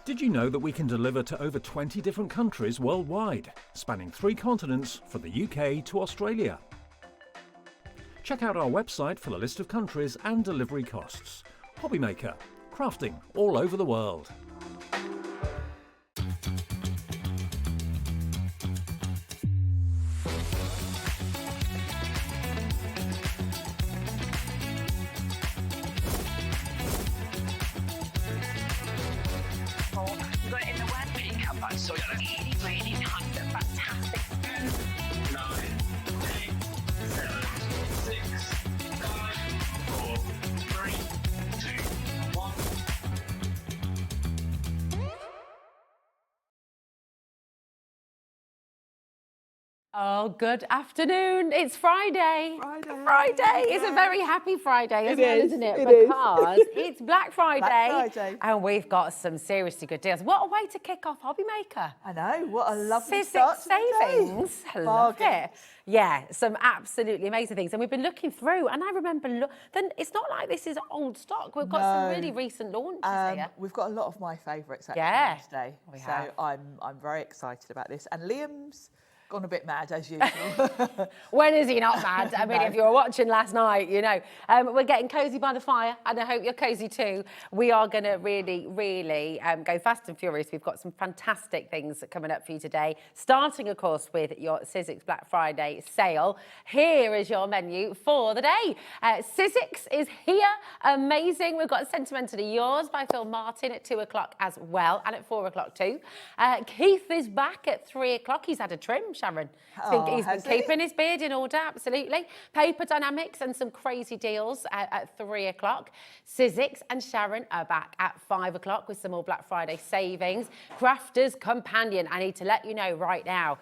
Did you know that we can deliver to over 20 different countries worldwide, spanning 3 continents from the UK to Australia? Check out our website for the list of countries and delivery costs. Hobbymaker, crafting all over the world. You got it in the word pickup, but so really, really nice and fantastic. 9, 8, 7, 6, 5, 4, 3, 2, 1. Oh, good afternoon. It's Friday. Friday. It's a very happy Friday as well, isn't it? Because it's Black Friday. And we've got some seriously good deals. What a way to kick off Hobbymaker. I know, what a lovely Sizzix start to the day. savings. I love it. Yeah, some absolutely amazing things. And we've been looking through, and I remember, then it's not like this is old stock. We've got some really recent launches here. We've got a lot of my favourites actually Yeah, today. we So have. I'm very excited about this. And Liam's gone a bit mad as usual. When is he not mad? I mean, if you were watching last night, you know. We're getting cosy by the fire, and I hope you're cosy too. We are going to really go fast and furious. We've got some fantastic things coming up for you today, starting, of course, with your Sizzix Black Friday sale. Here is your menu for the day. Sizzix is here. Amazing. We've got Sentimentally Yours by Phill Martin at 2 o'clock as well, and at 4 o'clock too. Keith is back at 3 o'clock. He's had a trim, Sharon. He's been keeping his beard in order, absolutely. Paper Dienamics and some crazy deals at 3 o'clock. Sizzix and Sharon are back at 5 o'clock with some more Black Friday savings. Crafter's Companion, I need to let you know right now,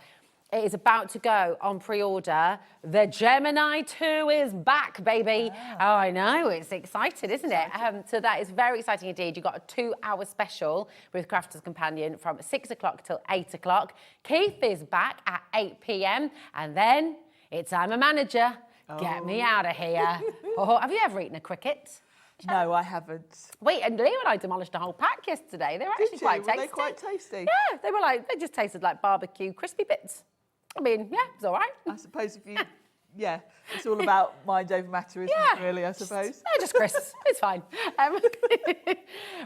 it is about to go on pre-order. The Gemini 2 is back, baby. Wow. Oh, I know. It's exciting, isn't it? So that is very exciting indeed. You've got a 2-hour special with Crafter's Companion from 6 o'clock till 8 o'clock. Keith is back at 8 p.m. And then it's I'm a Manager. Get me out of here. Have you ever eaten a cricket? No, I haven't. Wait, and Leo and I demolished a whole pack yesterday. They were actually quite tasty. Were they quite tasty? Yeah, they just tasted like barbecue crispy bits. I mean, yeah, it's all right. I suppose if you, yeah, it's all about mind over matter, isn't it, really, I suppose? Just crisps. It's fine.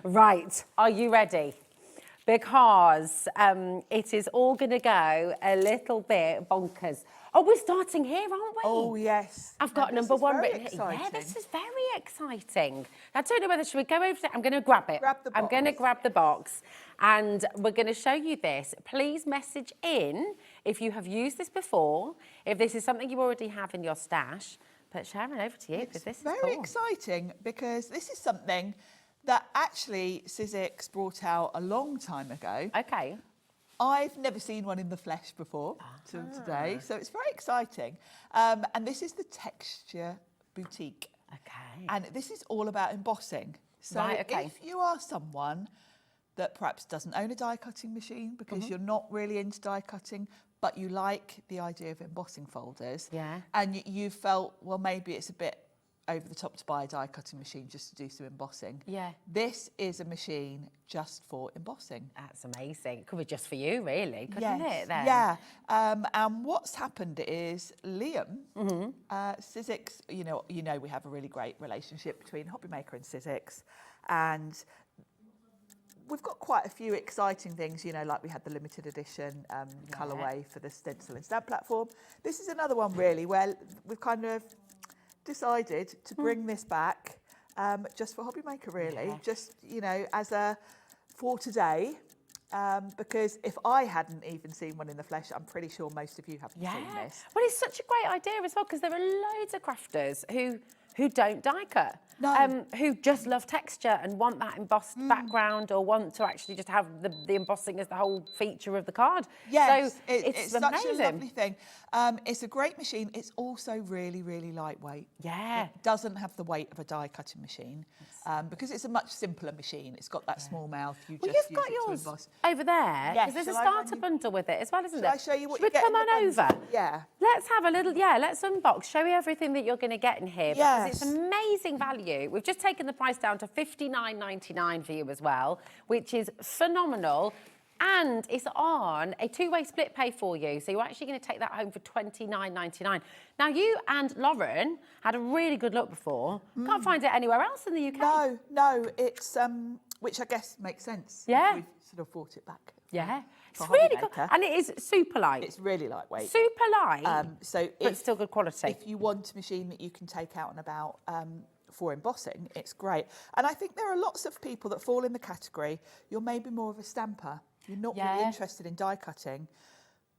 Right, are you ready? Because it is all going to go a little bit bonkers. Oh, we're starting here, aren't we? Oh, yes. I've got number one written here. Yeah, this is very exciting. I don't know whether, should we go over to, I'm going to grab it. Grab the box. I'm going to grab the box and we're going to show you this. Please message in if you have used this before, if this is something you already have in your stash. But Sharon, over to you, because this is very cool. exciting because this is something that actually Sizzix brought out a long time ago. Okay. I've never seen one in the flesh before till today, so it's very exciting. And this is the Texture Boutique. Okay. And this is all about embossing. So Right, okay. if you are someone that perhaps doesn't own a die cutting machine because you're not really into die cutting, but you like the idea of embossing folders, and you felt, well, maybe it's a bit over the top to buy a die cutting machine just to do some embossing. Yeah. This is a machine just for embossing. That's amazing. It could be just for you, really, couldn't it? Then? Yeah. And what's happened is Liam, Sizzix, you know, we have a really great relationship between Hobbymaker and Sizzix, and we've got quite a few exciting things, you know, like we had the limited edition colourway for the stencil and stamp platform. This is another one really where we've kind of decided to bring this back just for Hobbymaker, really, just, you know, as for today, because if I hadn't even seen one in the flesh, I'm pretty sure most of you haven't seen this. Well, it's such a great idea as well, because there are loads of crafters who don't die cut. No. Who just love texture and want that embossed background, or want to actually just have the embossing as the whole feature of the card. Yes, so it's amazing. such a lovely thing. It's a great machine. It's also really, really lightweight. Yeah. It doesn't have the weight of a die cutting machine because it's a much simpler machine. It's got that small mouth. You've got yours over there. Yes, There's a shall I starter run you- bundle with it as well, isn't there? Shall I show you what Should you we get come in the on over? bundle? Yeah. Let's have a little, let's unbox, show you everything that you're going to get in here. Yeah. Because it's amazing value. We've just taken the price down to $59.99 for you as well, which is phenomenal. And it's on a two-way split pay for you. So you're actually going to take that home for $29.99. Now, you and Lauren had a really good look before. Can't find it anywhere else in the UK. No, it's, which I guess makes sense. Yeah. We've sort of brought it back. Yeah. It's for really Hobby good. Maker. And it is super light. It's really lightweight. Super light, So but still good quality. If you want a machine that you can take out and about for embossing, it's great. And I think there are lots of people that fall in the category. You're maybe more of a stamper. You're not really interested in die cutting,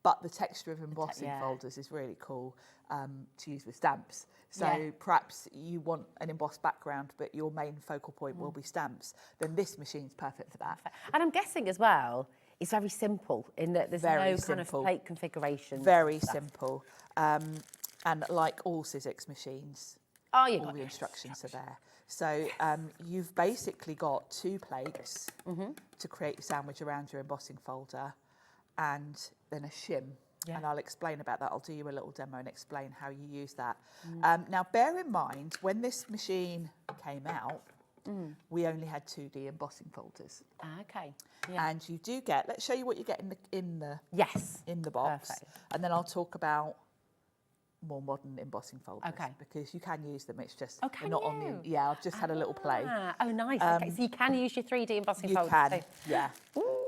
but the texture of embossing folders is really cool to use with stamps. So perhaps you want an embossed background, but your main focal point will be stamps. Then this machine's perfect for that. And I'm guessing as well, it's very simple in that there's Very no kind of simple. plate configuration. Very simple. And like all Sizzix machines, Oh, you all got the it. instructions are there. So you've basically got 2 plates to create your sandwich around your embossing folder, and then a shim. Yeah. And I'll explain about that. I'll do you a little demo and explain how you use that. Now, bear in mind, when this machine came out, we only had 2D embossing folders. Okay. Yeah. And you do get, let's show you what you get in the box. Perfect. And then I'll talk about more modern embossing folders, Okay. because you can use them. It's just Oh, can they're not you? on the. Yeah, I've just had a little play. Oh, nice. Okay, so you can use your 3D embossing You folders can, too. yeah.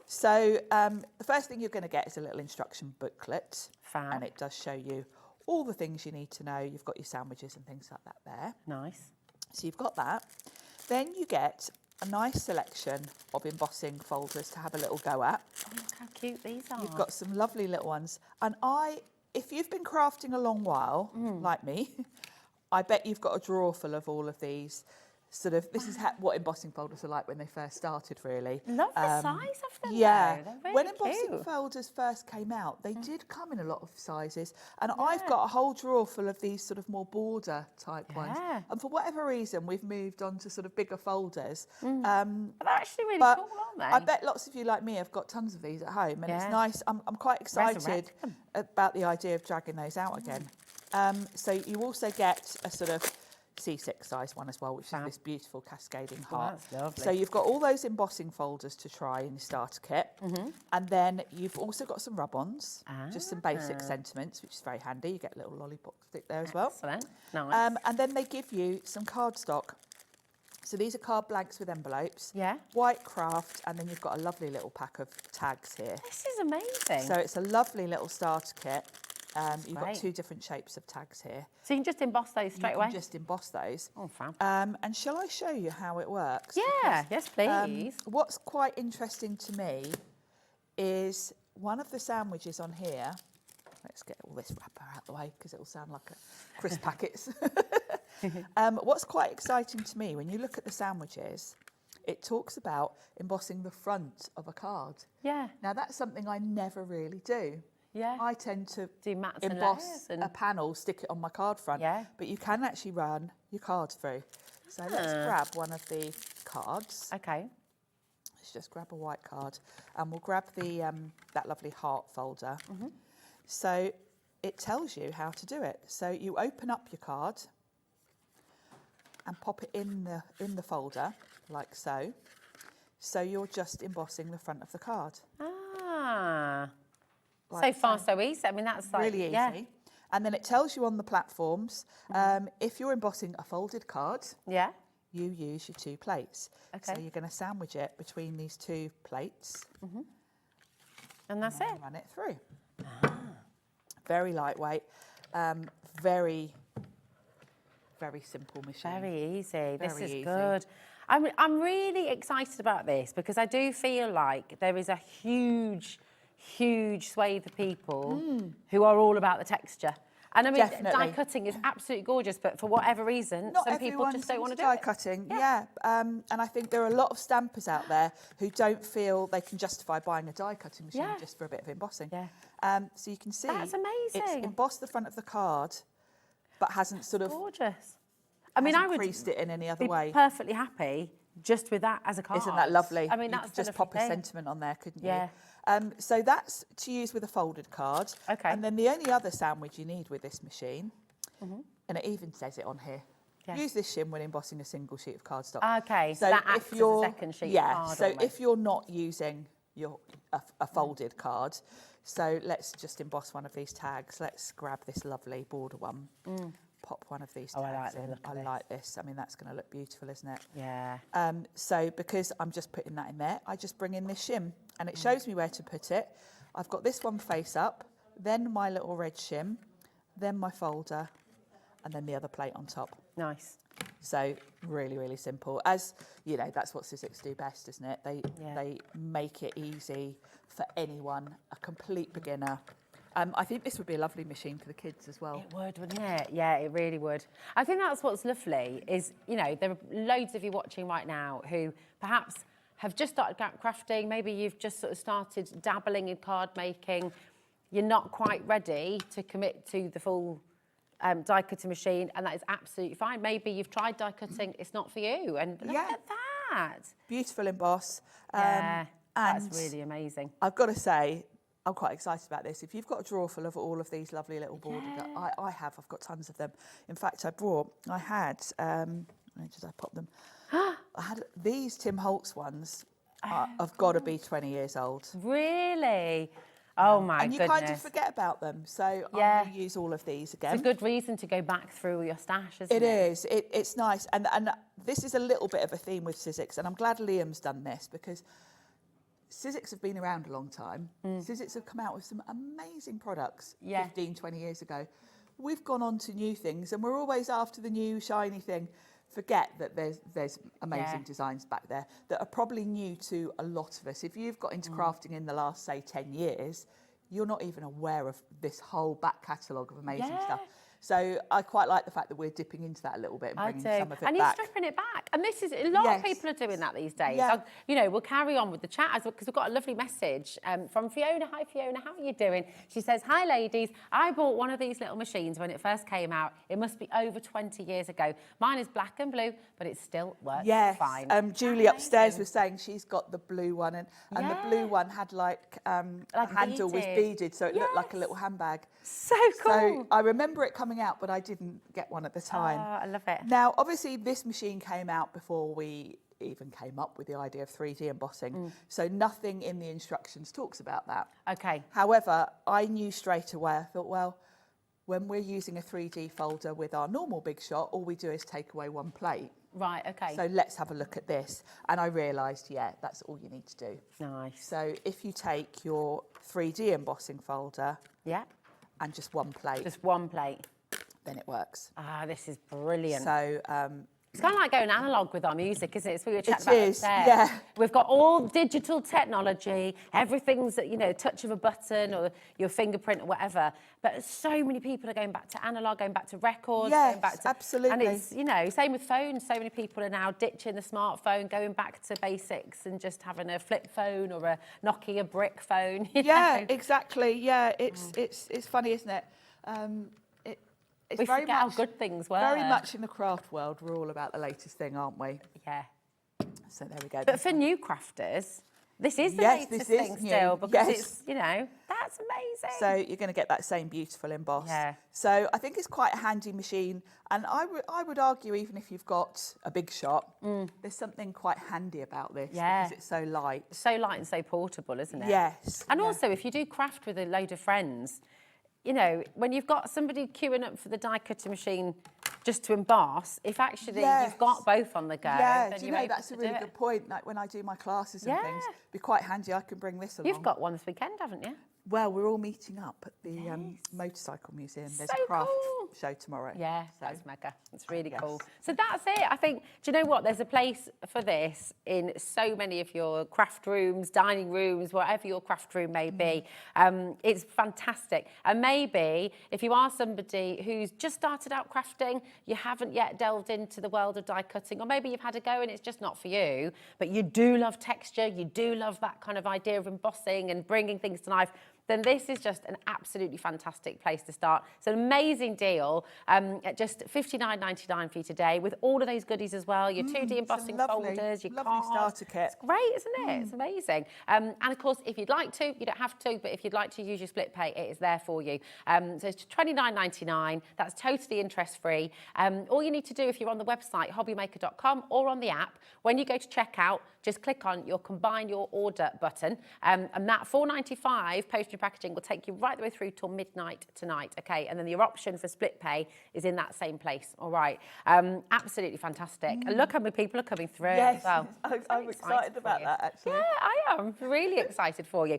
So the first thing you're going to get is a little instruction booklet, Fab. and it does show you all the things you need to know. You've got your sandwiches and things like that there. Nice. So you've got that. Then you get a nice selection of embossing folders to have a little go at. Oh, look how cute these are. You've got some lovely little ones. And if you've been crafting a long while, like me, I bet you've got a drawer full of all of these. This is what embossing folders are like when they first started, really. Love the size of them. Yeah. though. They're really When embossing cute. folders first came out, they did come in a lot of sizes. And I've got a whole drawer full of these sort of more border type ones. Yeah. And for whatever reason, we've moved on to sort of bigger folders. But they're actually really But cool, aren't they? I bet lots of you like me have got tons of these at home, and it's Yeah. nice. I'm quite excited Resurrect them. about the idea of dragging those out again. So you also get a sort of C6 size one as well, which Fab. is this beautiful cascading Oh, heart. that's lovely. So you've got all those embossing folders to try in your starter kit, and then you've also got some rub-ons, just some basic sentiments, which is very handy. You get a little lollipop stick there as well. Excellent. Nice. And then they give you some cardstock. So these are card blanks with envelopes. Yeah. White craft, and then you've got a lovely little pack of tags here. This is amazing. So it's a lovely little starter kit. You've got Great. 2 different shapes of tags here. So you can just emboss those straight You away? can just emboss those. Oh, fab. And shall I show you how it works? Yeah, yes, Because, please. what's quite interesting to me is one of the sandwiches on here. Let's get all this wrapper out of the way because it will sound like crisp packets. What's quite exciting to me, when you look at the sandwiches, it talks about embossing the front of a card. Yeah. Now, that's something I never really do. Yeah. I tend to Do mats and emboss layers and- a panel, stick it on my card front. Yeah. But you can actually run your cards through. So let's grab one of the cards. Okay. Let's just grab a white card, and we'll grab the that lovely heart folder. So it tells you how to do it. So you open up your card and pop it in the folder like so. So you're just embossing the front of the card. Ah. Like so far, so easy. I mean, that's like... Really easy. Yeah. And then it tells you on the platforms, if you're embossing a folded card, Yeah. you use your 2 plates. So Okay. you're going to sandwich it between these 2 plates. And that's it. And run it through. Very lightweight, very, very simple machine. Very easy. This Very is easy. good. I'm really excited about this because I do feel like there is a huge swathe of people who are all about the texture. And I mean, Definitely. die cutting is absolutely gorgeous, but for whatever reason, Not some people everyone's just don't want to into do die it. cutting. Yeah. And I think there are a lot of stampers out there who don't feel they can justify buying a die cutting machine Yeah. just for a bit of embossing. Yeah. So you can see That's it's amazing. embossed the front of the card, but hasn't sort of Gorgeous. I mean, I hasn't would creased it in any other be way. perfectly happy just with that as a card. Isn't that lovely? I mean, you that's could just the pop a thing. sentiment on there, couldn't Yeah. you? So that's to use with a folded card. Okay. And then the only other sandwich you need with this machine, and it even says it on here, Yeah. use this shim when embossing a single sheet of cardstock. Okay, so that acts as a second sheet of card so almost. if you're not using a folded card, so let's just emboss one of these tags. Let's grab this lovely border one. Pop one of these tags I like the in. look of I this. like this. I mean, that's going to look beautiful, isn't it? Yeah. So because I'm just putting that in there, I just bring in this shim and it shows me where to put it. I've got this one face up, then my little red shim, then my folder, and then the other plate on top. Nice. So really, really simple. As you know, that's what Sizzix do best, isn't it? They make it easy for anyone, a complete beginner. I think this would be a lovely machine for the kids as well. It would, wouldn't it? Yeah, it really would. I think that's what's lovely is, you know, there are loads of you watching right now who perhaps have just started crafting. Maybe you've just sort of started dabbling in card making. You're not quite ready to commit to the full die cutting machine, and that is absolutely fine. Maybe you've tried die cutting, it's not for you, and look at that. Beautiful emboss. Yeah, that's and really amazing. I've got to say, I'm quite excited about this. If you've got a drawer full of all of these lovely little border, I've got tons of them. In fact, I had, where did I pop them? I had these Tim Holtz ones. I've got to be 20 years old. Really? Oh my and you goodness. kind of forget about them. So I'm Yeah. going to use all of these again. It's a good reason to go back through your stash, isn't it? It is. It's nice. And this is a little bit of a theme with Sizzix. And I'm glad Liam's done this because Sizzix have been around a long time. Sizzix have come out with some amazing products 15, 20 years ago. We've gone on to new things and we're always after the new shiny thing. Forget that there's amazing designs back there that are probably new to a lot of us. If you've got into crafting in the last, say, 10 years, you're not even aware of this whole back catalogue of amazing stuff. So I quite like the fact that we're dipping into that a little bit and bringing some of it back. And you're stripping it back. And this is, a lot of people are doing that these days. Yeah. So, you know, we'll carry on with the chat because we've got a lovely message from Fiona. Hi, Fiona. How are you doing? She says, hi, ladies. I bought one of these little machines when it first came out. It must be over 20 years ago. Mine is black and blue, but it still works fine. Julie upstairs was saying she's got the blue one and the blue one had like a handle was beaded, so it looked like a little handbag. So cool. So I remember it coming out, but I didn't get one at the time. Oh, I love it. Now, obviously, this machine came out before we even came up with the idea of 3D embossing. So nothing in the instructions talks about that. Okay. However, I knew straight away, I thought, well, when we're using a 3D folder with our normal Big Shot, all we do is take away one plate. Right, okay. So let's have a look at this. And I realised, that's all you need to do. Nice. So if you take your 3D embossing folder and just one plate, then it works. Ah, this is brilliant. So it's kind of like going analogue with our music, isn't it? It's what we were chatting It about is, upstairs. yeah. We've got all digital technology, everything's at, you know, touch of a button or your fingerprint or whatever. But so many people are going back to analogue, going back to records, Yes, going back to... absolutely. And it's, you know, same with phones. So many people are now ditching the smartphone, going back to basics and just having a flip phone or a Nokia brick phone. You know? Exactly. Yeah, it's funny, isn't it? It's We very forget how much, good things were. Very much in the craft world, we're all about the latest thing, aren't we? Yeah. So there we go. But for new crafters, this is the Yes, latest this is thing new. still because Yes. it's, you know, that's amazing. So you're going to get that same beautiful emboss. Yeah. So I think it's quite a handy machine. And I would argue, even if you've got a Big Shot, there's something quite handy about this because it's so light. So light and so portable, isn't it? Yes. And also, if you do craft with a load of friends, you know, when you've got somebody queuing up for the die cutting machine just to emboss, if actually you've got both on the go, Yeah, then do you you're know, able that's to a really do good it. point. Like when I do my classes and things, it'd be quite handy. I can bring this along. You've got one this weekend, haven't you? Well, we're all meeting up at the Motorcycle Museum. There's So a craft cool. show tomorrow. Yeah, So, that's mega. It's really cool. So that's it. I think, do you know what? There's a place for this in so many of your craft rooms, dining rooms, whatever your craft room may be. It's fantastic. And maybe if you are somebody who's just started out crafting, you haven't yet delved into the world of die cutting, or maybe you've had a go and it's just not for you, but you do love texture, you do love that kind of idea of embossing and bringing things to life, then this is just an absolutely fantastic place to start. It's an amazing deal at just $59.99 for you today, with all of those goodies as well, your 2D embossing folders, your lovely cards. starter kit. It's great, isn't it? It's amazing. And of course, if you'd like to, you don't have to, but if you'd like to use your split pay, it is there for you. So it's $29.99. That's totally interest-free. All you need to do if you're on the website, hobbymaker.com, or on the app, when you go to checkout, just click on your combine your order button, and that $4.95 postage and packaging will take you right the way through till midnight tonight, okay? And then your option for split pay is in that same place, all right? Absolutely fantastic. And look how many people are coming through as well. I'm excited about that, actually. Yeah, I am really excited for you.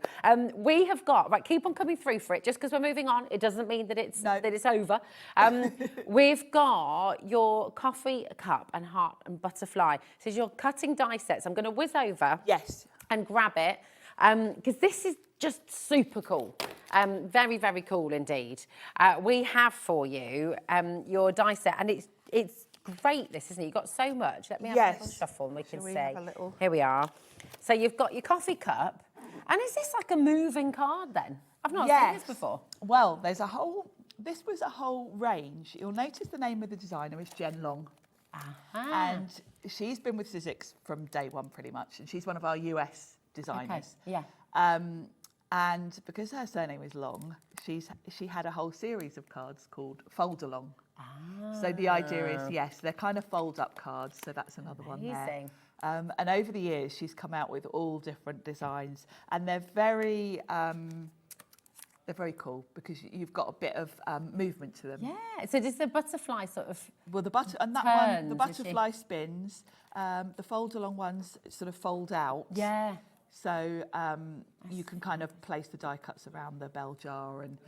We have got, right, keep on coming through for it. Just because we're moving on, it doesn't mean that it's over. We've got your coffee cup and heart and butterfly. So your cutting die sets. I'm going to whiz over and grab it because this is just super cool. Very, very cool indeed. We have for you your die set, and it's great, this, isn't it? You've got so much. Let me have a little shuffle and we can see. Here we are. So you've got your coffee cup, and is this like a moving card then? I've not seen this before. Well, this was a whole range. You'll notice the name of the designer is Jen Long. And she's been with Sizzix from day one pretty much, and she's one of our US designers. Okay. And because her surname is Long, she had a whole series of cards called Fold Along. So the idea is, yes, they're kind of fold-up cards, so that's another one there. And over the years, she's come out with all different designs, and they're very cool because you've got a bit of movement to them. Yeah. So does the butterfly sort of? Well, the butterfly spins. The fold-along ones sort of fold out. Yeah. So you can kind of place the die cuts around the bell jar, and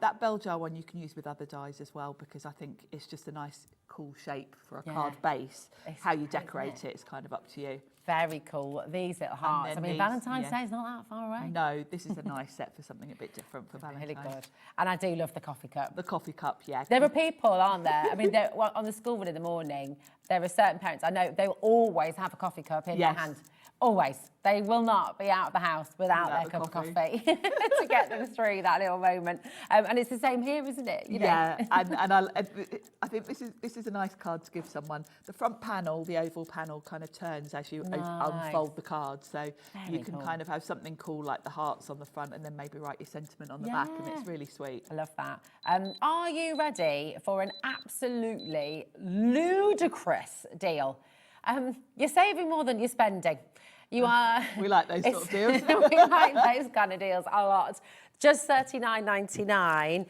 that bell jar one you can use with other dies as well, because I think it's just a nice, cool shape for a card base. How you decorate it is kind of up to you. Very cool. These little hearts. I mean, Valentine's Day is not that far away. No, this is a nice set for something a bit different for Valentine's. Really good. And I do love the coffee cup. The coffee cup, yeah. There are people, aren't there? I mean, on the school run in the morning, there are certain parents, I know, they will always have a coffee cup in their hand. Always. They will not be out of the house without their cup of coffee to get them through that little moment. And it's the same here, isn't it? You know? Yeah, and I think this is a nice card to give someone. The front panel, the oval panel, kind of turns as you unfold the card. So you can kind of have something cool like the hearts on the front, and then maybe write your sentiment on the back, and it's really sweet. I love that. Are you ready for an absolutely ludicrous deal? You're saving more than you're spending. You are. We like those sort of deals. We like those kind of deals a lot. Just $39.99.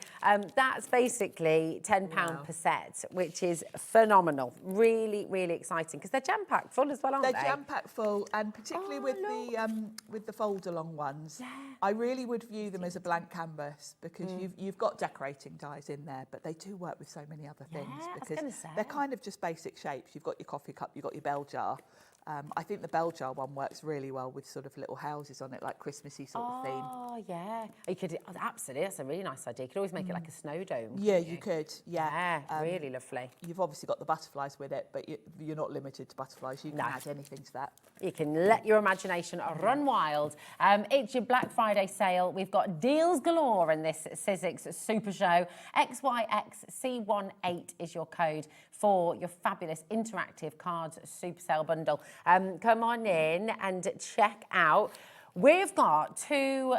That's basically £10 per set, which is phenomenal. Really, really exciting because they're jam-packed full as well, aren't they? They're jam-packed full, and particularly with the fold-along ones, I really would view them as a blank canvas, because you've got decorating dies in there, but they do work with so many other things because they're kind of just basic shapes. You've got your coffee cup, you've got your bell jar. I think the bell jar one works really well with sort of little houses on it, like Christmassy sort of theme. Oh, yeah. You could, absolutely, that's a really nice idea. You could always make it like a snow dome. Yeah, you could, yeah. Really lovely. You've obviously got the butterflies with it, but you're not limited to butterflies. You can add anything to that. You can let your imagination run wild. It's your Black Friday sale. We've got deals galore in this Sizzix Super Show. XYXC18 is your code for your fabulous interactive cards super sale bundle. Come on in and check out. We've got two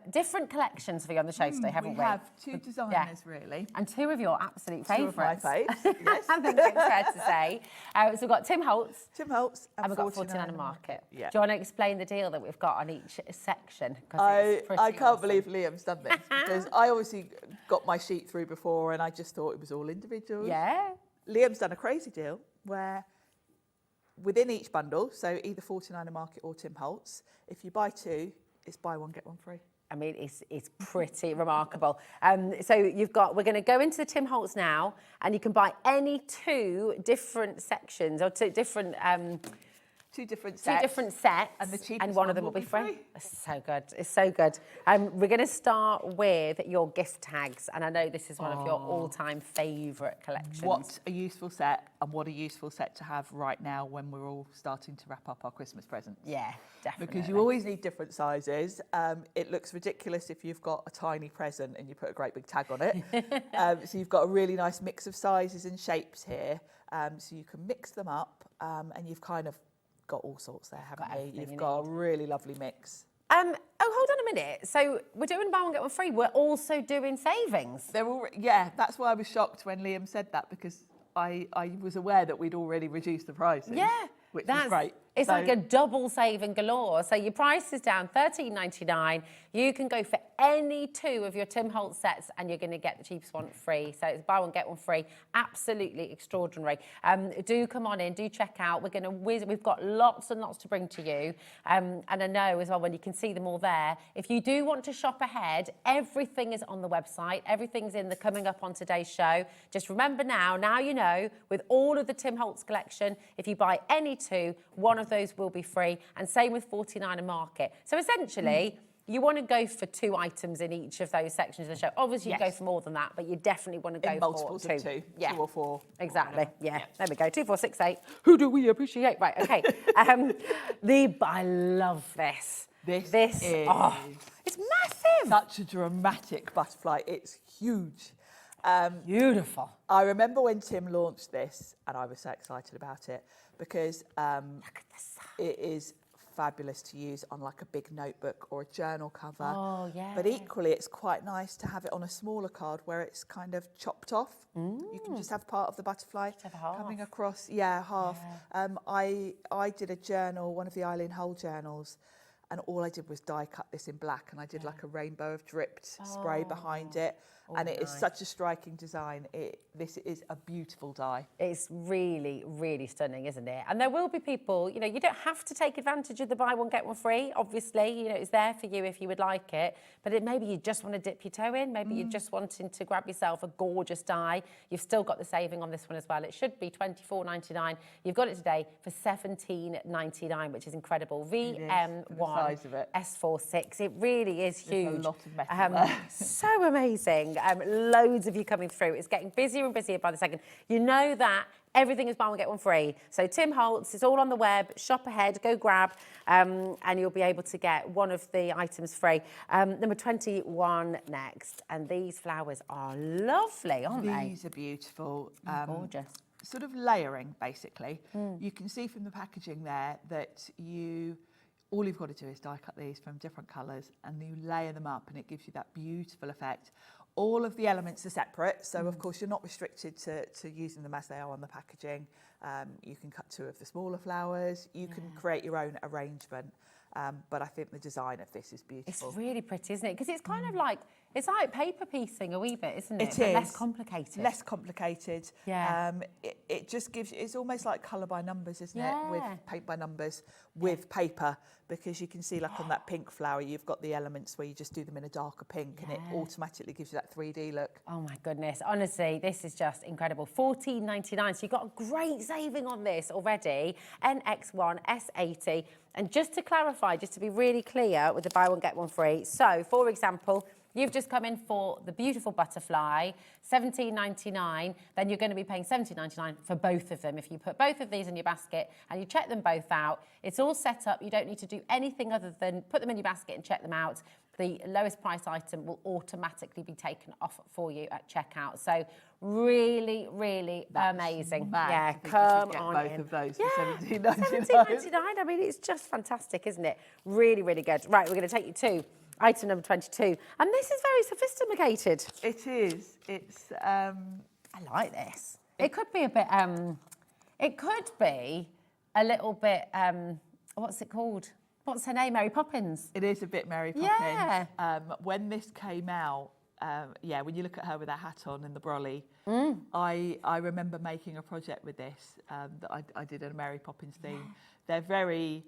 different collections for you on the show today, haven't we? We have two designers, really. And two of your absolute favourites. Two of my faves, yes. I think it's fair to say. So we've got Tim Holtz. And we've got 49 Market. Yeah. Do you want to explain the deal that we've got on each section? I can't believe Liam's done this, because I obviously got my sheet through before and I just thought it was all individuals. Yeah. Liam's done a crazy deal where within each bundle, so either 49 Market or Tim Holtz, if you buy two, it's buy one, get one free. I mean, it's pretty remarkable. So we're going to go into the Tim Holtz now, and you can buy any two different sections or two different 2 different Two sets. different sets, And the cheapest and one of them will be free. It's so good. It's so good. We're going to start with your gift tags, and I know this is one of your all-time favourite collections. What a useful set, and what a useful set to have right now when we're all starting to wrap up our Christmas presents. Yeah, definitely. Because you always need different sizes. It looks ridiculous if you've got a tiny present and you put a great big tag on it. So you've got a really nice mix of sizes and shapes here. So you can mix them up, and you've kind of got all sorts there, haven't you? You've got a really lovely mix. Oh, hold on a minute. So we're doing buy one, get one free. We're also doing savings. They're all, yeah, that's why I was shocked when Liam said that, because I was aware that we'd already reduced the prices. Yeah. Which is great. It's like a double saving galore. So your price is down $13.99. You can go for any 2 of your Tim Holtz sets and you're going to get the cheapest one free. So it's buy one, get one free. Absolutely extraordinary. Do come on in, do check out. We're going to whiz. We've got lots and lots to bring to you. And I know as well, when you can see them all there, if you do want to shop ahead, everything is on the website. Everything's in the coming up on today's show. Just remember now you know, with all of the Tim Holtz collection, if you buy any 2, one of those will be free, and same with 49 and Market. So essentially, you want to go for 2 items in each of those sections of the show. Obviously, you go for more than that, but you definitely want to go in for multiples 2. of 2, Yeah. 2 or 4. Exactly. Yeah. There we go. 2, 4, 6, 8. Who do we appreciate? Right. Okay. I love this. This is it's massive. such a dramatic butterfly. It's huge. Beautiful. I remember when Tim launched this, and I was so excited about it because Look at the size. it is fabulous to use on like a big notebook or a journal cover. Oh, yeah. But equally, it's quite nice to have it on a smaller card where it's kind of chopped off. You can just have part of the butterfly have half. coming across. Yeah, half. I did a journal, one of the Eileen Hull journals, and all I did was die cut this in black, and I did like a rainbow of dripped spray behind it. And it is such a striking design. This is a beautiful die. It's really, really stunning, isn't it? And there will be people, you know, you don't have to take advantage of the buy one, get one free. Obviously, you know, it's there for you if you would like it. But maybe you just want to dip your toe in. Maybe you're just wanting to grab yourself a gorgeous die. You've still got the saving on this one as well. It should be $24.99. You've got it today for $17.99, which is incredible. VM1 size of it. S46. It really is huge. There's a lot of metal there. So amazing. Loads of you coming through. It's getting busier and busier by the second. You know that everything is buy one, get one free. So Tim Holtz, it's all on the web. Shop ahead, go grab, and you'll be able to get one of the items free. Number 21 next. And these flowers are lovely, aren't they? These are beautiful. Gorgeous. Sort of layering, basically. You can see from the packaging there that all you've got to do is die cut these from different colours and you layer them up and it gives you that beautiful effect. All of the elements are separate, so of course you're not restricted to using them as they are on the packaging. You can cut 2 of the smaller flowers, you can create your own arrangement, but I think the design of this is beautiful. It's really pretty, isn't it? Because it's kind of like, it's like paper piecing a wee bit, isn't it? It But is. less complicated. Less complicated. Yeah. It just gives, it's almost like colour by numbers, isn't it? With Yeah. paint by numbers, with paper, because you can see like on that pink flower, you've got the elements where you just do them in a darker pink and it automatically gives you that 3D look. Oh my goodness, honestly, this is just incredible. $14.99, so you've got a great saving on this already. NX1, S80. And just to clarify, just to be really clear with the buy one, get one free. So, for example, you've just come in for the beautiful butterfly, $17.99, then you're going to be paying $17.99 for both of them. If you put both of these in your basket and you check them both out, it's all set up. You don't need to do anything other than put them in your basket and check them out. The lowest price item will automatically be taken off for you at checkout. So really, really amazing. Mad. Yeah, I think you come should get on both in. of those Yeah, for $17.99. $17.99. I mean, it's just fantastic, isn't it? Really, really good. Right, we're going to take you to item number 22. And this is very sophisticated. It is. It's. I like this. It could be a bit, it could be a little bit, what's it called? What's her name? Mary Poppins. It is a bit Mary Poppins. Yeah. When this came out, when you look at her with that hat on and the brolly, I remember making a project with this that I did a Mary Poppins theme. They're very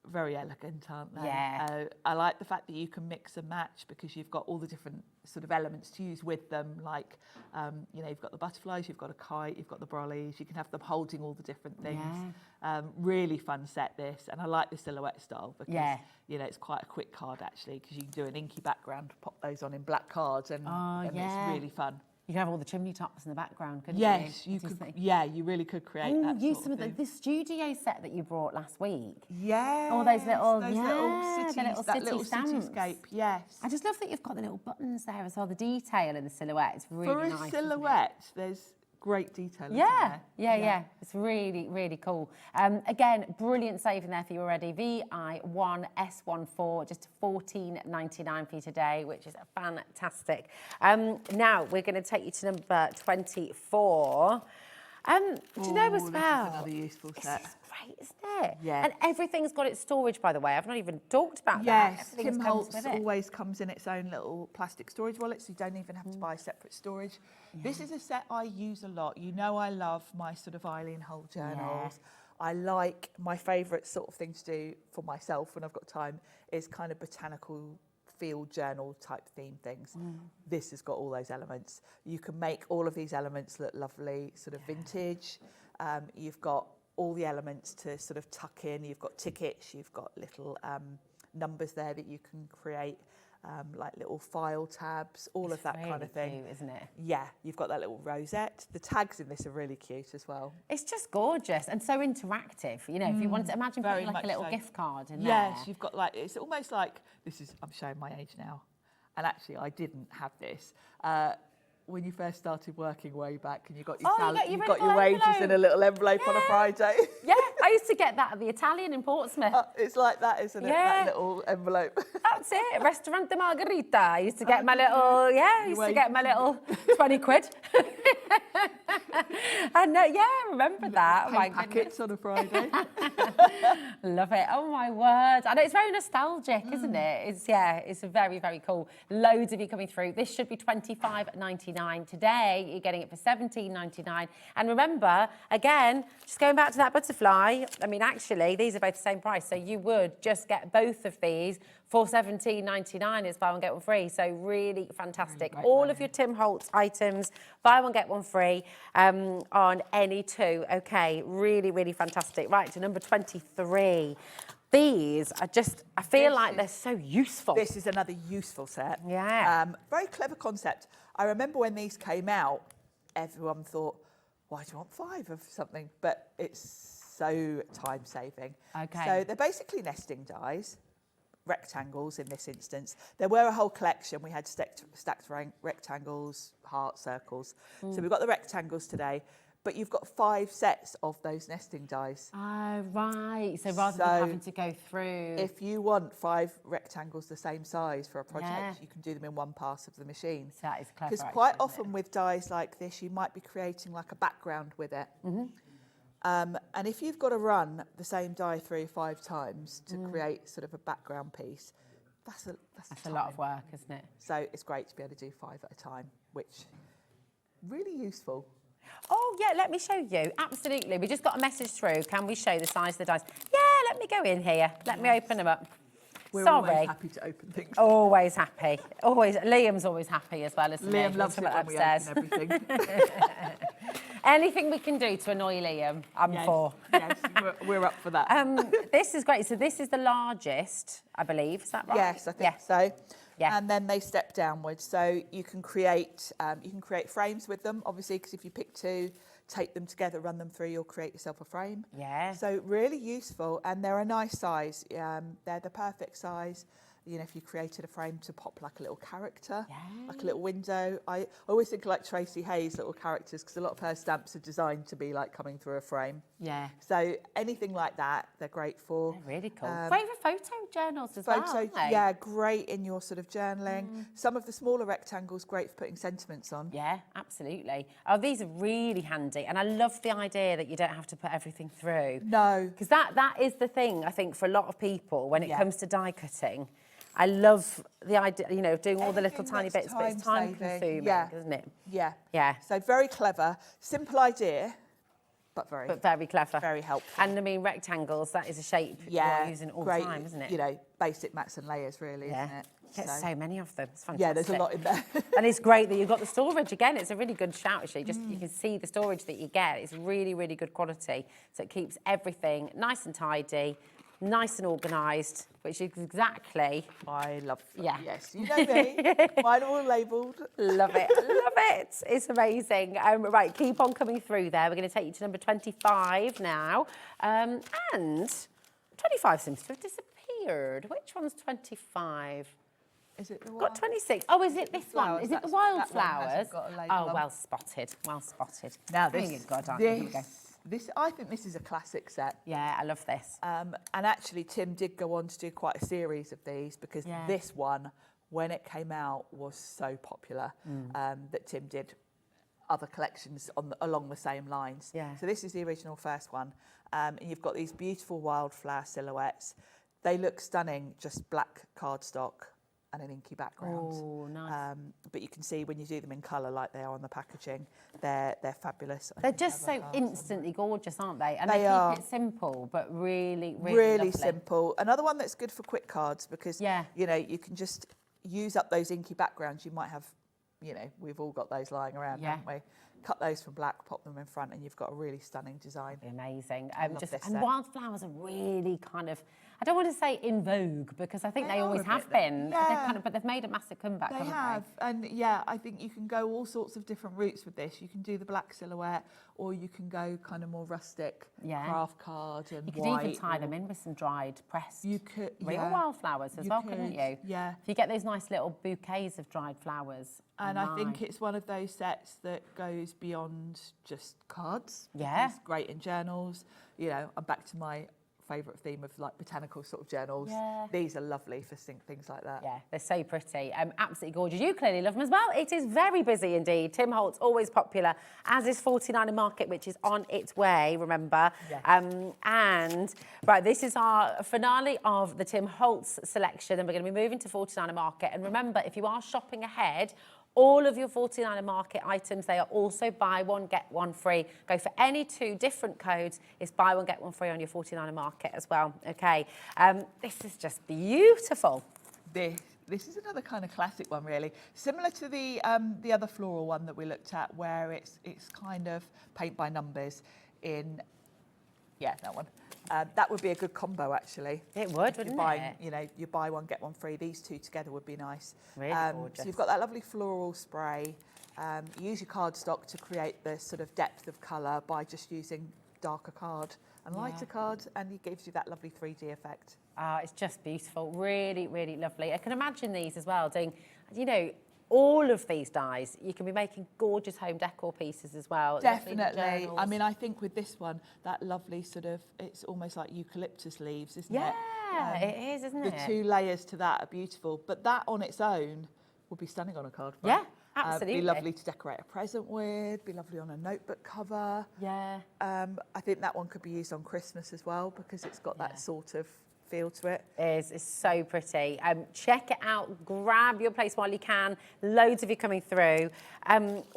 very elegant, aren't they? Yeah. I like the fact that you can mix and match because you've got all the different sort of elements to use with them. Like, you know, you've got the butterflies, you've got a kite, you've got the brollies. You can have them holding all the different things. Really fun set, this. And I like the silhouette style because, you know, it's quite a quick card actually, because you can do an inky background, pop those on in black cards, and it's really fun. You could have all the chimney tops in the background, couldn't Yes, you? you could. Yeah, you really could create that. Use sort some of of thing. the studio set that you brought last week. Yeah. All those little, cities, the little that city little stamps. cityscape. Yes. I just love that you've got the little buttons there as well. The detail in the silhouette, it's really nice. For a silhouette, there's great detail. Yeah. It's really, really cool. Again, brilliant saving there for you already. VI1S14, just $14.99 for you today, which is fantastic. Now we're going to take you to number 24. Do you know as This is well? another useful set. It's great, isn't it? Yeah. And everything's got its storage, by the way. I've not even talked about that. Yes, Everything Tim comes Holtz with it. always comes in its own little plastic storage wallet, so you don't even have to buy separate storage. This is a set I use a lot. You know, I love my sort of Eileen Hull journals. I like, my favourite sort of thing to do for myself when I've got time is kind of botanical field journal type theme things. This has got all those elements. You can make all of these elements look lovely, sort of vintage. You've got all the elements to sort of tuck in. You've got tickets, you've got little numbers there that you can create, like little file tabs, all of that really kind of thing. cute, isn't it? Yeah, you've got that little rosette. The tags in this are really cute as well. It's just gorgeous and so interactive. You know, if you want to imagine very putting like a much little so. gift card in there. Yes, you've got like, it's almost like, I'm showing my age now. And actually, I didn't have this. When you first started working way back and you got your, you got little your wages envelope. in a little envelope on a Friday. Yeah, I used to get that at the Italian in Portsmouth. It's like that, isn't it? Yeah. That little envelope. That's it, Restaurante Margherita. I used to get my little, get my little 20 quid. And I remember that. Oh my Paint packets on a Friday. Love it. Oh my word. I know it's very nostalgic, isn't it? It's very, very cool. Loads of you coming through. This should be $25.99. Today, you're getting it for $17.99. And remember, again, just going back to that butterfly, I mean, actually, these are both the same price. So you would just get both of these for $17.99 as buy one, get one free. So really fantastic. Really All of your Tim Holtz items, buy one, get one free on any two. Okay, really, really fantastic. Right, to number 23. These are just, I feel like they're so useful. This is another useful set. Yeah. Very clever concept. I remember when these came out, everyone thought, why do you want 5 of something? But it's so time saving. Okay. So they're basically nesting dies, rectangles in this instance. There were a whole collection. We had stacked rectangles, heart circles. So we've got the rectangles today, but you've got 5 sets of those nesting dies. Oh, right. So rather than having to go through... If you want 5 rectangles the same size for a project, Yeah. you can do them in one pass of the machine. So that is clever, Because actually, quite isn't often with dies like this, you might be creating like a background with it. And if you've got to run the same die 3 or 5 times to create sort of a background piece, that's That's a lot of work, isn't it? So it's great to be able to do 5 at a time, which really useful. Oh, yeah, let me show you. Absolutely. We just got a message through. Can we show the size of the dice? Yeah, let me go in here. Let me open them up. We're Sorry. always happy to open things. Always happy. Always. Liam's always happy as well, isn't he? Liam loves it Come when we upstairs. open everything. Anything we can do to annoy Liam, I'm for. Yes, we're up for that. This is great. So this is the largest, I believe. Is that right? Yes, I think so. Yeah. And then they step downwards. So you can create frames with them, obviously, because if you pick 2, take them together, run them through, you'll create yourself a frame. Yeah. So really useful, and they're a nice size. They're the perfect size. You know, if you created a frame to pop like a little character, like a little window. I always think like Tracy Hayes' little characters, because a lot of her stamps are designed to be like coming through a frame. Yeah. So anything like that, they're great for. They're really cool. Great for photo journals as well, aren't they? Yeah, great in your sort of journaling. Some of the smaller rectangles, great for putting sentiments on. Yeah, absolutely. Oh, these are really handy. And I love the idea that you don't have to put everything through. No. Because that is the thing, I think, for a lot of people when it comes to die cutting. I love the idea, you know, doing all the little tiny Anything bits, that's but it's time time-saving. consuming, Yeah. isn't it? Yeah. Yeah. So very clever, simple idea, but but very clever. very helpful. And I mean, rectangles, that is a shape you're using all the time, isn't it? You know, basic mats and layers, really, isn't it? Get so many of them. It's fantastic. Yeah, there's a lot in there. And it's great that you've got the storage again. It's a really good shout, actually. Just you can see the storage that you get. It's really, really good quality. So it keeps everything nice and tidy, nice and organised, which is exactly. I love. Yeah. Yes, you know me. Mine are all labelled. Love it, love it. It's amazing. Right, keep on coming through there. We're going to take you to number 25 now. And 25 seems to have disappeared. Which one's 25? Is it the one? Got 26. Oh, is it this one? Flowers, Is it the that one wildflowers? hasn't got a label Oh, on. well spotted. Well spotted. Now There this, you go, aren't you? Here we go. I think this is a classic set. Yeah, I love this. And actually, Tim did go on to do quite a series of these because this one, when it came out, was so popular that Tim did other collections along the same lines. Yeah. So this is the original first one. And you've got these beautiful wildflower silhouettes. They look stunning, just black cardstock and an inky background. Oh, nice. But you can see when you do them in colour like they are on the packaging, they're fabulous. They're just so instantly gorgeous, aren't they? And They are. keep it simple, but really, really Really lovely. simple. Another one that's good for quick cards because, you know, you can just use up those inky backgrounds. You might have, you know, we've all got those lying around, haven't we? Cut those from black, pop them in front, and you've got a really stunning design. Amazing. love this And set. wildflowers are really kind of, I don't want to say in vogue because I think they are always a have bit, been. yeah. But they've made a massive comeback. They haven't have, and yeah, I think you can go all sorts of different routes with this. You can do the black silhouette, or you can go kind of more rustic, craft card and You could white. even tie them in with some dried, pressed You could, real wildflowers as well, couldn't you? Yeah. If you get those nice little bouquets of dried flowers. And I think it's one of those sets that goes beyond just cards. Yeah. It's great in journals. You know, I'm back to my favourite theme of like botanical sort of journals. Yeah. These are lovely for things like that. Yeah, they're so pretty. Absolutely gorgeous. You clearly love them as well. It is very busy indeed. Tim Holtz, always popular, as is 49er Market, which is on its way, remember. Yes. And, right, this is our finale of the Tim Holtz selection, and we're going to be moving to 49er Market. And remember, if you are shopping ahead, all of your 49er Market items, they are also buy one, get one free. Go for any two different codes. It's buy one, get one free on your 49er Market as well. Okay, this is just beautiful. This is another kind of classic one, really. Similar to the other floral one that we looked at, where it's kind of paint by numbers in, that one. That would be a good combo, actually. It would, wouldn't it? You know, you buy one, get one free. These two together would be nice. Really gorgeous. So you've got that lovely floral spray. You use your cardstock to create the sort of depth of colour by just using darker card and lighter card, and it gives you that lovely 3D effect. It's just beautiful. Really, really lovely. I can imagine these as well doing, you know, all of these dyes. You can be making gorgeous home decor pieces as well. Definitely. I mean, I think with this one, that lovely sort of, it's almost like eucalyptus leaves, isn't it? Yeah, it is, isn't it? The two layers to that are beautiful, but that on its own would be stunning on a card front. Yeah, absolutely. Be lovely to decorate a present with, be lovely on a notebook cover. Yeah. I think that one could be used on Christmas as well because it's got that sort of feel to it. It's so pretty. Check it out. Grab your place while you can. Loads of you coming through.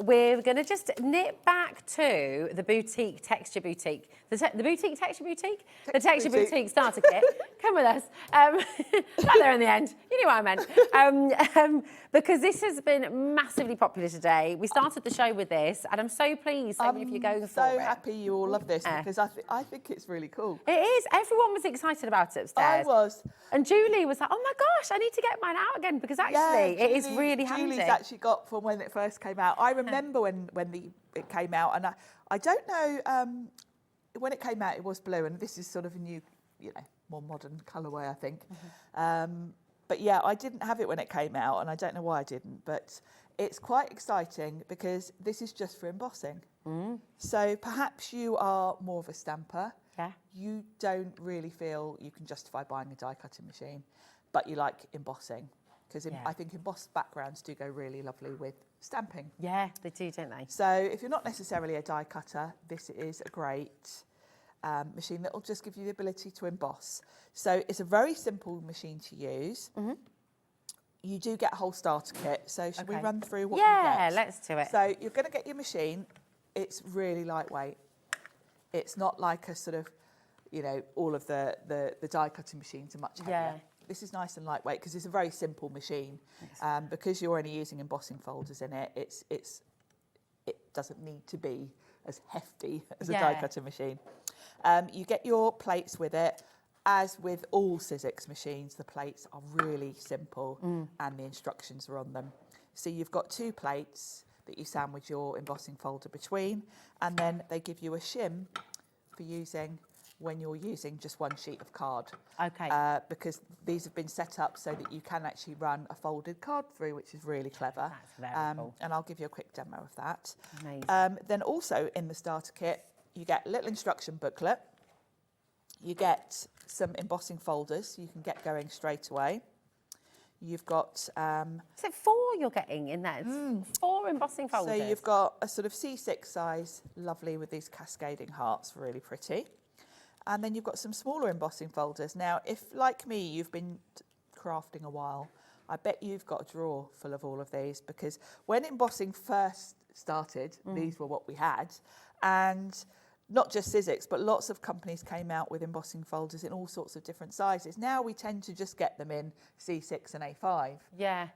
We're going to just nip back to the boutique texture boutique. The boutique texture boutique? The texture boutique starter kit. Come with us. Got there in the end. You knew what I meant. Because this has been massively popular today. We started the show with this, and I'm so pleased so many of you going for it. I'm so happy you all love this because I think it's really cool. It is. Everyone was excited about it upstairs. I was. And Julie was like, oh my gosh, I need to get mine out again because actually it is really handy. Julie's actually got from when it first came out. I remember when it came out, and I don't know, when it came out it was blue, and this is sort of a new, you know, more modern colourway, I think. But yeah, I didn't have it when it came out, and I don't know why I didn't, but it's quite exciting because this is just for embossing. So perhaps you are more of a stamper. Yeah. You don't really feel you can justify buying a die cutting machine, but you like embossing because I think embossed backgrounds do go really lovely with stamping. Yeah, they do, don't they? So if you're not necessarily a die cutter, this is a great machine that will just give you the ability to emboss. So it's a very simple machine to use. You do get a whole starter kit. So should we run through what you get? Yeah, let's do it. So you're going to get your machine. It's really lightweight. It's not like a sort of, you know, all of the die cutting machines are much heavier. Yeah. This is nice and lightweight because it's a very simple machine. Because you're only using embossing folders in it, it doesn't need to be as hefty as a die cutting machine. You get your plates with it. As with all Sizzix machines, the plates are really simple and the instructions are on them. So you've got 2 plates that you sandwich your embossing folder between, and then they give you a shim for using when you're using just one sheet of card. Okay. Because these have been set up so that you can actually run a folded card through, which is really clever. That's very cool. And I'll give you a quick demo of that. Amazing. Then also in the starter kit, you get a little instruction booklet. You get some embossing folders so you can get going straight away. You've got... Is it 4 you're getting in there? It's 4 embossing folders. So you've got a sort of C6 size, lovely with these cascading hearts, really pretty. And then you've got some smaller embossing folders. Now, if, like me, you've been crafting a while, I bet you've got a drawer full of all of these, because when embossing first started, these were what we had. And not just Sizzix, but lots of companies came out with embossing folders in all sorts of different sizes. Now we tend to just get them in C6 and A5. Yeah.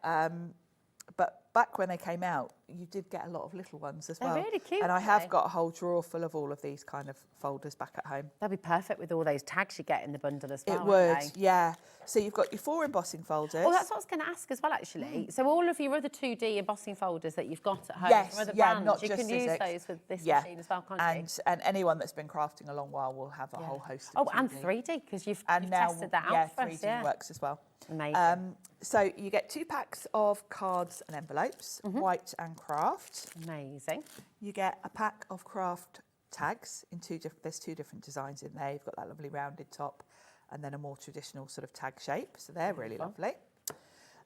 But back when they came out, you did get a lot of little ones as well. They're really cute, and I aren't have they? got a whole drawer full of all of these kind of folders back at home. They'll be perfect with all those tags you get in the bundle as well. It won't would, they? yeah. So you've got your 4 embossing folders. Oh, that's what I was going to ask as well, actually. So all of your other 2D embossing folders that you've got at home Yes, from other yeah, brands, not you just can use Sizzix. those with this machine as well, can't you? And anyone that's been crafting a long while will have a whole host of Oh, and 2D. 3D, because you've And now, tested that yeah, out for 3D us. Yeah, works as well. amazing. So you get 2 packs of cards and envelopes, white and craft. Amazing. You get a pack of craft tags in there's 2 different designs in there. You've got that lovely rounded top and then a more traditional sort of tag shape. So they're really lovely.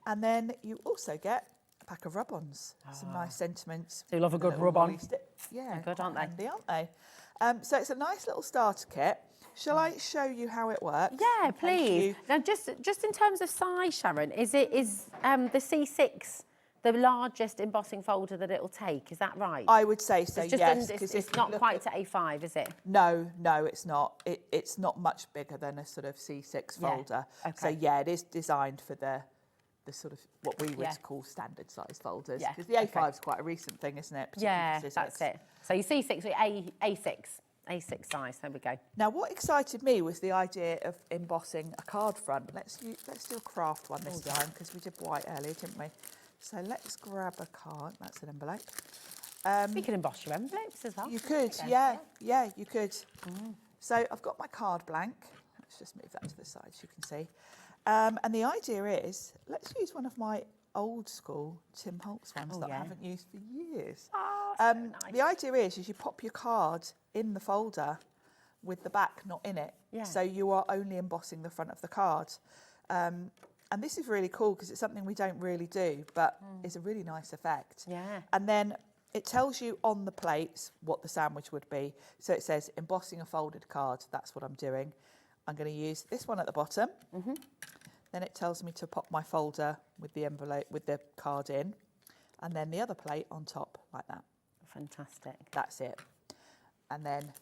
And then you also get a pack of rub-ons, some nice sentiments. Do you love a with good little rub-on? woolly Yeah, They're good, aren't they? handy, aren't they? So it's a nice little starter kit. Shall I show you how it works? Yeah, in case please. you- Now, just in terms of size, Sharon, is the C6 the largest embossing folder that it'll take? Is that right? I would say so, It's just yes. it's 'cause if you not look quite at- to A5, is it? No, it's not. It's not much bigger than a sort of C6 Yeah, folder. okay. So yeah, it is designed for the sort of what we would Yeah. call standard size folders. Yeah, Because the A5 is quite a recent thing, isn't it? Particularly Yeah, for Sizzix. that's it. So your C6, A6 size. There we go. Now, what excited me was the idea of embossing a card front. Let's do a craft one this time because we did white earlier, didn't we? So let's grab a card. That's an envelope. You can emboss your envelopes as well. You could, Okay. yeah, you could. So I've got my card blank. Let's just move that to the side so you can see. And the idea is, let's use one of my old school Tim Holtz ones that I haven't used for years. Oh, so nice. The idea is you pop your card in the folder with the back not in it. Yeah. So you are only embossing the front of the card. And this is really cool because it's something we don't really do, but it's a really nice effect. Yeah. And then it tells you on the plates what the sandwich would be. So it says embossing a folded card. That's what I'm doing. I'm going to use this one at the bottom. Then it tells me to pop my folder with the envelope, with the card in, and then the other plate on top like that. Fantastic. That's it. And then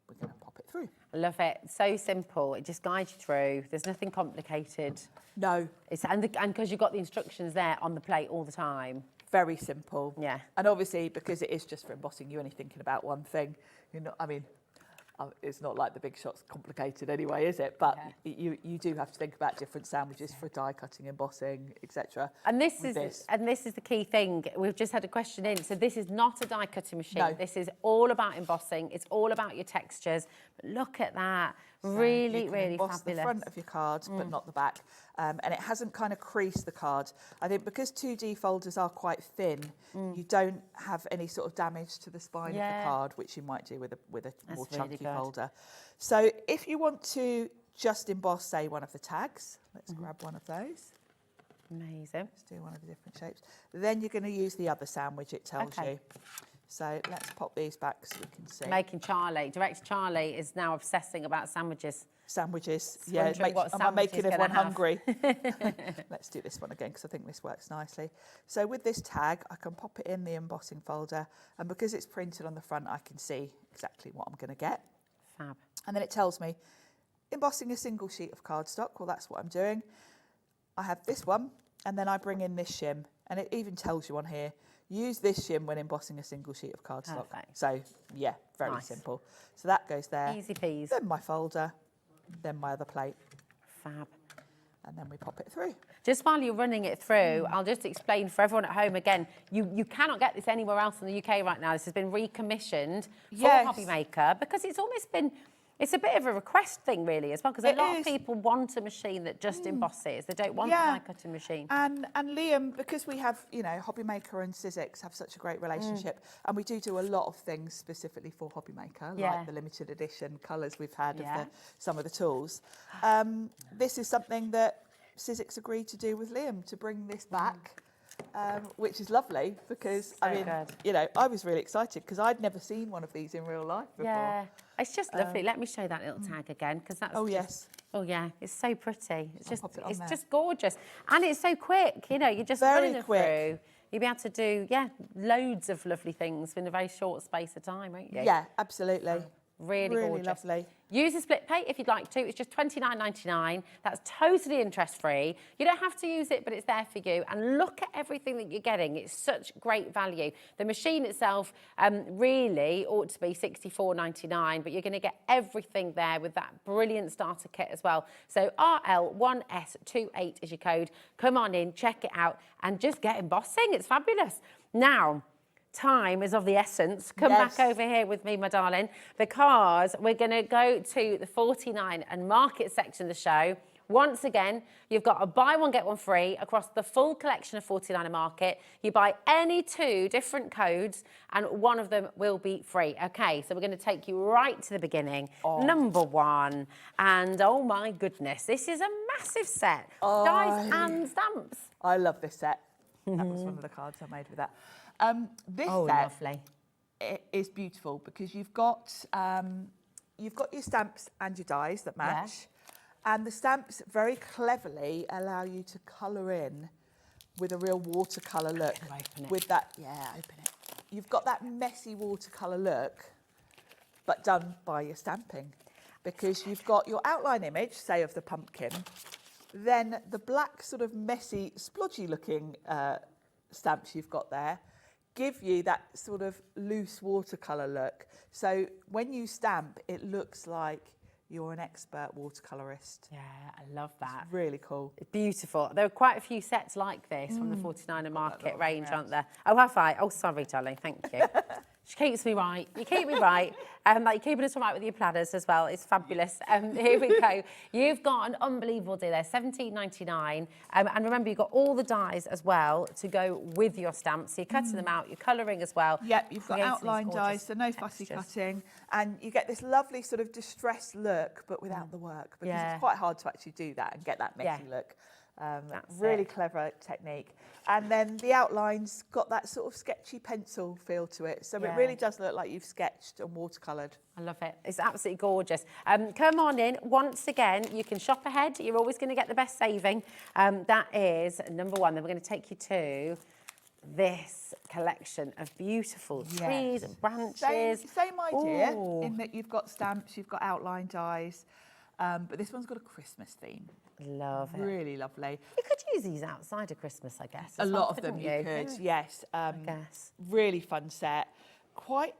we're going to pop it through. Love it. So simple. It just guides you through. There's nothing complicated. No, And because you've got the instructions there on the plate all the time. very simple. Yeah. And obviously, because it is just for embossing, you're only thinking about one thing. You're not, I mean, it's not like the Big Shot's complicated anyway, is it? But you do have to think about different sandwiches for die cutting, embossing, etc. And this is the key thing. We've just had a question in. So this is not a die cutting machine. No. This is all about embossing. It's all about your textures. But look at that. Really, you can really emboss fabulous. the front of your card, but not the back. And it hasn't kind of creased the card. I think because 2D folders are quite thin, you don't have any sort of damage to the spine of the card, which you might do with a more really chunky good. folder. So if you want to just emboss, say, one of the tags, let's grab one of those. Amazing. Let's do one of the different shapes. Then you're going to use the other sandwich, it tells Okay. you. So let's pop these back so we can see. Making Charlie, Director Charlie is now obsessing about sandwiches. Sandwiches. Just Yeah, wondering what am I making sandwich he's everyone gonna have. hungry? Let's do this one again because I think this works nicely. So with this tag, I can pop it in the embossing folder, and because it's printed on the front, I can see exactly what I'm going to get. Fab. And then it tells me, embossing a single sheet of cardstock. Well, that's what I'm doing. I have this one, and then I bring in this shim, and it even tells you on here, use this shim when embossing a single sheet of cardstock. Perfect. So, yeah, very Nice. simple. So that goes there. Easy peas. Then my folder, then my other plate, Fab. and then we pop it through. Just while you're running it through, I'll just explain for everyone at home again, you cannot get this anywhere else in the UK right now. This has been recommissioned for Yes. Hobby Maker because it's almost been, it's a bit of a request thing really as well, because a It lot is. of people want a machine that just embosses. They don't want a Yeah. die cutting machine. And Liam, because we have, you know, Hobby Maker and Sizzix have such a great relationship, and we do a lot of things specifically for Hobby Maker, Yeah. like the limited edition colours we've had Yeah. of some of the tools. This is something that Sizzix agreed to do with Liam, to bring this back, which is lovely because, I So mean, good. you know, I was really excited because I'd never seen one of these in real life before. Yeah, it's just lovely. Let me show that little tag again, because that's Oh, just, yes. Oh yeah, it's so pretty. It's just pop it on it's there. just gorgeous, and it's so quick. You know, you're just Very running it quick. through. You'll be able to do loads of lovely things in a very short space of time, won't you? Yeah, absolutely. Really gorgeous. lovely. Use a split pay if you'd like to. It's just $29.99. That's totally interest-free. You don't have to use it, but it's there for you. And look at everything that you're getting. It's such great value. The machine itself really ought to be $64.99, but you're going to get everything there with that brilliant starter kit as well. So RL1S28 is your code. Come on in, check it out, and just get embossing. It's fabulous. Now, time is of the essence. Come Yes. back over here with me, my darling, because we're going to go to the 49 and market section of the show. Once again, you've got a buy one, get one free across the full collection of 49 and market. You buy any 2 different codes and one of them will be free. Okay, so we're going to take you right to the beginning. Number 1. And oh my goodness, this is a massive set. Dies and stamps. I love this set. That was one of the cards I made with that. This Oh, set lovely. is beautiful because you've got your stamps and your dies that match, and the stamps very cleverly allow you to colour in with a real watercolour look. Open it. With that, open it. You've got that messy watercolour look, but done by your stamping, because you've got your outline image, say of the pumpkin, then the black sort of messy, splodgy looking stamps you've got there give you that sort of loose watercolour look. So when you stamp, it looks like you're an expert watercolourist. Yeah, I love that. Really cool. It's beautiful. There are quite a few sets like this from the 49 and market range, aren't there? Oh, have I? Oh, sorry, darling. Thank you. She keeps me right. You keep me right. Like you're keeping us all right with your platters as well. It's fabulous. Here we go. You've got an unbelievable deal there, $17.99. And remember, you've got all the dies as well to go with your stamps. So you're cutting them out, you're colouring as well. Yep, you've got creating these outline gorgeous dies, so no fussy textures. cutting. And you get this lovely sort of distressed look, but without the work, because Yeah. it's quite hard to actually do that and get that messy Yeah. look. That's Really it. clever technique. And then the outline's got that sort of sketchy pencil feel to it. So Yeah. it really does look like you've sketched and watercoloured. I love it. It's absolutely gorgeous. Come on in. Once again, you can shop ahead. You're always going to get the best saving. That is number 1. Then we're going to take you to this collection of beautiful trees and branches. Same idea Ooh. in that you've got stamps, you've got outline dies, but this one's got a Christmas theme. Love it. Really lovely. You could use these outside of Christmas, I guess. A as well, lot of them couldn't you could, Yeah, yes. I guess. Really fun set. Quite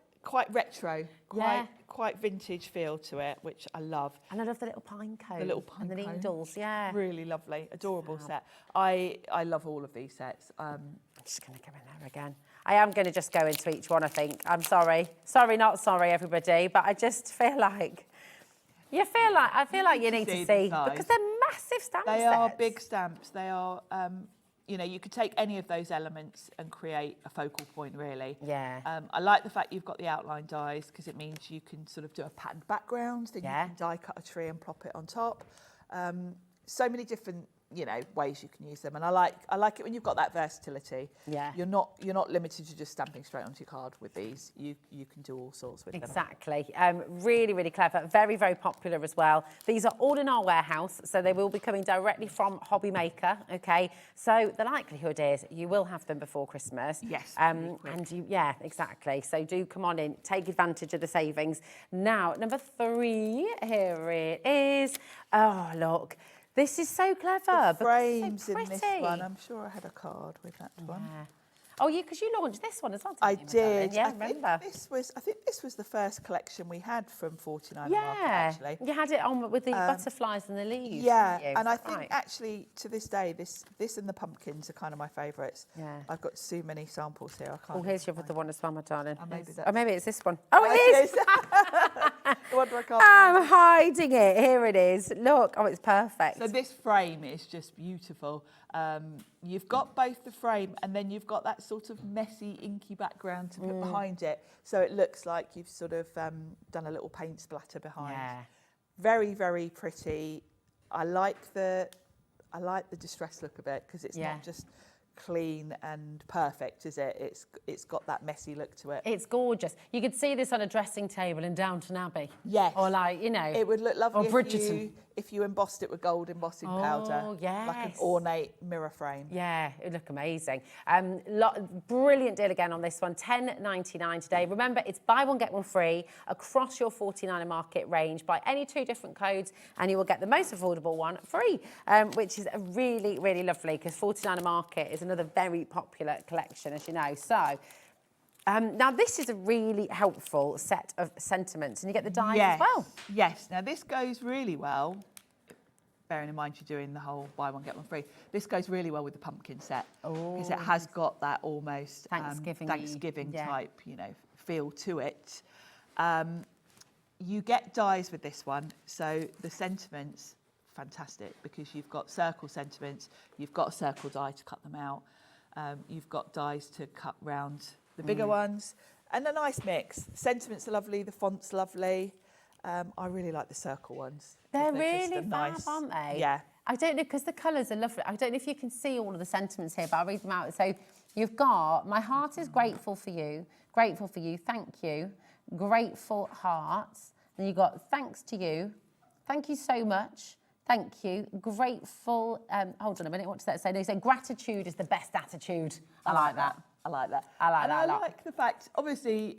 retro, Yeah. quite vintage feel to it, which I love. And I love the little pine cone. The little pine and the cone. needles, yeah. Really lovely, adorable set. I love all of these sets. I'm just going to go in there again. I am going to just go into each one, I think. I'm sorry. Sorry, not sorry, everybody. But I just feel like... I feel like you need to see the see, size. because they're massive stamp They sets. are big stamps. They are, you could take any of those elements and create a focal point, really. Yeah. I like the fact you've got the outline dies because it means you can sort of do a patterned background, then Yeah. you can die cut a tree and prop it on top. so many different, you know, ways you can use them, and I like it when you've got that versatility. Yeah. You're not limited to just stamping straight onto your card with these. You can do all sorts with them. Exactly. Really, really clever. Very, very popular as well. These are all in our warehouse, so they will be coming directly from Hobby Maker. Okay. So the likelihood is you will have them before Christmas. Yes. And yeah, exactly. So do come on in, take advantage of the savings. Now, number 3, here it is. Oh, look. This is so clever. The frames so in this one. I'm sure I had a card with that one. Oh, because you launched this one as well. I Didn't you, my darling? did. Yeah, I remember. think this was the first collection we had from 49 Yeah, Market, actually. you had it on with the butterflies and the leaves. Yeah, didn't you? and I Is that think right? actually to this day, this and the pumpkins are kind of my favourites. Yeah. I've got so many samples here. I can't. Oh, here's your other one as well, my darling. maybe Oh, maybe it's this one. Oh, it it is. is. No wonder I can't. I'm hiding it. Here it is. Look. Oh, it's perfect. So this frame is just beautiful. You've got both the frame and then you've got that sort of messy, inky background to put behind it. So it looks like you've sort of done a little paint splatter behind. Yeah. Very, very pretty. I like the distressed look of it because it's Yeah. not just clean and perfect, is it? It's got that messy look to it. It's gorgeous. You could see this on a dressing table in Downton Abbey. Yes. Or like, you know. It would look lovely Or Bridgerton. if you embossed it with gold embossing powder. Oh, Like an yes. ornate mirror frame. Yeah, it would look amazing. Brilliant deal again on this one, $10.99 today. Remember, it's buy one, get one free across your 49er Market range. Buy any 2 different codes and you will get the most affordable one free, which is really, really lovely because 49er Market is another very popular collection, as you know. So, now this is a really helpful set of sentiments and you get the dies as well. Yes, now this goes really well, bearing in mind you're doing the whole buy one, get one free. This goes really well with the pumpkin set because it has got that almost Thanksgiving yeah. type, you know, feel to it. You get dies with this one, so the sentiments, fantastic, because you've got circle sentiments, you've got a circle die to cut them out, you've got dies to cut round the bigger ones, and a nice mix. Sentiments are lovely, the font's lovely. I really like the circle ones. They're just really a fab, nice, aren't they? Yeah. I don't know, because the colours are lovely. I don't know if you can see all of the sentiments here, but I'll read them out. So you've got, my heart is grateful for you, thank you, grateful hearts. Then you've got thanks to you, thank you so much, thank you, grateful, hold on a minute, what does that say? No, you say gratitude is the best attitude. I like that. I like that. I like and that a I lot. like the fact, obviously,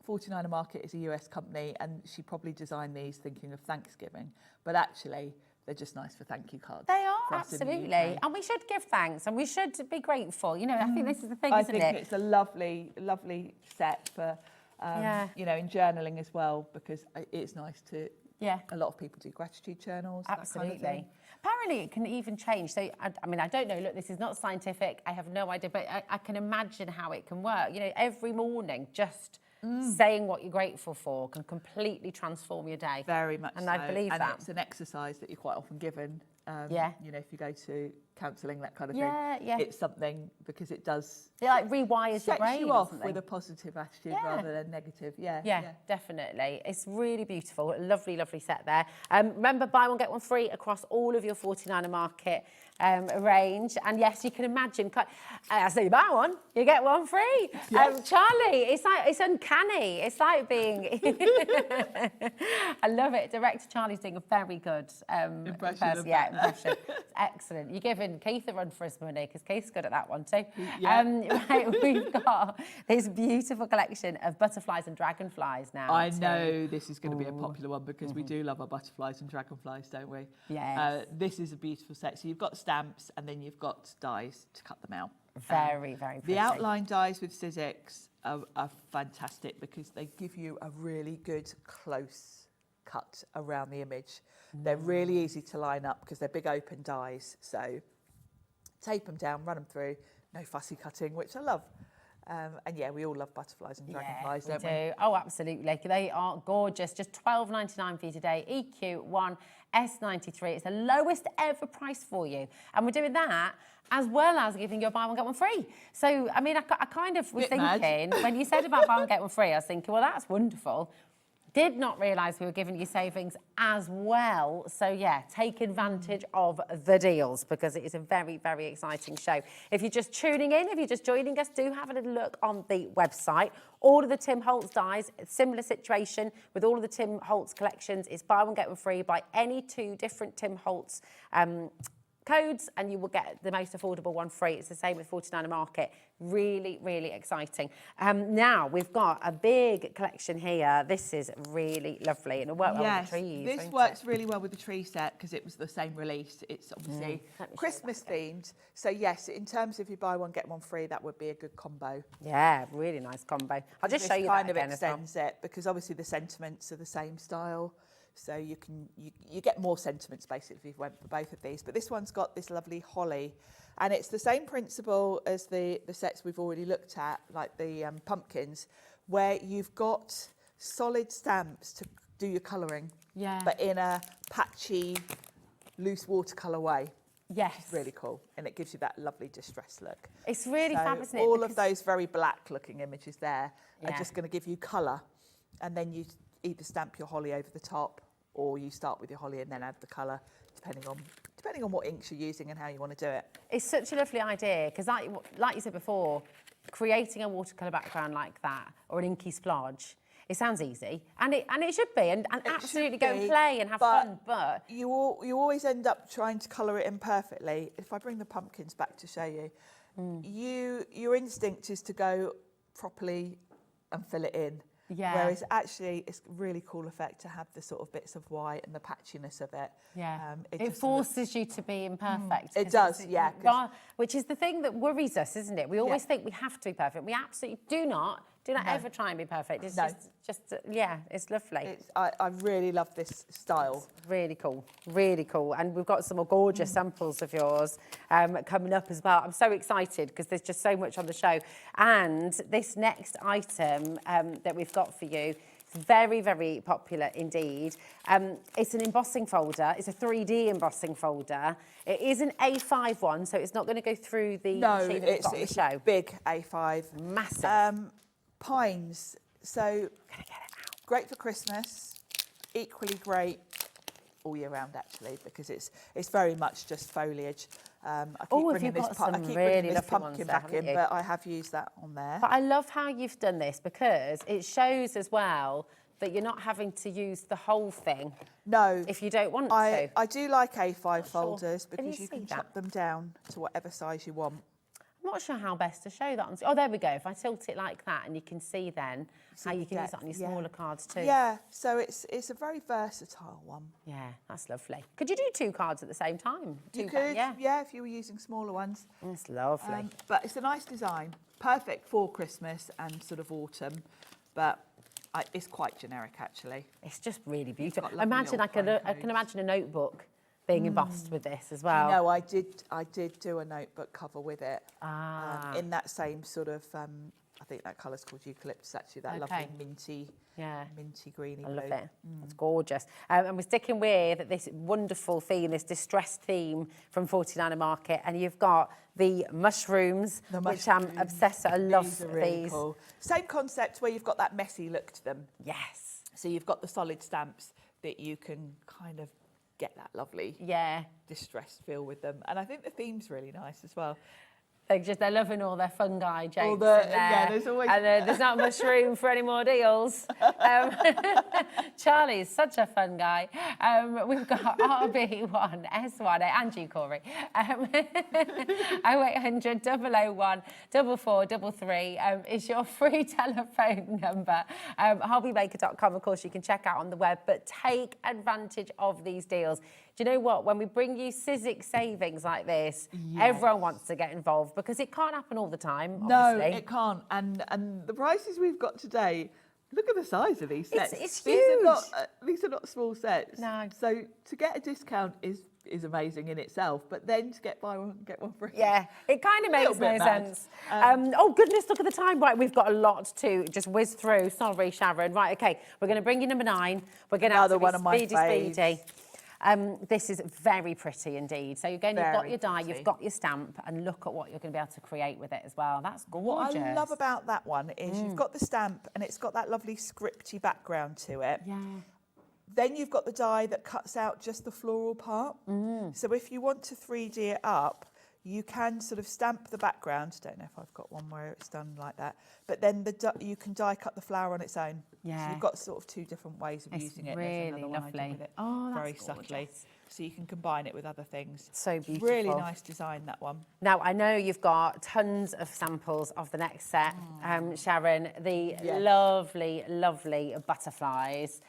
49er Market is a US company and she probably designed these thinking of Thanksgiving, but actually they're just nice for thank you cards. They are, for us in the absolutely. UK. And we should give thanks and we should be grateful. You know, I think this is the thing, I isn't think it? it's a lovely, lovely set for, Yeah. you know, in journaling as well, because it's nice to, Yeah. a lot of people do gratitude journals, Absolutely. that kind of thing. Apparently, it can even change. So, I mean, I don't know. Look, this is not scientific. I have no idea, but I can imagine how it can work. You know, every morning, just saying what you're grateful for can completely transform your day. Very much and so. I believe and that. it's an exercise that you're quite often given. Yeah. You know, if you go to counselling, that kind of Yeah, thing. yeah. It's something because it does It like rewires your sets brain. you off doesn't it? with a positive attitude Yeah. rather than negative. Yeah. Yeah, definitely. It's really beautiful. Lovely, lovely set there. Remember, buy one, get one free across all of your 49er Market range. And yes, you can imagine, I say buy one, you get one free. Yes. Charlie, it's uncanny. It's like being, I love it. Director Charlie's doing a very good Impression of Yeah, that. impression. Excellent. You're giving Keith a run for his money because Keith's good at that one too. Yeah. Right, we've got this beautiful collection of butterflies and dragonflies now. I too. know this is going to be a popular one because we do love our butterflies and dragonflies, don't we? Yes. This is a beautiful set. So you've got stamps and then you've got dies to cut them out. Very, very pretty. The outline dies with Sizzix are fantastic because they give you a really good close cut around the image. They're really easy to line up because they're big open dies. So tape them down, run them through, no fussy cutting, which I love. And yeah, we all love butterflies and dragonflies, don't we? Oh, absolutely. They are gorgeous. Just $12.99 for you today. EQ1 S93. It's the lowest ever price for you. And we're doing that as well as giving you a buy one, get one free. So, I mean, I kind of was Bit mad. thinking, when you said about buy one, get one free, I was thinking, well, that's wonderful. Did not realise we were giving you savings as well. So yeah, take advantage of the deals because it is a very, very exciting show. If you're just tuning in, if you're just joining us, do have a little look on the website. All of the Tim Holtz dies, similar situation with all of the Tim Holtz collections. It's buy one, get one free. Buy any 2 different Tim Holtz codes and you will get the most affordable one free. It's the same with 49er Market. Really, really exciting. Now we've got a big collection here. This is really lovely and it'll work well with the trees. This works really well with the tree set because it was the same release. It's obviously Christmas themed. So yes, in terms of you buy one get one free, that would be a good combo. Yeah, really nice combo. I'll just show you that again as well. Kind of extends it because obviously the sentiments are the same style. So you get more sentiments basically if you went for both of these. But this one's got this lovely holly. And it's the same principle as the sets we've already looked at, like the pumpkins, where you've got solid stamps to do your colouring. Yeah. But in a patchy, loose watercolour way. Yes. It's really cool. And it gives you that lovely distressed look. It's really fab, isn't it? All of those very black looking images there are Yeah. just going to give you colour. And then you either stamp your holly over the top or you start with your holly and then add the colour, depending on what inks you're using and how you want to do it. It's such a lovely idea because, like you said before, creating a watercolour background like that or an inky splodge, it sounds easy, and it should be, and absolutely go and play and have fun. But you always end up trying to colour it in perfectly. If I bring the pumpkins back to show you, your instinct is to go properly and fill it in. Yeah. Whereas actually, it's a really cool effect to have the sort of bits of white and the patchiness of it. Yeah. It It just forces you to be imperfect. It does, yeah. Which is the thing that worries us, isn't it? We always think we have to be perfect. We absolutely do not. Do not ever try and be perfect. It's just yeah, it's lovely. I really love this style. It's really cool, really cool. And we've got some more gorgeous samples of yours coming up as well. I'm so excited because there's just so much on the show. And this next item that we've got for you, it's very, very popular indeed. It's an embossing folder. It's a 3D embossing folder. It is an A5 one, so it's not going to go through the sheet that we've got on the show. Big A5. Massive. Pines, so great for Christmas, equally great all year round actually, because it's very much just foliage. I keep bringing this pumpkin back in, but I have used that on there. But I love how you've done this because it shows as well that you're not having to use the whole thing. No. If you don't want to. I do like A5 folders because you you can see chop them down to whatever size you want. I'm not sure how best to show that on. Oh, there we go. If I tilt it like that, and you can see then how you can use that on your smaller cards too. Yeah, so it's a very versatile one. Yeah, that's lovely. Could you do 2 cards at the same time? You could, yeah, if you were using smaller ones. It's lovely. But it's a nice design, perfect for Christmas and sort of autumn, but it's quite generic actually. It's just really beautiful. got lovely Imagine I can imagine a notebook being embossed with this as well. No, I did do a notebook cover with it in that same sort of. I think that colour's called eucalyptus. Actually, that lovely minty greeny blue. I love it. It's gorgeous. And we're sticking with this wonderful theme, this distressed theme from 49er Market. And you've got the mushrooms, which I'm obsessed with. I love these. Are really cool. Same concept where you've got that messy look to them. Yes. So you've got the solid stamps that you can kind of get that lovely distressed feel with them. And I think the theme's really nice as well. They're loving all their fungi jokes. There's always... And there's not much room for any more deals. Charlie's such a fun guy. We've got RB1, S1, and you, Corey. 0800 001 4433 is your free telephone number. Hobbymaker.com, of course, you can check out on the web, but take advantage of these deals. Do you know what? When we bring you Sizzix savings like this, everyone wants to get involved because it can't happen all the time, obviously. No, it can't. And the prices we've got today, look at the size of these sets. It's huge. These are not small sets. No. So to get a discount is amazing in itself, but then to get buy one, get one free. Yeah, it kind of makes no sense. Oh, goodness, look at the time. Right, we've got a lot to just whiz through. Sorry, Sharon. Right, OK, we're going to bring you number 9. We're going to have to be speedy. This is very pretty indeed. So again, you've got Very your die, pretty. you've got your stamp, and look at what you're going to be able to create with it as well. That's gorgeous. What I love about that one is you've got the stamp and it's got that lovely scripty background to it. Yeah. Then you've got the die that cuts out just the floral part. So if you want to 3D it up, you can sort of stamp the background. Don't know if I've got one where it's done like that. But then you can die cut the flower on its own. Yeah. So you've got sort of two different ways of It's using it. really There's another one I did lovely. with it Oh, that's very gorgeous. subtly. So you can combine it with other things. So It's beautiful. really nice design, that one. Now, I know you've got tons of samples of the next set, Sharon, the lovely, lovely butterflies.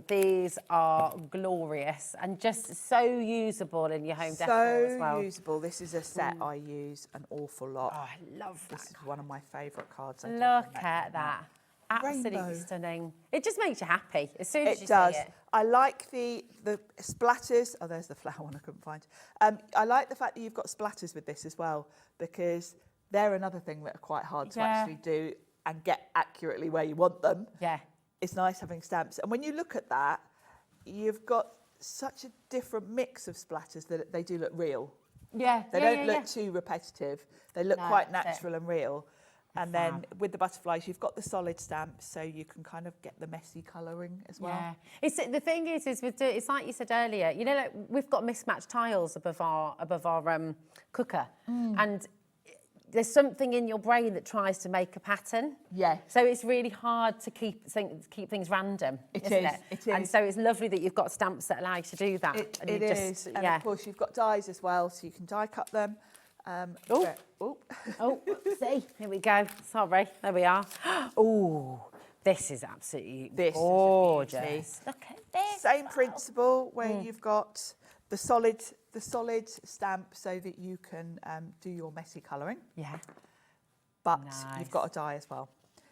These are glorious and just so usable in your home decor as well. So usable. This is a set I use an awful lot. Oh, I love that. This is one of my favourite cards. I think, Look when at came that. out. Absolutely Rainbow. stunning. It just makes you happy as soon as you It does. see it. I like the splatters. Oh, there's the flower one I couldn't find. I like the fact that you've got splatters with this as well, because they're another thing that are quite hard to actually do and get accurately where you want them. Yeah. It's nice having stamps. And when you look at that, you've got such a different mix of splatters that they do look real. Yeah. They don't look too repetitive. They look No, quite that's it. natural and real. And then with the butterflies, you've got the solid stamps, so you can kind of get the messy colouring as well. Yeah, it's the thing is it's like you said earlier. You know, like we've got mismatched tiles above our cooker, and there's something in your brain that tries to make a pattern. Yeah. So it's really hard to keep things random, isn't it? It is. And so it's lovely that you've got stamps that allow you to do that. It and you is. just, And yeah. of course, you've got dies as well, so you can die cut them. Oh. Oh. Oh, see, here we go. Sorry, there we are. Oh, this is absolutely This is a gorgeous. beauty. Look at this. Same principle where you've got the solid stamp so that you can do your messy colouring, Yeah. but Nice. you've got a die as well.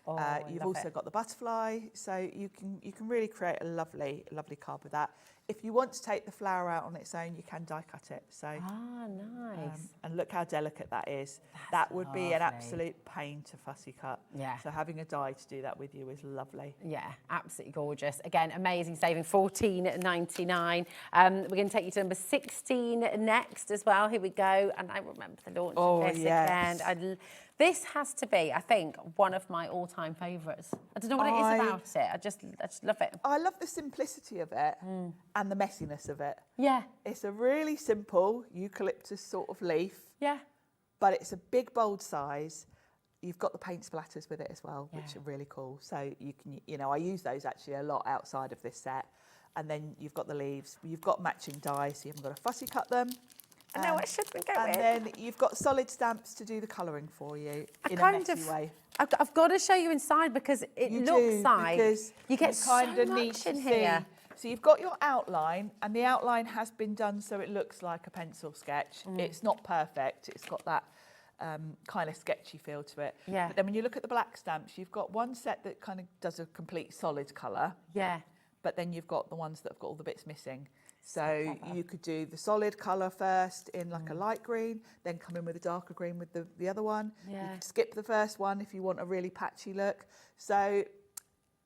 Oh, I You've love also it. got the butterfly, so you can really create a lovely card with that. If you want to take the flower out on its own, you can die cut it. So Ah, nice. and look how delicate that is. That would be an lovely. absolute pain to fussy cut. Yeah. So having a die to do that with you is lovely. Yeah, absolutely gorgeous. Again, amazing saving, $14.99. We're going to take you to number 16 next as well. Here we go. And I remember the launch Oh, of this yes. again. This has to be, I think, one of my all-time favourites. I don't know what it is about it. I just love it. I love the simplicity of it and the messiness of it. Yeah, It's a really simple eucalyptus sort of leaf, yeah. but it's a big, bold size. You've got the paint splatters with it as well, which Yeah. are really cool. So you can, I use those actually a lot outside of this set. And then you've got the leaves. You've got matching dies, so you haven't got to fussy cut them. No, it shouldn't go And in. then you've got solid stamps to do the colouring for you in a kind messy of- way. I've got to show you inside because it You looks do, like because you get kind so of need much to in see. here. So you've got your outline, and the outline has been done so it looks like a pencil sketch. It's not perfect. It's got that kind of sketchy feel to it. Yeah. But then when you look at the black stamps, you've got one set that kind of does a complete solid colour, Yeah. but then you've got the ones that have got all the bits missing. So you could do the solid colour first in like a light green, then come in with a darker green with the other one. You Yeah. could skip the first one if you want a really patchy look. So,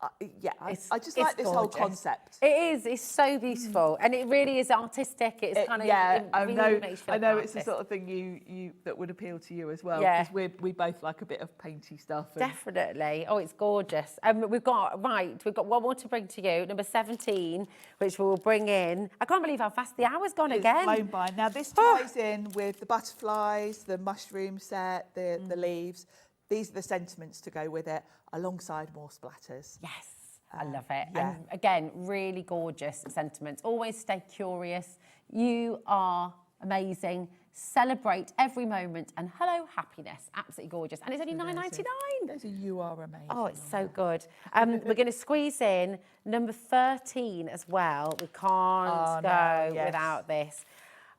I just like this whole gorgeous. concept. It is. It's so beautiful, and it really is artistic. It's kind of I really know. makes you feel I know part it's of the this. sort of thing you that would appeal to you as well. Yeah. Because we both like a bit of painty stuff. And Definitely. Oh, it's gorgeous. We've got one more to bring to you, number 17, which we'll bring in. I can't believe how fast the hour's gone It's again. flown by. Now this ties in with the butterflies, the mushroom set, the leaves. These are the sentiments to go with it, alongside more splatters. Yes, I love it. yeah. And again, really gorgeous sentiments. Always stay curious. You are amazing. Celebrate every moment, and hello, happiness. Absolutely gorgeous. And it's only $9.99. There's a you are amazing. Oh, it's so good. We're going to squeeze in number 13 as well. We can't go yes. without this.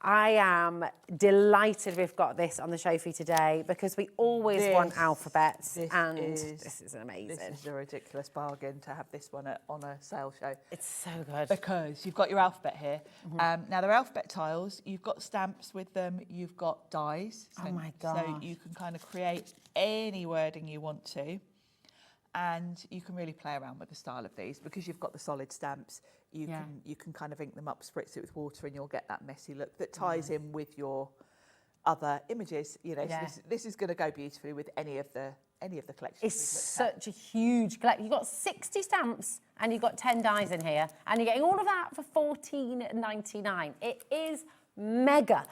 I am delighted we've got this on the show for you today because we always want alphabets, and this is amazing. This is a ridiculous bargain to have this one on a sale show. It's so good. Because you've got your alphabet here. Now, they're alphabet tiles. You've got stamps with them. You've got dies. Oh, my So gosh. you can kind of create any wording you want to. and you can really play around with the style of these because you've got the solid stamps. You can kind of ink them up, spritz it with water, and you'll get that messy look that ties in with your other images. You know, so this is going to go beautifully with any of the collections. It's such a huge collection. You've got 60 stamps and you've got 10 dies in here, and you're getting all of that for $14.99. It is mega.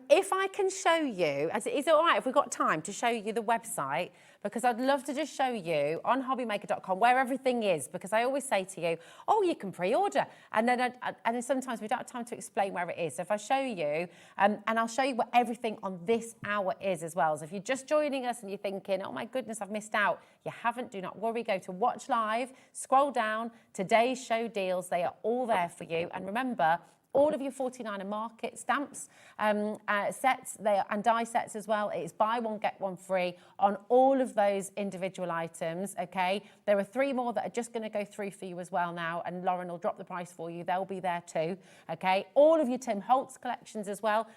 If I can show you, is it all right if we've got time to show you the website? Because I'd love to just show you on hobbymaker.com where everything is, because I always say to you, oh, you can pre-order. And then sometimes we don't have time to explain where it is. So if I show you, and I'll show you what everything on this hour is as well. So if you're just joining us and you're thinking, oh my goodness, I've missed out, you haven't, do not worry. Go to Watch Live, scroll down, today's show deals. They are all there for you. And remember, all of your 49er market stamps, sets, and die sets as well. It's buy one, get one free on all of those individual items, okay? There are 3 more that are just going to go through for you as well now, and Lauren will drop the price for you. They'll be there too, okay? All of your Tim Holtz collections as well.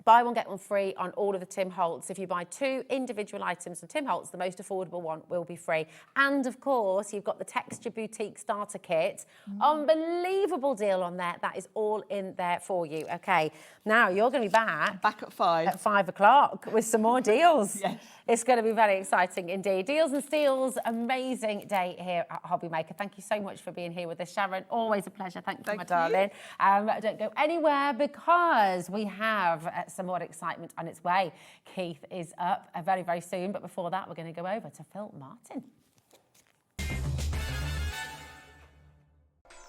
Buy one, get one free on all of the Tim Holtz. If you buy 2 individual items from Tim Holtz, the most affordable one will be free. And of course, you've got the Texture Boutique Starter Kit. Unbelievable deal on that. That is all in there for you. Okay, now you're going to be back at 5. At 5 o'clock with some more deals. Yes. It's going to be very exciting indeed. Deals and steals, amazing day here at Hobbymaker. Thank you so much for being here with us, Sharon. Always a pleasure. Thank you, my darling. Don't go anywhere because we have some more excitement on its way. Keith is up very, very soon. But before that, we're going to go over to Phill Martin.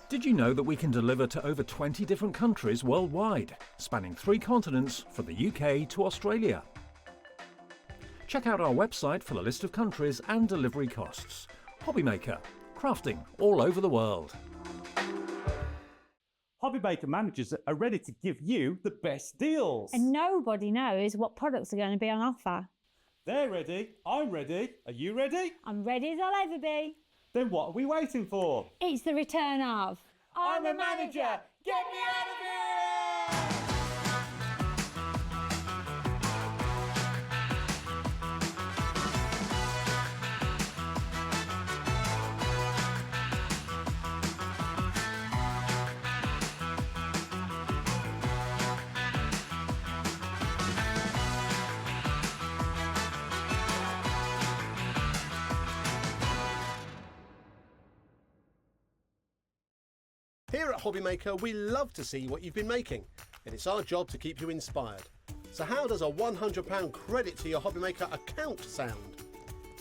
Did you know that we can deliver to over 20 different countries worldwide, spanning 3 continents from the UK to Australia? Check out our website for the list of countries and delivery costs. Hobbymaker, crafting all over the world. Hobbymaker managers are ready to give you the best deals. And nobody knows what products are going to be on offer. They're ready. I'm ready. Are you ready? I'm ready as I'll ever be. Then what are we waiting for? It's the return of... I'm a manager! Get me out of here! Here at Hobbymaker, we love to see what you've been making, and it's our job to keep you inspired. So how does a £100 credit to your Hobbymaker account sound?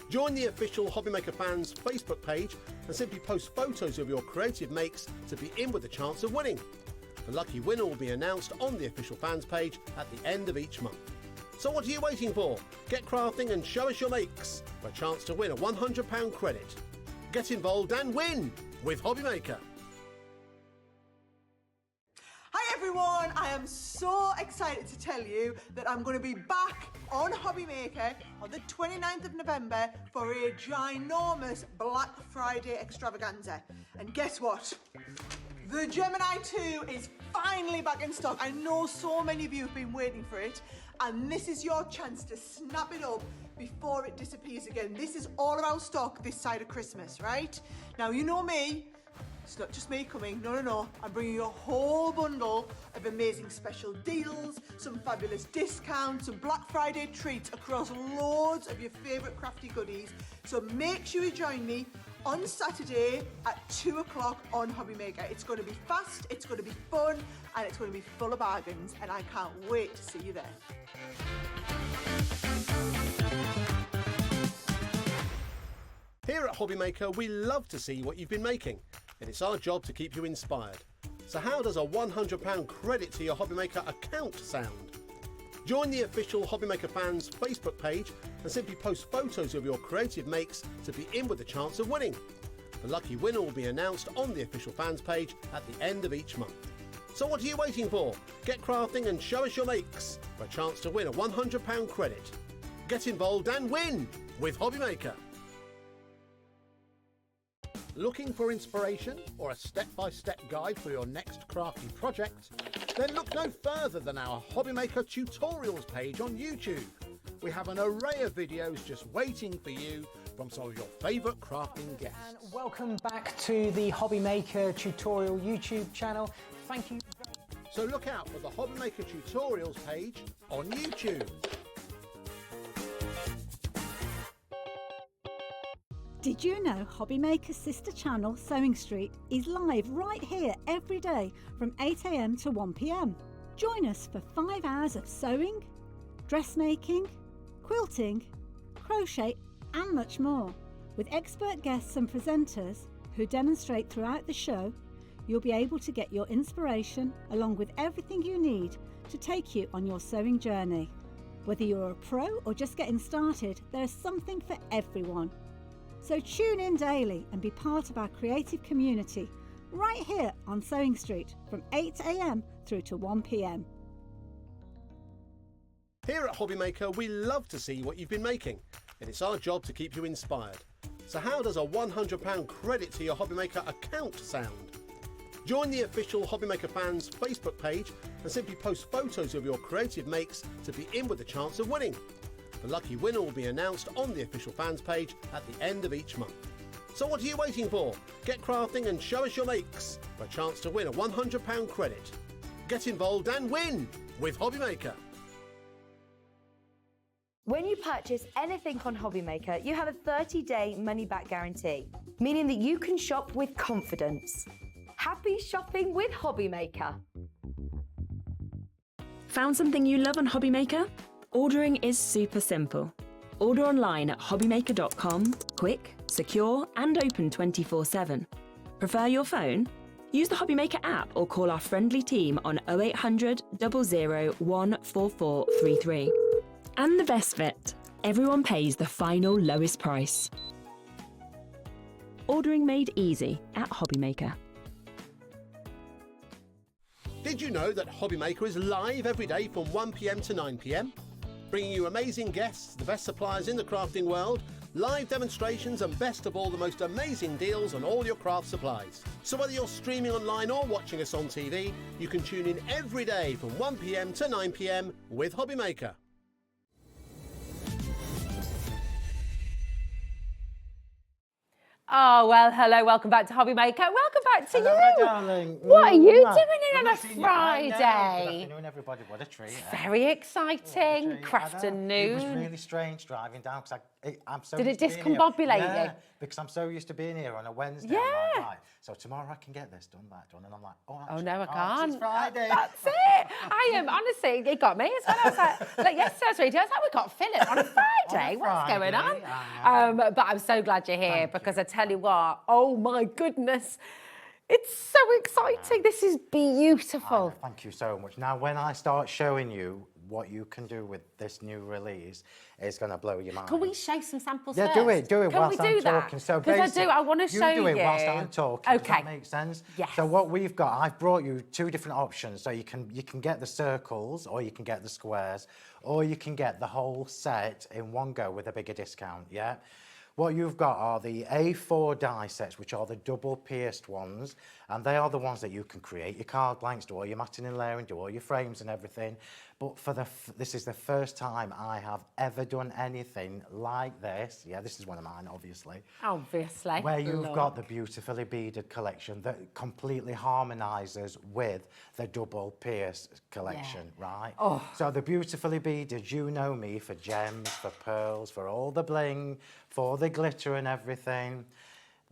Join the official Hobbymaker fans Facebook page and simply post photos of your creative makes to be in with a chance of winning. The lucky winner will be announced on the official fans page at the end of each month. So what are you waiting for? Get crafting and show us your makes for a chance to win a £100 credit. Get involved and win with Hobbymaker. Hi everyone, I am so excited to tell you that I'm going to be back on Hobbymaker on the 29th of November for a ginormous Black Friday extravaganza. And guess what? The Gemini 2 is finally back in stock. I know so many of you have been waiting for it, and this is your chance to snap it up before it disappears again. This is all around stock this side of Christmas, right? Now, you know me. It's not just me coming, no. I'm bringing you a whole bundle of amazing special deals, some fabulous discounts, some Black Friday treats across loads of your favourite crafty goodies. So make sure you join me on Saturday at 2 o'clock on Hobbymaker. It's going to be fast, it's going to be fun, and it's going to be full of bargains, and I can't wait to see you there. Here at Hobbymaker, we love to see what you've been making, and it's our job to keep you inspired. So how does a £100 credit to your Hobbymaker account sound? Join the official Hobbymaker fans Facebook page and simply post photos of your creative makes to be in with a chance of winning. The lucky winner will be announced on the official fans page at the end of each month. So what are you waiting for? Get crafting and show us your makes for a chance to win a £100 credit. Get involved and win with Hobbymaker. Looking for inspiration or a step-by-step guide for your next crafty project? Then look no further than our Hobbymaker tutorials page on YouTube. We have an array of videos just waiting for you from some of your favourite crafting guests. And welcome back to the Hobby Maker Tutorial YouTube channel. Thank you. So look out for the Hobby Maker Tutorials page on YouTube. Did you know Hobby Maker's sister channel, Sewing Street, is live right here every day from 8 AM to 1 PM? Join us for 5 hours of sewing, dressmaking, quilting, crochet and much more. With expert guests and presenters who demonstrate throughout the show, you'll be able to get your inspiration along with everything you need to take you on your sewing journey. Whether you're a pro or just getting started, there's something for everyone. So tune in daily and be part of our creative community right here on Sewing Street from 8 AM through to 1 PM. Here at Hobby Maker, we love to see what you've been making, and it's our job to keep you inspired. So how does a £100 credit to your Hobby Maker account sound? Join the official Hobby Maker fans Facebook page and simply post photos of your creative makes to be in with a chance of winning. The lucky winner will be announced on the official fans page at the end of each month. So what are you waiting for? Get crafting and show us your makes for a chance to win a £100 credit. Get involved and win with Hobby Maker. When you purchase anything on Hobby Maker, you have a 30-day money-back guarantee, meaning that you can shop with confidence. Happy shopping with Hobby Maker. Found something you love on Hobby Maker? Ordering is super simple. Order online at hobbymaker.com, quick, secure and open 24/7. Prefer your phone? Use the Hobby Maker app or call our friendly team on 0800 00 14433. And the best bit, everyone pays the final lowest price. Ordering made easy at Hobby Maker. Did you know that Hobby Maker is live every day from 1 PM to 9 PM? Bringing you amazing guests, the best suppliers in the crafting world, live demonstrations and best of all, the most amazing deals on all your craft supplies. So whether you're streaming online or watching us on TV, you can tune in every day from 1 PM to 9 PM with Hobby Maker. Oh, well, hello, welcome back to Hobby Maker. Welcome back to Hello, you. my darling. What are you Mwah. doing in on a I've not seen you. Friday? Good afternoon, everybody. What a treat. Very exciting. It Crafternoon. was really strange driving down because I'm so Did it used to being here. discombobulate Yeah, you? because I'm so used to being here on a Wednesday. Yeah. I'm like, right, so tomorrow I can get this done, that done. And I'm like, oh, Oh, no, I It's can't. Friday. That's it. I am, honestly, it got me as well. I was like yesterday I was reading, I was like, we got Philip on a Friday. What's going on? But I'm so glad you're here because I tell you what, oh my goodness, it's so exciting. This is beautiful. Thank you so much. Now, when I start showing you what you can do with this new release, it's going to blow your mind. Can we show some samples Yeah, first? do it Can whilst we do I'm that? talking. So Because I want to show you. You do it whilst I'm talking. Okay. Does that make sense? Yes. So what we've got, I've brought you two different options. So you can get the circles, or you can get the squares, or you can get the whole set in one go with a bigger discount, yeah? What you've got are the A4 die sets, which are the double pierced ones, and they are the ones that you can create your card blanks, do all your matting and layering, do all your frames and everything. But this is the first time I have ever done anything like this. Yeah, this is one of mine, obviously. Obviously. Where you've got the beautifully beaded collection that completely harmonises with the double pierce collection, right? Oh. So the beautifully beaded, you know me for gems, for pearls, for all the bling, for the glitter and everything.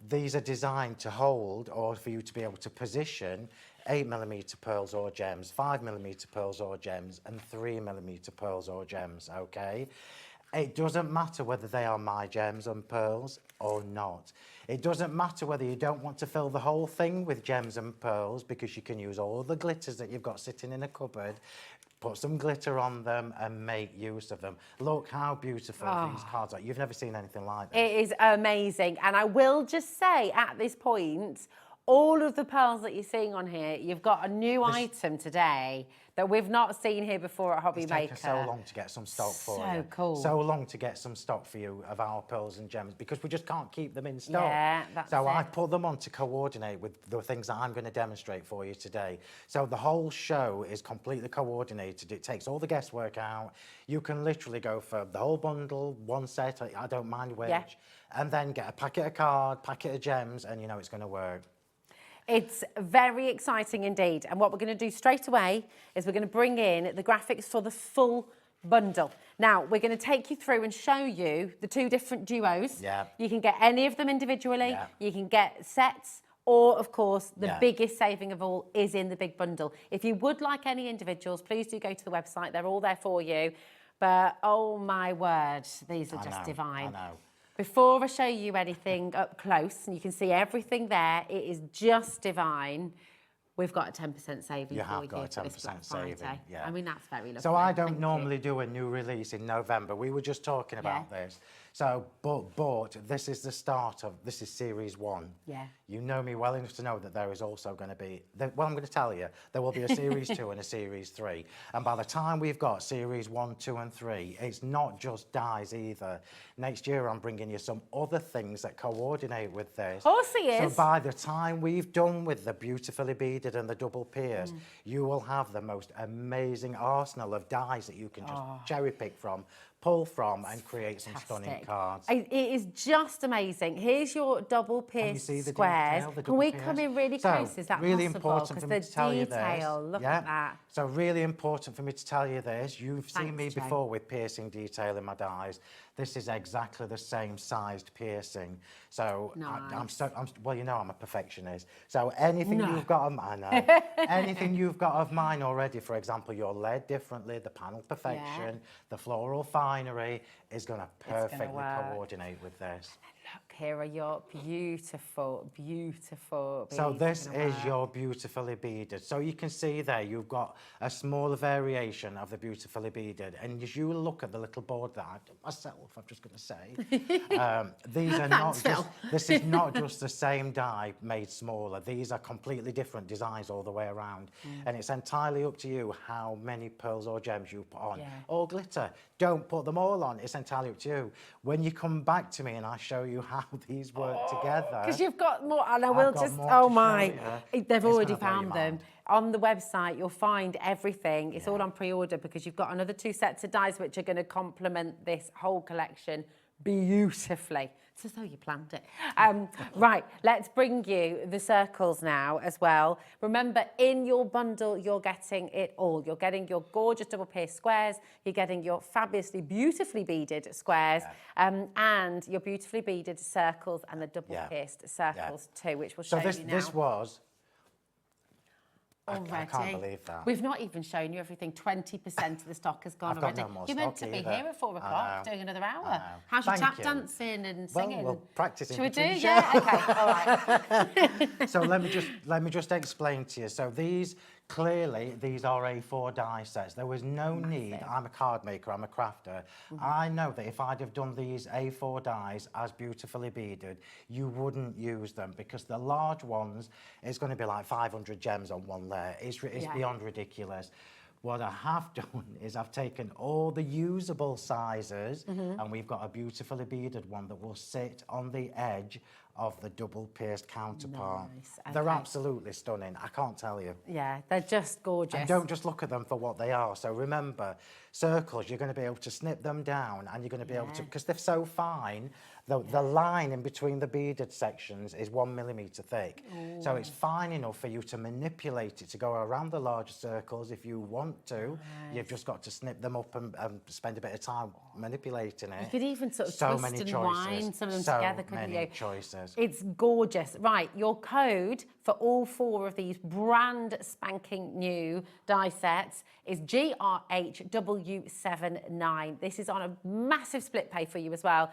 These are designed to hold, or for you to be able to position 8mm pearls or gems, 5mm pearls or gems, and 3mm pearls or gems, okay? It doesn't matter whether they are my gems and pearls or not. It doesn't matter whether you don't want to fill the whole thing with gems and pearls, because you can use all the glitters that you've got sitting in a cupboard, put some glitter on them and make use of them. Look how beautiful these cards are. You've never seen anything like this. It is amazing. And I will just say at this point, all of the pearls that you're seeing on here, you've got a new item today that we've not seen here before at Hobby Maker. It's taken so long to get some stock for you. So cool. So long to get some stock for you of our pearls and gems because we just can't keep them in stock. Yeah, that's so it. I put them on to coordinate with the things that I'm going to demonstrate for you today. So the whole show is completely coordinated. It takes all the guesswork out. You can literally go for the whole bundle, one set, I don't mind which, and then get a packet of cards, packet of gems, and you know it's going to work. It's very exciting indeed. And what we're going to do straight away is we're going to bring in the graphics for the full bundle. Now, we're going to take you through and show you the two different duos. Yeah. You can get any of them individually. You can get sets. Or, of course, the biggest saving of all is in the big bundle. If you would like any individuals, please do go to the website. They're all there for you. But, oh, my word, these are just divine. I know. Before I show you anything up close, and you can see everything there, it is just divine. We've got a 10% saving You for have you got a 10% saving, yeah. I mean, that's very lovely. So I don't normally do a new release in November. We were just talking about this. So, but this is the start of, this is series 1. Yeah. You know me well enough to know that there is also going to be, well, I'm going to tell you, there will be a series 2 and a series 3. And by the time we've got series 1, 2 and 3, it's not just dies either. Next year, I'm bringing you some other things that coordinate with this. Of course he is. So by the time we've done with the beautifully beaded and the double pierced, you will have the most amazing arsenal of dies that you can just cherry pick from, pull from, and create some stunning cards. It is just amazing. Here's your double pierced squares. Can we come in really close? Is that really possible? important for me Because to tell the you this. detail, look at that. So really important for me to tell you this. You've seen me Thanks, Joe. before with piercing detail in my dies. This is exactly the same sized piercing. So well, you know I'm a perfectionist. So anything you've got of mine, anything you've got of mine already, for example, your lead differently, the panel perfection, the floral finery is going to perfectly coordinate with this. Look, here are your beautiful, beautiful beads. So this is your beautifully beaded. So you can see there, you've got a smaller variation of the beautifully beaded. And as you look at the little board that I've done myself, I'm just going to say, these are not just, this is not just the same die made smaller. These are completely different designs all the way around. And it's entirely up to you how many pearls or gems you put on. Or glitter. Don't put them all on. It's entirely up to you. When you come back to me and I show you how these work together. Because you've got more, and I will just, oh my, they've already found them. On the website, you'll find everything. It's all on pre-order because you've got another 2 sets of dies which are going to complement this whole collection beautifully. It's as though you planned it. Right, let's bring you the circles now as well. Remember, in your bundle, you're getting it all. You're getting your gorgeous double pierced squares, you're getting your fabulously, beautifully beaded squares, and your beautifully beaded circles and the double pierced circles too, which we'll show you now. So this was... Already. I can't believe that. We've not even shown you everything. 20% of the stock has gone already. You're meant to be here at 4 o'clock doing another hour. How's your tap dancing and singing? Well, practicing. Should we do? Yeah. Okay. All right. So let me just explain to you. So these clearly these are A4 die sets. There was no need. I'm a card maker. I'm a crafter. I know that if I'd have done these A4 dies as beautifully beaded, you wouldn't use them because the large ones is going to be like 500 gems on one layer. It's beyond ridiculous. What I have done is I've taken all the usable sizes and we've got a beautifully beaded one that will sit on the edge of the double pierced counterpart. Nice. They're absolutely stunning, I can't tell you. Yeah, they're just gorgeous. And don't just look at them for what they are. So remember, circles, you're going to be able to snip them down and you're going to be able to, because they're so fine, the line in between the beaded sections is 1 millimetre thick. Ooh. So it's fine enough for you to manipulate it to go around the larger circles if you want to. Nice. You've just got to snip them up and spend a bit of time manipulating it. You could even sort of twist and wind some of them together, couldn't you? So many choices. It's gorgeous. Right, your code for all 4 of these brand spanking new die sets is GRHW79. This is on a massive split pay for you as well.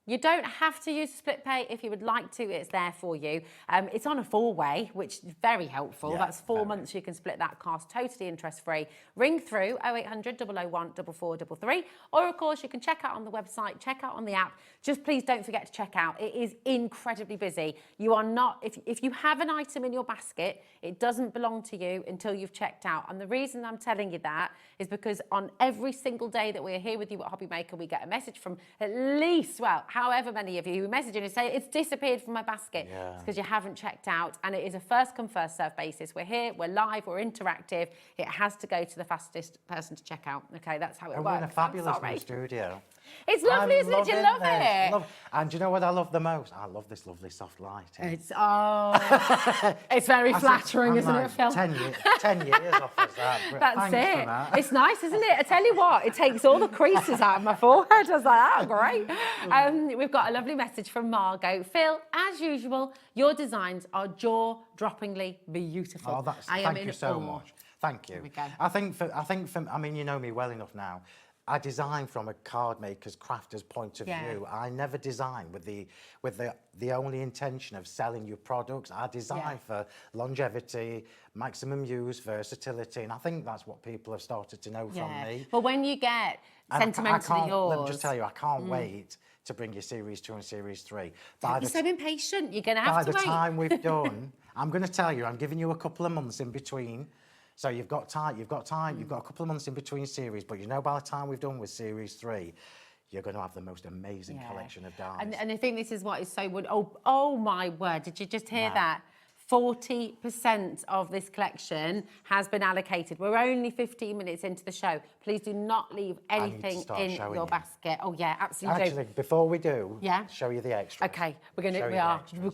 You don't have to use split pay. If you would like to, it's there for you. It's on a 4-way, which is very helpful. Yeah, That's 4 months you can split that cost, totally interest-free. Ring through 0800 001 4433, or of course you can check out on the website, check out on the app. Just please don't forget to check out. It is incredibly busy. You are not, if you have an item in your basket, it doesn't belong to you until you've checked out. And the reason I'm telling you that is because on every single day that we're here with you at Hobby Maker, we get a message from at least, well, however many of you who message in and say, it's disappeared from my basket. Yeah. It's because you haven't checked out, and it is a first come, first serve basis. We're here, we're live, we're interactive. It has to go to the fastest person to check out. Okay, that's how it And works. we're in a fabulous I'm sorry. new studio. It's lovely, I'm isn't it? Do you loving love it? this. And do you know what I love the most? I love this lovely soft lighting. It's it's very flattering, I'm isn't like it, Phil? 10 years offers that. But That's thanks it. for that. It's nice, isn't it? I tell you what, it takes all the creases out of my forehead. I was like, oh, great. We've got a lovely message from Margot. Phil, as usual, your designs are jaw-droppingly beautiful. Oh, thank you so much. Thank you. I think I mean, you know me well enough now. I design from a card maker's, crafter's point of view. I never design with the only intention of selling you products. I design for longevity, maximum use, versatility, and I think that's what people have started to know from me. Well, when you get Sentimentally Yours... Let me just tell you, I can't wait to bring you Series 2 and Series 3. Don't be so impatient. You're going to have to wait. By the time we've done, I'm going to tell you, I'm giving you a couple of months in between. So you've got time, you've got a couple of months in between series, but you know by the time we've done with Series 3, you're going to have the most amazing collection of dies. And I think this is what is so good. Oh my word, did you just hear that? 40% of this collection has been allocated. We're only 15 minutes into the show. Please do not leave anything in your basket. Oh yeah, absolutely. Actually, before we do, show you the extras. Okay, we've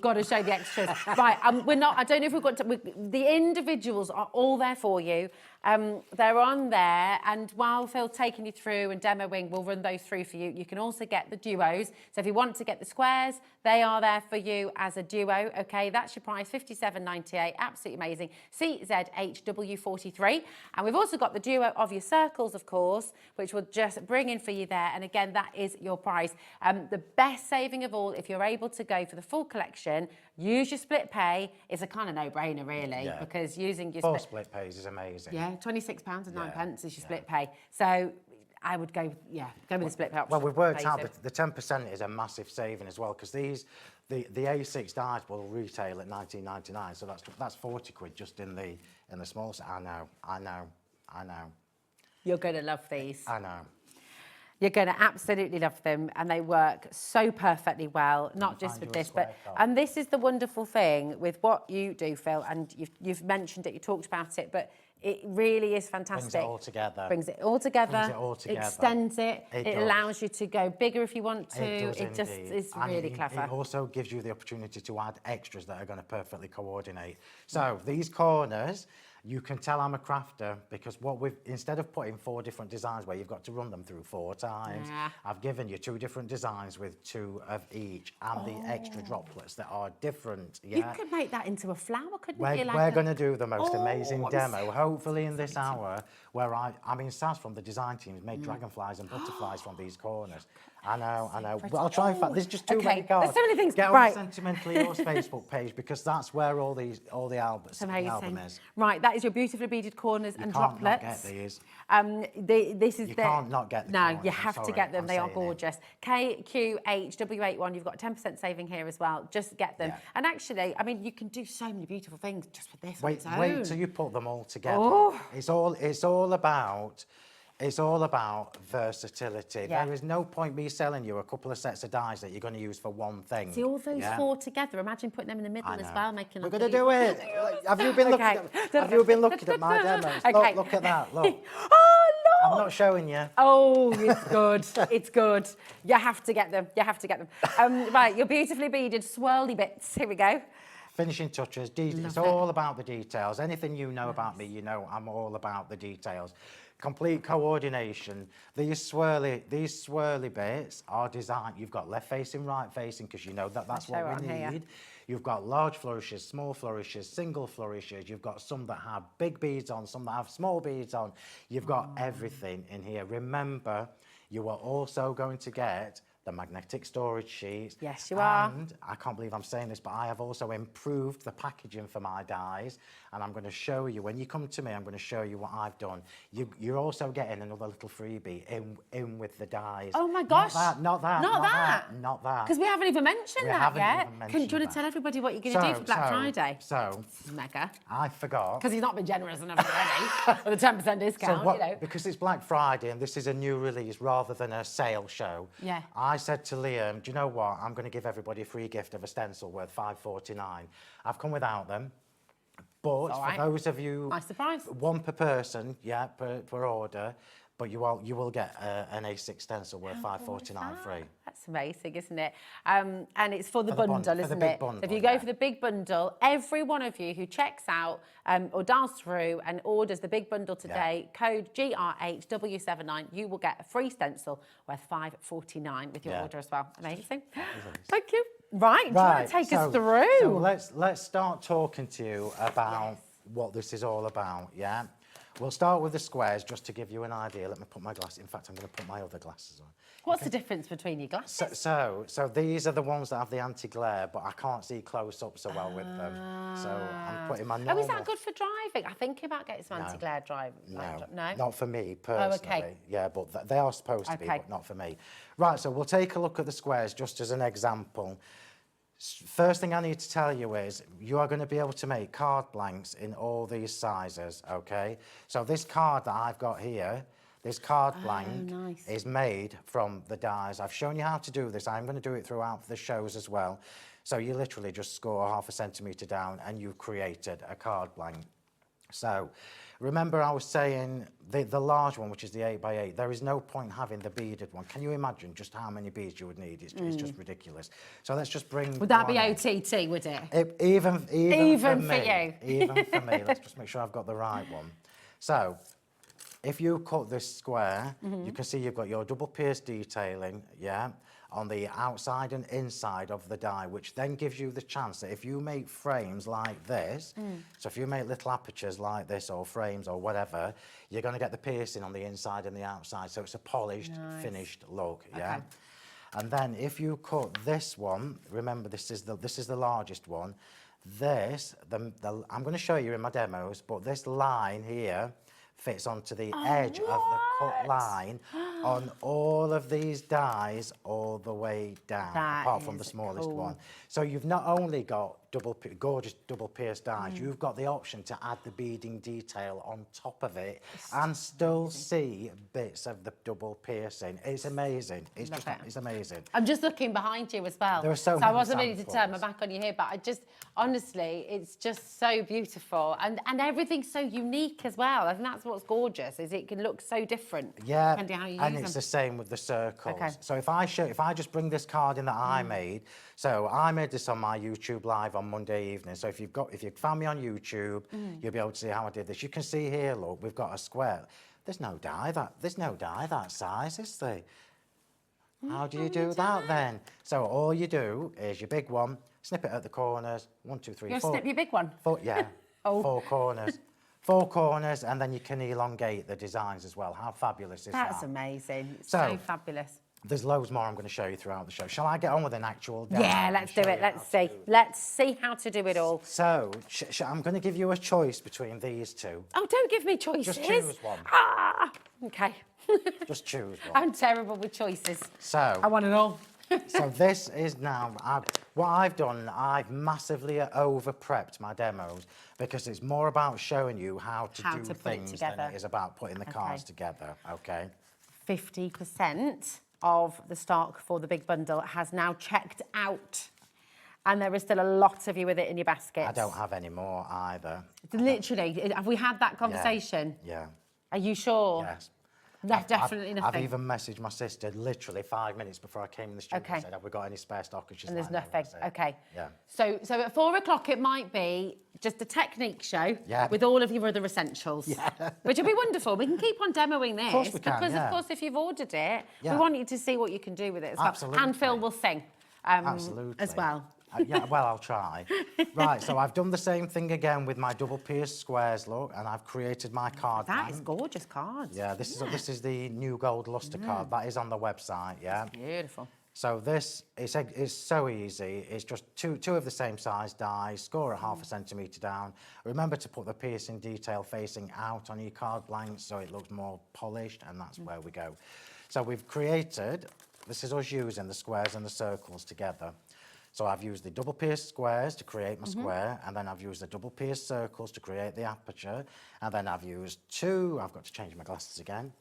got to show the extras. Right, we're not, I don't know if we've got to, the individuals are all there for you. They're on there, and while Phil's taking you through and demoing, we'll run those through for you. You can also get the duos. So if you want to get the squares, they are there for you as a duo. Okay, that's your price, $57.98. Absolutely amazing. CZHW43. And we've also got the duo of your circles, of course, which we'll just bring in for you there. And again, that is your price. The best saving of all, if you're able to go for the full collection, use your split pay. It's a kind of no-brainer, really, because using your split pays is amazing. Yeah, £26.09 is your split pay. So I would go, go with the split pay option. Well, we've worked out that the 10% is a massive saving as well, because the A6 dies will retail at $19.99, so that's 40 quid just in the small set. I know. You're going to love these. I know. You're going to absolutely love them, and they work so perfectly well, not just with this, but and this is the wonderful thing with what you do, Phil, and you've mentioned it, you talked about it, but it really is fantastic. Brings it all together. Brings it all together. Extends it. It allows you to go bigger if you want to. It just is really clever. It also gives you the opportunity to add extras that are going to perfectly coordinate. So these corners, you can tell I'm a crafter because instead of putting 4 different designs where you've got to run them through 4 times, I've given you 2 different designs with 2 of each and the extra droplets that are different. You could make that into a flower, couldn't you? We're going to do the most amazing demo, hopefully in this hour, where I mean, Saz from the design team has made dragonflies and butterflies from these corners. I know. But I'll try and find. There's just too many cards. There's so many things. Get on the Sentimentally Yours Facebook page because that's where all the albums. Amazing. The album is. Right, that is your beautifully beaded corners and droplets. You can't not get these. This is you can't not get the corners. No, you have to get them. They are gorgeous. KQHW81. You've got 10% saving here as well. Just get them. And actually, I mean, you can do so many beautiful things just with this. Wait till you put them all together. It's all about versatility. There is no point me selling you a couple of sets of dies that you're going to use for one thing. See all those 4 together. Imagine putting them in the middle as well, making. We're going to do it. Have you been looking at my demos? Look at that. Look. Oh no! I'm not showing you. Oh, it's good. It's good. You have to get them. Right, your beautifully beaded swirly bits. Here we go. Finishing touches. It's all about the details. Anything you know about me, you know I'm all about the details. Complete coordination. These swirly bits are designed. You've got left facing, right facing, because you know that's what we need. You've got large flourishes, small flourishes, single flourishes. You've got some that have big beads on, some that have small beads on. You've got everything in here. Remember, you are also going to get the magnetic storage sheets. Yes, you are. And I can't believe I'm saying this, but I have also improved the packaging for my dies, and I'm going to show you, when you come to me, I'm going to show you what I've done. You're also getting another little freebie in with the dies. Oh my gosh. Not that. Because we haven't even mentioned that yet. Do you want to that. tell everybody what you're going to do for Black Friday? So, mega. I forgot. Because he's not been generous enough already with a 10% discount, you know. Because it's Black Friday and this is a new release rather than a sale show, yeah. I said to Liam, do you know what? I'm going to give everybody a free gift of a stencil worth $5.49. I've come without them. But for those of you... Nice surprise. One per person, yeah, per order. But you will get an A6 stencil worth $5.49 free. That's amazing, isn't it? And it's for the bundle, isn't it? Bundle, so if you go for the big bundle, every one of you who checks out or dials through and orders the big bundle today, code GRHW79, you will get a free stencil worth $5.49 with your order as well. Amazing. Thank you. Right, do you want to take us through? So let's start talking to you about what this is all about, yeah? We'll start with the squares, just to give you an idea. Let me put my glasses. In fact, I'm going to put my other glasses on. What's the difference between your glasses? So these are the ones that have the anti-glare, but I can't see close up so well with them. So I'm putting my normal... Oh, is that good for driving? I think about getting some anti-glare driving. No, not for me personally. Oh, okay. Yeah, but they are supposed to be, but not for me. Right, so we'll take a look at the squares just as an example. First thing I need to tell you is you are going to be able to make card blanks in all these sizes, okay? So this card that I've got here, this card blank is made from the dies. I've shown you how to do this. I'm going to do it throughout the shows as well. So you literally just score 0.5 centimetre down and you've created a card blank. So remember I was saying the large one, which is the 8x8, there is no point having the beaded one. Can you imagine just how many beads you would need? It's just ridiculous. So let's just bring... Would that be OTT, would it? Even for you? Even for me. Let's just make sure I've got the right one. So if you cut this square, you can see you've got your double pierce detailing, yeah, on the outside and inside of the die, which then gives you the chance that if you make frames like this, so if you make little apertures like this or frames or whatever, you're going to get the piercing on the inside and the outside, so it's a polished, finished look, yeah? Okay. And then if you cut this one, remember this is the largest one, I'm going to show you in my demos, but this line here fits onto the edge of the cut line on all of these dies all the way down, apart from the smallest one. So you've not only got gorgeous double pierce dies, you've got the option to add the beading detail on top of it and still see bits of the double piercing. It's amazing. It's amazing. I'm just looking behind you as well. There are so I wasn't ready to turn my back on you here, but I just, honestly, it's just so beautiful and everything's so unique as well. I think that's what's gorgeous, is it can look so different. Yeah, depending how you and use it's them. the same with the circles. Okay. So if I just bring this card in that I made, so I made this on my YouTube live on Monday evening. So if you've found me on YouTube, you'll be able to see how I did this. You can see here, look, we've got a square. There's no die that size, is there? How do you do that then? So all you do is your big one, snip it at the corners, 1, 2, 3, 4. You'll snip your big one? 4, yeah, 4 corners. 4 corners, and then you can elongate the designs as well. How fabulous is that? That's amazing. It's so fabulous. There's loads more I'm going to show you throughout the show. Shall I get on with an actual demo? Yeah, let's do it. Let's see. Let's see how to do it all. So, I'm going to give you a choice between these two. Oh, don't give me choices. Just choose one. Okay. Just choose one. I'm terrible with choices. So, I want it all. So this is now, what I've done, I've massively over-prepped my demos because it's more about showing you how to do things than it is about putting the cards together, okay? 50% of the stock for the big bundle has now checked out. And there is still a lot of you with it in your basket. I don't have any more either. Literally, have we had that conversation? Yeah. Are you sure? Yes. Definitely nothing. I've even messaged my sister literally 5 minutes before I came in the studio and said, have we got any spare stock? And she's and there's like, nothing. No, okay. Yeah. So at 4 o'clock it might be just a technique show with all of your other essentials. Yeah. Which will be wonderful. We can keep on demoing this. Of course we can, because of course if you've ordered it, we Yeah. want you to see what you can do with it as well. Absolutely. And Phill will sing Absolutely. as well. Yeah, well, I'll try. Right, so I've done the same thing again with my double pierced squares, look, and I've created my card. That is gorgeous cards. Yeah, this is the new gold luster card. That is on the website, yeah. Beautiful. So this is so easy. It's just two of the same size dies, score at half a centimetre down. Remember to put the piercing detail facing out on your card blanks so it looks more polished, and that's where we go. So we've created, this is us using the squares and the circles together. So I've used the double pierced squares to create my square, and then I've used the double pierced circles to create the aperture, and then I've used I've got to change my glasses again,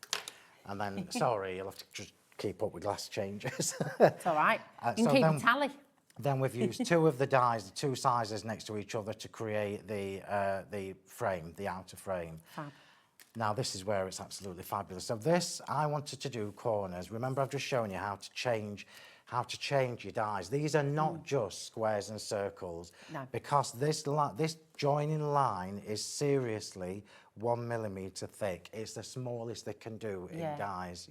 and then, sorry, you'll have to just keep up with glass changes. It's all right. You can keep a tally. Then we've used two of the dies, the two sizes next to each other to create the frame, the outer frame. Fab. Now this is where it's absolutely fabulous. So this, I wanted to do corners. Remember, I've just shown you how to change your dies. These are not just squares and circles, because this joining line is seriously 1 millimetre thick. It's the smallest they can do in dies,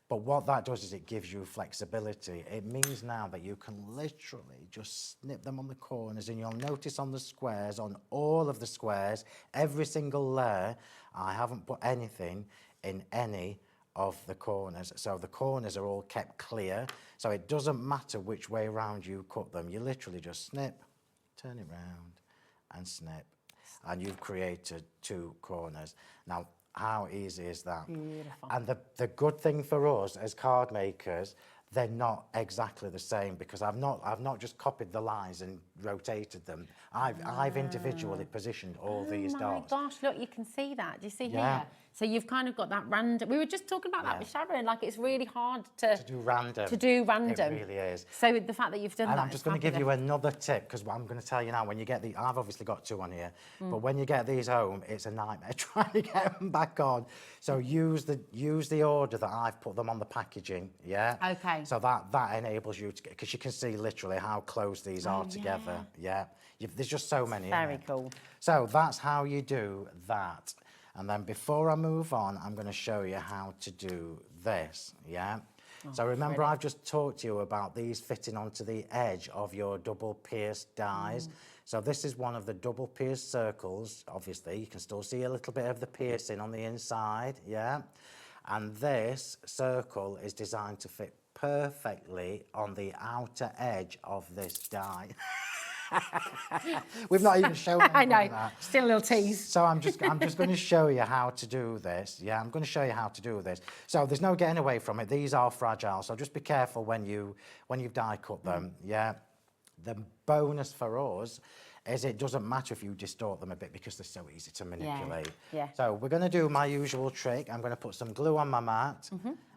But what that does is it gives you flexibility. It means now that you can literally just snip them on the corners, and you'll notice on the squares, on all of the squares, every single layer, I haven't put anything in any of the corners. So the corners are all kept clear. So it doesn't matter which way around you cut them. You literally just snip, turn it round and snip, and you've created two corners. Now, how easy is that? Beautiful. And the good thing for us as card makers, they're not exactly the same, because I've not just copied the lines and rotated them. I've individually positioned all these dots. Oh my gosh, look, you can see that. Do you see here? So you've kind of got that random. We were just talking about that with Sharon. Like, it's really hard to do random. It really is. So the fact that you've done and that. I'm just going to give you another tip, because I'm going to tell you now, when you get I've obviously got two on here, but when you get these home, it's a nightmare trying to get them back on. So use the order that I've put them on the packaging. Yeah. Okay. So that enables you to get, because you can see literally how close these are together. Yeah. There's just so many. Very cool. So that's how you do that. And then before I move on, I'm going to show you how to do this, So remember, I've just talked to you about these fitting onto the edge of your double pierced dies. So this is one of the double pierced circles. Obviously, you can still see a little bit of the piercing on the inside, And this circle is designed to fit perfectly on the outer edge of this die. We've not even shown I know, that. still a little tease. So I'm just going to show you how to do this. I'm going to show you how to do this. So there's no getting away from it. These are fragile, so just be careful when you've die cut them. The bonus for us is it doesn't matter if you distort them a bit, because they're so easy to manipulate. So we're going to do my usual trick. I'm going to put some glue on my mat.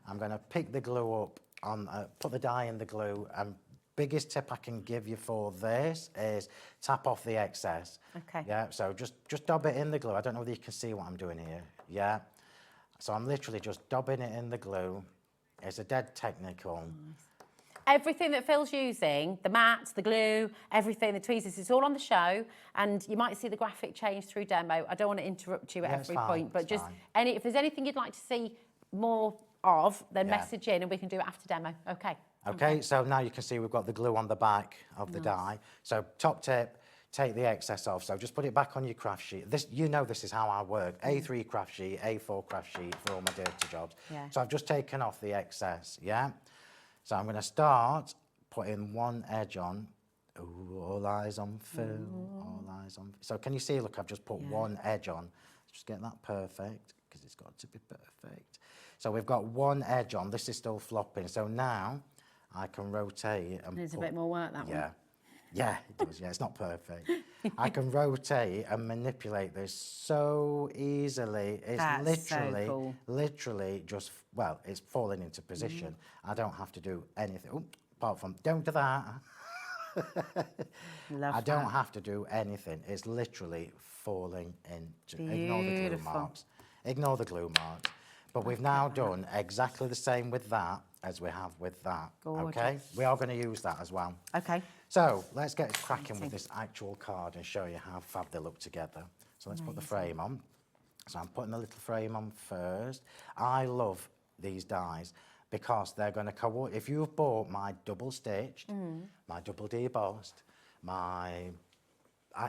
I'm going to pick the glue up on, put the die in the glue, and biggest tip I can give you for this is tap off the excess. Okay. So just dab it in the glue. I don't know whether you can see what I'm doing here. So I'm literally just dabbing it in the glue. It's a dead technical. Everything that Phil's using, the mats, the glue, everything, the tweezers, it's all on the show, and you might see the graphic change through demo. I don't want to interrupt you at every point, but just if there's anything you'd like to see more of, then message in and we can do it after demo. Okay, so now you can see we've got the glue on the back of the die. So top tip, take the excess off. So just put it back on your craft sheet. This is how I work. A3 craft sheet, A4 craft sheet for all my dirty jobs. So I've just taken off the excess, So I'm going to start putting one edge on. Ooh, all eyes on Phill, all eyes on. So can you see, look, I've just put one edge on. Just get that perfect, because it's got to be perfect. So we've got one edge on. This is still flopping. So now I can rotate and There's a bit more work, that one. Yeah, it does. It's not perfect. I can rotate and manipulate this so easily. It's literally just, it's falling into position. I don't have to do anything. Apart from, don't do that. I don't have to do anything. It's literally falling into. Ignore the glue marks. Ignore the glue marks. But we've now done exactly the same with that as we have with that. Okay? We are going to use that as well. Okay. So let's get cracking with this actual card and show you how fab they look together. So let's put the frame on. So I'm putting the little frame on first. I love these dies because they're going to if you've bought my double stitched, my double debossed, my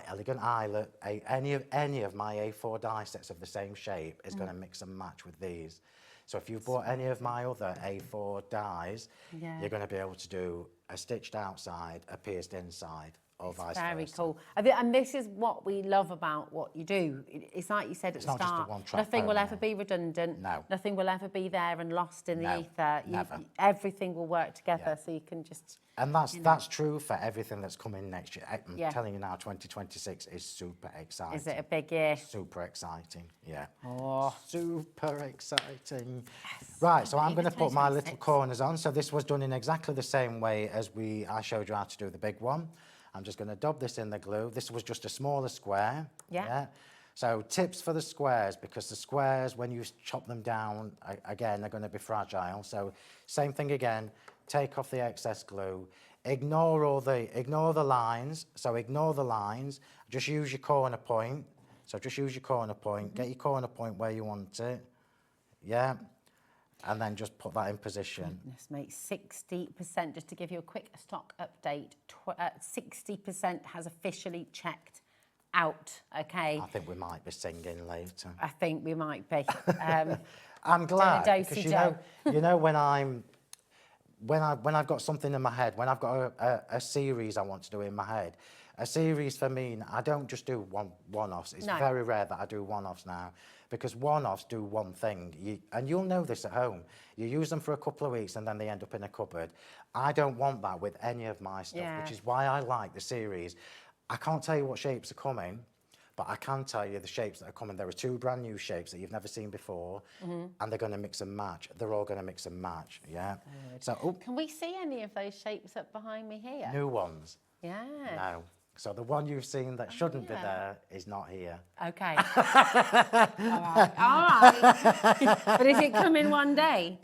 elegant eyelet, any of my A4 die sets of the same shape is going to mix and match with these. So if you've bought any of my other A4 dies, Yeah. you're going to be able to do a stitched outside, a pierced inside, or vice versa. Very cool. And this is what we love about what you do. It's like you said at the not just a start, one-track nothing will pony. ever be redundant. No. Nothing will ever be there and lost in the No, ether. never. Everything will work together, so you can just... And that's true for everything that's coming next year. I'm Yeah. telling you now, 2026 is super exciting. Is it a big year? Super exciting, yeah. Oh. Super exciting. Right, so I'm going to put my little corners on. So this was done in exactly the same way as I showed you how to do the big one. I'm just going to dab this in the glue. This was just a smaller square. Yeah. So tips for the squares, because the squares, when you chop them down, again, they're going to be fragile. So same thing again, take off the excess glue. Ignore the lines. So ignore the lines. Just use your corner point. So just use your corner point. Get your corner point where you want it. Yeah. And then just put that in position. Goodness, mate, 60%, just to give you a quick stock update, 60% has officially checked out, okay? I think we might be singing later. I think we might be. I'm glad, because do-si-do. you know when I've got something in my head, when I've got a series I want to do in my head, a series for me, I don't just do one-offs. It's very rare that I do one-offs now, because one-offs do one thing, and you'll know this at home. You use them for a couple of weeks and then they end up in a cupboard. I don't want that with any of my stuff, which is why I like the series. I can't tell you what shapes are coming, but I can tell you the shapes that are coming. There are 2 brand new shapes that you've never seen before, and they're going to mix and match. They're all going to mix and match, yeah. Good. So, can we see any of those shapes up behind me here? new ones? Yeah. No. So the one you've seen that shouldn't be there is not here. Okay. All right. But is it coming one day?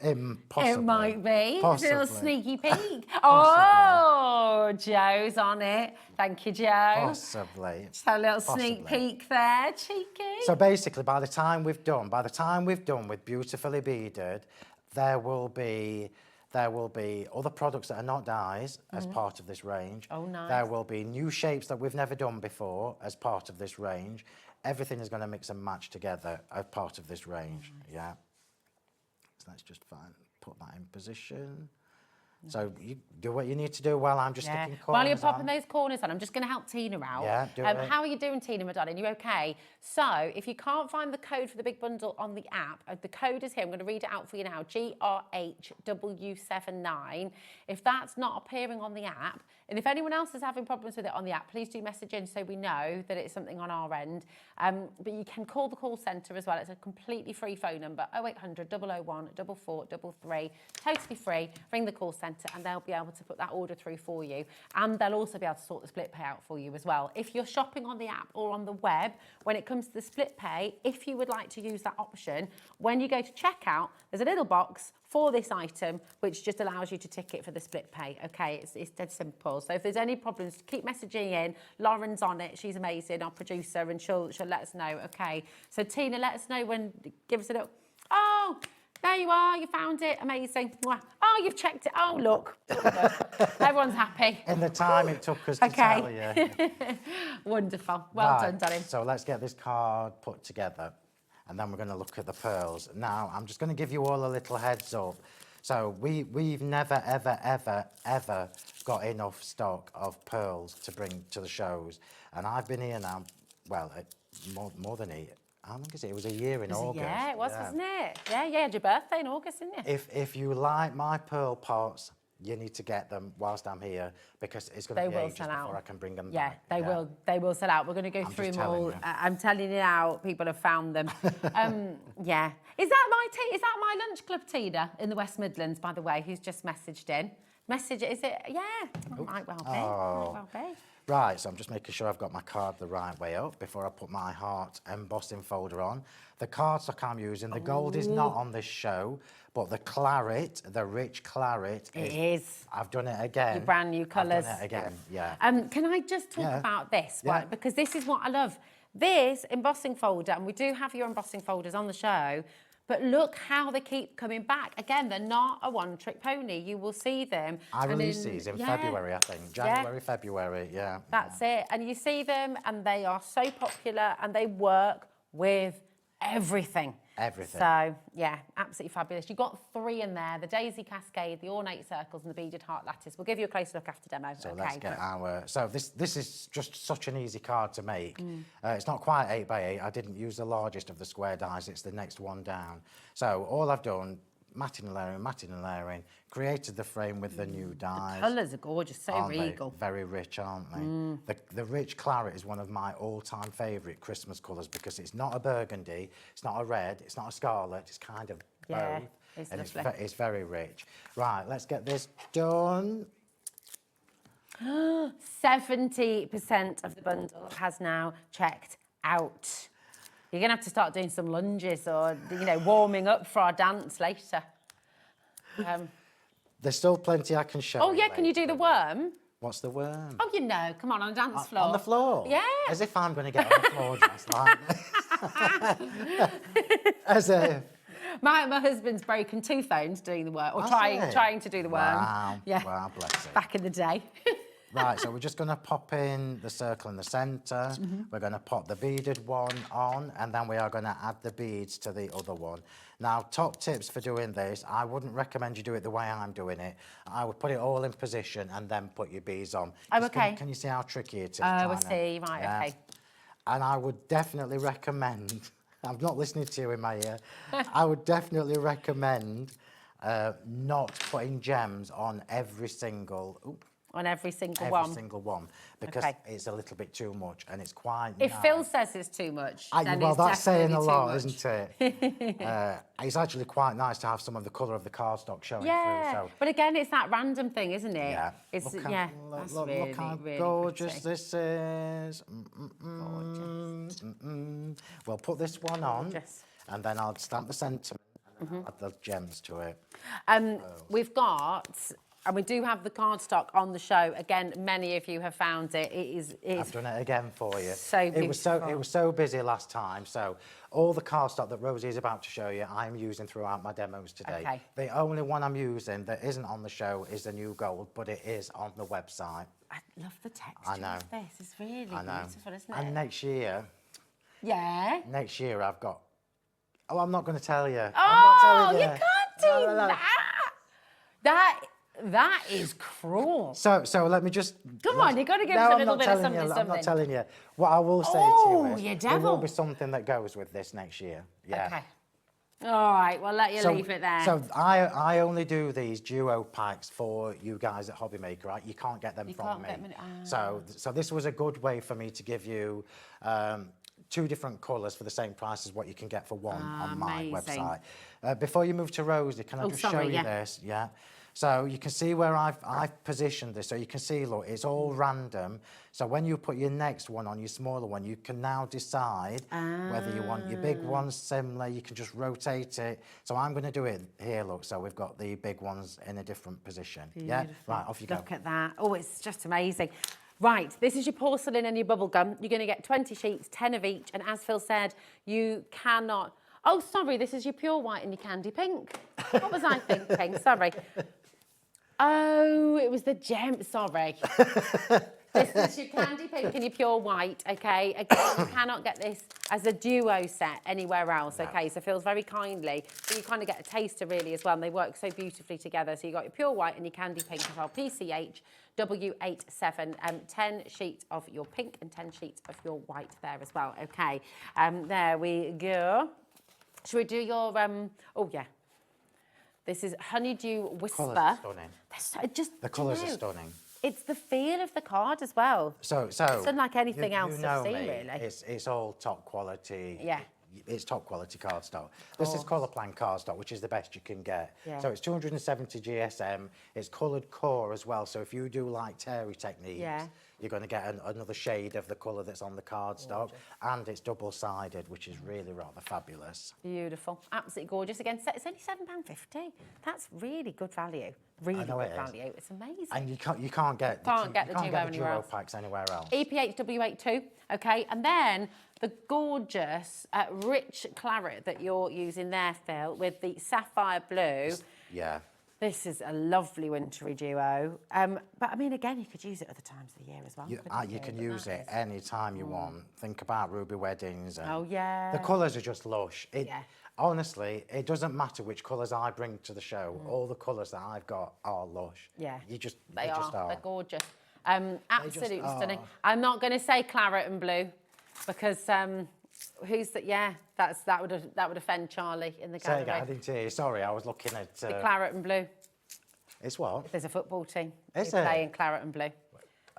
Possibly. It might be. Possibly. A little sneaky peek. Oh, Joe's on it. Thank you, Joe. Possibly. Just a little sneak peek there, cheeky. So basically, by the time we've done with Beautifully Beaded, there will be other products that are not dies as part of this range. Oh, nice. There will be new shapes that we've never done before as part of this range. Everything is going to mix and match together as part of this range, yeah. So let's just put that in position. So you do what you need to do while I'm just sticking corners While you're popping on. those corners on, I'm just going to help Tina out. Yeah, do it. How are you doing, Tina, my darling? You okay? So if you can't find the code for the big bundle on the app, the code is here. I'm going to read it out for you now. GRHW79. If that's not appearing on the app, and if anyone else is having problems with it on the app, please do message in so we know that it's something on our end. But you can call the call centre as well. It's a completely free phone number, 0800 001 4433. Totally free. Ring the call centre and they'll be able to put that order through for you. And they'll also be able to sort the split pay out for you as well. If you're shopping on the app or on the web, when it comes to the split pay, if you would like to use that option, when you go to checkout, there's a little box for this item, which just allows you to tick it for the split pay. Okay, it's dead simple. So if there's any problems, keep messaging in. Lauren's on it. She's amazing, our producer, and she'll let us know. Okay. So Tina, let us know when. Give us a little. Oh, there you are. You found it. Amazing. Oh, you've checked it. Oh, look. Everyone's happy. In the time it took us to tell you. Wonderful. Well done, darling. So let's get this card put together. And then we're going to look at the pearls. Now, I'm just going to give you all a little heads up. So we've never, ever, ever, ever got enough stock of pearls to bring to the shows. And I've been here now, well, more than a year. How long is it? It was a year in August. Yeah, it was, wasn't it? Yeah, you had your birthday in August, didn't you? If you like my pearl pots, you need to get them whilst I'm here, because it's going to be ages before I can bring them back. They will sell out. We're going to go through them all. I'm telling you now, people have found them. Yeah. Is that my lunch club, Tina, in the West Midlands, by the way, who's just messaged in? Is it? Yeah. Might well be. Might well be. Right, so I'm just making sure I've got my card the right way up before I put my heart embossing folder on. The cardstock I'm using, the gold is not on this show, but the claret, the rich claret is. I've done it again. Your brand new colours. I've done it again, yeah. Can I just talk about this, right? Because this is what I love. This embossing folder, and we do have your embossing folders on the show, but look how they keep coming back. Again, they're not a one-trick pony. You will see them. I release these in February, I think. January, February, That's it. And you see them, and they are so popular, and they work with everything. Everything. So, yeah, absolutely fabulous. You've got 3 in there, the Daisy Cascade, the Ornate Circles and the Beaded Heart Lattice. We'll give you a close look after demo. So okay. let's get our... So this is just such an easy card to make. It's not quite 8 by 8. I didn't use the largest of the square dies. It's the next one down. So all I've done, matting and layering, created the frame with the new dies. The colours are gorgeous, so Aren't regal. They? Very rich, aren't they? The rich claret is one of my all-time favourite Christmas colours because it's not a burgundy, it's not a red, it's not a scarlet, it's kind of both. It's and lovely. it's very rich. Right, let's get this done. 70% of the bundle has now checked out. You're going to have to start doing some lunges or, warming up for our dance later. There's still plenty I can show Oh, you yeah, can you do the worm? What's the worm? Oh, come on the dance floor. On the floor? Yeah. As if I'm going to get on the floor just like As if. My husband's broken 2 phones doing the worm, or Has trying he? to do the worm. Wow. Yeah. Wow, bless it. Back in the day. Right, so we're just going to pop in the circle in the centre. We're going to pop the beaded one on, and then we are going to add the beads to the other one. Now, top tips for doing this, I wouldn't recommend you do it the way I'm doing it. I would put it all in position and then put your beads on. Oh, okay. Can you see how tricky it is? Oh, I see. Right, okay. And I would definitely recommend, I'm not listening to you in my ear, I would definitely recommend not putting gems on every single... On every single one? Every single one, because it's a little bit too much and it's quite If nice. Phil says it's too much, then well, it's that's saying a definitely lot, too much. isn't it? It's actually quite nice to have some of the colour of the cardstock showing Yeah, through. So. but again, it's that random thing, isn't it? Yeah. It's, look that's look really, how really gorgeous pretty. this is. We'll put this one on, and then I'll stamp the sentiment and add the gems to it. We've got... And we do have the cardstock on the show. Again, many of you have found it. I've done it again for you. So beautiful. It was so busy last time. So all the cardstock that Rosie is about to show you, I'm using throughout my demos today. Okay. The only one I'm using that isn't on the show is the new gold, but it is on the website. I love the texture I know. of this. It's really beautiful, isn't it? And next year... Yeah? Next year I've got... Oh, I'm not going to tell you. Oh, I'm not telling you. You can't do that. That is cruel. So let me just... Come on, you've got to give us a little bit of something. I'm not telling you. What I will say to you is... you there will devil. be something that goes with this next year. Yeah. Okay. All right, we'll let you leave it there. So I only do these duo packs for you guys at Hobby Maker, right? You can't get them from me. So this was a good way for me to give you 2 different colours for the same price as what you can get for one on my website. Before you move to Rosie, can I just show you this? Yeah. So you can see where I've positioned this. So you can see, look, it's all random. So when you put your next one on, your smaller one, you can now decide whether you want your big ones similar. You can just rotate it. So I'm going to do it here, look. So we've got the big ones in a different position. Beautiful. Yeah? Right, off you go. Look at that. Oh, it's just amazing. Right, this is your porcelain and your bubble gum. You're going to get 20 sheets, 10 of each. And as Phil said, you cannot... Oh, sorry, this is your pure white and your candy pink. What was I thinking? Sorry. Oh, it was the gem. Sorry. This is your candy pink and your pure white, okay? Again, you cannot get this as a duo set anywhere else, okay? So Phil's very kindly. So you kind of get a taster really as well, and they work so beautifully together. So you got your pure white and your candy pink as well. PCH W87, 10 sheets of your pink and 10 sheets of your white there as well, okay? There we go. Should we do your, oh yeah. This is Honeydew Whisper. The colours are stunning. The colours are stunning. It's the feel of the card as well. So it's unlike anything else you I've know seen, me, really. It's all top quality. Yeah. It's top quality cardstock. This is colour plan cardstock, which is the best you can get. Yeah. So it's 270 GSM. It's coloured core as well. So if you do like Terry techniques, you're going to get another shade of the colour that's on the cardstock. And it's double-sided, which is really rather fabulous. Beautiful. Absolutely gorgeous. Again, it's only £7.50. That's really good value. Really good value. It's amazing. And you can't get the duo packs anywhere else. EPH W82, okay? And then the gorgeous rich claret that you're using there, Phil, with the sapphire blue. Yeah. This is a lovely wintry duo. But I mean, again, you could use it other times of the year as well. You can use it any time you want. Think about ruby weddings. And Oh, yeah. The colours are just lush. Honestly, it doesn't matter which colours I bring to the show. All the colours that I've got are lush. Yeah. They just are. They're gorgeous. Absolutely are. stunning. I'm not going to say claret and blue because who's that? Yeah, that would offend Charlie in the gallery. Say again, I didn't hear you. Sorry, I was looking at... The claret and blue. It's what? There's a football team. Is who it? play in claret and blue.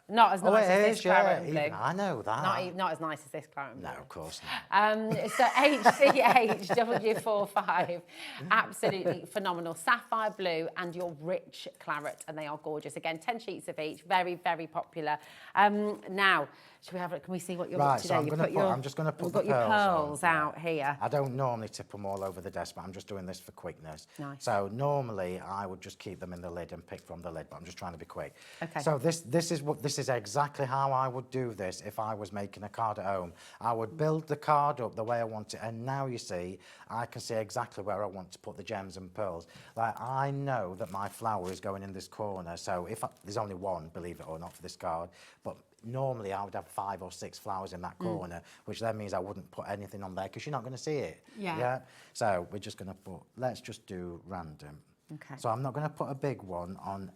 Not as nice as this claret and blue. Even I know that. Not as nice as this claret and blue. No, of course not. So HCHW45, absolutely phenomenal. Sapphire blue and your rich claret, and they are gorgeous. Again, 10 sheets of each, very, very popular. Now, can we see what you're up to so today? I'm just going to put the your pearls out here. I don't normally tip them all over the desk, but I'm just doing this for quickness. Nice. So normally I would just keep them in the lid and pick from the lid, but I'm just trying to be quick. Okay. So this is exactly how I would do this if I was making a card at home. I would build the card up the way I want it, and now you see, I can see exactly where I want to put the gems and pearls. Like, I know that my flower is going in this corner, so there's only one, believe it or not, for this card, but normally I would have 5 or 6 flowers in that corner, which then means I wouldn't put anything on there because you're not going to see it. Yeah. So we're just going to put, let's just do random. Okay. So I'm not going to put a big one on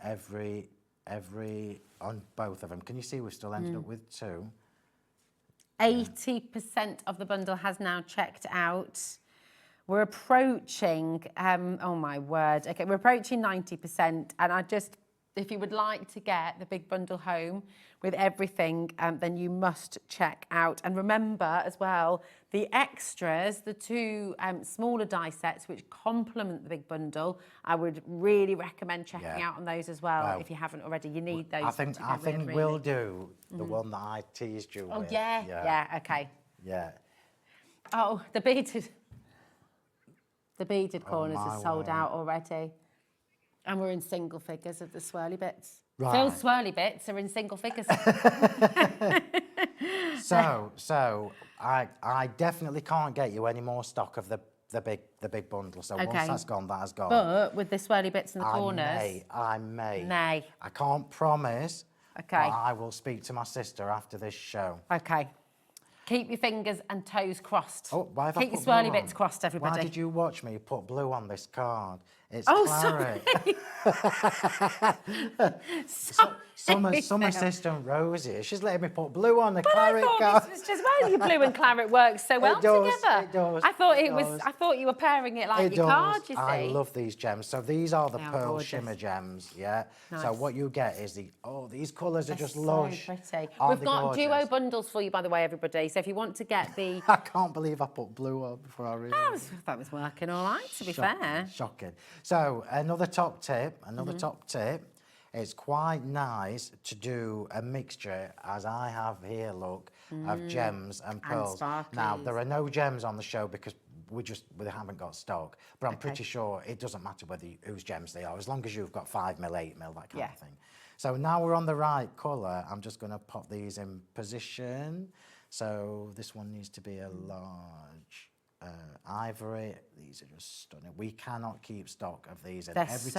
on both of them. Can you see we've still ended up with 2? 80% of the bundle has now checked out. We're approaching, oh my word. Okay, we're approaching 90%. And if you would like to get the big bundle home with everything, then you must check out. And remember as well, the extras, the 2 smaller die sets, which complement the big bundle, I would really recommend checking out on those as well. If you haven't already, you need those. I think we'll do the one that I teased you with. Yeah, okay. Yeah. Oh, the beaded corners are sold out already. And we're in single figures of the swirly bits. Right. Phil's swirly bits are in single figures. So I definitely can't get you any more stock of the big bundle. So once that's gone, that has gone. But with the swirly bits in the corners, I may. Nay. I can't promise. Okay. But I will speak to my sister after this show. Okay. Keep your fingers and toes crossed. Oh, why have I Keep your put blue swirly on? bits crossed, everybody. Why did you watch me put blue on this card? It's sorry. Summer sister Rosie, she's letting me put blue on the claret card. This was just well, your blue and claret works so well together. It does. I thought you were pairing it like your card. You see. I love these gems. So these are the pearl gorgeous. shimmer gems. Yeah. Nice. So what you get is these colours are just so lush. Pretty. Aren't We've they got gorgeous? duo bundles for you, by the way, everybody. So if you want to get the, I can't believe I put blue on before I realised. that was working all right. To be fair. Shocking. So another top tip. It's quite nice to do a mixture, as I have here, look, of gems and pearls. Now, there are no gems on the show because we haven't got stock, but I'm pretty sure it doesn't matter whose gems they are, as long as you've got 5mm, 8mm, that kind of thing. So now we're on the right colour, I'm just going to pop these in position. So this one needs to be a large ivory. These are just stunning. We cannot keep stock of these. And every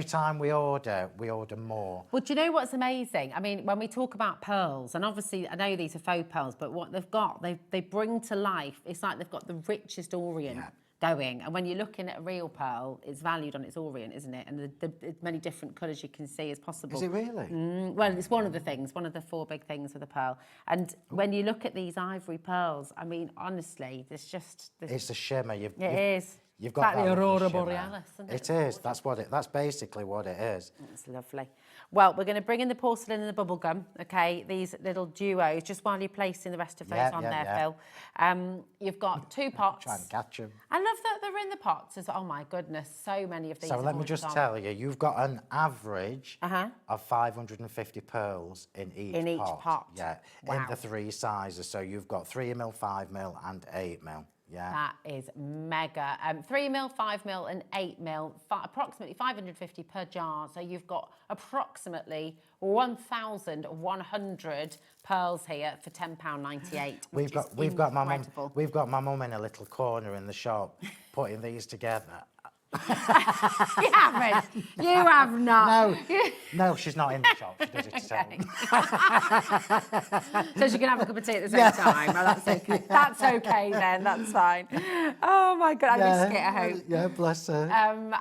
time we order more. Well, do you know what's amazing? I mean, when we talk about pearls, and obviously I know these are faux pearls, but what they've got, they bring to life, it's like they've got the richest orient going. And when you're looking at a real pearl, it's valued on its orient, isn't it? And the many different colours you can see as possible. Is it really? Well, it's one of the things, one of the 4 big things with a pearl. And when you look at these ivory pearls, I mean, honestly, it's a shimmer. It is. You've got the that aurora shimmer. borealis, isn't it? It is. That's basically what it is. It's lovely. Well, we're going to bring in the porcelain and the bubble gum, okay? These little duos, just while you're placing the rest of those on there, Phil. You've got 2 pots. Try and catch them. I love that they're in the pots. Oh my goodness, so many of these. So let me just tell you, you've got an average of 550 pearls in each pot. Yeah, in the 3 sizes. So you've got 3mm, 5mm, and 8mm. Yeah. That is mega. 3mm, 5mm, and 8mm, approximately 550 per jar. So you've got approximately 1,100 pearls here for £10.98. We've got my mum in a little corner in the shop putting these together. Yeah, haven't. You have not. No, she's not in the shop. She does it herself. So she can have a cup of tea at the same time. Well, that's okay. That's okay then. That's fine. Oh my God, I miss it, I hope. Yeah, bless her.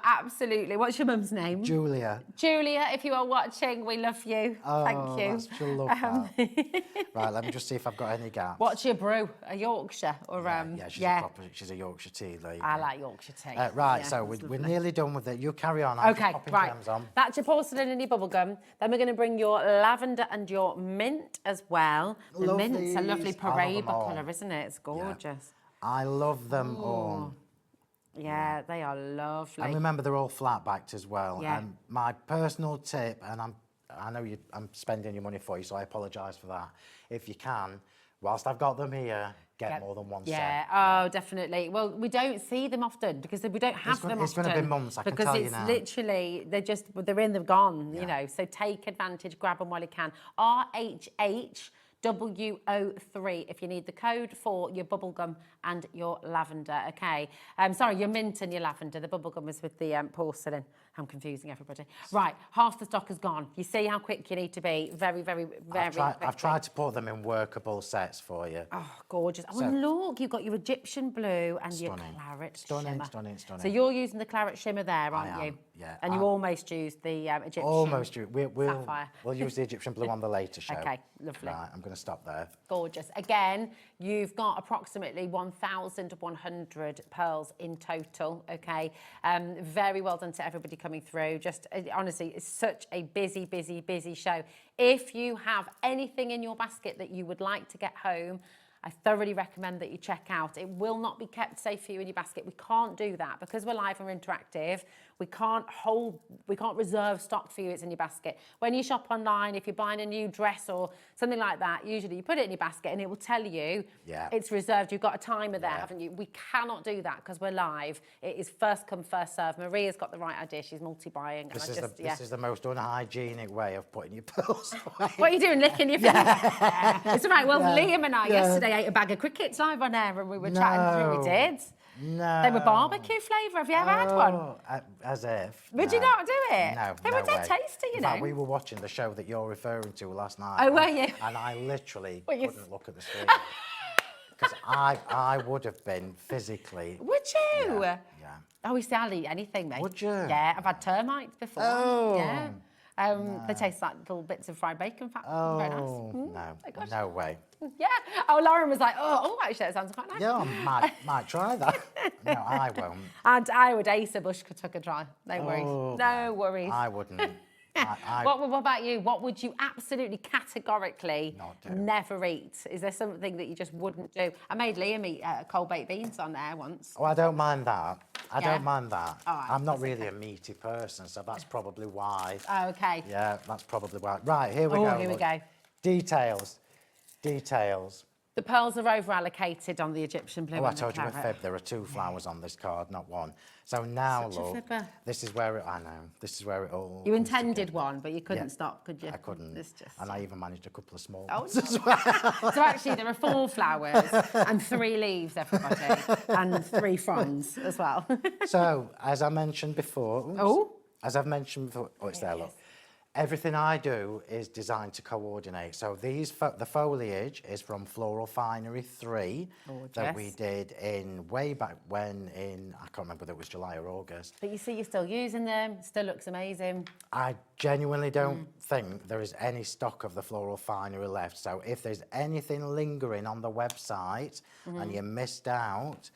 Absolutely. What's your mum's name? Julia. Julia, if you are watching, we love you. Thank you. She'll love that. Right, let me just see if I've got any gaps. What's your brew? A Yorkshire or She's a Yorkshire tea lady. I like Yorkshire tea. Right, so we're nearly done with it. You carry on. I'm just popping gems on. That's your porcelain and your bubblegum. Then we're going to bring your lavender and your mint as well. The mint's a lovely Paraiba colour, isn't it? It's gorgeous. Yeah. I love them all. Yeah, they are lovely. And remember, they're all flat backed as well. Yeah. And my personal tip, and I know I'm spending your money for you, so I apologise for that. If you can, whilst I've got them here, get more than one set. Yeah, oh, definitely. Well, we don't see them often because we don't have them often. It's going to be months, I can tell you now. Because it's literally, they're in, they're gone, you know. So take advantage, grab them while you can. RHH W03 if you need the code for your bubblegum and your lavender, okay? Sorry, your mint and your lavender. The bubblegum was with the porcelain. I'm confusing everybody. Right, half the stock is gone. You see how quick you need to be. Very, very, very quick. I've tried to put them in workable sets for you. Oh, gorgeous. Oh, and look, you've got your Egyptian blue and your claret shimmer. Stunning. So you're using the claret shimmer there, aren't you? Yeah. And you almost used the Egyptian sapphire. We'll use the Egyptian blue on the later show. Okay, lovely. Right, I'm going to stop there. Gorgeous. Again, you've got approximately 1,100 pearls in total, okay? Very well done to everybody coming through. Just, honestly, it's such a busy, busy, busy show. If you have anything in your basket that you would like to get home, I thoroughly recommend that you check out. It will not be kept safe for you in your basket. We can't do that because we're live and we're interactive. We can't reserve stock for you. It's in your basket. When you shop online, if you're buying a new dress or something like that, usually you put it in your basket and it will tell you it's reserved. You've got a timer there, haven't you? We cannot do that because we're live. It is first come, first serve. Maria's got the right idea. She's multi-buying. This is the most unhygienic way of putting your pearls away. What are you doing, licking your fingers? It's all right. Well, Liam and I yesterday ate a bag of crickets live on air and we were chatting through. We did. No. They were barbecue flavour. Have you ever had one? As if. Would you not do it? No. They were dead tasty, you know. In fact, we were watching the show that you're referring to last night. Oh, were you? And I literally couldn't look at the screen. Because I would have been physically. Would you? Yeah. Oh, we see, I'll eat anything, mate. Would you? Yeah, I've had termites before. Oh. Yeah. They taste like little bits of fried bacon fat. Very nice. No way. Yeah. Oh, Lauren was like, oh, actually, that sounds quite nice. Yeah, I might try that. No, I won't. And I would ace a bush tuck and try. No worries. No worries. I wouldn't. What about you? What would you absolutely categorically never eat? Is there something that you just wouldn't do? I made Liam eat cold baked beans on there once. Oh, I don't mind that. I don't mind that. All right, I'm not really a meaty person, so that's probably why. Oh, okay. Yeah, that's probably why. Right, here we go. Here we go. Details. The pearls are over allocated on the Egyptian blue. Oh, I told you with fib, there are 2 flowers on this card, not 1. So now, look, this is where it all. You intended one, but you couldn't stop, could you? I couldn't. And I even managed a couple of small ones as well. So actually, there are 4 flowers and 3 leaves, everybody, and 3 fronds as well. So, as I mentioned before, it's there, look. Everything I do is designed to coordinate. So the foliage is from Floral Finery 3 that we did way back when I can't remember whether it was July or August. But you see, you're still using them. Still looks amazing. I genuinely don't think there is any stock of the Floral Finery left. So if there's anything lingering on the website and you missed out,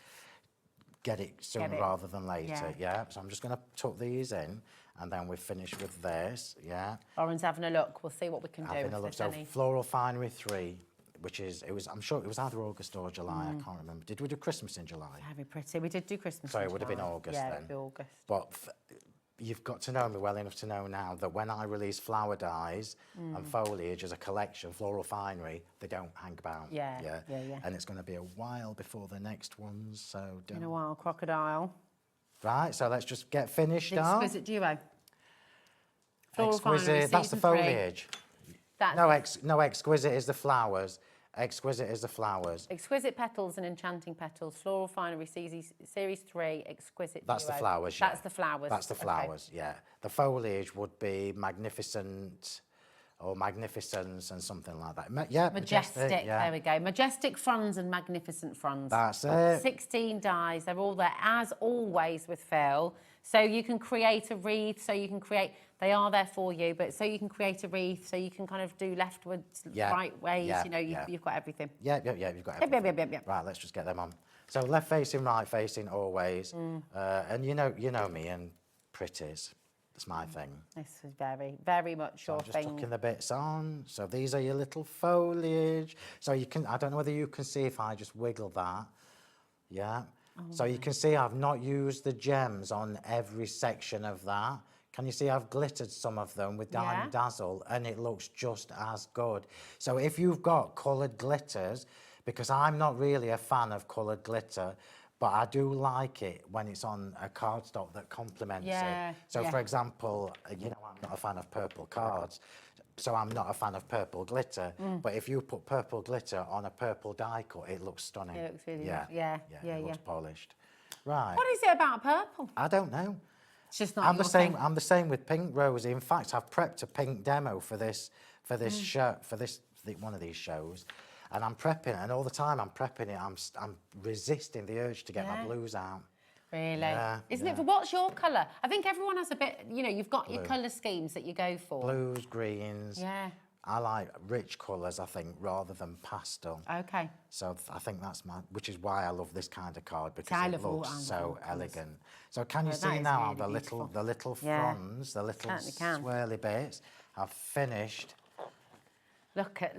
get it sooner rather than later. Yeah. So I'm just going to tuck these in. And then we finish with this, Lauren's having a look. We'll see what we can do. Having a look. So Floral Finery 3, I'm sure it was either August or July. I can't remember. Did we do Christmas in July? Very pretty. We did do Christmas. So it would have been August then. Yeah, it would be August. But you've got to know me well enough to know now that when I release flower dyes and foliage as a collection, Floral Finery, they don't hang about. Yeah. And it's going to be a while before the next ones. So don't. In a while, crocodile. Right, so let's just get finished up. Exquisite duo. Exquisite, that's the foliage. No, exquisite is the flowers. Exquisite is the flowers. Exquisite Petals and Enchanting Petals, Floral Finery Series 3, Exquisite That's the Duo. flowers, yeah. That's the flowers. That's the flowers, yeah. The foliage would be Magnificent or Magnificence and something like that. Yeah, Majestic, yeah. there we go. Majestic fronds and magnificent fronds. That's it. 16 dies, they're all there, as always with Phill. So you can create a wreath, so you can create, they are there for you, but so you can create a wreath, so you can kind of do leftwards, right ways, you know, you've got everything. Yeah, you've got everything. Yep. Right, let's just get them on. So left facing, right facing, always. And you know me and pretties. That's my thing. This is very, very much your I'm just thing. tucking the bits on. So these are your little foliage. So you can, I don't know whether you can see if I just wiggle that. Yeah. So you can see I've not used the gems on every section of that. Can you see I've glittered some of them with Diamond Dazzle and it looks just as good. So if you've got coloured glitters, because I'm not really a fan of coloured glitter, but I do like it when it's on a cardstock that complements it. So for example, you know, I'm not a fan of purple cards, so I'm not a fan of purple glitter. But if you put purple glitter on a purple die cut, it looks stunning. It looks really it looks polished. Right. What is it about purple? I don't know. It's just not I'm your the same. thing. I'm the same with pink, Rosie. In fact, I've prepped a pink demo for this show, for one of these shows. And I'm prepping, and all the time I'm prepping it, I'm resisting the urge to get my blues out. Really? Yeah, Isn't it? What's your colour? I think everyone has a bit, you know, you've got your Blue. colour schemes that you go for. Blues, greens. Yeah. I like rich colours, I think, rather than pastel. Okay. So I think that's which is why I love this kind of card, because I it love all looks kinds so of elegant. So can you Well, see that is now really the beautiful. little Yeah. fronds, the little Certainly can. swirly bits? I've finished. Look at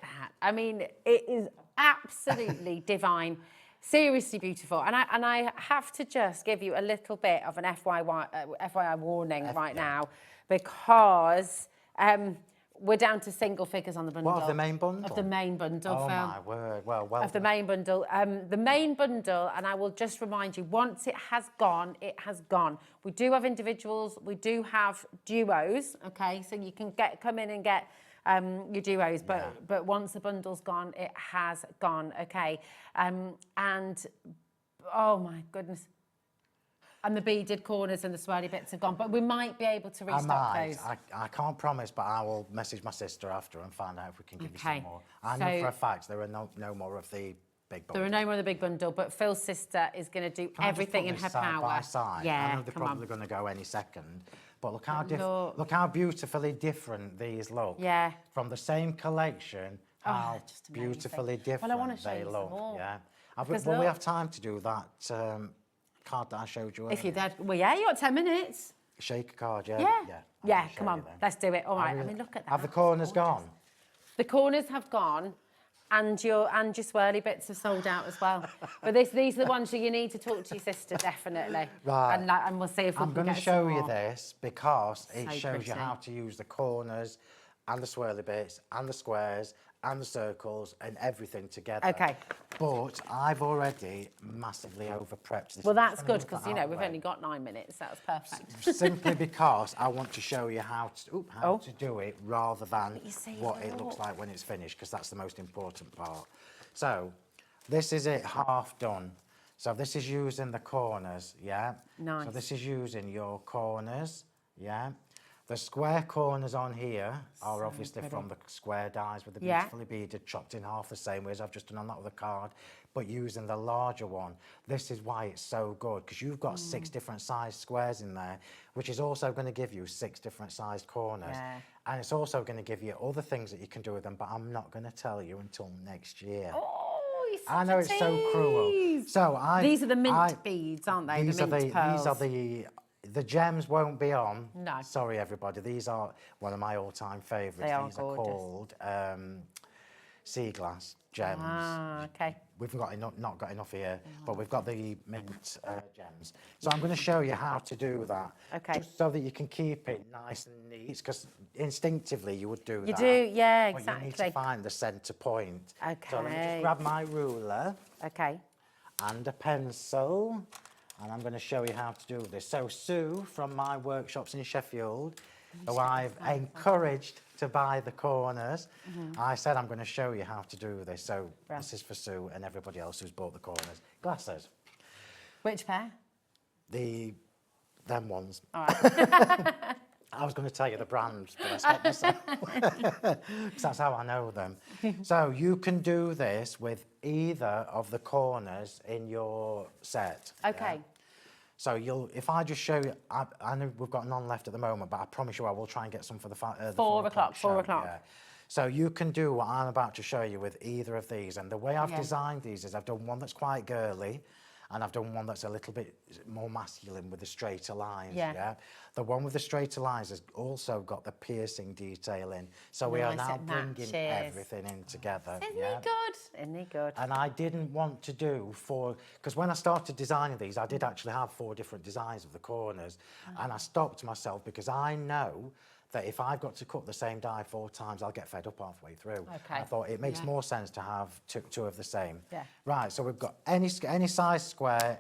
that. I mean, it is absolutely divine. Seriously beautiful. And I have to just give you a little bit of an FYI warning right now, because we're down to single figures on the bundle. What, of the main bundle? Of the main bundle, Oh Phill. my word, well Of the main bundle. The main bundle, and I will just remind you, once it has gone, it has gone. We do have individuals, we do have duos, okay? So you can come in and get your duos, but once the bundle's gone, it has gone, okay? And, oh my goodness. And the beaded corners and the swirly bits have gone, but we might be able to restock those. I can't promise, but I will message my sister after and find out if we can give you some more. I know So- for a fact there are no more of the big bundle. There are no more of the big bundle, but Phil's sister is going to do Can I just everything put in this her side power. by side? Yeah, I know they're come probably on. going to go any second, but look how Look. how beautifully different these look. Yeah. From the same collection, how just amazing. beautifully different Well, I wanna show they you some look. more. Yeah. Because Will we look. have time to do that card that I showed you earlier? If you're dead, well, yeah, you got 10 minutes. Shaker card, yeah. Yeah. I'll Yeah, show come you on, then. let's do it. All right, I mean, look at that. Have the corners gone? The corners have gone, and your swirly bits have sold out as well. But these are the ones that you need to talk to your sister, definitely. Right. And we'll see if we I'm can going to get show some you more. this because it So shows you pretty. how to use the corners and the swirly bits and the squares and the circles and everything together. Okay. But I've already massively over-prepped this. Well, I'm that's just gonna good, move because, that you out know, of the we've way. only got 9 minutes. That's perfect. Simply because I want to show you how to do it rather than what it looks like when it's finished, because that's the most important part. So this is it half done. So this is using the corners, yeah? Nice. So this is using your corners, yeah? The square corners on here are obviously pretty. from the square dies with the Yeah. beautifully beaded, chopped in half the same way as I've just done on that other card, but using the larger one. This is why it's so good, because you've got 6 different sized squares in there, which is also going to give you 6 different sized corners. Yeah. And it's also going to give you other things that you can do with them, but I'm not going to tell you until next year. Oh, you're I know such a it's so cruel. tease. So These are the mint beads, aren't they? These the are mint pearls. these are the gems won't be on. No. Sorry, everybody. These are one of my all-time favourites. They are These gorgeous. are called sea glass gems. Ah, okay. We've not got enough here, but we've got the mint gems. So I'm going to show you how to do that. Okay. Just so that you can keep it nice and neat, because instinctively you would do You that. do, yeah, But you need to exactly. find the centre point. So let me Okay. just grab my ruler Okay. and a pencil. and I'm going to show you how to do this. So Sue from my workshops in Sheffield, who I've encouraged to buy the corners, I said I'm going to show you how to do this. So this is for Sue and everybody else who's bought the corners. Glasses. Which pair? Them ones. All right. I was going to tell you the brands, but I stopped myself. Because that's how I know them. So you can do this with either of the corners in your set. Okay. Yeah? So if I just show you, I know we've got none left at the moment, but I promise you I will try and get some for the 4 o'clock show. 4 o'clock. Yeah. So you can do what I'm about to show you with either of these. And the way I've designed these is I've done one that's quite girly, and I've done one that's a little bit more masculine with the straighter lines. Yeah. The one with the straighter lines has also got the piercing detail in. So we are now bringing everything in together. Isn't he good? Isn't he good? And I didn't want to do because when I started designing these, I did actually have 4 different designs of the corners. And I stopped myself because I know that if I've got to cut the same die 4 times, I'll get fed up halfway through. Okay. I thought it makes more sense to have two of the same. Yeah. Right, so we've got any size square,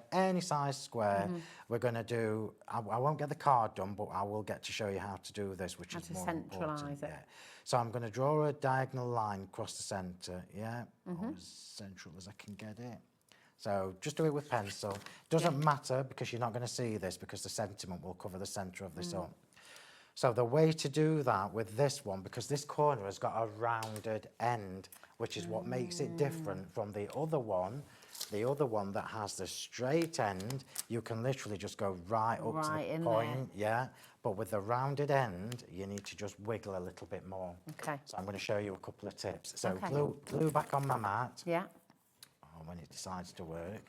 We're going to do, I won't get the card done, but I will get to show you how to do this, which is more important. Centralise it. Yeah. So I'm going to draw a diagonal line across the centre, or as central as I can get it. So just do it with pencil. Doesn't matter because you're not going to see this because the sentiment will cover the centre of this up. So the way to do that with this one, because this corner has got a rounded end, which is what makes it different from the other one that has the straight end, you can literally just go right up to the point, but with the rounded end, you need to just wiggle a little bit more. Okay. So I'm going to show you a couple of tips. So glue back on my mat. Yeah. Oh, when it decides to work.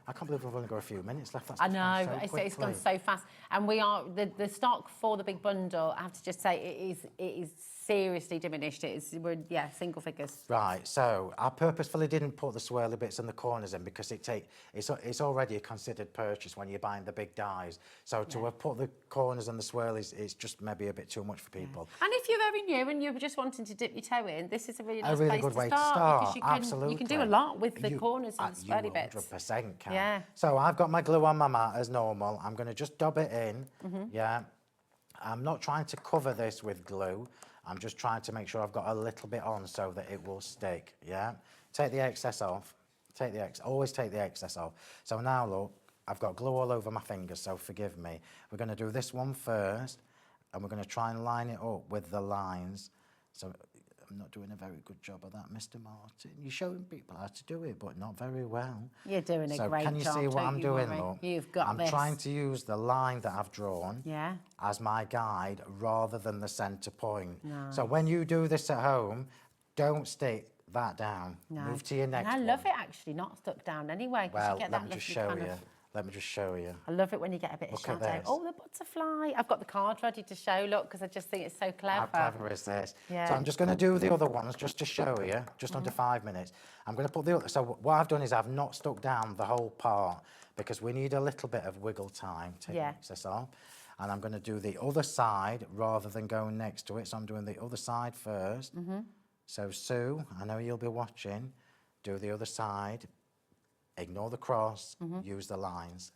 I can't believe we've only got a few minutes left. That's I know, so it's gone so fast. And we are, the stock for the big bundle, I have to just say, it is seriously diminished. We're single figures. Right, so I purposefully didn't put the swirly bits in the corners in because it's already a considered purchase when you're buying the big dies. So to have put the corners and the swirlies, it's just maybe a bit too much for people. And if you're very new and you're just wanting to dip your toe in, this is a really nice good way to start. Because you can do a lot with the corners and the swirly bits. 100% can. Yeah. So I've got my glue on my mat as normal. I'm going to just dab it in. I'm not trying to cover this with glue. I'm just trying to make sure I've got a little bit on so that it will stick, Take the excess off. Always take the excess off. So now, look, I've got glue all over my fingers, so forgive me. We're going to do this one first, and we're going to try and line it up with the lines. So I'm not doing a very good job of that, Mr. Martin. You're showing people how to do it, but not very well. You're doing a great job. So can you see what I'm doing, look? You've got this. I'm trying to use the line that I've drawn as my guide rather than the centre point. Nice. So when you do this at home, don't stick that down. No. Move to your next one. I love it actually, not stuck down anyway. Well, let me just show you. Let me just show you. I love it when you get a bit of shadow. Oh, the butterfly. I've got the card ready to show, look, because I just think it's so clever. How clever is this? Yeah. So I'm just going to do the other ones just to show you, just under 5 minutes. I'm going to put the other, so what I've done is I've not stuck down the whole part because we need a little bit of wiggle time. Take the excess off. And I'm going to do the other side rather than going next to it. So I'm doing the other side first. So Sue, I know you'll be watching. Do the other side. Ignore the cross, use the lines,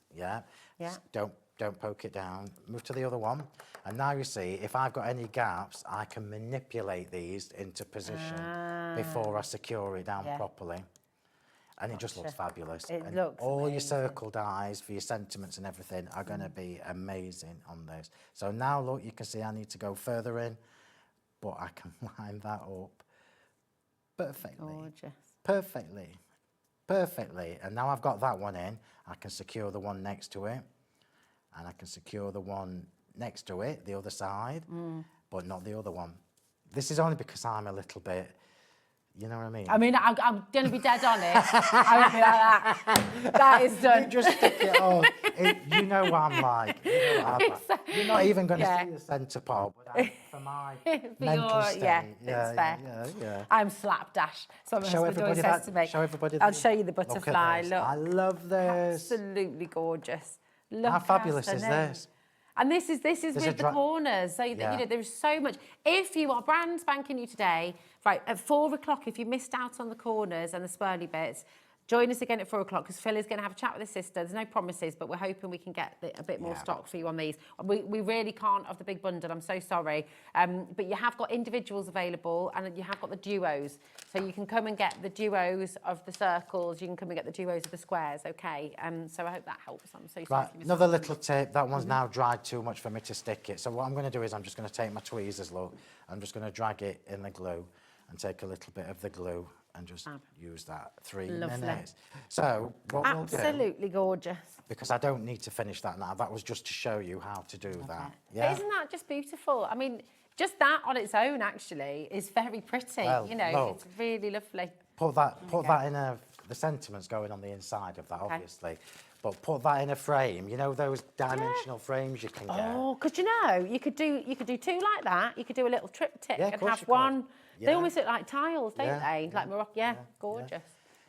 Don't poke it down. Move to the other one. And now you see, if I've got any gaps, I can manipulate these into position before I secure it down properly. And it just looks fabulous. It looks all amazing. Your circle dies for your sentiments and everything are going to be amazing on this. So now, look, you can see I need to go further in, but I can line that up perfectly. Gorgeous. Perfectly. And now I've got that one in, I can secure the one next to it, and I can secure the one next to it, the other side, but not the other one. This is only because I'm a little bit, you know what I mean? I mean, I'm going to be dead honest. I won't be like that. That is done. You just stick it on. You know what I'm like. You're not even going to see the centre part, but for my mental state. It's fair. Yeah. I'm slapdash. So my husband always says to me, show everybody I'll show you the butterfly. Look. I love this. Absolutely gorgeous. Look how fabulous is this? And this is with the corners. So, you know, there's so much. If you are brand spanking new today, right, at 4 o'clock, if you missed out on the corners and the swirly bits, Join us again at 4 o'clock because Phill is going to have a chat with his sister. There's no promises, but we're hoping we can get a bit more stock for you on these. We really can't of the big bundle. I'm so sorry. But you have got individuals available and you have got the duos. So you can come and get the duos of the circles. You can come and get the duos of the squares, okay? So I hope that helps. I'm so sorry. Right, another little tip. That one's now dried too much for me to stick it. So what I'm going to do is I'm just going to take my tweezers, look. I'm just going to drag it in the glue and take a little bit of the glue and just use that 3 minutes. So what we'll do... Absolutely gorgeous. Because I don't need to finish that now. That was just to show you how to do that. Yeah. But isn't that just beautiful? I mean, just that on its own, actually, is very pretty. Well, you know, look, it's really lovely. Put that in the sentiments going on the inside of that, obviously. But put that in a frame. You know those dimensional frames you can get. Oh, because you know, you could do 2 like that. You could do a little triptych and have one. Yeah. They almost look like tiles, don't they? Like Morocco. Yeah, gorgeous. Yeah.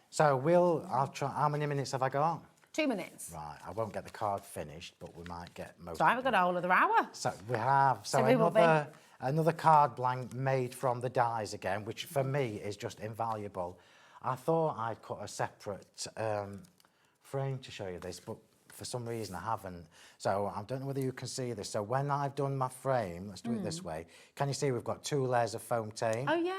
So I'll try. How many minutes have I got? 2 minutes. Right, I won't get the card finished, but we might get most. So we've got a whole other hour. So we have. So another card blank made from the dies again, which for me is just invaluable. I thought I'd cut a separate frame to show you this, but for some reason I haven't. So I don't know whether you can see this. So when I've done my frame, let's do it this way. Can you see we've got 2 layers of foam tape? Oh yeah.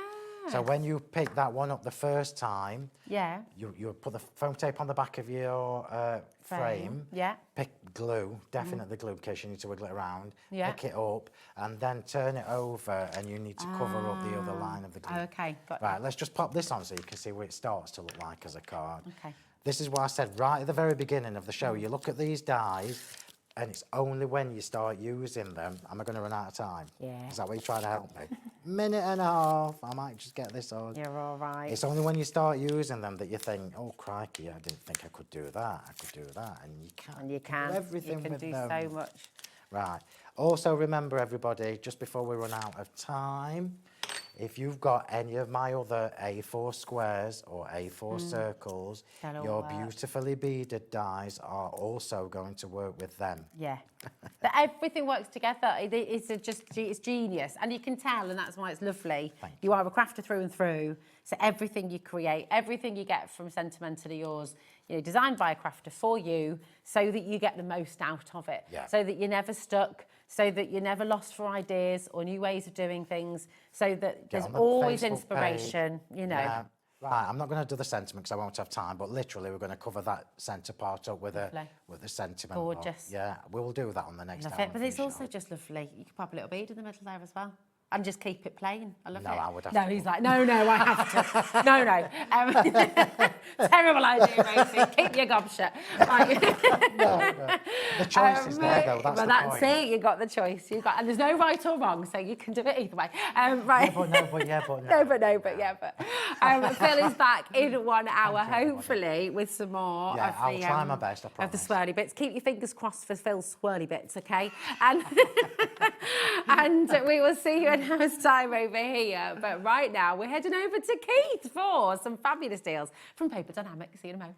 So when you pick that one up the first time, you put the foam tape on the back of your frame. Yeah. Pick glue, definitely glue, in case you need to wiggle it around. Yeah. Pick it up and then turn it over, and you need to cover up the other line of the glue. Okay, got it. Right, let's just pop this on so you can see what it starts to look like as a card. Okay. This is what I said right at the very beginning of the show. You look at these dies, and it's only when you start using them. Am I going to run out of time? Yeah. Is that what you're trying to help me? Minute and a half. I might just get this on. You're all right. It's only when you start using them that you think, oh, crikey, I didn't think I could do that. I could do that. And you can. And you can. Do everything you can with do them. so much. Right. Also, remember, everybody, just before we run out of time, if you've got any of my other A4 squares or A4 circles, your beautifully beaded dies are also going to work with them. Yeah. But everything works together. It's genius. And you can tell, and that's why it's lovely. You are a crafter through and through. So everything you create, everything you get from Sentimentally Yours, you know, designed by a crafter for you, so that you get the most out of it. Yeah. So that you're never stuck, so that you're never lost for ideas or new ways of doing things, so that there's always inspiration, you know. Yeah. Right, I'm not going to do the sentiment because I won't have time, but literally we're going to cover that centre part up with the sentiment. Gorgeous. Yeah, we'll do that on the next hour. But it's also just lovely. You could pop a little bead in the middle there as well. And just keep it plain. I love it. No, I would have to. He's like, no, I have to. No. Terrible idea, Rosie. Keep your gob shut. Right. No. The choice is there, though. That's the point. It. You got the choice. And there's no right or wrong, so you can do it either way. Right. No, but yeah. Phill is back in 1 hour, hopefully, with some more of the... I'll try my best, I promise. Of the swirly bits. Keep your fingers crossed for Phil's swirly bits, OK? And we will see you in house time over here. But right now, we're heading over to Keith for some fabulous deals from Paper Dienamics. See you in a moment.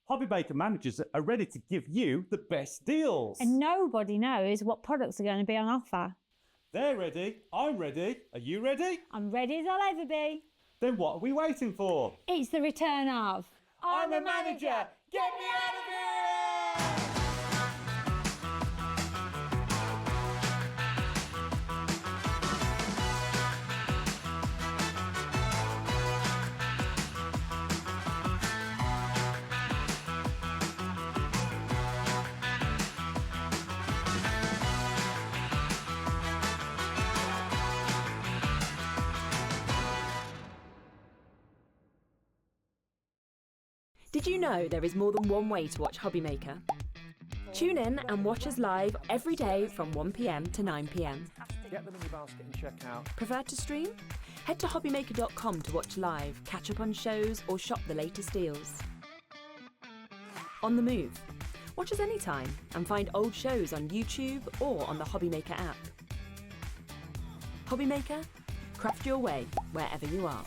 Hobby Maker managers are ready to give you the best deals. And nobody knows what products are going to be on offer. They're ready. I'm ready. Are you ready? I'm ready as I'll ever be. Then what are we waiting for? It's the return of... I'm a manager. Get me out of here! Did you know there is more than one way to watch Hobbymaker? Tune in and watch us live every day from 1 p.m. to 9 p.m. Get them in your basket and check out. Prefer to stream? Head to hobbymaker.com to watch live, catch up on shows, or shop the latest deals. On the move. Watch us anytime and find old shows on YouTube or on the Hobbymaker app. Hobbymaker, craft your way wherever you are.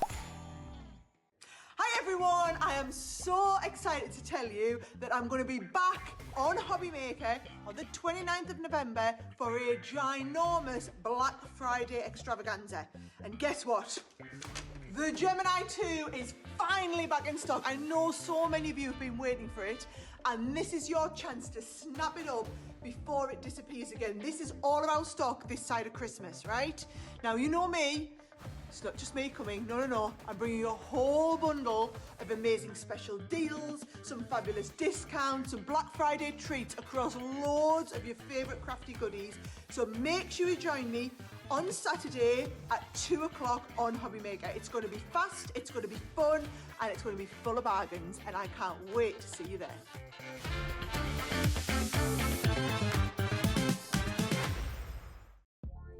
Hi everyone, I am so excited to tell you that I'm going to be back on Hobbymaker on the 29th of November for a ginormous Black Friday extravaganza. And guess what? The Gemini 2 is finally back in stock. I know so many of you have been waiting for it, and this is your chance to snap it up before it disappears again. This is all about stock this side of Christmas, right? Now, you know me. It's not just me coming, no. I'm bringing you a whole bundle of amazing special deals, some fabulous discounts, some Black Friday treats across loads of your favourite crafty goodies. So make sure you join me on Saturday at 2 o'clock on Hobbymaker. It's going to be fast, it's going to be fun, and it's going to be full of bargains, and I can't wait to see you there.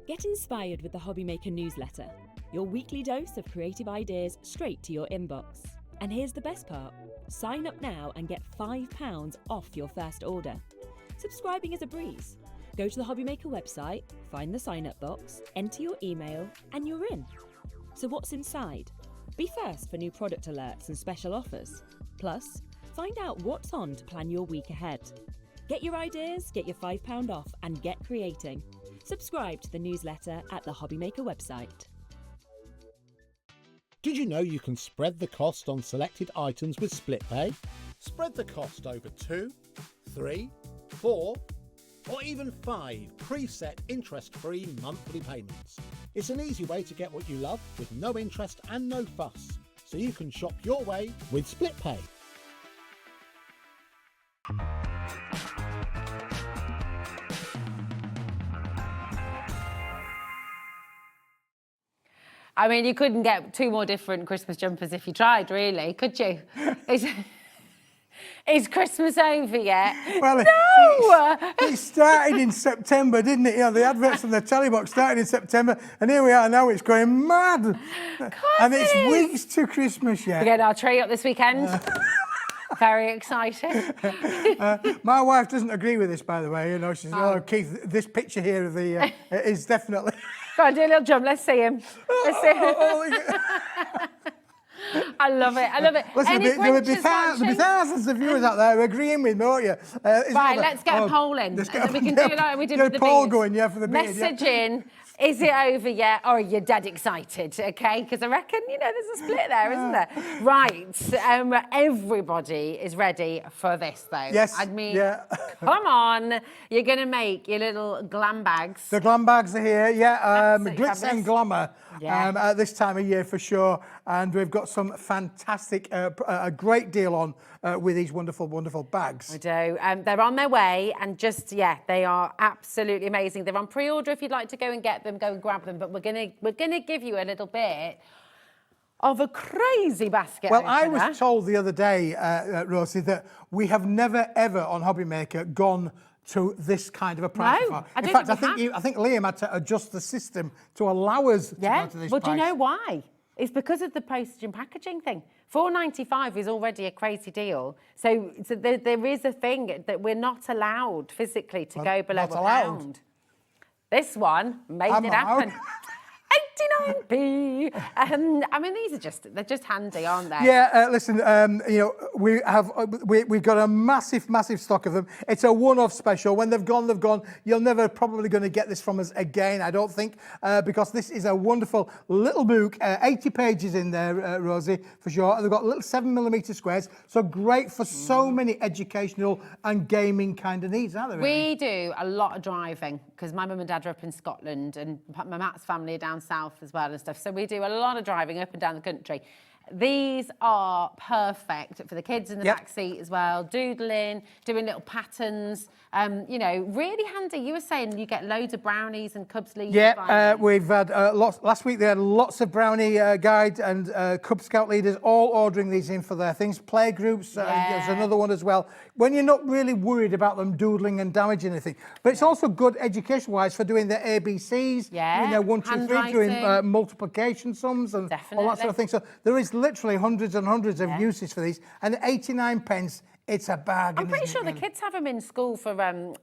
Get inspired with the Hobbymaker newsletter. Your weekly dose of creative ideas straight to your inbox. And here's the best part. Sign up now and get £5 off your first order. Subscribing is a breeze. Go to the Hobbymaker website, find the sign-up box, enter your email, and you're in. So what's inside? Be first for new product alerts and special offers. Plus, find out what's on to plan your week ahead. Get your ideas, get your £5 off, and get creating. Subscribe to the newsletter at the Hobbymaker website. Did you know you can spread the cost on selected items with split pay? Spread the cost over 2, 3, 4, or even 5 preset interest-free monthly payments. It's an easy way to get what you love with no interest and no fuss, so you can shop your way with split pay. I mean, you couldn't get 2 more different Christmas jumpers if you tried, really, could you? Is Christmas over yet? Well, no! It started in September, didn't it? You know, the adverts on the telly box started in September, and here we are now, it's going mad. And it's weeks to Christmas yet. We're getting our tree up this weekend. Very exciting. My wife doesn't agree with this, by the way. You know, she says, "Oh, Keith, this picture here of the is definitely." Go on, do a little jump. Let's see him. Let's see him. I love it. I love it. Listen, there would be thousands of viewers out there agreeing with me, won't you? Right, let's get a poll in. And we can do like we did with the poll bees. going, yeah, for the bees. Message in. Is it over yet, or are you dead excited? Okay, because I reckon, you know, there's a split there, isn't there? Right, everybody is ready for this, though. Yes, I mean, yeah. Come on. You're going to make your little glam bags. The glam bags are here, yeah. Glitz fabulous. and glamour Yeah. at this time of year for sure. And we've got some fantastic, a great deal on with these wonderful, wonderful bags. I do. They're on their way, and just, yeah, they are absolutely amazing. They're on pre-order. If you'd like to go and get them, go and grab them. But we're gonna give you a little bit of a crazy basket Well, opener. I was told the other day, Rosie, that we have never ever on Hobbymaker gone to this kind of a price. No, I In don't fact, think we I think Liam had to adjust the system to allow us to go to this well, price. do you know why? It's because of the postage and packaging thing. $4.95 is already a crazy deal. So there is a thing that we're not allowed physically to go below not a allowed. pound. This one made I'm it happen. allowed. 89p. I mean, they're just handy, aren't they? Yeah, listen, you know, we've got a massive stock of them. It's a one-off special. When they've gone, they've gone. You're never probably going to get this from us again, I don't think, because this is a wonderful little book, 80 pages in there, Rosie, for sure. They've got little 7mm squares, so great for so many educational and gaming kind of needs, aren't they? We do a lot of driving because my mum and dad are up in Scotland and my Matt's family are down south as well and stuff. So we do a lot of driving up and down the country. These are perfect for the kids in the back seat as well, doodling, doing little patterns. You know, really handy. You were saying you get loads of brownies and Cubs leaves. We've had lots. Last week they had lots of brownie guides and Cub Scout leaders all ordering these in for their things. Play groups, there's another one as well. When you're not really worried about them doodling and damaging anything, but it's also good education-wise for doing their ABCs. You know, 1, 2, 3, doing multiplication sums and all that sort of thing. So there is literally hundreds and hundreds of uses for these, and 89 pence. It's a bargain. I'm pretty sure the kids have them in school for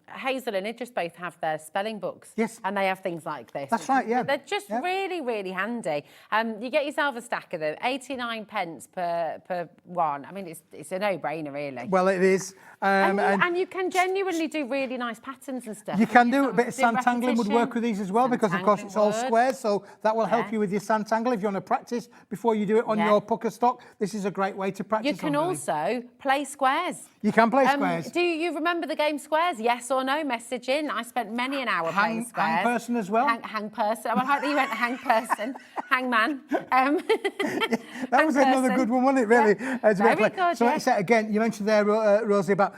Hazel and Idris both have their spelling books. Yes. And they have things like this. That's right, yeah. They're just really, really handy. You get yourself a stack of them, 89 pence per one. I mean, it's a no-brainer, really. Well, it is. And you can genuinely do really nice patterns and stuff. You can do a bit of santangling would work with these as well, because of course it's all squares, so that will help you with your santangle if you want to practice before you do it on your pucker stock. This is a great way to practice. You can also play squares. You can play squares. Do you remember the game Squares? Yes or no? Message in. I spent many an hour playing squares. Hang person as well? Hang person. I like that you went hang person. Hangman. That was another good one, wasn't it, really? Very good, So let's say, again, you mentioned there, Rosie, about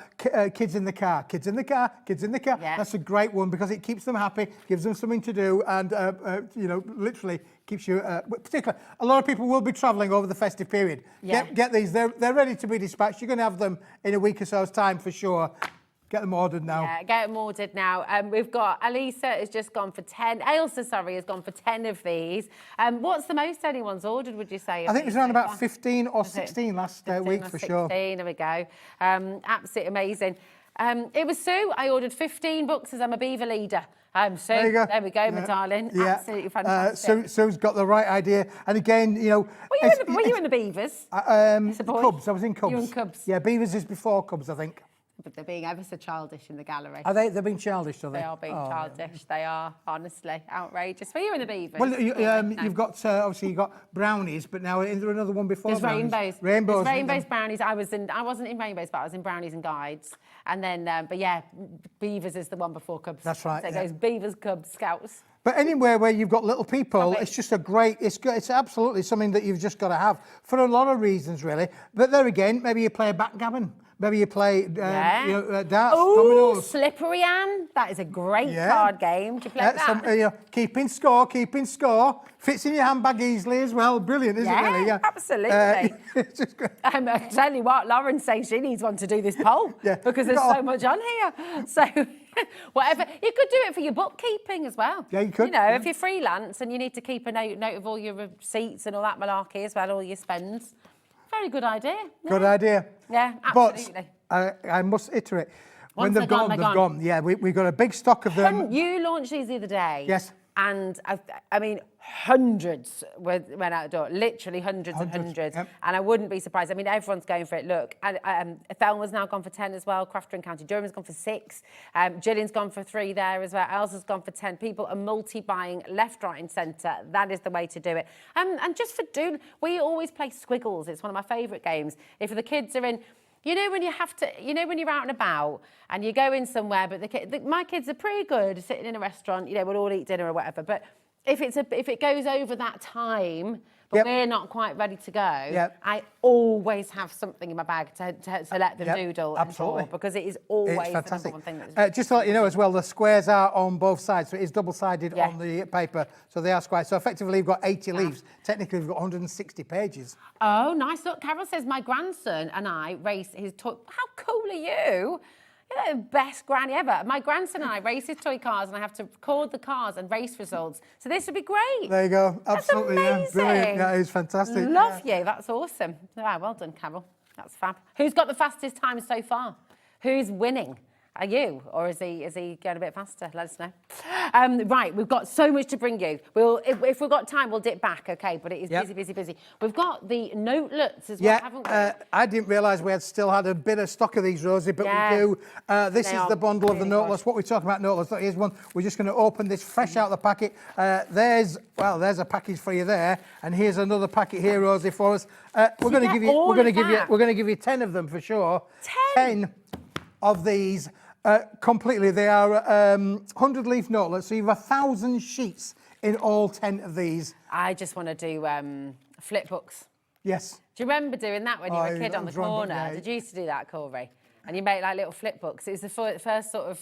kids in the car. Kids in the car, kids in the car. Yeah. That's a great one because it keeps them happy, gives them something to do, and, you know, literally keeps you, particularly, a lot of people will be travelling over the festive period. Get these, they're ready to be dispatched. You're going to have them in a week or so's time for sure. Get them ordered now. Yeah, get them ordered now. We've got Alisa has just gone for 10. Ailsa, sorry, has gone for 10 of these. What's the most anyone's ordered, would you say? I think it was around about 15 or 16 last week for sure. 16, there we go. Absolutely amazing. It was Sue. I ordered 15 books as I'm a beaver leader. Sue, there we go, my darling. Absolutely fantastic. Sue's got the right idea. And again, you know... Were you in the beavers? Cubs, I was in Cubs. You in Cubs? Yeah, beavers is before Cubs, I think. But they're being ever so childish in the gallery. Are they? They're being childish, are they? They are being childish. They are, honestly, outrageous. Were you in the beavers? Well, you've got, obviously, you've got brownies, but now is there another one before There's brownies? Rainbows. There's rainbows, brownies. I wasn't in rainbows, but I was in brownies and guides. And then, but yeah, beavers is the one before Cubs. That's right. So it goes beavers, Cubs, Scouts. But anywhere where you've got little people, it's just a great, it's absolutely something that you've just got to have for a lot of reasons, really. But there again, maybe you play backgammon. Maybe you play darts, dominoes. Slippery Ann. That is a great card game. Do you play that? Keeping score. Fits in your handbag easily as well. Brilliant, isn't it, really? Yeah, absolutely. It's just great. I tell you what, Lauren's saying she needs one to do this poll because there's so much on here. So whatever. You could do it for your bookkeeping as well. Yeah, you could. You know, if you're freelance and you need to keep a note of all your receipts and all that malarkey as well, all your spends. Very good idea. Good idea. Yeah, absolutely. But I must iterate. Once when they've gone, they've gone. Yeah, we've got a big stock of them. You launched these the other day. Yes. And I mean, hundreds went out the door, literally hundreds and hundreds. Yep. And I wouldn't be surprised. I mean, everyone's going for it. Look, Thelma's now gone for 10 as well. Crofter and County Durham's gone for 6. Gillian's gone for 3 there as well. Elsa's gone for 10. People are multi-buying left, right and centre. That is the way to do it. And just for doing, we always play Squiggles. It's one of my favourite games. If the kids are in... You know when you have to, you know when you're out and about and you go in somewhere, but my kids are pretty good sitting in a restaurant. You know, we'll all eat dinner or whatever. But if it goes over that time, but we're not quite ready to go, I always have something in my bag to let them doodle. Absolutely. And because it is always fantastic. the number one thing that's just to let you know as well, the squares are on both sides, so it is double-sided on the paper, so they are squares. So effectively, you've got 80 leaves. Technically, we've got 160 pages. Oh, nice. Look, Carol says, my grandson and I race his toy... How cool are you? You're the best granny ever. My grandson and I race his toy cars and I have to record the cars and race results. So this would be great. There you go. Absolutely. That's amazing. Yeah, brilliant. Yeah, it's fantastic. Love you. That's awesome. Wow, well done, Carol. That's fab. Who's got the fastest time so far? Who's winning? Are you? Or is he going a bit faster? Let us know. Right, we've got so much to bring you. If we've got time, we'll dip back, okay? But it is busy. We've got the notelets as well, haven't we? I didn't realise we had still had a bit of stock of these, Rosie, but we do. This is the bundle of the notelets. What we're talking about notelets, here's one. We're just going to open this fresh out of the packet. There's a package for you there, and here's another packet here, Rosie, for us. We're going to give you 10 of them for sure. 10 of these. Completely. They are 100-leaf notelets, so you have 1,000 sheets in all 10 of these. I just want to do flip books. Yes. Do you remember doing that when you were a kid that on the was wrong, corner? yeah. Did you used to do that, Corey? And you make like little flip books. It was the first sort of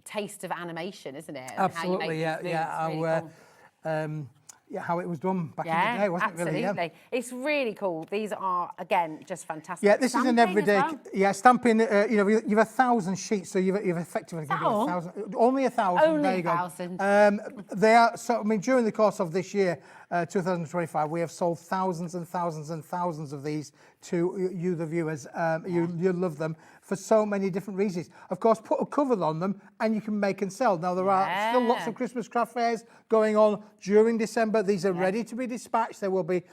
taste of animation, isn't it? And Absolutely, how you make these moves. Really cool. How it was done back in the day, wasn't absolutely. it? Really? Yeah. It's really cool. These are, again, just fantastic. Yeah, this is an Stamping everyday. as well. Yeah, stamping. You've 1,000 sheets, so you've effectively got all? 1,000. Only 1,000. Only there you 1,000. go. They are. So I mean, during the course of this year, 2025, we have sold thousands and thousands and thousands of these to you, the viewers. You love them for so many different reasons. Of course, put a cover on them, and you can make and sell. Now there are still lots of Christmas craft fairs going on during December. These are ready to be dispatched. They will be.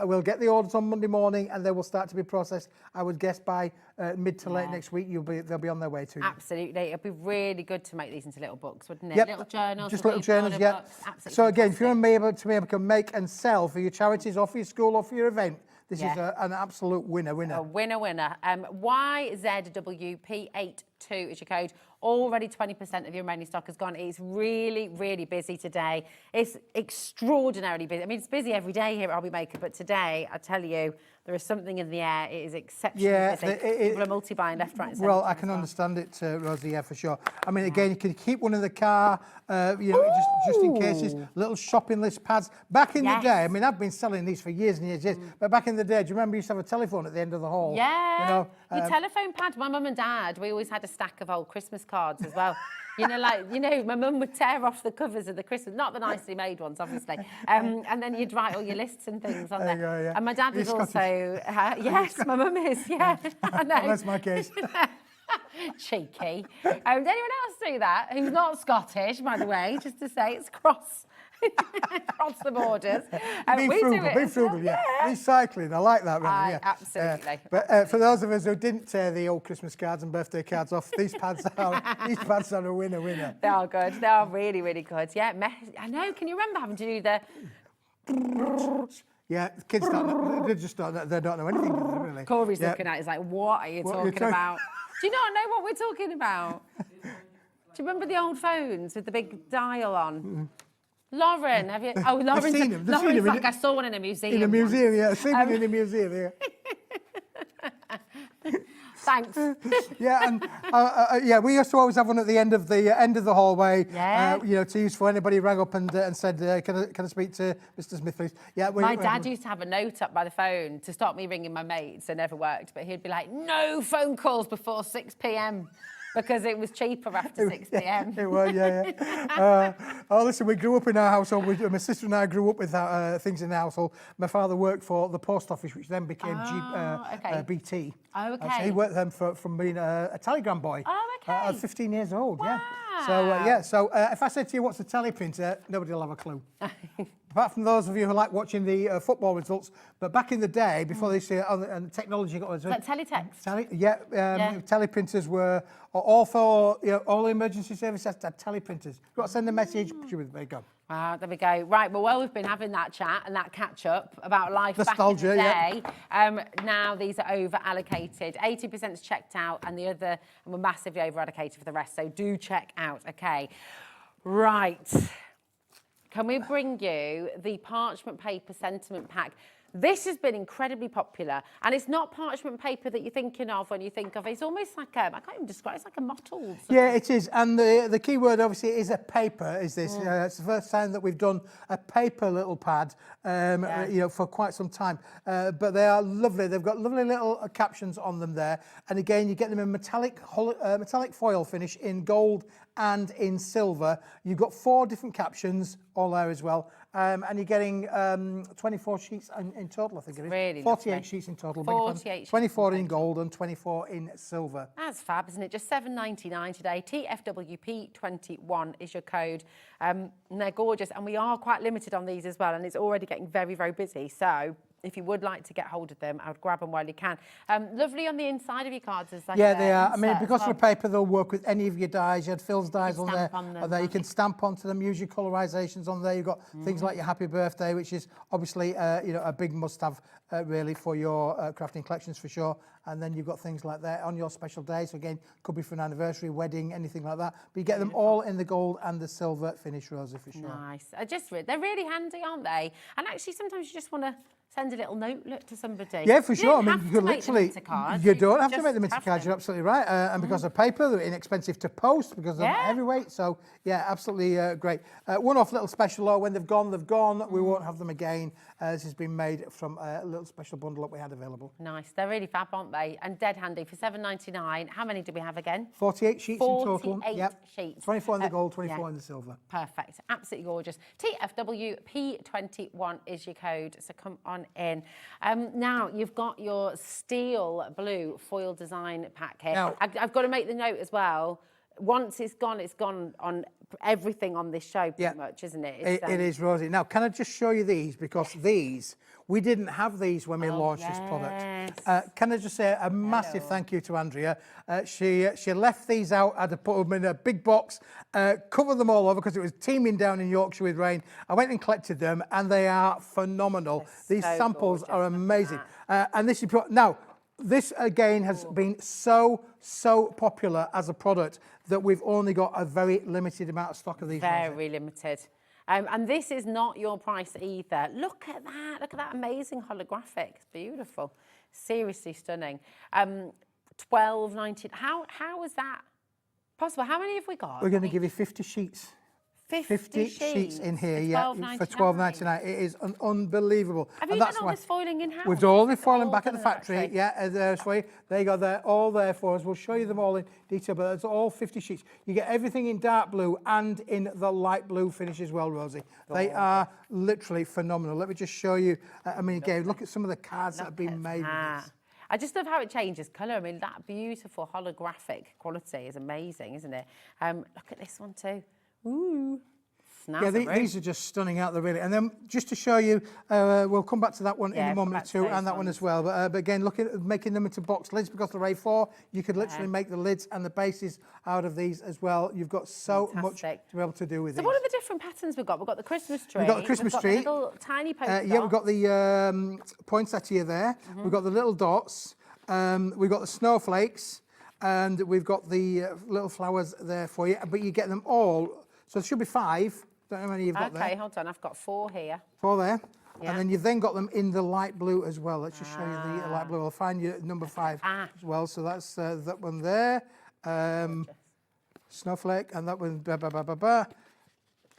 We'll get the orders on Monday morning, and they will start to be processed. I would guess by mid to late next week, they'll be on their way to you. Absolutely. It'd be really good to make these into little books, wouldn't it? Yep. Little journals. Just with little journals, order yeah. books. Absolutely So again, if you want to be able to make and sell for your charities or for your school or for your event, this is an absolute winner. A winner. YZWP82 is your code. Already 20% of your remaining stock has gone. It's really, really busy today. It's extraordinarily busy. I mean, it's busy every day here at Hobby Maker, but today, I tell you, there is something in the air. It is exceptionally busy. People are multi-buying left, right, and centre. Well, I can understand it, Rosie, yeah, for sure. I mean, again, you can keep one in the car, just in cases. Little shopping list pads. Back in the day, I mean, I've been selling these for years and years, but back in the day, do you remember you used to have a telephone at the end of the hall? Yeah. Your telephone pad. My mum and dad, we always had a stack of old Christmas cards as well. My mum would tear off the covers of the Christmas, not the nicely made ones, obviously. And then you'd write all your lists and things on there. You go, yeah. And my dad was also, yes, my mum is, yeah. I know. That's my case. Cheeky. Did anyone else do that? Who's not Scottish, by the way, just to say it's cross the borders. Be frugal, yeah. Recycling, I like that, really, yeah. Absolutely. But for those of us who didn't tear the old Christmas cards and birthday cards off, these pads are a winner. They are good. They are really, really good. Yeah, I know. Can you remember having to do the... Yeah, kids don't know anything, really. Corey's looking at it, he's like, what are you talking about? Do you not know what we're talking about? Do you remember the old phones with the big dial on? Lauren, have you? Oh, Lauren's I've seen them. Lauren's like, I saw one in a museum. In a museum, yeah. I've seen them in a museum, yeah. Thanks. We used to always have one at the end of the hallway. To use for anybody rang up and said, "Can I speak to Mr. Smith, please?" Yeah. My dad used to have a note up by the phone to stop me ringing my mates. It never worked, but he'd be like, "No phone calls before 6 p.m." Because it was cheaper after 6 p.m. It was, listen, we grew up in our household. My sister and I grew up with things in the household. My father worked for the post office, which then became BT. Oh, okay. So he worked them from being a telegram boy. Oh, okay. At 15 years old, wow. So if I said to you, what's a teleprinter, nobody will have a clue. Apart from those of you who like watching the football results, but back in the day, before this and technology got... Like teletext? Teleprinters were all for, all emergency services had teleprinters. You've got to send a message, there you go. Wow, there we go. Right, well, we've been having that chat and that catch-up about life nostalgia, back in the day. Now these are over-allocated. 80% is checked out and we're massively over-allocated for the rest, so do check out, okay. Right. Can we bring you the parchment paper sentiment pack? This has been incredibly popular, and it's not parchment paper that you're thinking of when you think of it. It's almost like I can't even describe. It's like a mottled. Yeah, it is, and the key word obviously is a paper. Is this? It's the first time that we've done a paper little pad, for quite some time. But they are lovely. They've got lovely little captions on them there, and again, you get them in metallic foil finish in gold and in silver. You've got 4 different captions all there as well. And you're getting 24 sheets in total, I think it is. Really 48 lovely. sheets in total. 48 24 in gold and 24 in silver. That's fab, isn't it? Just $7.99 today. TFWP21 is your code. And they're gorgeous. And we are quite limited on these as well. And it's already getting very, very busy. So if you would like to get hold of them, I would grab them while you can. Lovely on the inside of your cards. Like they are. I mean, because of the paper, they'll work with any of your dies. You had Phil's dies on there. You can stamp onto them, use your colorisations on there. You've got things like your Happy Birthday, which is obviously a big must-have really for your crafting collections for sure. And then you've got things like that on your special days. So again, could be for an anniversary, wedding, anything like that. But you get them all in the gold and the silver finish, Rosie, for sure. Nice. They're really handy, aren't they? And actually, sometimes you just want to send a little note to somebody. Yeah, for sure. I mean, Have you to could make them literally, into cards. you don't have to just make them into have cards. them. You're absolutely right. And because of paper, they're inexpensive to post because they're Yeah. heavyweight. So yeah, absolutely great. One-off little special though. When they've gone, they've gone. We won't have them again. This has been made from a little special bundle that we had available. Nice. They're really fab, aren't they? And dead handy for $7.99. How many do we have again? 48 sheets in total. 48 sheets. 24 in the gold, 24 yeah. in the silver. Perfect. Absolutely gorgeous. TFWP21 is your code, so come on in. Now, you've got your steel blue foil design pack here. Now- I've got to make the note as well. Once it's gone on everything on this show, pretty much, isn't it? It's, It is, Rosie. Now, can I just show you these? Because these, we didn't have these when we launched this product. Can I just say a massive thank you to Andrea? She left these out, had to put them in a big box, cover them all over because it was teeming down in Yorkshire with rain. I went and collected them and they are phenomenal. These so samples gorgeous, are amazing. And this is, now, this again has been so popular as a product that we've only got a very limited amount of stock of these. Very limited. And this is not your price either. Look at that. Look at that amazing holographic. It's beautiful. Seriously stunning. $12.90. How is that possible? How many have we got? We're going to give you 50 sheets. 50 sheets in here, for for $12.99. It is unbelievable. Have you done all this foiling in-house? We've done all the foiling back at the factory. Yeah, there's for you. There you go. They're all there for us. We'll show you them all in detail, but it's all 50 sheets. You get everything in dark blue and in the light blue finish as well, Rosie. They are literally phenomenal. Let me just show you. I mean, again, look at some of the cards that have been made with this. I just love how it changes colour. I mean, that beautiful holographic quality is amazing, isn't it? Look at this one too. Ooh. Yeah, these are just stunning out there, really. And then just to show you, we'll come back to that one in a moment or two, and that one as well. But again, look at making them into box lids because they're A4. You could literally make the lids and the bases out of these as well. You've got so much to be able to do with these. So what are the different patterns we've got? We've got the Christmas tree. We've got the Christmas tree. We've got the little tiny post yeah, we've got the poinsettia there. We've got the little dots. We've got the snowflakes. And we've got the little flowers there for you. But you get them all. So there should be 5. Don't know how many you've got there. Okay, hold on. I've got 4 here. 4 there. Yeah. And then you've then got them in the light blue as well. Let's just show you the light blue. I'll find you number 5 as well. So that's that one there. Snowflake, and that one,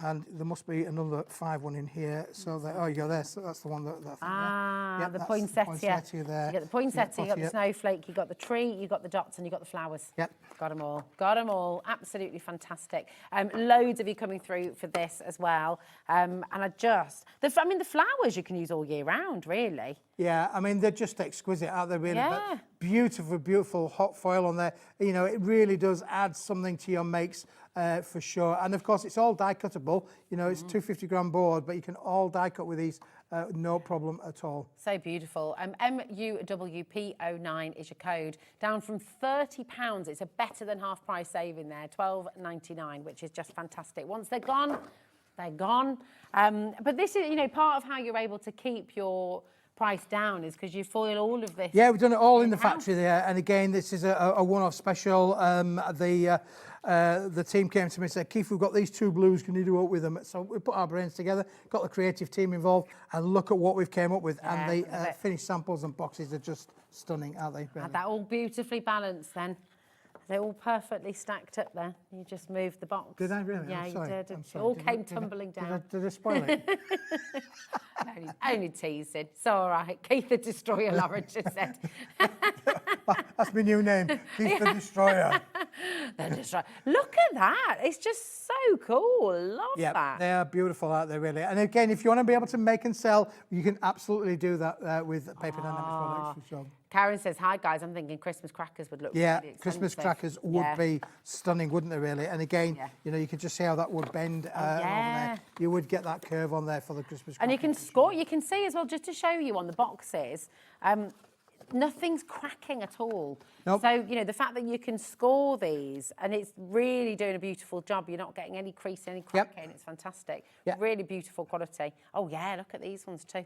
and there must be another 5 one in here. So there, oh, you go there. So that's the one that. Yeah, the poinsettia there. You got the poinsettia, you got the snowflake, you got the tree, you got the dots, and you got the flowers. Yep. Got them all. Got them all. Absolutely fantastic. Loads of you coming through for this as well. And I mean, the flowers you can use all year round, really. Yeah, I mean, they're just exquisite, aren't they, really? Yeah. But beautiful, beautiful hot foil on there. You know, it really does add something to your makes for sure. And of course, it's all die cuttable. You know, it's 250 gram board, but you can all die cut with these, no problem at all. So beautiful. MUWP09 is your code. Down from £30. It's a better than half price saving there. $12.99, which is just fantastic. Once they're gone, they're gone. But this is, you know, part of how you're able to keep your price down is because you foil all of this. Yeah, we've done it all in the factory there. And again, this is a one-off special. The team came to me and said, Keith, we've got these 2 blues, can you do it with them? So we put our brains together, got the creative team involved, and look at what we've came up with. And the finished samples and boxes are just stunning, aren't they? Had that all beautifully balanced then. They're all perfectly stacked up there. You just moved the box. Did I really? Yeah, I'm sorry. you did. I'm It sorry. all came tumbling down. Did I spoil it? only teasing. It's all right. Keith the Destroyer, Lauren just said. That's my new name, Keith the Destroyer. The Destroyer. Look at that. It's just so cool. Love that. They are beautiful, aren't they, really? And again, if you want to be able to make and sell, you can absolutely do that with Paper Dynamics products for sure. Karen says, hi guys, I'm thinking Christmas crackers would look really expensive. Christmas crackers would be stunning, wouldn't they, really? And again, you know, you could just see how that would bend over there. You would get that curve on there for the Christmas crackers. And you can score, you can see as well, just to show you on the boxes, nothing's cracking at all. Nope. So, you know, the fact that you can score these and it's really doing a beautiful job. You're not getting any crease, any cracking. It's fantastic. Really beautiful quality. Oh, yeah, look at these ones too.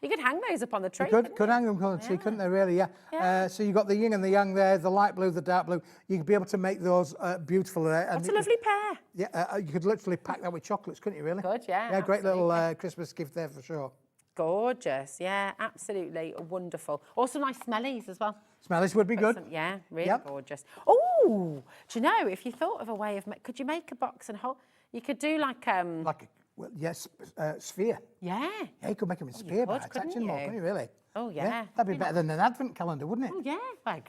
You could hang those up on the tree. You could hang them on the tree, couldn't they, really? So you've got the yin and the yang there, the light blue, the dark blue. You could be able to make those beautiful there. That's a lovely pair. Yeah, you could literally pack that with chocolates, couldn't you, really? Good, yeah. Yeah, great little Christmas gift there for sure. gorgeous. Yeah, absolutely wonderful. Also nice smellies as well. Smellies would be good. Yeah, really gorgeous. Oh, do you know, if you thought of a way of, could you make a box and hold, you could do like Well, yes, sphere. Yeah. Yeah, you could make them in sphere by attaching them all, couldn't you, really? Oh, yeah. That'd be better than an advent calendar, wouldn't it? Oh, yeah. Well, it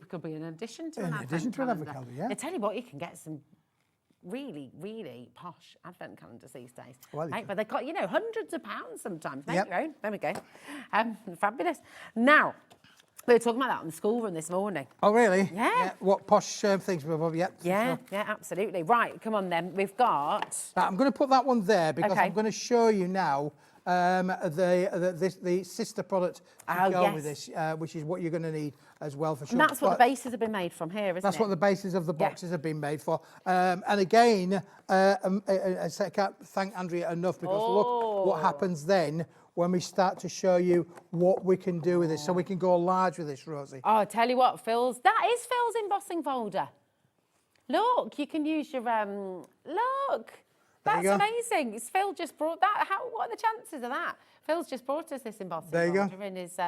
could be an addition to an advent calendar, yeah. I tell you what, you can get some really, really posh advent calendars these days. Well, right? But they've got, hundreds of pounds sometimes. Make Yep. your own. There we go. Fabulous. Now, we were talking about that on the school run this morning. Oh, really? Yeah. What posh things we've got? Yeah, absolutely. Right, come on then. We've got... Right, I'm going to put that one there because Okay. I'm going to show you now the sister product to go with this, which is what you're going to need as well for sure. And that's what the bases have been made from here, isn't it? That's what the bases of the boxes have been made for. And again, I can't thank Andrea enough because look what happens then when we start to show you what we can do with this. So we can go large with this, Rosie. Oh, I tell you what, Phil's embossing folder. Look, you can use your, look. That's amazing. Phil just brought that. What are the chances of that? Phil's just brought us this embossing folder in his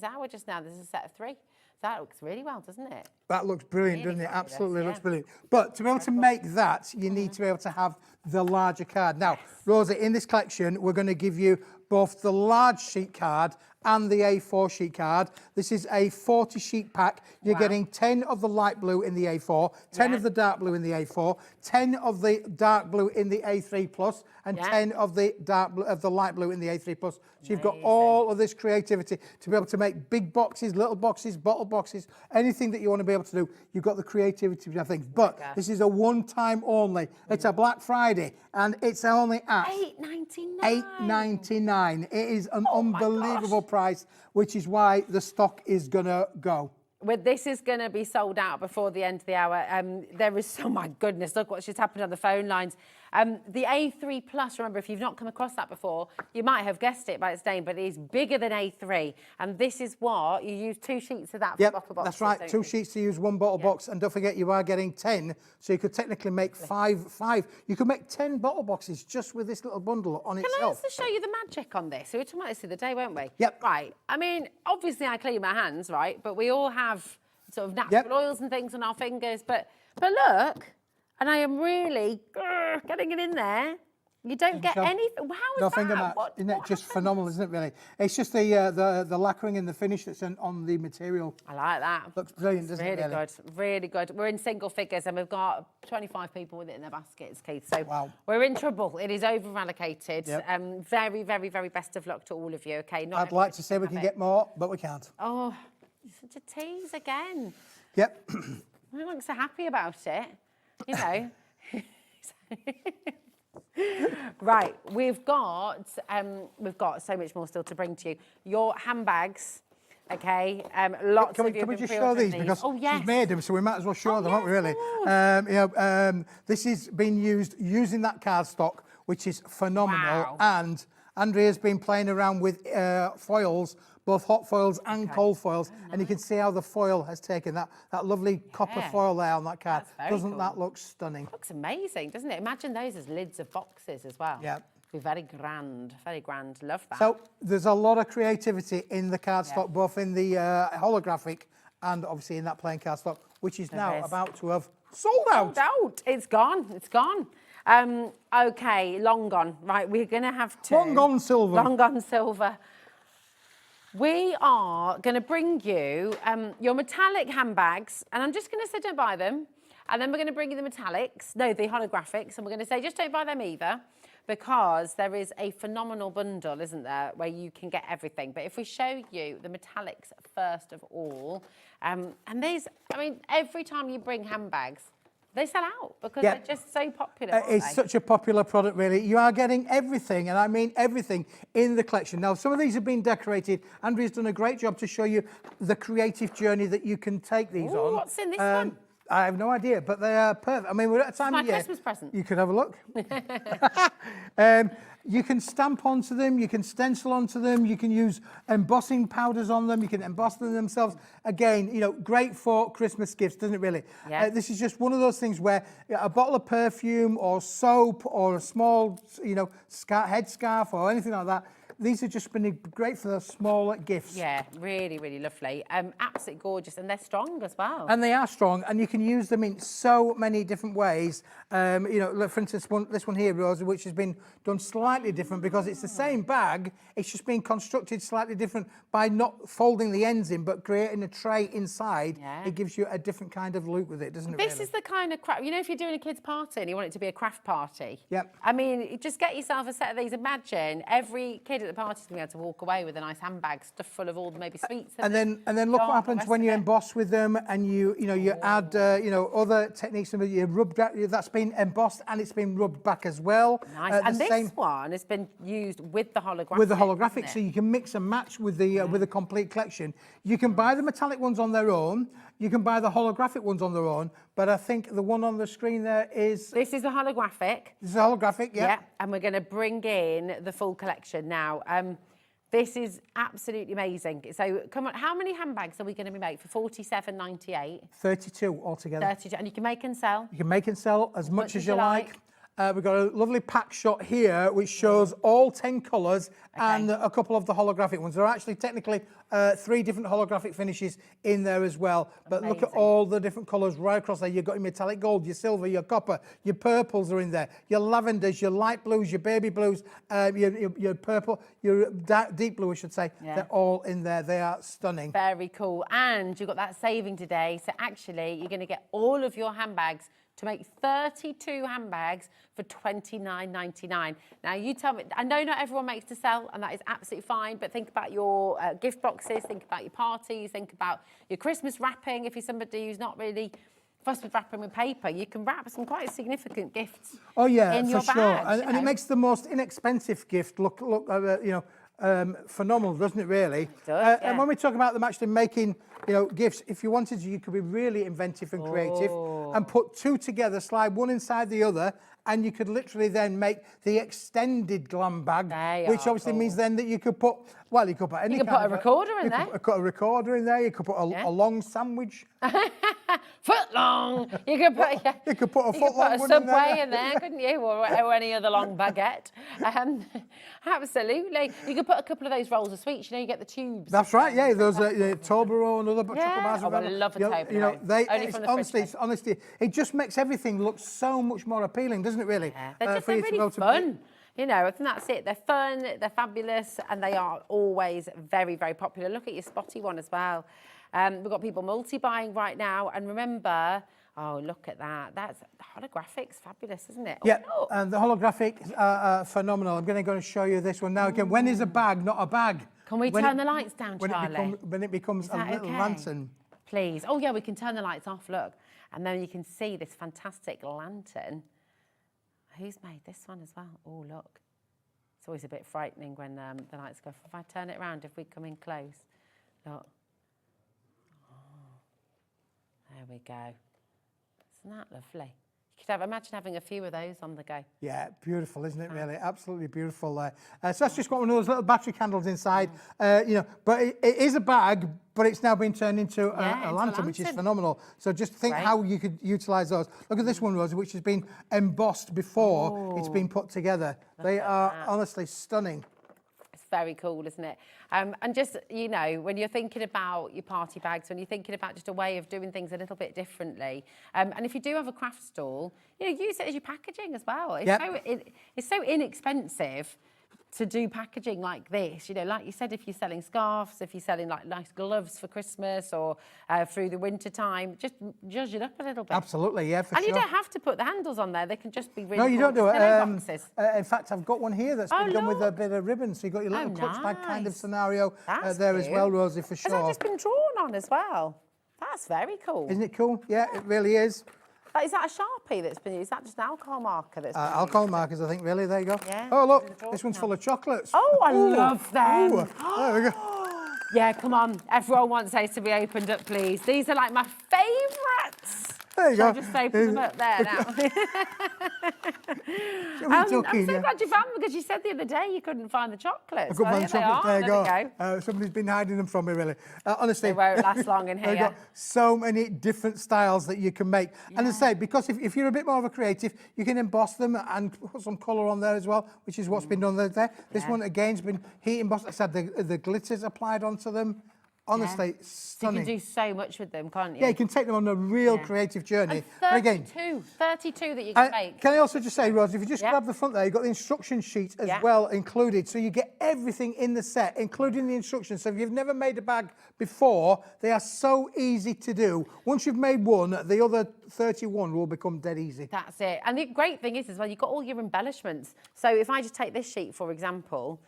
hour just now. This is a set of 3. That looks really well, doesn't it? That looks brilliant, doesn't it? Absolutely looks brilliant. But to be able to make that, you need to be able to have the larger card. Now, Rosie, in this collection, we're going to give you both the large sheet card and the A4 sheet card. This is a 40 sheet pack. You're getting 10 of the light blue in the A4, 10 of the dark blue in the A4, 10 of the dark blue in the A3 plus, and 10 of the dark blue, of the light blue in the A3 plus. So you've got all of this creativity to be able to make big boxes, little boxes, bottle boxes, anything that you want to be able to do. You've got the creativity to have things. But this is a one-time only. It's a Black Friday, and it's only at $8.99. It is an unbelievable price, which is why the stock is going to go. Well, this is going to be sold out before the end of the hour. There is, oh my goodness, look what's just happened on the phone lines. The A3 Plus, remember, if you've not come across that before, you might have guessed it by its name, but it is bigger than A3. And this is what, you use 2 sheets of that for bottle boxes. That's right, 2 sheets to use 1 bottle box. And don't forget, you are getting 10, so you could technically make 5. You could make 10 bottle boxes just with this little bundle on itself. Can I also show you the magic on this? We were talking about this the other day, weren't we? Yep. Right, I mean, obviously I clean my hands, right? But we all have sort of natural oils and things on our fingers. But look, and I am really getting it in there. You don't get anything. How is that? Isn't it just phenomenal, isn't it, really? It's just the lacquering and the finish that's on the material. I like that. Looks brilliant, doesn't it, really? Really good, really good. We're in single figures and we've got 25 people with it in their baskets, Keith. So we're in trouble. It is over-allocated. Very, very, very best of luck to all of you, okay? I'd like to say we can get more, but we can't. Oh, such a tease again. Yep. I don't look so happy about it, you know. Right, we've got so much more still to bring to you. Your handbags, okay? Lots of you can we just show these because she's made them, so we might as well show them, haven't we? Really? This is being used using that cardstock, which is phenomenal, and Andrea's been playing around with foils, both hot foils and cold foils, and you can see how the foil has taken that lovely copper foil there on that card. Doesn't that look stunning? Looks amazing, doesn't it? Imagine those as lids of boxes as well. Yeah. Be very grand, very grand. Love that. So there's a lot of creativity in the cardstock, both in the holographic and obviously in that plain cardstock, which is now about to have sold out. Sold out. It's gone. It's gone. Okay, long gone. Right, we're going to have to... Long gone silver. Long gone silver. We are going to bring you your metallic handbags, and I'm just going to say don't buy them, and then we're going to bring you the metallics, no, the holographics, and we're going to say just don't buy them either, because there is a phenomenal bundle, isn't there, where you can get everything. But if we show you the metallics first of all, and these, I mean, every time you bring handbags, they sell out because they're just so popular. It's such a popular product, really. You are getting everything, and I mean everything, in the collection. Now, some of these have been decorated. Andrea's done a great job to show you the creative journey that you can take these on. What's in this one? I have no idea, but they are perfect. I mean, we're at a time of year. It's my Christmas present. You could have a look. You can stamp onto them, you can stencil onto them, you can use embossing powders on them, you can emboss them themselves. Again, you know, great for Christmas gifts, doesn't it really? Yeah. This is just one of those things where a bottle of perfume or soap or a small, you know, headscarf or anything like that, these have just been great for those smaller gifts. Yeah, really, really lovely. Absolutely gorgeous, and they're strong as well. And they are strong, and you can use them in so many different ways. You know, look, for instance, this one here, Rosie, which has been done slightly different because it's the same bag, it's just been constructed slightly different by not folding the ends in, but creating a tray inside. Yeah. It gives you a different kind of look with it, doesn't it? This really? is the kind of craft, you know, if you're doing a kids' party and you want it to be a craft party. Yep. I mean, just get yourself a set of these. Imagine every kid at the party is going to be able to walk away with a nice handbag stuffed full of all the maybe sweets. And then look what happens when you emboss with them, and you add other techniques. You rub that's been embossed and it's been rubbed back as well. Nice. And this one has been used with the holographic. With the holographic, so you can mix and match with the complete collection. You can buy the metallic ones on their own. You can buy the holographic ones on their own. But I think the one on the screen there is. This is the holographic. This is a holographic, yeah. Yeah. And we're going to bring in the full collection now. This is absolutely amazing. So come on, how many handbags are we going to be making for $47.98? 32 altogether. 32, and you can make and sell. You can make and sell as much as you like. We've got a lovely pack shot here which shows all 10 colours and a couple of the holographic ones. There are actually technically 3 different holographic finishes in there as well. But look at all the different colours right across there. You've got your metallic gold, your silver, your copper, your purples are in there, your lavenders, your light blues, your baby blues, your purple, your deep blue, I should say. Yeah. They're all in there. They are stunning. Very cool. And you've got that saving today. So actually, you're going to get all of your handbags to make 32 handbags for $29.99. Now, you tell me, I know not everyone makes to sell, and that is absolutely fine, but think about your gift boxes, think about your parties, think about your Christmas wrapping. If you're somebody who's not really fussed with wrapping with paper, you can wrap some quite significant gifts. Oh, yeah, in for your sure. bags, And it makes the most inexpensive gift look phenomenal, doesn't it, really? It does, And when we talk about them actually making, gifts, if you wanted to, you could be really inventive and creative and put 2 together, slide one inside the other, and you could literally then make the extended glam bag, which obviously means then that you could put, you could put any You could put a recorder in there. You could put a recorder in there, you could put a long sandwich. Foot long. You could put you could put a foot long one Subway in there, couldn't you? Or any other long baguette. Absolutely. You could put a couple of those rolls of sweets. You get the tubes. That's right. Yeah, those Toblerone, other chocolate bars. I love a Toblerone. Honestly, it just makes everything look so much more appealing, doesn't it? Really? They're really fun. I think that's it. They're fun, they're fabulous, and they are always very, very popular. Look at your spotty one as well. We've got people multi-buying right now, and remember, oh, look at that. That's holographics, fabulous, isn't it? Yeah, and the holographic are phenomenal. I'm going to go and show you this one now. Again, when is a bag not a bag? Can we turn the lights down, Charlie? When it becomes a little lantern. Please. Oh, yeah, we can turn the lights off, look. And then you can see this fantastic lantern. Who's made this one as well? Oh, look. It's always a bit frightening when the lights go off. If I turn it around, if we come in close, look. There we go. Isn't that lovely? You could imagine having a few of those on the go. Yeah, beautiful, isn't it, really? Absolutely beautiful. So that's just got one of those little battery candles inside, but it is a bag, but it's now been turned into a lantern, which is phenomenal. So just think how you could utilise those. Look at this one, Rosie, which has been embossed before it's been put together. They are honestly stunning. It's very cool, isn't it? And just, when you're thinking about your party bags, when you're thinking about just a way of doing things a little bit differently, and if you do have a craft stall, use it as your packaging as well. It's so inexpensive to do packaging like this. Like you said, if you're selling scarves, if you're selling like nice gloves for Christmas or through the winter time, just judge it up a little bit. Absolutely, yeah, for sure. And you don't have to put the handles on there. They can just be really No, you cool don't do it. boxes. In fact, I've got one here that's been done with a bit of ribbon. So you've got your little clutch bag kind of scenario there as well, Rosie, for sure. Has that just been drawn on as well? That's very cool. Isn't it cool? Yeah, it really is. Is that a Sharpie that's been used? Is that just an alcohol marker that's been alcohol markers, I think, really. There you go. Yeah. Oh, look, this one's full of chocolates. Oh, I love them. Ooh, there we go. Yeah, come on. Everyone wants those to be opened up, please. These are like my favourites. There you Shall I go. just open them up there now? I'm so glad you found them because you said the other day you couldn't find the chocolates. I couldn't find the chocolates. There you go. Somebody's been hiding them from me, really. Honestly, They won't last long in they've here. got so many different styles that you can make. And as I say, because if you're a bit more of a creative, you can emboss them and put some colour on there as well, which is what's been done there. This one again's been heat embossed. I said the glitters applied onto them. Honestly, stunning. You can do so much with them, can't you? Yeah, you can take them on a real creative journey. And again, 32 that you can make. Can I also just say, Rose, if you just grab the front there, you've got the instruction sheet as well included. So you get everything in the set, including the instructions. So if you've never made a bag before, they are so easy to do. Once you've made one, the other 31 will become dead easy. That's it. And the great thing is as well, you've got all your embellishments. So if I just take this sheet, for example,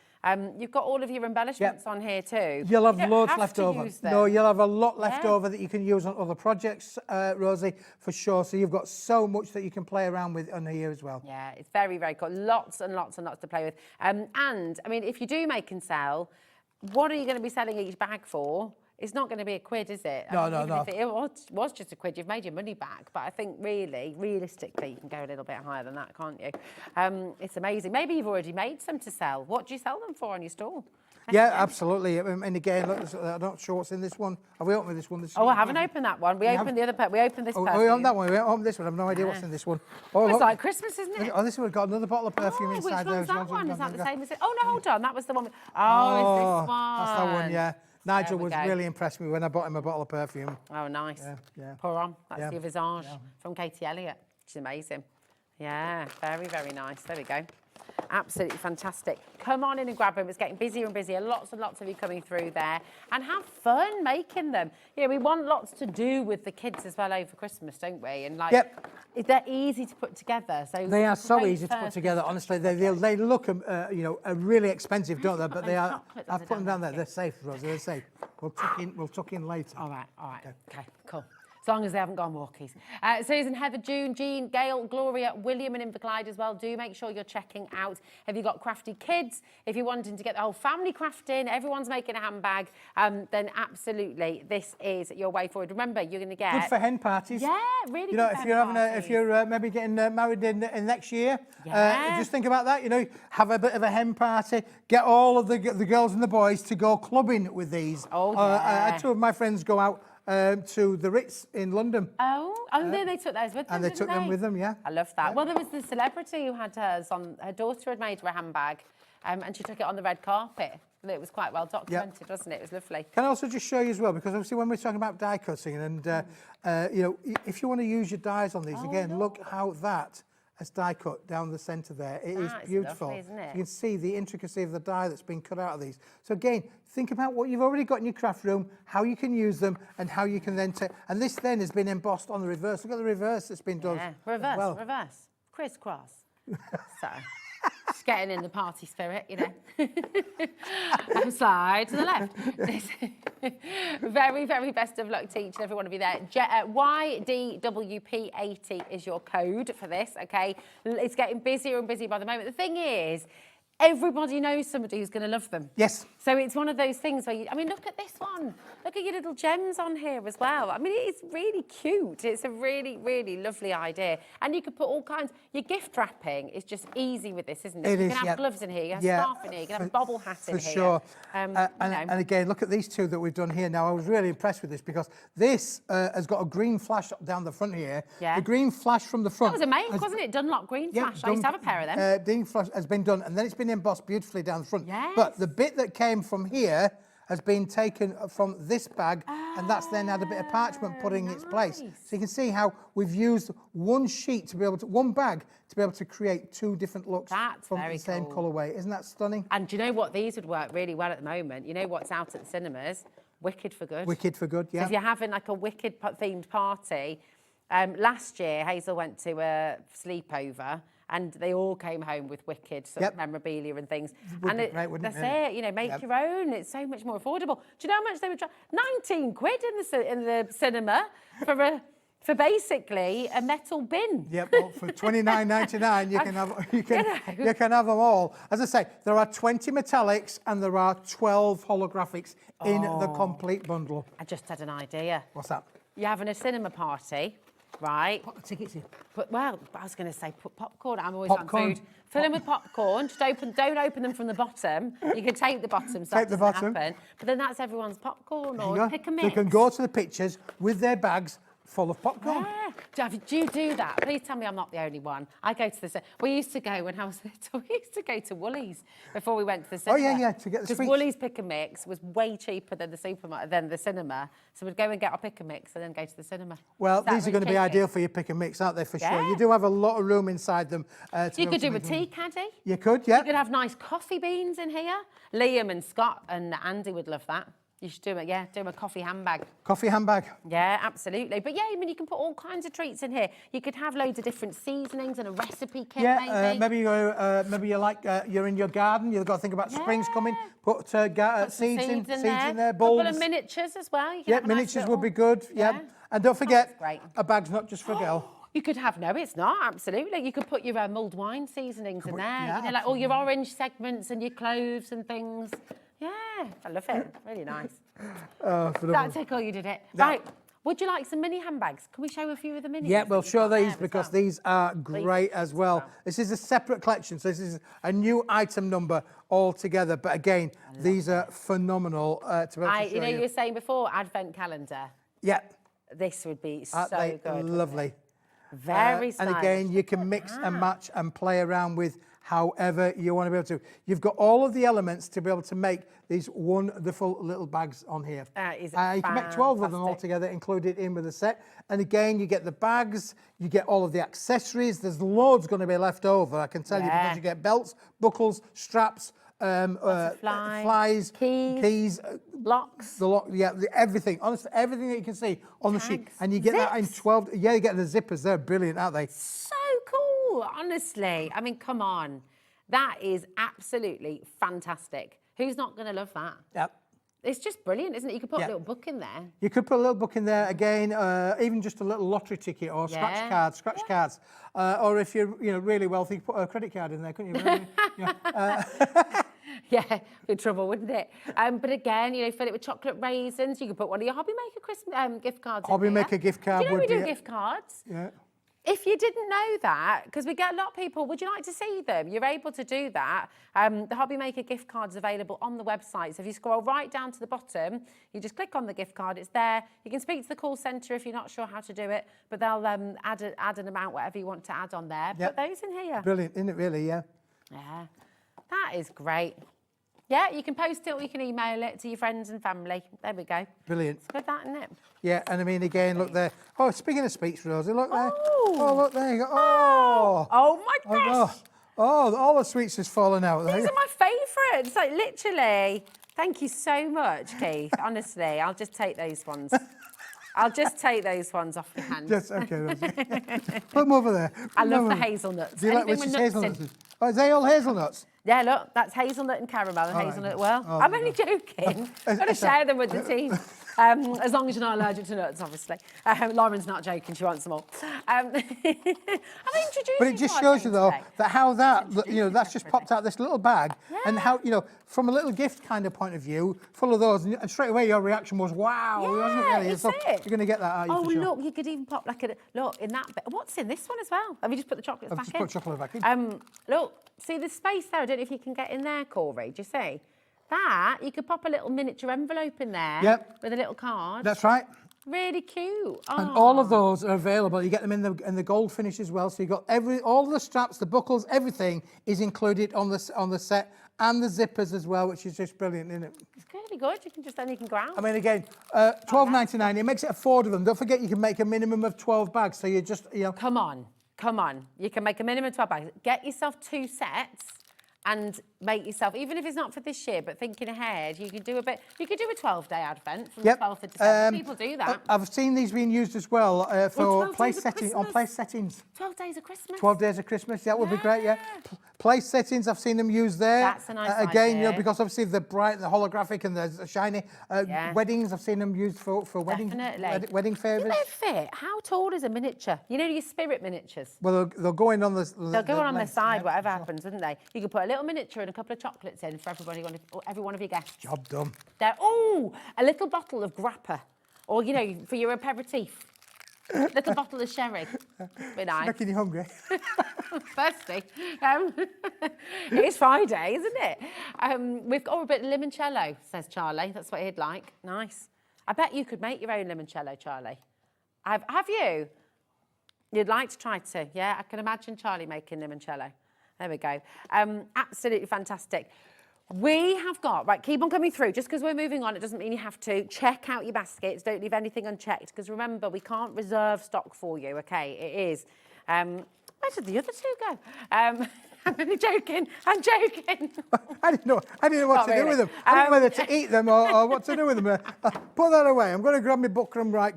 you've got all of your embellishments on here too. You'll have loads left over. No, you'll have a lot left over that you can use on other projects, Rosie, for sure. So you've got so much that you can play around with on here as well. Yeah, it's very, very cool. Lots and lots and lots to play with. And, I mean, if you do make and sell, what are you going to be selling each bag for? It's not going to be a quid, is it? No. If it was just a quid, you've made your money back. But I think realistically, you can go a little bit higher than that, can't you? It's amazing. Maybe you've already made some to sell. What do you sell them for on your stall? Yeah, absolutely. And again, look, I'm not sure what's in this one. Have we opened this one? I haven't opened that one. We opened the other. We opened this. We opened that one. We haven't opened this one. I've no idea what's in this one. It's like Christmas, isn't it? Oh, this one's got another bottle of perfume inside there. Which one's that one? Is that the same as it? Oh no, hold on. That was the one. It's this one. That's that one. Yeah. Nigel was really impressed with me when I bought him a bottle of perfume. Oh, nice. Yeah. Pour on. That's the Visage from Katie Elliott, which is amazing. Yeah, very, very nice. There we go. Absolutely fantastic. Come on in and grab them. It's getting busier and busier. Lots and lots of you coming through there. And have fun making them. Yeah, we want lots to do with the kids as well over Christmas, don't we? And they're easy to put together. So they are so easy to put together. Honestly, they look, really expensive, don't they? But they are. I've put them down there. They're safe, Rosie. They're safe. We'll tuck in later. All right. Okay, cool. As long as they haven't gone walkies. Susan, Heather, June, Jean, Gail, Gloria, William and Inverclyde as well. Do make sure you're checking out. Have you got crafty kids? If you're wanting to get the whole family crafting, everyone's making a handbag, then absolutely this is your way forward. Remember, you're going to get... Good for hen parties. Yeah, really good if you're if you're maybe getting married in next year, just think about that. Have a bit of a hen party. Get all of the girls and the boys to go clubbing with these. Two of my friends go out to the Ritz in London. They took those with them, and they took them with them, yeah. I love that. Well, there was the celebrity who had hers on. Her daughter had made her a handbag, and she took it on the red carpet. And it was quite well documented, wasn't it? It was lovely. Can I also just show you as well, because obviously when we're talking about die cutting, and if you want to use your dies on these, look how that has die cut down the centre there. It is beautiful. Lovely, isn't it? You can see the intricacy of the die that's been cut out of these. So again, think about what you've already got in your craft room, how you can use them, and how you can then take. And this then has been embossed on the reverse. Look at the reverse that's been done. Reverse, crisscross. So, just getting in the party spirit, Side to the left. Very, very best of luck to each and every one of you there. YDWP80 is your code for this, okay? It's getting busier and busier by the moment. The thing is, everybody knows somebody who's going to love them. Yes. So it's one of those things where look at this one. Look at your little gems on here as well. I mean, it's really cute. It's a really, really lovely idea. And you could put all kinds. Your gift wrapping is just easy with this, isn't it? You can have gloves in here, you can have scarf in here, you can have a bobble hat in here. For sure. And again, look at these two that we've done here. Now, I was really impressed with this because this has got a green flash down the front here. Yeah. The green flash from the front. That was a make, wasn't it? Dunlop green flash. I used to have a pair of them. Green flash has been done, and then it's been embossed beautifully down the front. Yes. But the bit that came from here has been taken from this bag, and that's then had a bit of parchment put in its place. So you can see how we've used one sheet to be able to, one bag to be able to create two different looks from the same colourway. Isn't that stunning? And do you know what? These would work really well at the moment. You know what's out at the cinemas? Wicked for Good. Wicked for Good, yeah. So if you're having like a Wicked themed party, last year Hazel went to a sleepover and they all came home with Wicked sort of memorabilia and things. Would be great, wouldn't it? That's it, make your own. It's so much more affordable. Do you know how much they would charge? 19 quid in the cinema for basically a metal bin. Yep, well, for $29.99 you can have them all. As I say, there are 20 metallics and there are 12 holographics in the complete bundle. I just had an idea. What's that? You're having a cinema party. right? Put the tickets in. But well, I was going to say put popcorn. I'm always Popcorn. on food. Fill them with popcorn. Just don't open them from the bottom. You can tape the bottom so Tape that the doesn't bottom. happen. But then that's everyone's popcorn There you or go. pick a mix. They can go to the pictures with their bags full of popcorn. Yeah. Do you do that? Please tell me I'm not the only one. I go to the... We used to go when I was little. We used to go to Woolies before we went to the cinema. Oh, yeah, to get the Because sweets. Woolies Pick and Mix was way cheaper than the cinema. So we'd go and get our Pick and Mix and then go to the cinema. Well, Is that these are going to be really ideal for your pick and mix, aren't they, for sure? Yeah. You do have a lot of room inside them. You could do a tea caddy. You could, yeah. You could have nice coffee beans in here. Liam and Scott and Andy would love that. You should do it, yeah, do a coffee handbag. Coffee handbag. Yeah, absolutely. But yeah, I mean, you can put all kinds of treats in here. You could have loads of different seasonings and a recipe kit, Yeah, maybe. maybe you're like, you're in your garden, you've got to think about spring's coming, put seeds in there, bulbs. Couple of miniatures as well. You can Yeah, have a nice miniatures little- would be good, yeah. And don't forget, great. a bag's not just for a girl. You could have, no, it's not, absolutely. You could put your mulled wine seasonings in there. yeah, You know, like all your orange segments and your cloves and things. Yeah, I love it. Really nice. That's how cool you did it. Right, would you like some mini handbags? Can we show a few of the minis? Yeah, we'll show these because these are great as well. This is a separate collection, so this is a new item number altogether. But again, these are phenomenal to be able to show You know, you were saying before, advent calendar. Yeah. This would be Aren't so they good. lovely? Very And stylish. again, you can mix and match and play around with however you want to be able to. You've got all of the elements to be able to make these wonderful little bags on here. That is You can make 12 of them all together, included in with the set. And again, you get the bags, you get all of the accessories. There's loads going to be left over, I can tell you, because you get belts, buckles, straps, flies, keys, locks, everything. Honestly, everything that you can see on the sheet, and you get that in 12. Yeah, you get the zippers. They're brilliant, aren't they? So cool, honestly. I mean, come on, that is absolutely fantastic. Who's not going to love that? Yep. It's just brilliant, isn't it? You could put a little book in there. You could put a little book in there again, even just a little lottery ticket or scratch cards, or if you're really wealthy, you could put a credit card in there, couldn't you? Yeah, be trouble, wouldn't it? But again, fill it with chocolate raisins. You could put one of your Hobby Maker Christmas gift cards in Hobby here. Maker gift card Do you know would we do be- gift cards? Yeah. If you didn't know that, because we get a lot of people, would you like to see them? You're able to do that. The Hobby Maker gift card is available on the website. So if you scroll right down to the bottom, you just click on the gift card, it's there. You can speak to the call centre if you're not sure how to do it, but they'll add an amount, whatever you want to add on there. Yep. Put those in here. Brilliant, isn't it really, yeah? Yeah, that is great. Yeah, you can post it or you can email it to your friends and family. There we go. Brilliant. It's good, that, isn't it? Yeah, and I mean, again, look there. Oh, speaking of speech, Rosie, look there. Oh. Oh, look there you go. Oh. Oh, my gosh. Oh, all the sweets has fallen out there. These are my favourites, like literally. Thank you so much, Keith. Honestly, I'll just take those ones. I'll just take those ones off your hand. Just, okay, Rosie. Put them over there. I love the hazelnuts. Do you like Anything which with is nuts hazelnuts? in. Oh, are they all hazelnuts? Yeah, look, that's hazelnut and caramel and hazelnut. Well, Oh, I'm only joking. I've got to share them with the team. As long as you're not allergic to nuts, obviously. Lauren's not joking, she wants them all. I'm introducing But it just shows you, though, that how that's just popped out this little bag, and how, from a little gift kind of point of view, full of those, and straight away your reaction was, wow, wasn't it really? That's So it. you're going to get that, aren't you, Oh, for sure? look, you could even pop look, in that bit. What's in this one as well? Have you just put the chocolates I've back just in? put chocolate back in. Look, see the space there? I don't know if you can get in there, Corey. Do you see? That, you could pop a little miniature envelope in there. Yep. With a little card. That's right. Really cute. And all of those are available. You get them in the gold finish as well. So you've got all the straps, the buckles, everything is included on the set, and the zippers as well, which is just brilliant, isn't it? It's really good. You can grab. I mean, again, $12.99. It makes it affordable. Don't forget, you can make a minimum of 12 bags. So you just, Come on. You can make a minimum of 12 bags. Get yourself 2 sets. And make yourself, even if it's not for this year, but thinking ahead, you could do a 12-day advent from the 12th of December. People do that. I've seen these being used as well for place settings. 12 days of Christmas. 12 days of Christmas, that would be great, yeah. Place settings, I've seen them used there. That's a nice again, idea. because obviously the bright, the holographic, and the shiny. Weddings, I've seen them used for wedding favours. Do they fit? How tall is a miniature? Your spirit miniatures. Well, they'll go in on the They'll go on the length, side, yeah, whatever sure. happens, wouldn't they? You could put a little miniature and a couple of chocolates in for every one of your guests. Job done. A little bottle of grappa, or for your aperitif. Little bottle of sherry. Be nice. Making you hungry. Thirsty. It's Friday, isn't it? We've got a bit of limoncello, says Charlie. That's what he'd like. Nice. I bet you could make your own limoncello, Charlie. Have you? You'd like to try to? Yeah, I can imagine Charlie making limoncello. There we go. Absolutely fantastic. We have got, right, keep on coming through. Just because we're moving on, it doesn't mean you have to. Check out your baskets. Don't leave anything unchecked, because remember, we can't reserve stock for you, okay? It is. Where did the other two go? I'm only joking. I'm joking. I didn't know what to do with them. I didn't know whether to eat them or what to do with them. Put that away. I'm going to grab my Bookroom right.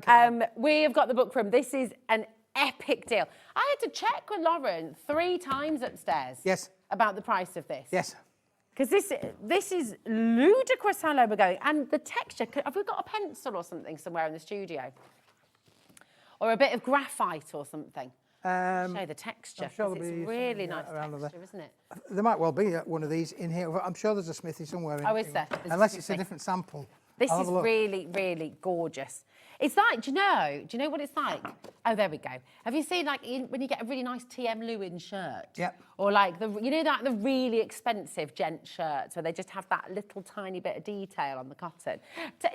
We have got the Bookroom. This is an epic deal. I had to check with Lauren 3 times upstairs. Yes. About the price of this. Yes. Because this is ludicrous how low we're going. And the texture, have we got a pencil or something somewhere in the studio? Or a bit of graphite or something? Show the texture. I'm sure it's really nice texture, isn't it? There might well be one of these in here. I'm sure there's a Smithy somewhere in here. Oh, is there? Unless it's a different sample. This is really, really gorgeous. It's like, do you know what it's like? Oh, there we go. Have you seen like when you get a really nice TM Lewin shirt? Yep. Or like the really expensive gent shirts where they just have that little tiny bit of detail on the cotton.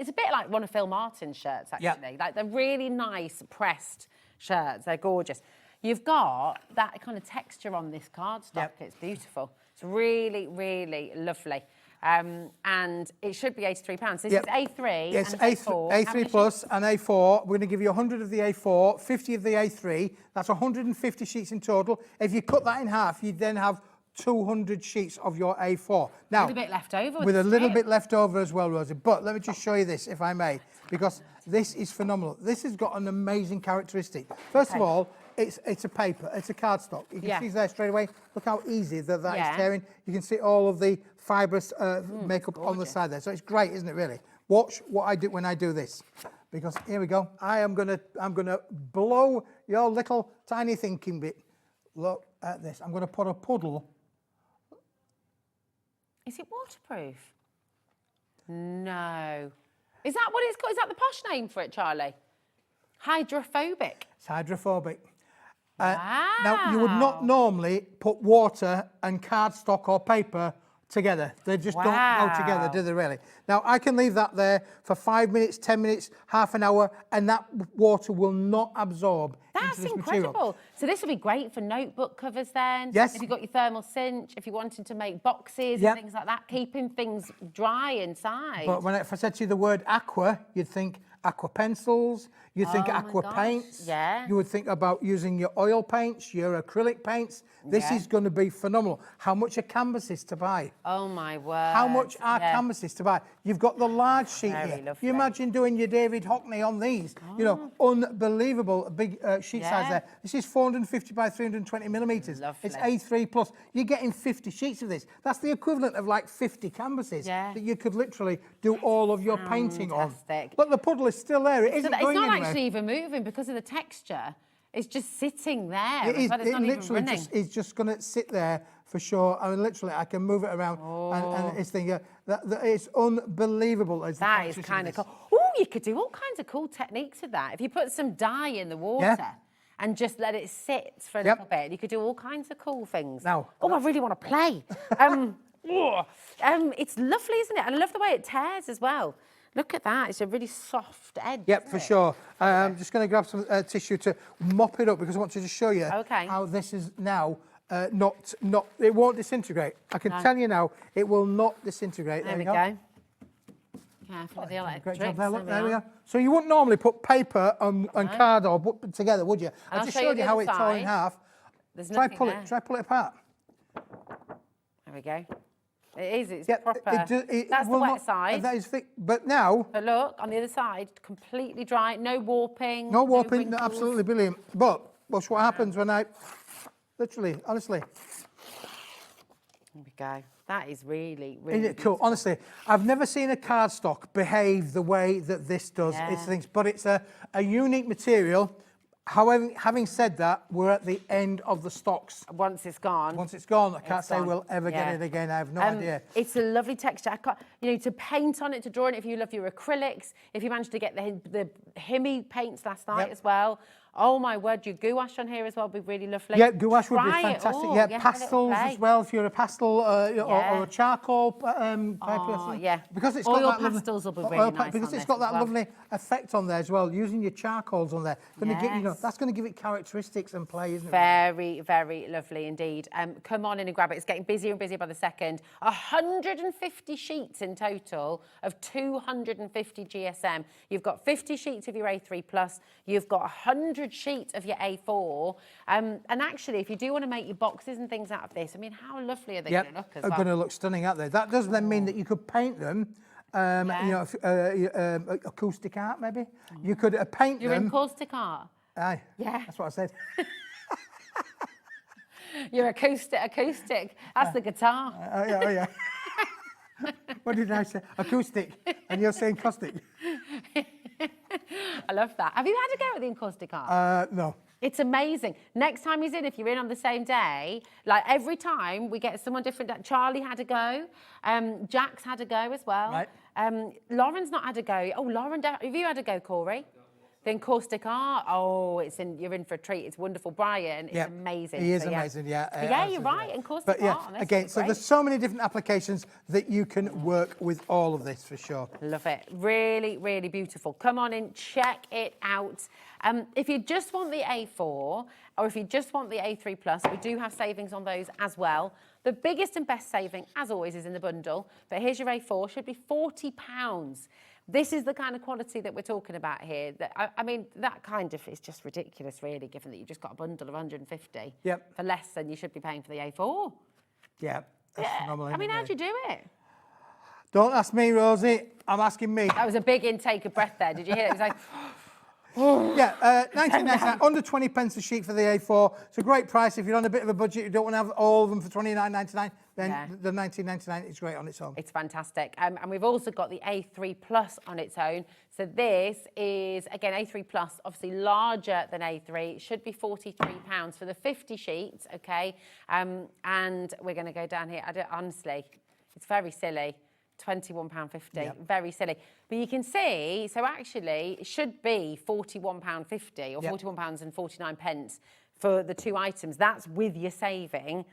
It's a bit like one of Phill Martin's shirts, actually. Yep. Like they're really nice pressed shirts. They're gorgeous. You've got that kind of texture on this cardstock. Yep. It's beautiful. It's really, really lovely. And it should be £83. This is A3 Yes, and A4. A3 plus and A4. We're going to give you 100 of the A4, 50 of the A3. That's 150 sheets in total. If you cut that in half, you then have 200 sheets of your A4. Now, with a bit left over. With a little bit left over as well, Rosie. But let me just show you this, if I may, because this is phenomenal. This has got an amazing characteristic. First of all, it's a paper, it's a cardstock. You can see there straight away. Look how easy that is tearing. You can see all of the fibrous makeup on the side there. So it's great, isn't it? Really. Watch what I do when I do this, because here we go. I'm gonna blow your little tiny thinking bit. Look at this. I'm gonna put a puddle. Is it waterproof? No. Is that what it's called? Is that the posh name for it, Charlie? Hydrophobic. It's hydrophobic. Now, you would not normally put water and cardstock or paper together. They just don't go together, do they really? Now, I can leave that there for 5 minutes, 10 minutes, half an hour, and that water will not absorb into this incredible. material. So this would be great for notebook covers then. Yes. If you've got your thermal cinch, if you wanted to make boxes and things like that, keeping things dry inside. But if I said to you the word aqua, you'd think aqua pencils, you'd think aqua paints. Yeah. You would think about using your oil paints, your acrylic paints. This is going to be phenomenal. How much are canvases to buy? Oh my word. How much are canvases to buy? You've got the large sheet here. Lovely. You imagine doing your David Hockney on these. You know, unbelievable big sheet size there. This is 450 by 320 millimetres. It's A3 plus. You're getting 50 sheets of this. That's the equivalent of like 50 canvases that you could literally do all of your painting on. Look, the puddle is still there. It isn't going anywhere. It's not actually even moving because of the texture. It's just sitting there. It is. But it's It not literally even running. is just going to sit there for sure. I mean, literally, I can move it around, and it's thinking that it's unbelievable. That is kind of cool. Oh, you could do all kinds of cool techniques with that. If you put some dye in the water and just let it sit for a little bit, you could do all kinds of cool things. Now, I really want to play. It's lovely, isn't it? And I love the way it tears as well. Look at that. It's a really soft edge. Yep, for sure. I'm just going to grab some tissue to mop it up because I want to just show you how this is now not. It won't disintegrate. I can tell you now, it will not disintegrate. There we go. Careful with the electrics. Great job there. Look, there we go. So you wouldn't normally put paper and card or book together, would you? I just showed you how it's torn in half. Try pull it apart. There we go. It is, it's proper. That's the wet side. That is thick. But now... But look, on the other side, completely dry, no warping. No warping, absolutely brilliant. But watch what happens when I... Literally, honestly. There we go. That is really, Isn't really it cool? Honestly, I've never seen a cardstock behave the way that this does. It's things, but it's a unique material. However, having said that, we're at the end of the stocks. Once it's gone. I can't say we'll ever get it again. I have no idea. It's a lovely texture. To paint on it, to draw on it, if you love your acrylics, if you managed to get the Himi paints last night as well. Oh my word, your gouache on here as well would be really lovely. Yeah, gouache would be Try it fantastic. all. Yeah, Have a little pastels play. as well. If you're a pastel or a charcoal paper, Oh, yeah. because it's Oil got that pastels will be lovely, really nice because on it's this got as that well. lovely effect on there as well. Using your charcoals on there, Yes. that's going to give it characteristics and play, isn't it? Very, very lovely indeed. Come on in and grab it. It's getting busier and busier by the second. 150 sheets in total of 250 GSM. You've got 50 sheets of your A3 Plus. You've got 100 sheets of your A4. And actually, if you do want to make your boxes and things out of this, I mean, how lovely are they going to look as well? They're going to look stunning, aren't they? That does then mean that you could paint them. Acoustic art, maybe. You could paint You're them. in caustic art? Aye. Yeah. That's what I said. You're acoustic. That's the guitar. Oh, yeah. What did I say? Acoustic. And you're saying caustic. I love that. Have you had a go at the acoustic art? No. It's amazing. Next time he's in, if you're in on the same day, like every time we get someone different. Charlie had a go. Jack's had a go as well. Right. Lauren's not had a go. Oh, Lauren, have you had a go, Corey? The encaustic art. Oh, you're in for a treat. It's wonderful. Brian, it's amazing. He is So, amazing, yeah. But yeah, you're right. Encaustic But yeah, art. This again, is so great. there's so many different applications that you can work with all of this for sure. Love it. Really, really beautiful. Come on in, check it out. If you just want the A4 or if you just want the A3 Plus, we do have savings on those as well. The biggest and best saving, as always, is in the bundle. But here's your A4, should be £40. This is the kind of quality that we're talking about here. I mean, that kind of is just ridiculous, really, given that you've just got a bundle of 150 for less than you should be paying for the A4. Yeah, that's phenomenal. I mean, how'd you do it? Don't ask me, Rosie. I'm asking me. That was a big intake of breath there. Did you hear it? It was like... Yeah, 19.99, under 20 pence a sheet for the A4. It's a great price. If you're on a bit of a budget, you don't want to have all of them for £29.99, then the 19.99 is great on its own. It's fantastic. And we've also got the A3 Plus on its own. So this is, again, A3 Plus, obviously larger than A3. It should be £43 for the 50 sheets, okay? And we're going to go down here. Honestly, it's very silly. £21.50, very silly. But you can see, so actually it should be £41.50 or £41.49 for the two items. That's with your saving.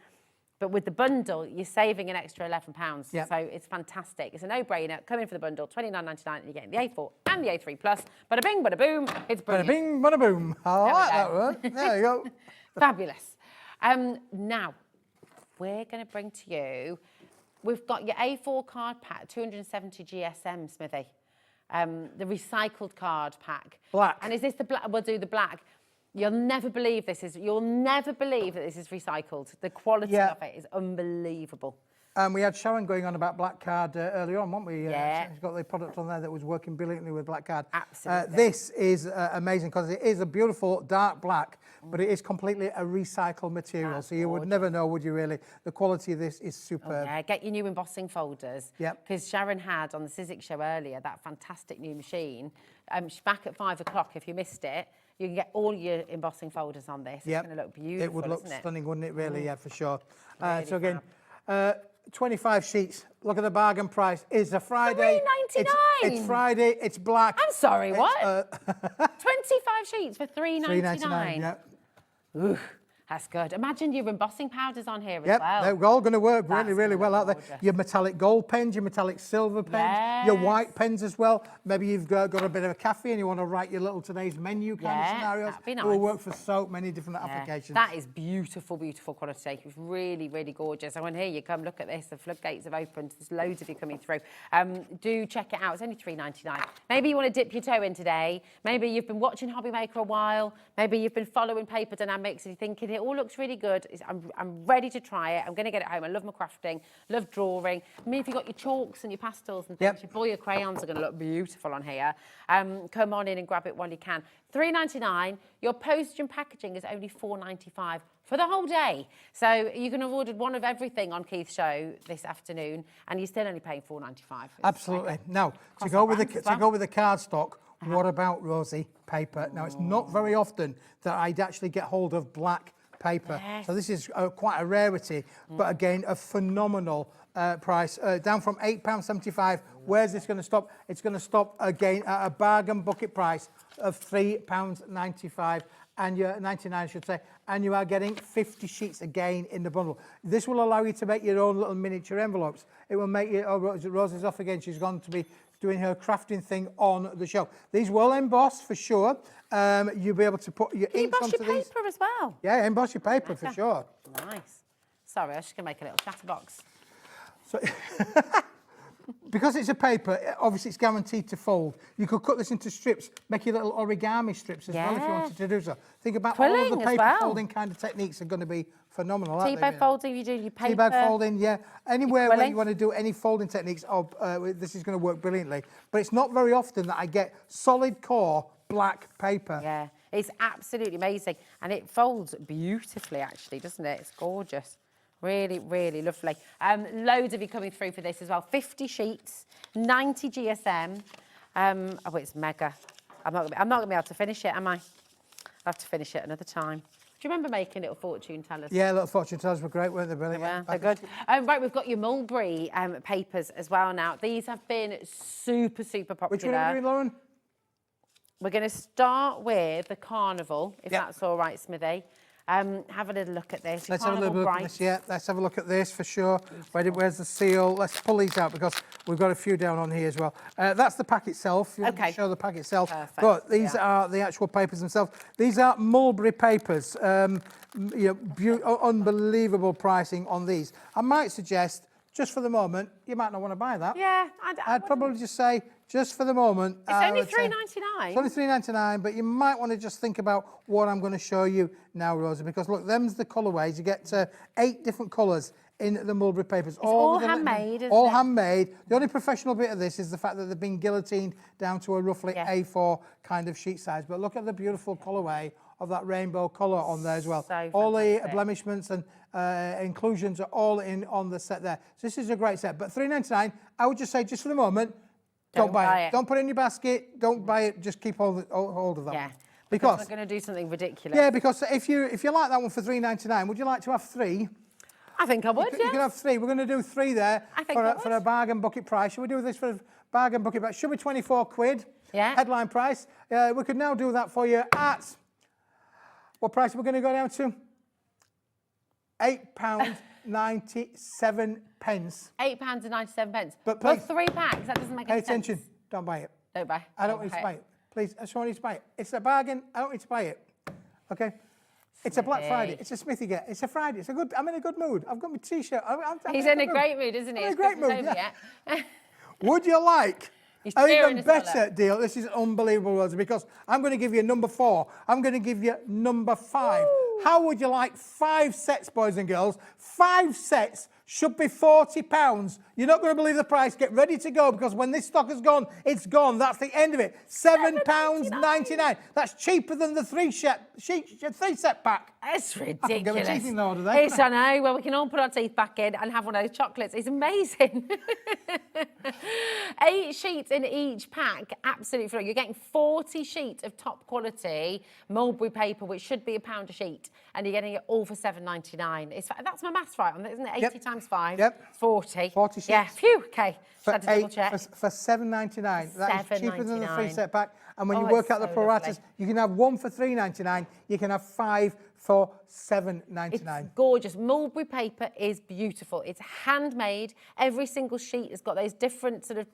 But with the bundle, you're saving an extra £11. So it's fantastic. It's a no-brainer. Come in for the bundle, $29.99, and you're getting the A4 and the A3 Plus. Bada bing, bada boom. It's brilliant. Bada bing, bada boom. I like that word. There you go. Fabulous. Now, we're going to bring to you... We've got your A4 card pack, 270 GSM, Smithy. The recycled card pack. Black. And is this the black? We'll do the black. You'll never believe you'll never believe that this is recycled. The quality of it is unbelievable. We had Sharon going on about Black Card earlier on, weren't we? Yeah. She's got the product on there that was working brilliantly with Black Card. Absolutely. This is amazing because it is a beautiful dark black, but it is completely a recycled material. So you would never know, would you really? The quality of this is superb. Yeah, get your new embossing folders. Yep. Because Sharon had on the Sizzix show earlier that fantastic new machine. She's back at 5 o'clock if you missed it. You can get all your embossing folders on this. Yep. It's going to look beautiful. It would look stunning, wouldn't it? Really, yeah, for sure. Really so again, 25 sheets. Look at the bargain price. It's a Friday. $3.99. It's Friday. It's black. I'm sorry, It's, what? 25 sheets for $3.99. $3.99. Yeah. Ooh, that's good. Imagine your embossing powders on here as Yep, well. they're all going to work really, really well out there. gorgeous. Your metallic gold pens, your metallic silver pens, your white pens as well. Maybe you've got a bit of a cafe and you want to write your little today's menu kind of scenarios. that'd be It will nice. work for so many different applications. That is beautiful, beautiful quality. It's really, really gorgeous. I want to hear you come look at this. The floodgates have opened. There's loads of you coming through. Do check it out. It's only $3.99. Maybe you want to dip your toe in today. Maybe you've been watching Hobby Maker a while. Maybe you've been following Paper Dienamics and you're thinking it all looks really good. I'm ready to try it. I'm going to get it home. I love my crafting, love drawing. I mean, if you've got your chalks and your pastels and things, your Boya crayons are going to look beautiful on here. Come on in and grab it while you can. $3.99. Your postage and packaging is only $4.95 for the whole day. So you can have ordered one of everything on Keith's show this afternoon, and you're still only paying $4.95. Absolutely. Now, to go with the card stock, what about, Rosie, paper? Now, it's not very often that I'd actually get hold of black paper. Yes. So this is quite a rarity, but again, a phenomenal price, down from £8.75. Where's this going to stop? It's going to stop again at a bargain bucket price of £3.95. and you're 99, I should say, and you are getting 50 sheets again in the bundle. This will allow you to make your own little miniature envelopes. It will make you, oh, Rose is off again. She's going to be doing her crafting thing on the shelf. These will emboss for sure. You'll be able to put your inks onto these. Emboss your paper as well. Yeah, emboss your paper for sure. Nice. Sorry, I was just going to make a little chatterbox. So, because it's a paper, obviously it's guaranteed to fold. You could cut this into strips, make your little origami strips as well if you wanted to do so. Think about all of the paper folding kind of techniques are going to be phenomenal. Tea-bag folding, you do your paper. Tea-bag folding, yeah. Anywhere where you want to do any folding techniques, this is going to work brilliantly. But it's not very often that I get solid core black paper. Yeah, it's absolutely amazing. And it folds beautifully, actually, doesn't it? It's gorgeous. Really, really lovely. Loads of you coming through for this as well. 50 sheets, 90 GSM. Oh, it's mega. I'm not going to be able to finish it, am I? I'll have to finish it another time. Do you remember making little fortune tellers? Yeah, little fortune tellers were great, weren't they? Brilliant. Yeah, they're good. Right, we've got your mulberry papers as well now. These have been super, super popular. Which one are we doing, Lauren? We're going to start with the carnival, if that's all right, Smithy. Have a little look at this. Let's have a little look at this, yeah. Let's have a look at this for sure. Where's the seal? Let's pull these out because we've got a few down on here as well. That's the pack itself. You want to show the pack itself. Perfect. But these are the actual papers themselves. These are mulberry papers. You know, unbelievable pricing on these. I might suggest, just for the moment, you might not want to buy that. Yeah, I'd probably just say, just for the moment. It's only $3.99. It's only $3.99, but you might want to just think about what I'm going to show you now, Rosa, because look, them's the colourways. You get 8 different colours in the mulberry papers. It's all handmade, isn't all it? handmade. The only professional bit of this is the fact that they've been guillotined down to a roughly A4 kind of sheet size. But look at the beautiful colourway of that rainbow colour on there as well. So all the fantastic. blemishments and inclusions are all in on the set there. So this is a great set. But $3.99, I would just say, just for the moment, don't buy it. Don't put it in your basket. Don't buy it. Just keep hold of that one. Because we're going to do something ridiculous. Yeah, because if you like that one for $3.99, would you like to have 3? I think I would, You can have 3. We're going to do 3 there for a bargain bucket price. Should we do this for a bargain bucket price? Should be 24 quid. Yeah. Headline price. We could now do that for you at, what price are we going to go down to? £8.97. £8.97. But for please, 3 packs, that doesn't make any sense. Pay attention. Don't buy it. Don't buy. I don't need to buy it. Please, I just want you to buy it. It's a bargain. I don't need to buy it. Okay? It's a Black Friday. It's a Smithy get. It's a Friday. I'm in a good mood. I've got my T-shirt. He's in a great mood, isn't he? I'm in a great mood, yeah. Would you like He's an cheering even us all better up. deal? This is unbelievable, Rosa, because I'm going to give you number 4. I'm going to give you number 5. How would you like 5 sets, boys and girls? 5 sets should be £40. You're not going to believe the price. Get ready to go, because when this stock is gone, it's gone. That's the end of it. £7.99. That's cheaper than the 3 set pack. It's I can ridiculous. get my teeth in order there. It's, I know. Well, we can all put our teeth back in and have one of those chocolates. It's amazing. 8 sheets in each pack. Absolutely free. You're getting 40 sheets of top quality mulberry paper, which should be £1 a sheet, and you're getting it all for $7.99. That's my maths right on that, isn't it? 80 times 5. Yep. 40. 40 sheets. Yeah. Phew. Okay. For Had to double check. for $7.99. That is cheaper than the 3 $7.99. set pack. And when you Oh, work it's out the so proratas, lovely. you can have 1 for $3.99. You can have 5 for $7.99. It's gorgeous. Mulberry paper is beautiful. It's handmade. Every single sheet has got those different sort of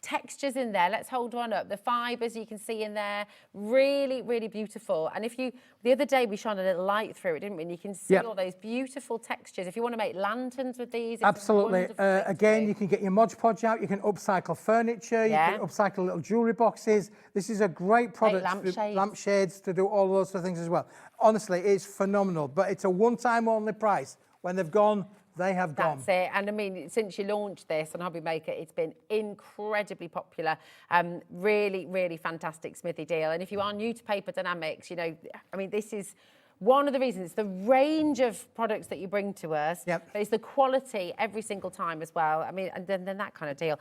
textures in there. Let's hold one up. The fibres you can see in there, really, really beautiful. And the other day we shone a little light through it, didn't we? And you can see all those beautiful textures. If you want to make lanterns with these, it's Absolutely. Again, you can get your Mod Podge out. You can upcycle furniture. You can upcycle little jewellery boxes. This is a great product. Lampshades to do all those sort of things as well. Honestly, it's phenomenal. But it's a one-time only price. When they've gone, they have gone. That's it. And I mean, since you launched this on Hobby Maker, it's been incredibly popular. Really, really fantastic Smithy deal. And if you are new to Paper Dienamics, you know, I mean, this is one of the reasons. It's the range of products that you bring to us. But it's the quality every single time as well. I mean, and then that kind of deal.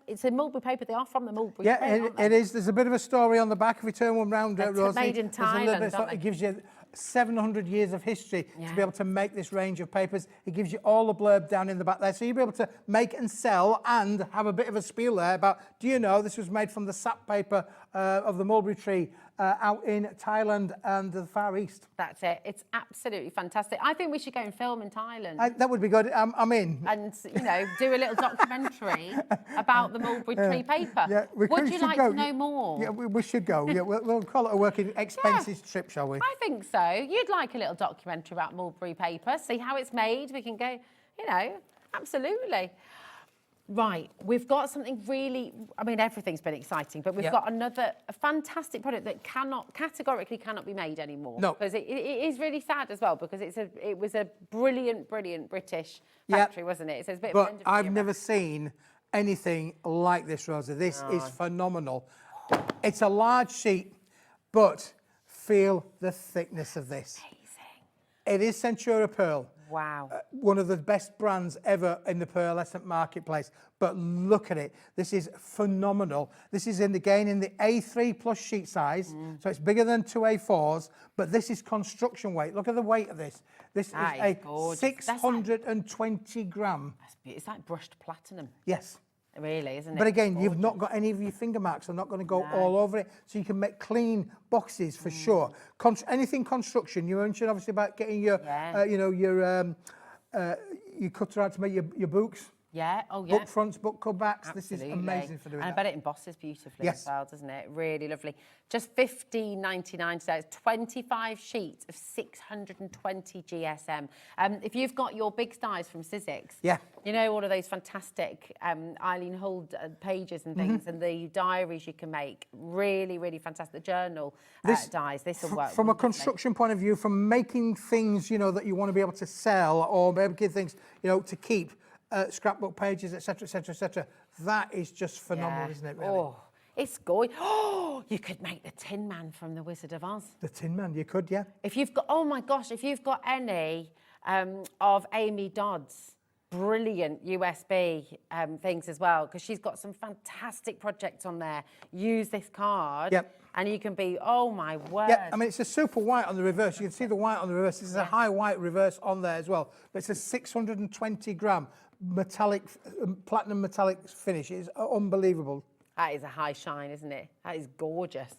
It's a mulberry paper. They are from the mulberry tree, aren't they? It is. There's a bit of a story on the back. If we turn one round, Rosie, made in Thailand, aren't they? it gives you 700 years of history to be able to make this range of papers. It gives you all the blurb down in the back there. So you'll be able to make and sell and have a bit of a spiel there about, do you know, this was made from the sap paper of the mulberry tree out in Thailand and the Far East. That's it. It's absolutely fantastic. I think we should go and film in Thailand. That would be good. I'm in. And, you know, do a little documentary about the mulberry tree paper. Yeah, Would you like to know more? Yeah, we should go. Yeah, we'll call it a working expenses trip, shall we? I think so. You'd like a little documentary about mulberry paper, see how it's made. We can go, you know, absolutely. Right, we've got something really, I mean, everything's been exciting, but we've got a fantastic product that categorically cannot be made anymore. No. Because it is really sad as well, because it was a brilliant British factory, wasn't it? So it's a bit of an end of I've era. never seen anything like this, Rosa. This is phenomenal. It's a large sheet, but feel the thickness of this. It is Centura Pearl. Wow. One of the best brands ever in the pearlescent marketplace. But look at it. This is phenomenal. This is in the A3 plus sheet size. So it's bigger than 2 A4s, but this is construction weight. Look at the weight of this. This is a gorgeous. 620 gram. It's like brushed platinum. Yes. Really, isn't it? But again, you've not got any of your finger marks. They're not going to go all over it. So you can make clean boxes for sure. Anything construction, you mentioned obviously about getting your, your cutter out to make your books. Yeah, oh yeah. Book fronts, book covers. This is Absolutely. amazing for doing and that. I bet it embosses beautifully as well, doesn't it? Really lovely. Just $15.99 today. It's 25 sheets of 620 GSM. If you've got your big styles from Sizzix, you know, all of those fantastic Eileen Hull pages and things, and the diaries you can make, really, really fantastic. The journal dies, this will work. From a construction point of view, from making things, you know, that you want to be able to sell or making things, you know, to keep, scrapbook pages, etc., etc., etc. That is just phenomenal, isn't it? Really? Oh, it's gorgeous. Oh, you could make the Tin Man from The Wizard of Oz. The Tin Man, you could, yeah. If you've got, oh my gosh, if you've got any of Amy Dodd's brilliant USB things as well, because she's got some fantastic projects on there. Use this card. And you can be, oh my word. Yeah, I mean, it's a super white on the reverse. You can see the white on the reverse. This is a high white reverse on there as well. But it's a 620 gram metallic, platinum metallic finish. It is unbelievable. That is a high shine, isn't it? That is gorgeous.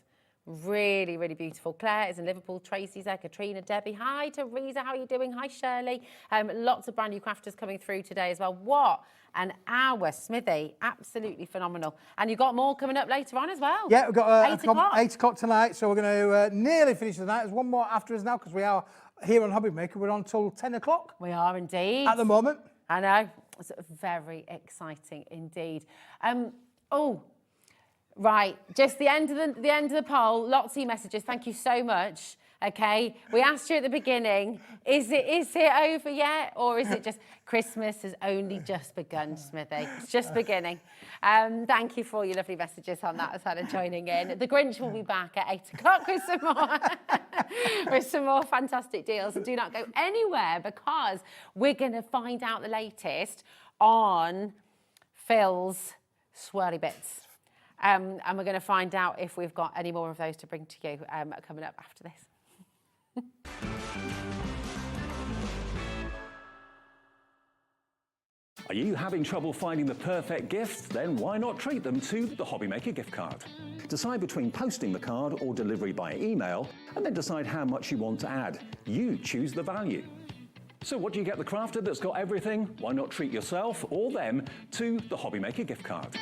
Really, really beautiful. Claire is in Liverpool. Tracy's there. Katrina, Debbie. Hi, Teresa. How are you doing? Hi, Shirley. Lots of brand new crafters coming through today as well. What an hour, Smithy. Absolutely phenomenal. And you've got more coming up later on as well. Yeah, we've got 8 o'clock. 8 o'clock tonight. So we're going to nearly finish the night. There's one more after us now because we are here on Hobby Maker. We're on till 10 o'clock. We are indeed. At the moment. I know. It's very exciting indeed. Right, just the end of the poll. Lots of messages. Thank you so much. Okay, we asked you at the beginning, is it over yet, or is it just Christmas has only just begun, Smithy? It's just beginning. Thank you for all your lovely messages on that as well and joining in. The Grinch will be back at 8 o'clock with some more with some more fantastic deals. Do not go anywhere because we're going to find out the latest on Phil's swirly bits. And we're going to find out if we've got any more of those to bring to you coming up after this. Are you having trouble finding the perfect gift? Then why not treat them to the Hobby Maker gift card? Decide between posting the card or delivery by email, and then decide how much you want to add. You choose the value. So what do you get the crafter that's got everything? Why not treat yourself or them to the Hobby Maker gift card?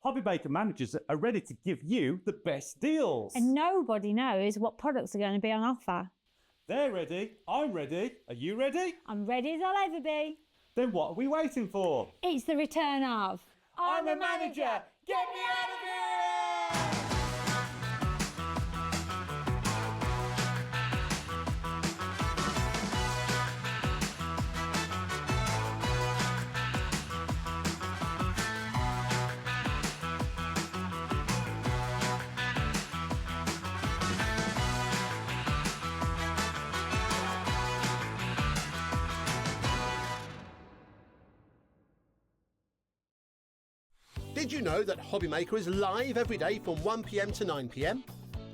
Hobby Maker managers are ready to give you the best deals. And nobody knows what products are going to be on offer. They're ready. I'm ready. Are you ready? I'm ready as I'll ever be. Then what are we waiting for? It's the return of... I'm a manager. Get me out of here! Did you know that Hobby Maker is live every day from 1 PM to 9 PM?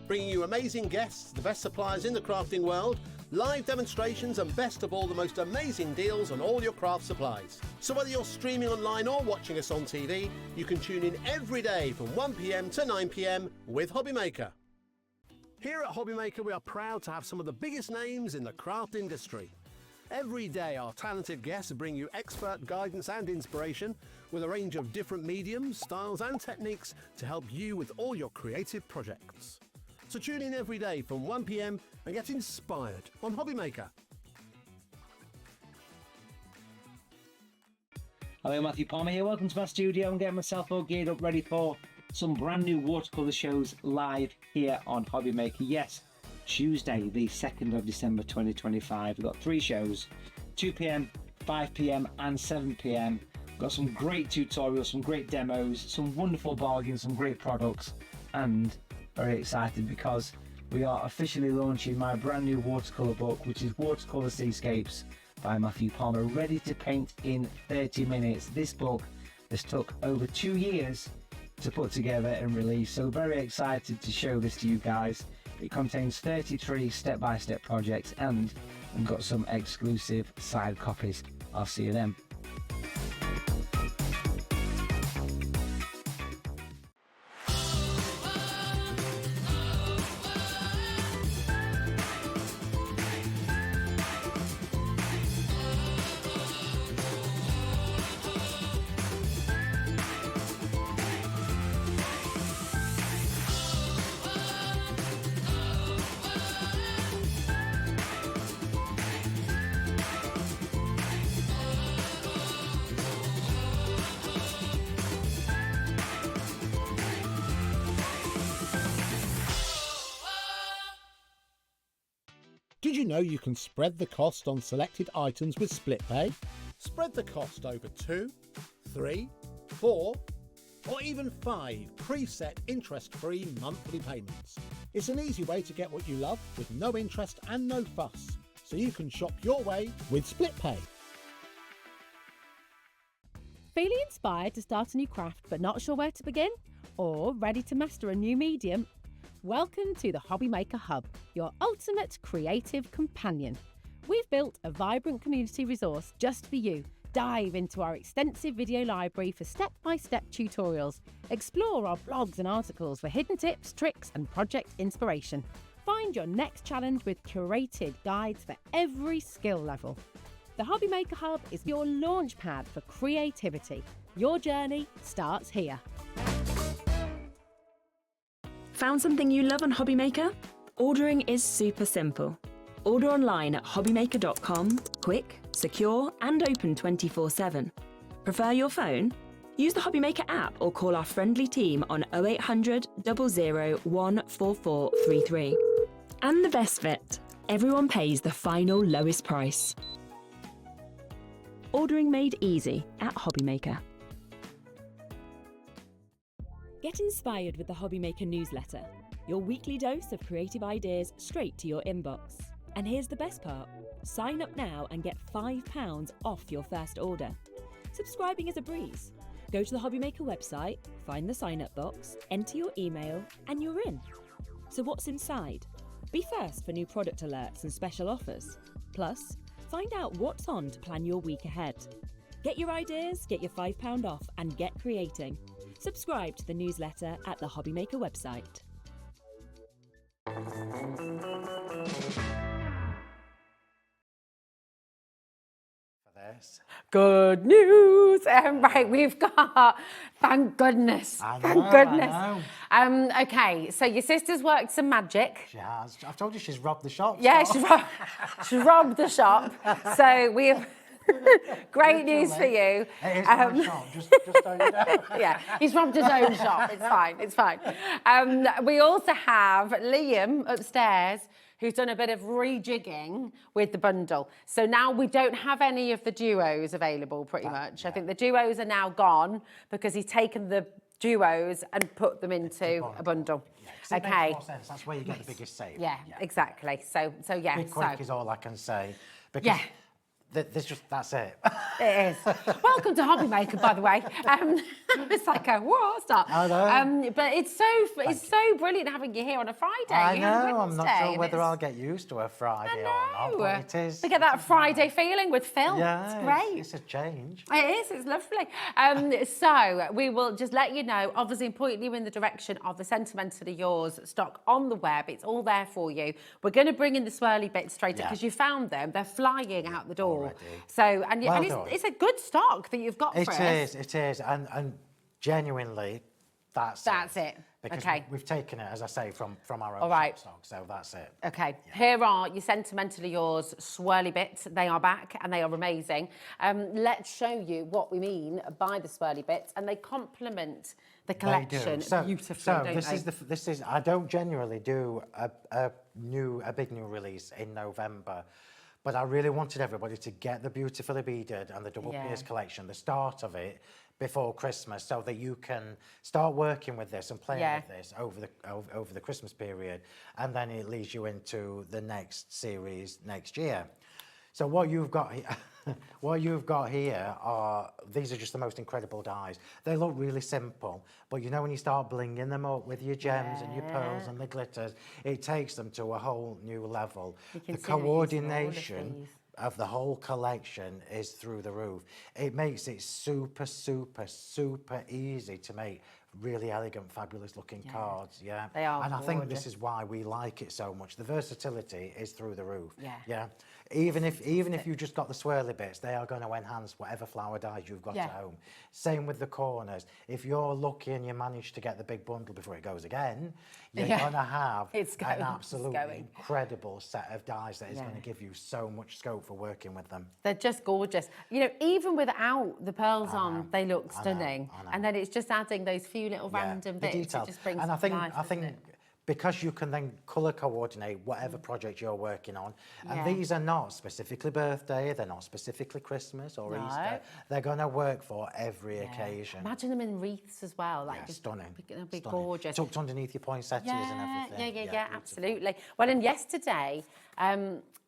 Bringing you amazing guests, the best suppliers in the crafting world, live demonstrations and best of all, the most amazing deals on all your craft supplies. So whether you're streaming online or watching us on TV, you can tune in every day from 1 p.m. to 9 p.m. with Hobbymaker. Here at Hobbymaker, we are proud to have some of the biggest names in the craft industry. Every day, our talented guests bring you expert guidance and inspiration with a range of different mediums, styles and techniques to help you with all your creative projects. So tune in every day from 1 p.m. and get inspired on Hobbymaker. Hello, Matthew Palmer here. Welcome to my studio. I'm getting myself all geared up, ready for some brand new watercolour shows live here on Hobbymaker. Yes, Tuesday, the 2nd of December 2025. We've got 3 shows, 2 p.m, 5 p.m, and 7 p.m. We've got some great tutorials, some great demos, some wonderful bargains, some great products, and very excited because we are officially launching my brand new watercolour book, which is Watercolour Seascapes by Matthew Palmer, ready to paint in 30 minutes. This book has took over 2 years to put together and release, so very excited to show this to you guys. It contains 33 step-by-step projects and we've got some exclusive side copies. I'll see you then. Did you know you can spread the cost on selected items with split pay? Spread the cost over 2, 3, 4, or even 5 preset interest-free monthly payments. It's an easy way to get what you love with no interest and no fuss, so you can shop your way with split pay. Feeling inspired to start a new craft but not sure where to begin? Or ready to master a new medium? Welcome to the Hobbymaker Hub, your ultimate creative companion. We've built a vibrant community resource just for you. Dive into our extensive video library for step-by-step tutorials. Explore our blogs and articles for hidden tips, tricks and project inspiration. Find your next challenge with curated guides for every skill level. The Hobbymaker Hub is your launch pad for creativity. Your journey starts here. Found something you love on Hobbymaker? Ordering is super simple. Order online at hobbymaker.com, quick, secure and open 24/7. Prefer your phone? Use the Hobbymaker app or call our friendly team on 0800 00 14433. And the best bit, everyone pays the final lowest price. Ordering made easy at Hobbymaker. Get inspired with the Hobbymaker newsletter, your weekly dose of creative ideas straight to your inbox. And here's the best part, sign up now and get £5 off your first order. Subscribing is a breeze. Go to the Hobbymaker website, find the sign up box, enter your email and you're in. So what's inside? Be first for new product alerts and special offers. Plus, find out what's on to plan your week ahead. Get your ideas, get your £5 off and get creating. Subscribe to the newsletter at the Hobbymaker website. Good news! Right, we've got, thank goodness, thank goodness. I know. Okay, so your sister's worked some magic. She has. I've told you she's robbed the shop. Yeah, she robbed the shop. So we have great news for you. It is my shop, just so you know. Yeah, he's robbed his own shop. It's fine, it's fine. We also have Liam upstairs, who's done a bit of rejigging with the bundle. So now we don't have any of the duos available, pretty much. Yeah. I think the duos are now gone because he's taken the duos and put them into a bundle. Yeah, it makes more sense. That's where you get the biggest save. Yeah, exactly. So yeah. Be quick is all I can say. Because yeah. That's it. It is. Welcome to Hobby Maker, by the way. It's like a what start. I know. But it's so brilliant having you here on a Friday. I You had know. I'm not Wednesday, sure and whether it's- I'll get used to a Friday or not, but it is. We get that Friday feeling with Phill. Yeah, It's great. It's a change. It is, it's lovely. So we will just let you know, obviously point you in the direction of the Sentimentally Yours stock on the web. It's all there for you. We're going to bring in the swirly bits straight up because you found them. They're flying out the door. Already. So, and Well it's a good stock that you've got for us. It is. And genuinely, that's it. Because Okay. we've taken it, as I say, from our own All right. stock, so that's it. Okay, here are your Sentimentally Yours swirly bits. They are back and they are amazing. Let's show you what we mean by the swirly bits, and they complement the collection beautifully, So don't they? this is. I don't generally do a big new release in November, but I really wanted everybody to get the beautifully beaded and the double pierce collection, the start of it, before Christmas, so that you can start working with this and playing with this over the Christmas period, and then it leads you into the next series next year. So what you've got here, these are just the most incredible dies. They look really simple, but you know when you start blinging them up with your gems and your pearls and the glitters, it takes them to a whole new level. The coordination of the whole collection is through the roof. It makes it super, super, super easy to make really elegant, fabulous looking cards. Yeah, they are. And I think this gorgeous. is why we like it so much. The versatility is through the roof. Yeah. Yeah. Even if you just got the swirly bits, they are going to enhance whatever flower dies you've got at home. Same with the corners. If you're lucky and you manage to get the big bundle before it goes again, you're going to have an absolutely incredible set of dies that is going to give you so much scope for working with them. They're just gorgeous. You know, even without the pearls on, they look stunning. I know. And then it's just adding those few little random the bits. details. It just brings And I it to think life, doesn't it? because you can then colour coordinate whatever project you're working on, and these are not specifically birthday, they're not specifically Christmas or Easter. They're going to work for every occasion. Imagine them in wreaths as well. Like just stunning. They'll be gorgeous. Tucked underneath your poinsettias and everything. Yeah, absolutely. Well, and yesterday,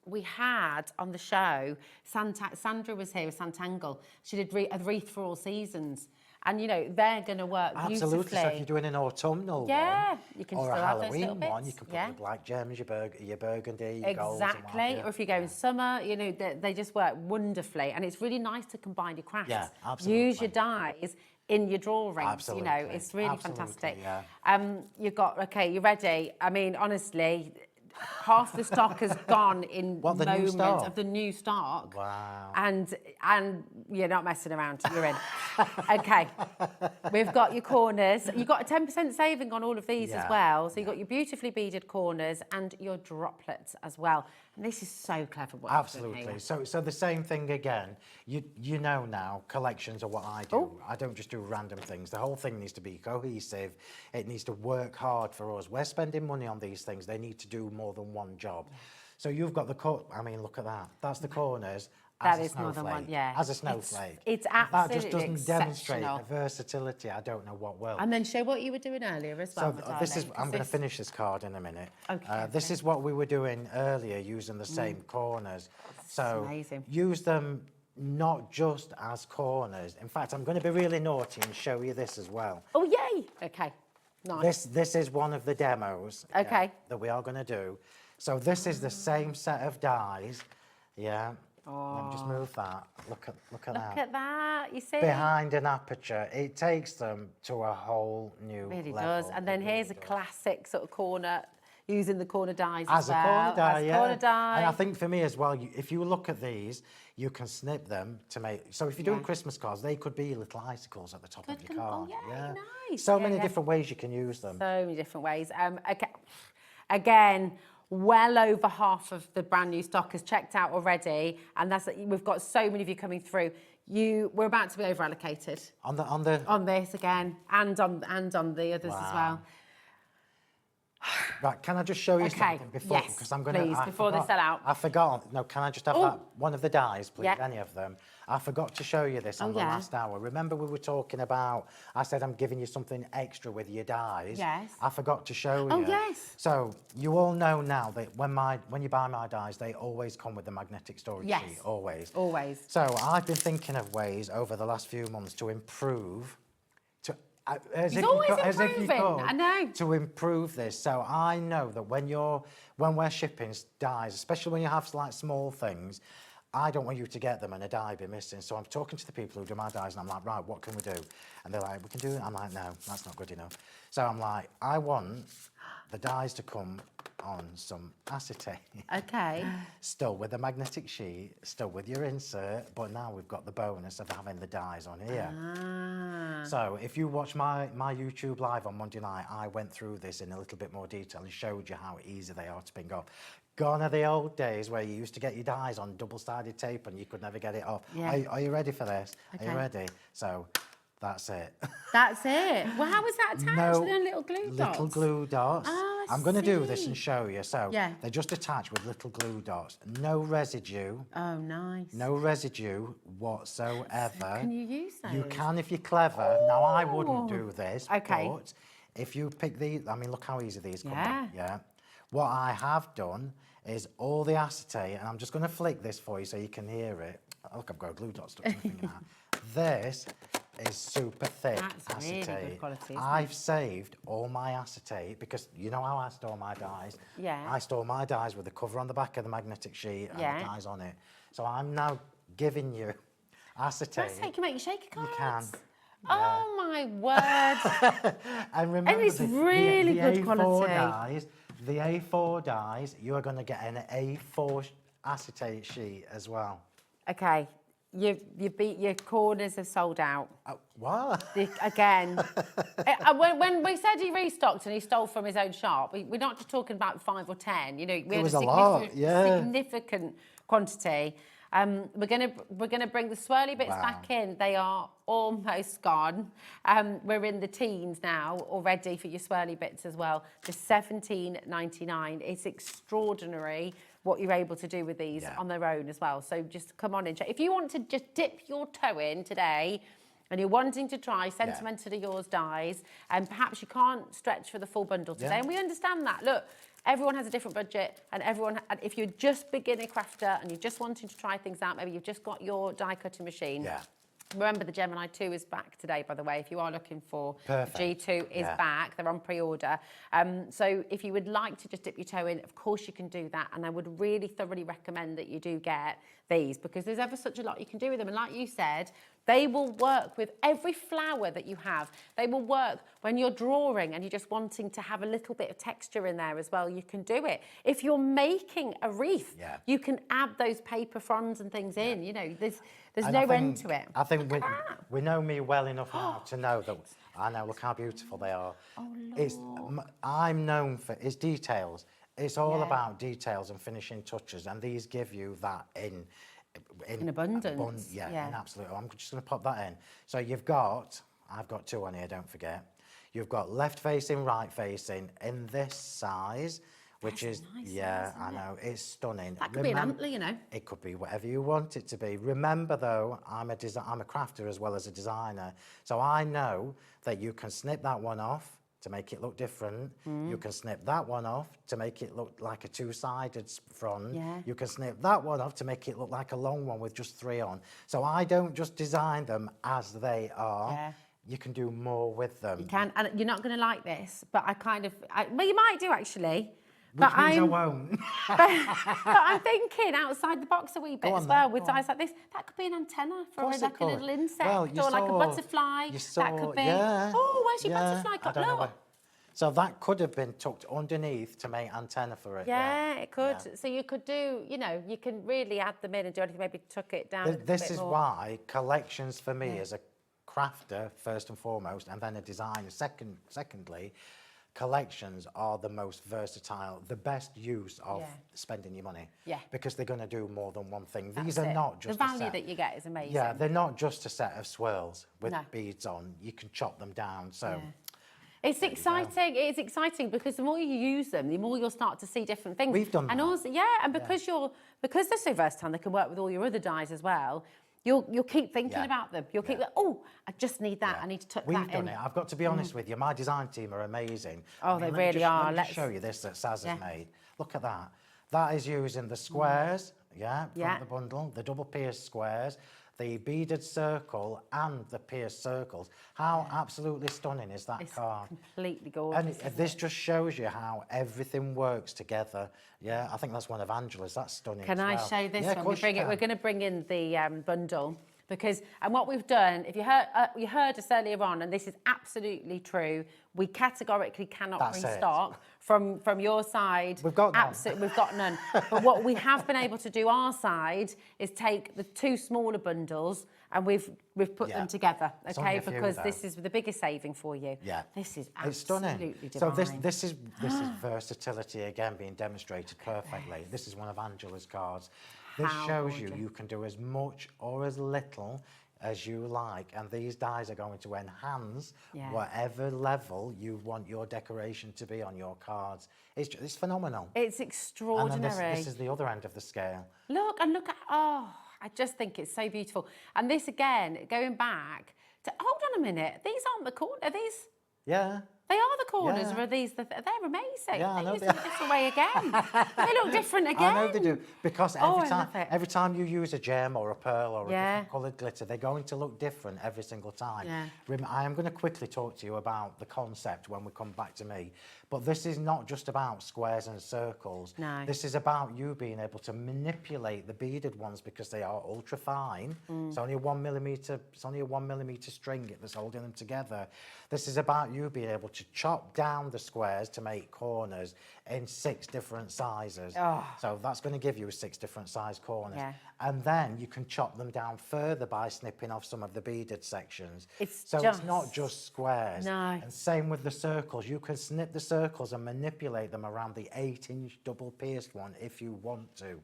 we had on the show, Sandra was here with Santangle. She did a wreath for all seasons. And, you know, they're going to work beautifully. Absolutely. So if you're doing an autumnal one, you can or still a have those little Halloween one, bits. you can put your black gems, your burgundy, your golds. Exactly. Or if you go in summer, you know, they just work wonderfully. And it's really nice to combine your crafts. Yeah, absolutely. Use your dyes in your drawings. Absolutely. You know, it's really fantastic. Yeah. You've got, okay, you're ready. I mean, honestly, half the stock has gone in moment of the new stock. Wow. And you're not messing around, you're in. Okay, we've got your corners. You've got a 10% saving on all of these as well. So you've got your beautifully beaded corners and your droplets as well. And this is so clever what you've done here. Absolutely. So the same thing again. You know now, collections are what I do. I don't just do random things. The whole thing needs to be cohesive. It needs to work hard for us. We're spending money on these things. They need to do more than one job. So you've got I mean, look at that. That's the corners. That is more than one, As a snowflake. It's absolutely That just doesn't demonstrate exceptional. the versatility. I don't know what will. And then show what you were doing earlier as well. So this is, I'm going to finish this card in a minute. Okay. This is what we were doing earlier, using the same corners. So amazing. use them not just as corners. In fact, I'm going to be really naughty and show you this as well. Oh, yay. Okay, nice. This is one of the demos that we are going to do. So this is the same set of dies. Yeah. Let me just move that. Look at that. Look at that, you see? Behind an aperture, it takes them to a whole new It really level. does. And then here's a classic sort of corner, using the corner dies As as a well. corner die, As yeah. corner die. And I think for me as well, if you look at these, you can snip them to make. So if you're doing Christmas cards, they could be little icicles at the top of your card. Oh, yeah, nice. So many different ways you can use them. So many different ways. Okay. Again, well over half of the brand new stock is checked out already, and we've got so many of you coming through. We're about to be over allocated on this again, and on the others as well. Right, can I just show you something before? Yes, because I'm gonna, please, before they sell out. I forgot. No, can I just have that one of the dies, please? Yeah. Any of them. I forgot to show you this on the yeah. last hour. Remember we were talking about, I said I'm giving you something extra with your dies. Yes. I forgot to show you. Oh, yes. So you all know now that when you buy my dies, they always come with the magnetic storage Yes. sheet, always. Always. So I've been thinking of ways over the last few months to improve, He's always improving, I know. to improve this. So I know that when we're shipping dies, especially when you have like small things, I don't want you to get them and a die be missing. So I'm talking to the people who do my dies and I'm like, right, what can we do? And they're like, we can do it. I'm like, no, that's not good enough. So I'm like, I want the dies to come on some acetate. Okay. Still with the magnetic sheet, still with your insert, but now we've got the bonus of having the dies on here. Ah. So if you watch my YouTube live on Monday night, I went through this in a little bit more detail and showed you how easy they are to ping off. Gone are the old days where you used to get your dies on double-sided tape and you could never get it off. Yeah. Are you ready for this? Okay. Are you ready? So that's it. That's it. Well, how was that attached? No, With little glue dots? Little glue dots. Oh, I'm going to do this and show you. So Yeah. they're just attached with little glue dots. No residue. Oh, nice. No residue whatsoever. So can you use those? You can if you're clever. Now, I wouldn't do this. Okay. But if you pick these, I mean, look how easy these come Yeah. out. Yeah. What I have done is all the acetate, and I'm just going to flick this for you so you can hear it. Oh, look, I've got a glue dot stuck to my finger now. This is super thick That's really acetate. good quality, isn't I've it? saved all my acetate because you know how I store my dies? Yeah. I store my dies with the cover on the back of the magnetic sheet and Yeah. the dies on it. So I'm now giving you acetate. That's how you can make your shaker cards. You can. Oh, my word. And remember, it's really the good A4 quality. dies, the A4 dies, you are going to get an A4 acetate sheet as well. Okay. You beat your corners have sold out. What? Again. When we said he restocked and he stole from his own shop, we're not just talking about 5 or 10. You know, we had was a lot, yeah. significant quantity. We're gonna bring the swirly bits Wow. back in. They are almost gone. We're in the teens now, already for your swirly bits as well. Just $17.99. It's extraordinary what you're able to do with these on their own as well. So just come on and check. If you want to just dip your toe in today, and you're wanting to try Sentimentally Yours dies, and perhaps you can't stretch for the full bundle today, and we understand that. Look, everyone has a different budget, and if you're just beginner crafter and you're just wanting to try things out, maybe you've just got your die cutting machine. Yeah. Remember, the Gemini 2 is back today, by the way. If you are looking for Perfect. G2 is back. They're on pre-order. So if you would like to just dip your toe in, of course you can do that. And I would really thoroughly recommend that you do get these because there's ever such a lot you can do with them. And like you said, they will work with every flower that you have. They will work when you're drawing and you're just wanting to have a little bit of texture in there as well. You can do it. If you're making a wreath, you can add those paper fronds and things in. You know, there's no end to it. I think we know me well enough now to know that. I know, look how beautiful they are. Oh, Lord. I'm known for its details. It's all about details and finishing touches, and these give you that in abundance. In absolute. I'm just going to pop that in. So I've got 2 on here, don't forget. You've got left facing, right facing in this size, which is, I know, it's stunning. That could be an antler, you know. It could be whatever you want it to be. Remember, though, I'm a crafter as well as a designer. So I know that you can snip that one off to make it look different. You can snip that one off to make it look like a two-sided front. Yeah. You can snip that one off to make it look like a long one with just 3 on. So I don't just design them as they are. Yeah. You can do more with them. You can, and you're not going to like this, but well, you might do actually. Which means I won't. but I'm thinking outside the box a wee bit as well with dies like this. That could be an antenna for like a little insect or like a butterfly. That could be. Oh, where's your butterfly got? No. So that could have been tucked underneath to make antenna for it. Yeah, it could. Yeah. So you could do, you know, you can really add them in and do anything. Maybe tuck it down. This is why collections for me as a crafter first and foremost, and then a designer secondly. Collections are the most versatile, the best use of spending your money. Yeah. Because they're going to do more than one thing. These are not just the value that you get is amazing. Yeah, they're not just a set of swirls with beads on. You can chop them down. So. Yeah. It's exciting. It's exciting because the more you use them, the more you'll start to see different things. We've done that. And also, and because they're so versatile, they can work with all your other dies as well. You'll keep thinking about them. You'll keep, oh, I just need that. I need to tuck that in. We've done it. I've got to be honest with you. My design team are amazing. Oh, they really are. Let me just show you this that Saz has made. Look at that. That is using the squares, from the bundle, the double pierced squares, the beaded circle and the pierced circles. How absolutely stunning is that card? Completely gorgeous. And this just shows you how everything works together. Yeah, I think that's one of Angela's. That's stunning. Can I show this one? We're going to bring in the bundle. Because, and what we've done, if you heard us earlier on, and this is absolutely true, we categorically cannot restock from your side. We've got none. We've got none. But what we have been able to do our side is take the 2 smaller bundles and we've put them together, okay? Because this is the biggest saving for you. Yeah, this is it's stunning. Divine. So this is versatility again being demonstrated perfectly. This is one of Angela's cards. This shows you can do as much or as little as you like, and these dies are going to enhance whatever level you want your decoration to be on your cards. It's phenomenal. It's extraordinary. And then this is the other end of the scale. Look at, I just think it's so beautiful. And this again, going back to, hold on a minute, these aren't the corner, are these? Yeah. They are the corners, or are these they're amazing. Yeah, I know they use them this way again. They look different again. I know they do, because every time you use a gem or a pearl or a different coloured glitter, they're going to look different every single time. Yeah. I am going to quickly talk to you about the concept when we come back to me, but this is not just about squares and circles. No. This is about you being able to manipulate the beaded ones because they are ultra fine. It's only a 1 millimetre. It's only a 1 millimetre string that's holding them together. This is about you being able to chop down the squares to make corners in 6 different sizes. Oh. So that's going to give you 6 different size corners. Yeah. And then you can chop them down further by snipping off some of the beaded sections. It's not just squares. No. And same with the circles. You can snip the circles and manipulate them around the 8-inch double pierced one if you want to.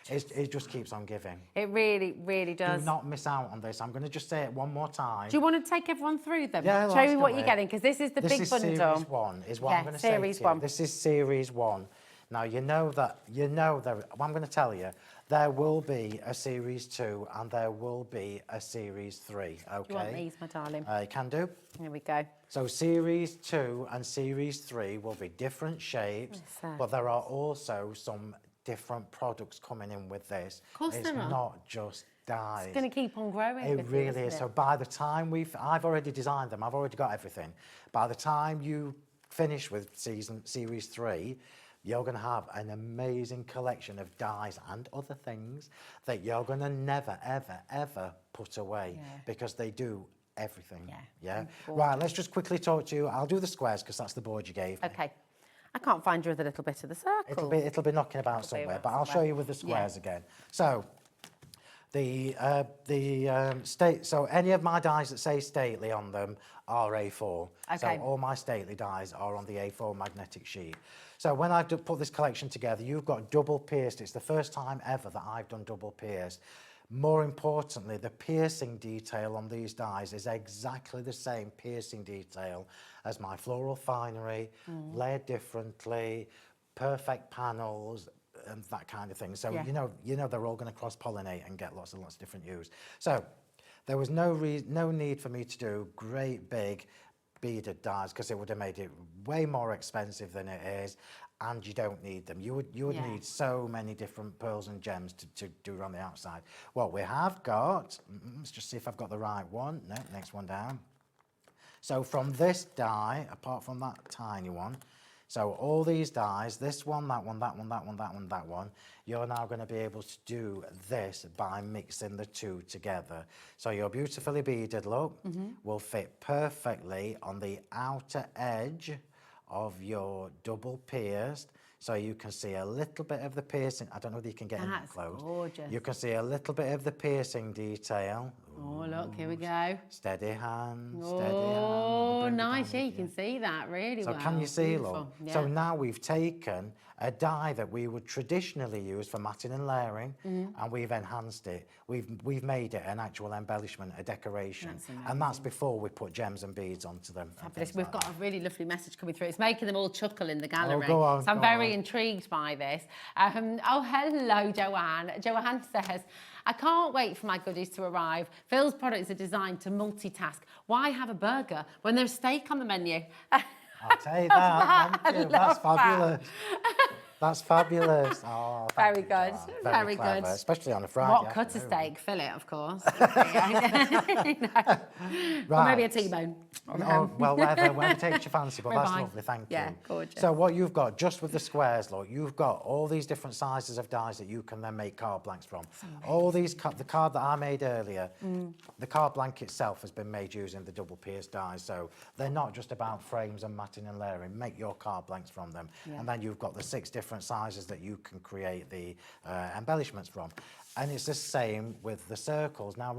It just keeps on giving. It really, really does. Do not miss out on this. I'm going to just say it one more time. Do you want to take everyone through them? Yeah, show me what you're getting, because this is the big bundle. This is Series 1, is what I'm going to say to you. This is Series 1. Now, you know that, I'm going to tell you, there will be a Series 2 and there will be a Series 3, okay? Do you want these, my darling? You can do. Here we go. So Series 2 and Series 3 will be different shapes, but there are also some different products coming in with this. Of course there are. It's not just dies. It's going to keep on growing. It really is. So by the time I've already designed them, I've already got everything. By the time you finish with Series 3, you're going to have an amazing collection of dies and other things that you're going to never, ever, ever put away because they do everything. Yeah. Right, let's just quickly talk to you. I'll do the squares because that's the board you gave me. Okay. I can't find you with a little bit of the circle. It'll be knocking about somewhere, but I'll show you with the squares again. So so any of my dies that say Stately on them are A4. Okay. So all my Stately dies are on the A4 magnetic sheet. So when I've put this collection together, you've got double pierced. It's the first time ever that I've done double pierced. More importantly, the piercing detail on these dies is exactly the same piercing detail as my floral finery, layered differently, perfect panels, and that kind of thing. So you know they're all going to cross-pollinate and get lots and lots of different use. So there was no need for me to do great big beaded dies because it would have made it way more expensive than it is, and you don't need them. You would need so many different pearls and gems to do around the outside. What we have got, let's just see if I've got the right one. No, next one down. So from this die, apart from that tiny one, so all these dies, this one, that one, that one, that one, that one, that one, you're now going to be able to do this by mixing the two together. So your beautifully beaded look will fit perfectly on the outer edge of your double pierced. So you can see a little bit of the piercing. I don't know whether you can get in that close. That's gorgeous. You can see a little bit of the piercing detail. Oh, look, here we go. Steady hand, steady hand. Oh, nice. Yeah, you can see that really well. So can you see, Beautiful. look? Yeah. So now we've taken a die that we would traditionally use for matting and layering, and we've enhanced it. We've made it an actual embellishment, a decoration. And that's before we put gems and beads onto them. Fabulous. We've got a really lovely message coming through. It's making them all chuckle in the gallery. Oh, go on, so I'm very intrigued by this. Oh, hello, Joanne. Joanne says, I can't wait for my goodies to arrive. Phil's products are designed to multitask. Why have a burger when there's steak on the menu? I'll tell you that. Thank you. That's fabulous. That's fabulous. Oh, thank Very you, good. Joanne. Very clever, good. especially on a Friday. What cut of afternoon. steak? Fillet, of course. No. Or maybe a T-bone. Oh, well, whatever takes your fancy, but that's Ribeye. lovely, thank you. Yeah, gorgeous. So what you've got, just with the squares, look, you've got all these different sizes of dies that you can then make card blanks from. All these, the card that I made earlier, the card blank itself has been made using the double pierced dies, so they're not just about frames and matting and layering. Make your card blanks from them. Yeah. And then you've got the 6 different sizes that you can create the embellishments from. And it's the same with the circles. Now,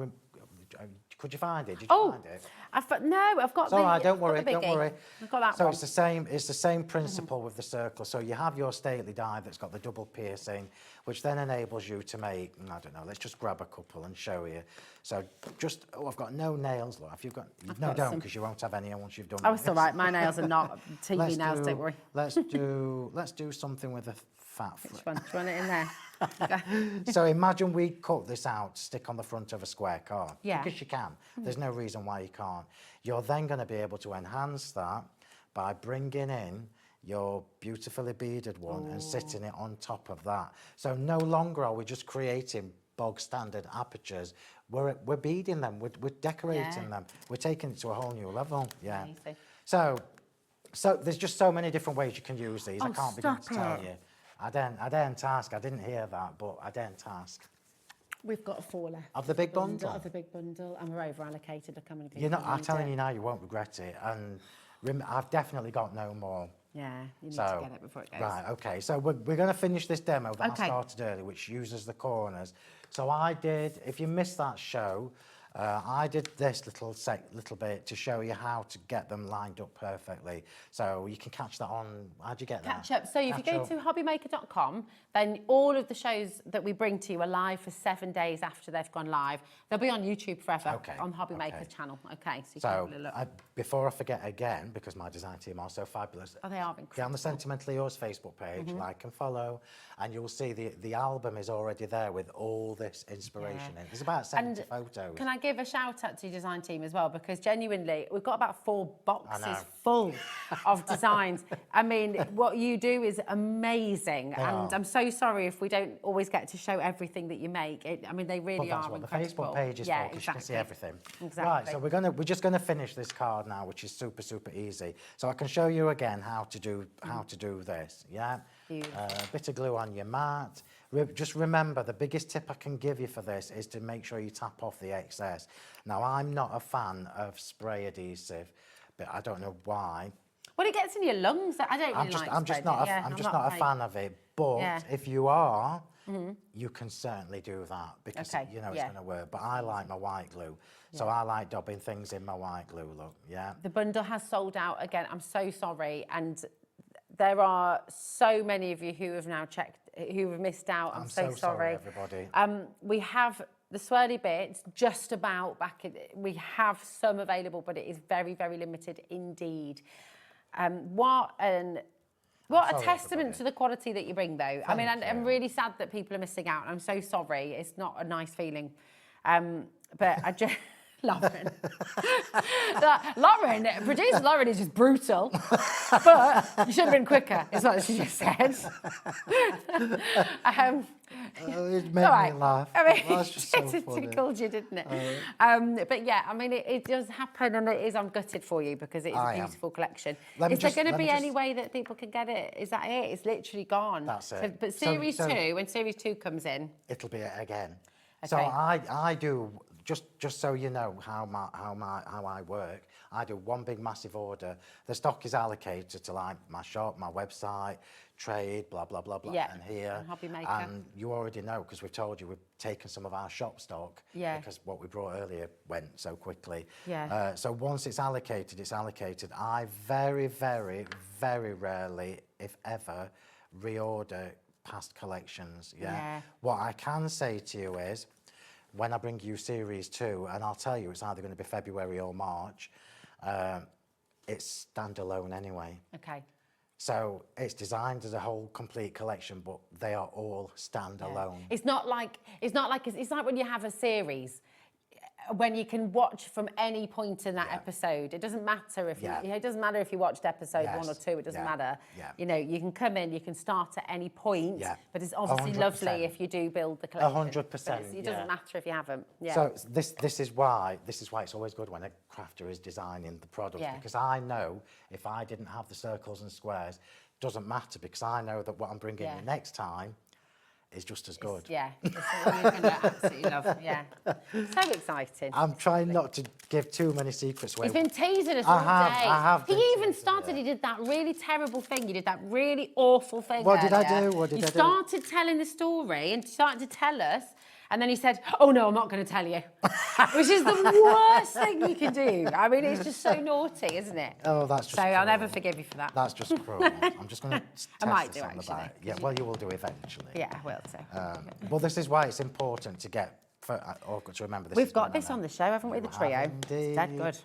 could you find it? Did you find it? I've got It's all right, don't worry, don't biggie. worry. I've got that so one. it's the same principle with the circle. So you have your stately die that's got the double piercing, which then enables you to make, I don't know, let's just grab a couple and show you. So just, I've got no nails, look. If you've got, no, don't, because you won't have any once you've done Oh, it's all right. My nails are not TV Let's nails, do- don't worry. Let's do something with a fat flip. Which one? Do you want it in there? So imagine we cut this out, stick on the front of a square card. Yeah. Because you can. There's no reason why you can't. You're then going to be able to enhance that by bringing in your beautifully beaded one and sitting it on top of that. So no longer are we just creating bog standard apertures. We're beading them. We're decorating them. We're taking it to a whole new level. Yeah. Amazing. So there's just so many different ways you can use these. I can't begin to tell you. I daren't ask. I didn't hear that, but I daren't ask. We've got 4 left. Of the big bundle? Of the big bundle, and we're over allocated. I'm coming. I'm telling you now, you won't regret it. And I've definitely got no more. Yeah, you need to get it before it goes. Right, okay. So we're going to finish this demo that I started earlier, which uses the corners. So I did, if you missed that show, I did this little bit to show you how to get them lined up perfectly. So you can catch that on, how'd you get that? Catch up. So if you go to hobbymaker.com, then all of the shows that we bring to you are live for 7 days after they've gone live. They'll be on YouTube forever on Hobbymaker's channel. Okay, so you can have a look. Before I forget again, because my design team are so fabulous. Oh, they are incredible. Get on the Sentimentally Yours Facebook page, like and follow, and you'll see the album is already there with all this inspiration in. There's about 70 photos. Can I give a shout out to your design team as well? Because genuinely, we've got about 4 boxes full of designs. I mean, what you do is amazing. And I'm so sorry if we don't always get to show everything that you make. I mean, they really But that's are what incredible. the Facebook page is for, because you can see everything. Exactly. Right, so we're just going to finish this card now, which is super, super easy. So I can show you again how to do this, yeah? A bit of glue on your mat. Just remember, the biggest tip I can give you for this is to make sure you tap off the excess. Now, I'm not a fan of spray adhesive, but I don't know why. Well, it gets in your lungs. I don't really like I'm just not a fan of it. But if you are, you can certainly do that, because you know it's going to work. But I like my white glue, so I like dabbing things in my white glue. Look, yeah. The bundle has sold out again. I'm so sorry, and there are so many of you who have now who have missed out. I'm so sorry, everybody. We have the swirly bits just about back. We have some available, but it is very, very limited indeed. What a testament to the quality that you bring, though. I mean, I'm really sad that people are missing out. I'm so sorry. It's not a nice feeling. But I just... Lauren. Producer Lauren is just brutal, but you should have been quicker, is what she just said. It made me laugh. I mean, That's just so it funny. tickled you, didn't it? But yeah, I mean, it does happen, and I'm gutted for you, because it is a beautiful collection. Is there going to be any way that people can get it? Is that it? It's literally gone. That's it. So, but series 2, when series 2 comes in, it'll be it again. Okay. So I do. Just so you know how I work, I do one big massive order. The stock is allocated to like my shop, my website, trade, blah blah blah blah, and here. And Hobbymaker. And you already know, because we've told you we've taken some of our shop stock. Yeah. Because what we brought earlier went so quickly. Yeah. So once it's allocated, it's allocated. I very, very, very rarely, if ever, reorder past collections. Yeah. What I can say to you is, when I bring you series 2, and I'll tell you it's either going to be February or March, it's standalone anyway. Okay. So it's designed as a whole complete collection, but they are all standalone. It's like when you have a series when you can watch from any point in that episode. It doesn't matter if it doesn't matter if you watched episode 1 or 2. It doesn't matter. You know, you can come in, you can start at any point. But it's obviously 100%. lovely if you do build the collection. 100%. It doesn't matter if you haven't. So this is why it's always good when a crafter is designing the product, because I know if I didn't have the circles and squares, it doesn't matter, because I know that what I'm bringing in next time is just as good. It's something you're going to absolutely love. So exciting. I'm trying not to give too many secrets away. He's been teasing us all day. I have. He even started, he did that really terrible thing. He did that really awful thing. What did I do? He started telling the story and started to tell us. And then he said, oh, no, I'm not going to tell you, which is the worst thing you can do. I mean, it's just so naughty, isn't it? Oh, that's just So cruel. I'll never forgive you for that. That's just cruel. I'm just going to test I might this do, on the actually. back. Yeah, well, you will do eventually. Yeah, I will too. Well, this is why it's important to get, to remember this. We've got this on the show, haven't we, the trio? It's dead good.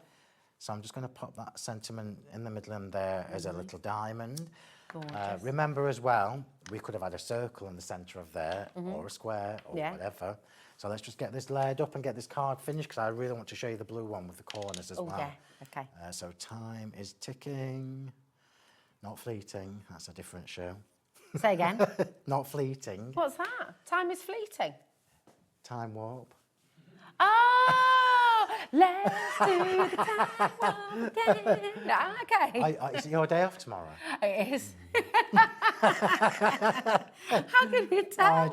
So I'm just going to pop that sentiment in the middle and there as a little diamond. Gorgeous. Remember as well, we could have had a circle in the centre of there, or a square, or whatever. So let's just get this layered up and get this card finished, because I really want to show you the blue one with the corners as well. Yeah, okay. So time is ticking, not fleeting. That's a different show. Say again. Not fleeting. What's that? Time is fleeting. Time warp. Oh, let's do the time warp again. Okay. Is it your day off tomorrow? It is. How can you tell?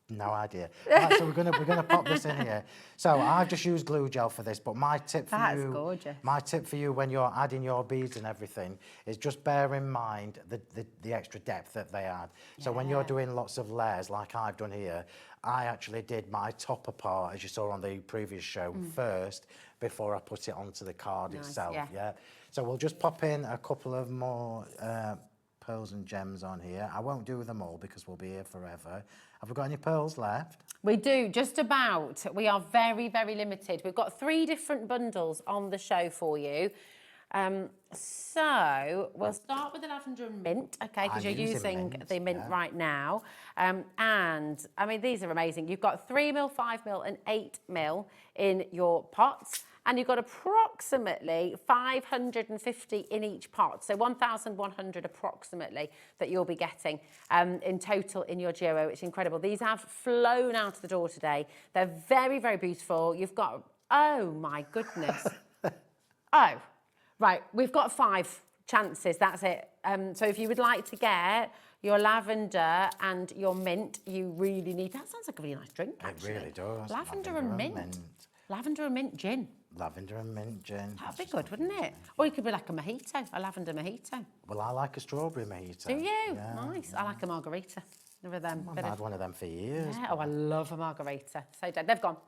No idea. Right, so we're gonna pop this in here. So I've just used glue gel for this, but my tip for That's you, gorgeous. my tip for you when you're adding your beads and everything is just bear in mind the extra depth that they add. So when you're doing lots of layers like I've done here, I actually did my topper part, as you saw on the previous show, first before I put it onto the card itself. Yeah. So we'll just pop in a couple of more pearls and gems on here. I won't do them all because we'll be here forever. Have we got any pearls left? We do, just about. We are very, very limited. We've got 3 different bundles on the show for you. So we'll start with the lavender and mint, okay, because you're using the mint right now. And I mean, these are amazing. You've got 3mm, 5mm and 8mm in your pots. And you've got approximately 550 in each pot, so 1,100 approximately that you'll be getting in total in your duo. It's incredible. These have flown out of the door today. They're very, very beautiful. You've got, oh my goodness. Oh, right, we've got 5 chances, that's it. So if you would like to get your lavender and your mint, you really need, that sounds like a really nice drink, actually. It really does. Lavender and mint. Lavender and mint gin. Lavender and mint gin. That'd be good, wouldn't it? Or it could be like a mojito, a lavender mojito. Well, I like a strawberry mojito. Do you? Yeah. Nice. I like a margarita. I've had one of them for years. Yeah. Oh, I love a margarita. So dead. They've gone.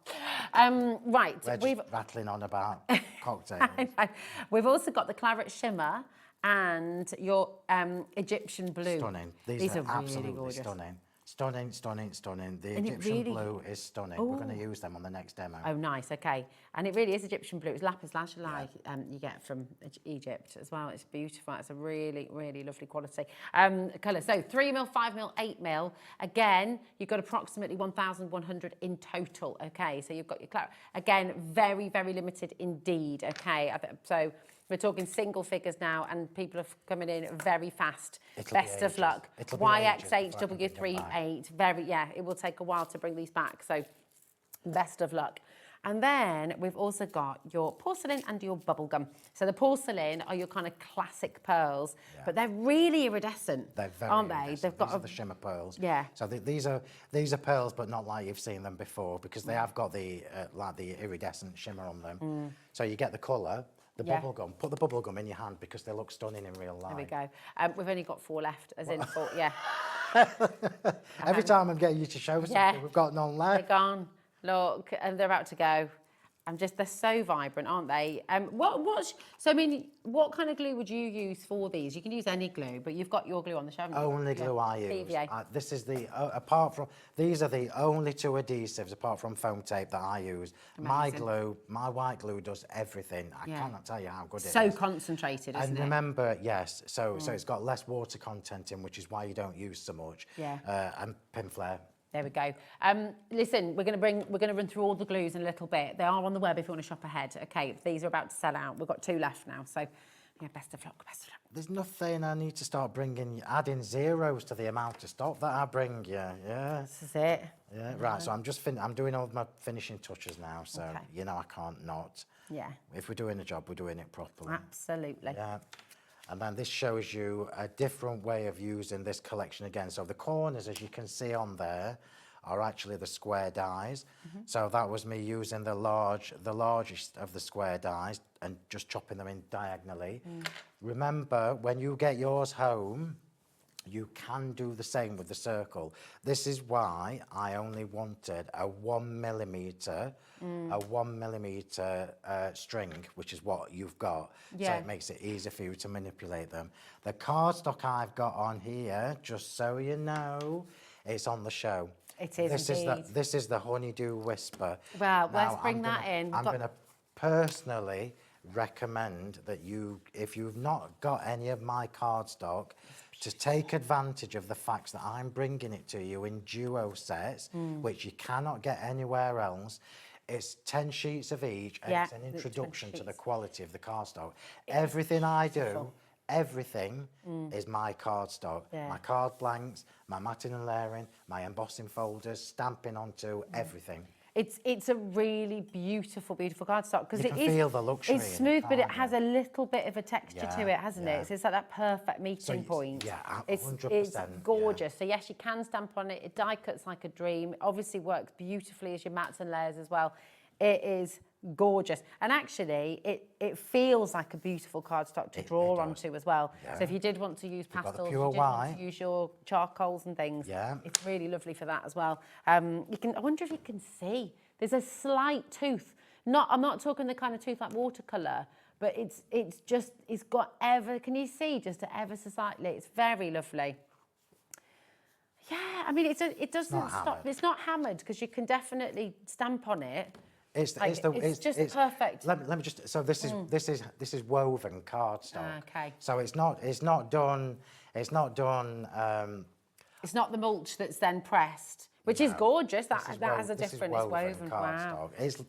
Right. We're just rattling on about cocktails. We've also got the claret shimmer and your Egyptian blue. Stunning. These are absolutely gorgeous. Stunning. Stunning, stunning, stunning. The Egyptian blue is stunning. We're going to use them on the next demo. Oh, nice. Okay. And it really is Egyptian blue. It's lapis lazuli you get from Egypt as well. It's beautiful. It's a really, really lovely quality colour. So 3mm, 5mm, 8mm. Again, you've got approximately 1,100 in total. Okay. So you've got your claret. Again, very, very limited indeed. Okay. So we're talking single figures now, and people are coming in very fast. Best of luck. YXHW38. Very, it will take a while to bring these back. So best of luck. And then we've also got your porcelain and your bubblegum. So the porcelain are your kind of classic pearls, but they're really iridescent, they're very aren't they? iridescent. They've got these are the shimmer pearls. Yeah. So these are pearls, but not like you've seen them before, because they have got the like the iridescent shimmer on them. So you get the colour. The bubble gum. Put the bubble gum in your hand because they look stunning in real life. There we go. We've only got 4 left, as in 4. Every time I'm getting you to show us something, we've got none left. They're gone. Look, and they're about to go. they're so vibrant, aren't they? What kind of glue would you use for these? You can use any glue, but you've got your glue on the show, haven't you? Only glue I use. PVA. This is these are the only two adhesives apart from foam tape that I use. Amazing. My white glue does everything. I cannot tell you how good it is. So concentrated, isn't and it? remember, yes, so it's got less water content in, which is why you don't use so much. Yeah. And pin flare. There we go. Listen, we're going to run through all the glues in a little bit. They are on the web if you want to shop ahead. Okay, these are about to sell out. We've got 2 left now, so yeah, best of luck. There's nothing I need to start adding zeros to the amount of stock that I bring you. Yeah. This is it. Yeah. Right. So I'm doing all my finishing touches now. So you know I can't not. Yeah. If we're doing a job, we're doing it properly. Absolutely. Yeah. And then this shows you a different way of using this collection again. So the corners, as you can see on there, are actually the square dies. So that was me using the largest of the square dies and just chopping them in diagonally. Remember, when you get yours home, you can do the same with the circle. This is why I only wanted a 1 millimetre string, which is what you've got. So it makes it easier for you to manipulate them. The cardstock I've got on here, just so you know, it's on the show. It is This is the Honeydew Whisper. Well, Now, let's bring that in. I'm going to personally recommend that if you've not got any of my cardstock, to take advantage of the fact that I'm bringing it to you in duo sets, which you cannot get anywhere else. It's 10 sheets of each, and it's an introduction to the quality of the cardstock. Everything I do, everything is my cardstock. My card blanks, my matting and layering, my embossing folders, stamping onto everything. It's a really beautiful, beautiful cardstock because You can feel the luxury It's in it, smooth, but it can't has a little bit of a texture to it, hasn't yeah. it? So it's like that perfect meeting point. Yeah, 100%. It's gorgeous. So yes, you can stamp on it. It die cuts like a dream. It obviously works beautifully as your mats and layers as well. It is gorgeous, and actually it feels like a beautiful cardstock to draw onto as well. Yeah. So if you did want to use pastels, pure you did want to use your charcoals and things, it's really lovely for that as well. You can. I wonder if you can see. There's a slight tooth. I'm not talking the kind of tooth like watercolour, but it's got ever. Can you see just ever so slightly? It's very lovely. Yeah, I mean it doesn't stop. It's not hammered because you can definitely stamp on it. It's just perfect. Let me just. So this is woven cardstock. Okay. So it's not done. It's not the mulch that's then pressed, which is gorgeous. That has a different. It's woven. Wow. It's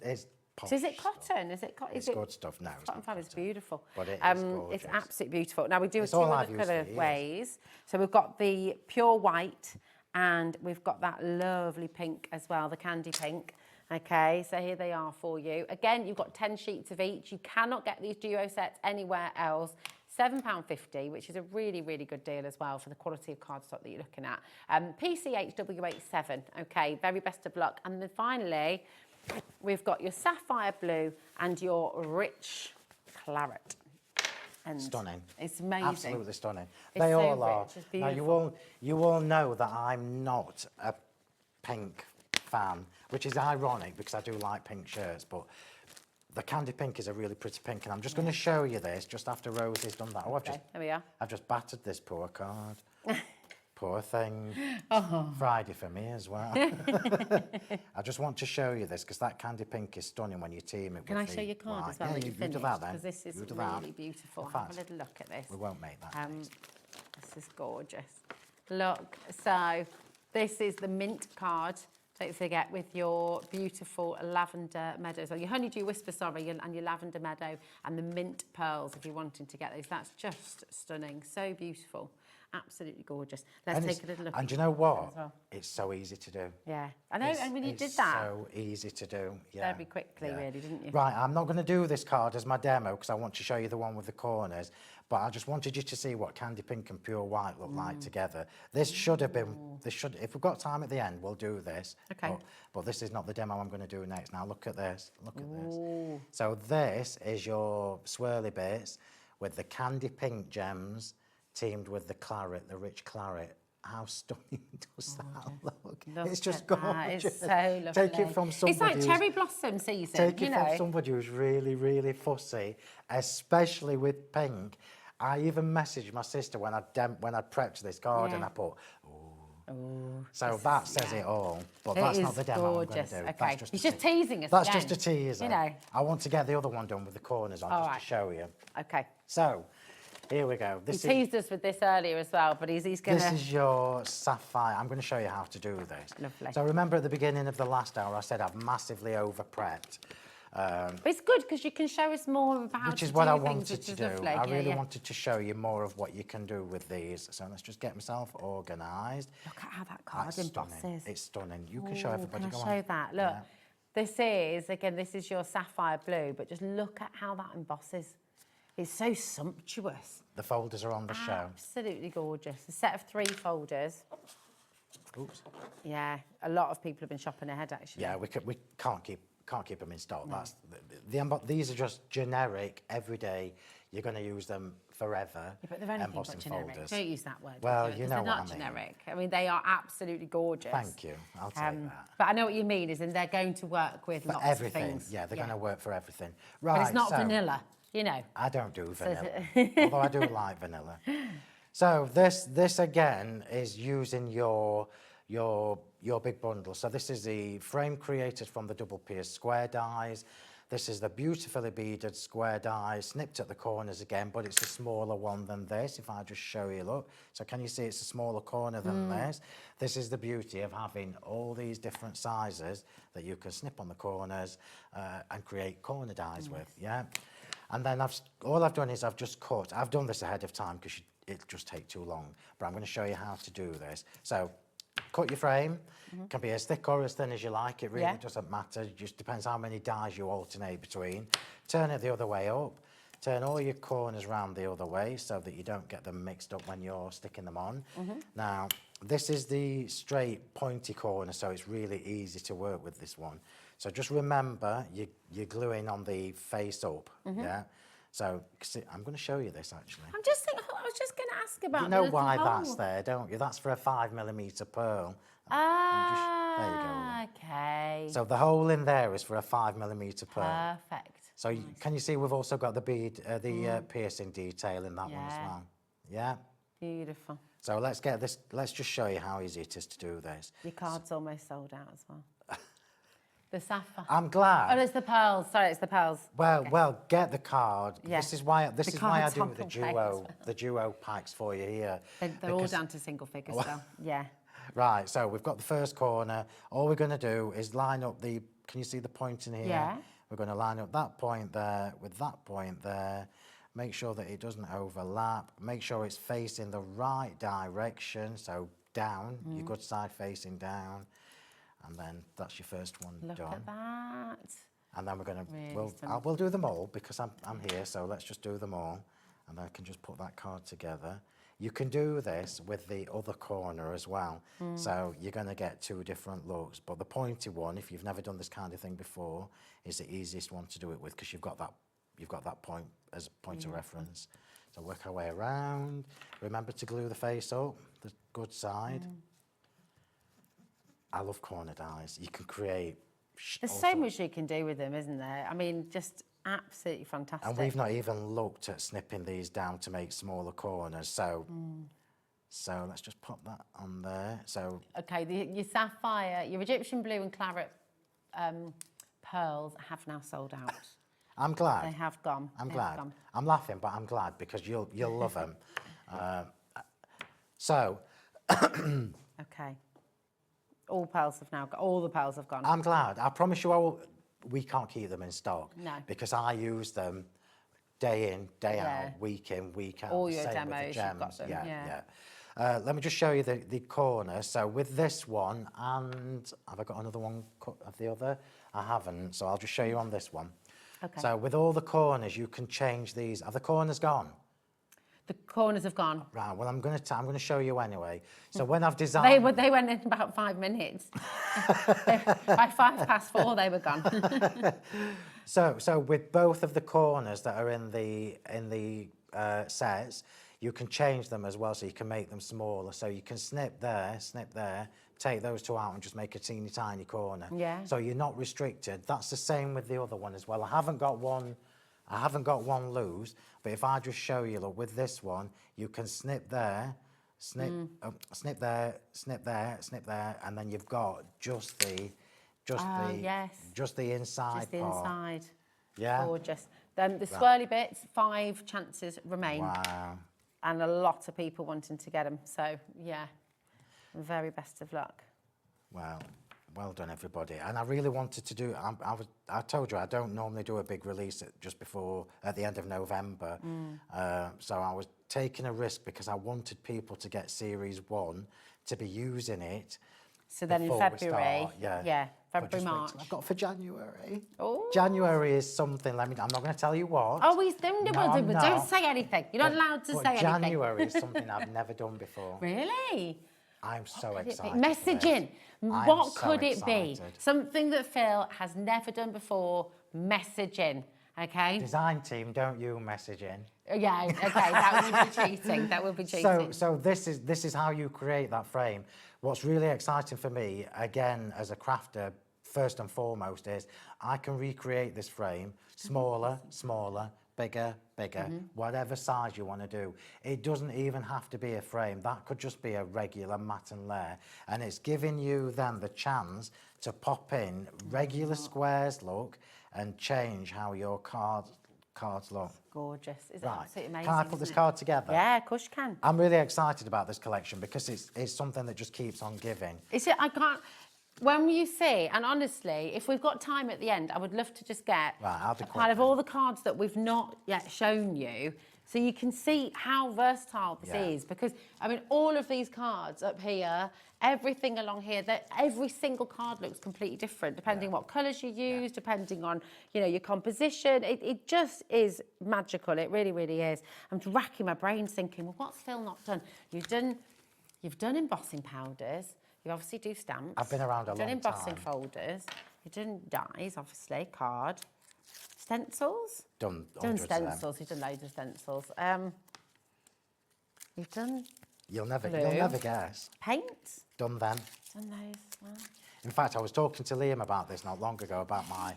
posh. So is it cotton? It's good stuff. No, it's cotton fab. It's beautiful. But it is gorgeous. It's absolutely beautiful. Now we do It's two all other I've used colour for years. ways. So we've got the pure white, and we've got that lovely pink as well, the candy pink. Okay, so here they are for you. Again, you've got 10 sheets of each. You cannot get these duo sets anywhere else. £7.50, which is a really, really good deal as well for the quality of cardstock that you're looking at. PCHW87, okay, very best of luck. And then finally, we've got your sapphire blue and your rich claret. And stunning. It's amazing. Absolutely stunning. It's They so all are. rich, it's Now you all know that I'm not a pink fan, which is ironic because I do like pink shirts, but the candy pink is a really pretty pink, and I'm just going to show you this just after Rosie's done that. Oh, there we are. I've just battered this poor card. Poor thing. Oh. Friday for me as well. I just want to show you this because that candy pink is stunning when you team it. Can I show your card as well? Yeah, that you finished? do that then. Because this is really beautiful. Have a little look at this. We won't make that. This is gorgeous. Look, so this is the mint card. Don't forget, with your beautiful lavender meadows, or your honeydew whisper, sorry, and your lavender meadow, and the mint pearls, if you're wanting to get those. That's just stunning. So beautiful. Absolutely gorgeous. Let's take a little look. And you know what? It's so easy to do. Yeah. I know, and when you did that. So easy to do. Yeah. Very quickly, really, didn't you? Right, I'm not going to do this card as my demo because I want to show you the one with the corners, but I just wanted you to see what candy pink and pure white look like together. This should have been, if we've got time at the end, we'll do this. Okay. But this is not the demo I'm going to do next. Now look at this, look at this. So this is your swirly bits with the candy pink gems teamed with the claret, the rich claret. how stunning does that look? Look It's just at that, gorgeous. it's so lovely. Take it from somebody It's like who's- cherry blossom season, Take you it know. from somebody who's really, really fussy, especially with pink. I even messaged my sister when I prepped this garden. Yeah. I put, Ooh, so that says it all. But It that's is not the demo gorgeous. I'm going to do. Okay. That's He's a just teasing us That's again, just a teaser. you know. I want to get the other one done with the corners on, All just right. to show you. Okay. So, here we go. He This is, teased us with this earlier as well, but he's going this to... is your sapphire. I'm going to show you how to do this. Lovely. So remember at the beginning of the last hour, I said I've massively over-prepped. But it's good because you can show us more about how Which to is what do I things, wanted which to is do. lovely. I Yeah, really yeah. wanted to show you more of what you can do with these. So let's just get myself organised. Look at how that card That's stunning. embosses. It's stunning. You can show Ooh, everybody. Can I Go show on. that? Look, Yeah. this is your sapphire blue, but just look at how that embosses. It's so sumptuous. The folders are on the show. Absolutely gorgeous. A set of 3 folders. Oops. Yeah, a lot of people have been shopping ahead actually. Yeah, we can't keep them in stock. No. That's these are just generic, everyday. You're going to use them forever. Yeah, but they're anything but embossing generic. folders. Don't use that word. Well, do you it, know they're what not I mean. generic. I mean, they are absolutely gorgeous. Thank you. I'll take that. But I know what you mean, is they're going to work with For lots everything. of things. Yeah, they're going to work for everything. Right. But it's not so, vanilla, you know. I don't do So- vanilla, although I do like vanilla. So this again is using your big bundle. So this is the frame created from the double pierced square dies. This is the beautifully beaded square die, snipped at the corners again, but it's a smaller one than this. If I just show you, look. So can you see it's a smaller corner than this? This is the beauty of having all these different sizes that you can snip on the corners and create corner dies with, yeah? And then all I've done is I've just cut. I've done this ahead of time because it'll just take too long, but I'm going to show you how to do this. So cut your frame. Can be as thick or as thin as you like. It really doesn't matter. It just depends how many dies you alternate between. Turn it the other way up. Turn all your corners round the other way so that you don't get them mixed up when you're sticking them on. Now, this is the straight pointy corner, so it's really easy to work with this one. So just remember, you're gluing on the face up, yeah? So see, I'm going to show you this actually. I'm just thinking, I was just going to ask about You know the little why hole. that's there, don't you? That's for a 5mm pearl. There you go. Okay. So the hole in there is for a 5mm pearl. Perfect. So can you see we've also got the bead, piercing detail in that one as well? Yeah. Beautiful. So let's get this. Let's just show you how easy it is to do this. Your card's almost sold out as well. The sapphire. I'm glad. Oh, it's the pearls. Sorry, it's the pearls. Well, get the card. Yeah. This is why I card's do on the the way as duo, the duo packs for you here. They're all down to single figures, though. Yeah. Right, so we've got the first corner. All we're going to do is line up the, can you see the point in here? Yeah. We're going to line up that point there with that point there. Make sure that it doesn't overlap. Make sure it's facing the right direction, so down, your good side facing down. And then that's your first one Look done. at that. And then we're going to, Really stunning. we'll do them all because I'm here, so let's just do them all. And I can just put that card together. You can do this with the other corner as well. So you're going to get 2 different looks. But the pointy one, if you've never done this kind of thing before, is the easiest one to do it with because you've got that point as a point of reference. So work our way around. Remember to glue the face up, the good side. I love corner dies. You can create. There's so much you can do with them, isn't there? I mean, just absolutely fantastic. And we've not even looked at snipping these down to make smaller corners. So, so let's just pop that on there. So Okay, your sapphire, your Egyptian blue and claret pearls have now sold out. I'm glad. They have gone. I'm They glad. have gone. I'm laughing, but I'm glad because you'll love them. So. Okay. All the pearls have gone. I'm glad. I promise you, we can't keep them in stock. No. Because I use them day in, day Yeah. out, week in, week out. All the your same with the demos, you've got gems. them, Yeah, yeah. yeah. Let me just show you the corner. So with this one, and have I got another one cut of the other? I haven't, so I'll just show you on this one. Okay. So with all the corners, you can change these. Are the corners gone? The corners have gone. Right, well, I'm going to show you anyway. So when I've designed... They went in about 5 minutes. By 4:05, they were gone. So with both of the corners that are in the sets, you can change them as well, so you can make them smaller. So you can snip there, take those two out and just make a teeny tiny corner. Yeah. So you're not restricted. That's the same with the other one as well. I haven't got one loose, but if I just show you, look, with this one, you can snip there, snip there, snip there, snip there, and then you've got just the inside Just the part. inside. Yeah. Gorgeous. The swirly bits, 5 chances remain. Wow. And a lot of people wanting to get them. So, yeah, very best of luck. Well done, everybody. And I really wanted to do, I told you, I don't normally do a big release just before, at the end of November. So I was taking a risk because I wanted people to get Series 1 to be using it. So then in February, February, March. I've got for January. Oh. January is something, I'm not going to tell you what. Oh, don't say anything. You're not allowed to say anything. January is something I've never done before. Really? I'm so excited. Messaging. What could it be? Something that Phill has never done before. Messaging. Okay. Design team, don't you messaging? Yeah. Okay. That would be cheating. That would be cheating. So this is how you create that frame. What's really exciting for me, again, as a crafter, first and foremost, is I can recreate this frame smaller, bigger, whatever size you want to do. It doesn't even have to be a frame. That could just be a regular mat and layer. And it's giving you then the chance to pop in regular squares look and change how your cards look. Gorgeous. Is it absolutely amazing? Can I put this card together? Yeah, of course you can. I'm really excited about this collection because it's something that just keeps on giving. I can't. When you see, and honestly, if we've got time at the end, I would love to just get kind of all the cards that we've not yet shown you, so you can see how versatile this is. Because I mean, all of these cards up here, everything along here, that every single card looks completely different depending what colours you use, depending on your composition. It just is magical. It really, really is. I'm racking my brains thinking, well, what's Phill not done? You've done embossing powders. You obviously do stamps. I've been around a long time. You've done embossing folders. You've done dies, obviously, card. Stencils? Done stencils. You've done loads of stencils. You've done You'll never guess. Paints? Done them. Done those as well. In fact, I was talking to Liam about this not long ago, about my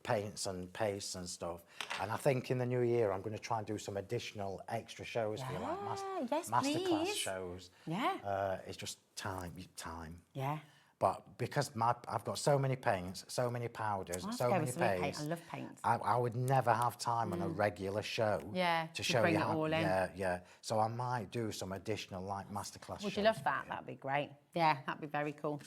paints and pastes and stuff. And I think in the new year, I'm going to try and do some additional extra shows for you, like masterclass shows. Yeah. It's just time. Yeah. But because I've got so many paints, so many powders, so many pastes. I love paints. I would never have time on a regular show to show bring you it how. all in. Yeah. So I might do some additional masterclass. Would you love that? That'd be great. Yeah, that'd be very cool.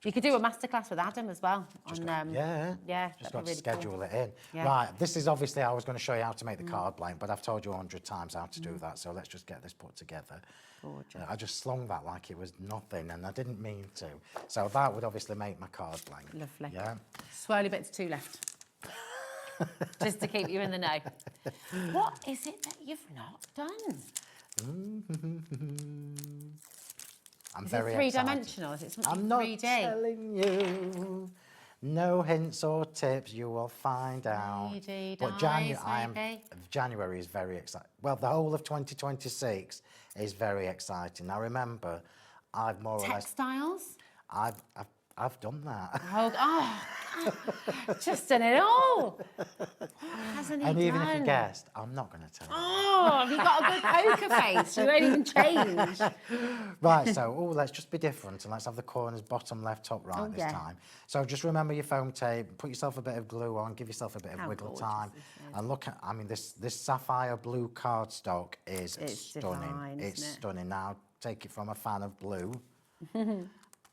You could do a masterclass with Adam as well. Just got to schedule it in. Yeah. Right, this is obviously, I was going to show you how to make the card blank, but I've told you 100 times how to do that, so let's just get this put together. Gorgeous. I just slung that like it was nothing, and I didn't mean to. So that would obviously make my card blank. Lovely. Yeah. Swirly bits 2 left. Just to keep you in the know. What is it that you've not done? I'm is very it three-dimensional? Is it something 3D? I'm not telling you. No hints or tips, you will find out. 3D But January is very exciting. Well, the whole of 2026 is very exciting. Now remember, I've more or less... Textiles? I've done that. Just done it all. What hasn't he done? And even if you guessed, I'm not going to tell you. Oh, have you got a good poker face? You won't even change. Right, so let's just be different and let's have the corners bottom, left, top, right this time. So just remember your foam tape, put yourself a bit of glue on, give yourself a bit of wiggle time. And look at, I mean, this sapphire blue cardstock is stunning. Divine, it's stunning. Now, take it from a fan of blue.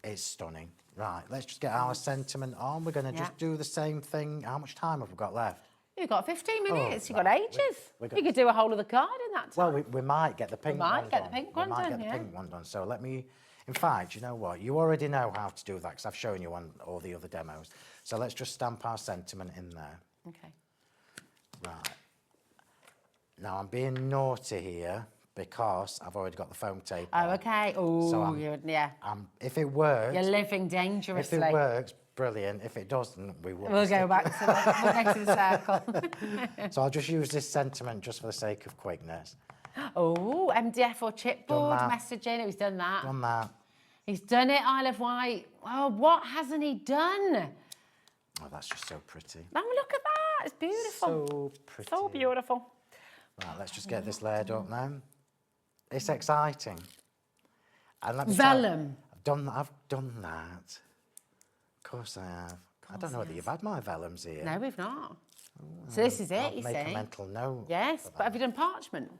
It's stunning. Right, let's just get our sentiment on. We're going to just do the same thing. How much time have we got left? You've got 15 minutes. You've got ages. You could do a whole of the card in that time. Well, we might get the pink one done. We might get the pink one done, We might get the pink one done. So let me... In fact, you know what? You already know how to do that because I've shown you on all the other demos. So let's just stamp our sentiment in there. Okay. Right. Now, I'm being naughty here because I've already got the foam tape on. Oh, okay. Oh, so if it works... You're living dangerously. If it works, brilliant. If it doesn't, we'll go back to the circle. So I'll just use this sentiment just for the sake of quickness. Oh, MDF or chipboard that. messaging. He's done that. Done that. He's done it, Isle of Wight. Oh, what hasn't he done? Oh, that's just so pretty. Oh, look at that. It's beautiful. So pretty. So beautiful. Right, let's just get this layered up now. It's exciting. And let me Vellum. I've done that. Of course I have. I don't know whether you've had my vellums here. No, we've not. So this is it, you see. Make a mental note. Yes, but have you done parchment?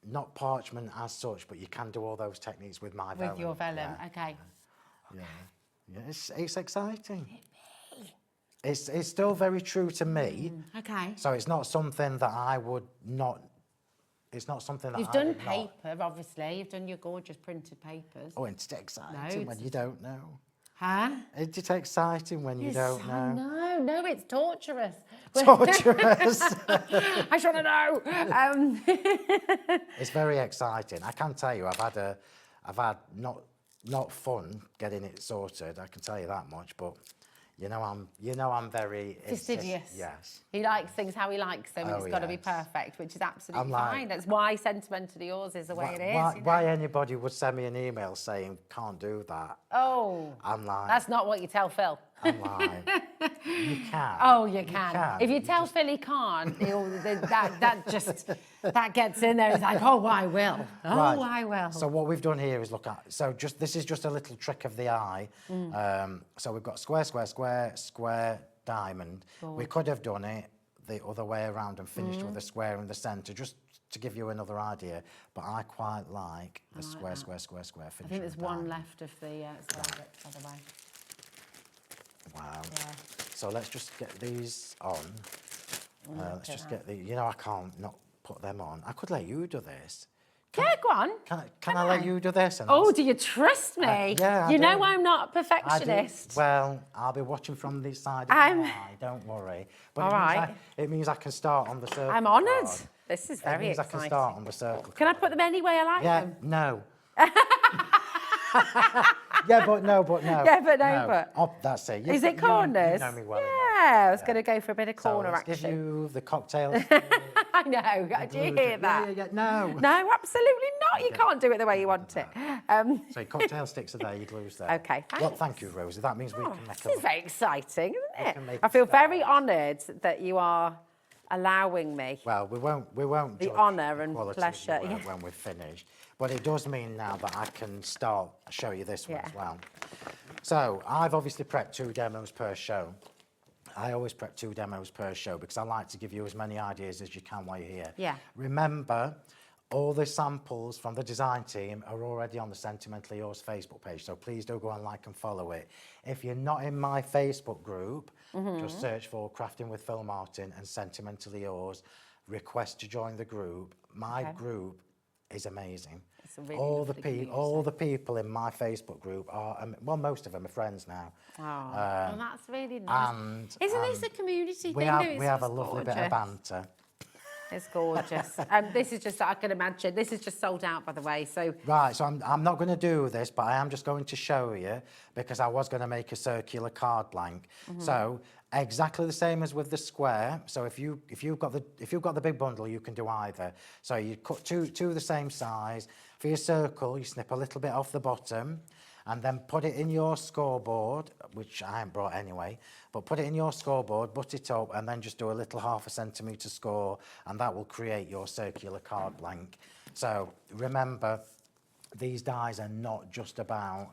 Not parchment as such, but you can do all those techniques with my vellum. With your vellum, okay. Yeah, yeah, it's exciting. It's still very true to me. Okay. So it's not something that I would not. It's not something that You've done paper, obviously. You've done your gorgeous printed papers. Oh, it's exciting when you don't know. Huh? It's exciting when you don't know. No, it's torturous. Torturous. I just want to know. It's very exciting. I can tell you, I've had not fun getting it sorted. I can tell you that much. But I'm very fastidious. Yes. He likes things how he likes them. Oh, It's got to be yes. perfect, which is absolutely I'm fine. That's why Sentimentally Yours is the way it is. Why anybody would send me an email saying can't do that? Oh. I'm like. That's not what you tell Phill. I'm like. You can. Oh, you can. If you tell Phill he can't, that gets in there. It's like, oh, I will. Oh, Right. I will. So what we've done here is look at. This is just a little trick of the eye. So we've got square, square, square, square, diamond. We could have done it the other way around and finished with a square in the centre, just to give you another idea. But I quite like the square, square, square, square. I think there's one left of the square bit, by the way. Wow. Yeah. So let's just get these on. Let's just get the. I can't not put them on. I could let you do this. Yeah, go on. Can I let you do this? And Oh, do you trust me? Yeah, I You know do. I'm not a I do. perfectionist. Well, I'll be watching from the side of my eye, don't worry. But All right. It means I can start on the circle. I'm honoured. card. This is It very means exciting. I can start on the circle. Can I put them any way I like Yeah, them? no. Yeah, but no. Yeah, but no, but. Oh, that's it. Is it corners? You know me well enough. Yeah, I was going to go for a bit of corner So let's action. give you the cocktail. I know. Do you hear that? Yeah, no. No, absolutely not. You can't do it the way you want it. So your cocktail sticks are there, you glues there. Okay, Well, thank you, Rosie. That means we can make This is very exciting, isn't can it? make I a feel start. very honoured that you are allowing me. Well, we won't The judge honour and quality of pleasure, your work yeah. when we're finished. But it does mean now that I can show you this one Yeah. as well. So I've obviously prepped 2 demos per show. I always prep 2 demos per show because I like to give you as many ideas as you can while you're here. Yeah. Remember, all the samples from the design team are already on the Sentimentally Yours Facebook page, so please do go and like and follow it. If you're not in my Facebook group, just search for Crafting with Phill Martin and Sentimentally Yours. Request to join the group. My group is amazing. It's a really all lovely community. the people in my Facebook group are well, most of them are friends now. Oh, well, that's really nice. And Isn't this a community we thing? have, though? It's we have a just lovely bit of gorgeous. banter. It's gorgeous. This is just, I can imagine, this is just sold out, by the way, so... Right, so I'm not going to do this, but I am just going to show you because I was going to make a circular card blank. So exactly the same as with the square. So if you've got the big bundle, you can do either. So you cut two the same size. For your circle, you snip a little bit off the bottom, and then put it in your scoreboard, which I haven't brought anyway, but put it in your scoreboard, butt it up, and then just do a little 1/2 centimetre score, and that will create your circular card blank. So remember, these dies are not just about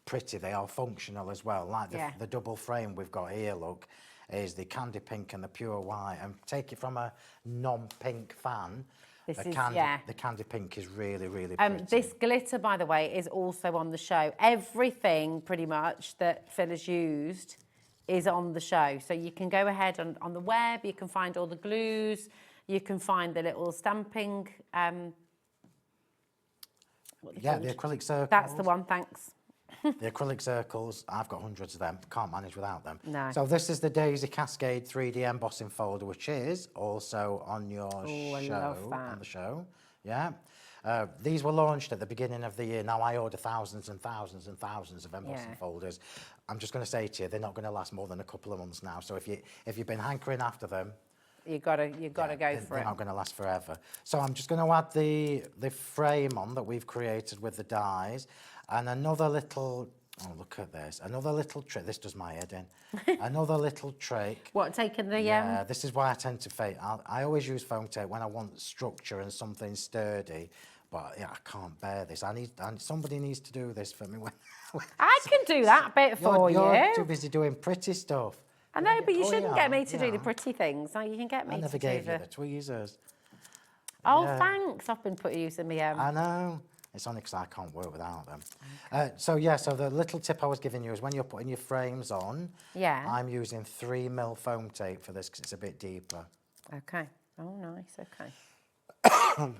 pretty, they are functional as well. Like the double frame we've got here, look, is the candy pink and the pure white, and take it from a non-pink fan. The candy pink is really, really pretty. This glitter, by the way, is also on the show. Everything, pretty much, that Phill has used is on the show. So you can go ahead on the web, you can find all the glues, you can find the little stamping... the acrylic circles. That's the one, thanks. The acrylic circles, I've got hundreds of them. Can't manage without them. No. So this is the Daisy Cascade 3D embossing folder, which is also on your I love that. on the show. Yeah. These were launched at the beginning of the year. Now I order thousands and thousands and thousands of embossing folders. I'm just going to say to you, they're not going to last more than a couple of months now. So if you've been hankering after them, You gotta go for They're it. not going to last forever. So I'm just going to add the frame on that we've created with the dies, and another little. Oh, look at this! Another little trick. This does my head in. Another little trick. What, taking the Yeah, this is why I tend to fake. I always use foam tape when I want structure and something sturdy. But yeah, I can't bear this. Somebody needs to do this for me. I can do that bit for you. You're too busy doing pretty stuff. I know, but you Oh, shouldn't yeah, get me to do the yeah. pretty things. No, you can get me I never to gave do you the... the tweezers. Oh, Yeah. thanks. I've been using me. I know. It's only because I can't work without them. So the little tip I was giving you is when you're putting your frames on, Yeah. I'm using 3mm foam tape for this because it's a bit deeper. Okay. Oh, nice. Okay.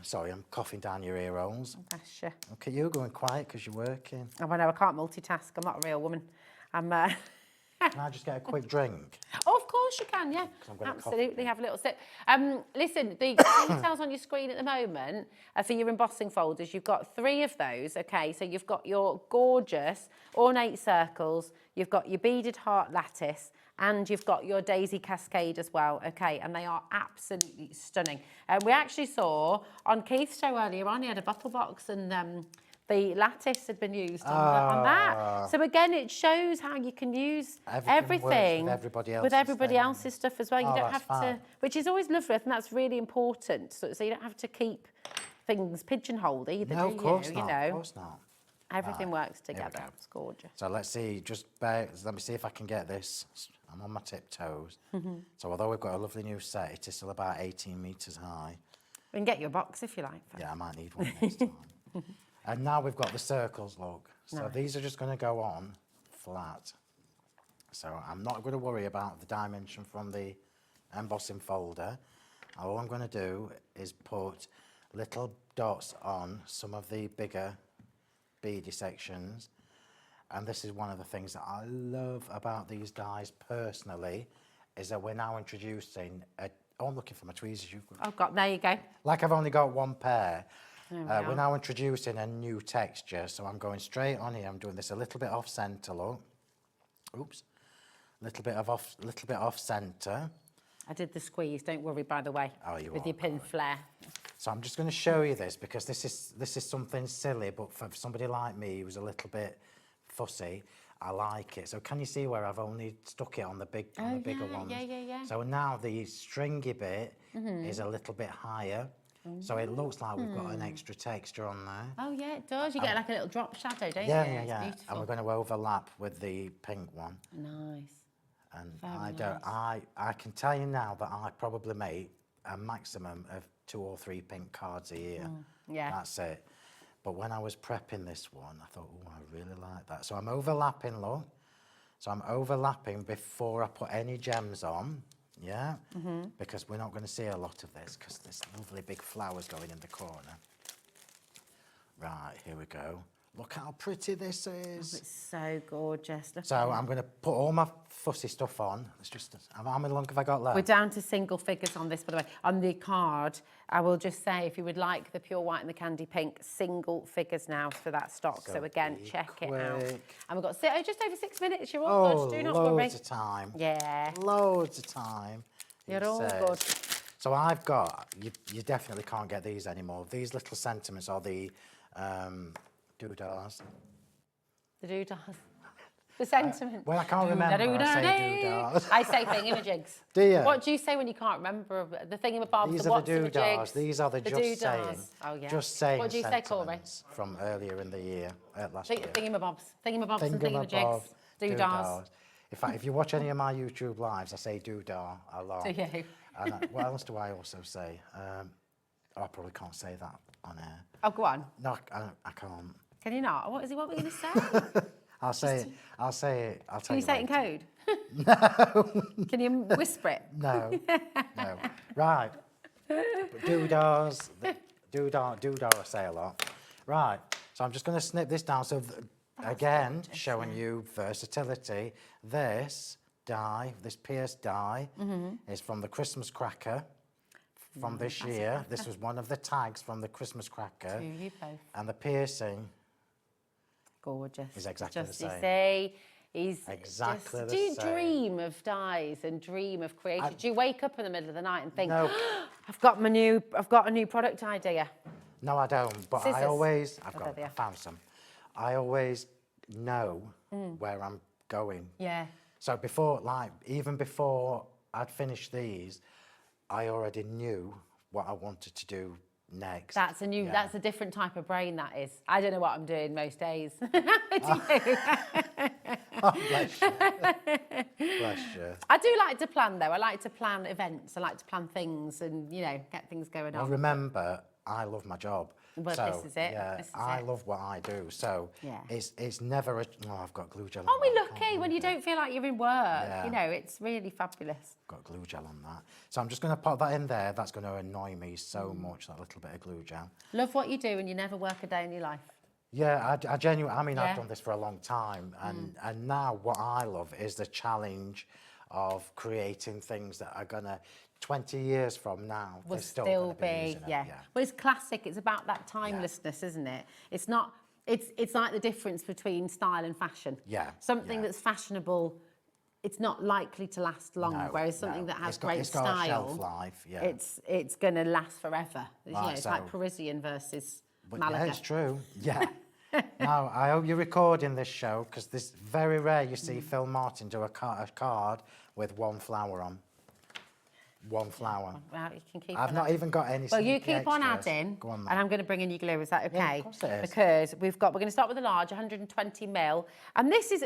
Sorry, I'm coughing down your ear holes. Bless you. Look at you going quiet because you're working. Oh, I know, I can't multitask. I'm not a real woman. I'm... Can I just get a quick drink? Oh, of course you can, yeah. I'm gonna cough Absolutely, have a little sip. Listen, the details on your screen at the moment are for your embossing folders. You've got 3 of those, okay? So you've got your gorgeous ornate circles, you've got your beaded heart lattice, and you've got your daisy cascade as well, okay? And they are absolutely stunning. We actually saw on Keith's show earlier on, he had a bottle box and the lattice had been used on that. So again, it shows how you can use everything with everybody else's stuff as well. You don't that's have to, fab. which is always lovely. I think that's really important. So you don't have to keep things pigeonholed either, No, do of course you? not. You know, Of course not. everything works here we together. go. It's gorgeous. So let's see. Let me see if I can get this. I'm on my tiptoes. Mhm. So although we've got a lovely new set, it is still about 18 metres high. We can get you a box if you like. Yeah, I might need one next time. And now we've got the circles, look. So Nice. these are just going to go on flat. So I'm not going to worry about the dimension from the embossing folder. All I'm going to do is put little dots on some of the bigger beady sections. And this is one of the things that I love about these dies personally, is that we're now introducing oh, I'm looking for my tweezers. Oh, God, there you go. Like I've only got one pair. There we We're are. now introducing a new texture, so I'm going straight on here. I'm doing this a little bit off centre, look. Oops. Little bit off centre. I did the squeeze, don't worry, by the way, Oh, you with are, your pin flare. So I'm just going to show you this because this is something silly, but for somebody like me who's a little bit fussy, I like it. So can you see where I've only stuck it on the bigger ones? Yeah. So now the stringy bit Mhm. is a little bit higher. So it looks like we've got an extra texture on there. Oh, yeah, it does. You get like a little drop shadow, don't Yeah, you? yeah, It's yeah. beautiful. And we're going to overlap with the pink one. Nice. And Very I can tell you now that I probably make a maximum of 2 or 3 pink cards a year. Yeah. That's it. But when I was prepping this one, I thought, oh, I really like that. So I'm overlapping, look. So I'm overlapping before I put any gems on. Yeah, because we're not going to see a lot of this because there's lovely big flowers going in the corner. Right, here we go. Look how pretty this is. Oh, it's so gorgeous. Look So at it. I'm going to put all my fussy stuff on. It's just, how many long have I got left? We're down to single figures on this, by the way. On the card, I will just say, if you would like the pure white and the candy pink, single figures now for that stock. So again, check it out. quick. And we've got just over 6 minutes. You're all good. Do not worry. loads of time. Yeah. Loads of time. You're it all says. good. So I've got, you definitely can't get these anymore. These little sentiments are the doodahs. The doodahs. The sentiment. Well, I can't remember. I say doodahs. I say thingamajigs. Do you? What do you say when you can't remember the thingamabobs? These the are the what's and doodahs. jigs? These are the just doodahs. saying. Oh, yeah. Just saying. What do you say, Corey? sentiments from earlier in the year, last year. Thingamabobs. Thingamabobs and Thingamabob, thingamajigs. Doodahs. In fact, if you watch any of my YouTube lives, I say doodah a lot. Do you? And what else do I also say? I probably can't say that on air. Oh, go on. No, I can't. Can you not? What were you going to say? I'll say it. I'll tell Can you say it in later. code? No. Can you whisper it? No. No. Right. Doodahs. Doodah I say a lot. Right. So I'm just going to snip this down. So again, showing you versatility. This die, this pierced die, is from the Christmas cracker from this year. This was one of the tags from the Christmas cracker. To you both. And the piercing Gorgeous. is exactly the You same. see, He's exactly just, the do you same. dream of dyes and dream of creation? Do you wake up in the middle of the night and think, No. I've got a new product idea? No, I don't. But Scissors. I found some. I always know where I'm going. Yeah. So even before I'd finished these, I already knew what I wanted to do next. That's a different type of brain, that is. I don't know what I'm doing most days. Do you? Oh, bless you. Bless you. I do like to plan, though. I like to plan events. I like to plan things and, get things going on. Well, remember, I love my job. Well, so, this is it. Yeah, This is I it. love what I do. So Yeah. it's never I've got glue gel on Aren't we that. lucky when you don't feel like you're in work? Yeah. It's really fabulous. Got glue gel on that. So I'm just going to pop that in there. That's going to annoy me so much, that little bit of glue gel. Love what you do and you never work a day in your life. Yeah, I genuinely, Yeah. I've done this for a long time. And now what I love is the challenge of creating things that are going to, 20 years from now, Will they're still still gonna be using it. yeah. Well, it's classic. It's about that timelessness, isn't it? It's not. It's like the difference between style and fashion. Yeah. Something that's fashionable, it's not likely to last long. No, whereas something that has It's got- great it's got style, a shelf life, yeah. it's going to last forever. Right, It's so- like Parisian versus But Malaga. yeah, it's true. Yeah. Now, I hope you're recording this show, because this very rare you see Phill Martin do a card with one flower on. One flower. Well, you can keep I've on not adding. even got any. Well, you sneaky keep on extras. adding, Go on, and then. I'm going to bring in your glue. Is that okay? Yeah, of course it is. Because we're going to start with the large, 120 mil, and this is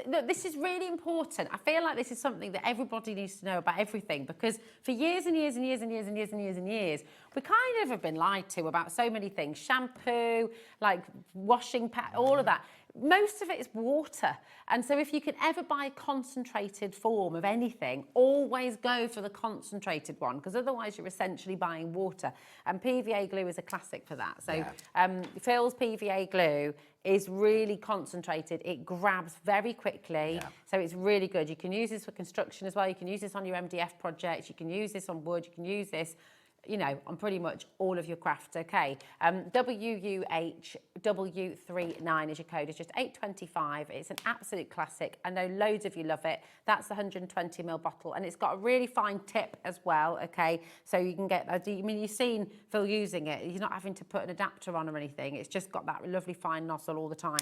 really important. I feel like this is something that everybody needs to know about everything, because for years and years and years and years and years and years and years, we kind of have been lied to about so many things: shampoo, like washing pad, all of that. Most of it is water. And so if you can ever buy a concentrated form of anything, always go for the concentrated one, because otherwise you're essentially buying water. And PVA glue is a classic for that. So Phil's PVA glue is really concentrated. It grabs very quickly. So it's really good. You can use this for construction as well. You can use this on your MDF projects. You can use this on wood. You can use this on pretty much all of your crafts, okay? WUHW39 is your code. It's just 825. It's an absolute classic. I know loads of you love it. That's the 120 ml bottle, and it's got a really fine tip as well, okay? So you can get, you've seen Phill using it. You're not having to put an adapter on or anything. It's just got that lovely fine nozzle all the time.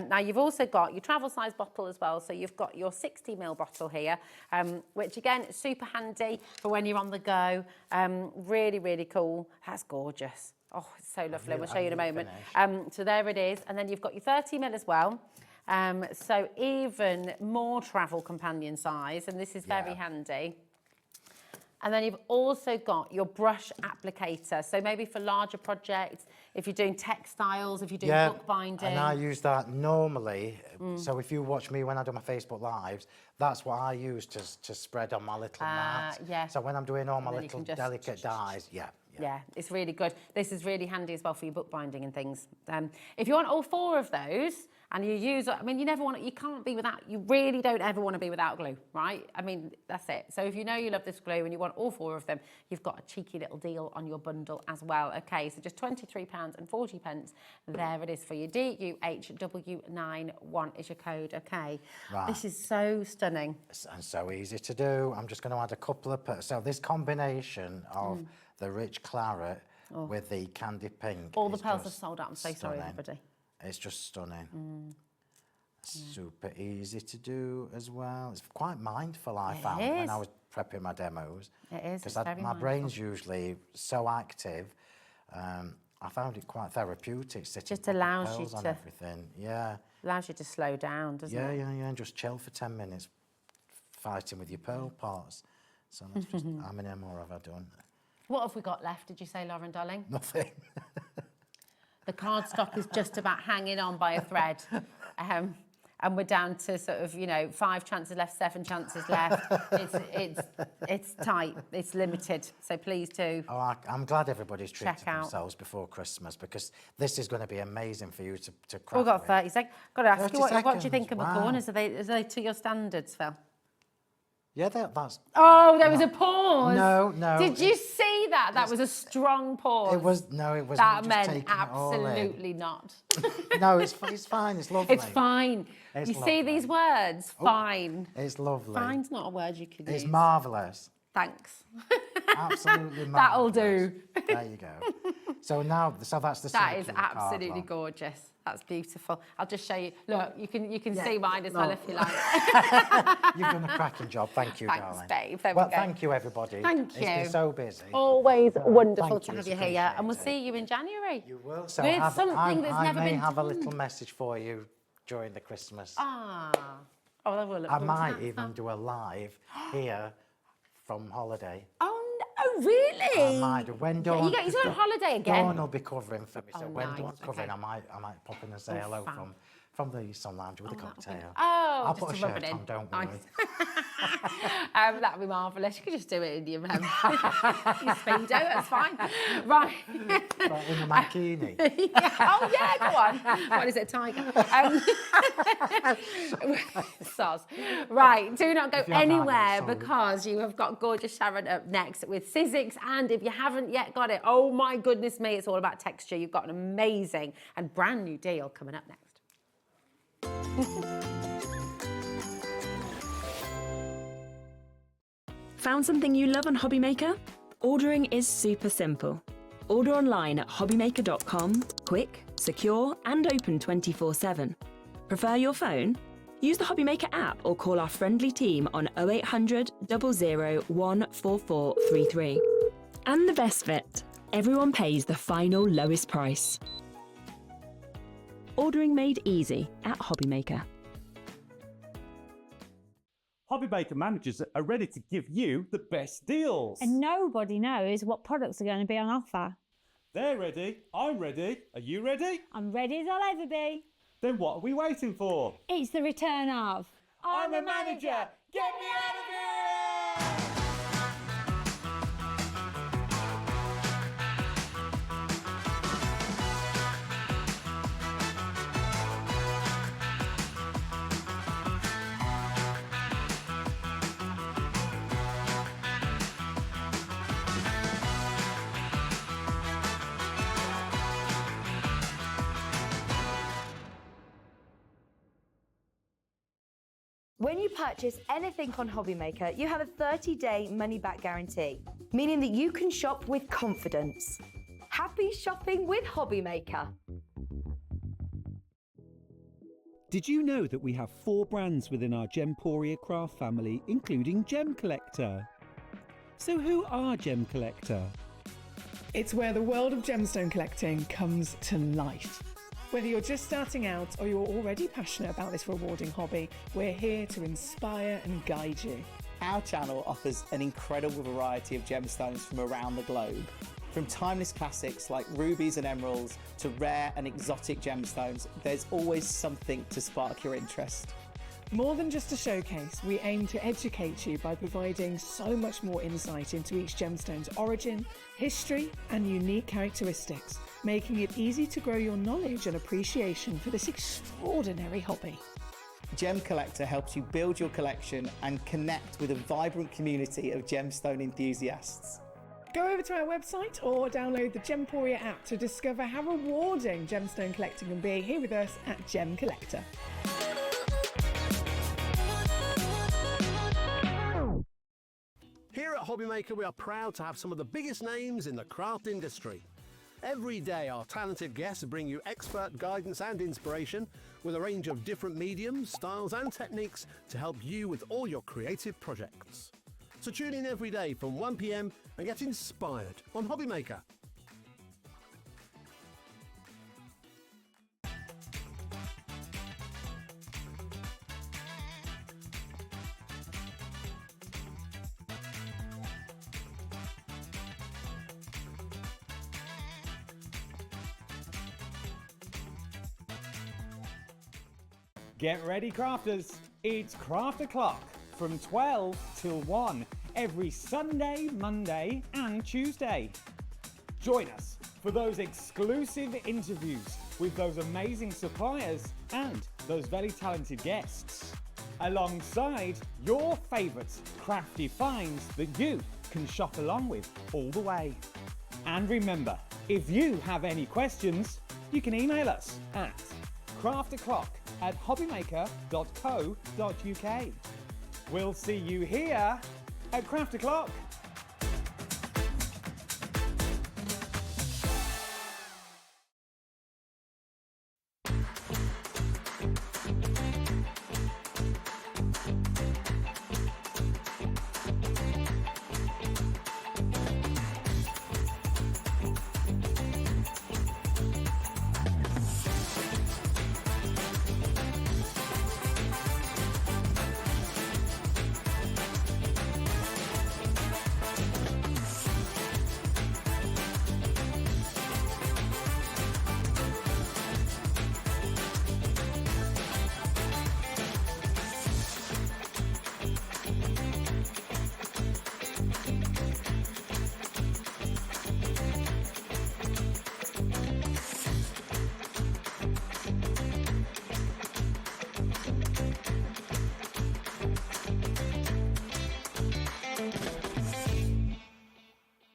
Now, you've also got your travel size bottle as well. So you've got your 60 ml bottle here, which again, is super handy for when you're on the go. Really, really cool. That's gorgeous. Oh, it's so lovely. We'll show you in a moment. So there it is. And then you've got your 30 ml as well. So even more travel companion size, and this is very handy. And then you've also got your brush applicator. So maybe for larger projects, if you're doing textiles, if you're doing bookbinding. And I use that normally. So if you watch me when I do my Facebook Lives, that's what I use to spread on my little mat. Yeah. So when I'm doing all my And then you little can just delicate dyes, Yeah, it's really good. This is really handy as well for your bookbinding and things. If you want all four of those, and you use, you never want to, you can't be without, you really don't ever want to be without glue, right? That's it. So if you know you love this glue and you want all four of them, you've got a cheeky little deal on your bundle as well. Okay, so just £23.40. There it is for you. DUHW91 is your code, okay? Right. This is so stunning. And so easy to do. I'm just going to add a couple of, so this combination of the rich claret with the candy pink. All the pearls are sold out. I'm so sorry, stunning. everybody. It's just stunning. Super easy to do as well. It's quite mindful, I found, when I was prepping my demos. It is, because it's very my mindful. brain's usually so active. I found it quite therapeutic sitting Just allows popping you pearls on to- everything. Yeah. Allows you to slow down, doesn't it? Yeah, and just chill for 10 minutes fighting with your pearl parts. So that's just, how many more have I done? What have we got left, did you say, Lauren, darling? Nothing. The cardstock is just about hanging on by a thread. And we're down to sort of, 5 chances left, 7 chances left. It's tight, it's limited. So please do. Oh, I'm glad everybody's treated Check out. themselves before Christmas, because this is going to be amazing for you to craft. We've got with. 30 seconds. Got to ask 30 you, what do you think of seconds, my wow. corners? Are they to your standards, Phill? Yeah, that's... Oh, there was a pause. No. Did you see that? That was a strong pause. It was me That just meant taking it all in. absolutely not. No, it's fine. It's lovely. It's fine. It's you lovely. see these words? Fine. It's lovely. Fine's not a word you could use. It's marvellous. Thanks. Absolutely marvellous. That'll do. There you go. So that's the That is circular absolutely cardboard. gorgeous. That's beautiful. I'll just show you. Look, you can see mine as well if you like. You've done a cracking job. Thank you, Thanks, darling. babe. There we Well, go. thank you, everybody. Thank It's been you. so busy. Always wonderful Thank to you, have it's you here, and we'll appreciated. see you in January. You will. So with something that's I never may been have a done. little message for you during the Christmas. Ah. Oh, that will look I good. might even do a live here from holiday. Oh, really? I might. When Yeah, Dawn, you're on holiday again. Dawn will be covering for me. So Oh, when nice, Dawn's covering, okay. I might pop in and say hello fab. from the Sun Lounge with a cocktail. Oh, I'll just put a to rub shirt it in. on, don't worry. Nice. That'd be marvellous. You could just do it in your speedo, that's fine. Right. Right, in a mankini. Oh, yeah, go on. What is it, a tiger? Soz. Right, do not go If you have anywhere sorry. because you have got gorgeous Sharon up next with Sizzix. And if you haven't yet got it, oh my goodness me, it's all about texture. You've got an amazing and brand new deal coming up next. Found something you love on Hobbymaker? Ordering is super simple. Order online at hobbymaker.com, quick, secure, and open 24/7. Prefer your phone? Use the Hobbymaker app or call our friendly team on 0800 00 14433. And the best bit, everyone pays the final lowest price. Ordering made easy at Hobbymaker. Hobbymaker managers are ready to give you the best deals. And nobody knows what products are going to be on offer. They're ready. I'm ready. Are you ready? I'm ready as I'll ever be. Then what are we waiting for? It's the return of... I'm a manager. Get me out of here! When you purchase anything on Hobbymaker, you have a 30-day money-back guarantee, meaning that you can shop with confidence. Happy shopping with Hobbymaker. Did you know that we have 4 brands within our Gemporia craft family, including Gem Collector? So who are Gem Collector? It's where the world of gemstone collecting comes to life. Whether you're just starting out or you're already passionate about this rewarding hobby, we're here to inspire and guide you. Our channel offers an incredible variety of gemstones from around the globe. From timeless classics like rubies and emeralds to rare and exotic gemstones, there's always something to spark your interest. More than just a showcase, we aim to educate you by providing so much more insight into each gemstone's origin, history, and unique characteristics, making it easy to grow your knowledge and appreciation for this extraordinary hobby. Gem Collector helps you build your collection and connect with a vibrant community of gemstone enthusiasts. Go over to our website or download the Gemporia app to discover how rewarding gemstone collecting can be here with us at Gem Collector. Here at Hobbymaker, we are proud to have some of the biggest names in the craft industry. Every day, our talented guests bring you expert guidance and inspiration with a range of different mediums, styles and techniques to help you with all your creative projects. So tune in every day from 1 p.m. and get inspired on Hobbymaker. Get ready, crafters. It's Craft O'Clock from 12 till 1 every Sunday, Monday and Tuesday. Join us for those exclusive interviews with those amazing suppliers and those very talented guests. alongside your favourite crafty finds that you can shop along with all the way. And remember, if you have any questions, you can email us at crafto'clock@hobbymaker.co.uk. We'll see you here at Craft O'Clock.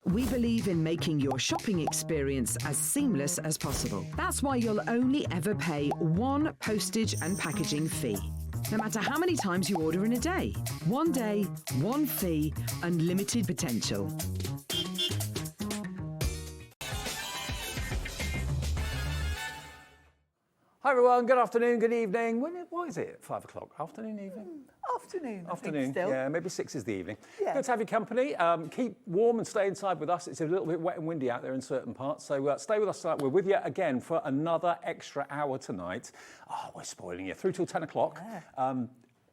We believe in making your shopping experience as seamless as possible. That's why you'll only ever pay one postage and packaging fee, no matter how many times you order in a day. One day, one fee, unlimited potential. Hi everyone, good afternoon, good evening. What is it? 5 o'clock? Afternoon, evening? Afternoon. I Afternoon, think still. yeah, maybe 6 is the evening. Yeah. Good to have your company. Keep warm and stay inside with us. It's a little bit wet and windy out there in certain parts, so stay with us tonight. We're with you again for another extra hour tonight. Oh, we're spoiling you. Through till 10 o'clock. Yeah.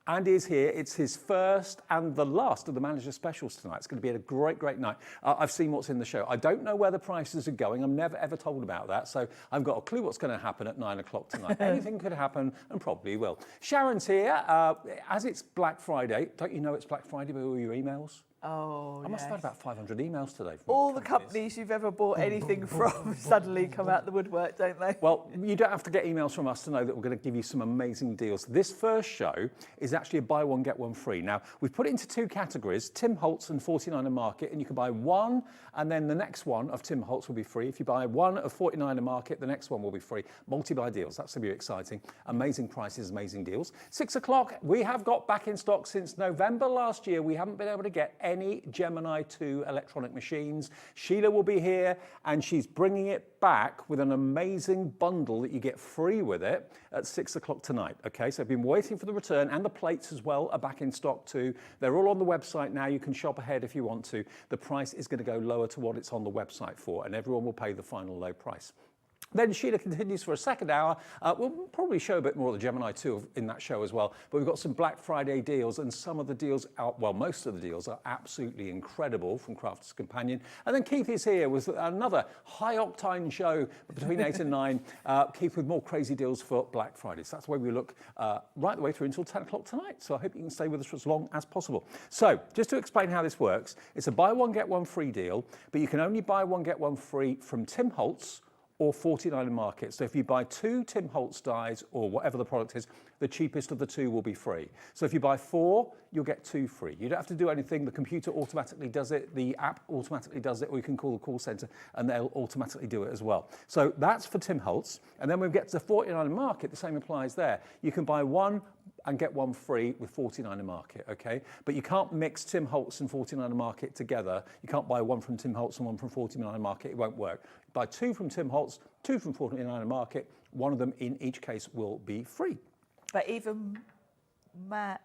Andy is here. It's his first and the last of the manager specials tonight. It's going to be a great, great night. I've seen what's in the show. I don't know where the prices are going. I'm never, ever told about that. So I've got a clue what's going to happen at 9 o'clock tonight. Anything could happen and probably will. Sharon's here. As it's Black Friday, don't you know it's Black Friday with all your emails? Oh, I must have had about 500 emails today. From all the companies you've ever bought anything from suddenly come out the woodwork, don't they? Well, you don't have to get emails from us to know that we're going to give you some amazing deals. This first show is actually a buy one, get one free. Now, we've put it into two categories, Tim Holtz and 49er Market, and you can buy one, and then the next one of Tim Holtz will be free. If you buy one of 49er Market, the next one will be free. Multi-buy deals, that's going to be exciting. Amazing prices, amazing deals. 6 o'clock, we have got back in stock since November last year. We haven't been able to get any Gemini 2 electronic machines. Sheila will be here and she's bringing it back with an amazing bundle that you get free with it at 6 o'clock tonight. Okay, so I've been waiting for the return, and the plates as well are back in stock too. They're all on the website now. You can shop ahead if you want to. The price is going to go lower to what it's on the website for, and everyone will pay the final low price. Then Sheila continues for a second hour. We'll probably show a bit more of the Gemini 2 in that show as well. But we've got some Black Friday deals, and some of the deals out, well, most of the deals are absolutely incredible from Crafter's Companion. And then Keith is here with another high-octane show between 8 and 9. Keith with more crazy deals for Black Friday. So that's the way we look right the way through until 10 o'clock tonight. So I hope you can stay with us for as long as possible. So just to explain how this works, it's a buy one, get one free deal, but you can only buy one, get one free from Tim Holtz or 49er Market. So if you buy 2 Tim Holtz dies or whatever the product is, the cheapest of the 2 will be free. So if you buy 4, you'll get 2 free. You don't have to do anything. The computer automatically does it. The app automatically does it, or you can call the call center and they'll automatically do it as well. So that's for Tim Holtz. And then when we get to the 49er Market, the same applies there. You can buy 1 and get 1 free with 49er Market, okay? But you can't mix Tim Holtz and 49er Market together. You can't buy 1 from Tim Holtz and 1 from 49er Market. It won't work. Buy 2 from Tim Holtz, 2 from 49er Market. One of them in each case will be free. But even mad,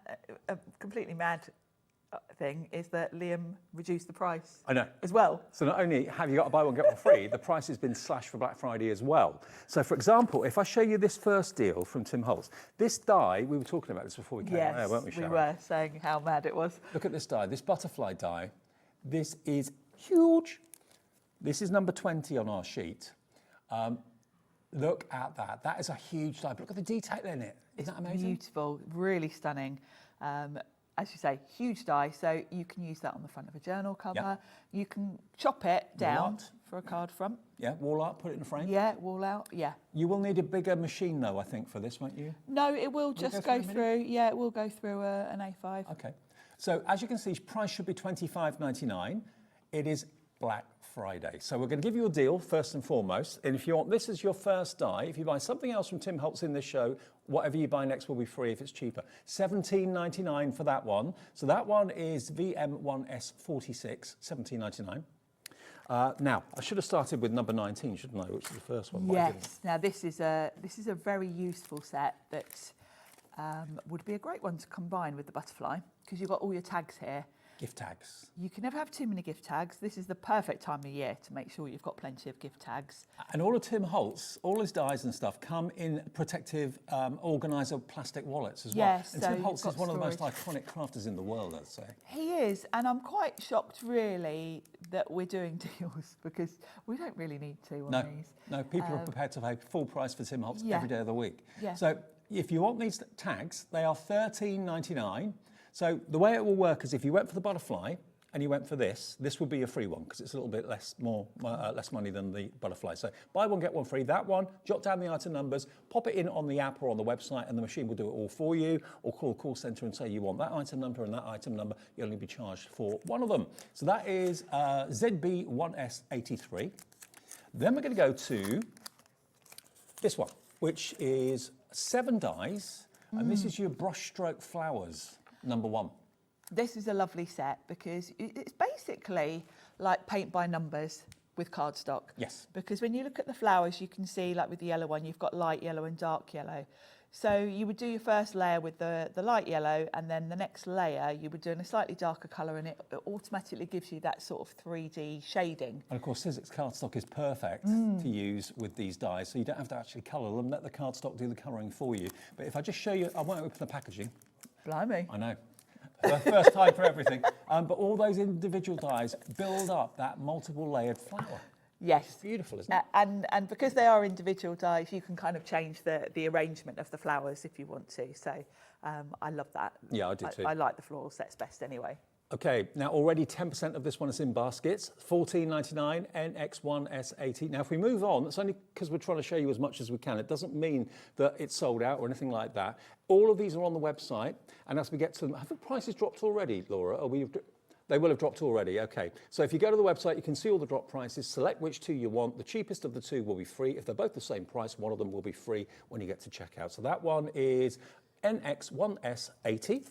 a completely mad thing is that Liam reduced the price. I know. As well. So not only have you got to buy one, get one free, the price has been slashed for Black Friday as well. So for example, if I show you this first deal from Tim Holtz, this die, we were talking about this before we came on air, weren't we, Sharon? We were saying how mad it was. Look at this die, this butterfly die. This is huge. This is number 20 on our sheet. Look at that. That is a huge die. But look at the detail in it. Isn't that amazing? Beautiful, really stunning. As you say, huge die, so you can use that on the front of a journal cover. Yep. You can chop it down for a card front. Yeah, wall art, put it in a frame. Yeah, wall out, yeah. You will need a bigger machine though, I think, for this, won't you? No, it will just go through, yeah, it will go through an A5. Okay. So as you can see, price should be $25.99. It is Black Friday. So we're going to give you a deal first and foremost. And if you want this as your first die, if you buy something else from Tim Holtz in this show, whatever you buy next will be free if it's cheaper. $17.99 for that one. So that one is VM1S46, $17.99. Now, I should have started with number 19, shouldn't I, which is the first one. Yes. Now this is a very useful set that would be a great one to combine with the butterfly because you've got all your tags here. Gift tags. You can never have too many gift tags. This is the perfect time of year to make sure you've got plenty of gift tags. And all of Tim Holtz, all his dies and stuff come in protective organiser plastic wallets as well. Yes, and so Tim Holtz is one of the most storage. iconic crafters in the world, I'd say. He is, and I'm quite shocked really that we're doing deals because we don't really need to on these. No, people are prepared to pay full price for Tim Holtz yeah. every day of the week. Yeah. So if you want these tags, they are $13.99. So the way it will work is if you went for the butterfly and you went for this would be a free one because it's a little bit less money than the butterfly. So buy one, get one free. That one, jot down the item numbers, pop it in on the app or on the website and the machine will do it all for you, or call a call centre and say you want that item number and that item number. You'll only be charged for one of them. So that is ZB1S83. Then we're going to go to this one, which is 7 dies, and this is your brushstroke flowers, number 1. This is a lovely set because it's basically like paint by numbers with cardstock. Yes. Because when you look at the flowers, you can see, like with the yellow one, you've got light yellow and dark yellow. So you would do your first layer with the light yellow, and then the next layer you would do in a slightly darker colour, and it automatically gives you that sort of 3D shading. And of course, Sizzix cardstock is perfect to use with these dies, so you don't have to actually colour them, let the cardstock do the colouring for you. But if I just show you, I won't open the packaging. Blimey. I know. First time for everything. But all those individual dies build up that multiple layered flower. Yes. It's beautiful, isn't it? And because they are individual dies, you can kind of change the arrangement of the flowers if you want to. So I love that. Yeah, I do too. I like the floral sets best anyway. Okay, now already 10% of this one is in baskets, $14.99, NX1S80. Now if we move on, that's only because we're trying to show you as much as we can. It doesn't mean that it's sold out or anything like that. All of these are on the website, and as we get to them, have the prices dropped already, Laura? They will have dropped already, okay. So if you go to the website, you can see all the drop prices, select which two you want. The cheapest of the two will be free. If they're both the same price, one of them will be free when you get to checkout. So that one is NX1S80.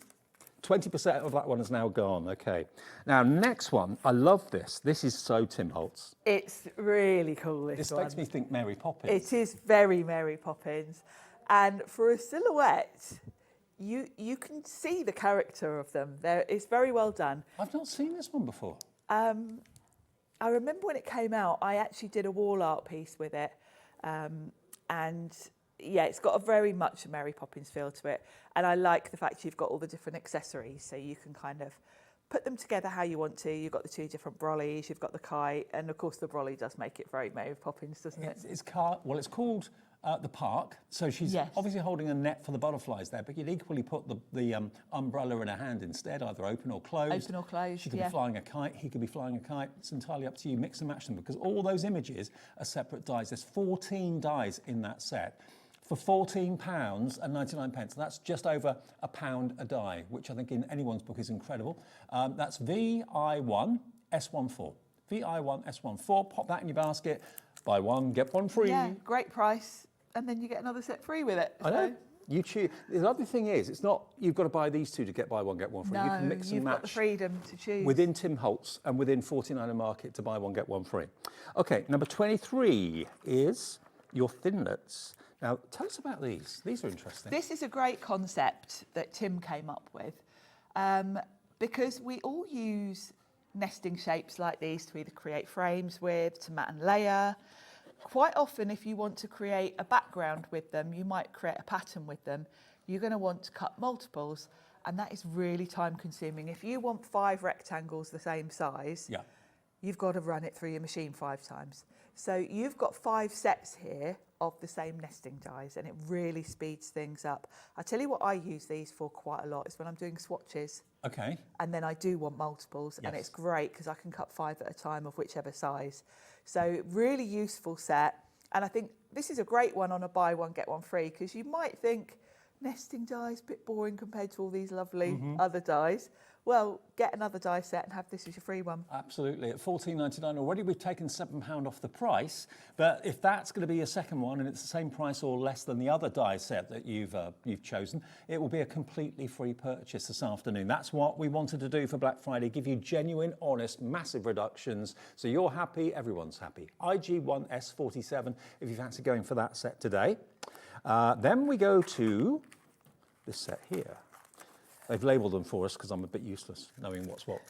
20% of that one is now gone, okay. Now, next one, I love this. This is so Tim Holtz. It's really cool, this one. Makes me think Mary Poppins. It is very Mary Poppins. And for a silhouette, you can see the character of them. It's very well done. I've not seen this one before. I remember when it came out, I actually did a wall art piece with it. And yeah, it's got a very much a Mary Poppins feel to it. And I like the fact you've got all the different accessories, so you can kind of put them together how you want to. You've got the two different brollies, you've got the kite, and of course the brolly does make it very Mary Poppins, doesn't it? It's called the park, so she's obviously holding a net for the butterflies there, but you'd equally put the umbrella in her hand instead, either open or closed. Open or closed, She could be flying a kite, he could be flying a kite. It's entirely up to you. Mix and match them, because all those images are separate dies. There's 14 dies in that set for £14.99. That's just over £1 a die, which I think in anyone's book is incredible. That's VI1S14. VI1S14. Pop that in your basket. Buy one, get one free. Yeah, great price. And then you get another set free with it. I know. You choose. The other thing is, it's not you've got to buy these two to get buy one, get one free. No, you can mix and you've match. got the freedom to choose. Within Tim Holtz and within 49er Market to buy one, get one free. Okay, number 23 is your thinlets. Now, tell us about these. These are interesting. This is a great concept that Tim came up with because we all use nesting shapes like these to either create frames with, to mat and layer. Quite often, if you want to create a background with them, you might create a pattern with them. You're going to want to cut multiples, and that is really time consuming. If you want 5 rectangles the same size, you've got to run it through your machine 5 times. So you've got 5 sets here of the same nesting dies, and it really speeds things up. I tell you what I use these for quite a lot is when I'm doing swatches. Okay. And then I do want multiples, and it's great because I can cut 5 at a time of whichever size. So really useful set. And I think this is a great one on a buy one, get one free, because you might think nesting dies, a bit boring compared to all these lovely other dies. Well, get another die set and have this as your free one. Absolutely. At $14.99 already, we've taken £7 off the price. But if that's going to be your second one and it's the same price or less than the other die set that you've chosen, it will be a completely free purchase this afternoon. That's what we wanted to do for Black Friday, give you genuine, honest, massive reductions. So you're happy, everyone's happy. IG1S47, if you fancy going for that set today. Then we go to this set here. They've labelled them for us because I'm a bit useless knowing what's what.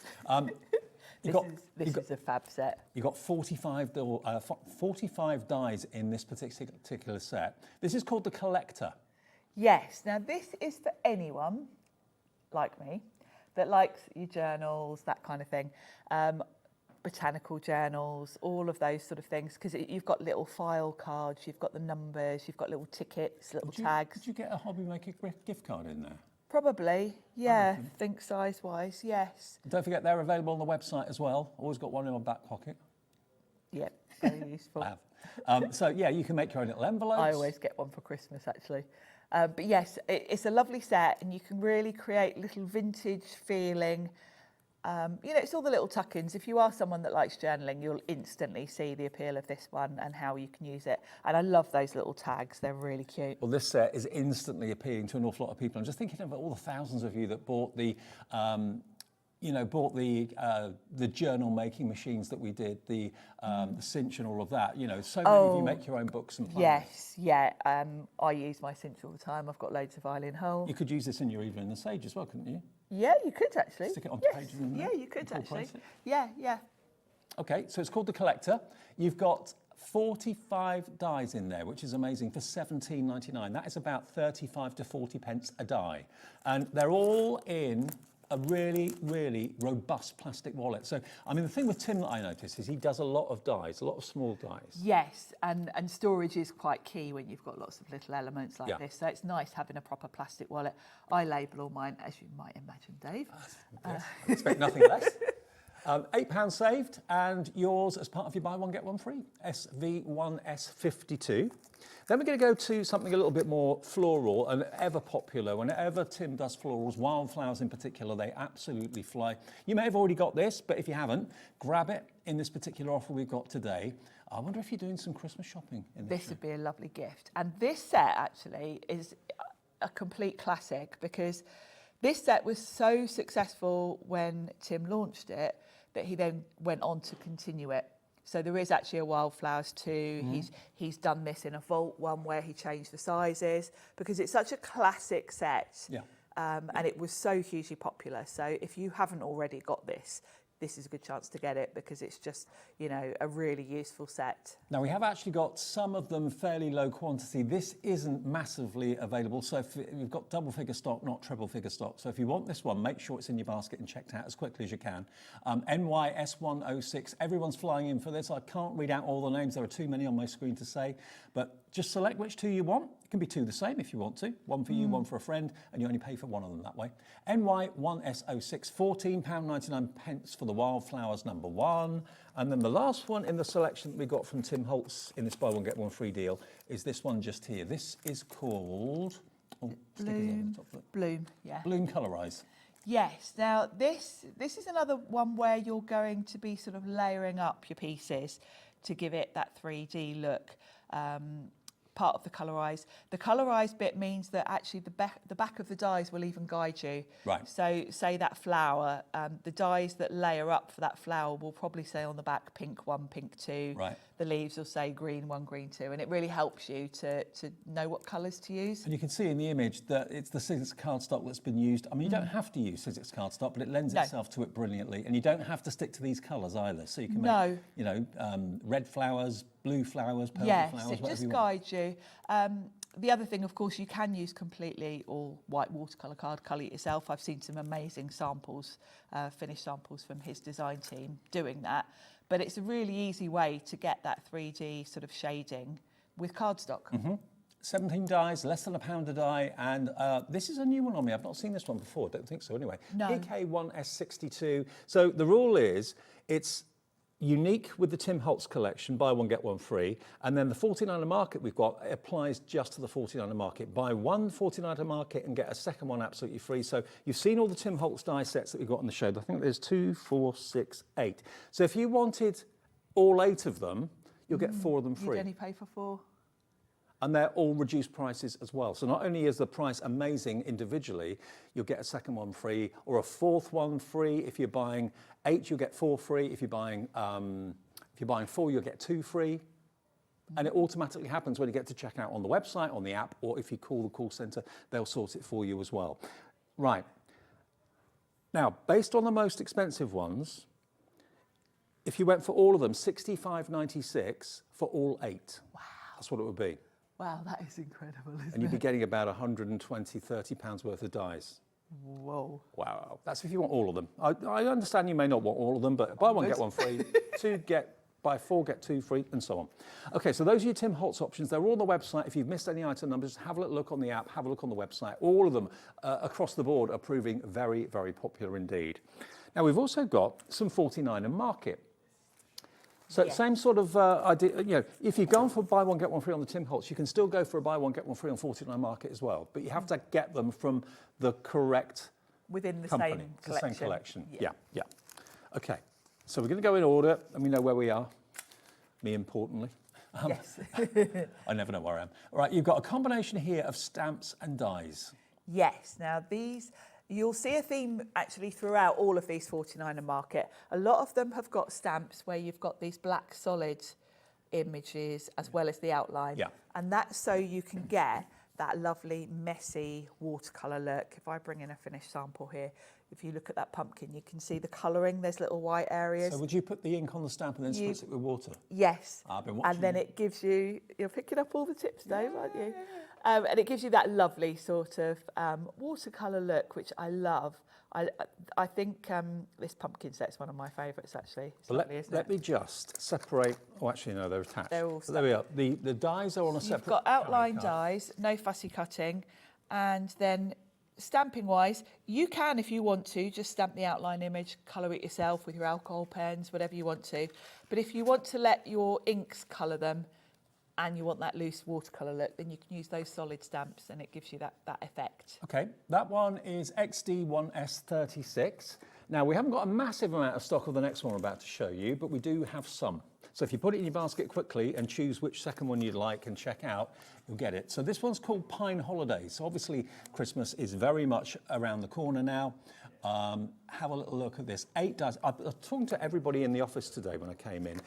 This is a fab set. You've got 45 dies in this particular set. This is called the Collector. Yes, now this is for anyone like me that likes your journals, that kind of thing. Botanical journals, all of those sort of things, because you've got little file cards, you've got the numbers, you've got little tickets, little tags. Could you get a Hobby Maker gift card in there? Probably, yeah, think size-wise, yes. Don't forget they're available on the website as well. Always got one in my back pocket. Yep, very useful. I have. So yeah, you can make your own little envelopes. I always get one for Christmas, actually. But yes, it's a lovely set, and you can really create little vintage feeling. You know, it's all the little tuck-ins. If you are someone that likes journaling, you'll instantly see the appeal of this one and how you can use it. And I love those little tags. They're really cute. Well, this set is instantly appealing to an awful lot of people. I'm just thinking about all the thousands of you that bought the, the journal making machines that we did, the cinch and all of that. You know, so many of you make your own books and plans. Yes, yeah. I use my cinch all the time. I've got loads of violin holes. You could use this in your Evelyn and Sage as well, couldn't you? Yeah, you could actually. Stick it onto pages in there. Yeah, you could actually. Yeah, yeah. Okay, so it's called the Collector. You've got 45 dies in there, which is amazing, for $17.99. That is about 35 to 40 pence a die. And they're all in a really, really robust plastic wallet. So, I mean, the thing with Tim that I notice is he does a lot of dies, a lot of small dies. Yes, and storage is quite key when you've got lots of little elements like this. So it's nice having a proper plastic wallet. I label all mine, as you might imagine, Dave. Yes, I expect nothing less. £8 saved, and yours as part of your buy one, get one free, SV1S52. Then we're going to go to something a little bit more floral and ever popular. Whenever Tim does florals, wildflowers in particular, they absolutely fly. You may have already got this, but if you haven't, grab it in this particular offer we've got today. I wonder if you're doing some Christmas shopping in this. This would be a lovely gift. And this set actually is a complete classic, because this set was so successful when Tim launched it that he then went on to continue it. So there is actually a Wildflowers too. He's done this in a vault one where he changed the sizes, because it's such a classic set. Yeah. And it was so hugely popular. So if you haven't already got this, this is a good chance to get it, because it's just, you know, a really useful set. Now, we have actually got some of them fairly low quantity. This isn't massively available, so if we've got double figure stock, not treble figure stock. So if you want this one, make sure it's in your basket and checked out as quickly as you can. NYS106, everyone's flying in for this. I can't read out all the names. There are too many on my screen to say, but just select which two you want. It can be two the same if you want to. One for you, one for a friend, and you only pay for one of them that way. NY1S06, £14.99 for the Wildflowers #1. And then the last one in the selection that we got from Tim Holtz in this buy one, get one free deal is this one just here. This is called Bloom, yeah. Bloom Colorize. Yes, now this is another one where you're going to be sort of layering up your pieces to give it that 3D look. Part of the colorise. The colorise bit means that actually the back of the dies will even guide you. Right. So say that flower, the dies that layer up for that flower will probably say on the back pink 1, pink 2. Right. The leaves will say green 1, green 2, and it really helps you to know what colours to use. And you can see in the image that it's the Sizzix cardstock that's been used. I mean, you don't have to use Sizzix cardstock, but it lends itself to it brilliantly. And you don't have to stick to these colours either. So you can make, you know, red flowers, blue flowers, purple flowers, it whatever just you want. guides you. The other thing, of course, you can use completely all white watercolour card, colour it yourself. I've seen some amazing samples, finished samples from his design team doing that. But it's a really easy way to get that 3D sort of shading with cardstock. 17 dies, less than £1 a die, and this is a new one on me. I've not seen this one before. Don't think so anyway. No. PK1S62. So the rule is it's unique with the Tim Holtz collection, buy one, get one free. And then the 49er market we've got applies just to the 49er market. Buy one 49er market and get a second one absolutely free. So you've seen all the Tim Holtz die sets that we've got on the show. I think there's 2, 4, 6, 8. So if you wanted all 8 of them, you'll get 4 of them free. You'd only pay for 4. And they're all reduced prices as well. So not only is the price amazing individually, you'll get a second one free or a fourth one free. If you're buying 8, you'll get 4 free. If you're buying 4, you'll get 2 free. And it automatically happens when you get to checkout on the website, on the app, or if you call the call centre, they'll sort it for you as well. Right. Now, based on the most expensive ones, if you went for all of them, £65.96 for all 8. Wow. That's what it would be. Wow, that is incredible, isn't it? And you'd be getting about 120, £30 worth of dies. Whoa. Wow. That's if you want all of them. I understand you may not want all of them, but buy one, get one free. Buy 4, get 2 free, and so on. Okay, so those are your Tim Holtz options. They're all on the website. If you've missed any item numbers, have a little look on the app, have a look on the website. All of them across the board are proving very, very popular indeed. Now, we've also got some 49er market. So same sort of idea, you know, if you've gone for buy one, get one free on the Tim Holtz, you can still go for a buy one, get one free on 49 market as well. But you have to get them from the correct within the company, same collection. the same collection. Yeah. Okay, so we're going to go in order and we know where we are, me importantly. Yes. I never know where I am. All right, you've got a combination here of stamps and dies. Yes, now these, you'll see a theme actually throughout all of these 49er market. A lot of them have got stamps where you've got these black solid images as well as the outline. Yeah. And that's so you can get that lovely, messy watercolour look. If I bring in a finished sample here, if you look at that pumpkin, you can see the colouring, there's little white areas. So would you put the ink on the stamp and then spritz it with water? Yes. I've been watching and then it gives you, you're picking up all the tips, Dave, aren't you? And it gives you that lovely sort of watercolour look, which I love. I think this pumpkin set's one of my favourites, actually. It's lovely, isn't let it? me just separate. Oh, actually, no, they're attached. They're all there we are. The dies are on a separate. You've got outline dies, no fussy cutting, and then stamping-wise, you can, if you want to, just stamp the outline image, colour it yourself with your alcohol pens, whatever you want to. But if you want to let your inks colour them, and you want that loose watercolour look, then you can use those solid stamps and it gives you that effect. Okay, that one is XD1S36. Now, we haven't got a massive amount of stock of the next one we're about to show you, but we do have some. So if you put it in your basket quickly and choose which second one you'd like and check out, you'll get it. So this one's called Pine Holiday. So obviously Christmas is very much around the corner now. Have a little look at this. 8 dies. I was talking to everybody in the office today when I came in.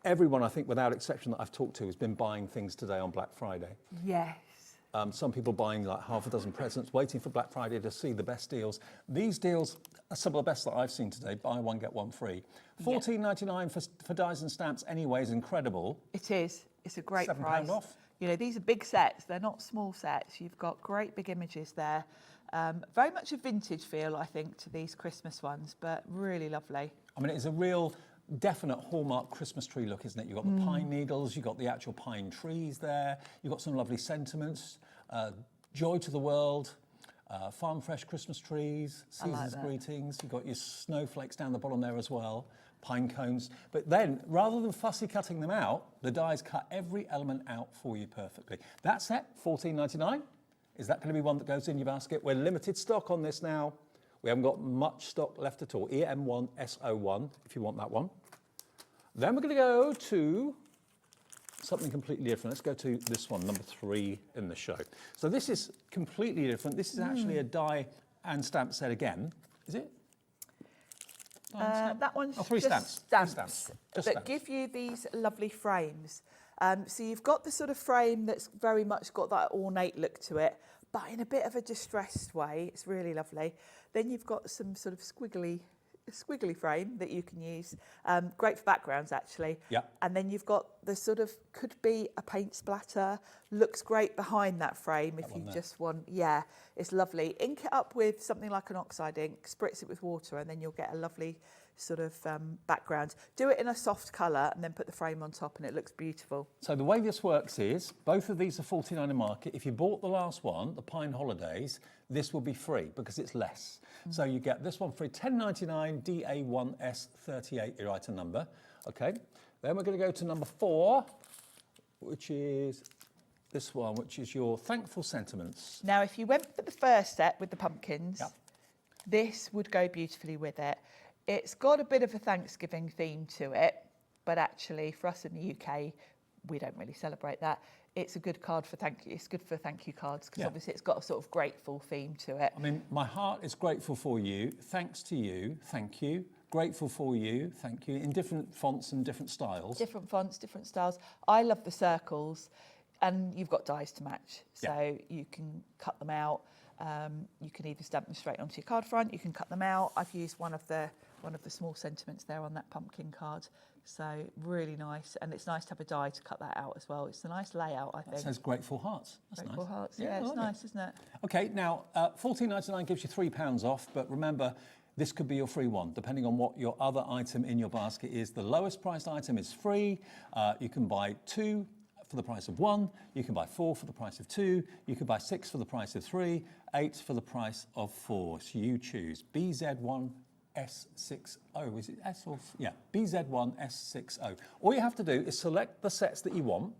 Everyone, I think, without exception that I've talked to has been buying things today on Black Friday. Yes. Some people buying like half a dozen presents, waiting for Black Friday to see the best deals. These deals are some of the best that I've seen today. Buy one, get one free. $14.99 for dies and stamps anyway is incredible. It is. It's a great price. £7 off. You know, these are big sets. They're not small sets. You've got great big images there. Very much a vintage feel, I think, to these Christmas ones, but really lovely. I mean, it's a real definite hallmark Christmas tree look, isn't it? You've got the pine needles, you've got the actual pine trees there, you've got some lovely sentiments, joy to the world, farm fresh Christmas trees, season's greetings, you've got your snowflakes down the bottom there as well, pine cones. But then, rather than fussy cutting them out, the dies cut every element out for you perfectly. That set, $14.99. Is that going to be one that goes in your basket? We're limited stock on this now. We haven't got much stock left at all. EM1SO1, if you want that one. Then we're going to go to something completely different. Let's go to this one, number 3 in the show. So this is completely different. This is actually a die and stamp set again. Is it? That one's three just stamps. That give you these lovely frames. So you've got the sort of frame that's very much got that ornate look to it, but in a bit of a distressed way. It's really lovely. Then you've got some sort of squiggly frame that you can use. Great for backgrounds, actually. Yeah. And then you've got the sort of, could be a paint splatter, looks great behind that frame if you just want, it's lovely. Ink it up with something like an oxide ink, spritz it with water, and then you'll get a lovely sort of background. Do it in a soft colour and then put the frame on top and it looks beautiful. So the way this works is, both of these are $49 a market. If you bought the last one, the Pine Holidays, this will be free because it's less. So you get this one free, $10.99 DA1S38, your item number. Okay, then we're going to go to number 4, which is this one, which is your Thankful Sentiments. Now, if you went for the first set with the pumpkins, this would go beautifully with it. It's got a bit of a Thanksgiving theme to it, but actually for us in the UK, we don't really celebrate that. It's a good card for thank you. It's good for thank you cards because obviously it's got a sort of grateful theme to it. I mean, my heart is grateful for you. Thanks to you. Thank you. Grateful for you. Thank you. In different fonts and different styles. Different fonts, different styles. I love the circles, and you've got dies to match, so you can cut them out. You can either stamp them straight onto your card front. You can cut them out. I've used one of the small sentiments there on that pumpkin card. So really nice, and it's nice to have a die to cut that out as well. It's a nice layout, I think. It says Grateful Hearts. That's Grateful nice. Hearts, yeah, it's nice, isn't it? Okay, now $14.99 gives you £3 off, but remember, this could be your free one, depending on what your other item in your basket is. The lowest priced item is free. You can buy 2 for the price of 1. You can buy 4 for the price of 2. You can buy 6 for the price of 3. 8 for the price of 4. So you choose BZ1. S60, is it S or? Yeah, BZ1S60. All you have to do is select the sets that you want.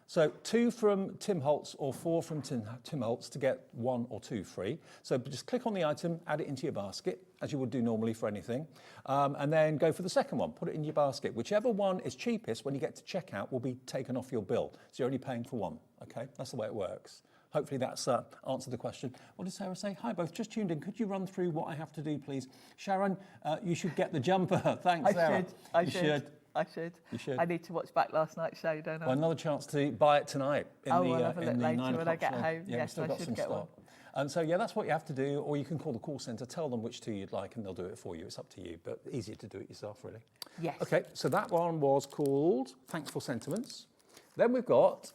So 2 from Tim Holtz or 4 from Tim Holtz to get 1 or 2 free. So just click on the item, add it into your basket, as you would do normally for anything, and then go for the second one, put it in your basket. Whichever one is cheapest when you get to checkout will be taken off your bill. So you're only paying for one, okay? That's the way it works. Hopefully that's answered the question. What did Sarah say? Hi both, just tuned in. Could you run through what I have to do, please? Sharon, you should get the jumper. Thanks, Sarah. I should. You should. I need to watch back last night's show, don't I? Well, another chance to buy it tonight. I'll have a look later when I get show. home. Yeah, Yes, still I got should some get one. stock. So yeah, that's what you have to do, or you can call the call centre, tell them which 2 you'd like, and they'll do it for you. It's up to you, but easier to do it yourself, really. Yes. Okay, so that one was called Thankful Sentiments. Then we've got...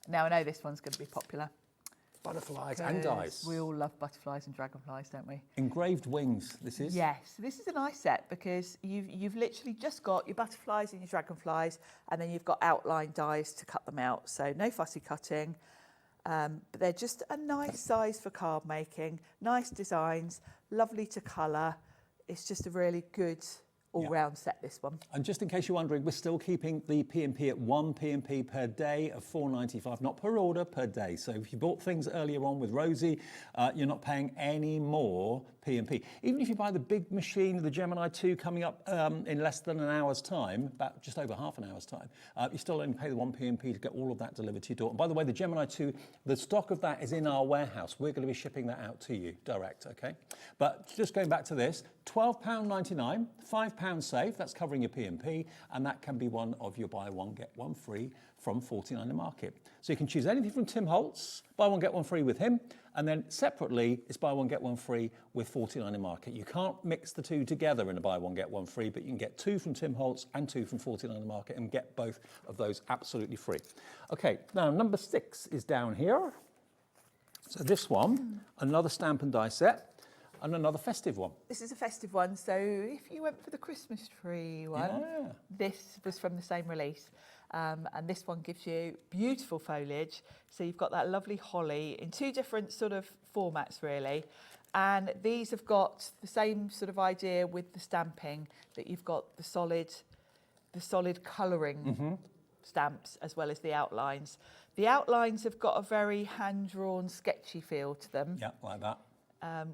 Now I know this one's going to be popular. Butterflies and dice. We all love butterflies and dragonflies, don't we? Engraved wings, this is? Yes, this is a nice set because you've literally just got your butterflies and your dragonflies, and then you've got outline dies to cut them out. So no fussy cutting, but they're just a nice size for card making, nice designs, lovely to colour. It's just a really good all-round set, this one. And just in case you're wondering, we're still keeping the P&P at 1 P&P per day of $4.95, not per order, per day. So if you bought things earlier on with Rosie, you're not paying any more P&P. Even if you buy the big machine, the Gemini 2 coming up in less than an hour's time, about just over half an hour's time, you still only pay the 1 P&P to get all of that delivered to your door. And by the way, the Gemini 2, the stock of that is in our warehouse. We're going to be shipping that out to you direct, okay? But just going back to this, £12.99, £5 save, that's covering your P&P, and that can be one of your buy one, get one free from 49 a market. So you can choose anything from Tim Holtz, buy one, get one free with him, and then separately, it's buy one, get one free with 49 a market. You can't mix the two together in a buy one, get one free, but you can get 2 from Tim Holtz and 2 from 49 a market and get both of those absolutely free. Okay, now number 6 is down here. So this one, another stamp and die set. And another festive one. This is a festive one, so if you went for the Christmas tree one, this was from the same release. And this one gives you beautiful foliage. So you've got that lovely holly in 2 different sort of formats, really. And these have got the same sort of idea with the stamping, that you've got the solid colouring stamps as well as the outlines. The outlines have got a very hand-drawn, sketchy feel to them. Yeah, like that.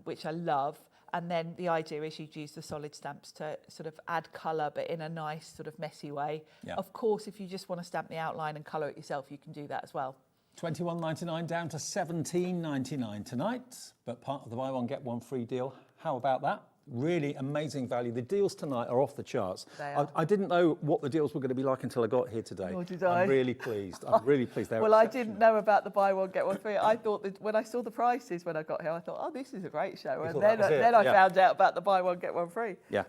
Which I love. And then the idea is you'd use the solid stamps to sort of add colour, but in a nice sort of messy way. Yeah. Of course, if you just want to stamp the outline and colour it yourself, you can do that as well. $21.99 down to $17.99 tonight, but part of the buy one, get one free deal. How about that? Really amazing value. The deals tonight are off the charts. They are. I didn't know what the deals were going to be like until I got here today. Nor did I. I'm really pleased. I'm really pleased. Well, I didn't know about the buy one, get one free. I thought that when I saw the prices when I got here, I thought, oh, this is a great show. And then I found out about the buy one, get one free. Yeah.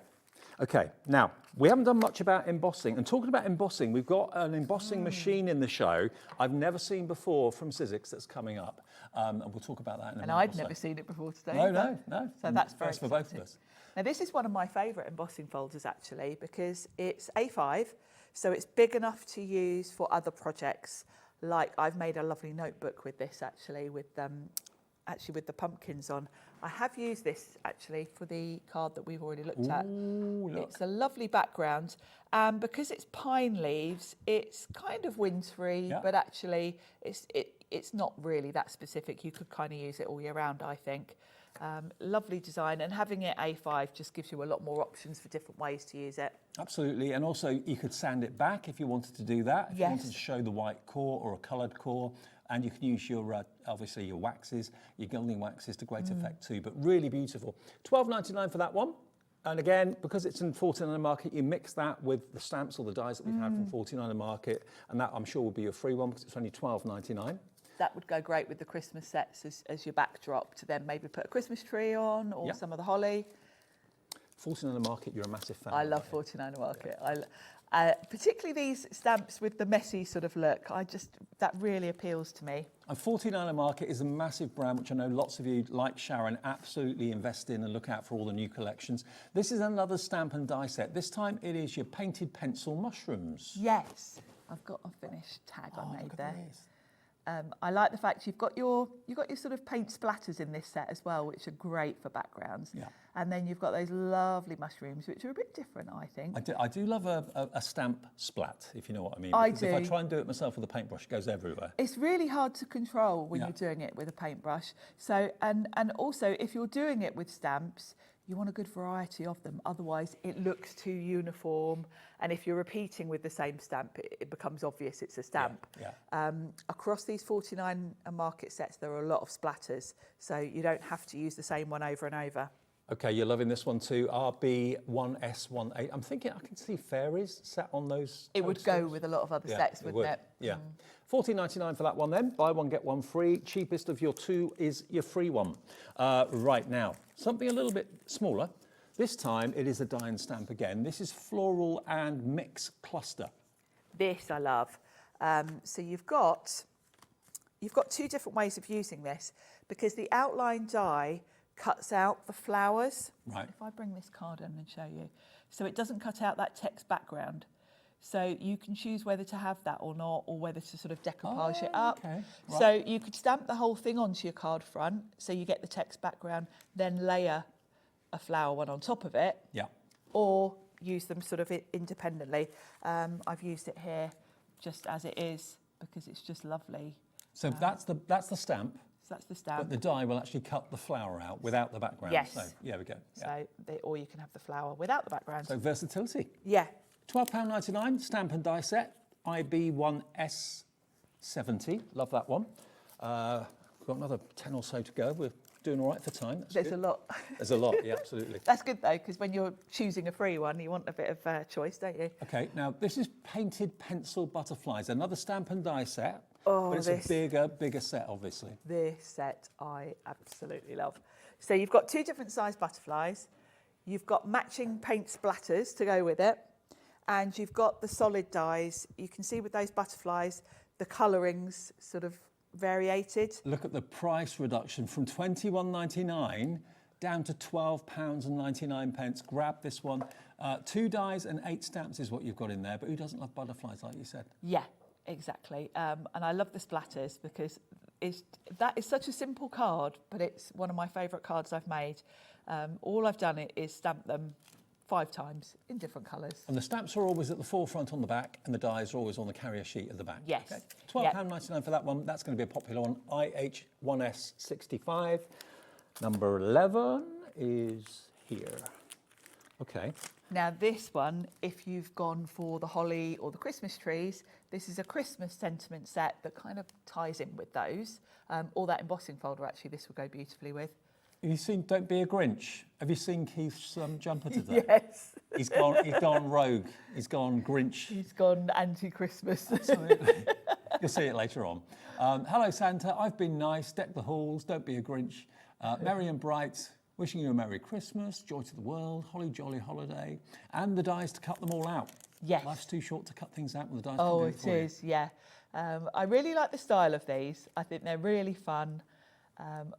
Okay, now, we haven't done much about embossing. And talking about embossing, we've got an embossing machine in the show I've never seen before from Sizzix that's coming up. And we'll talk about that in a And minute. I'd never seen it before today. No. So that's very First for both of us. Now, this is one of my favourite embossing folders, actually, because it's A5, so it's big enough to use for other projects. Like, I've made a lovely notebook with this, actually, with the pumpkins on. I have used this, actually, for the card that we've already looked at. Look. It's a lovely background. Because it's pine leaves, it's kind of wintry, but actually, it's not really that specific. You could kind of use it all year round, I think. Lovely design, and having it A5 just gives you a lot more options for different ways to use it. Absolutely, and also you could sand it back if you wanted to do that. If you wanted to show the white core or a coloured core, and you can use your obviously your waxes, your gilding waxes to great effect too. But really beautiful. $12.99 for that one. And again, because it's in 49er Market, you mix that with the stamps or the dies that we've had from 49er Market, and that I'm sure will be a free one because it's only $12.99. That would go great with the Christmas sets as your backdrop to then maybe put a Christmas tree on or some of the holly. 49er Market, you're a massive fan. I love 49er Market. Particularly these stamps with the messy sort of look. That really appeals to me. And 49er Market is a massive brand, which I know lots of you, like Sharon, absolutely invest in and look out for all the new collections. This is another stamp and die set. This time it is your painted pencil mushrooms. Yes, I've got a finished tag I made there. I like the fact you've got your sort of paint splatters in this set as well, which are great for backgrounds. Yeah. And then you've got those lovely mushrooms, which are a bit different, I think. I do love a stamp splat, if you know what I mean. I because do. If I try and do it myself with a paintbrush, it goes everywhere. It's really hard to control when you're doing it with a paintbrush. So, and also, if you're doing it with stamps, you want a good variety of them. Otherwise, it looks too uniform. And if you're repeating with the same stamp, it becomes obvious it's a stamp. Across these 49 Market sets, there are a lot of splatters. So you don't have to use the same one over and over. Okay, you're loving this one too. RB1S18. I'm thinking I can see fairies set on those. It would go with a lot of other sets, wouldn't it? Yeah. $14.99 for that one then. Buy one, get one free. Cheapest of your two is your free one. Right now, something a little bit smaller. This time it is a die and stamp again. This is floral and mix cluster. This I love. So you've got two different ways of using this because the outline die cuts out the flowers. Right. If I bring this card in and show you. So it doesn't cut out that text background. So you can choose whether to have that or not, or whether to sort of decoupage it up. Okay. Right. So you could stamp the whole thing onto your card front, so you get the text background, then layer a flower one on top of it. Yeah. Or use them sort of independently. I've used it here just as it is because it's just lovely. So that's the stamp. So that's the stamp. But the die will actually cut the flower out without the background. Yes. So, yeah, we go. Yeah. So or you can have the flower without the background. So versatility. Yeah. £12.99, stamp and die set, IB1S70. Love that one. We've got another 10 or so to go. We're doing all right for time. There's a lot. There's a lot, yeah, absolutely. That's good though, because when you're choosing a free one, you want a bit of choice, don't you? Okay, now this is painted pencil butterflies, another stamp and die set. Oh, but it's a bigger set, obviously. This set I absolutely love. So you've got two different size butterflies. You've got matching paint splatters to go with it. And you've got the solid dies. You can see with those butterflies, the colourings sort of variated. Look at the price reduction from £21.99 down to £12.99. Grab this one. 2 dies and 8 stamps is what you've got in there, but who doesn't love butterflies, like you said? Yeah, exactly. And I love the splatters because that is such a simple card, but it's one of my favourite cards I've made. All I've done is stamp them 5 times in different colours. And the stamps are always at the forefront on the back, and the dies are always on the carrier sheet at the back. Yes. Okay. £12.99 for that one. That's going to be a popular one. IH1S65. Number 11 is here. Okay. Now this one, if you've gone for the holly or the Christmas trees, this is a Christmas sentiment set that kind of ties in with those. Or that embossing folder, actually, this will go beautifully with. Have you seen Don't Be a Grinch? Have you seen Keith's jumper today? Yes. He's gone rogue. He's gone Grinch. He's gone anti-Christmas. Absolutely. You'll see it later on. Hello, Santa. I've been nice. Deck the halls. Don't be a Grinch. Merry and bright. Wishing you a Merry Christmas. Joy to the world. Holly jolly holiday. And the dies to cut them all out. Yes. Life's too short to cut things out, and the dies Oh, can do it it for is, yeah. I really like the style of these. I think they're really fun.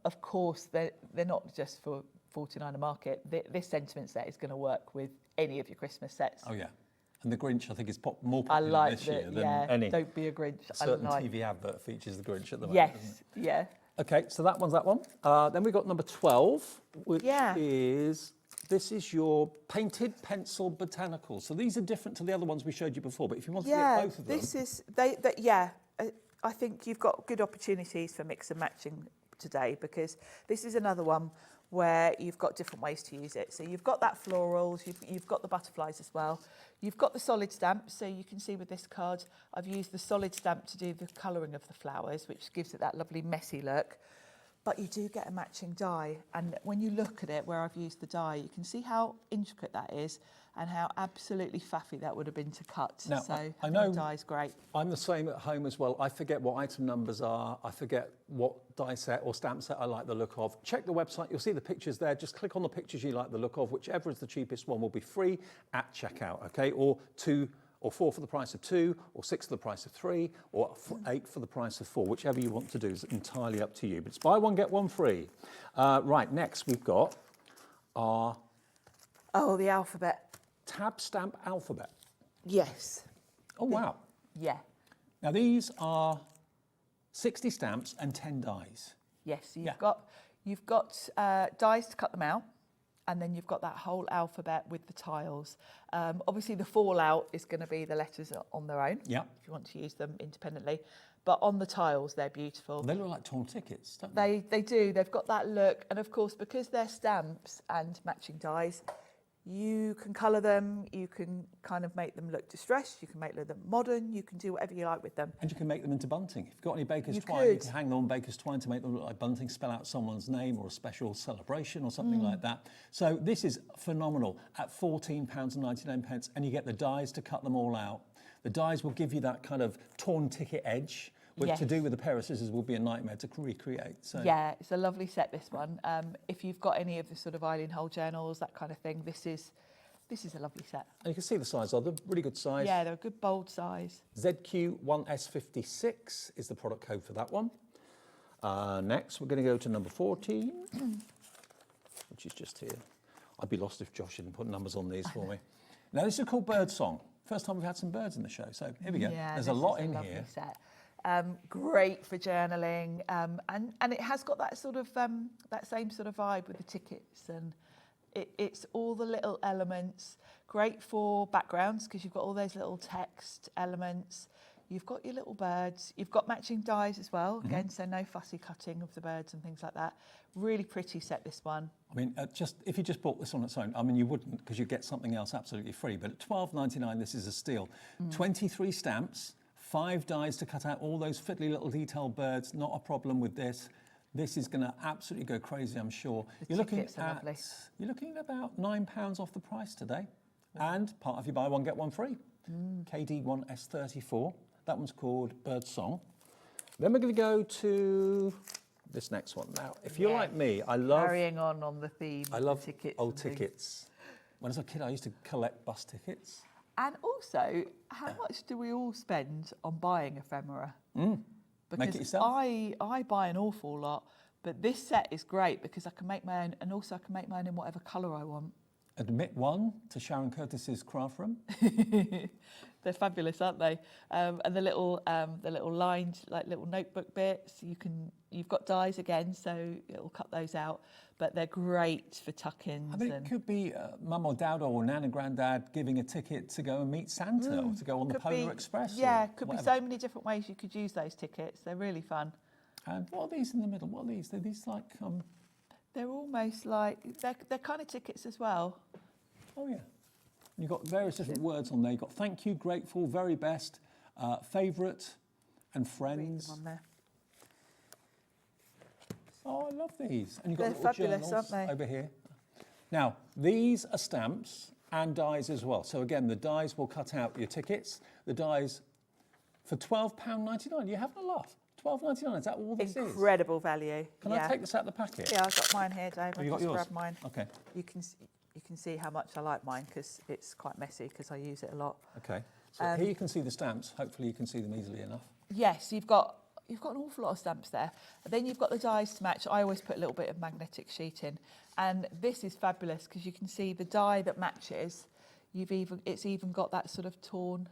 Of course, they're not just for 49er Market. This sentiment set is going to work with any of your Christmas sets. Oh, yeah. And the Grinch, I think, is more I popular like this year that, than yeah, any. Don't be a Grinch. A certain I like TV advert features the Grinch at the moment, Yes, doesn't it? yeah. Okay, so that one's that one. Then we've got number 12, which is, this is your painted pencil botanicals. So these are different to the other ones we showed you before, but if you want to get both of them. This is, I think you've got good opportunities for mix and matching today, because this is another one where you've got different ways to use it. So you've got that florals, you've got the butterflies as well. You've got the solid stamp, so you can see with this card, I've used the solid stamp to do the colouring of the flowers, which gives it that lovely messy look. But you do get a matching die, and when you look at it where I've used the die, you can see how intricate that is and how absolutely faffy that would have been to cut. Now, so I know the die's great. I'm the same at home as well. I forget what item numbers are. I forget what die set or stamp set I like the look of. Check the website. You'll see the pictures there. Just click on the pictures you like the look of. Whichever is the cheapest one will be free at checkout, okay? Or 2 or 4 for the price of 2, or 6 for the price of 3, or 8 for the price of 4. Whichever you want to do is entirely up to you. But it's buy one, get one free. Right, next we've got our... Oh, the alphabet. Tab stamp alphabet. Yes. Oh, wow. Yeah. Now, these are 60 stamps and 10 dies. Yes, so you've got dies to cut them out, and then you've got that whole alphabet with the tiles. Obviously, the fallout is going to be the letters on their own, yeah, if you want to use them independently. But on the tiles, they're beautiful. They look like torn tickets, don't they? They do. They've got that look. And of course, because they're stamps and matching dies, you can colour them, you can kind of make them look distressed, you can make them modern, you can do whatever you like with them. And you can make them into bunting. If you've got any baker's You twine, you could. can hang them on baker's twine to make them look like bunting, spell out someone's name or a special celebration or something like that. So this is phenomenal at £14.99, and you get the dies to cut them all out. The dies will give you that kind of torn ticket edge, which to do with a pair of scissors will be a nightmare to recreate. So. Yeah, it's a lovely set, this one. If you've got any of the sort of Eileen Hole journals, that kind of thing, this is a lovely set. And you can see the size of them, really good size. Yeah, they're a good bold size. ZQ1S56 is the product code for that one. Next, we're going to go to number 14, which is just here. I'd be lost if Josh didn't put numbers on these for me. Now, this is called Birdsong. First time we've had some birds in the show, so here we go. Yeah, There's a lot in here. Set. Great for journaling, and it has got that sort of that same sort of vibe with the tickets, and it's all the little elements. Great for backgrounds because you've got all those little text elements. You've got your little birds. You've got matching dies as well. Again, so no fussy cutting of the birds and things like that. Really pretty set, this one. I mean, if you just bought this on its own, I mean, you wouldn't, because you get something else absolutely free. But at £12.99, this is a steal. 23 stamps, 5 dies to cut out all those fiddly little detailed birds. Not a problem with this. This is going to absolutely go crazy, I'm sure. You're looking at about £9 off the price today, and part of your buy one get one free. KD1S34. That one's called Birdsong. Then we're going to go to this next one. Now, if you're like me, I love... Carrying on the theme. I love tickets old tickets. When I was a kid, I used to collect bus tickets. And also, how much do we all spend on buying ephemera? Because Make it yourself. I buy an awful lot, but this set is great because I can make my own, and also I can make mine in whatever colour I want. Admit one to Sharon Curtis's craft room. They're fabulous, aren't they? And the little lined, like little notebook bits. You've got dies again, so it'll cut those out. But they're great for tuck-ins. I mean, it could be mum or dad or nan and granddad giving a ticket to go and meet Santa or to go on the Polar Express. Yeah, could be so many different ways you could use those tickets. They're really fun. And what are these in the middle? What are these? Are these like... They're almost like, they're kind of tickets as well. Oh, yeah. You've got various different words on there. You've got thank you, grateful, very best, favourite, and friends. On there. Oh, I love these. And you've got They're little fabulous, journals aren't they? over here. Now, these are stamps and dies as well. So again, the dies will cut out your tickets. The dies for £12.99. You're having a laugh. £12.99, is that all this is? Incredible value. Can I take this out of the packet? Yeah, I've got mine here, Dave. Have you got yours? Grab mine. Okay. You can see how much I like mine because it's quite messy because I use it a lot. Okay. So here you can see the stamps. Hopefully you can see them easily enough. Yes, you've got you've got an awful lot of stamps there. And then you've got the dies to match. I always put a little bit of magnetic sheet in. And this is fabulous because you can see the die that matches. It's even got that sort of torn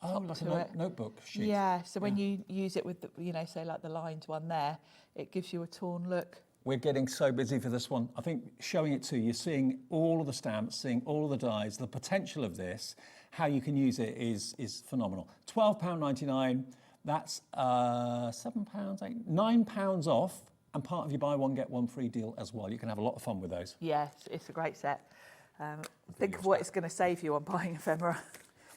top like to a it. notebook sheet. Yeah, so when you use it with, say like the lined one there, it gives you a torn look. We're getting so busy for this one. I think showing it to you, seeing all of the stamps, seeing all of the dies, the potential of this, how you can use it is phenomenal. £12.99, that's £7, £9 off, and part of your buy one, get one free deal as well. You can have a lot of fun with those. Yes, it's a great set. Think of what it's going to save you on buying ephemera.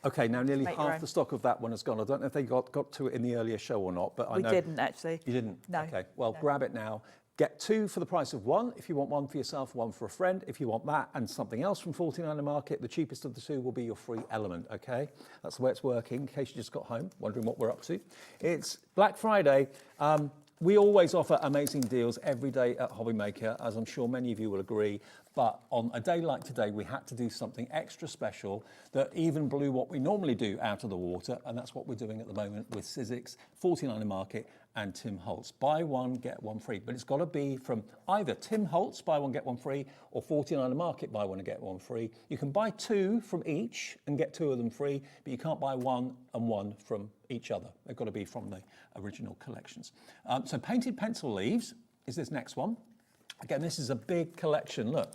Okay, now nearly Make your half own. the stock of that one has gone. I don't know if they got to it in the earlier show or not, but I know... We didn't, actually. You didn't? No. Okay, well, grab it now. Get 2 for the price of 1. If you want 1 for yourself, 1 for a friend. If you want that and something else from 49er Market, the cheapest of the 2 will be your free element, okay? That's the way it's working, in case you just got home, wondering what we're up to. It's Black Friday. We always offer amazing deals every day at Hobbymaker, as I'm sure many of you will agree. But on a day like today, we had to do something extra special that even blew what we normally do out of the water, and that's what we're doing at the moment with Sizzix, 49er Market, and Tim Holtz. Buy one, get one free. But it's got to be from either Tim Holtz, buy one, get one free, or 49er Market, buy one and get one free. You can buy 2 from each and get 2 of them free, but you can't buy 1 and 1 from each other. They've got to be from the original collections. So painted pencil leaves is this next one. Again, this is a big collection, look.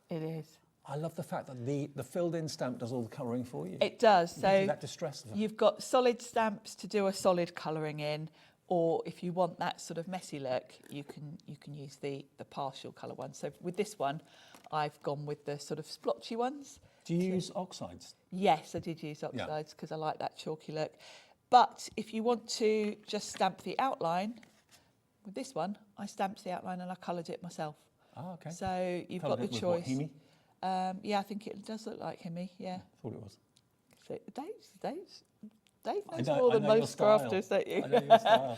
It is. I love the fact that the filled-in stamp does all the colouring for you. It does. It So gives you that distress. you've got solid stamps to do a solid colouring in, or if you want that sort of messy look, you can use the partial colour one. So with this one, I've gone with the sort of splotchy ones. Do you use oxides? Yes, I did use oxides because I like that chalky look. But if you want to just stamp the outline, with this one, I stamped the outline and I coloured it myself. Oh, okay. So you've Coloured got the it with choice. what, Himi? Yeah, I think it does look like Himi, yeah. Thought it was. So Dave I knows know- more I than know your most style. crafters, don't you? I know your style.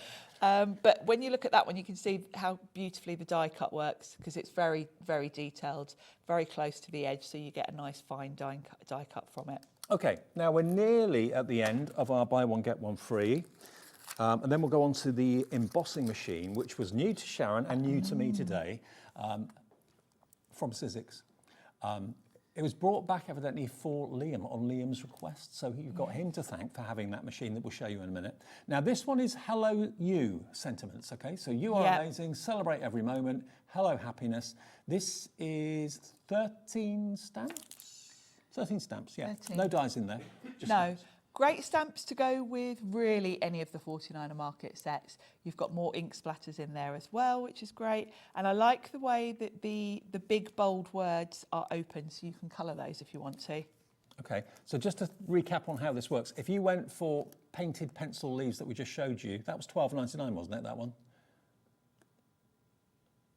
But when you look at that one, you can see how beautifully the die cut works because it's very, very detailed, very close to the edge, so you get a nice fine die cut from it. Okay, now we're nearly at the end of our buy one, get one free. And then we'll go on to the embossing machine, which was new to Sharon and new to me today, from Sizzix. It was brought back evidently for Liam on Liam's request, so you've got him to thank for having that machine that we'll show you in a minute. Now this one is Hello You sentiments, okay? So you are amazing, celebrate every moment, hello happiness. This is 13 stamps? 13 stamps, yeah. 13. No dies in there. Just No. stamps. Great stamps to go with really any of the 49er Market sets. You've got more ink splatters in there as well, which is great. And I like the way that the big bold words are open, so you can colour those if you want to. Okay, so just to recap on how this works, if you went for painted pencil leaves that we just showed you, that was £12.99, wasn't it, that one?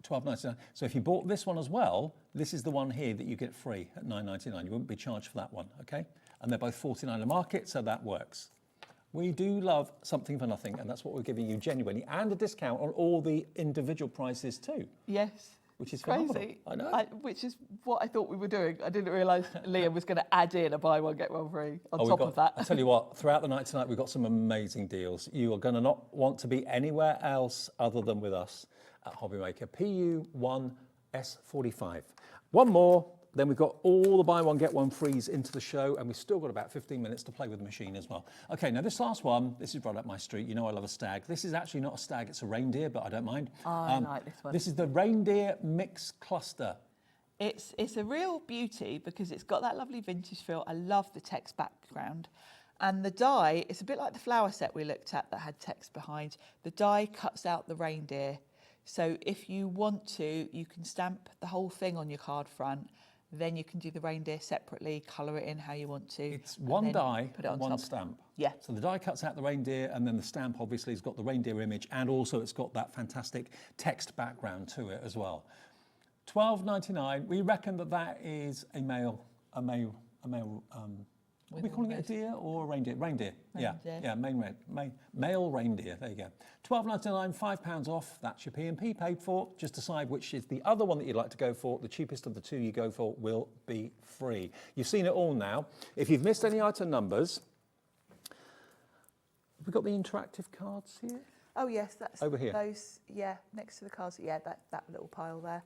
£12.99. So if you bought this one as well, this is the one here that you get free at £9.99. You wouldn't be charged for that one, okay? And they're both 49er Market, so that works. We do love something for nothing, and that's what we're giving you genuinely, and a discount on all the individual prices too. Yes. Which is Crazy. phenomenal. I know. Which is what I thought we were doing. I didn't realise Liam was going to add in a buy one, get one free on top of that. I tell you what, throughout the night tonight, we've got some amazing deals. You are going to not want to be anywhere else other than with us at Hobbymaker. PU1S45. One more, then we've got all the buy one, get one frees into the show, and we've still got about 15 minutes to play with the machine as well. Okay, now this last one, this is right up my street. You know I love a stag. This is actually not a stag, it's a reindeer, but I don't mind. I like this one. This is the Reindeer Mix Cluster. It's a real beauty because it's got that lovely vintage feel. I love the text background. And the die, it's a bit like the flower set we looked at that had text behind. The die cuts out the reindeer. So if you want to, you can stamp the whole thing on your card front. Then you can do the reindeer separately, colour it in how you want to. It's one die, put it on one top. stamp. Yeah. So the die cuts out the reindeer, and then the stamp obviously has got the reindeer image, and also it's got that fantastic text background to it as well. £12.99. We reckon that is a male. Are we calling it a deer or a reindeer? Reindeer. Yeah, male reindeer. There you go. £12.99, £5 off. That's your P&P paid for. Just decide which is the other one that you'd like to go for. The cheapest of the 2 you go for will be free. You've seen it all now. If you've missed any item numbers, have we got the interactive cards here? Oh yes, that's over here. Those, yeah, next to the cards. Yeah, that little pile there.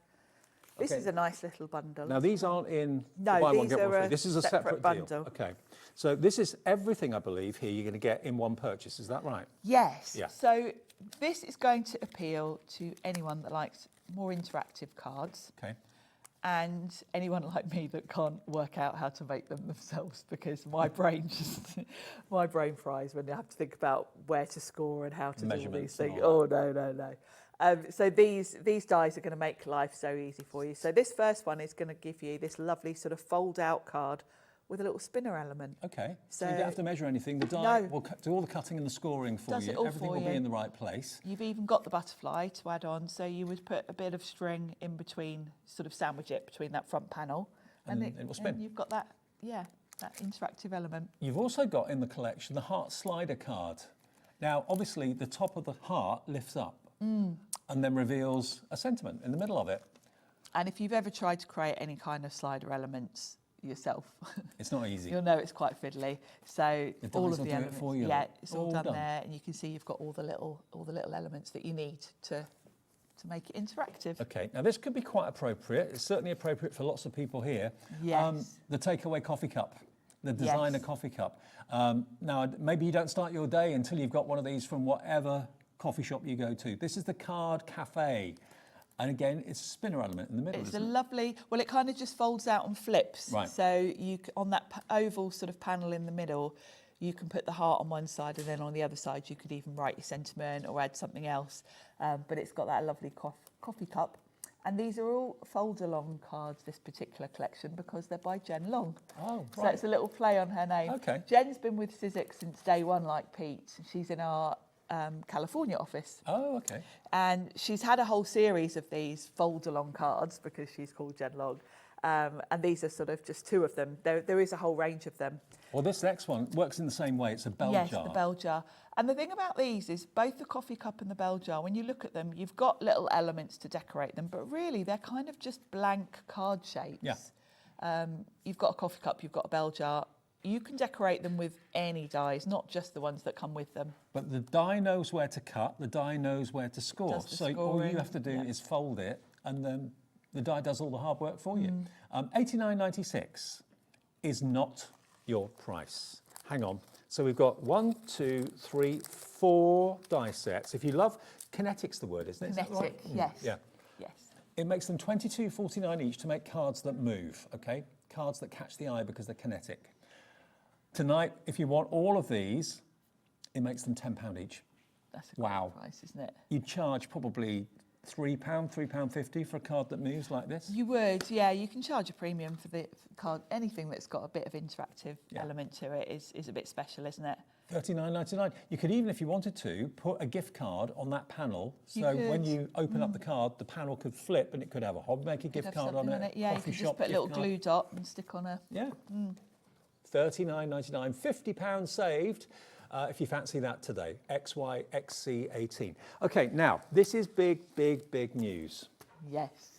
This Okay. is a nice little bundle. Now these aren't in No, buy one these get one are free. a This is a separate separate deal. bundle. Okay, so this is everything I believe here you're going to get in one purchase. Is that right? Yes. Yeah. So this is going to appeal to anyone that likes more interactive cards. Okay. And anyone like me that can't work out how to make them themselves, because my brain my brain fries when you have to think about where to score and how to do all these Measurements and things. all Oh no. So these dies are going to make life so easy for you. So this first one is going to give you this lovely sort of fold out card with a little spinner element. Okay. So you don't have to measure anything. The die will do all the cutting and the scoring for Does you. it all Everything for will you. be in the right place. You've even got the butterfly to add on, so you would put a bit of string in between, sort of sandwich it between that front panel, And it will spin. And you've got that, that interactive element. You've also got in the collection the heart slider card. Now, obviously, the top of the heart lifts up and then reveals a sentiment in the middle of it. And if you've ever tried to create any kind of slider elements yourself, It's not easy. you'll know it's quite fiddly. So The all dies of will the do it elements, for you. yeah, it's all done done. there, and you can see you've got all the little elements that you need to make it interactive. Okay, now this could be quite appropriate. It's certainly appropriate for lots of people here. Yes. The takeaway coffee cup, the designer Yes. coffee cup. Now, maybe you don't start your day until you've got one of these from whatever coffee shop you go to. This is the Card Cafe. And again, it's a spinner element in the middle, It's a isn't it? lovely, well, it kind of just folds out and flips. Right. So on that oval sort of panel in the middle, you can put the heart on one side, and then on the other side, you could even write your sentiment or add something else. But it's got that lovely coffee cup. And these are all fold-along cards, this particular collection, because they're by Jen Long. Oh, So right. it's a little play on her name. Okay. Jen's been with Sizzix since day one, like Pete. She's in our California office. Oh, okay. And she's had a whole series of these fold-along cards because she's called Jen Long. And these are sort of just two of them. There is a whole range of them. Well, this next one works in the same way. It's a bell Yes, jar. the bell jar. And the thing about these is both the coffee cup and the bell jar, when you look at them, you've got little elements to decorate them, but really they're kind of just blank card shapes. Yeah. You've got a coffee cup, you've got a bell jar. You can decorate them with any dies, not just the ones that come with them. But the die knows where to cut, the die knows where to score. Does the So all scoring, you have to do yeah. is fold it, and then the die does all the hard work for you. Mm. $89.96 is not your price. Hang on. So we've got 1, 2, 3, 4 die sets. If you love kinetic's the word, isn't it? Is that Kinetic, right? yes. Yeah. Yes. It makes them $22.49 each to make cards that move, okay? Cards that catch the eye because they're kinetic. Tonight, if you want all of these, it makes them £10 each. That's a Wow. great price, isn't it? You'd charge probably £3, £3.50 for a card that moves like this. You would, yeah. You can charge a premium for the card. Anything that's got a bit of interactive element to it is a bit special, isn't it? $39.99. You could even, if you wanted to, put a gift card on that panel. You So when could. you open up the card, the panel could flip and it could have a hobby maker gift Have card on something it, Yeah, you coffee can shop just put a gift little card. glue dot and stick on a. Yeah. Mm. $39.99, £50 saved if you fancy that today. XYXC18. Okay, now, this is big, big, big news. Yes.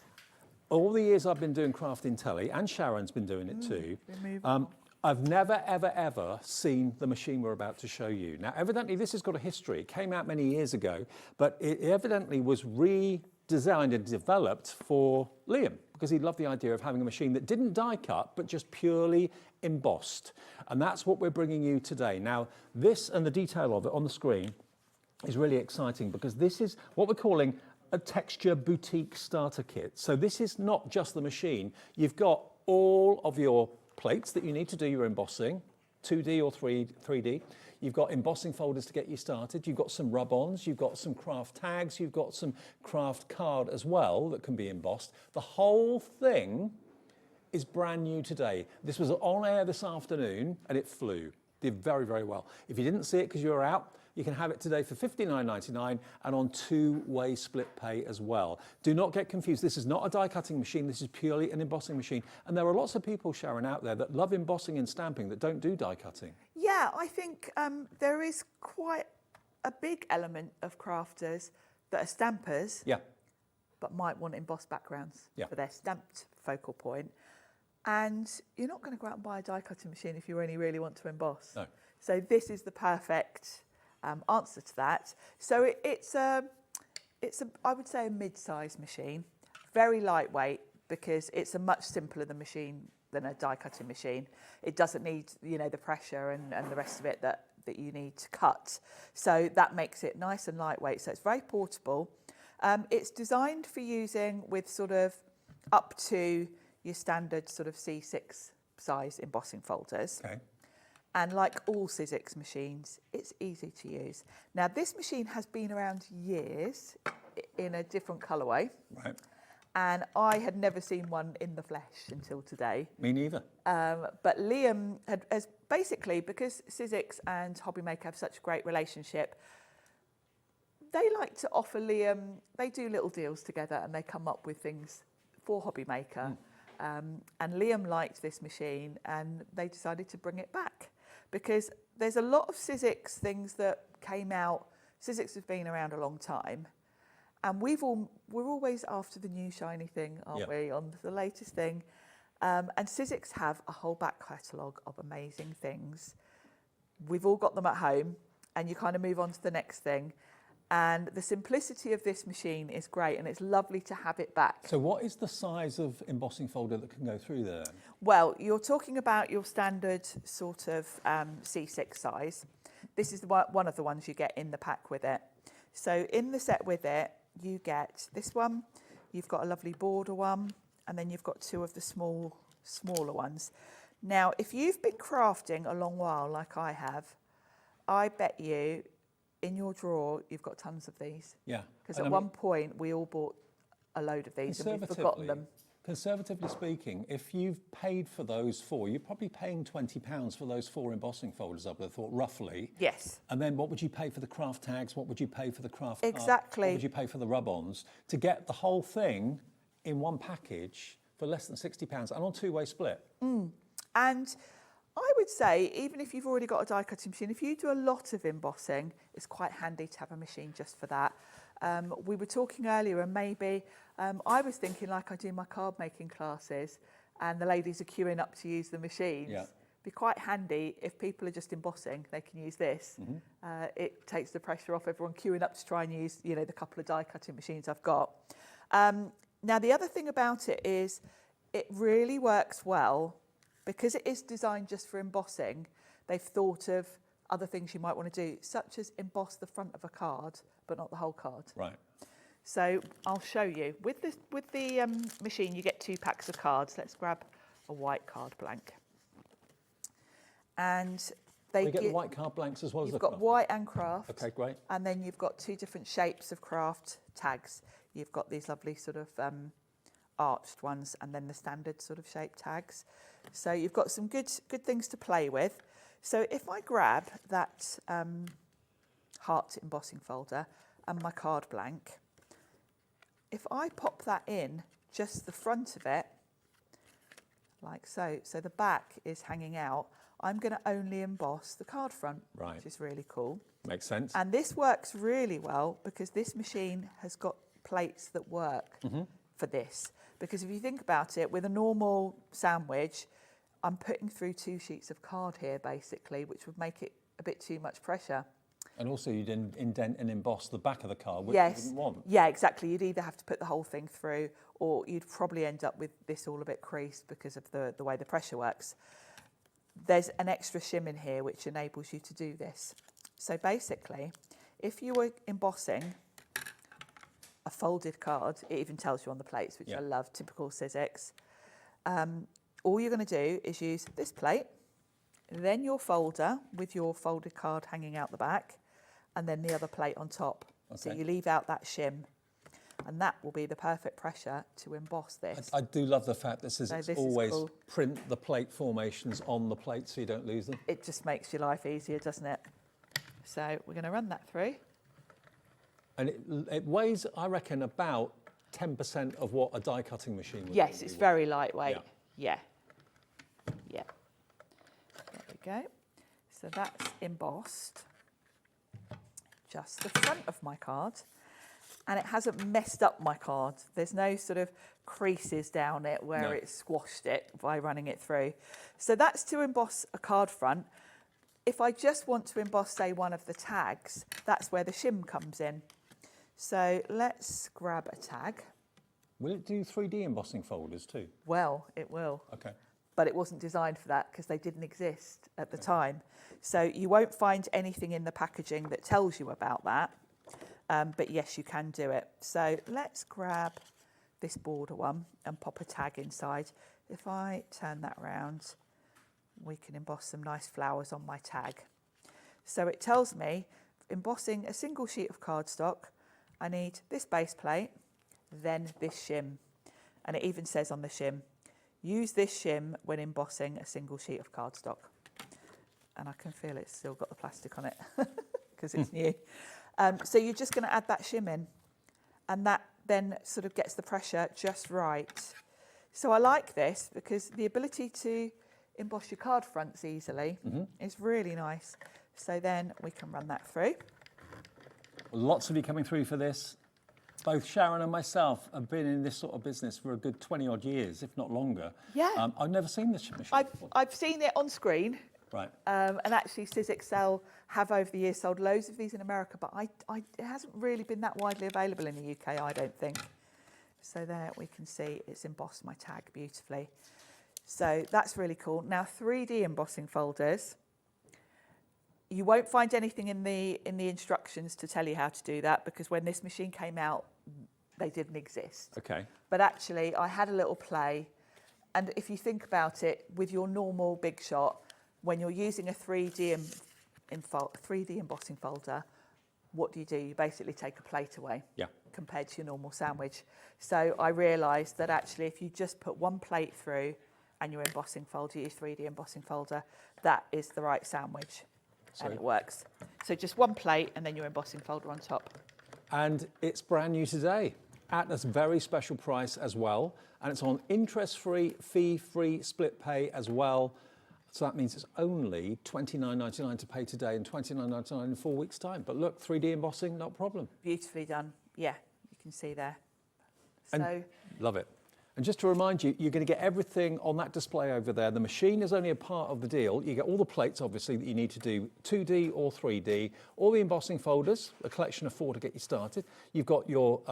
All the years I've been doing Craft in Telly, and Sharon's been doing it too, I've never, ever, ever seen the machine we're about to show you. Now, evidently, this has got a history. It came out many years ago, but it evidently was redesigned and developed for Liam, because he loved the idea of having a machine that didn't die cut, but just purely embossed. And that's what we're bringing you today. Now, this and the detail of it on the screen is really exciting, because this is what we're calling a texture boutique starter kit. So this is not just the machine. You've got all of your plates that you need to do your embossing, 2D or 3D. You've got embossing folders to get you started. You've got some rub-ons. You've got some craft tags. You've got some craft card as well that can be embossed. The whole thing is brand new today. This was on air this afternoon and it flew. Did very, very well. If you didn't see it because you were out, you can have it today for $59.99 and on two-way split pay as well. Do not get confused. This is not a die cutting machine. This is purely an embossing machine. And there are lots of people, Sharon, out there that love embossing and stamping that don't do die cutting. Yeah, I think there is quite a big element of crafters that are stampers, but might want embossed backgrounds for their stamped focal point. And you're not going to go out and buy a die cutting machine if you only really want to emboss. No. So this is the perfect answer to that. So it's a I would say a mid-sized machine, very lightweight because it's a much simpler than a die cutting machine. It doesn't need, you know, the pressure and the rest of it that you need to cut. So that makes it nice and lightweight. So it's very portable. It's designed for using with sort of up to your standard sort of C6 size embossing folders. Okay. And like all Sizzix machines, it's easy to use. Now, this machine has been around years in a different colourway. Right. And I had never seen one in the flesh until today. Me neither. But Liam has basically, because Sizzix and Hobbymaker have such a great relationship, they like to offer Liam, they do little deals together and they come up with things for Hobbymaker. And Liam liked this machine and they decided to bring it back because there's a lot of Sizzix things that came out. Sizzix has been around a long time. And we're always after the new shiny thing, aren't we, on the latest thing. And Sizzix have a whole back catalogue of amazing things. We've all got them at home, and you kind of move on to the next thing. And the simplicity of this machine is great, and it's lovely to have it back. So what is the size of embossing folder that can go through there? Well, you're talking about your standard sort of C6 size. This is one of the ones you get in the pack with it. So in the set with it, you get this one, you've got a lovely border one, and then you've got two of the smaller ones. Now, if you've been crafting a long while, like I have, I bet you in your drawer, you've got tons of these. Yeah. Because at one point, we all bought a load of these and we've forgotten them. Conservatively speaking, if you've paid for those four, you're probably paying £20 for those 4 embossing folders, I would have thought, roughly. Yes. And then what would you pay for the craft tags? What would you pay for the craft Exactly. What would you pay for the rub-ons? To get the whole thing in one package for less than £60 and on two-way split. And I would say, even if you've already got a die cutting machine, if you do a lot of embossing, it's quite handy to have a machine just for that. We were talking earlier, and maybe I was thinking, like I do my card making classes, and the ladies are queuing up to use the machines. Yeah. Be quite handy if people are just embossing, they can use this. It takes the pressure off everyone queuing up to try and use, you know, the couple of die cutting machines I've got. Now, the other thing about it is it really works well because it is designed just for embossing. They've thought of other things you might want to do, such as emboss the front of a card, but not the whole card. Right. So I'll show you. With the machine, you get 2 packs of cards. Let's grab a white card blank. And you get the white card blanks as well as the craft. You've got white and craft. Okay, great. And then you've got 2 different shapes of craft tags. You've got these lovely sort of arched ones, and then the standard sort of shape tags. So you've got some good things to play with. So if I grab that heart embossing folder and my card blank, if I pop that in just the front of it, like so the back is hanging out, I'm going to only emboss the card front, right, which is really cool. Makes sense. And this works really well because this machine has got plates that work for this. Because if you think about it, with a normal sandwich, I'm putting through 2 sheets of card here, basically, which would make it a bit too much pressure. And also you'd indent and emboss the back of the card, which Yes. you wouldn't want. Yeah, exactly. You'd either have to put the whole thing through, or you'd probably end up with this all a bit creased because of the way the pressure works. There's an extra shim in here which enables you to do this. So basically, if you were embossing a folded card, it even tells you on the plates, which I love, typical Sizzix. All you're going to do is use this plate, then your folder with your folded card hanging out the back, and then the other plate on top. So you leave out that shim, and that will be the perfect pressure to emboss this. I do love the fact that Sizzix always cool. print the plate formations on the plate so you don't lose them. It just makes your life easier, doesn't it? So we're going to run that through. And it weighs, I reckon, about 10% of what a die cutting machine would. Yes, it's very lightweight. Yeah. There we go. So that's embossed just the front of my card, and it hasn't messed up my card. There's no sort of creases down it where it squashed it by running it through. So that's to emboss a card front. if I just want to emboss, say, one of the tags, that's where the shim comes in. So let's grab a tag. Will it do 3D embossing folders too? Well, it will. Okay. But it wasn't designed for that because they didn't exist at the time. So you won't find anything in the packaging that tells you about that. But yes, you can do it. So let's grab this border one and pop a tag inside. If I turn that round, we can emboss some nice flowers on my tag. So it tells me, embossing a single sheet of cardstock, I need this base plate, then this shim. And it even says on the shim, use this shim when embossing a single sheet of cardstock. And I can feel it's still got the plastic on it because it's new. So you're just going to add that shim in, and that then sort of gets the pressure just right. So I like this because the ability to emboss your card fronts easily is really nice. So then we can run that through. Lots of you coming through for this. Both Sharon and myself have been in this sort of business for a good 20 odd years, if not longer. Yeah. I've never seen this machine before. I've seen it on screen. Right. And actually Sizzix have over the years sold loads of these in America, but it hasn't really been that widely available in the UK, I don't think. So there we can see it's embossed my tag beautifully. So that's really cool. Now 3D embossing folders, you won't find anything in the instructions to tell you how to do that because when this machine came out, they didn't exist. Okay. But actually I had a little play, and if you think about it, with your normal Big Shot, when you're using a 3D embossing folder, what do? You basically take a plate away compared to your normal sandwich. So I realised that actually if you just put one plate through and your embossing folder, your 3D embossing folder, that is the right sandwich. And it works. So just one plate and then your embossing folder on top. And it's brand new today at this very special price as well. And it's on interest-free, fee-free split pay as well. So that means it's only $29.99 to pay today and $29.99 in 4 weeks' time. But look, 3D embossing, not a problem. Beautifully done. Yeah, you can see there. And love it. And just to remind you, you're going to get everything on that display over there. The machine is only a part of the deal. You get all the plates, obviously, that you need to do 2D or 3D, all the embossing folders, a collection of 4 to get you started. You've got your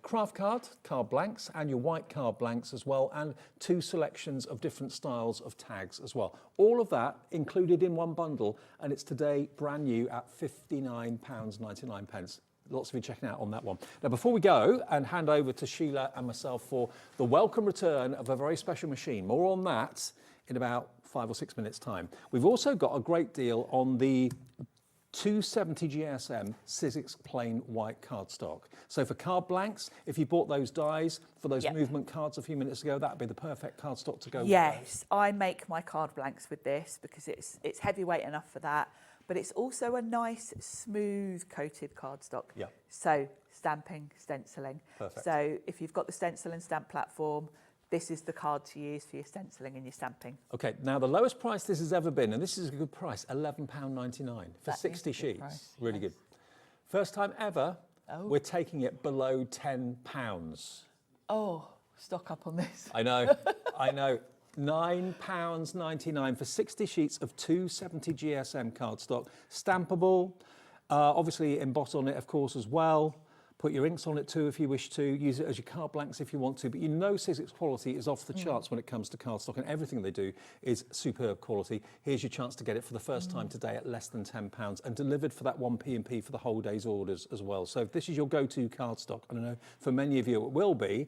craft card blanks, and your white card blanks as well, and 2 selections of different styles of tags as well. All of that included in one bundle, and it's today brand new at £59.99. Lots of you checking out on that one. Now, before we go and hand over to Sheila and myself for the welcome return of a very special machine, more on that in about 5 or 6 minutes' time. We've also got a great deal on the 270 GSM Sizzix plain white cardstock. So for card blanks, if you bought those dies for those movement cards a few minutes ago, that'd be the perfect cardstock to go with. Yes, I make my card blanks with this because it's heavyweight enough for that. But it's also a nice, smooth coated cardstock. Yeah. So stamping, stenciling. Perfect. So if you've got the stencil and stamp platform, this is the card to use for your stenciling and your stamping. Okay, now the lowest price this has ever been, and this is a good price, £11.99 for 60 sheets. Price, really good. First time ever, we're taking it below £10. Oh, stock up on this. I know, I know. £9.99 for 60 sheets of 270 GSM cardstock. Stampable, obviously emboss on it, of course, as well. Put your inks on it too if you wish to. Use it as your card blanks if you want to. But you know Sizzix quality is off the charts when it comes to cardstock, and everything they do is superb quality. Here's your chance to get it for the first time today at less than £10 and delivered for that 1p&p for the whole day's orders as well. So if this is your go-to cardstock, I don't know, for many of you it will be,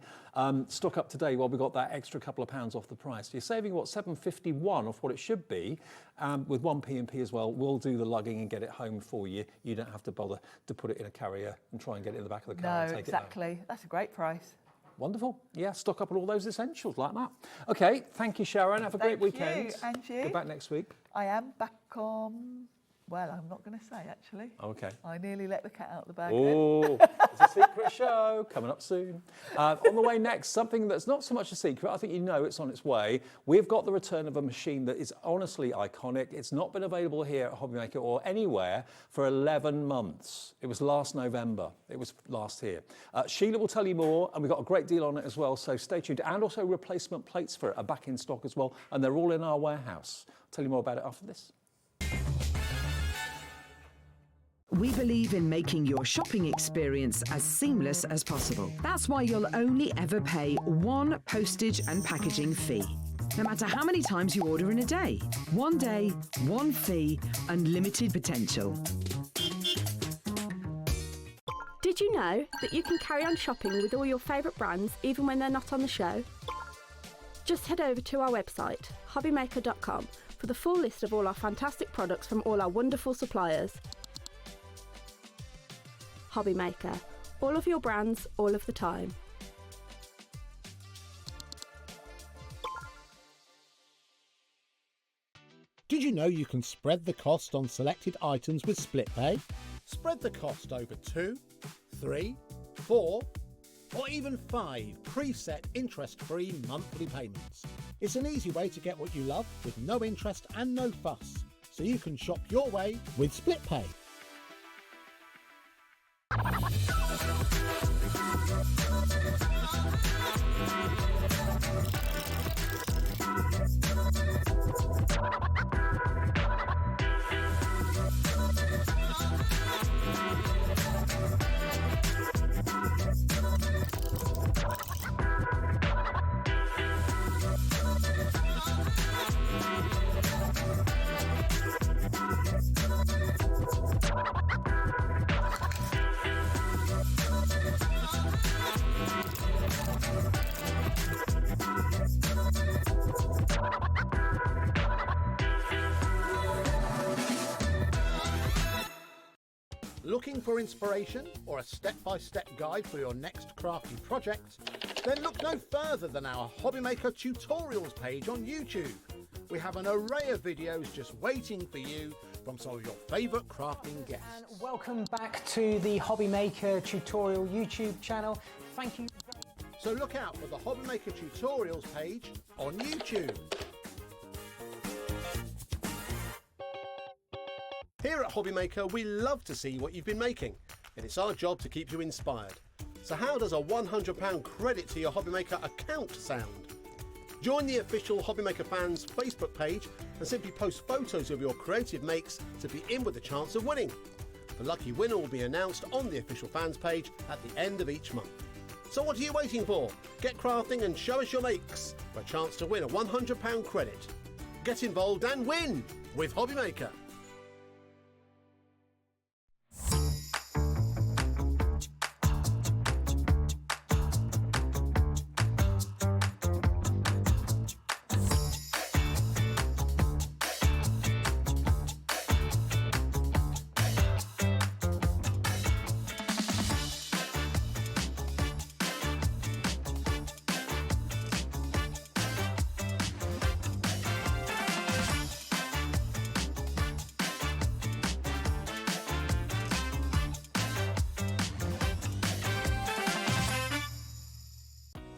stock up today while we got that extra couple of pounds off the price. You're saving, what, £7.51 off what it should be. With 1p&p as well, we'll do the lugging and get it home for you. You don't have to bother to put it in a carrier and try and get it in the back of the car and take exactly. it home. That's a great price. Wonderful. Yeah, stock up on all those essentials like that. Okay, thank you, Sharon. Have a great weekend. You, and you. Go back next week. I am back on... Well, I'm not going to say, actually. Okay. I nearly let the cat out of the bag. Oh, it's a secret show coming up soon. On the way next, something that's not so much a secret. I think you know it's on its way. We've got the return of a machine that is honestly iconic. It's not been available here at Hobbymaker or anywhere for 11 months. It was last November. It was last year. Sheila will tell you more, and we've got a great deal on it as well, so stay tuned. And also replacement plates for it are back in stock as well, and they're all in our warehouse. I'll tell you more about it after this. We believe in making your shopping experience as seamless as possible. That's why you'll only ever pay one postage and packaging fee. No matter how many times you order in a day. One day, one fee, unlimited potential. Did you know that you can carry on shopping with all your favourite brands even when they're not on the show? Just head over to our website, hobbymaker.com, for the full list of all our fantastic products from all our wonderful suppliers. Hobbymaker. All of your brands, all of the time. Did you know you can spread the cost on selected items with split pay? Spread the cost over 2, 3, 4, or even 5 preset interest-free monthly payments. It's an easy way to get what you love with no interest and no fuss, so you can shop your way with split pay. Looking for inspiration or a step-by-step guide for your next crafty project? Then look no further than our Hobbymaker tutorials page on YouTube. We have an array of videos just waiting for you from some of your favourite crafting guests. And welcome back to the Hobbymaker tutorial YouTube channel. Thank you. So look out for the Hobbymaker tutorials page on YouTube. Here at Hobbymaker, we love to see what you've been making, and it's our job to keep you inspired. So how does a £100 credit to your Hobbymaker account sound? Join the official Hobbymaker fans Facebook page and simply post photos of your creative makes to be in with a chance of winning. The lucky winner will be announced on the official fans page at the end of each month. So what are you waiting for? Get crafting and show us your makes for a chance to win a £100 credit. Get involved and win with Hobbymaker.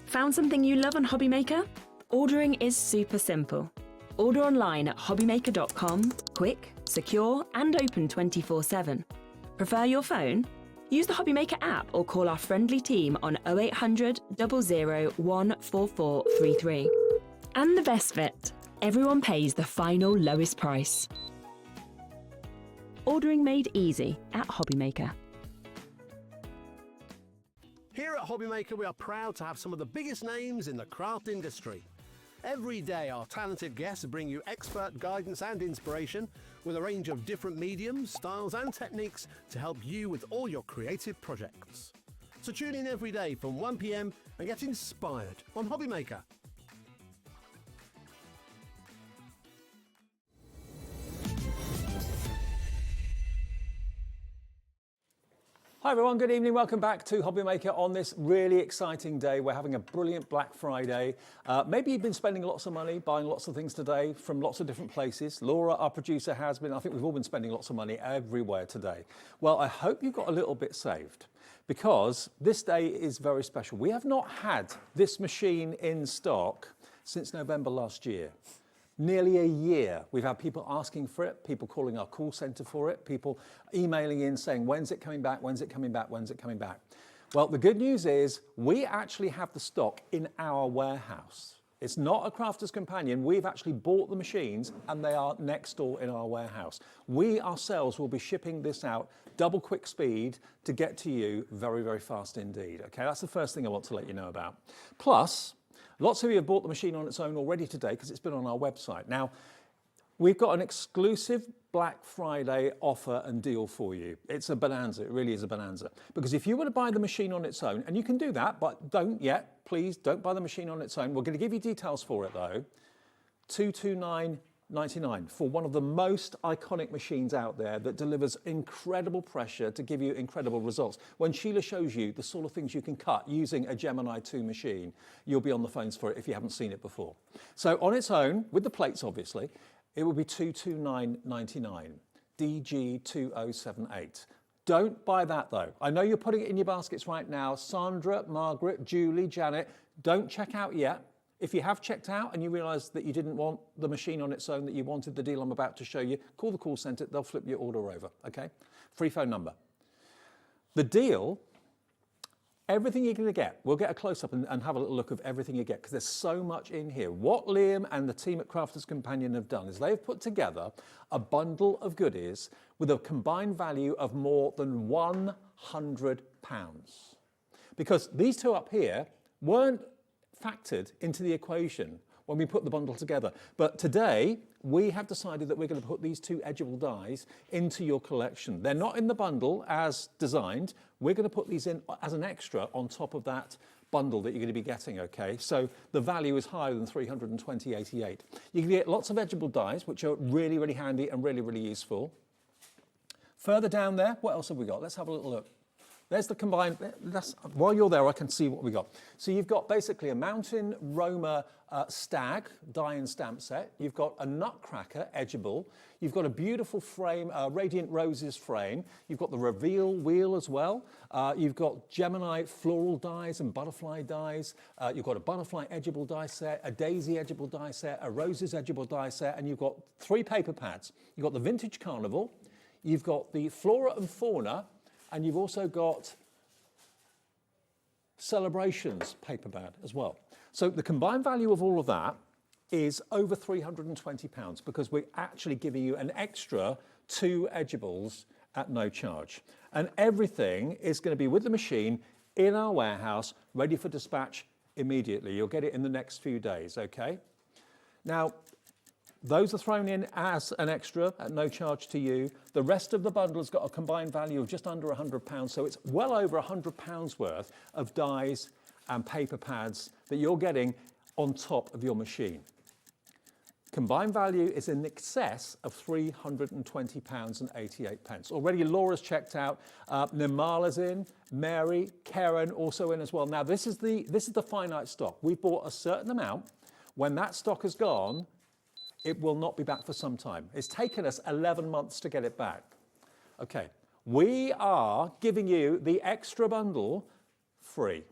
Found something you love on Hobbymaker? Ordering is super simple. Order online at hobbymaker.com, quick, secure, and open 24/7. Prefer your phone? Use the Hobbymaker app or call our friendly team on 0800 00 14433. And the best bit, everyone pays the final lowest price. Ordering made easy at Hobbymaker. Here at Hobbymaker, we are proud to have some of the biggest names in the craft industry. Every day, our talented guests bring you expert guidance and inspiration with a range of different mediums, styles and techniques to help you with all your creative projects. So tune in every day from 1 p.m. and get inspired on Hobbymaker. Hi everyone, good evening. Welcome back to Hobbymaker on this really exciting day. We're having a brilliant Black Friday. Maybe you've been spending lots of money, buying lots of things today from lots of different places. Laura, our producer, has been. I think we've all been spending lots of money everywhere today. Well, I hope you got a little bit saved because this day is very special. We have not had this machine in stock since November last year. Nearly a year. We've had people asking for it, people calling our call centre for it, people emailing in saying, when's it coming back, when's it coming back, when's it coming back? Well, the good news is we actually have the stock in our warehouse. It's not a Crafter's Companion. We've actually bought the machines and they are next door in our warehouse. We ourselves will be shipping this out double quick speed to get to you very, very fast indeed. Okay, that's the first thing I want to let you know about. Plus, lots of you have bought the machine on its own already today because it's been on our website. Now, we've got an exclusive Black Friday offer and deal for you. It's a bonanza, it really is a bonanza. Because if you were to buy the machine on its own, and you can do that, but don't yet, please don't buy the machine on its own. We're going to give you details for it though. $229.99 for one of the most iconic machines out there that delivers incredible pressure to give you incredible results. When Sheila shows you the sort of things you can cut using a Gemini 2 machine, you'll be on the phones for it if you haven't seen it before. So on its own, with the plates obviously, it will be $229.99, DG2078. Don't buy that though. I know you're putting it in your baskets right now. Sandra, Margaret, Julie, Janet, don't check out yet. If you have checked out and you realise that you didn't want the machine on its own, that you wanted the deal I'm about to show you, call the call centre, they'll flip your order over, okay? Free phone number. The deal, everything you're going to get, we'll get a close-up and have a little look of everything you get because there's so much in here. What Liam and the team at Crafter's Companion have done is they've put together a bundle of goodies with a combined value of more than £100. Because these two up here weren't factored into the equation when we put the bundle together. But today, we have decided that we're going to put these two edgeable dies into your collection. They're not in the bundle as designed. We're going to put these in as an extra on top of that bundle that you're going to be getting, okay? So the value is higher than $320.88. You can get lots of edgeable dies, which are really, really handy and really, really useful. Further down there, what else have we got? Let's have a little look. There's the combined, while you're there, I can see what we got. So you've got basically a Mountain Roma Stag die and stamp set. You've got a Nutcracker edgeable. You've got a beautiful frame, Radiant Roses frame. You've got the Reveal wheel as well. You've got Gemini floral dies and butterfly dies. You've got a butterfly edgeable die set, a daisy edgeable die set, a roses edgeable die set, and you've got 3 paper pads. You've got the Vintage Carnival. You've got the Flora and Fauna. And you've also got Celebrations paper pad as well. So the combined value of all of that is over £320 because we're actually giving you an extra 2 edgeables at no charge. And everything is going to be with the machine in our warehouse, ready for dispatch immediately. You'll get it in the next few days, okay? Now, those are thrown in as an extra at no charge to you. The rest of the bundle has got a combined value of just under £100, so it's well over £100 worth of dies and paper pads that you're getting on top of your machine. Combined value is in excess of £320.88. Already Laura's checked out, Nimala's in, Mary, Karen also in as well. Now this is the finite stock. We bought a certain amount. When that stock is gone, it will not be back for some time. It's taken us 11 months to get it back. Okay, we are giving you the extra bundle free,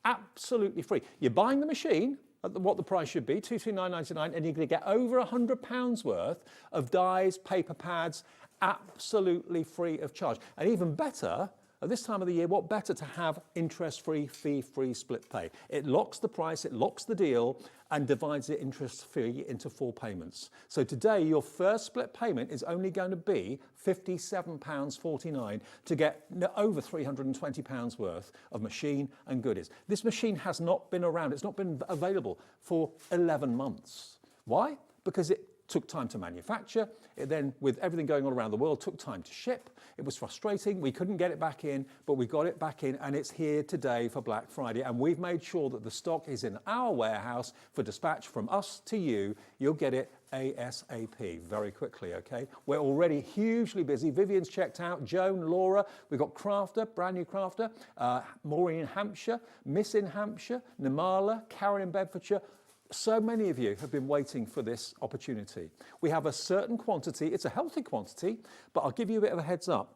absolutely free. You're buying the machine at what the price should be, $229.99, and you're going to get over £100 worth of dies, paper pads, absolutely free of charge. And even better, at this time of the year, what better to have interest-free, fee-free split pay? It locks the price, it locks the deal, and divides it interest-free into 4 payments. So today, your first split payment is only going to be £57.49 to get over £320 worth of machine and goodies. This machine has not been around, it's not been available for 11 months. Why? Because it took time to manufacture. It then, with everything going on around the world, took time to ship. It was frustrating. We couldn't get it back in, but we got it back in, and it's here today for Black Friday. And we've made sure that the stock is in our warehouse for dispatch from us to you. You'll get it ASAP very quickly, okay? We're already hugely busy. Vivian's checked out, Joan, Laura, we've got Crafter, brand new Crafter, Maureen in Hampshire, Miss in Hampshire, Nimala, Karen in Bedfordshire. So many of you have been waiting for this opportunity. We have a certain quantity, it's a healthy quantity, but I'll give you a bit of a heads up.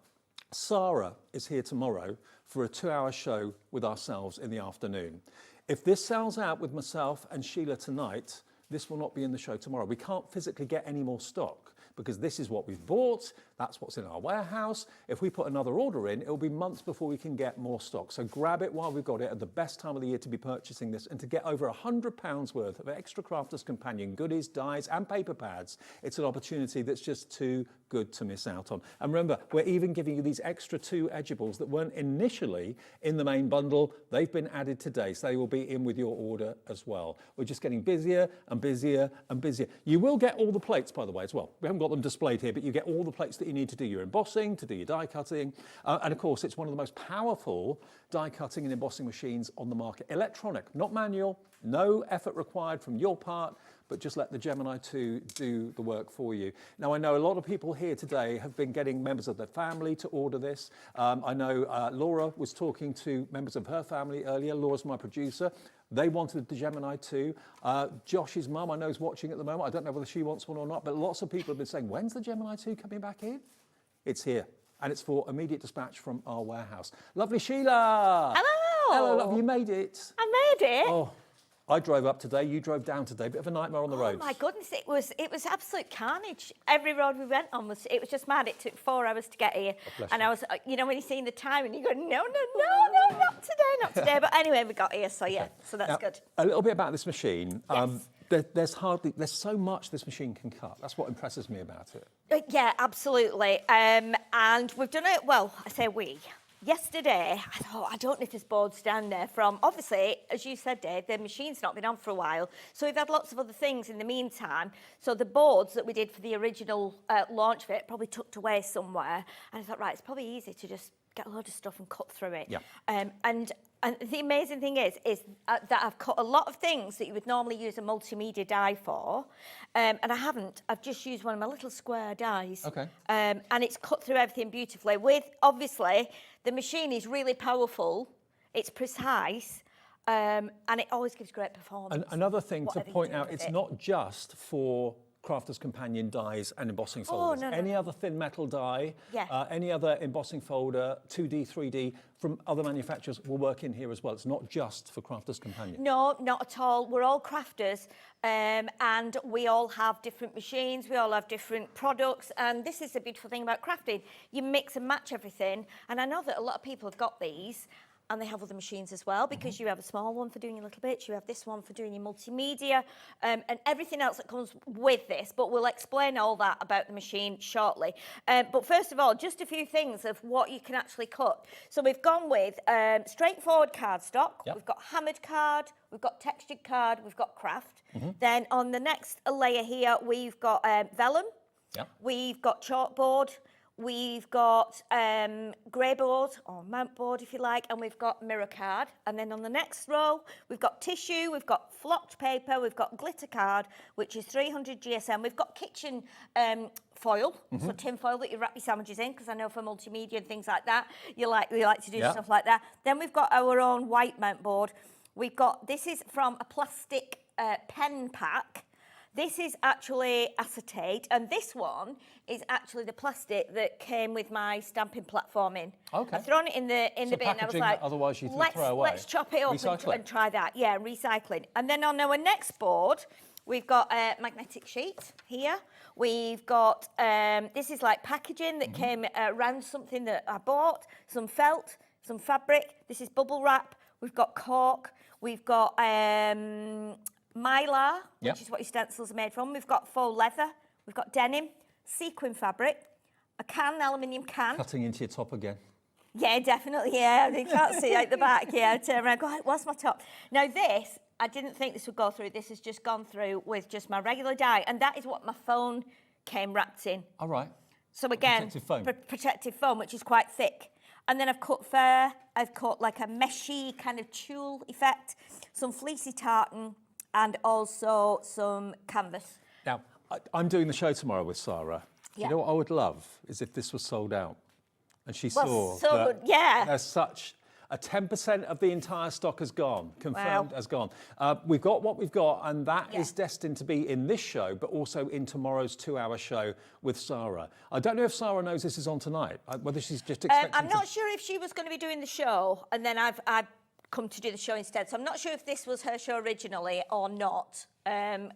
Sarah is here tomorrow for a 2-hour show with ourselves in the afternoon. If this sells out with myself and Sheila tonight, this will not be in the show tomorrow. We can't physically get any more stock because this is what we've bought, That's what's in our warehouse. If we put another order in, it'll be months before we can get more stock. So grab it while we've got it at the best time of the year to be purchasing this, and to get over £100 worth of extra Crafters Companion goodies, dies and paper pads. It's an opportunity that's just too good to miss out on. And remember, we're even giving you these extra 2 edgeables that weren't initially in the main bundle. They've been added today, so they will be in with your order as well. We're just getting busier and busier and busier. You will get all the plates, by the way, as well. We haven't got them displayed here, but you get all the plates that you need to do your embossing, to do your die cutting. And of course, it's one of the most powerful die cutting and embossing machines on the market. Electronic, not manual, no effort required from your part, but just let the Gemini 2 do the work for you. Now, I know a lot of people here today have been getting members of their family to order this. I know Laura was talking to members of her family earlier. Laura's my producer. They wanted the Gemini 2. Josh's mum, I know, is watching at the moment. I don't know whether she wants one or not, but lots of people have been saying, when's the Gemini 2 coming back in? It's here, and it's for immediate dispatch from our warehouse. Lovely Sheila! Hello! Hello, love, you made it. I made it. Oh, I drove up today, you drove down today. Bit of a nightmare on the roads. Oh my goodness, it was absolute carnage. Every road we went on was just mad. It took 4 hours to get here, and I was, you know, when you're seeing the time and you go, no, not today. But anyway, we got here, so yeah, so that's now, good. A little bit about this machine. Yes. There's so much this machine can cut. That's what impresses me about it. Yeah, absolutely. And we've done it. Well, I say we. Yesterday, I thought, I don't know if this board's down there from, obviously, as you said, Dave, the machine's not been on for a while, so we've had lots of other things in the meantime. So the boards that we did for the original launch of it probably tucked away somewhere, and I thought, right, it's probably easy to just get a load of stuff and cut through it. Yeah. And the amazing thing is that I've cut a lot of things that you would normally use a multimedia die for, and I haven't. I've just used one of my little square dies. Okay. And it's cut through everything beautifully. With, obviously, the machine is really powerful, it's precise, and it always gives great performance. And another thing to whatever you point do out, with it's it. not just for Crafters Companion dies and embossing folders. no, Any other thin metal die, Yeah. any other embossing folder, 2D, 3D, from other manufacturers will work in here as well. It's not just for Crafters Companion. No, not at all. We're all crafters, and we all have different machines, we all have different products, and this is the beautiful thing about crafting. You mix and match everything, and I know that a lot of people have got these, and they have other machines as well, because you have a small one for doing your little bits, you have this one for doing your multimedia, and everything else that comes with this, but we'll explain all that about the machine shortly. But first of all, just a few things of what you can actually cut. So we've gone with straightforward cardstock, we've got hammered card, we've got textured card, we've got craft. Then on the next layer here, we've got vellum, we've got chalkboard, we've got grey board, or mount board if you like, and we've got mirror card. And then on the next row, we've got tissue, we've got flocked paper, we've got glitter card, which is 300 GSM. We've got kitchen foil, so tin foil that you wrap your sandwiches in, because I know for multimedia and things like that, we like to do stuff like that. Then we've got our own white mount board. We've got, this is from a plastic pen pack. This is actually acetate, and this one is actually the plastic that came with my stamping platform in. Okay. I've thrown it in the bin, and I was packaging like, that otherwise you throw away. let's chop it up Recycling. and try that. Yeah, recycling. And then on our next board, we've got a magnetic sheet here. We've got, this is like packaging that came around something that I bought, some felt, some fabric. This is bubble wrap. We've got cork. We've got mylar, which is what your stencils are made from. We've got faux leather, we've got denim, sequin fabric, a can, aluminium can. Cutting into your top again. Yeah, definitely, yeah. You can't see out the back, yeah. I turn around, go, what's my top? Now this, I didn't think this would go through. This has just gone through with just my regular die, and that is what my phone came wrapped in. All right. So again, Protective foam. Protective foam, which is quite thick. And then I've cut fur, I've cut like a meshy kind of tulle effect, some fleecy tartan, and also some canvas. Now, I'm doing the show tomorrow with Sarah. Yeah. You know what I would love is if this was sold out. And she Well, saw so that good, yeah. there's such a 10% of the entire stock has gone, confirmed has gone. We've got what we've got, and that is destined to be in this show, but also in tomorrow's 2-hour show with Sarah. I don't know if Sarah knows this is on tonight, whether she's just expecting I'm not sure if she was going to be doing the show, and then I've come to do the show instead. So I'm not sure if this was her show originally or not.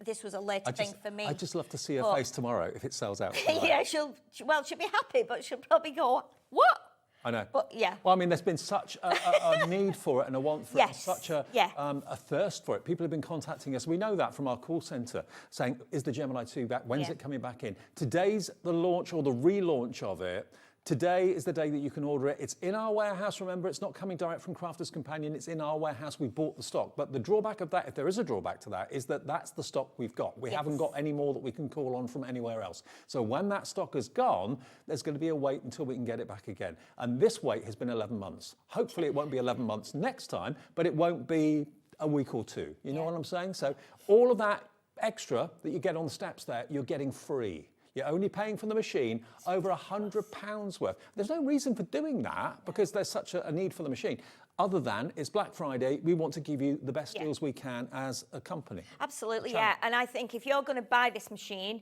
This was a later thing for me. I'd just love to see her face tomorrow if it sells out. Yeah, she'll be happy, but she'll probably go, what? I know. But yeah. Well, I mean, there's been such a need for it and a want for it, and such a thirst for it. People have been contacting us. We know that from our call centre, saying, is the Gemini 2 back? When's it coming back in? Today's the launch or the relaunch of it. Today is the day that you can order it. It's in our warehouse. Remember, it's not coming direct from Crafters Companion. It's in our warehouse. We bought the stock. But the drawback of that, if there is a drawback to that, is that that's the stock we've got. We haven't got any more that we can call on from anywhere else. So when that stock is gone, there's going to be a wait until we can get it back again. And this wait has been 11 months. Hopefully it won't be 11 months next time, but it won't be a week or two. You know what I'm saying? So all of that extra that you get on the steps there, you're getting free. You're only paying for the machine over £100 worth. There's no reason for doing that because there's such a need for the machine. Other than it's Black Friday, we want to give you the best deals we can as a company. Absolutely, yeah. And I think if you're going to buy this machine,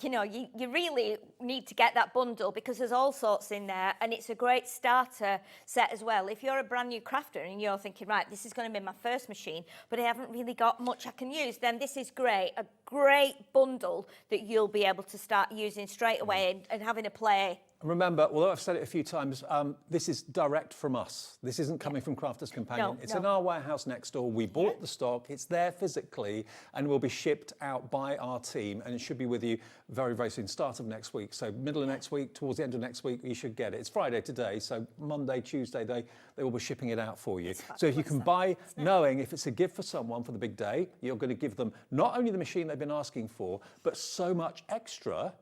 you know, you really need to get that bundle because there's all sorts in there and it's a great starter set as well. If you're a brand new crafter and you're thinking, right, this is going to be my first machine, but I haven't really got much I can use, then this is great. A great bundle that you'll be able to start using straight away and having a play. Remember, although I've said it a few times, this is direct from us. This isn't coming from Crafters Companion. It's in our warehouse next door. We bought the stock. It's there physically and will be shipped out by our team and it should be with you very, very soon. Start of next week. So middle of next week, towards the end of next week, you should get it. It's Friday today, so Monday, Tuesday, they will be shipping it out for you. So if you can buy knowing if it's a gift for someone for the big day, you're going to give them not only the machine they've been asking for, but so much extra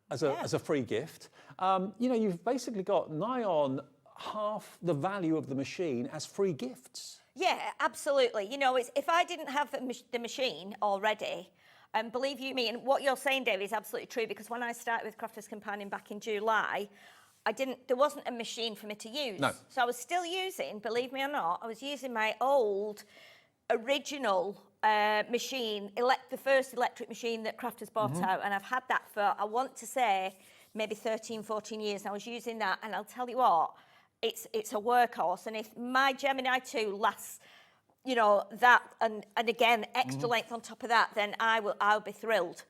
as a free gift. You know, you've basically got nigh on half the value of the machine as free gifts. Yeah, absolutely. You know, if I didn't have the machine already, and believe you me, and what you're saying, Dave, is absolutely true, because when I started with Crafters Companion back in July, there wasn't a machine for me to use. No. So I was still using, believe me or not, I was using my old original machine, the first electric machine that Crafters bought out, and I've had that for, I want to say, maybe 13, 14 years, and I was using that, and I'll tell you what, it's a workhorse, and if my Gemini 2 lasts, you know, that, and again, extra length on top of that, then I'll be thrilled.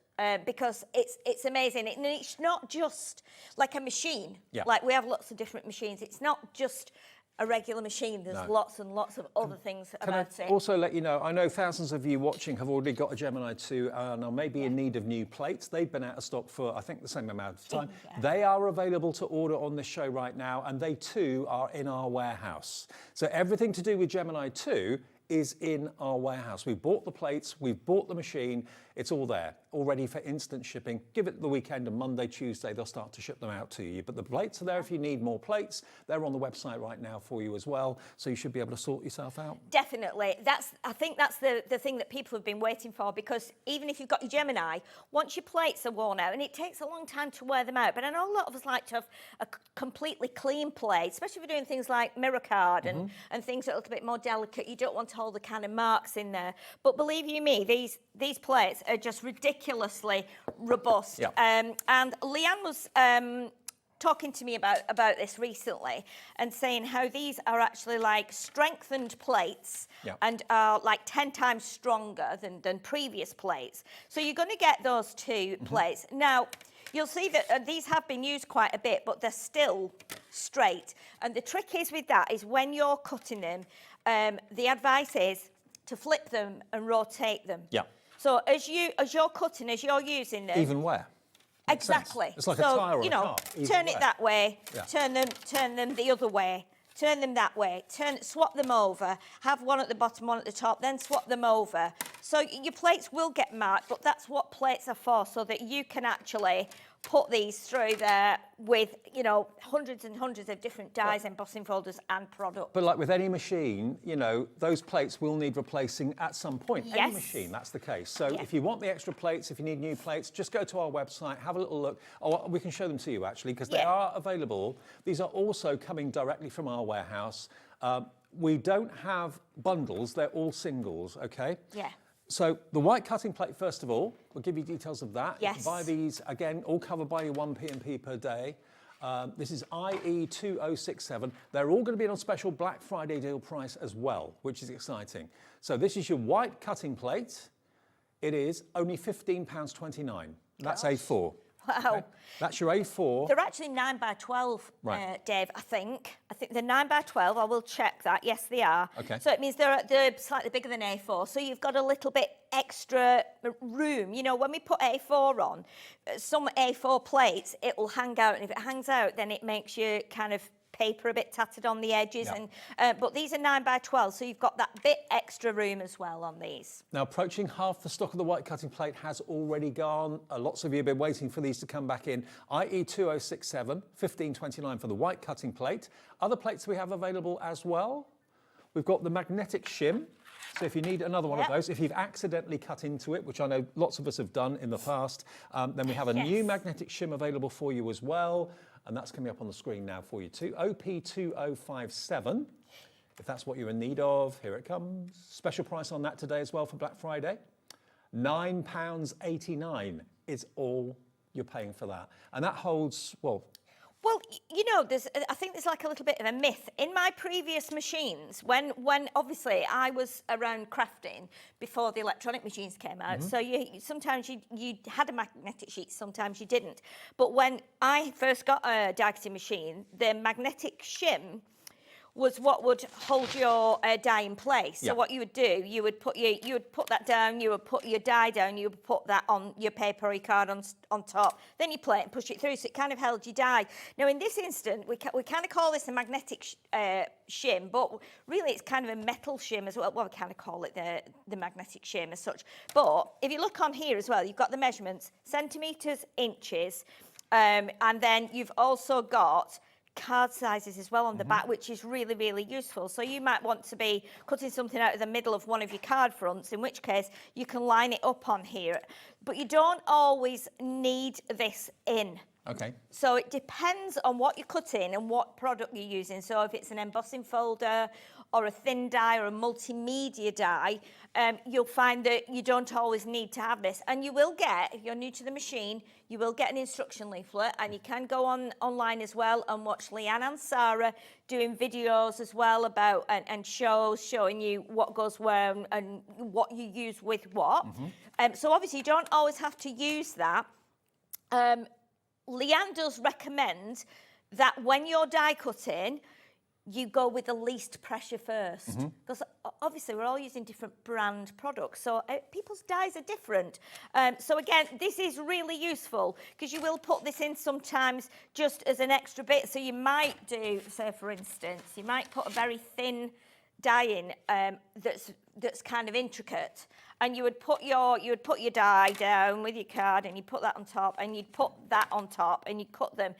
Because it's amazing. And it's not just like a machine. Yeah. Like we have lots of different machines. It's not just a regular machine. There's lots and lots of other things about it. Also let you know, I know thousands of you watching have already got a Gemini 2 and are maybe in need of new plates. They've been out of stock for, I think, the same amount of time. They are available to order on this show right now, and they too are in our warehouse. So everything to do with Gemini 2 is in our warehouse. We bought the plates, we've bought the machine, it's all there, all ready for instant shipping. Give it the weekend, and Monday, Tuesday, they'll start to ship them out to you. But the plates are there if you need more plates. They're on the website right now for you as well, so you should be able to sort yourself out. Definitely. I think that's the thing that people have been waiting for, because even if you've got your Gemini, once your plates are worn out, and it takes a long time to wear them out, but I know a lot of us like to have a completely clean plate, especially if you're doing things like mirror card and things that are a little bit more delicate. You don't want all the kind of marks in there. But believe you me, these plates are just ridiculously robust. Yeah. And Leanne was talking to me about this recently and saying how these are actually like strengthened plates and are like 10 times stronger than previous plates. So you're going to get those two plates. Now, you'll see that these have been used quite a bit, but they're still straight. And the trick is with that is when you're cutting them, the advice is to flip them and rotate them. Yeah. So as you're cutting, as you're using them. Even where? Exactly. It's like a tire or a car. Turn it that way, turn them the other way, turn them that way, swap them over, have one at the bottom, one at the top, then swap them over. So your plates will get marked, but that's what plates are for, so that you can actually put these through there with, you know, hundreds and hundreds of different dies, embossing folders and products. But like with any machine, you know, those plates will need replacing at some point. Yes. Any machine, that's the case. So if you want the extra plates, if you need new plates, just go to our website, have a little look. Oh, we can show them to you actually, because they are available. These are also coming directly from our warehouse. We don't have bundles, they're all singles, okay? Yeah. So the white cutting plate, first of all, we'll give you details of that. Yes. You can buy these, again, all covered by your 1 P&P per day. This is IE2067. They're all going to be on special Black Friday deal price as well, which is exciting. So this is your white cutting plate. It is only £15.29. That's A4. Wow. Okay? That's your A4. They're actually 9 by 12, Right. Dave, I think. I think they're 9 by 12. I will check that. Yes, they are. Okay. So it means they're slightly bigger than A4. So you've got a little bit extra room. You know, when we put A4 on, some A4 plates, it will hang out. And if it hangs out, then it makes your kind of paper a bit tattered on the edges. Yeah. And but these are 9 by 12, so you've got that bit extra room as well on these. Now, approaching half the stock of the white cutting plate has already gone. Lots of you have been waiting for these to come back in. IE2067, £15.29 for the white cutting plate. Other plates we have available as well. We've got the magnetic shim. So if you need another one of those, if you've accidentally cut into it, which I know lots of us have done in the past, then we have a new magnetic shim available for you as well. And that's coming up on the screen now for you too. OP2057, if that's what you're in need of, here it comes. Special price on that today as well for Black Friday. £9.89 is all you're paying for that. And that holds, well, you know, I think there's like a little bit of a myth. In my previous machines, when obviously I was around crafting before the electronic machines came out, so sometimes you had a magnetic sheet, sometimes you didn't. But when I first got a die cutting machine, the magnetic shim was what would hold your die in place. So what you would do, you would put that down, you would put your die down, you would put that on your paper or your card on top. Then you play it and push it through, so it kind of held your die. Now in this instant, we kind of call this a magnetic shim, but really it's kind of a metal shim as well. Well, we kind of call it the magnetic shim as such. But if you look on here as well, you've got the measurements, centimetres, inches, and then you've also got card sizes as well on the back, which is really, really useful. So you might want to be cutting something out of the middle of one of your card fronts, in which case you can line it up on here. But you don't always need this in. okay. So it depends on what you're cutting and what product you're using. So if it's an embossing folder or a thin die or a multimedia die, you'll find that you don't always need to have this. And you will get, if you're new to the machine, you will get an instruction leaflet, and you can go online as well and watch Leanne and Sarah doing videos as well about and shows showing you what goes where and what you use with what. So obviously you don't always have to use that. Leanne does recommend that when you're die cutting, you go with the least pressure first, because obviously we're all using different brand products, so people's dies are different. So again, this is really useful because you will put this in sometimes just as an extra bit. So you might do, say for instance, you might put a very thin die in that's kind of intricate, and you would put your die down with your card, and you put that on top, and you'd put that on top, and you cut them.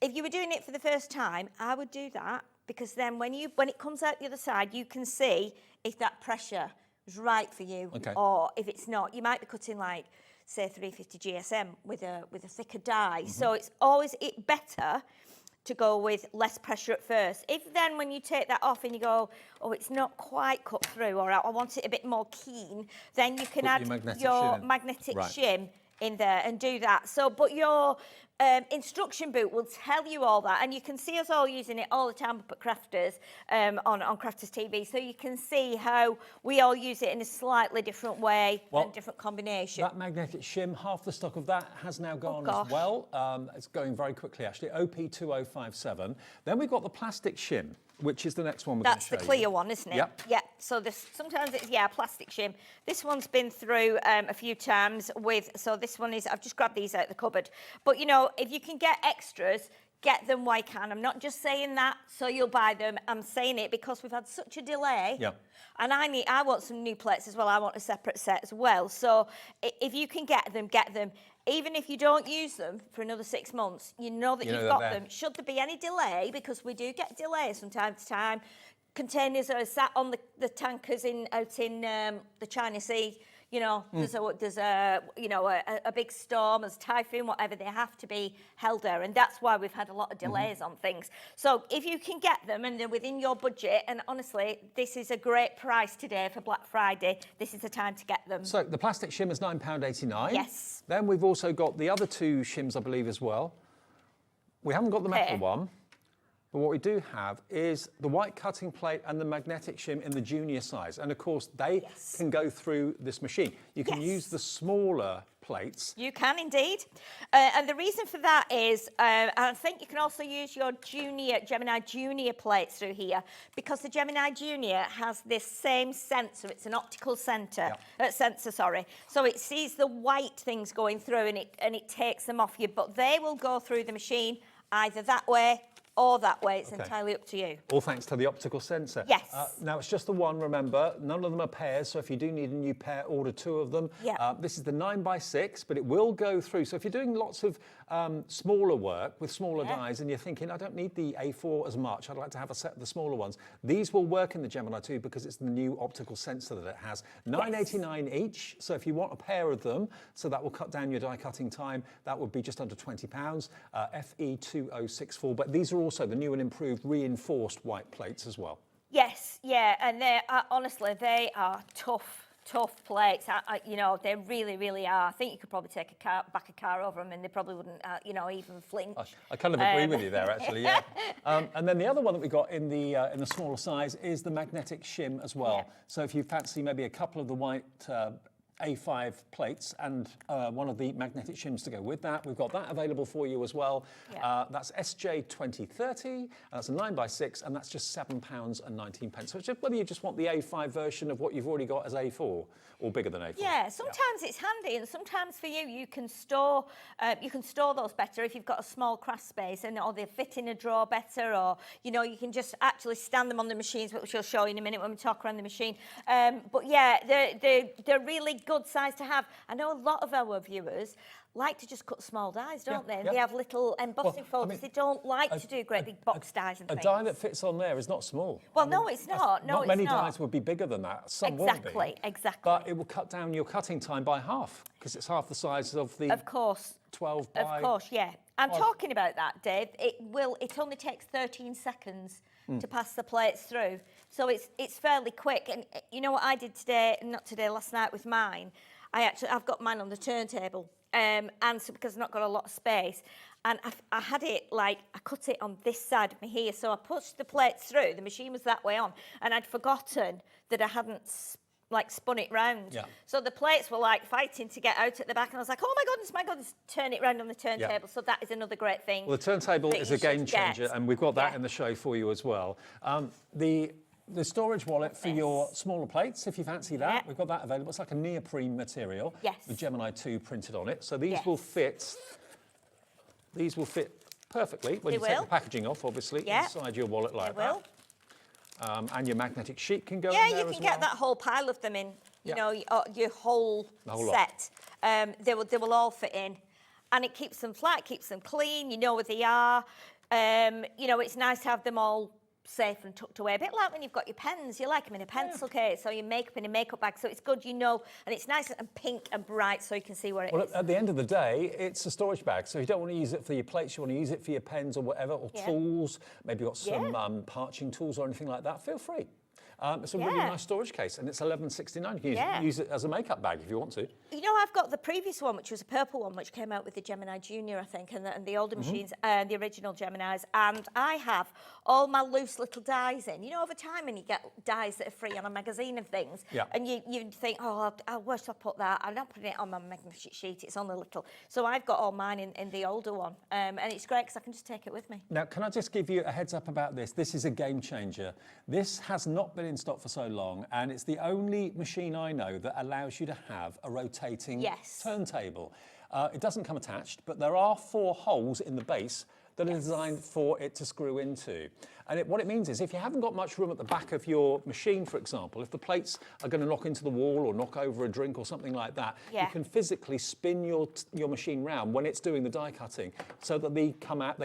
If you were doing it for the first time, I would do that, because then when it comes out the other side, you can see if that pressure is right for you, or if it's not. You might be cutting like, say, 350 GSM with a thicker die. So it's always better to go with less pressure at first. If then when you take that off and you go, oh, it's not quite cut through, or I want it a bit more keen, then you can add your magnetic shim in there and do that. So, but your instruction book will tell you all that, and you can see us all using it all the time up at Crafters on Crafters TV, so you can see how we all use it in a slightly different way and different combination. That magnetic shim, half the stock of that has now gone as well. It's going very quickly actually. OP2057. Then we've got the plastic shim, which is the next one we're going to show you. That's the clear one, isn't it? Yep. Yeah. So sometimes it's plastic shim. This one's been through a few times so this one is, I've just grabbed these out of the cupboard. But you know, if you can get extras, get them while you can. I'm not just saying that so you'll buy them. I'm saying it because we've had such a delay. Yeah. And I want some new plates as well. I want a separate set as well. So if you can get them, get them. Even if you don't use them for another 6 months, you know that you've got them. Should there be any delay, because we do get delays from time to time, containers are sat on the tankers out in the China Sea. You know, there's a big storm, there's typhoon, whatever, they have to be held there. And that's why we've had a lot of delays on things. So if you can get them and they're within your budget, and honestly, this is a great price today for Black Friday. This is the time to get them. So the plastic shim is £9.89. Yes. Then we've also got the other two shims, I believe, as well. We haven't got the metal one, but what we do have is the white cutting plate and the magnetic shim in the junior size. And of course, they can go through this machine. You can use the smaller plates. You can indeed. And the reason for that is, I think you can also use your Gemini Junior plates through here, because the Gemini Junior has this same sensor. It's an optical sensor, sorry. So it sees the white things going through and it takes them off you, but they will go through the machine either that way or that way. It's entirely up to you. All thanks to the optical sensor. Yes. Now, it's just the one, remember. None of them are pairs, so if you do need a new pair, order 2 of them. This is the 9x6, but it will go through. So if you're doing lots of smaller work with smaller dies and you're thinking, I don't need the A4 as much, I'd like to have a set of the smaller ones, these will work in the Gemini 2 because it's the new optical sensor that it has. $9.89 each, so if you want a pair of them, so that will cut down your die cutting time, that would be just under £20, FE2064, but these are also the new and improved reinforced white plates as well. Yes, yeah, and they are, honestly, they are tough plates. You know, they really, really are. I think you could probably take back a car over them and they probably wouldn't, you know, even flinch. I kind of agree with you there, actually, yeah. And then the other one that we got in the smaller size is the magnetic shim as well. So if you fancy maybe a couple of the white A5 plates and one of the magnetic shims to go with that, we've got that available for you as well. That's SJ2030, and that's a 9x6, and that's just £7.19. So it's just whether you just want the A5 version of what you've already got as A4 or bigger than A4. Yeah, sometimes it's handy, and sometimes for you can store those better if you've got a small craft space, or they fit in a drawer better, or you know, you can just actually stand them on the machines, which we'll show you in a minute when we talk around the machine. But yeah, they're really good size to have. I know a lot of our viewers like to just cut small dies, don't they? They have little embossing folders. They don't like to do great big box dies and things. A die that fits on there is not small. Well, no, it's not. No, not many dies would be bigger than that. Some won't be. Exactly. But it will cut down your cutting time by half because it's half the size of the 12 by... Of course, yeah. And talking about that, Dave, it only takes 13 seconds to pass the plates through. So it's fairly quick. And you know what I did last night with mine? I've got mine on the turntable. And so because I've not got a lot of space, and I had it I cut it on this side of me here, so I pushed the plates through, the machine was that way on, and I'd forgotten that I hadn't spun it round. So the plates were fighting to get out at the back, and I was like, oh my goodness, turn it round on the turntable. So that is another great thing. Well, the turntable is a game changer, and we've got that in the show for you as well. The storage wallet for your smaller plates, if you fancy that, we've got that available. It's like a neoprene material with Gemini 2 printed on it. So these will fit. These will fit perfectly when you take the packaging off, obviously, inside your wallet like that. And your magnetic sheet can go in there as well. Yeah, you can get that whole pile of them in. You know, your whole set. They will all fit in, and it keeps them flat, keeps them clean. You know where they are. You know, it's nice to have them all safe and tucked away, a bit like when you've got your pens. You like them in a pencil case, or your makeup in a makeup bag, so it's good, you know, and it's nice and pink and bright so you can see where it is. At the end of the day, it's a storage bag, so you don't want to use it for your plates, you want to use it for your pens or whatever, or tools, maybe you've got some parching tools or anything like that, feel free. It's a really nice storage case, and it's $11.69. You can use it as a makeup bag if you want to. You know, I've got the previous one, which was a purple one, which came out with the Gemini Junior, I think, and the older machines, the original Geminis, and I have all my loose little dies in. You know, over time, when you get dies that are free on a magazine of things, and you think, oh, where should I put that? I'm not putting it on my magnetic sheet, it's on the little. So I've got all mine in the older one, and it's great because I can just take it with me. Now, can I just give you a heads up about this? This is a game changer. This has not been in stock for so long, and it's the only machine I know that allows you to have a rotating turntable. It doesn't come attached, but there are 4 holes in the base that are designed for it to screw into. And what it means is if you haven't got much room at the back of your machine, for example, if the plates are going to knock into the wall or knock over a drink or something like that, you can physically spin your machine round when it's doing the die cutting so that they come out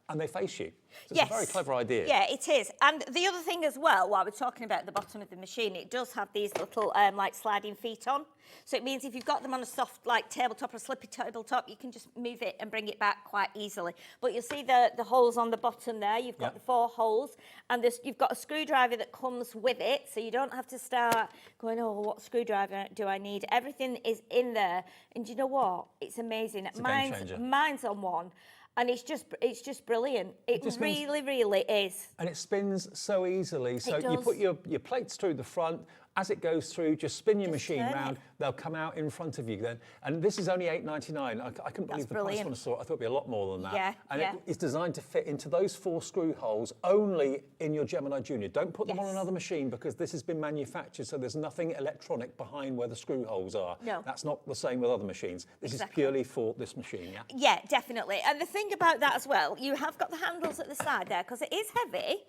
and they face you. So it's a very clever idea. Yeah, it is. And the other thing as well, while we're talking about the bottom of the machine, it does have these little sliding feet on. So it means if you've got them on a soft tabletop or a slippy tabletop, you can just move it and bring it back quite easily. But you'll see the holes on the bottom there. You've got the 4 holes, and you've got a screwdriver that comes with it, so you don't have to start going, oh, what screwdriver do I need? Everything is in there. And do you know what? It's amazing. It's a game changer. Mine's on one. And it's just brilliant. It really, really is. And it spins so easily. So you does. put your plates through the front. As it goes through, just spin your machine turn round. it. They'll come out in front of you then. And this is only $8.99. I couldn't believe the price when I saw it. I thought it'd be a lot more than that. Yeah, and yeah. it is designed to fit into those 4 screw holes only in your Gemini Junior. Don't put them on another machine because this has been manufactured, so there's nothing electronic behind where the screw holes are. No. That's not the same with other machines. This is purely for this machine, yeah? Yeah, definitely. And the thing about that as well, you have got the handles at the side there because it is heavy,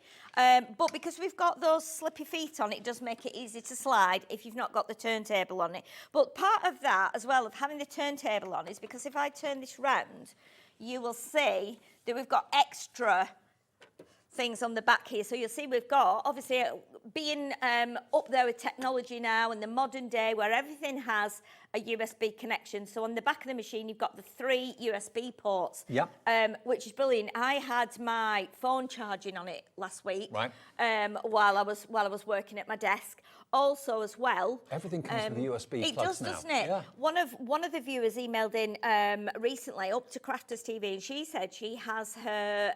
but because we've got those slippy feet on, it does make it easy to slide if you've not got the turntable on it. But part of that as well, of having the turntable on, is because if I turn this round, you will see that we've got extra things on the back here. So you'll see we've got, obviously, being up there with technology now in the modern day where everything has a USB connection. So on the back of the machine, you've got the 3 USB ports, which is brilliant. I had my phone charging on it last week, while I was working at my desk. Also, as well, everything comes with USB it plugs does, now. doesn't it? Yeah. One of the viewers emailed in recently up to Crafters TV, and she said she has her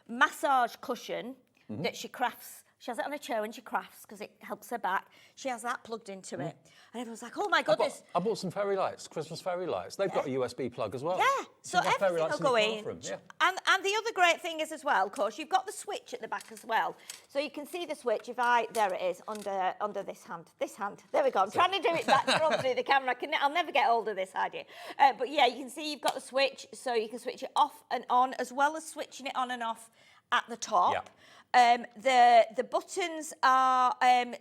massage cushion that she crafts. She has it on a chair when she crafts because it helps her back. She has that plugged into it. And everyone's like, oh my goodness. I bought some fairy lights, Christmas fairy lights. They've got a USB plug as well. Yeah, so everything will go in. Yeah. And the other great thing is as well, of course, you've got the switch at the back as well. So you can see the switch there it is, under this hand. This hand, there we go. I'm trying to do it back from through the camera. I'll never get hold of this idea. But yeah, you can see you've got the switch, so you can switch it off and on, as well as switching it on and off at the top. Yeah. The buttons are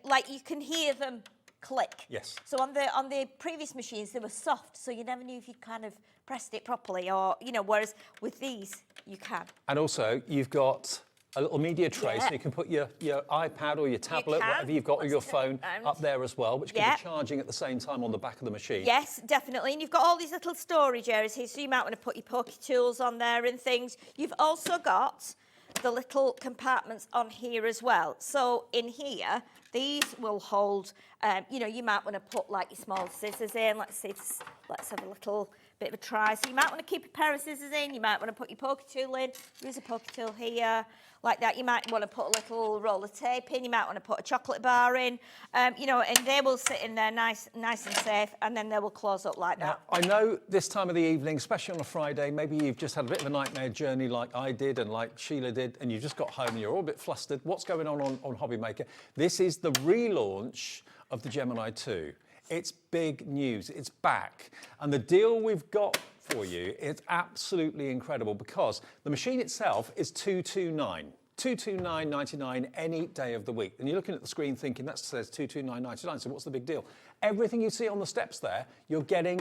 like you can hear them click. Yes. So on the previous machines they were soft, so you never knew if you kind of pressed it properly, or whereas with these you can. And also you've got a little media tray, so you can put your iPad or your tablet, whatever you've got, or your phone up there as well, which can be charging at the same time on the back of the machine. Yes, definitely. And you've got all these little storage areas here, so you might want to put your pokey tools on there and things. You've also got the little compartments on here as well. So in here, these will hold, you might want to put like your small scissors in. Let's have a little bit of a try. So you might want to keep a pair of scissors in. You might want to put your pokey tool in. There's a pokey tool here. Like that, you might want to put a little roll of tape in. You might want to put a chocolate bar in, and they will sit in there nice and safe, and then they will close up like that. Now, I know this time of the evening, especially on a Friday, maybe you've just had a bit of a nightmare journey like I did and like Sheila did, and you've just got home and you're all a bit flustered. What's going on Hobbymaker? This is the relaunch of the Gemini 2. It's big news. It's back. And the deal we've got for you is absolutely incredible because the machine itself is $229.99 any day of the week. And you're looking at the screen thinking that says $229.99, so what's the big deal? Everything you see on the steps there, you're getting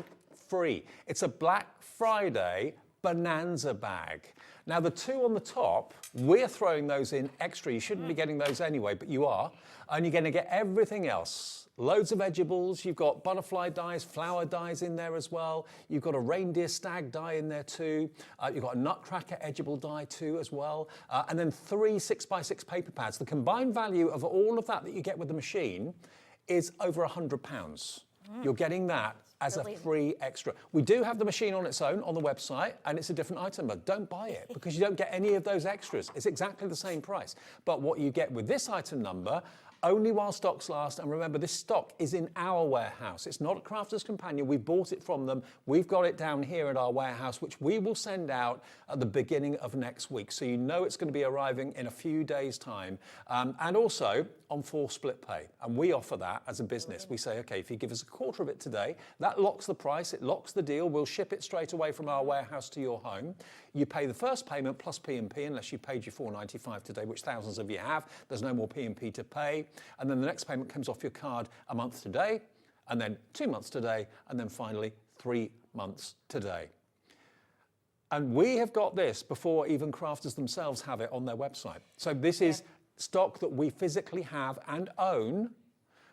free. It's a Black Friday bonanza bag. Now the 2 on the top, we're throwing those in extra. You shouldn't be getting those anyway, but you are. And you're going to get everything else. Loads of edgeables. You've got butterfly dies, flower dies in there as well. You've got a reindeer stag die in there too. You've got a nutcracker edgeable die too as well. And then 3 6x6 paper pads. The combined value of all of that you get with the machine is over £100. You're getting that as a free extra. We do have the machine on its own on the website, and it's a different item, but don't buy it because you don't get any of those extras. It's exactly the same price. But what you get with this item number, only while stocks last, and remember this stock is in our warehouse. It's not a Crafter's Companion. We bought it from them. We've got it down here at our warehouse, which we will send out at the beginning of next week. So you know it's going to be arriving in a few days' time. And also on 4 split pay. And we offer that as a business. We say, okay, if you give us a quarter of it today, that locks the price, it locks the deal. We'll ship it straight away from our warehouse to your home. You pay the first payment plus P&P unless you paid your $4.95 today, which thousands of you have. There's no more P&P to pay. And then the next payment comes off your card a month today, and then 2 months today, and then finally 3 months today. And we have got this before even crafters themselves have it on their website. So this is stock that we physically have and own.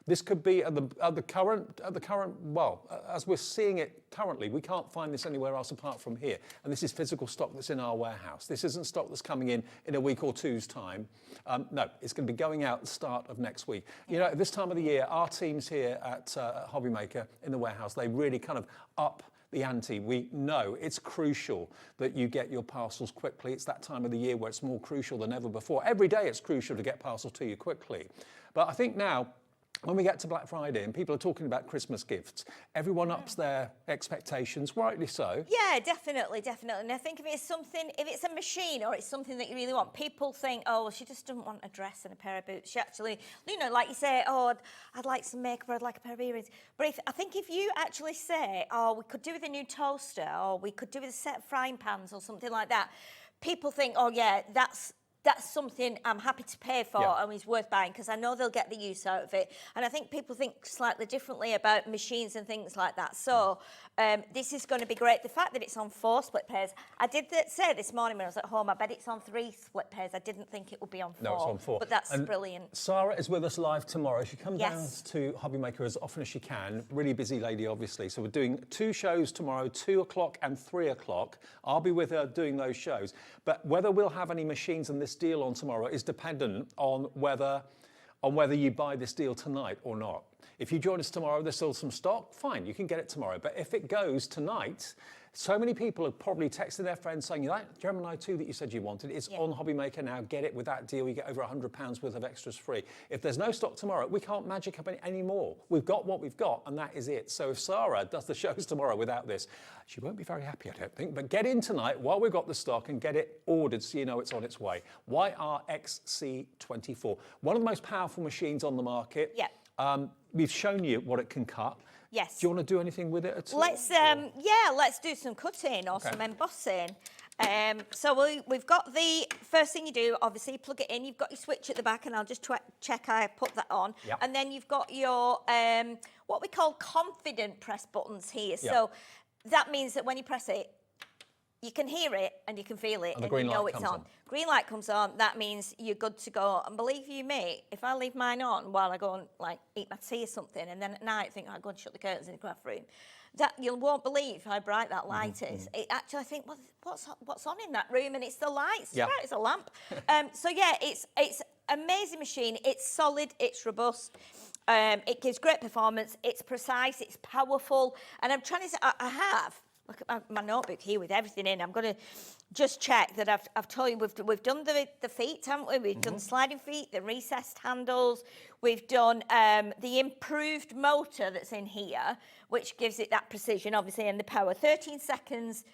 This could be at the current, well, as we're seeing it currently, we can't find this anywhere else apart from here. And this is physical stock that's in our warehouse. This isn't stock that's coming in a week or two's time. No, it's going to be going out at the start of next week. You know, at this time of the year, our teams here at Hobbymaker in the warehouse, they really kind of up the ante. We know it's crucial that you get your parcels quickly. It's that time of the year where it's more crucial than ever before. Every day it's crucial to get parcels to you quickly. But I think now, when we get to Black Friday and people are talking about Christmas gifts, everyone ups their expectations, rightly so. Yeah, definitely, definitely. And I think if it's a machine or it's something that you really want, people think, oh, well, she just doesn't want a dress and a pair of boots. She actually, you know, like you say, oh, I'd like some makeup or I'd like a pair of earrings. But I think if you actually say, oh, we could do with a new toaster or we could do with a set of frying pans or something like that, people think, oh, yeah, that's something I'm happy to pay for and is worth buying because I know they'll get the use out of it. And I think people think slightly differently about machines and things like that. So this is going to be great. The fact that it's on 4 split pairs, I did say this morning when I was at home, I bet it's on 3 split pairs. I didn't think it would be on 4. No, it's on 4. But that's brilliant. Sarah is with us live tomorrow. She comes down to Hobbymaker as often as she can. Really busy lady, obviously. So we're doing 2 shows tomorrow, 2 o'clock and 3 o'clock. I'll be with her doing those shows. But whether we'll have any machines in this deal on tomorrow is dependent on whether you buy this deal tonight or not. If you join us tomorrow, there's still some stock, fine, you can get it tomorrow. But if it goes tonight, so many people are probably texting their friends saying, that Gemini 2 that you said you wanted, it's on Hobbymaker now, get it with that deal, you get over £100 worth of extras free. If there's no stock tomorrow, we can't magic up any more. We've got what we've got, and that is it. So if Sarah does the shows tomorrow without this, she won't be very happy, I don't think. But get in tonight while we've got the stock and get it ordered so you know it's on its way. YRXC24, one of the most powerful machines on the market. Yeah. We've shown you what it can cut. Yes. Do you want to do anything with it at all? Let's do some cutting or some embossing. So we've got the first thing you do, obviously, you plug it in. You've got your switch at the back, and I'll just check I put that on. Yep. And then you've got your what we call confident press buttons here. Yep. So that means that when you press it, you can hear it and you can feel it, And the and green you know light it's comes on. on. Green light comes on. That means you're good to go. And believe you me, if I leave mine on while I go and eat my tea or something, and then at night think I'll go and shut the curtains in the craft room, that you won't believe how bright that light is. It actually, I think, what's on in that room, and it's the lights. Yeah. Right, it's a lamp. So yeah, it's amazing machine. It's solid. It's robust. It gives great performance. It's precise. It's powerful. And I'm trying to say, I have. Look at my notebook here with everything in. I'm going to just check that I've told you we've done the feet, haven't we? We've done sliding feet, the recessed handles. We've done the improved motor that's in here, which gives it that precision, obviously, and the power. 13 seconds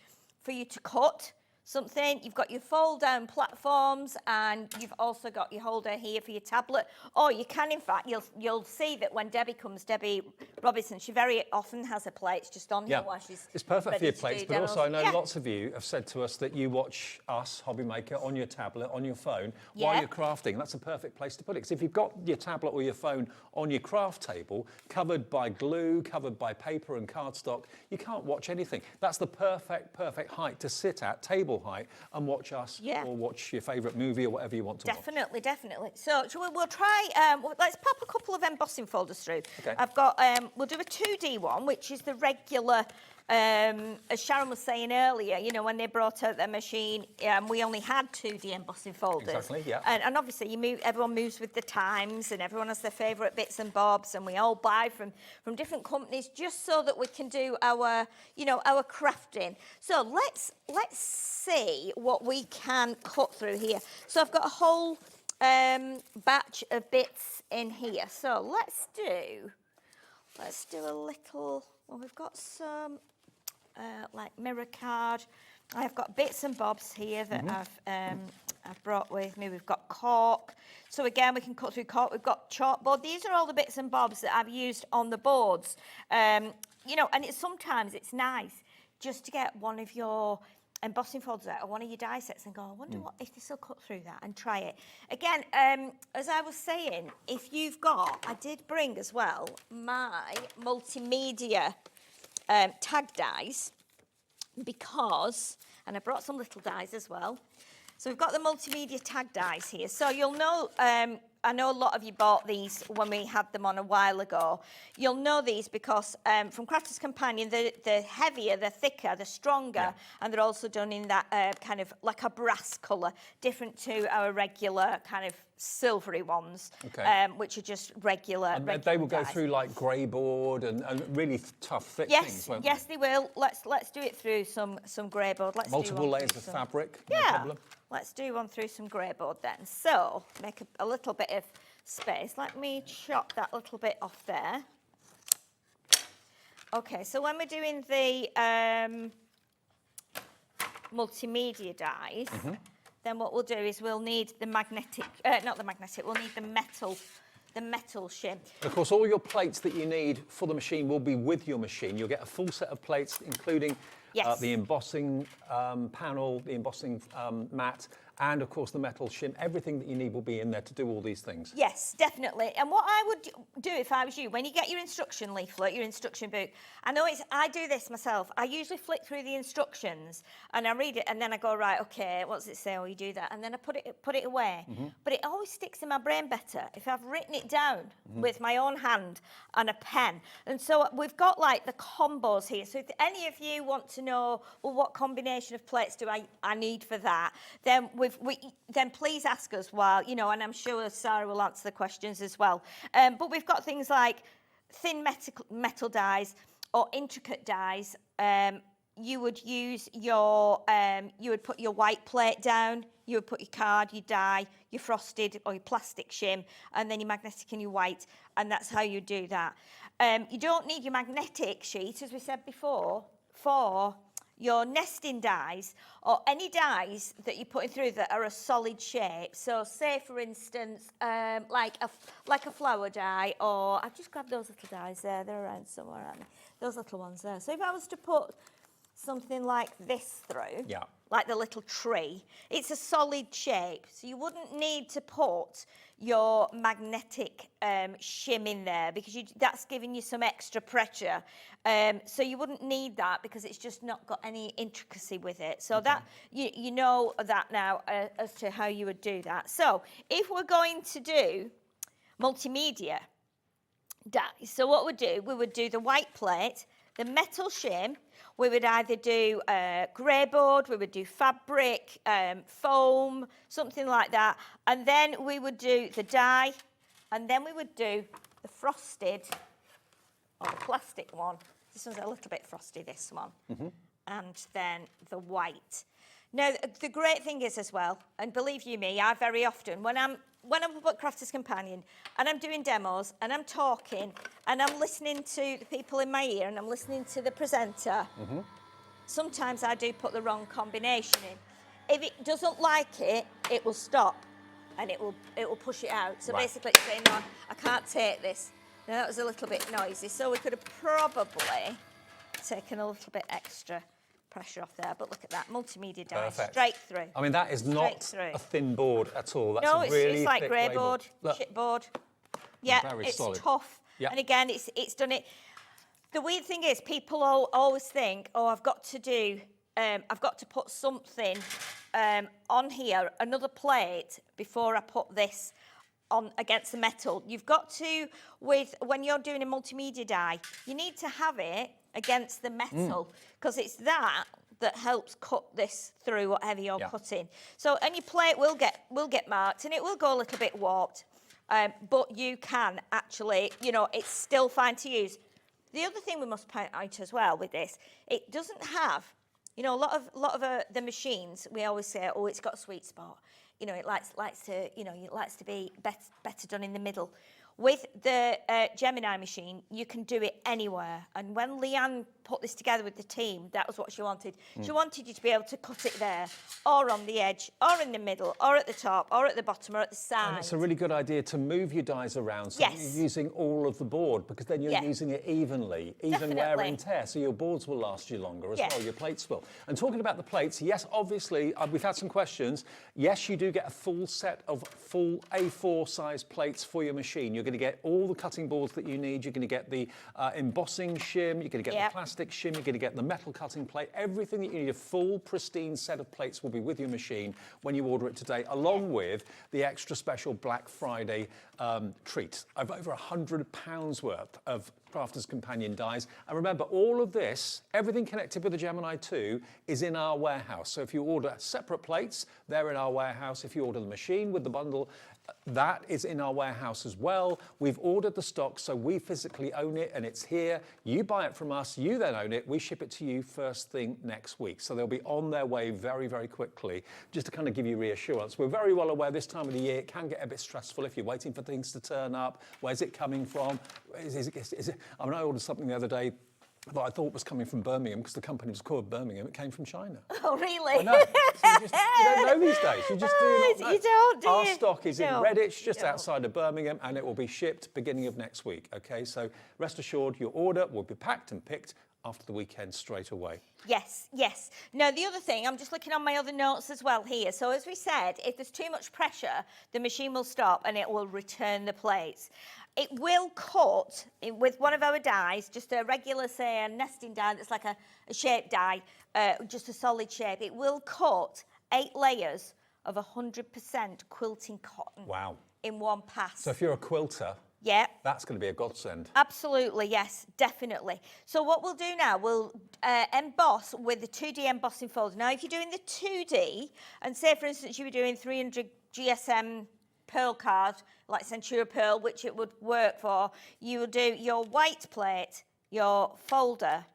for you to cut something. You've got your fold-down platforms, and you've also got your holder here for your tablet. Or you can, in fact, you'll see that when Debbie comes, Debbie Robinson, she very often has her plates just on here while she's it's perfect for ready your to plates, do but demos. also I know lots of you have said to us that you watch us, Hobbymaker, on your tablet, on your phone, while Yeah. you're crafting. That's a perfect place to put it. Because if you've got your tablet or your phone on your craft table, covered by glue, covered by paper and cardstock, you can't watch anything. That's the perfect height to sit at, table height, and watch us or watch your favourite movie or whatever you want to watch. Definitely. So we'll try, let's pop a couple of embossing folders through. Okay. I've got, we'll do a 2D one, which is the regular, as Sharon was saying earlier, you know, when they brought out their machine, we only had 2D embossing folders. Exactly, yeah. And obviously everyone moves with the times, and everyone has their favourite bits and bobs, and we all buy from different companies just so that we can do our, you know, our crafting. So let's see what we can cut through here. So I've got a whole batch of bits in here. So let's do a little, well, we've got some like mirror card. I've got bits and bobs here that I've brought with me. We've got cork. So again, we can cut through cork. We've got chalkboard. These are all the bits and bobs that I've used on the boards. You know, and sometimes it's nice just to get one of your embossing folders out or one of your die sets and go, I wonder what if this will cut through that, and try it. Again, as I was saying, if you've got, I did bring as well my multimedia tag dies, because, and I brought some little dies as well. So we've got the multimedia tag dies here. So you'll know I know a lot of you bought these when we had them on a while ago. You'll know these because from Crafter's Companion, they're heavier, they're thicker, they're stronger, and they're also done in that kind of like a brass colour, different to our regular kind of silvery ones, which are just regular. And they will go through like grey board and really tough, thick things, won't yes, they will. Let's do it through some grey board. Let's multiple do layers of fabric. No Yeah. problem. Let's do one through some grey board then. So make a little bit of space. Let me chop that little bit off there. Okay, so when we're doing the multimedia dies, then what we'll do is we'll need the magnetic, not the magnetic, we'll need the metal shim. Of course, all your plates that you need for the machine will be with your machine. You'll get a full set of plates, including the embossing panel, the embossing mat, and of course the metal shim. Everything that you need will be in there to do all these things. Yes, definitely. And what I would do if I was you, when you get your instruction leaflet, your instruction book, I do this myself. I usually flick through the instructions and I read it and then I go, right, okay, what does it say? Oh, you do that. And then I put it away. But it always sticks in my brain better if I've written it down with my own hand and a pen. And so we've got like the combos here. So if any of you want to know, well, what combination of plates do I need for that, then then please ask us while, and I'm sure Sarah will answer the questions as well. But we've got things like thin metal dies or intricate dies. You would use you would put your white plate down, you would put your card, your die, your frosted or your plastic shim, and then your magnetic and your white, and that's how you do that. You don't need your magnetic sheet, as we said before, for your nesting dies or any dies that you're putting through that are a solid shape. So say, for instance, like a flower die, or I've just grabbed those little dies there, they're around somewhere, aren't they? Those little ones there. So if I was to put something like this through, like the little tree, it's a solid shape, so you wouldn't need to put your magnetic shim in there because that's giving you some extra pressure. So you wouldn't need that because it's just not got any intricacy with it. So that you know that now as to how you would do that. So if we're going to do multimedia dies, so what we would do the white plate, the metal shim. We would either do grey board, we would do fabric, foam, something like that. And then we would do the die, and then we would do the frosted, or the plastic one. This one's a little bit frosty, this one. And then the white. Now, the great thing is as well, and believe you me, I very often, when I'm at Crafter's Companion and I'm doing demos and I'm talking and I'm listening to the people in my ear and I'm listening to the presenter, sometimes I do put the wrong combination in. If it doesn't like it, it will stop and it will push it out. So basically it's saying, no, I can't take this. Now that was a little bit noisy, so we could have probably taken a little bit extra pressure off there, but look at that, multimedia die, straight through. I mean, that is not a thin board at all. That's no, a really it's like thick grey board, chipboard. Yeah, it's solid. tough. Yep. And again, it's done it. The weird thing is, people always think, oh, I've got to put something on here, another plate, before I put this on against the metal. You've got to, when you're doing a multimedia die, you need to have it against the metal because it's that helps cut this through whatever you're cutting. So, and your plate will get marked and it will go a little bit warped, but you can actually, it's still fine to use. The other thing we must point out as well with this, it doesn't have, a lot of the machines, we always say, oh, it's got a sweet spot. It likes to be better done in the middle. With the Gemini machine, you can do it anywhere. And when Leanne put this together with the team, that was what she wanted. She wanted you to be able to cut it there, or on the edge, or in the middle, or at the top, or at the bottom, or at the side. And it's a really good idea to move your dies around so that you're using all of the board, because then you're using it evenly, even wear and tear, so your boards will last you longer as well, your plates will. And talking about the plates, yes, obviously, we've had some questions. Yes, you do get a full set of full A4 size plates for your machine. You're going to get all the cutting boards that you need. You're going to get the embossing shim. You're going to get the plastic shim. You're going to get the metal cutting plate. Everything that you need, a full, pristine set of plates will be with your machine when you order it today, along with the extra special Black Friday treat of over £100 worth of Crafters Companion dies. And remember, all of this, everything connected with the Gemini 2 is in our warehouse. So if you order separate plates, they're in our warehouse. If you order the machine with the bundle, that is in our warehouse as well. We've ordered the stock, so we physically own it and it's here. You buy it from us, you then own it. We ship it to you first thing next week. So they'll be on their way very, very quickly, just to kind of give you reassurance. We're very well aware this time of the year it can get a bit stressful if you're waiting for things to turn up. Where's it coming from? Is it, I mean, I ordered something the other day that I thought was coming from Birmingham because the company was called Birmingham. It came from China. Oh, really? I know. So you don't know these days. You just do not know. You don't, do Our you? stock is in No. Redditch, just outside of Birmingham, and it will be shipped beginning of next week. Okay, so rest assured, your order will be packed and picked after the weekend straight away. Yes, yes. Now, the other thing, I'm just looking on my other notes as well here. So as we said, if there's too much pressure, the machine will stop and it will return the plates. It will cut with one of our dies, just a regular, say, a nesting die that's like a shape die, just a solid shape. It will cut 8 layers of 100% quilting cotton. Wow. In one pass. So if you're a quilter, yeah, that's going to be a godsend. absolutely, yes, definitely. So what we'll do now, we'll emboss with the 2D embossing folder. Now, if you're doing the 2D, and say, for instance, you were doing 300 GSM pearl card, like Centura Pearl, which it would work for, you will do your white plate, your folder,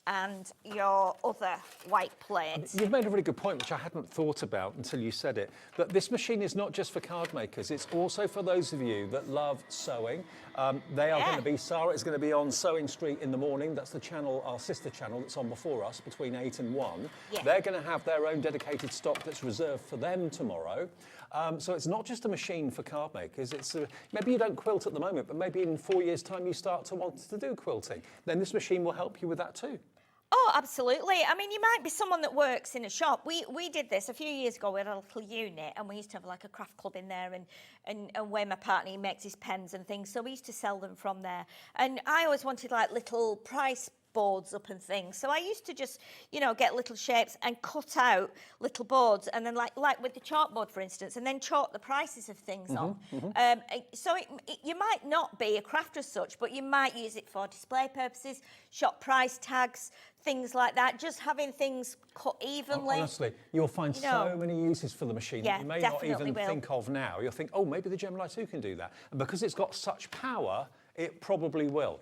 and your other white plate. You've made a really good point, which I hadn't thought about until you said it, that this machine is not just for card makers, it's also for those of you that love sewing. They are going to be, Sarah is going to be on Sewing Street in the morning. That's the channel, our sister channel that's on before us, between 8 and 1. Yeah. They're going to have their own dedicated stock that's reserved for them tomorrow. So it's not just a machine for card makers. It's maybe you don't quilt at the moment, but maybe in 4 years' time you start to want to do quilting. Then this machine will help you with that too. Oh, absolutely. I mean, you might be someone that works in a shop. We did this a few years ago. We had a little unit and we used to have like a craft club in there and where my partner, he makes his pens and things. So we used to sell them from there. And I always wanted like little price boards up and things. So I used to just, you know, get little shapes and cut out little boards and then like with the chalkboard, for instance, and then chalk the prices of things on. So you might not be a crafter as such, but you might use it for display purposes, shop price tags, things like that, just having things cut evenly. Honestly, you'll find so many uses for the machine that you may not even think of now. You'll think, oh, maybe the Gemini 2 can do that. And because it's got such power, it probably will.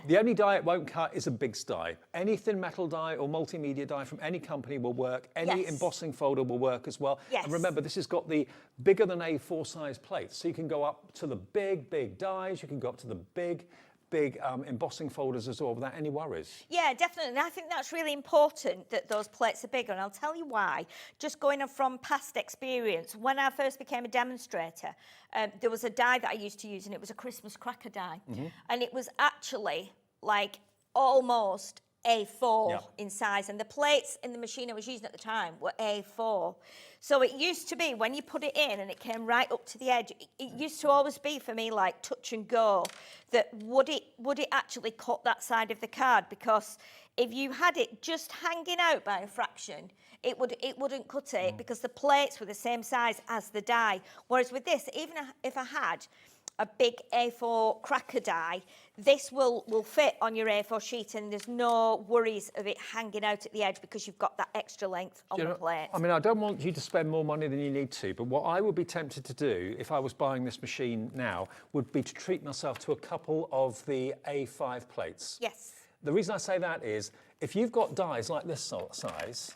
The only die it won't cut is a big die. Any thin metal die or multimedia die from any company will work. Any embossing folder will work as well. And remember, this has got the bigger than A4 size plates. So you can go up to the big dies. You can go up to the big embossing folders as well without any worries. Yeah, definitely. And I think that's really important that those plates are bigger. And I'll tell you why. Just going on from past experience, when I first became a demonstrator, there was a die that I used to use and it was a Christmas cracker die. And it was actually like almost A4 in size. And the plates in the machine I was using at the time were A4. So it used to be when you put it in and it came right up to the edge, it used to always be for me like touch and go that would it actually cut that side of the card? Because if you had it just hanging out by a fraction, it wouldn't cut it because the plates were the same size as the die. Whereas with this, even if I had a big A4 cracker die, this will fit on your A4 sheet and there's no worries of it hanging out at the edge because you've got that extra length on the plate. I mean, I don't want you to spend more money than you need to, but what I would be tempted to do if I was buying this machine now would be to treat myself to a couple of the A5 plates. Yes. The reason I say that is if you've got dies like this size,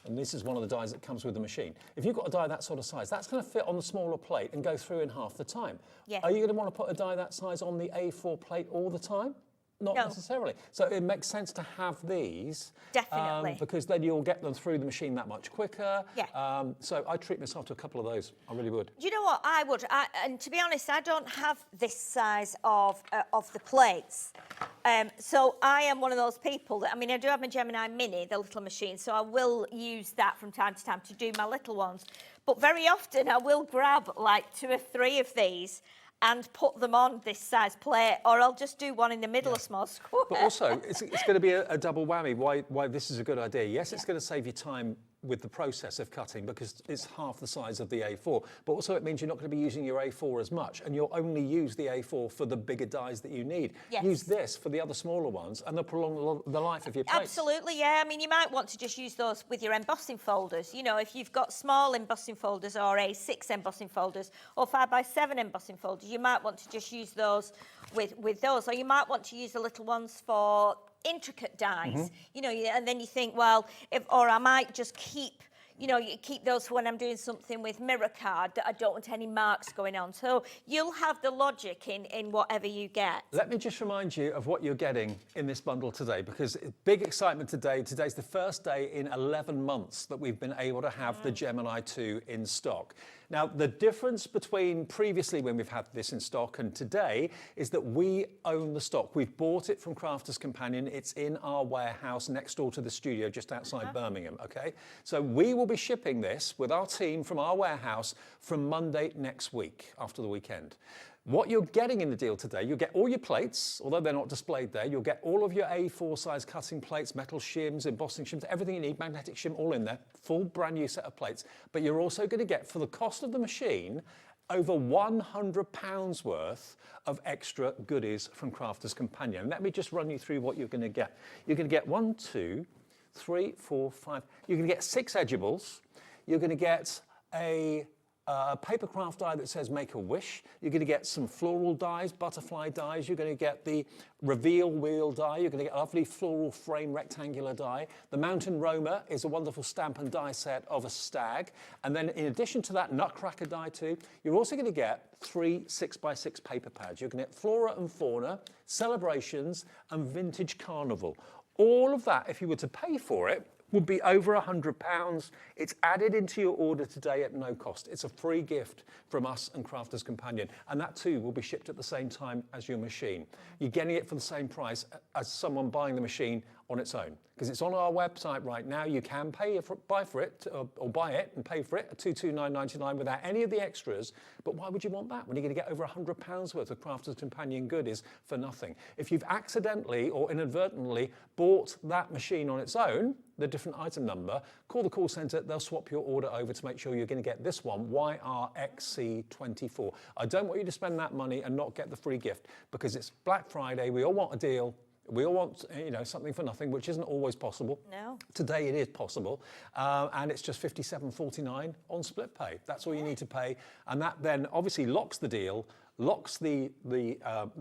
and this is one of the dies that comes with the machine. If you've got a die that sort of size, that's going to fit on the smaller plate and go through in half the time. Yeah. Are you going to want to put a die that size on the A4 plate all the time? Not necessarily. So it makes sense to have these. Definitely. Because then you'll get them through the machine that much quicker. Yeah. So I'd treat myself to a couple of those. I really would. You know what? I would. And to be honest, I don't have this size of the plates. So I am one of those people that, I mean, I do have my Gemini Mini, the little machine, so I will use that from time to time to do my little ones. But very often I will grab like 2 or 3 of these and put them on this size plate, or I'll just do one in the middle, a small square. But also, it's going to be a double whammy. Why this is a good idea? Yes, it's going to save you time with the process of cutting because it's half the size of the A4, but also it means you're not going to be using your A4 as much, and you'll only use the A4 for the bigger dies that you need. Yes. Use this for the other smaller ones, and they'll prolong the life of your plates. Absolutely, yeah. I mean, you might want to just use those with your embossing folders. You know, if you've got small embossing folders or A6 embossing folders or 5x7 embossing folders, you might want to just use those with those, or you might want to use the little ones for intricate dies, you know, and then you think, well, or I might just keep, you know, you keep those for when I'm doing something with mirror card that I don't want any marks going on. So you'll have the logic in whatever you get. Let me just remind you of what you're getting in this bundle today, because big excitement today. Today's the first day in 11 months that we've been able to have the Gemini 2 in stock. Now, the difference between previously when we've had this in stock and today is that we own the stock. We've bought it from Crafters Companion. It's in our warehouse next door to the studio just outside Birmingham, okay? So we will be shipping this with our team from our warehouse from Monday next week, after the weekend. What you're getting in the deal today, you'll get all your plates, although they're not displayed there. You'll get all of your A4 size cutting plates, metal shims, embossing shims, everything you need, magnetic shim, all in there, full brand new set of plates. But you're also going to get, for the cost of the machine, over £100 worth of extra goodies from Crafters Companion. Let me just run you through what you're going to get. You're going to get 1, 2, 3, 4, 5. You're going to get 6 edgeables. You're going to get a paper craft die that says make a wish. You're going to get some floral dies, butterfly dies. You're going to get the reveal wheel die. You're going to get a lovely floral frame rectangular die. The Mountain Roamer is a wonderful stamp and die set of a stag. And then in addition to that Nutcracker die too, you're also going to get 3 6x6 paper pads. You're going to get Flora and Fauna, Celebrations and Vintage Carnival. All of that, if you were to pay for it, would be over £100. It's added into your order today at no cost. It's a free gift from us and Crafters Companion. And that too will be shipped at the same time as your machine. You're getting it for the same price as someone buying the machine on its own. Because it's on our website right now. You can buy it and pay for it at $229.99 without any of the extras. But why would you want that when you're going to get over £100 worth of Crafters Companion goodies for nothing? If you've accidentally or inadvertently bought that machine on its own, the different item number, call the call centre. They'll swap your order over to make sure you're going to get this one, YRXC24. I don't want you to spend that money and not get the free gift because it's Black Friday. We all want a deal. We all want, you know, something for nothing, which isn't always possible. No. Today it is possible, and it's just $57.49 on split pay. That's all you need to pay, and that then obviously locks the deal, locks the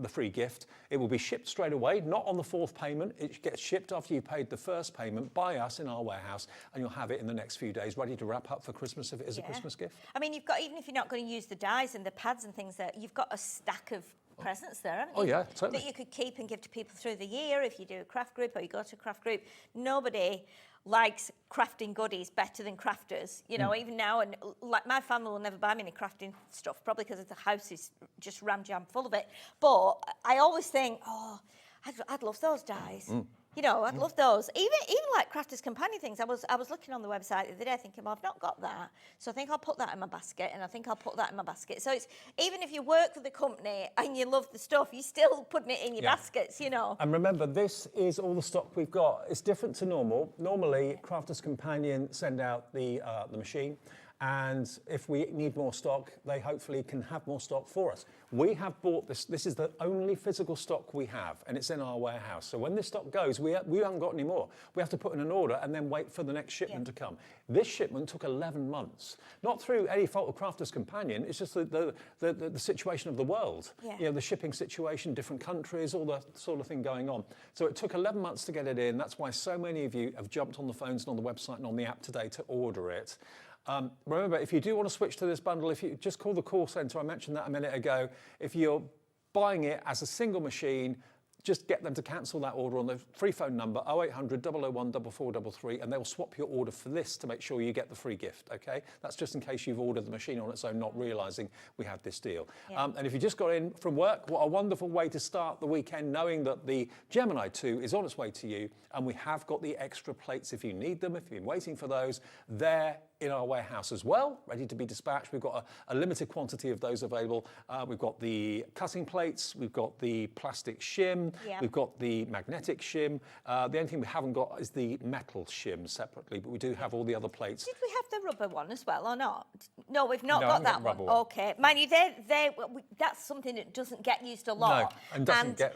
free gift. It will be shipped straight away, not on the 4th payment. It gets shipped after you paid the 1st payment by us in our warehouse, and you'll have it in the next few days, ready to wrap up for Christmas if it is a Christmas gift. I mean, you've got, even if you're not going to use the dies and the pads and things, that you've got a stack of presents there, haven't you? Oh yeah, totally. That you could keep and give to people through the year if you do a craft group or you go to a craft group. Nobody likes crafting goodies better than crafters, you know, even now. And like my family will never buy me any crafting stuff, probably because the house is just ram-jam full of it. But I always think, oh, I'd love those dies. You know, I'd love those. Even like Crafters Companion things. I was looking on the website the other day thinking, well, I've not got that. So I think I'll put that in my basket, and I think I'll put that in my basket. So it's, even if you work for the company and you love the stuff, you're still putting it in your baskets, you know. And remember, this is all the stock we've got. It's different to normal. Normally, Crafters Companion send out the machine. And if we need more stock, they hopefully can have more stock for us. We have bought this. This is the only physical stock we have, and it's in our warehouse. So when this stock goes, we haven't got any more. We have to put in an order and then wait for the next shipment to come. This shipment took 11 months, not through any fault of Crafters Companion. It's just the situation of the world. You know, the shipping situation, different countries, all the sort of thing going on. So it took 11 months to get it in. That's why so many of you have jumped on the phones and on the website and on the app today to order it. Remember, if you do want to switch to this bundle, if you just call the call centre, I mentioned that a minute ago. If you're buying it as a single machine, just get them to cancel that order on the free phone number 0800 001 4433, and they'll swap your order for this to make sure you get the free gift, okay? That's just in case you've ordered the machine on its own, not realising we had this deal. And if you just got in from work, what a wonderful way to start the weekend, knowing that the Gemini 2 is on its way to you, and we have got the extra plates if you need them, if you've been waiting for those. There in our warehouse as well, ready to be dispatched. We've got a limited quantity of those available. We've got the cutting plates, we've got the plastic shim, we've got the magnetic shim. The only thing we haven't got is the metal shim separately, but we do have all the other plates. Did we have the rubber one as well, or not? No, we've not No, got I haven't that got the rubber one. one. Okay. Mind you, that's something that doesn't get used a lot. No, and doesn't get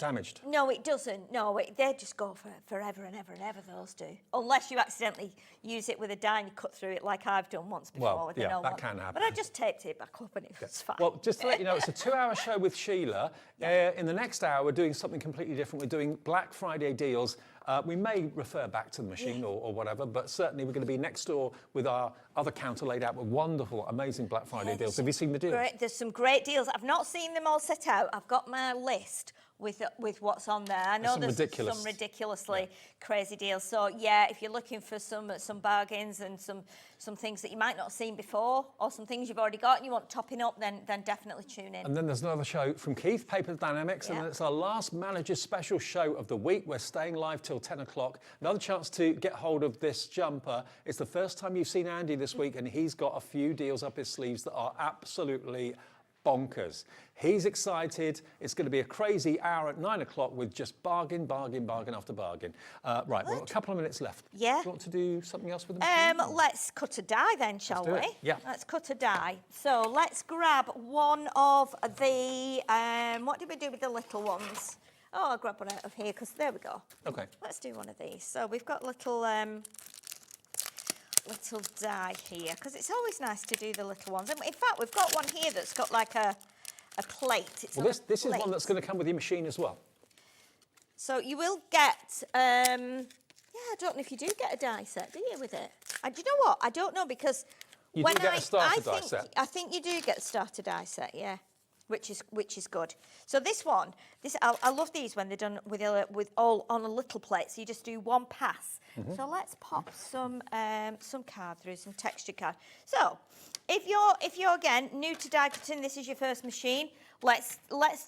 damaged. No, it doesn't. No, they just go for forever and ever and ever, those do. Unless you accidentally use it with a die and you cut through it like I've done once before. Well, with yeah, an old that one. can happen. But I just taped it back up and it was fine. Well, just to let you know, it's a 2-hour show with Sheila. In the next hour, we're doing something completely different. We're doing Black Friday deals. We may refer back to the machine or whatever, but certainly we're going to be next door with our other counter laid out with wonderful, amazing Black Friday deals. Have you seen the deals? There's some great deals. I've not seen them all set out. I've got my list with what's on there. I know there's some ridiculously crazy deals. So yeah, if you're looking for some bargains and some things that you might not have seen before, or some things you've already got and you want topping up, then definitely tune in. And then there's another show from Keith, Paper Dynamics, and it's our last Manager's Special show of the week. We're staying live till 10 o'clock. Another chance to get hold of this jumper. It's the first time you've seen Andy this week, and he's got a few deals up his sleeves that are absolutely bonkers. He's excited. It's going to be a crazy hour at 9 o'clock with just bargain, bargain, bargain after bargain. Right, we've got a couple of minutes left. Yeah. Do you want to do something else with the machine? Let's cut a die then, shall do we? it. Yeah. Let's cut a die. So let's grab one of the, what did we do with the little ones? Oh, I'll grab one out of here, because there we go. Okay. Let's do one of these. So we've got little die here, because it's always nice to do the little ones. And in fact, we've got one here that's got like a plate. It's Well, this is plate. one that's going to come with your machine as well. So you will get, yeah, I don't know if you do get a die set, do you, with it? Do you know what? I don't know, because You when do get a starter die set. I think you do get a starter die set, yeah, which is good. So this one, I love these when they're done with all on a little plate. So you just do one pass. So let's pop some card through, some texture card. So if you're again new to die cutting, this is your first machine. Let's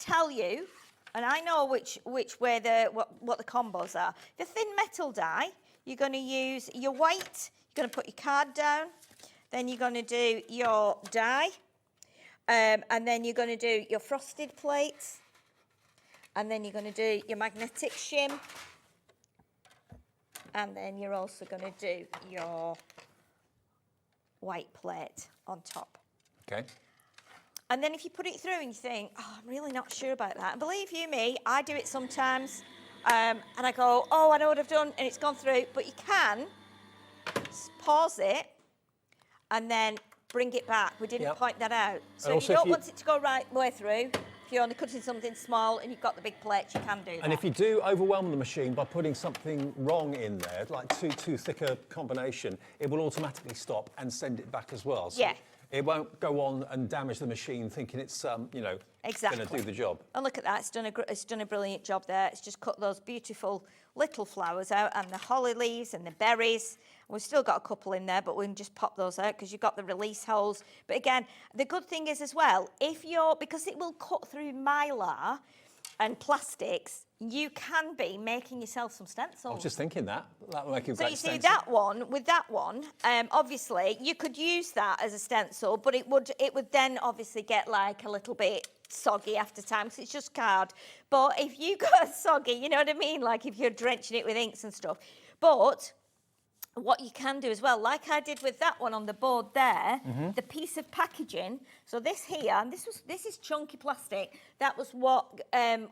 tell you, and I know which way what the combos are. The thin metal die, you're going to use your weight. You're going to put your card down. Then you're going to do your die. And then you're going to do your frosted plates. And then you're going to do your magnetic shim. And then you're also going to do your white plate on top. Okay. And then if you put it through and you think, oh, I'm really not sure about that. And believe you me, I do it sometimes. And I go, oh, I know what I've done. And it's gone through. But you can pause it and then bring it back. We didn't point that out. So if you don't want it to go right way through, if you're only cutting something small and you've got the big plates, you can do that. And if you do overwhelm the machine by putting something wrong in there, like too thick a combination, it will automatically stop and send it back as well. So it won't go on and damage the machine thinking it's exactly going to do the job. And look at that, it's done a brilliant job there. It's just cut those beautiful little flowers out and the holly leaves and the berries. We've still got a couple in there, but we can just pop those out because you've got the release holes. But again, the good thing is as well, because it will cut through mylar and plastics, you can be making yourself some stencils. I was just thinking that will make you a so great you see stencil. with that one, obviously you could use that as a stencil, but it would then obviously get like a little bit soggy after time because it's just card. But if you got soggy, you know what I mean, like if you're drenching it with inks and stuff. But what you can do as well, like I did with that one on the board there, the piece of packaging. So this here, and this is chunky plastic. That was what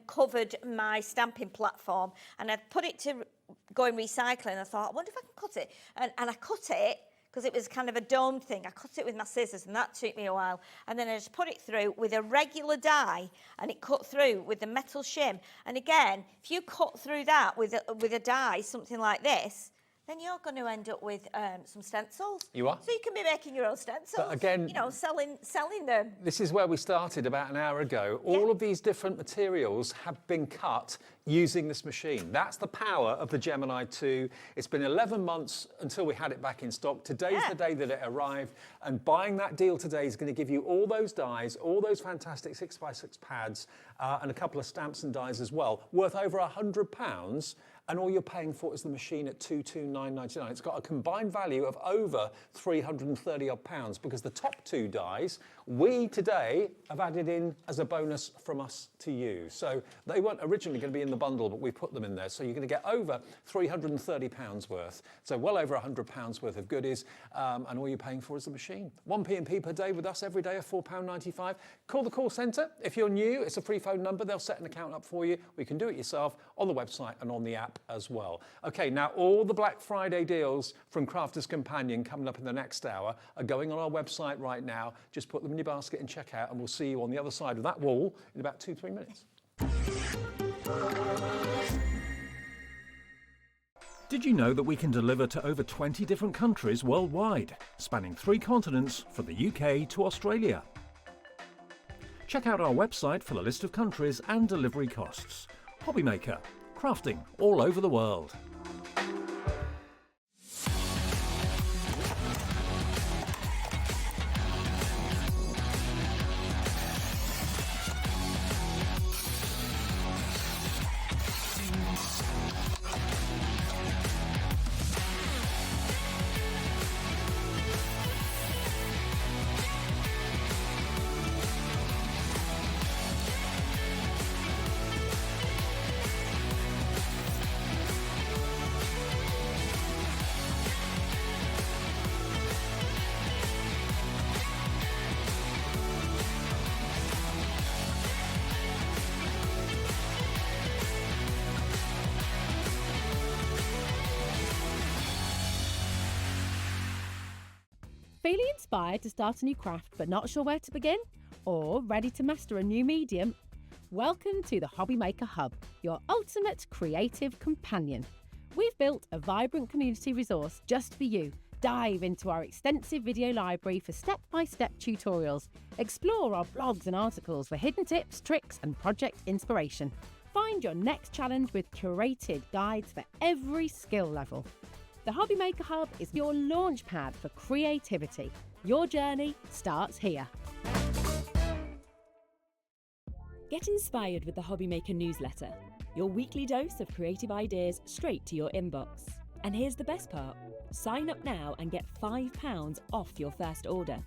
covered my stamping platform, and I put it to go in recycling. I thought, I wonder if I can cut it, and I cut it because it was kind of a domed thing. I cut it with my scissors, and that took me a while. And then I just put it through with a regular die, and it cut through with the metal shim. And again, if you cut through that with a die, something like this, then you're going to end up with some stencils. You are. So you can be making your own stencils. But again, selling them. This is where we started about an hour ago. All of these different materials have been cut using this machine. That's the power of the Gemini 2. It's been 11 months until we had it back in stock. Today's the day that it arrived, and buying that deal today is going to give you all those dies, all those fantastic 6x6 pads, and a couple of stamps and dies as well, worth over £100. and all you're paying for is the machine at £229.99. It's got a combined value of over 330 odd pounds, because the top two dies we today have added in as a bonus from us to you. So they weren't originally going to be in the bundle, but we put them in there. So you're going to get over £330 worth. So well over £100 worth of goodies, and all you're paying for is the machine. 1 P&P per day with us every day of £4.95. Call the call centre. If you're new, it's a free phone number. They'll set an account up for you. We can do it yourself on the website and on the app as well. Okay, now all the Black Friday deals from Crafters Companion coming up in the next hour are going on our website right now. Just put them in your basket and check out, and we'll see you on the other side of that wall in about 2-3 minutes. Did you know that we can deliver to over 20 different countries worldwide, spanning 3 continents from the UK to Australia? Check out our website for the list of countries and delivery costs. Hobbymaker, crafting all over the world. Feeling inspired to start a new craft but not sure where to begin? Or ready to master a new medium? Welcome to the Hobbymaker Hub, your ultimate creative companion. We've built a vibrant community resource just for you. Dive into our extensive video library for step-by-step tutorials. Explore our blogs and articles for hidden tips, tricks and project inspiration. Find your next challenge with curated guides for every skill level. The Hobbymaker Hub is your launch pad for creativity. Your journey starts here. Get inspired with the Hobbymaker newsletter, your weekly dose of creative ideas straight to your inbox. And here's the best part. Sign up now and get £5 off your first order.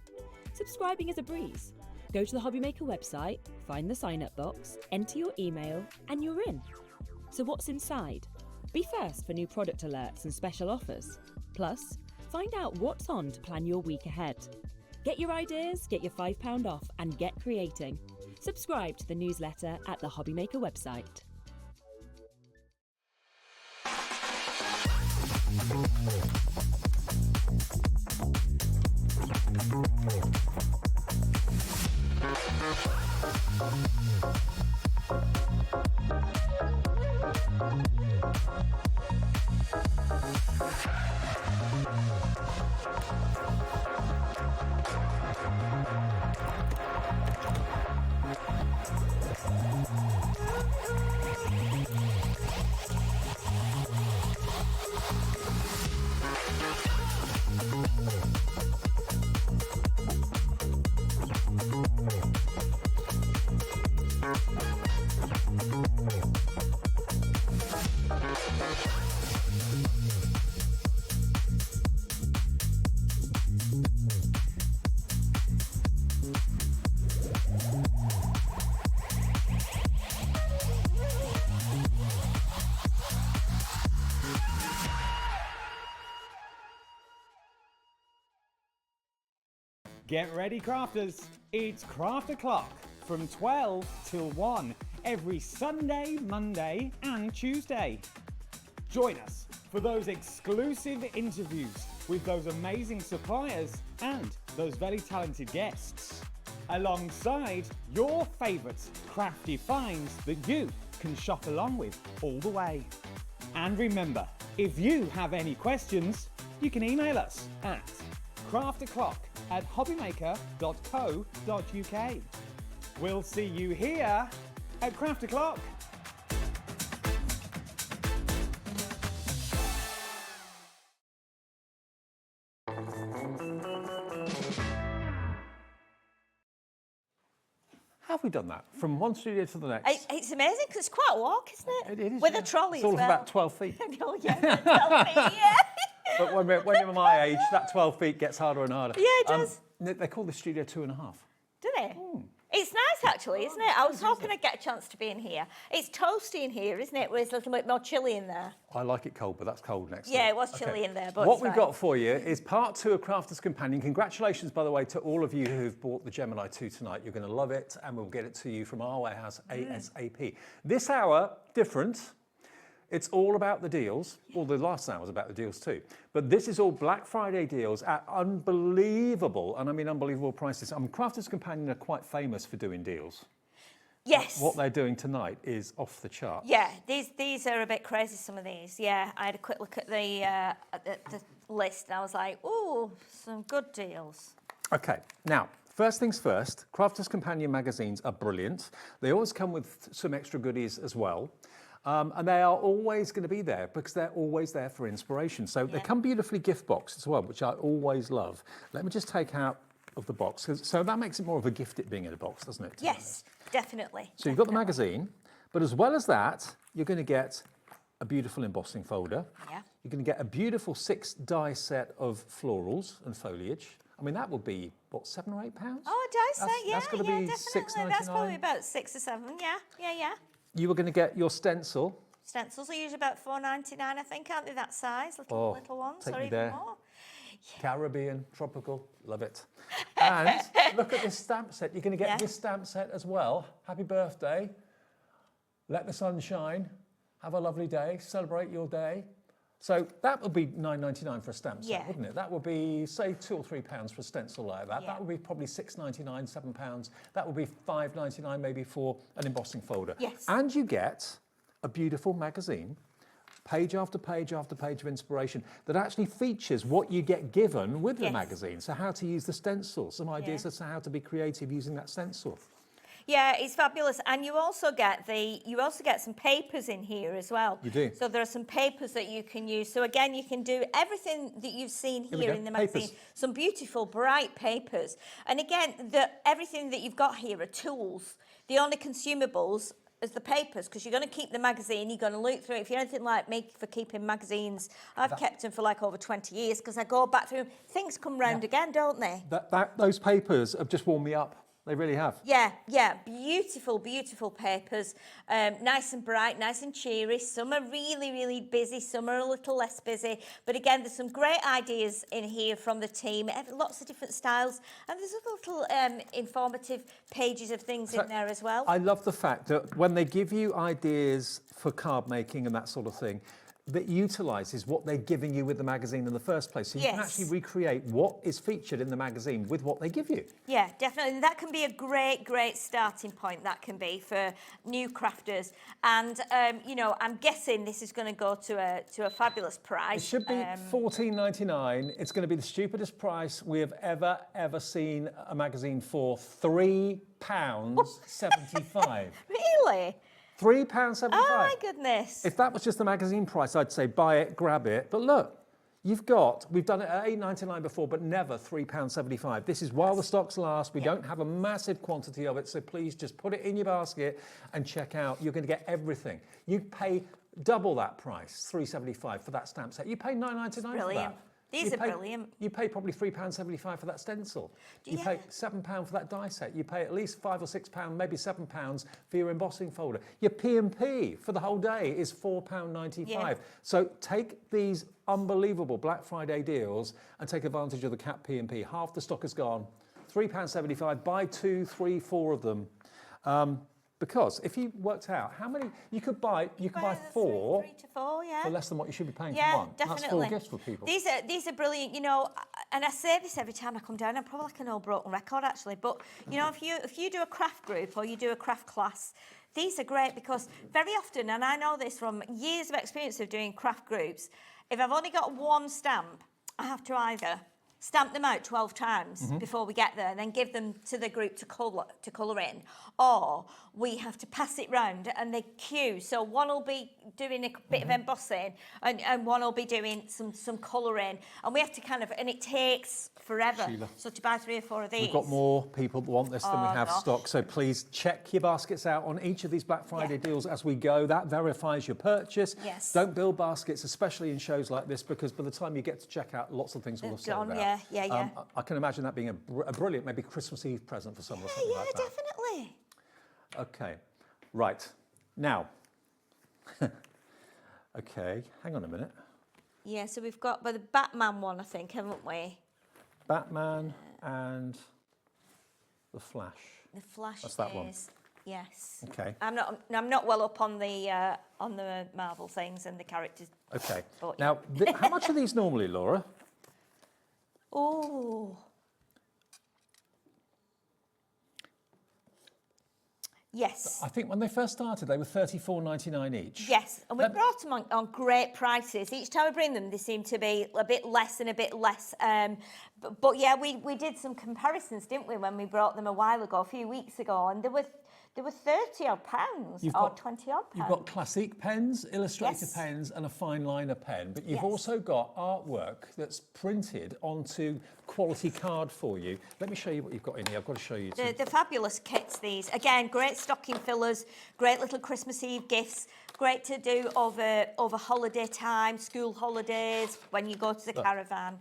Subscribing is a breeze. Go to the Hobbymaker website, find the sign-up box, enter your email, and you're in. So what's inside? Be first for new product alerts and special offers. Plus, find out what's on to plan your week ahead. Get your ideas, get your £5 off, and get creating. Subscribe to the newsletter at the Hobbymaker website. Get ready, crafters. It's Craft O'Clock from 12 till 1 every Sunday, Monday and Tuesday. Join us for those exclusive interviews with those amazing suppliers and those very talented guests, alongside your favourite crafty finds that you can shop along with all the way. And remember, if you have any questions, you can email us at crafto'clock@hobbymaker.co.uk. We'll see you here at Craft O'Clock. have we done that? From one studio to the next? It's amazing because it's quite a walk, isn't it? It is, With yeah. a trolley It's all as well. about 12 feet. Oh, yeah, 12 feet, yeah. But when you're my age, that 12 feet gets harder and harder. Yeah, it does. They call the studio 2.5. Do they? It's nice actually, isn't it? I was hoping I'd get a chance to be in here. It's toasty in here, isn't it? Where it's a little bit more chilly in there. I like it cold, but that's cold next Yeah, door. it was chilly in there, but what it's we've fine. got for you is part 2 of Crafter's Companion. Congratulations, by the way, to all of you who've bought the Gemini 2 tonight. You're going to love it, and we'll get it to you from our warehouse ASAP. This hour, different. It's all about the deals. Well, the last hour was about the deals too. But this is all Black Friday deals at unbelievable, and I mean unbelievable prices. Crafter's Companion are quite famous for doing deals. Yes. What they're doing tonight is off the chart. Yeah, these are a bit crazy, some of these. Yeah, I had a quick look at the list and I was like, ooh, some good deals. Okay, now, first things first, Crafter's Companion magazines are brilliant. They always come with some extra goodies as well. And they are always going to be there because they're always there for inspiration. So they come beautifully gift boxed as well, which I always love. Let me just take out of the box. So that makes it more of a gift, it being in a box, doesn't it? Yes, definitely. So you've got the magazine, but as well as that, you're going to get a beautiful embossing folder. Yeah. You're going to get a beautiful 6 die set of florals and foliage. I mean, that would be, what, £7 or £8? Oh, a die set, yeah, that's gotta be definitely. $6.99. That's probably about 6 or 7, yeah. You were going to get your stencil. Stencils are usually about $4.99, I think, aren't they, that size? Little ones, take or me even there. more. Caribbean, tropical, love it. And look at this stamp set. You're going to get this stamp set as well. Happy birthday. Let the sun shine. Have a lovely day. Celebrate your day. So that would be $9.99 for a stamp set, wouldn't it? That would be, say, £2 or £3 for a stencil like that. That would be probably $6.99, £7. That would be $5.99 maybe for an embossing folder. Yes. And you get a beautiful magazine, page after page after page of inspiration that actually features what you get given with the magazine. So how to use the stencil, some ideas as to how to be creative using that stencil. Yeah, it's fabulous, and you also get some papers in here as well. You do. So there are some papers that you can use. So again, you can do everything that you've seen here in the magazine. Papers. Some beautiful, bright papers, and again, everything that you've got here are tools. The only consumables is the papers, because you're going to keep the magazine, you're going to look through it. If you're anything like me for keeping magazines, I've kept them for like over 20 years because I go back through them. Things come round again, don't they? Those papers have just warmed me up. They really have. Yeah, beautiful, beautiful papers. Nice and bright, nice and cheery. Some are really, really busy, some are a little less busy. But again, there's some great ideas in here from the team. Lots of different styles. And there's little informative pages of things in there as well. I love the fact that when they give you ideas for card making and that sort of thing, that utilises what they're giving you with the magazine in the first place. So you can actually recreate what is featured in the magazine with what they give you. Yeah, definitely. And that can be a great, great starting point, that can be, for new crafters. And, you know, I'm guessing this is going to go to a fabulous price. It should be $14.99. It's going to be the stupidest price we have ever seen a magazine for. £3.75. Really? £3.75. Oh my goodness. If that was just the magazine price, I'd say buy it, grab it. But look, we've done it at $8.99 before, but never £3.75. This is while the stocks last. We don't have a massive quantity of it, so please just put it in your basket and check out. You're going to get everything. You pay double that price, $3.75 for that stamp set. You pay $9.99 for that. These are brilliant. You pay probably £3.75 for that stencil. You pay £7 for that die set. You pay at least £5 or £6, maybe £7 for your embossing folder. Your P&P for the whole day is £4.95. Yeah. So take these unbelievable Black Friday deals and take advantage of the Cap P&P. Half the stock is gone. £3.75. Buy 2, 3, 4 of them. Because if you worked out how many you could buy 4 3 to 4, yeah. for less than what you should be paying for one. Definitely. That's 4 gifts for people. These are brilliant, you know, and I say this every time I come down. I'm probably like an old broken record actually, but you know, if you do a craft group or you do a craft class, these are great because very often, and I know this from years of experience of doing craft groups, if I've only got one stamp, I have to either stamp them out 12 times before we get there, and then give them to the group to colour in, or we have to pass it round and they queue. So one will be doing a bit of embossing and one will be doing some colouring, and we have to kind of, and it takes forever. Sheila. So to buy 3 or 4 of these. We've got more people that want this than we have gosh. stock, so please check your baskets out on each of these Black Friday deals as we go. That verifies your purchase. Yes. Don't build baskets, especially in shows like this, because by the time you get to check out, lots of things will have sold Gone, out. yeah. I can imagine that being a brilliant, maybe Christmas Eve present for someone. Yeah, like that. definitely. Okay, right. Now, okay, hang on a minute. Yeah, so we've got the Batman one, I think, haven't we? Batman and the Flash. The Flash That's that one. Yes. Okay. I'm not well up on the Marvel things and the characters. Okay. But, Now, how much are these normally, Laura? Oh. Yes. I think when they first started, they were $34.99 each. Yes, and we brought them on great prices. Each time we bring them, they seem to be a bit less and a bit less. But yeah, we did some comparisons, didn't we, when we brought them a while ago, a few weeks ago, and there were 30 odd pounds or 20 odd pounds. You've got classic pens, illustrator pens, and a fine liner pen, but you've also got artwork that's printed onto quality card for you. Let me show you what you've got in here. I've got to show you. The fabulous kits, these. Again, great stocking fillers, great little Christmas Eve gifts, great to do over holiday time, school holidays, when you go to the caravan.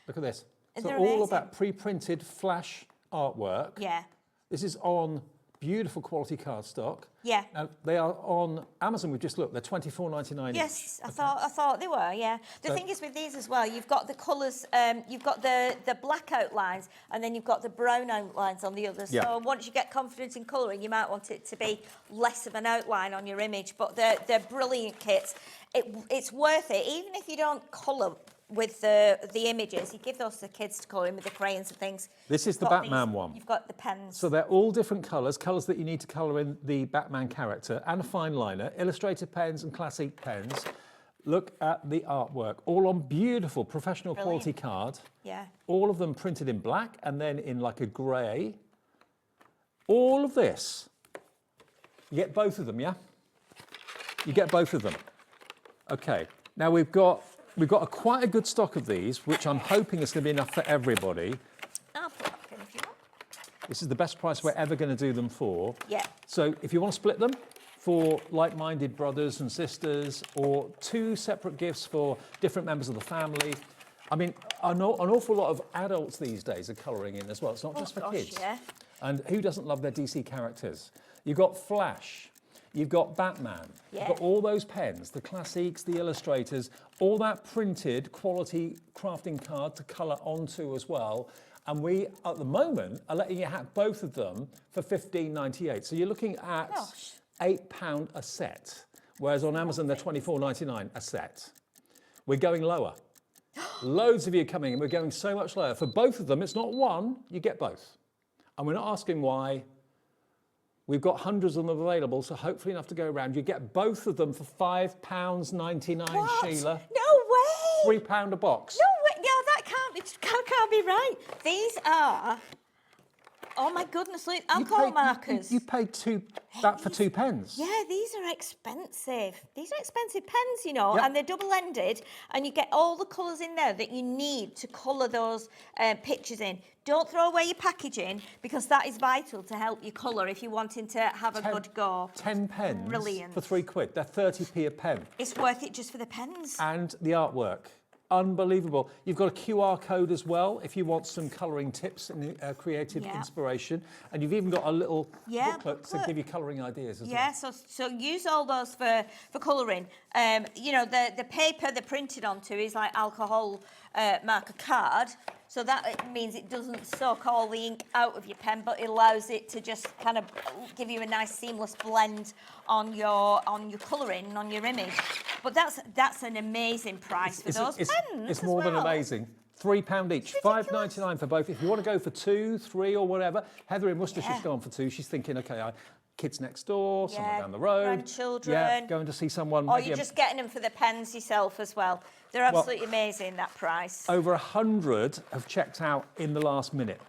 Look at this. Isn't So it all amazing? of that pre-printed flash artwork. Yeah. This is on beautiful quality cardstock. Yeah. Now, they are on Amazon. We've just looked. They're $24.99 Yes, I thought they were. Yeah. The thing is with these as well, you've got the colours. You've got the black outlines, and then you've got the brown outlines on the others. Yeah. So once you get confident in colouring, you might want it to be less of an outline on your image. But they're brilliant kits. It's worth it, even if you don't colour with the images. You give those to the kids to colour in with the crayons and things. This is the You've got Batman one. You've got the pens. So they're all different colours that you need to colour in the Batman character, and a fine liner, illustrator pens and classic pens. Look at the artwork, all on beautiful professional quality card. Yeah. All of them printed in black and then in like a grey. All of this. You get both of them, yeah? You get both of them. Okay, now we've got quite a good stock of these, which I'm hoping is going to be enough for everybody. I'll put that in if you want. This is the best price we're ever going to do them for. Yeah. So if you want to split them for like-minded brothers and sisters, or 2 separate gifts for different members of the family. I mean, an awful lot of adults these days are colouring in as well. It's not just for kids. Yeah. And who doesn't love their DC characters? You've got Flash. You've got Batman. Yeah. You've got all those pens, the classics, the illustrators, all that printed quality crafting card to colour onto as well. And we, at the moment, are letting you have both of them for $15.98. So you're looking at £8 a set, whereas on Amazon they're $24.99 a set. We're going lower. Loads of you coming in. We're going so much lower. For both of them, it's not one, you get both. And we're not asking why. We've got hundreds of them available, so hopefully enough to go around. You get both of them for £5.99, Sheila. No way! £3 a box. No way! No, that can't be right. These are. Oh my goodness! Look, alcohol markers. You paid that for 2 pens. Yeah, these are expensive. These are expensive pens, you know, Yep. and they're double-ended, and you get all the colours in there that you need to colour those pictures in. Don't throw away your packaging, because that is vital to help you colour if you're wanting to have a good go. 10 pens Brilliant. for £3. They're 30p a pen. It's worth it just for the pens. And the artwork. Unbelievable. You've got a QR code as well if you want some colouring tips and creative inspiration. And you've even got a little booklet to give you colouring ideas as well. Yeah, so use all those for colouring. You know, the paper they're printed onto is like alcohol marker card. So that means it doesn't soak all the ink out of your pen, but it allows it to just kind of give you a nice seamless blend on your colouring, on your image. But that's an amazing price for those pens. It's more than amazing. £3 each, $5.99 for both. If you want to go for 2, 3 or whatever, Heather in Worcestershire, she's gone for 2. She's thinking, okay, kids next door, someone Yeah, down the road. grandchildren. Yeah, going to see someone. Or maybe you're just getting them for the pens yourself as well. They're Well, absolutely amazing, that price. Over 100 have checked out in the last minute.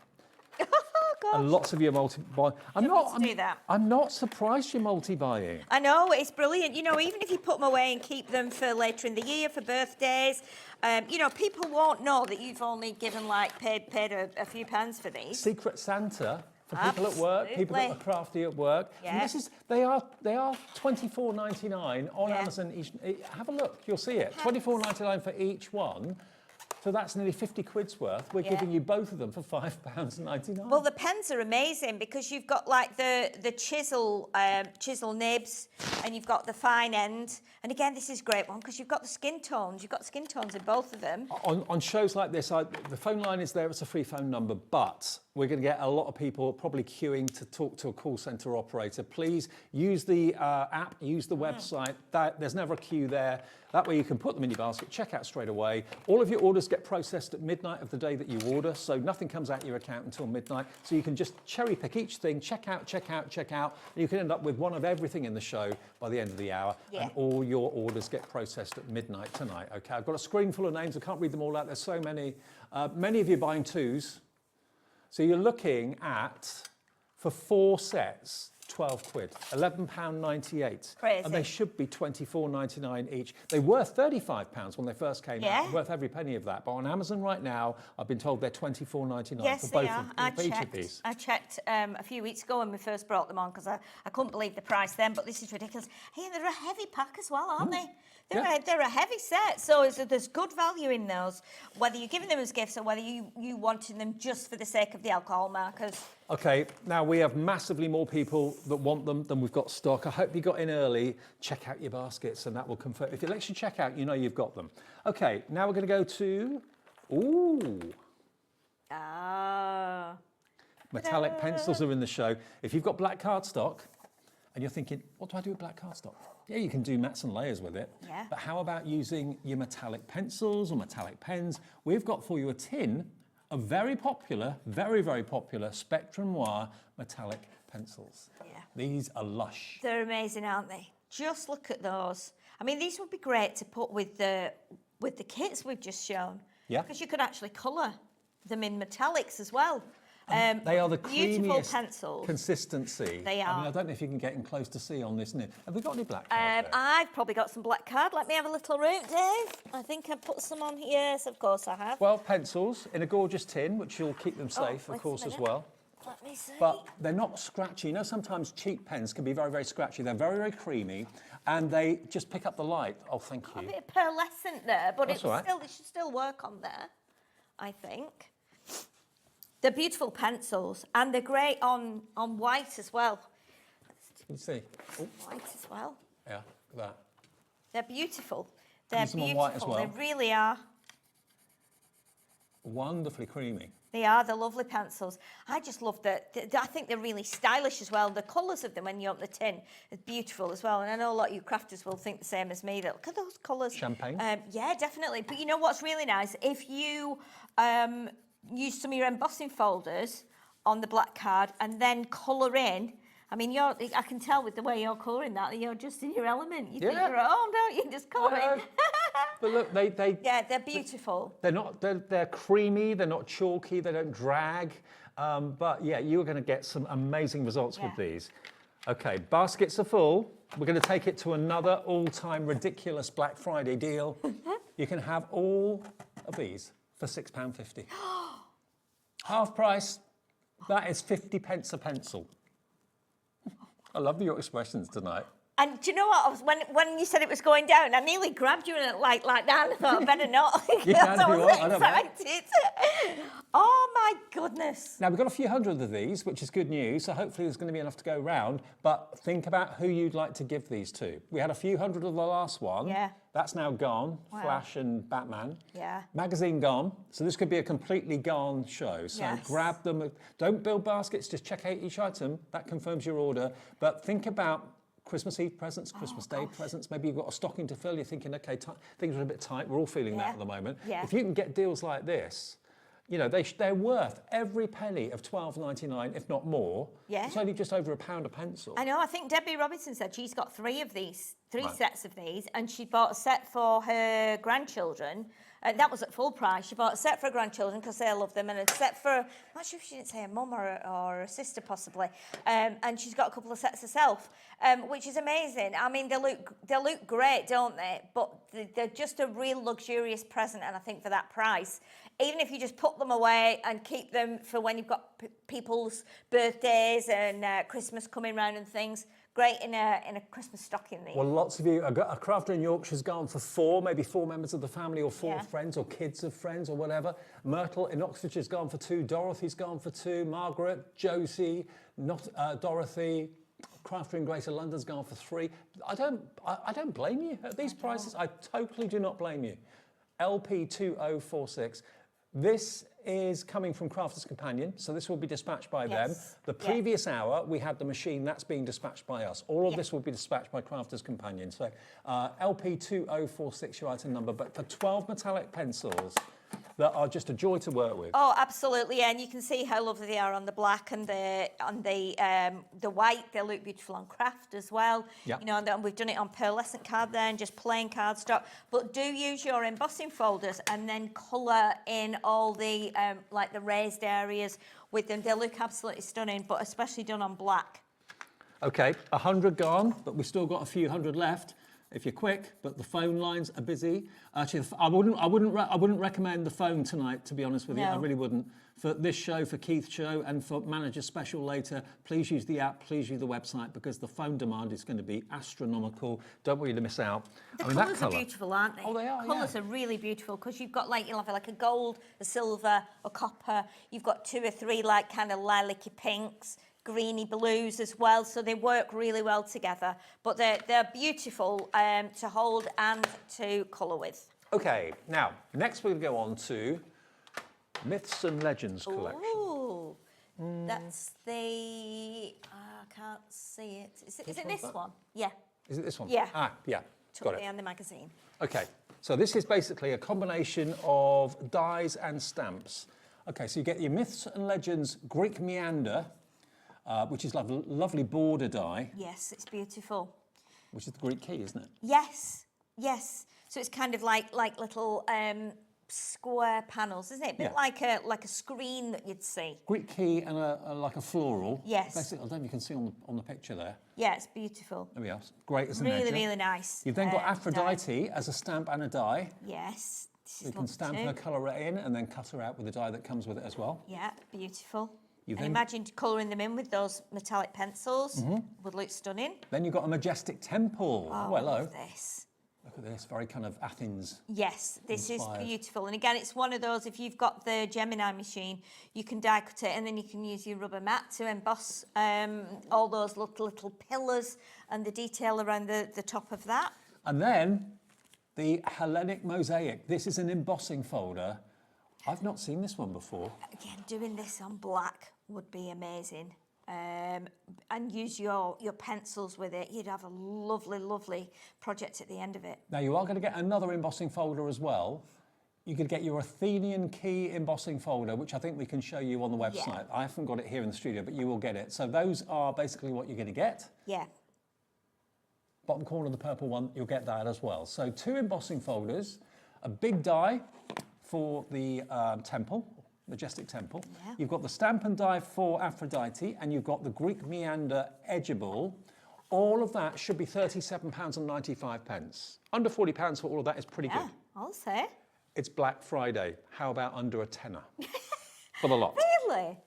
And lots of you are multi-buying. I'm not surprised you're multi-buying. I know, it's brilliant. You know, even if you put them away and keep them for later in the year, for birthdays, you know, people won't know that you've only given, like, paid a few pounds for these. Secret Santa for people at work, people that are crafty at work. Yeah. And this is, they are $24.99 on Amazon. Have a look, you'll see it. $24.99 for each one. So that's nearly 50 quid's worth. We're giving you both of them for £5.99. Well, the pens are amazing because you've got like the chisel nibs, and you've got the fine end. And again, this is a great one because you've got the skin tones. You've got skin tones in both of them. On shows like this, the phone line is there. It's a free phone number, but we're going to get a lot of people probably queuing to talk to a call centre operator. Please use the app, use the website. There's never a queue there. That way you can put them in your basket, check out straight away. All of your orders get processed at midnight of the day that you order, so nothing comes out your account until midnight. So you can just cherry pick each thing, check out, check out, check out, and you can end up with one of everything in the show by the end of the hour, and all your orders get processed at midnight tonight. Okay, I've got a screen full of names. I can't read them all out. There's so many. Many of you buying twos. So you're looking at, for 4 sets, 12 quid, £11.98. Crazy. And they should be £24.99 each. They were £35 when they first came out, worth every penny of that. But on Amazon right now, I've been told they're £24.99 for both of each of these. I checked a few weeks ago when we first brought them on because I couldn't believe the price then, but this is ridiculous. Hey, and they're a heavy pack as well, aren't they? They're a heavy set, so there's good value in those, whether you're giving them as gifts or whether you wanting them just for the sake of the alcohol markers. Okay, now we have massively more people that want them than we've got stock. I hope you got in early. Check out your baskets and that will confirm. If it lets you check out, you know you've got them. Okay, now we're going to go to, metallic pencils are in the show. If you've got black cardstock and you're thinking, what do I do with black cardstock? Yeah, you can do mats and layers with it. Yeah. But how about using your metallic pencils or metallic pens? We've got for you a tin of very popular, very, very popular Spectrum Noir metallic pencils. Yeah. These are lush. They're amazing, aren't they? Just look at those. I mean, these would be great to put with the kits we've just shown. Yeah. Because you could actually colour them in metallics as well. They are the beautiful creamiest pencils. Consistency. They are. I mean, I don't know if you can get in close to see on this. Have we got any black cards there? I've probably got some black card. Let me have a little root, Dave. I think I've put some on here. Yes, of course I have. 12 pencils in a gorgeous tin, which will keep them safe, of course, as well. Let me see. But they're not scratchy. You know, sometimes cheap pens can be very, very scratchy. They're very, very creamy, and they just pick up the light. Oh, thank you. A bit of pearlescent there, but it right. should still work on there, I think. They're beautiful pencils, and they're great on white as well. Can you see? Oh. White as well. Yeah, look at that. They're beautiful. They're Use them on beautiful. white as well. They really are. Wonderfully creamy. They are. They're lovely pencils. I just love that. I think they're really stylish as well. The colours of them when you open the tin are beautiful as well. And I know a lot of you crafters will think the same as me. Look at those colours. Champagne. Yeah, definitely. But you know what's really nice? If you use some of your embossing folders on the black card and then colour in. I mean, I can tell with the way you're colouring that you're just in your element. You think you're at home, don't you? Just colour in. But look, they yeah, they're beautiful. They're creamy. They're not chalky. They don't drag. But yeah, you're going to get some amazing results with these. Okay, baskets are full. We're going to take it to another all-time ridiculous Black Friday deal. You can have all of these for £6.50. Half price. That is 50 pence a pencil. I love your expressions tonight. And do you know what? When you said it was going down, I nearly grabbed you and like that. I thought I better not. You can I do was what? I don't mind. excited. Oh my goodness! Now we've got a few hundred of these, which is good news. So hopefully there's going to be enough to go round. But think about who you'd like to give these to. We had a few hundred of the last one. Yeah. That's now gone. Wow. Flash and Batman. Yeah. Magazine gone. So this could be a completely gone show. So grab them. Don't build baskets. Just check out each item. That confirms your order. But think about Christmas Eve presents, Christmas Day presents. Maybe you've got a stocking to fill. You're thinking, okay, things are a bit tight. We're all feeling that at the moment. Yeah. If you can get deals like this, You know, they're worth every penny of $12.99, if not more. Yeah. It's only just over £1 a pencil. I know, I think Debbie Robinson said she's got three Right. sets of these, and she bought a set for her grandchildren. That was at full price. She bought a set for her grandchildren because they love them, and a set for, I'm not sure if she didn't say a mum or a sister possibly. And she's got a couple of sets herself, which is amazing. I mean, they look great, don't they? But they're just a real luxurious present, and I think for that price, even if you just put them away and keep them for when you've got people's birthdays and Christmas coming round and things, great in a Christmas stocking. Well, lots of you, a crafter in Yorkshire's gone for 4, maybe 4 members of the family, or 4 Yeah. friends or kids of friends or whatever. Myrtle in Oxfordshire's gone for 2, Dorothy's gone for 2, Margaret, Josie, Dorothy, crafter in Greater London's gone for 3. I don't blame you at these prices. I totally do not blame you. LP2046. This is coming from Crafters Companion, so this will be dispatched by them. The previous hour, we had the machine that's being dispatched by us. All of this will be dispatched by Crafters Companion. So LP2046, your item number, but for 12 metallic pencils that are just a joy to work with. Oh, absolutely, yeah. And you can see how lovely they are on the black and the white. They look beautiful on craft as well. Yeah. You know, and we've done it on pearlescent card there and just plain cardstock. But do use your embossing folders and then colour in all the like the raised areas with them. They look absolutely stunning, but especially done on black. Okay, 100 gone, but we've still got a few hundred left. If you're quick, but the phone lines are busy. Actually, I wouldn't recommend the phone tonight, to be honest with you. I really wouldn't. For this show, for Keith's show, and for Manager Special later, please use the app, please use the website, because the phone demand is going to be astronomical. Don't want you to miss out. The I mean, that colours are colour. beautiful, aren't they? Oh, they are, Colours are really beautiful because you've got you'll have like a gold, a silver, a copper. You've got 2 or 3 like kind of lilac-y pinks, greeny blues as well, so they work really well together. But they're beautiful to hold and to colour with. Okay, now, next we're going to go on to Myths and Legends collection. Ooh, that's the... I can't see it. Is it this one? Yeah. Is it this one? Yeah. Ah, yeah, got it. And the magazine. Okay, so this is basically a combination of dies and stamps. Okay, so you get your Myths and Legends Greek Meander, which is lovely border die. Yes, it's beautiful. Which is the Greek key, isn't it? Yes, yes. So it's kind of like little square panels, isn't it? A bit like a screen that you'd see. Greek key and like a floral. Yes. Basically, I don't know if you can see on the picture there. Yeah, it's beautiful. There we are. Great as an Really, edger. really nice. You've then got die. Aphrodite as a stamp and a die. Yes. This is You can lovely stamp too. her, colour it in, and then cut her out with the die that comes with it as well. Yeah, beautiful. You've And then- imagine colouring them in with those metallic pencils. Mhm. Would look stunning. Then you've got a majestic temple. Oh, Oh, hello. love this. Look at this, very kind of Athens. Yes, this inspired. is beautiful. And again, it's one of those, if you've got the Gemini machine, you can die cut it and then you can use your rubber mat to emboss all those little pillars and the detail around the top of that. And then the Hellenic Mosaic. This is an embossing folder. I've not seen this one before. Again, doing this on black would be amazing. And use your pencils with it. You'd have a lovely, lovely project at the end of it. Now you are going to get another embossing folder as well. You could get your Athenian key embossing folder, which I think we can show you on the website. Yeah. I haven't got it here in the studio, but you will get it. So those are basically what you're going to get. Yeah. Bottom corner of the purple one, you'll get that as well. So 2 embossing folders, a big die for the temple, majestic temple. Yeah. You've got the stamp and die for Aphrodite, and you've got the Greek Meander edgeable. All of that should be £37.95. Under £40 for all of that is pretty good. I'll say. It's Black Friday. How about under a tenner for the lot? Really?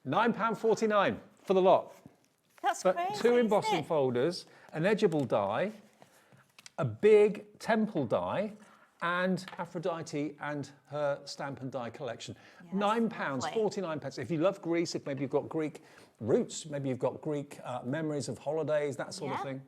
£9.49 for the lot. That's But crazy, 2 isn't embossing it? folders, an edgeable die, a big temple die, and Aphrodite and her stamp and die collection. £9.49. If you love Greece, if maybe you've got Greek roots. Maybe you've got Greek memories of holidays, that sort of thing.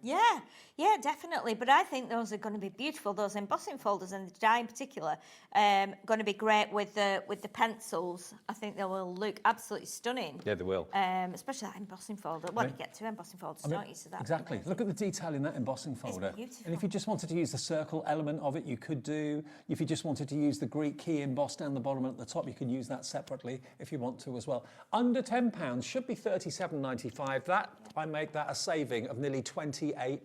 Yeah, definitely. But I think those are going to be beautiful. Those embossing folders and the die in particular, going to be great with the pencils. I think they will look absolutely stunning. Yeah, they will. Especially that embossing folder. Well, you get two embossing folders, don't you? So that exactly. Look at the detail in that embossing folder. It's beautiful. And if you just wanted to use the circle element of it, you could do. If you just wanted to use the Greek key embossed down the bottom and at the top, you could use that separately if you want to as well. Under £10 should be £37.95. That, I make that a saving of nearly £28.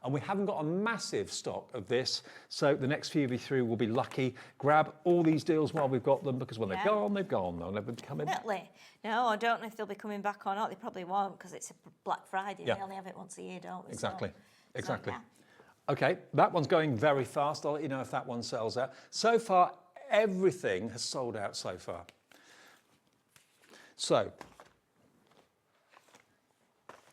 And we haven't got a massive stock of this, so the next few of you through will be lucky. Grab all these deals while we've got them, because when they're gone, they've gone. They'll never be coming. Definitely. No, I don't know if they'll be coming back or not. They probably won't, because it's a Black Friday. Yeah. They only have it once a year, don't we? Exactly. So, Exactly. yeah. Okay, that one's going very fast. I'll let you know if that one sells out. So far, everything has sold out so far. So,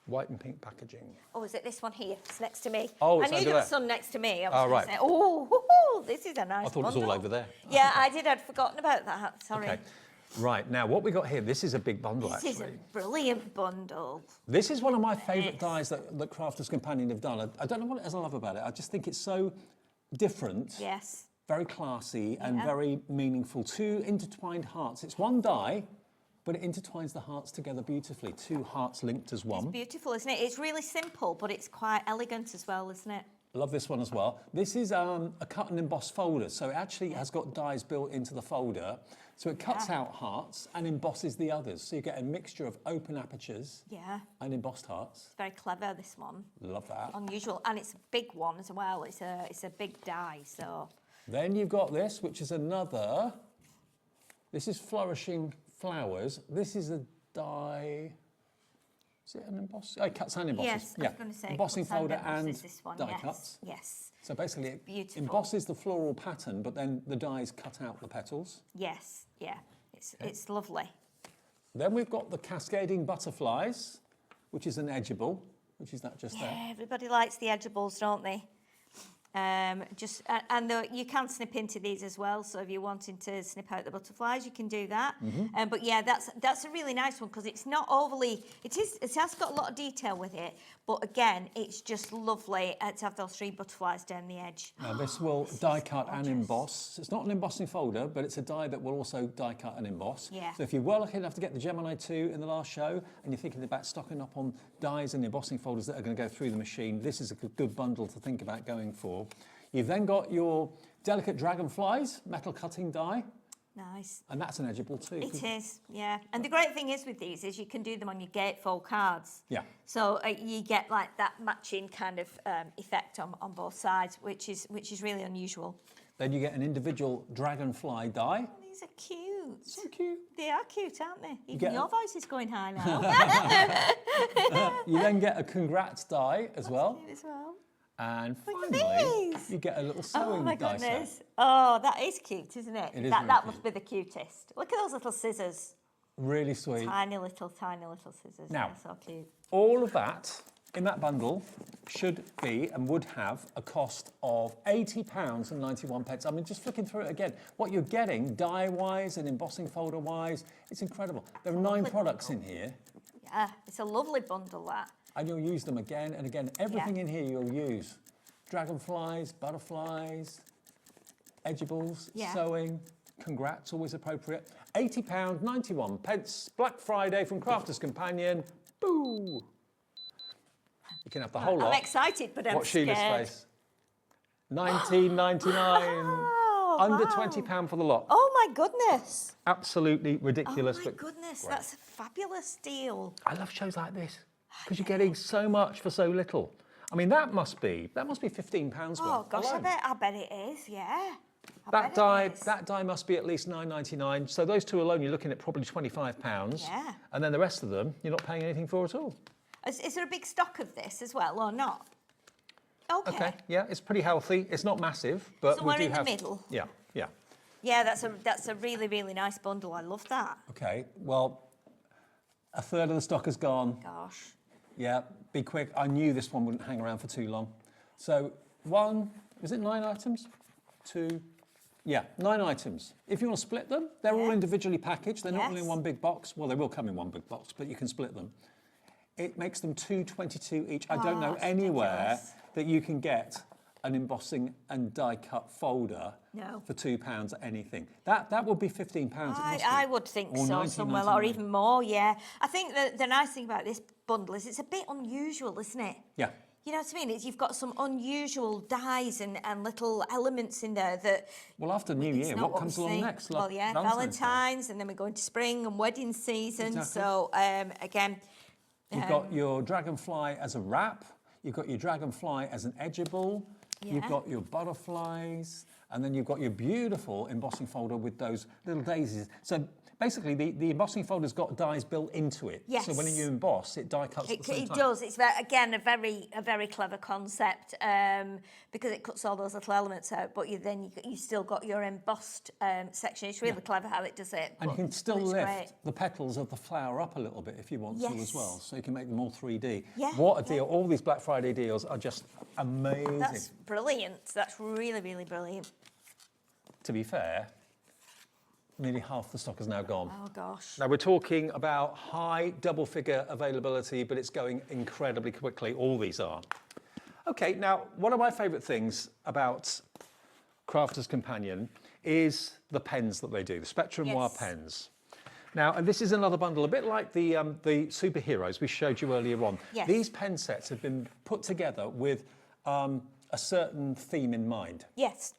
white and pink packaging. Oh, is it this one here? It's next to me. Oh, I it's knew over there was there. some next to me. I was Oh, gonna right. Say, oh, this is a nice I thought it was all bundle. over there. Yeah, I did. I'd forgotten about that. Sorry. Okay. Right, now what we got here, this is a big bundle This is a actually. brilliant bundle. This is one of my favourite dies that Crafters Companion have done. I don't know what it is I love about it. I just think it's so different. Yes. Very classy and Yeah. very meaningful. Two intertwined hearts. It's one die, but it intertwines the hearts together beautifully. Two hearts linked as one. It's beautiful, isn't it? It's really simple, but it's quite elegant as well, isn't it? Love this one as well. This is a cut and emboss folder, so it actually has got dies built into the folder. So it cuts out hearts and embosses the others. So you get a mixture of open apertures and embossed hearts. It's very clever, this one. Love that. Unusual, and it's a big one as well. It's a big die, so. Then you've got this, which is another. This is Flourishing Flowers. This is a die. Is it an emboss? Oh, it cuts and embosses. Yes, I was going to say embossing cuts and folder and embosses this one, die yes, cuts. Yes. So basically, it Beautiful. embosses the floral pattern, but then the dies cut out the petals. Yes, yeah. It's lovely. Then we've got the Cascading Butterflies, which is an edgeable, which is that just there. Yeah, everybody likes the edgeables, don't they? You can snip into these as well. So if you're wanting to snip out the butterflies, you can do that. But yeah, that's a really nice one because it's not overly. It has got a lot of detail with it, but again, it's just lovely to have those three butterflies down the edge. Now this will die cut and emboss. It's not an embossing folder, but it's a die that will also die cut and emboss. Yeah. So if you were lucky enough to get the Gemini 2 in the last show, and you're thinking about stocking up on dies and embossing folders that are going to go through the machine, this is a good bundle to think about going for. You've then got your delicate dragonflies, metal cutting die. Nice. And that's an edgeable too. It is, yeah. And the great thing is with these is you can do them on your gatefold cards. Yeah. So you get like that matching kind of effect on both sides, which is really unusual. Then you get an individual dragonfly die. Oh, these are cute. So cute. They are cute, aren't they? Even get your voice is going high now. You then get a congrats die as well. Cute as well. And Look at finally, these. you get a little Oh sewing my die set. goodness. Oh, that is cute, isn't it? It is that very that cute. must be the cutest. Look at those little scissors. Really sweet. Tiny little scissors. Now, They're so cute. all of that in that bundle should be and would have a cost of £80.91. I mean, just flicking through it again, what you're getting die-wise and embossing folder-wise, it's incredible. There are 9 products in here. Yeah, it's a lovely bundle, that. And you'll use them again and again. Everything in here you'll use. Dragonflies, butterflies, edgeables, sewing, congrats, always appropriate. £80.91. Black Friday from Crafters Companion. Boo! You can have the whole lot. I'm excited, but I'm Watch Sheila's scared. face. £19.99. Under £20 for the lot. Oh my goodness. Absolutely ridiculous. Oh my but goodness, great. that's a fabulous deal. I love shows like this because you're getting so much for so little. I mean, that must be £15 worth. Oh gosh, alone. I bet it is, yeah. That die must be at least £9.99. So those two alone, you're looking at probably £25. Yeah. And then the rest of them, you're not paying anything for at all. Is there a big stock of this as well, or not? Okay. Yeah, it's pretty healthy. It's not massive, but Somewhere we do in the have. middle. Yeah. Yeah, that's a really, really nice bundle. I love that. Okay. Well, a third of the stock has gone. Gosh. Yeah, be quick. I knew this one wouldn't hang around for too long. So was it 9 items? 2, Yeah, 9 items. If you want to split them, they're all individually packaged. They're not all in one big box. Well, they will come in one big box, but you can split them. It makes them $2.22 each. I don't know anywhere that you can get an embossing and die cut folder for £2 at anything. That would be £15. I would think so, somewhere, or even more. Yeah, I think that the nice thing about this bundle is it's a bit unusual, isn't it? Yeah. You know what I mean? You've got some unusual dies and little elements in there that. Well, after New Year, what comes along next? Well, yeah, Valentine's, and then we're going to spring and wedding season. Exactly. So again, you've got your dragonfly as a wrap. You've got your dragonfly as an edgeable. You've got your butterflies, and then you've got your beautiful embossing folder with those little daisies. So basically, the embossing folder's got dies built into it. Yes. So when you emboss, it die cuts at the same time. It does. It's again a very clever concept because it cuts all those little elements out, but you still got your embossed section. It's really clever how it does it. And you can still lift the petals of the flower up a little bit if you want to as well. So you can make them all 3D. Yeah. What a deal. All these Black Friday deals are just amazing. That's brilliant. That's really, really brilliant. To be fair, nearly half the stock is now gone. Oh, gosh. Now, we're talking about high double-figure availability, but it's going incredibly quickly. All these are. OK, now, one of my favourite things about Crafter's Companion is the pens that they do, the Spectrum Noir pens. Now, and this is another bundle, a bit like the superheroes we showed you earlier on. Yes. These pen sets have been put together with a certain theme in mind. Yes.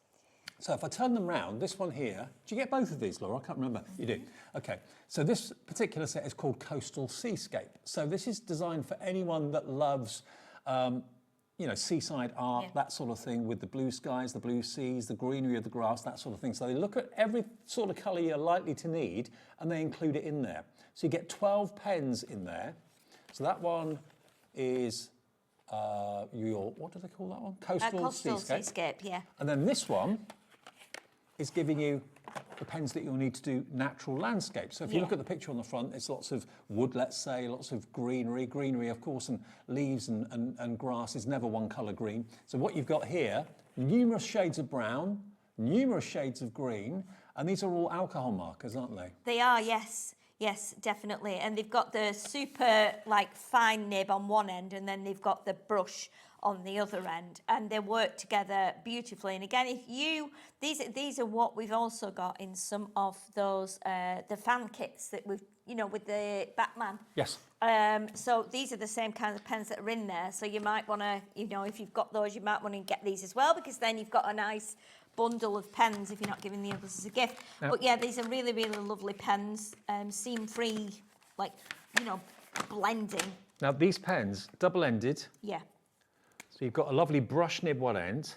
So if I turn them round, this one here, do you get both of these, Laura? I can't remember. You do. OK. So this particular set is called Coastal Seascape. So this is designed for anyone that loves, you know, seaside art, that sort of thing, with the blue skies, the blue seas, the greenery of the grass, that sort of thing. So they look at every sort of colour you're likely to need, and they include it in there. So you get 12 pens in there. So that one is your, what do they call that one? Coastal Seascape. Yeah. And then this one is giving you the pens that you'll need to do natural landscapes. So if you look at the picture on the front, it's lots of wood, let's say, lots of greenery, of course, and leaves and grass is never one colour green. So what you've got here, numerous shades of brown, numerous shades of green, and these are all alcohol markers, aren't they? They are, yes. Yes, definitely. And they've got the super, fine nib on one end, and then they've got the brush on the other end, and they work together beautifully. And again, these are what we've also got in some of those the fan kits that we've, with the Batman. Yes. So these are the same kinds of pens that are in there. So you might want to, if you've got those, you might want to get these as well, because then you've got a nice bundle of pens if you're not giving the others as a gift. Yep. But yeah, these are really, really lovely pens, seam-free, blending. Now these pens, double-ended. Yeah. So you've got a lovely brush nib one end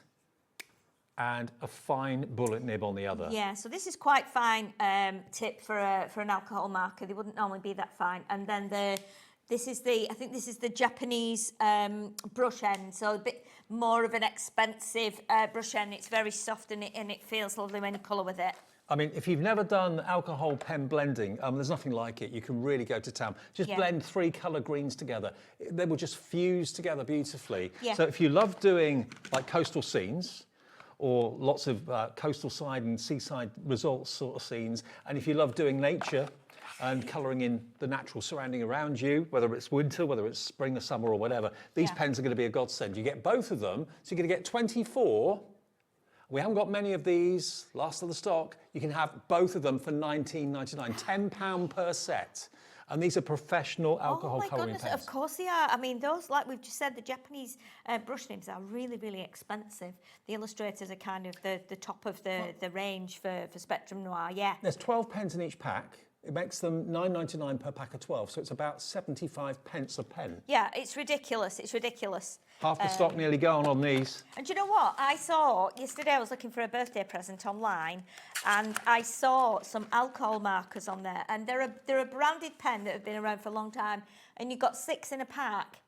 and a fine bullet nib on the other. Yeah, so this is quite fine tip for an alcohol marker. They wouldn't normally be that fine. And then I think this is the Japanese brush end, so a bit more of an expensive brush end. It's very soft and it feels lovely when you colour with it. I mean, if you've never done alcohol pen blending, there's nothing like it. You can really go to town. Just blend 3 colour greens together. They will just fuse together beautifully. Yeah. So if you love doing coastal scenes, or lots of coastal side and seaside resorts sort of scenes, and if you love doing nature and colouring in the natural surrounding around you, whether it's winter, whether it's spring or summer or whatever, these pens are going to be a godsend. You get both of them, so you're going to get 24. We haven't got many of these, last of the stock. You can have both of them for $19.99, £10 per set. And these are professional alcohol colouring pens. Of course they are. I mean, those, like we've just said, the Japanese brush nibs are really, really expensive. The illustrators are kind of the top of the range for Spectrum Noir, yeah. There's 12 pens in each pack. It makes them $9.99 per pack of 12, so it's about 75 pence a pen. Yeah, it's ridiculous. It's ridiculous. Half the stock nearly gone on these. And do you know what? I saw, yesterday I was looking for a birthday present online, and I saw some alcohol markers on there, and they're a branded pen that have been around for a long time, and you got 6 in a pack,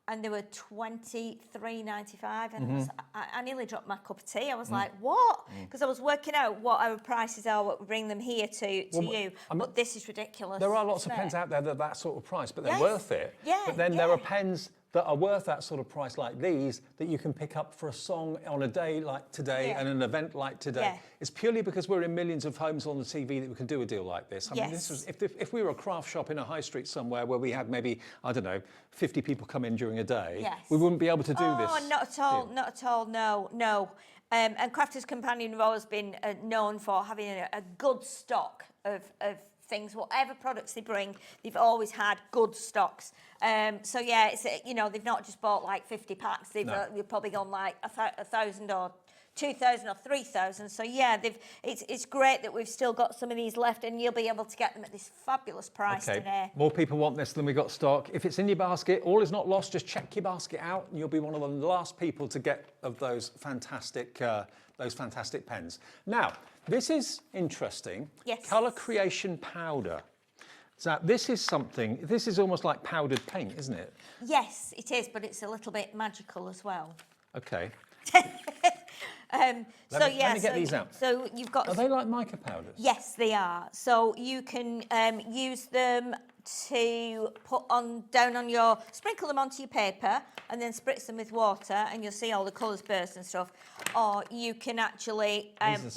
and they were $23.95, and I nearly dropped my cup of tea. I was like, what? Because I was working out what our prices are, what we bring them here to you, but this is ridiculous. There are lots of pens out there that sort of price, but they're worth it. Yeah, but then there are pens that are worth that sort of price like these that you can pick up for a song on a day like today and an event like today. It's purely because we're in millions of homes on the TV that we can do a deal like this. I mean, this was, if we were a craft shop in a high street somewhere where we had maybe, I don't know, 50 people come in during a day, we wouldn't be able to do this. Oh, not at all, not at all, no. And Crafters Companion have always been known for having a good stock of things, whatever products they bring, they've always had good stocks. So yeah, it's, you know, they've not just bought like 50 packs, they've probably gone like 1,000 or 2,000 or 3,000. So yeah, it's great that we've still got some of these left, and you'll be able to get them at this fabulous price today. More people want this than we got stock. If it's in your basket, all is not lost. Just check your basket out, and you'll be one of the last people to get of those fantastic pens. Now, this is interesting. Yes. Colour creation powder. So this is something. This is almost like powdered paint, isn't it? Yes, it is, but it's a little bit magical as well. Okay. Let me get these out. So you've got. Are they like mica powders? Yes, they are. So you can use them to put down on your, sprinkle them onto your paper and then spritz them with water, and you'll see all the colours burst and stuff. Or you can actually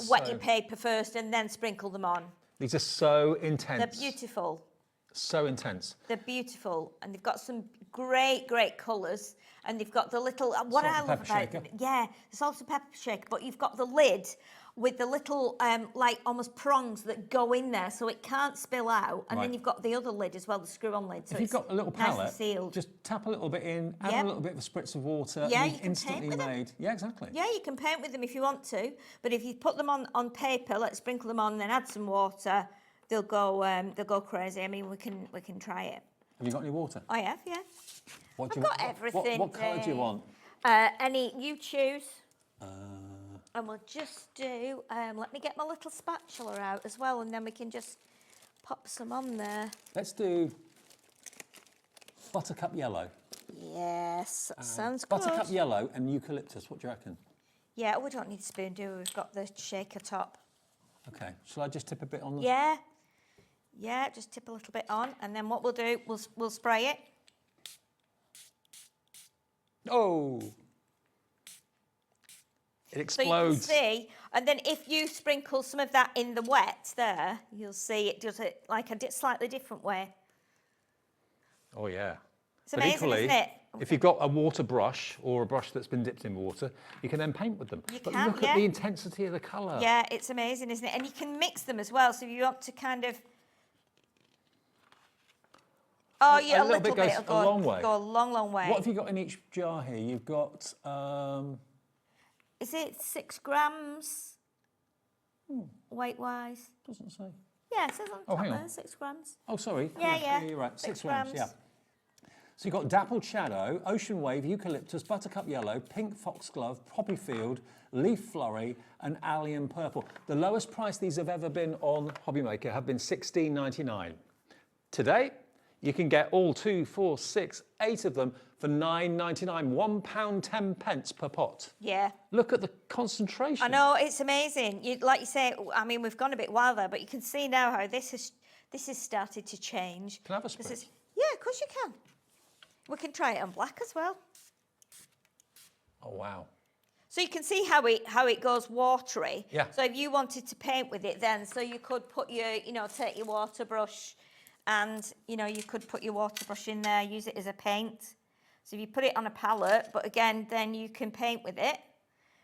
wet your paper first and then sprinkle them on. These are so intense. They're beautiful. So intense. They're beautiful, and they've got some great colours. And they've got the little, what I love about them, the salt and pepper shaker, but you've got the lid with the little, like almost prongs that go in there so it can't spill out. And then you've got the other lid as well, the screw-on lid. So if you've got a little palette, nice and sealed. Just tap a little bit in, add a little bit of a spritz of water, yeah, and you can instantly paint with made. them. Yeah, exactly. Yeah, you can paint with them if you want to, but if you put them on paper, let's sprinkle them on, and then add some water, they'll go crazy. I mean, we can try it. Have you got any water? I have, yeah. What do I've you got everything. What colour do you want? Any you choose. And we'll just do, let me get my little spatula out as well, and then we can just pop some on there. Let's do buttercup yellow. Yes, that sounds good. Buttercup yellow and eucalyptus, what do you reckon? Yeah, we don't need a spoon, do we? We've got the shaker top. Okay, shall I just tip a bit on? Yeah, just tip a little bit on, and then what we'll do, we'll spray it. Oh! It explodes. So you can see, and then if you sprinkle some of that in the wet there, you'll see it does it like a slightly different way. Oh yeah. It's amazing, equally, isn't it? If you've got a water brush or a brush that's been dipped in water, you can then paint with them. But look at the intensity of the colour. Yeah, it's amazing, isn't it? And you can mix them as well. So if you want to kind of... Oh, yeah, a little bit goes will a long way. Go a long way. What have you got in each jar here? You've got... Is it 6 grams weight-wise? Doesn't say. Yeah, it says on top hang on. there, 6 grams. Oh, sorry. Yeah. You're right. 6 grams, yeah. So you've got dappled shadow, ocean wave, eucalyptus, buttercup yellow, pink foxglove, poppy field, leaf flurry, and allium purple. The lowest price these have ever been on Hobbymaker have been $16.99. Today, you can get all 2, 4, 6, 8 of them for £9.99, £1.10 per pot. Yeah. Look at the concentration. I know, it's amazing. Like you say, I mean, we've gone a bit wild there, but you can see now how this has started to change. Can I have a spritz? Yeah, of course you can. We can try it on black as well. Oh, wow. So you can see how it goes watery. Yeah. So if you wanted to paint with it then, so you could put your, take your water brush and, you could put your water brush in there, use it as a paint. So if you put it on a palette, but again, then you can paint with it.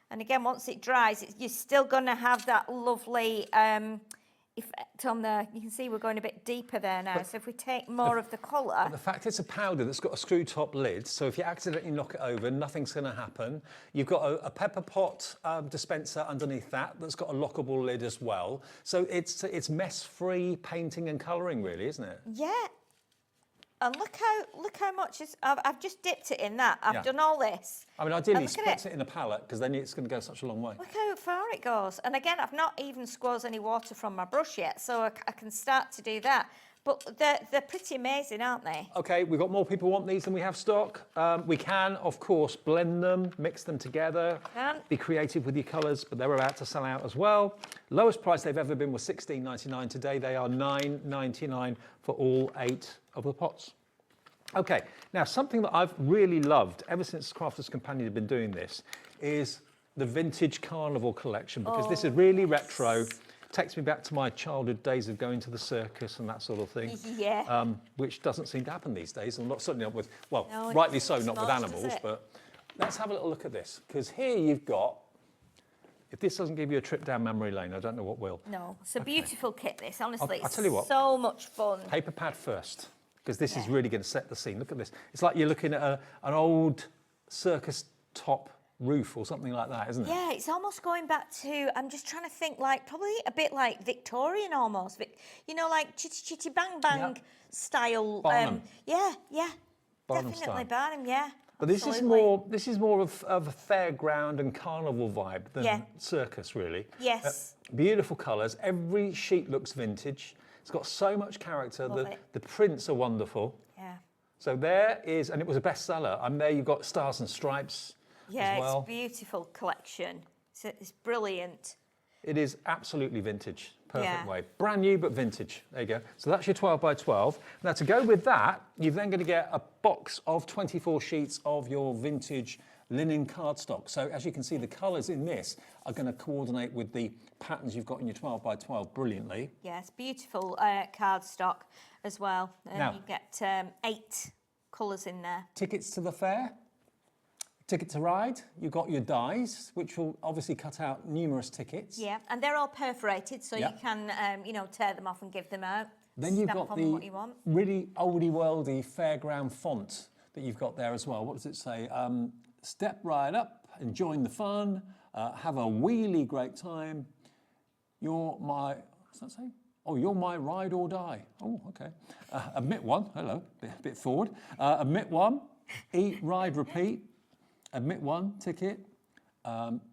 And again, once it dries, you're still going to have that lovely effect on there. You can see we're going a bit deeper there now. So if we take more of the colour... The fact it's a powder that's got a screw top lid, so if you accidentally knock it over, nothing's going to happen. You've got a pepper pot dispenser underneath that's got a lockable lid as well. So it's mess-free painting and colouring, really, isn't it? Yeah. And look how much I've just dipped it in that. I've done all this. I mean, ideally, spritz it in a palette because then it's going to go such a long way. Look how far it goes. And again, I've not even squoze any water from my brush yet, so I can start to do that. But they're pretty amazing, aren't they? Okay, we've got more people want these than we have stock. We can, of course, blend them, mix them together, be creative with your colours, but they're about to sell out as well. Lowest price they've ever been was $16.99. Today they are $9.99 for all 8 of the pots. Okay, now something that I've really loved ever since Crafters Companion have been doing this is the vintage carnival collection, because this is really retro. Takes me back to my childhood days of going to the circus and that sort of thing. Yeah. Which doesn't seem to happen these days, and certainly not with, well, No, rightly it's so, not with much, animals, does it? but let's have a little look at this, because here you've got, if this doesn't give you a trip down memory lane, I don't know what will. No, it's a beautiful kit, this, honestly. I'll tell you what. It's so much fun. Paper pad first, because this is really going to set the scene. Look at this. It's like you're looking at an old circus top roof or something like that, isn't it? Yeah, it's almost going back to, I'm just trying to think, like, probably a bit like Victorian almost. You know, like Chitty Chitty Bang Bang style. Barnum. Yeah, Barnum definitely style. Barnum, yeah. But this is more of a fairground and carnival vibe than circus, really. Yes. Beautiful colours. Every sheet looks vintage. It's got so much character. The prints are wonderful. Yeah. So there is, and it was a bestseller. And there you've got Stars and Stripes as well. It's a beautiful collection. It's brilliant. It is absolutely vintage. Perfect Yeah. way. Brand new, but vintage. There you go. So that's your 12 by 12. Now to go with that, you're then going to get a box of 24 sheets of your vintage linen cardstock. So as you can see, the colours in this are going to coordinate with the patterns you've got in your 12 by 12 brilliantly. Yes, beautiful cardstock as well. And Now- you get 8 colours in there. Tickets to the fair. Ticket to ride, you've got your dies, which will obviously cut out numerous tickets. Yeah, and they're all perforated, so Yeah. you can, tear them off and give them out. Then you've Stamp got on what you want. really oldie worldy fairground font that you've got there as well. What does it say? Step right up and join the fun. Have a wheelie great time. You're my, what's that say? Oh, you're my ride or die. Oh, okay. Admit one. Hello, bit forward. Admit one. Eat, ride, repeat. Admit one ticket.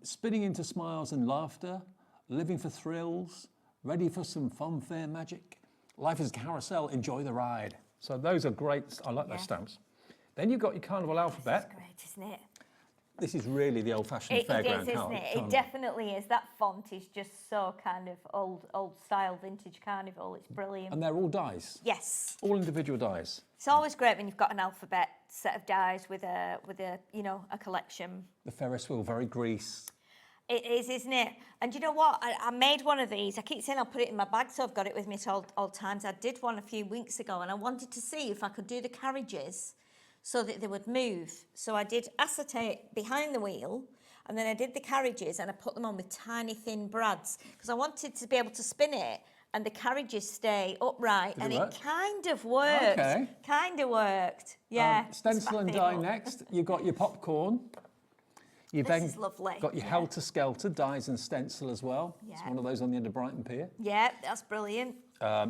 Spinning into smiles and laughter. Living for thrills. Ready for some funfair magic. Life is a carousel. Enjoy the ride. So those are great. I like those stamps. Then you've got your carnival alphabet. That's great, isn't it? This is really the old-fashioned It fairground is, isn't carnival. it? It definitely is. That font is just so kind of old style vintage carnival. It's brilliant. And they're all dies. Yes. All individual dies. It's always great when you've got an alphabet set of dies with a a collection. The Ferris wheel, very grease. It is, isn't it? And you know what? I made one of these. I keep saying I'll put it in my bag, so I've got it with me at all times. I did one a few weeks ago, and I wanted to see if I could do the carriages so that they would move. So I did acetate behind the wheel, and then I did the carriages, and I put them on with tiny thin brads, because I wanted to be able to spin it, and the carriages stay upright, Did and it work? it kind of worked. Okay. Kind of worked. Yeah. Stencil and die next. You've got your popcorn. You've This then is lovely. got your Yeah. Helter Skelter dies and stencil as well. It's Yeah. one of those on the end of Brighton Pier. Yeah, that's brilliant.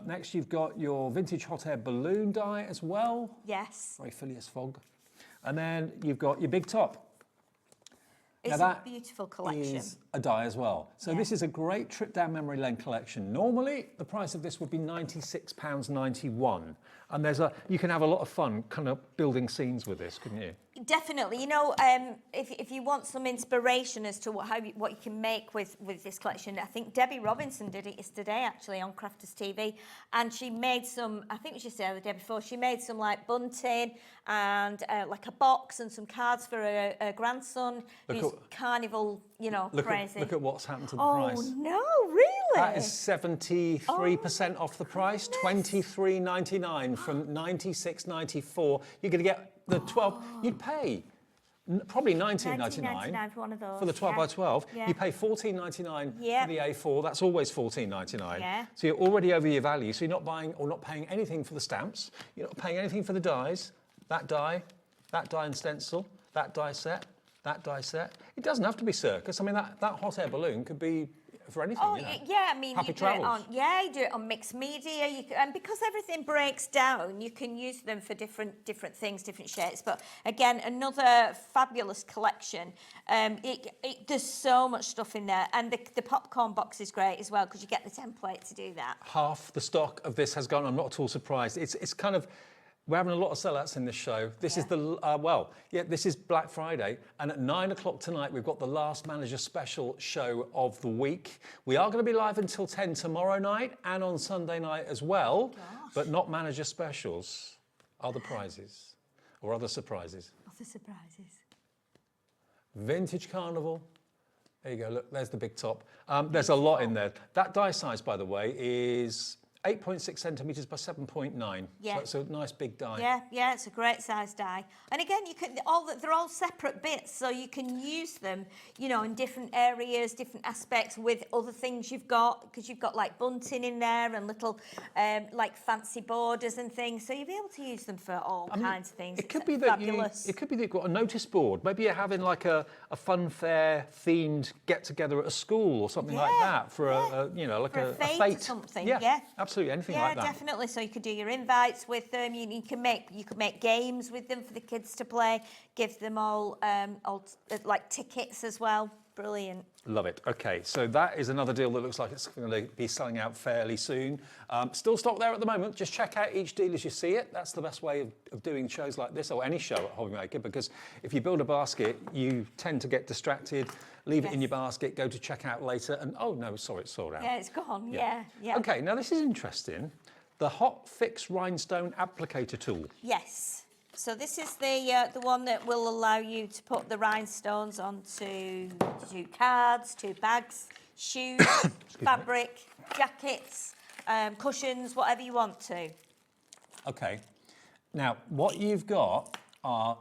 Next, you've got your vintage hot air balloon die as well. Yes. Very Phileas Fogg. And then you've got your big top. It's now a that beautiful collection. is a die as well. So this is a great trip down memory lane collection. Normally, the price of this would be £96.91. And you can have a lot of fun kind of building scenes with this, couldn't you? Definitely. If you want some inspiration as to what you can make with this collection, I think Debbie Robinson did it yesterday, actually, on Crafters TV. And she made some, I think it was yesterday or the day before, she made some, like, bunting and, like, a box and some cards for her grandson, who's carnival, crazy. Look at what's happened to the Oh, price. no, really? That is 73% off the price, $23.99 from $96.94. You're going to get the 12. You'd pay probably $19.99 for one of those. for the 12 by 12. Yeah. You pay $14.99 Yeah. for the A4. That's always $14.99. Yeah. So you're already over your value. So you're not buying or not paying anything for the stamps. You're not paying anything for the dies. That die and stencil, that die set, that die set. It doesn't have to be circus. I mean, that hot air balloon could be for anything. Oh, you know. yeah, I mean, Happy you do it travels. you do it on mixed media, and because everything breaks down, you can use them for different things, different shapes. But again, another fabulous collection. There's so much stuff in there, and the popcorn box is great as well, because you get the template to do that. Half the stock of this has gone. I'm not at all surprised. It's kind of, we're having a lot of sellouts in this show. This is this is Black Friday, and at 9 o'clock tonight we've got the Last Manager special show of the week. We are going to be live until 10 tomorrow night and on Sunday night as well, but not Manager specials. other prizes or other surprises. Other surprises. Vintage Carnival. There you go, look, there's the big top. There's a lot in there. That die size, by the way, is 8.6 centimetres by 7.9. Yeah. So it's a nice big die. Yeah, it's a great size die. And again, you can they're all separate bits, so you can use them, you know, in different areas, different aspects with other things you've got, because you've got like bunting in there and little like fancy borders and things. So you'll be able to use them for all kinds of things. It could be that it could be that you've got a notice board. Maybe you're having like a fun fair themed get together at a school or something like that for a you know, like for a fete fete or something. Yeah, absolutely, anything like that. Yeah, definitely. So you could do your invites with them. You could make games with them for the kids to play. Give them all like tickets as well. Brilliant. Love it. Okay, so that is another deal that looks like it's going to be selling out fairly soon. Still stock there at the moment. Just check out each deal as you see it. That's the best way of doing shows like this, or any show at Hobby Maker, because if you build a basket, you tend to get distracted, leave it in your basket, go to checkout later, and oh no, sorry, it's sold out. Yeah, it's gone. Yeah. Okay, now this is interesting. The Hot Fix Rhinestone Applicator Tool. Yes. So this is the one that will allow you to put the rhinestones onto 2 cards, 2 bags, shoes, fabric, jackets, cushions, whatever you want to. Okay. Now, what you've got are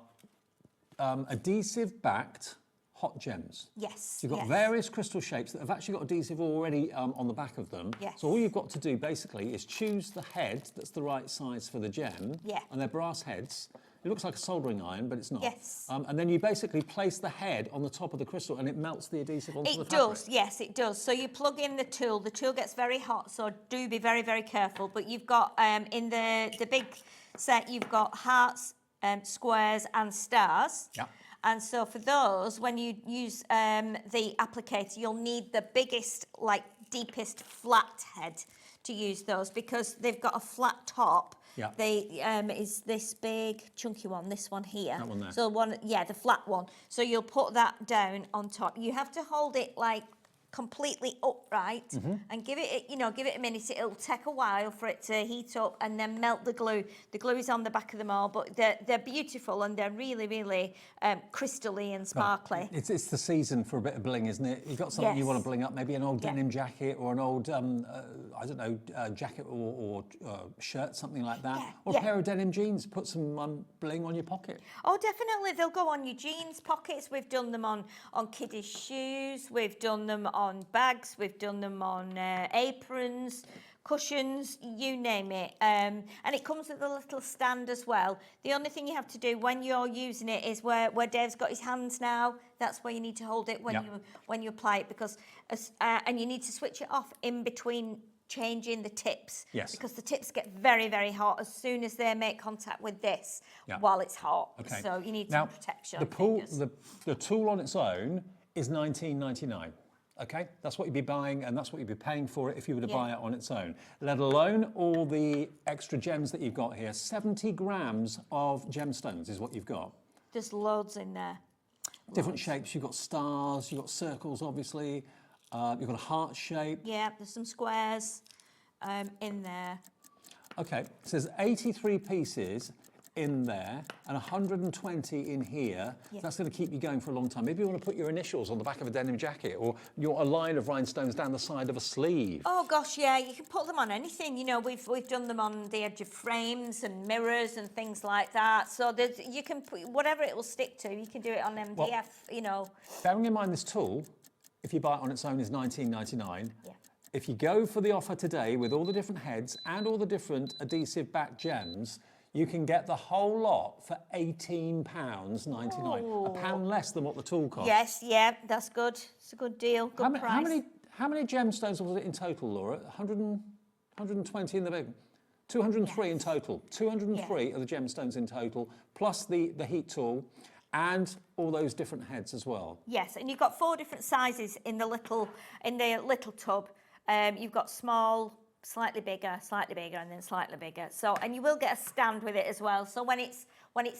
adhesive-backed hot gems. Yes. You've got various crystal shapes that have actually got adhesive already on the back of them. Yes. So all you've got to do basically is choose the head that's the right size for the gem. Yeah. And they're brass heads. It looks like a soldering iron, but it's not. Yes. And then you basically place the head on the top of the crystal and it melts the adhesive onto the fabric. It does, yes, it does. So you plug in the tool gets very hot, so do be very, very careful. But you've got, in the big set, you've got hearts, squares and stars. Yeah. And so for those, when you use the applicator, you'll need the biggest, like deepest flat head to use those, because they've got a flat top. Yeah. They is this big chunky one, this one here. That one there. So the flat one. So you'll put that down on top. You have to hold it like completely upright and give it a minute. It'll take a while for it to heat up and then melt the glue. The glue is on the back of them all, but they're beautiful and they're really, really crystally and sparkly. Right. It's the season for a bit of bling, isn't it? You've got something you want to bling up, maybe an old denim jacket or an old, I don't know, jacket or shirt, something like that. Or a pair of denim jeans, put some bling on your pocket. Oh, definitely. They'll go on your jeans pockets. We've done them on kiddies' shoes. We've done them on bags. We've done them on aprons, cushions, you name it. And it comes with a little stand as well. The only thing you have to do when you're using it is where Dave's got his hands now. That's where you need to hold it when you apply it, because and you need to switch it off in between changing the tips. Yes. Because the tips get very, very hot as soon as they make contact with this while it's hot. Okay. So you need now, some protection. The tool on its own is $19.99. Okay, that's what you'd be buying, and that's what you'd be paying for it if you were to buy it on its own. Let alone all the extra gems that you've got here. 70 grams of gemstones is what you've got. There's loads in there. Different shapes. You've got stars. You've got circles, obviously. You've got a heart shape. Yeah, there's some squares in there. Okay, so there's 83 pieces in there and 120 in here. Yeah. That's going to keep you going for a long time. Maybe you want to put your initials on the back of a denim jacket, or a line of rhinestones down the side of a sleeve. Oh gosh, yeah, you can put them on anything. You know, we've done them on the edge of frames and mirrors and things like that. So you can put whatever it will stick to. You can do it on MDF. Well, you know. Bearing in mind this tool, if you buy it on its own, is $19.99. Yeah. If you go for the offer today with all the different heads and all the different adhesive-backed gems, you can get the whole lot for £18.99. A pound less than what the tool costs. Yes, yeah, that's good. It's a good deal, good price. How many gemstones was it in total, Laura? 120 in the big? 203 in total. 203 are the gemstones in total, plus the heat tool and all those different heads as well. Yes, and you've got 4 different sizes in the little tub. You've got small, slightly bigger, and then slightly bigger. So, and you will get a stand with it as well. So when it's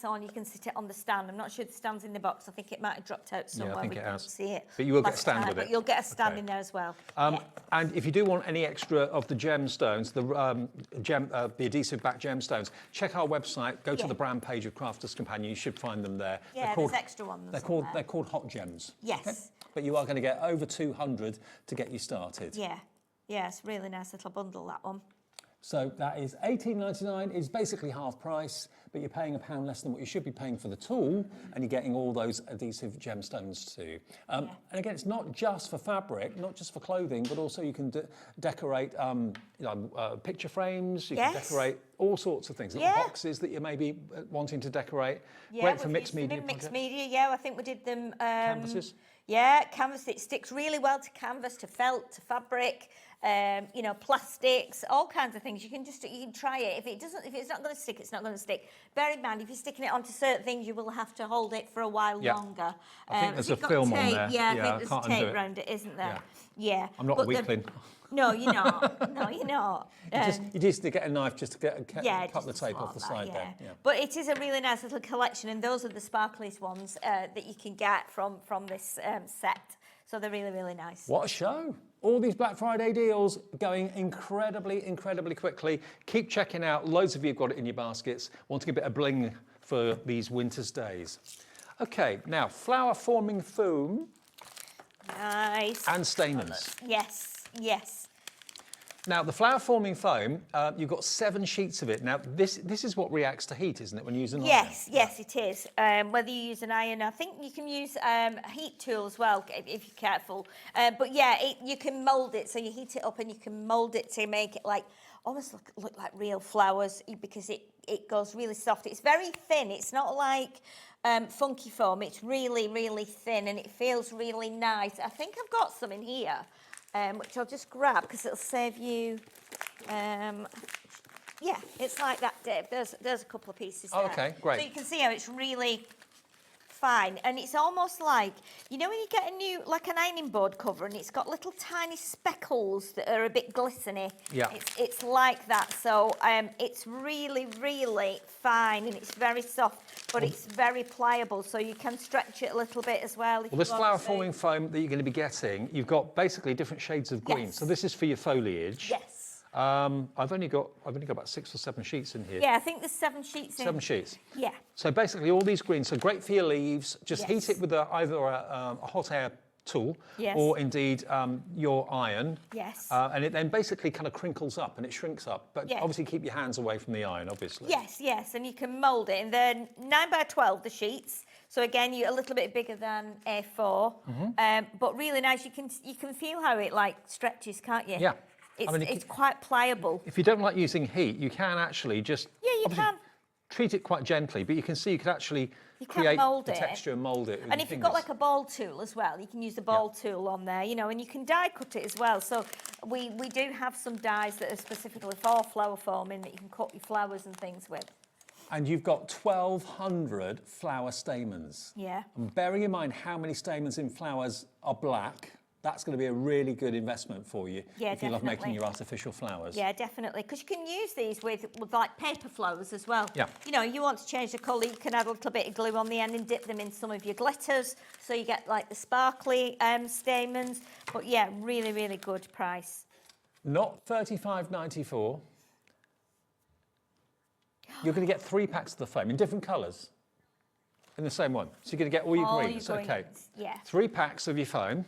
on, you can sit it on the stand. I'm not sure the stand's in the box. I think it might have dropped out somewhere. Yeah, I think we it couldn't has. see it. But you will get a last stand time, with but it. you'll get a stand in there as well. And if you do want any extra of the gemstones, the adhesive-backed gemstones, check our website. Go to the brand page of Crafters Companion. You should find them there. Yeah, there's extra ones. They're called hot gems. Yes. Okay? But you are going to get over 200 to get you started. Yeah. Yeah, it's a really nice little bundle, that one. So that is $18.99. It's basically half price, but you're paying £1 less than what you should be paying for the tool, and you're getting all those adhesive gemstones too. And again, it's not just for fabric, not just for clothing, but also you can decorate picture frames. You can decorate all sorts of things. Little boxes that you may be wanting to decorate. Great for mixed media. Mixed media, yeah. I think we did them. Canvases. Yeah, canvas. It sticks really well to canvas, to felt, to fabric. Plastics, all kinds of things. You can try it. If it's not going to stick, it's not going to stick. Bear in mind, if you're sticking it onto certain things, you will have to hold it for a while longer. I think there's a film on there. Yeah, I think there's tape around it, isn't there? Yeah. I'm not a weakling. No, you're not. No, you're not. You just get a knife just to cut the tape off the side there. Yeah. But it is a really nice little collection, and those are the sparkliest ones that you can get from this set. So they're really, really nice. What a show. All these Black Friday deals going incredibly, incredibly quickly. Keep checking out. Loads of you have got it in your baskets. Wanting a bit of bling for these winter's days. Okay, now flower forming foam. Nice. And stamens. Yes, yes. Now, the flower forming foam, you've got 7 sheets of it. Now, this is what reacts to heat, isn't it, when you use an iron? Yes, it is. Whether you use an iron, I think you can use a heat tool as well, if you're careful. But yeah, you can mould it, so you heat it up and you can mould it to make it like almost look like real flowers, because it goes really soft. It's very thin. It's not like funky foam. It's really, really thin, and it feels really nice. I think I've got some in here. Which I'll just grab because it'll save you. Yeah, it's like that, Dave. There's a couple of pieces there. Oh, okay, great. So you can see how it's really fine, and it's almost like, you know, when you get like an ironing board cover, and it's got little tiny speckles that are a bit glistening. Yeah. It's like that. So it's really, really fine, and it's very soft, but it's very pliable, so you can stretch it a little bit as well. Well, this flower forming foam that you're going to be getting, you've got basically different shades of green. Yes. So this is for your foliage. Yes. I've only got about 6 or 7 sheets in here. Yeah, I think there's 7 sheets in. 7 sheets. Yeah. So basically all these greens, so great for your leaves. Just heat it with either a hot air tool or indeed your iron. Yes. And it then basically kind of crinkles up and it shrinks up. But obviously keep your hands away from the iron, obviously. Yes, and you can mould it. And they're 9 by 12, the sheets. So again, you're a little bit bigger than A4, but really nice. You can feel how it like stretches, can't you? Yeah. It's quite pliable. If you don't like using heat, you can actually just treat it quite gently, but you can see you could actually create the texture and mould it with And your if you've fingers. got like a ball tool as well, you can use the ball tool on there, you know, and you can die cut it as well. So we do have some dies that are specifically for flower forming that you can cut your flowers and things with. And you've got 1,200 flower stamens. Yeah. And bearing in mind how many stamens in flowers are black, that's going to be a really good investment for you if you love making your artificial flowers. Yeah, definitely. Because you can use these with like paper flowers as well. Yeah. You know, you want to change the colour, you can add a little bit of glue on the end and dip them in some of your glitters. So you get like the sparkly stamens. But yeah, really, really good price. Not $35.94. You're going to get 3 packs of the foam in different colours. In the same one. So you're going to get all your greens. Okay. Yeah. 3 packs of your foam.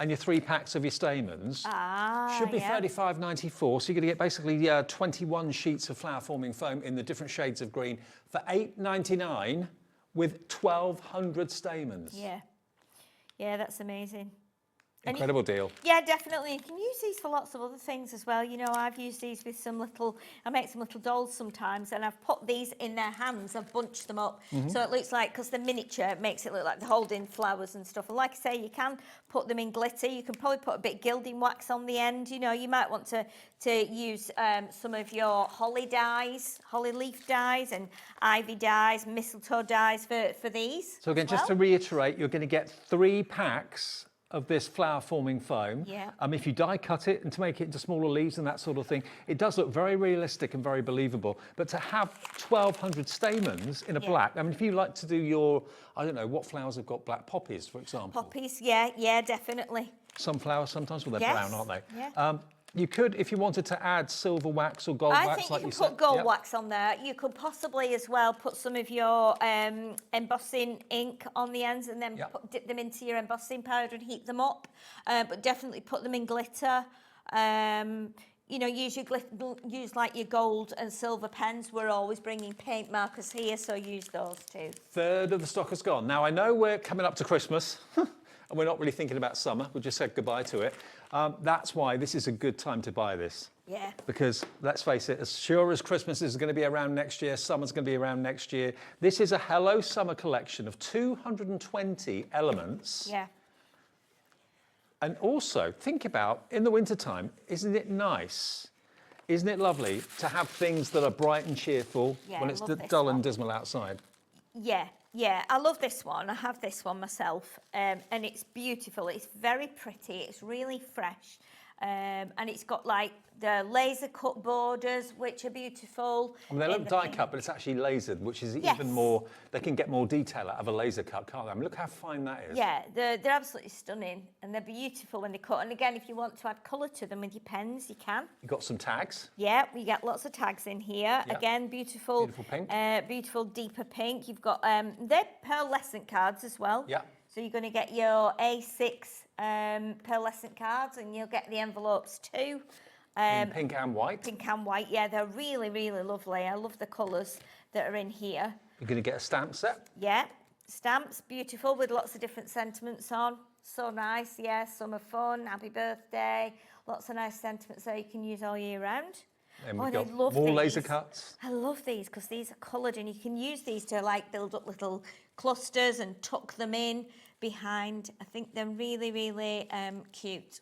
And your 3 packs of your stamens should be $35.94. So you're going to get basically 21 sheets of flower forming foam in the different shades of green for $8.99 with 1,200 stamens. Yeah. Yeah, that's amazing. Incredible deal. Yeah, definitely. You can use these for lots of other things as well. You know, I've used these with I make some little dolls sometimes, and I've put these in their hands. I've bunched them up. So it looks like, because they're miniature, it makes it look like they're holding flowers and stuff. And like I say, you can put them in glitter. You can probably put a bit of gilding wax on the end. You know, you might want to use some of your holly dyes, holly leaf dyes and ivy dyes, mistletoe dyes for these. So again, just to reiterate, you're going to get 3 packs of this flower forming foam. Yeah. If you die cut it and to make it into smaller leaves and that sort of thing, it does look very realistic and very believable. But to have 1,200 stamens in a black, I mean, if you like to do your, I don't know, what flowers have got black poppies, for example? Poppies, yeah, definitely. Sunflowers sometimes, well, they're Yes, brown, aren't they? yeah. You could, if you wanted to add silver wax or gold I wax, think like you you can said. put gold Yep. wax on there. You could possibly as well put some of your embossing ink on the ends and then dip them into your embossing powder and heat them up. But definitely put them in glitter. You know, use like your gold and silver pens. We're always bringing paint markers here, so use those too. Third of the stock has gone. Now, I know we're coming up to Christmas, and we're not really thinking about summer. We just said goodbye to it. That's why this is a good time to buy this. Yeah. Because, let's face it, as sure as Christmas is going to be around next year, summer's going to be around next year. This is a Hello Summer collection of 220 elements. Yeah. And also, think about, in the wintertime, isn't it nice? Isn't it lovely to have things that are bright and cheerful when it's dull and dismal outside? Yeah, I love this one. I have this one myself, and it's beautiful. It's very pretty. It's really fresh, and it's got like the laser cut borders, which are beautiful. I mean, they look die cut, but it's actually lasered, which is even more. They can get more detail out of a laser cut, can't they? I mean, look how fine that is. Yeah, they're absolutely stunning, and they're beautiful when they cut. And again, if you want to add colour to them with your pens, you can. You've got some tags. Yeah, we get lots of tags in here. Yep. Again, beautiful pink. Beautiful deeper pink. You've got they're pearlescent cards as well. Yeah. So you're going to get your A6 pearlescent cards, and you'll get the envelopes too. In pink and white. Pink and white, yeah, they're really, really lovely. I love the colours that are in here. You're going to get a stamp set. Yeah, stamps, beautiful, with lots of different sentiments on. So nice, yeah, summer fun, happy birthday, lots of nice sentiments there you can use all year round. And we've I got love more these. laser cuts. I love these because these are coloured, and you can use these to like build up little clusters and tuck them in behind. I think they're really, really cute.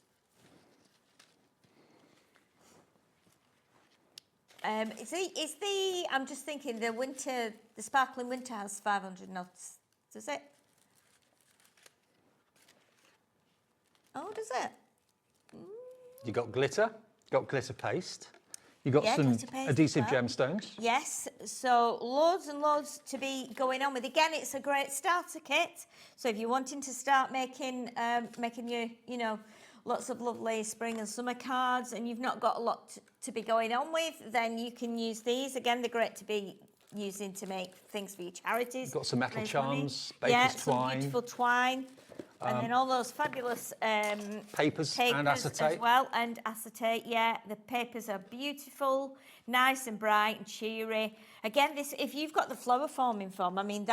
I'm just thinking the sparkling winter has 500 knots. Does it? Oh, does it? You got glitter, got glitter paste. You got some glitter paste adhesive as well. gemstones. Yes, so loads and loads to be going on with. Again, it's a great starter kit. So if you're wanting to start making your, lots of lovely spring and summer cards, and you've not got a lot to be going on with, then you can use these. Again, they're great to be using to make things for your charities. You've got some metal raise charms, money. baker's some twine. beautiful twine. And then all those fabulous Papers and acetate. as well, and acetate. Yeah, the papers are beautiful, nice and bright and cheery. Again, if you've got the flower forming foam, I mean,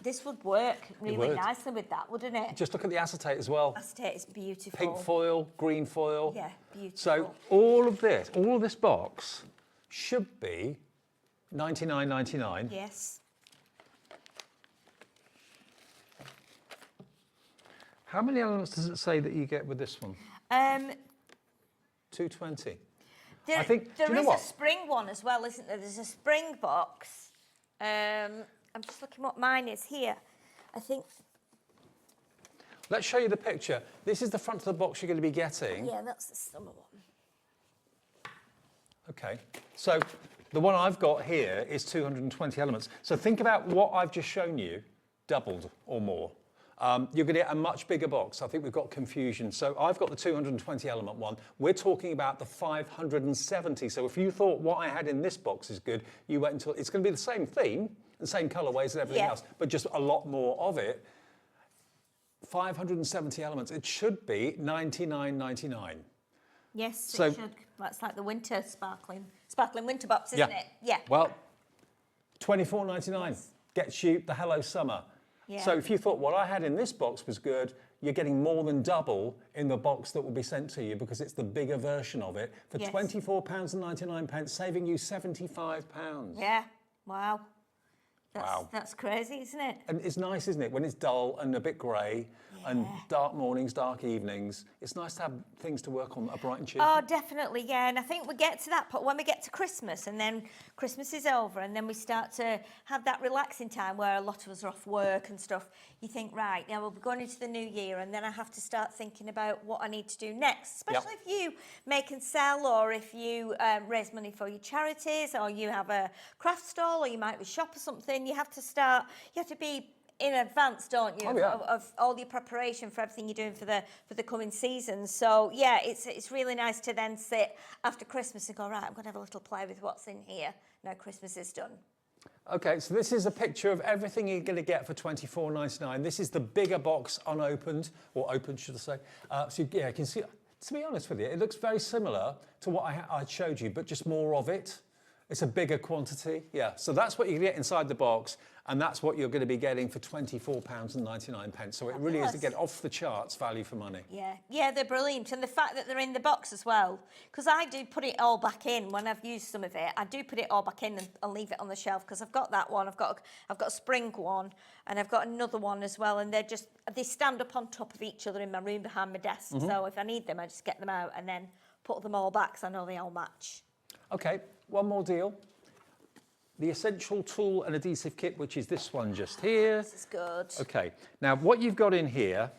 this would work really nicely with that, wouldn't it? Just look at the acetate as well. Acetate is beautiful. Pink foil, green foil. Yeah, beautiful. So all of this box should be $99.99. Yes. How many elements does it say that you get with this one? 220. There, I think, there do you know is what? a spring one as well, isn't there? There's a spring box. I'm just looking what mine is here. I think. Let's show you the picture. This is the front of the box you're going to be getting. Yeah, that's the summer one. Okay, so the one I've got here is 220 elements. So think about what I've just shown you, doubled or more. You're going to get a much bigger box. I think we've got confusion. So I've got the 220 element one. We're talking about the 570. So if you thought what I had in this box is good, you wait until it's going to be the same theme, the same colorways and everything else, but just a lot more of it. 570 elements. It should be $99.99. Yes, So- it should. That's like the winter sparkling winter box, isn't it? Yeah. Well, $24.99 gets you the Hello Summer. Yeah. So if you thought what I had in this box was good, you're getting more than double in the box that will be sent to you because it's the bigger version of it for Yes. £24.99, saving you £75. Yeah. Wow. Wow. That's crazy, isn't it? And it's nice, isn't it, when it's dull and a bit grey. and dark mornings, dark evenings. It's nice to have things to work on that are bright and cheerful. Oh, definitely, yeah. And I think we get to that point when we get to Christmas, and then Christmas is over, and then we start to have that relaxing time where a lot of us are off work and stuff. You think, right, now we'll be going into the new year, and then I have to start thinking about what I need to do next, especially if you make and sell, or if you raise money for your charities, or you have a craft stall, or you might be shop or something. You have to be in advance, don't you, of all your preparation for everything you're doing for the coming season. So yeah, it's really nice to then sit after Christmas and go, right, I'm going to have a little play with what's in here now Christmas is done. Okay, so this is a picture of everything you're going to get for $24.99. This is the bigger box unopened, or opened, should I say. So yeah, you can see, to be honest with you, it looks very similar to what I showed you, but just more of it. It's a bigger quantity, yeah. So that's what you get inside the box, and that's what you're going to be getting for £24.99. So it really is to get off the charts value for money. Yeah, they're brilliant, and the fact that they're in the box as well, because I do put it all back in when I've used some of it. I do put it all back in and leave it on the shelf, because I've got that one, I've got a spring one, and I've got another one as well, and they stand up on top of each other in my room behind my desk. So if I need them, I just get them out and then put them all back, so I know they all match. Okay, one more deal. The Essential Tool and Adhesive Kit, which is this one just here. This is good. Okay, now what you've got in here,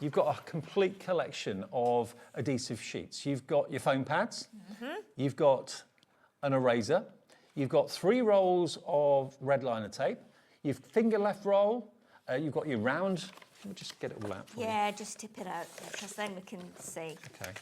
you've got a complete collection of adhesive sheets. You've got your foam pads, you've got an eraser, you've got 3 rolls of red liner tape, you've finger left roll, you've got your round. Let me just get it all out for you. Yeah, just tip it out, because then we can see. Okay.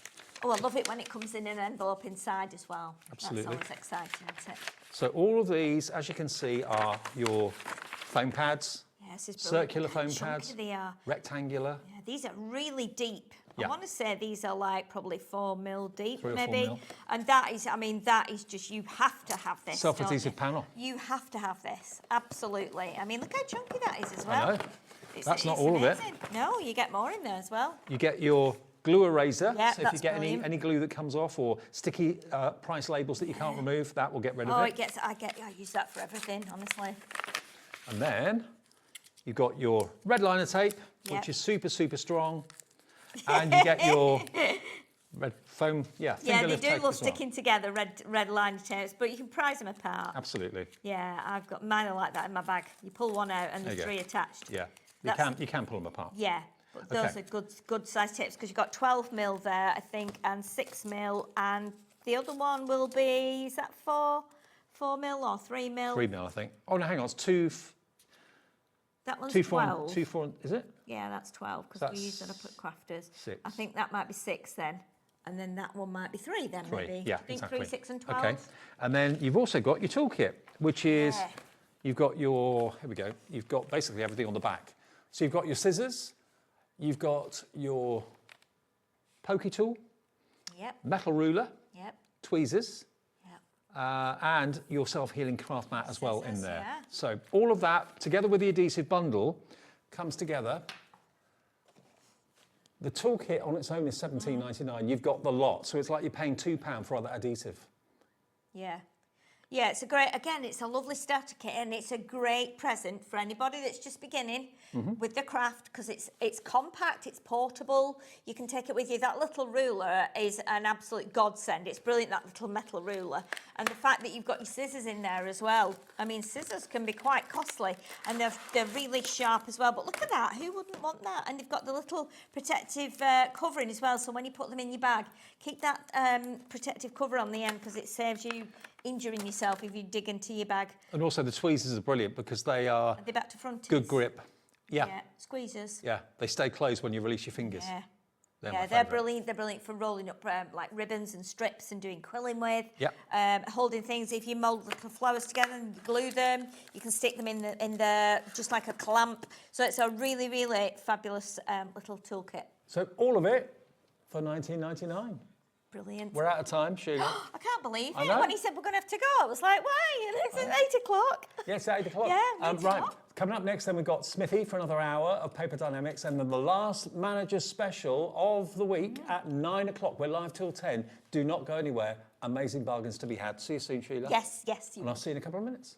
Oh, I love it when it comes in an envelope inside as well. Absolutely. That's always exciting, isn't it? So all of these, as you can see, are your foam pads, circular foam pads, they are. rectangular. Yeah, these are really deep. Yeah. I want to say these are like probably 4 mil deep, 3 or 4 maybe. mil. And that is just, you have to have this. Self-adhesive panel. You have to have this, absolutely. I mean, look how chunky that is as well. I know. That's not all of it. No, you get more in there as well. You get your glue eraser. Yeah, so if you get any glue that comes off, or sticky price labels that you can't remove, that will get rid of it. I use that for everything, honestly. And then you've got your red liner tape, which is super, super strong. And you get your red foam, Yeah, they do love sticking together, red liner tapes, but you can prize them apart. Absolutely. Yeah, I've got mine are like that in my bag. You pull one out and there's 3 attached. Yeah, you can pull them apart. Yeah, but those are good size tips, because you've got 12 mil there, I think, and 6 mil, and the other one will be, is that 4 mil or 3 mil? 3 mil, I think. Oh no, hang on, it's 2. That one's 12. 12. 4, is it? Yeah, that's 12, because we use that up at Crafters. 6. I think that might be 6 then, and then that one might be 3 then, 3, maybe. yeah, I think exactly. 3, 6 and 12. Okay, and then you've also got your toolkit, which is, you've got your, here we go, you've got basically everything on the back. So you've got your scissors, you've got your pokey tool, metal ruler, tweezers, and your self-healing craft mat as well in there. Yeah. So all of that, together with the adhesive bundle, comes together. The toolkit on its own is $17.99. You've got the lot, so it's like you're paying £2 for all that adhesive. Yeah. Yeah, it's a great, again, it's a lovely starter kit, and it's a great present for anybody that's just beginning with the craft, because it's compact, it's portable, you can take it with you. That little ruler is an absolute godsend. It's brilliant, that little metal ruler. And the fact that you've got your scissors in there as well. I mean, scissors can be quite costly, and they're really sharp as well. But look at that, who wouldn't want that? And they've got the little protective covering as well, so when you put them in your bag, keep that protective cover on the end, because it saves you injuring yourself if you dig into your bag. And also the tweezers are brilliant because they are back to front. Good grip. Yeah. Squeezers. Yeah, they stay closed when you release your fingers. Yeah. They're brilliant. They're brilliant for rolling up like ribbons and strips and doing quilling with. Yeah. Holding things. If you mould little flowers together and glue them, you can stick them in the just like a clamp. So it's a really, really fabulous little toolkit. So all of it for $19.99. Brilliant. We're out of time, Sheila. I can't believe I it. know. When he said we're going to have to go, I was like, why? It's at 8 o'clock. Yes, 8 o'clock. Yeah, right. Coming up next, then we've got Smithy for another hour of Paper Dynamics, and then the last manager's special of the week at 9 o'clock. We're live till 10. Do not go anywhere. Amazing bargains to be had. See you soon, Sheila. Yes. And I'll see you in a couple of minutes.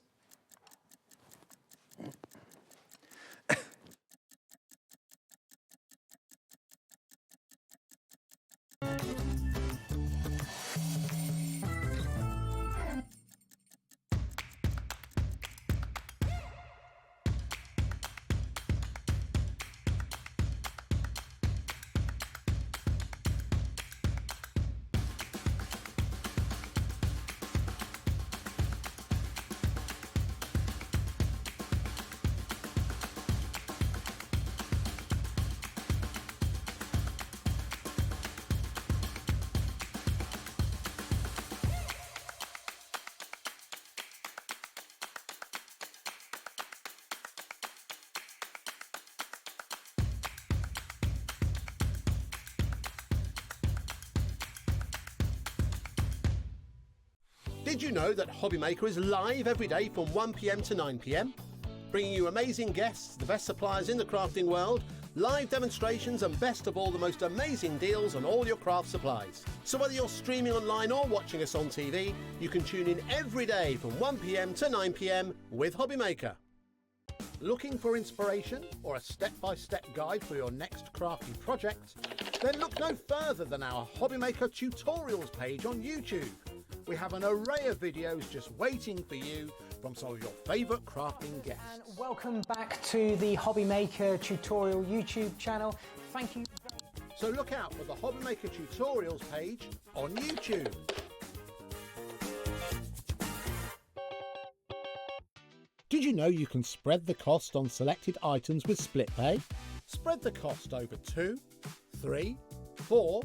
Did you know that Hobbymaker is live every day from 1 p.m. to 9 p.m? Bringing you amazing guests, the best suppliers in the crafting world, live demonstrations and best of all, the most amazing deals on all your craft supplies. So whether you're streaming online or watching us on TV, you can tune in every day from 1 p.m. to 9 p.m. with Hobbymaker. Looking for inspiration or a step-by-step guide for your next crafty project? Then look no further than our Hobbymaker tutorials page on YouTube. We have an array of videos just waiting for you from some of your favourite crafting guests. And welcome back to the Hobbymaker tutorial YouTube channel. Thank you. So look out for the Hobbymaker tutorials page on YouTube. Did you know you can spread the cost on selected items with split pay? Spread the cost over 2, 3, 4,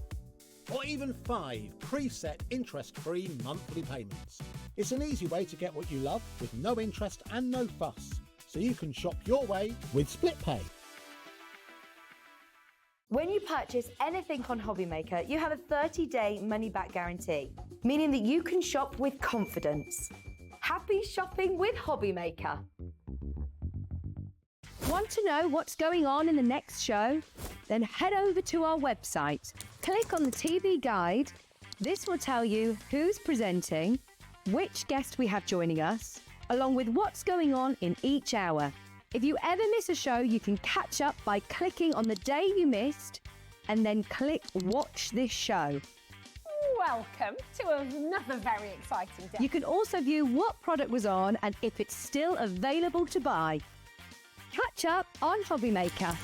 or even 5 preset interest-free monthly payments. It's an easy way to get what you love with no interest and no fuss, so you can shop your way with split pay. When you purchase anything on Hobbymaker, you have a 30-day money-back guarantee, meaning that you can shop with confidence. Happy shopping with Hobbymaker. Want to know what's going on in the next show? Then head over to our website. Click on the TV guide. This will tell you who's presenting, which guest we have joining us, along with what's going on in each hour. If you ever miss a show, you can catch up by clicking on the day you missed and then click Watch This Show. Welcome to another very exciting day. You can also view what product was on and if it's still available to buy. Catch up on Hobbymaker.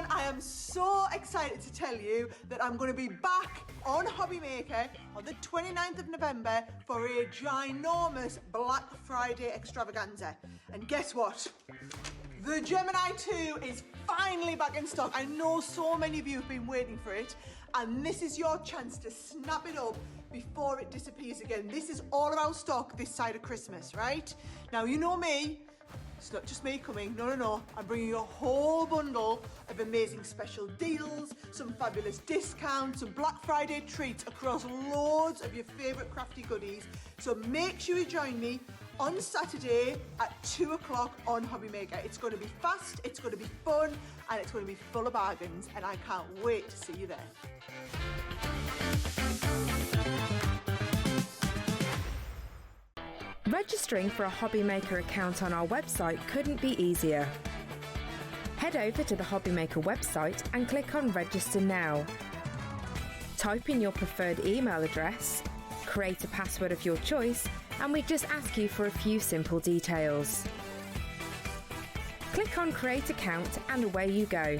I am so excited to tell you that I'm going to be back on Hobbymaker on the 29th of November for a ginormous Black Friday extravaganza. And guess what? The Gemini 2 is finally back in stock. I know so many of you have been waiting for it, and this is your chance to snap it up before it disappears again. This is all about stock this side of Christmas, right? Now, you know me. It's not just me coming, no. I'm bringing you a whole bundle of amazing special deals, some fabulous discounts, some Black Friday treats across loads of your favourite crafty goodies. So make sure you join me on Saturday at 2 o'clock on Hobbymaker. It's going to be fast, it's going to be fun, and it's going to be full of bargains, and I can't wait to see you there. Registering for a Hobbymaker account on our website couldn't be easier. Head over to the Hobbymaker website and click on Register Now. Type in your preferred email address, create a password of your choice, and we just ask you for a few simple details. Click on Create Account and away you go.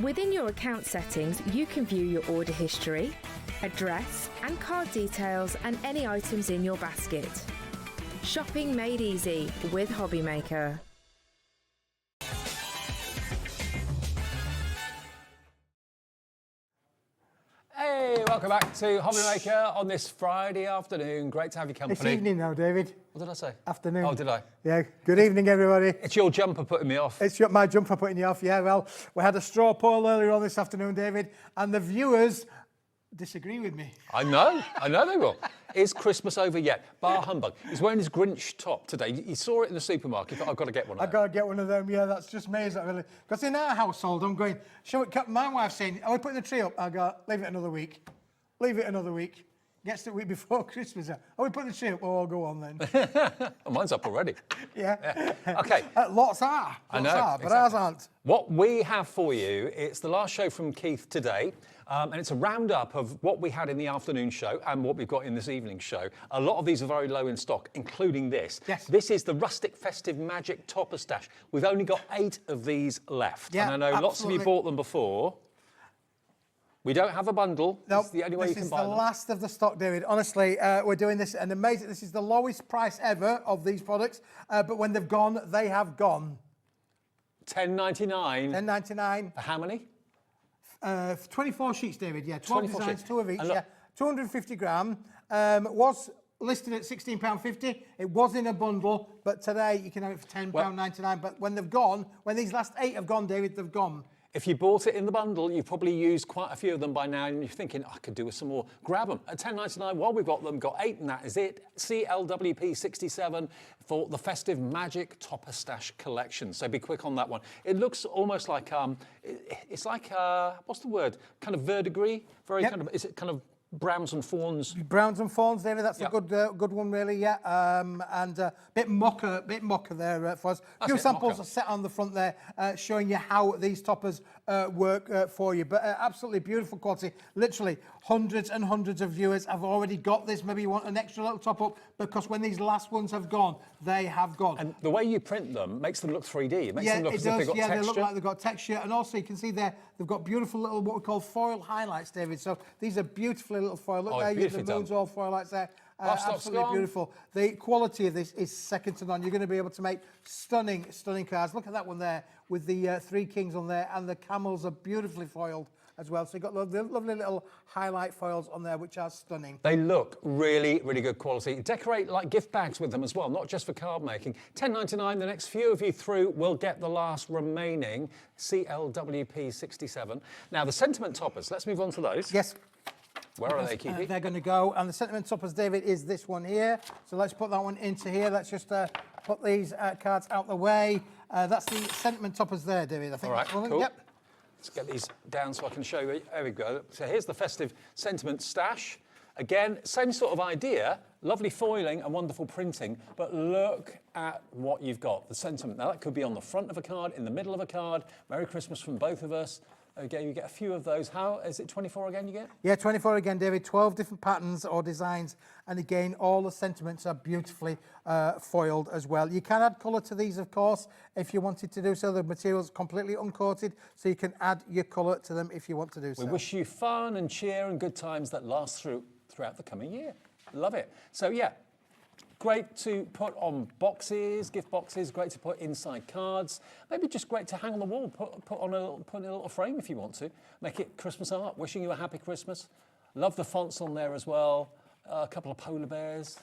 Within your account settings, you can view your order history, address and card details and any items in your basket. Shopping made easy with Hobbymaker. Hey, welcome back to Hobbymaker on this Friday afternoon. Great to have you company. It's evening now, David. What did I say? Afternoon. Oh, did I? Yeah, good evening, everybody. It's your jumper putting me off. It's my jumper putting you off, yeah. Well, we had a straw poll earlier on this afternoon, David, and the viewers disagree with me. I know they will. Is Christmas over yet? Bar humbug. He's wearing his Grinch top today. You saw it in the supermarket. I've got to get one of them. I've got to get one of them, yeah, that's just me, is that really? Because in our household, I'm going, my wife's saying, are we putting the tree up? I go, leave it another week. Leave it another week. gets the week before Christmas. Oh, we put the tree up. Oh, go on then. Oh, mine's up already. Yeah. Okay. Lots are. I know, Lots are, but exactly. ours aren't. What we have for you, it's the last show from Keith today, and it's a roundup of what we had in the afternoon show and what we've got in this evening's show. A lot of these are very low in stock, including this. Yes. This is the Rustic Festive Magic Topper Stash. We've only got 8 of these left. Yeah, and I know lots of you bought them before. We don't have a bundle. No, It's the only way you this can is buy the them. last of the stock, David. Honestly, we're doing this and amazing. This is the lowest price ever of these products, but when they've gone, they have gone. $10.99. $10.99. For how many? 24 sheets, David. Yeah, 12 24 designs, sheets. 2 of each. And look- Yeah, 250 gram. Was listed at £16.50. It was in a bundle, but today you can have it for £10.99. But when they've gone, when these last 8 have gone, David, they've gone. If you bought it in the bundle, you've probably used quite a few of them by now, and you're thinking, I could do with some more. Grab them at $10.99. While we've got them, got 8, and that is it. CLWP 67 for the Festive Magic Topper Stash collection. So be quick on that one. It looks almost like it's like what's the word? Kind of verdigris. Very kind of. Is it kind of browns and fawns? Browns and fawns, David. That's a good one, really. Yeah, and bit mocha there for us. A few it, samples mocha. are set on the front there, showing you how these toppers work for you. But absolutely beautiful quality. Literally hundreds and hundreds of viewers have already got this. Maybe you want an extra little top up because when these last ones have gone, they have gone. And the way you print them makes them look 3D. It makes Yeah, them look it as if does. they've got Yeah, texture. they look like they've got texture, and also you can see there they've got beautiful little what we call foil highlights, David. So these are beautifully little foil. Look Oh, there, beautifully the moon's done. all foil lights there. Stock's Absolutely gone. beautiful. The quality of this is second to none. You're going to be able to make stunning cards. Look at that one there with the 3 kings on there, and the camels are beautifully foiled as well. So you've got the lovely little highlight foils on there, which are stunning. They look really, really good quality. Decorate like gift bags with them as well, not just for card making. $10.99. The next few of you through will get the last remaining CLWP 67. Now, the sentiment toppers, let's move on to those. Yes. Where are they, Keithy? They're going to go, and the sentiment toppers, David, is this one here. So let's put that one into here. Let's just put these cards out the way. That's the sentiment toppers there, David. I think. All right, that's one. cool. Yep. Let's get these down so I can show you. There we go. So here's the festive sentiment stash. Again, same sort of idea. Lovely foiling and wonderful printing, but look at what you've got. The sentiment. Now, that could be on the front of a card, in the middle of a card. Merry Christmas from both of us. Okay, you get a few of those. How is it 24 again you get? Yeah, 24 again, David. 12 different patterns or designs. And again, all the sentiments are beautifully foiled as well. You can add colour to these, of course, if you wanted to do so. The material's completely uncoated, so you can add your colour to them if you want to do so. We wish you fun and cheer and good times that last throughout the coming year. Love it. So, yeah. Great to put on boxes, gift boxes, great to put inside cards. Maybe just great to hang on the wall, put in a little frame if you want to. Make it Christmas art, wishing you a happy Christmas. Love the fonts on there as well. A couple of polar bears.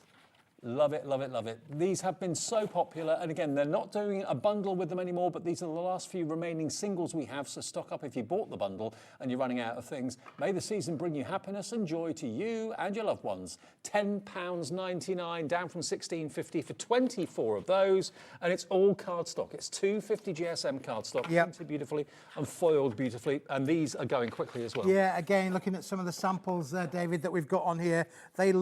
Love it, love it, love it. These have been so popular. And again, they're not doing a bundle with them anymore, but these are the last few remaining singles we have. So stock up if you bought the bundle and you're running out of things. May the season bring you happiness and joy to you and your loved ones. £10.99, down from $16.50 for 24 of those. And it's all cardstock. It's 250 GSM cardstock, printed beautifully and foiled beautifully. And these are going quickly as well. Yeah, again, looking at some of the samples there, David, that we've got on here, they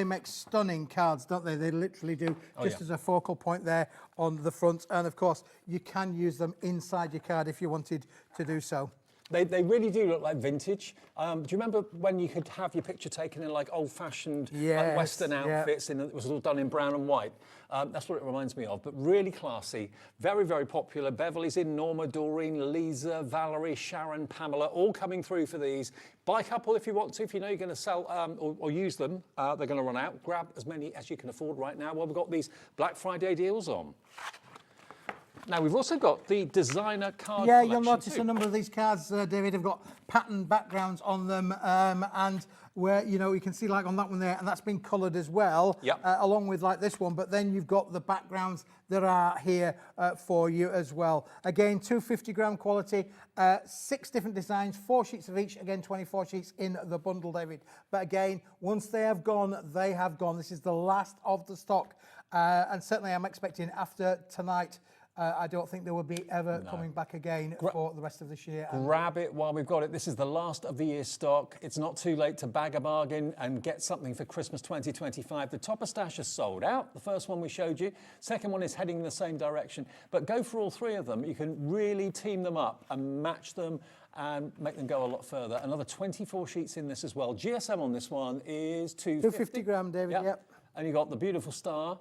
make stunning cards, don't they? They literally do, just as a focal point there on the front. And of course, you can use them inside your card if you wanted to do so. They really do look like vintage. Do you remember when you could have your picture taken in like old-fashioned like Western outfits? And it was all done in brown and white. That's what it reminds me of. But really classy, very, very popular. Beverly's in, Norma, Doreen, Lisa, Valerie, Sharon, Pamela, all coming through for these. Buy a couple if you want to. If you know you're going to sell or use them, they're going to run out. Grab as many as you can afford right now while we've got these Black Friday deals on. Now, we've also got the designer card collection you'll notice too. a number of these cards, David, have got pattern backgrounds on them, and where, you can see like on that one there, and that's been coloured as well, along with like this one, but then you've got the backgrounds that are here for you as well. Again, 250 gram quality, 6 different designs, 4 sheets of each, again, 24 sheets in the bundle, David. But again, once they have gone, they have gone. This is the last of the stock, and certainly I'm expecting after tonight, I don't think they will be ever coming back again for the rest of this year. Grab it while we've got it. This is the last of the year's stock. It's not too late to bag a bargain and get something for Christmas 2025. The topper stash is sold out. The first one we showed you. Second one is heading in the same direction. But go for all three of them. You can really team them up and match them and make them go a lot further. Another 24 sheets in this as well. GSM on this one is 250 gram, David, yep. And you got the beautiful star.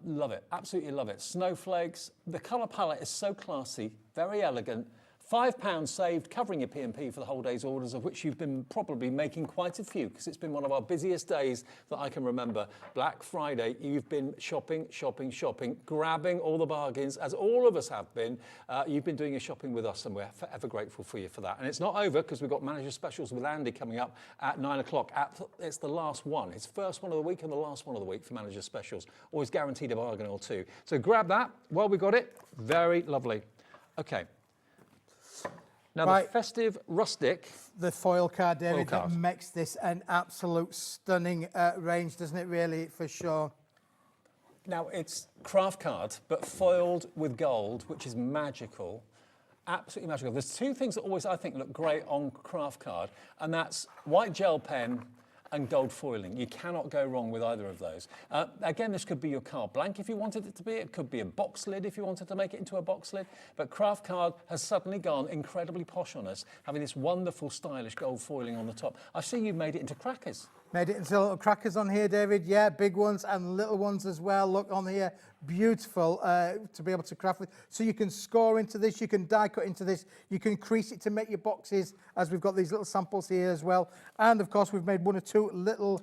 Love it, absolutely love it. Snowflakes, the colour palette is so classy, very elegant. £5 saved, covering your P&P for the whole day's orders, of which you've been probably making quite a few, because it's been one of our busiest days that I can remember. Black Friday, you've been shopping, shopping, shopping, grabbing all the bargains, as all of us have been. You've been doing your shopping with us, and we're forever grateful for you for that. And it's not over, because we've got Manager Specials with Andy coming up at 9 o'clock. It's the last one. It's first one of the week and the last one of the week for Manager Specials. Always guaranteed a bargain or two. So grab that while we've got it. Very lovely. Okay. Now, the festive rustic. The foil card, David, that makes this an absolute stunning range, doesn't it, really, for sure? Now, it's craft card, but foiled with gold, which is magical. Absolutely magical. There's two things that always, I think, look great on craft card, and that's white gel pen and gold foiling. You cannot go wrong with either of those. Again, this could be your card blank if you wanted it to be. It could be a box lid if you wanted to make it into a box lid. But craft card has suddenly gone incredibly posh on us, having this wonderful, stylish gold foiling on the top. I see you've made it into crackers. Made it into little crackers on here, David. Yeah, big ones and little ones as well. Look on here, beautiful to be able to craft with. So you can score into this, you can die cut into this, you can crease it to make your boxes, as we've got these little samples here as well. And of course, we've made one or two little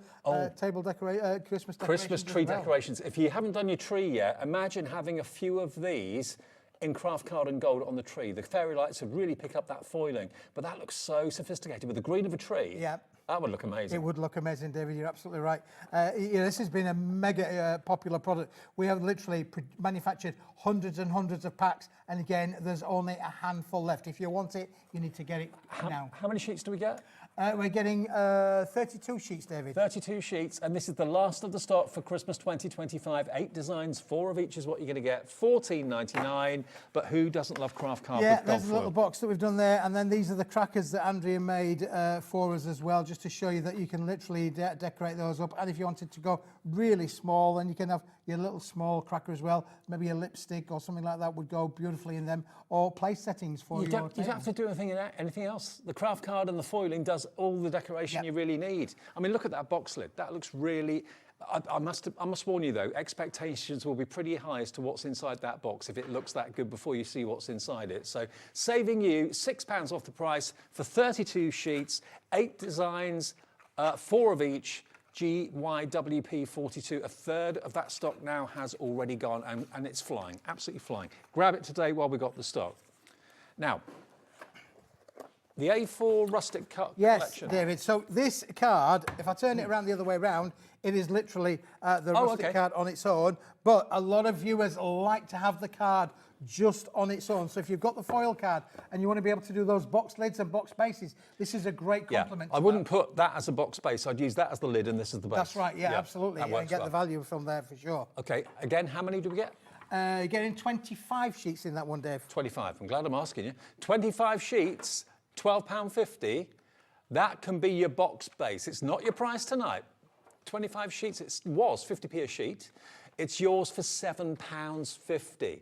table Christmas decorations. Christmas tree decorations. If you haven't done your tree yet, imagine having a few of these in craft card and gold on the tree. The fairy lights would really pick up that foiling, but that looks so sophisticated with the green of a tree. Yeah. That would look amazing. It would look amazing, David. You're absolutely right. This has been a mega popular product. We have literally manufactured hundreds and hundreds of packs, and again, there's only a handful left. If you want it, you need to get it now. How many sheets do we get? We're getting 32 sheets, David. 32 sheets, and this is the last of the stock for Christmas 2025. 8 designs, 4 of each is what you're going to get. $14.99, but who doesn't love craft card with gold there's foil? a little box that we've done there, and then these are the crackers that Andrea made for us as well, just to show you that you can literally decorate those up. And if you wanted to go really small, then you can have your little small cracker as well. Maybe a lipstick or something like that would go beautifully in them, or place settings for you. You don't have to do anything else. The craft card and the foiling does all the decoration you really need. I mean, look at that box lid. That looks really... I must warn you, though, expectations will be pretty high as to what's inside that box if it looks that good before you see what's inside it. So saving you £6 off the price for 32 sheets, 8 designs, 4 of each, GYWP 42. A third of that stock now has already gone, and it's flying, absolutely flying. Grab it today while we've got the stock. Now, the A4 rustic collection. Yes, David. So this card, if I turn it around the other way around, it is literally the rustic card on its own. But a lot of viewers like to have the card just on its own. So if you've got the foil card and you want to be able to do those box lids and box bases, this is a great complement. I wouldn't put that as a box base. I'd use that as the lid, and this is the base. That's right. Yeah, absolutely. You can get the value from there for sure. Okay. Again, how many do we get? You're getting 25 sheets in that one, Dave. 25. I'm glad I'm asking you. 25 sheets. £12.50, that can be your box base. It's not your price tonight. 25 sheets, it was 50p a sheet. It's yours for £7.50.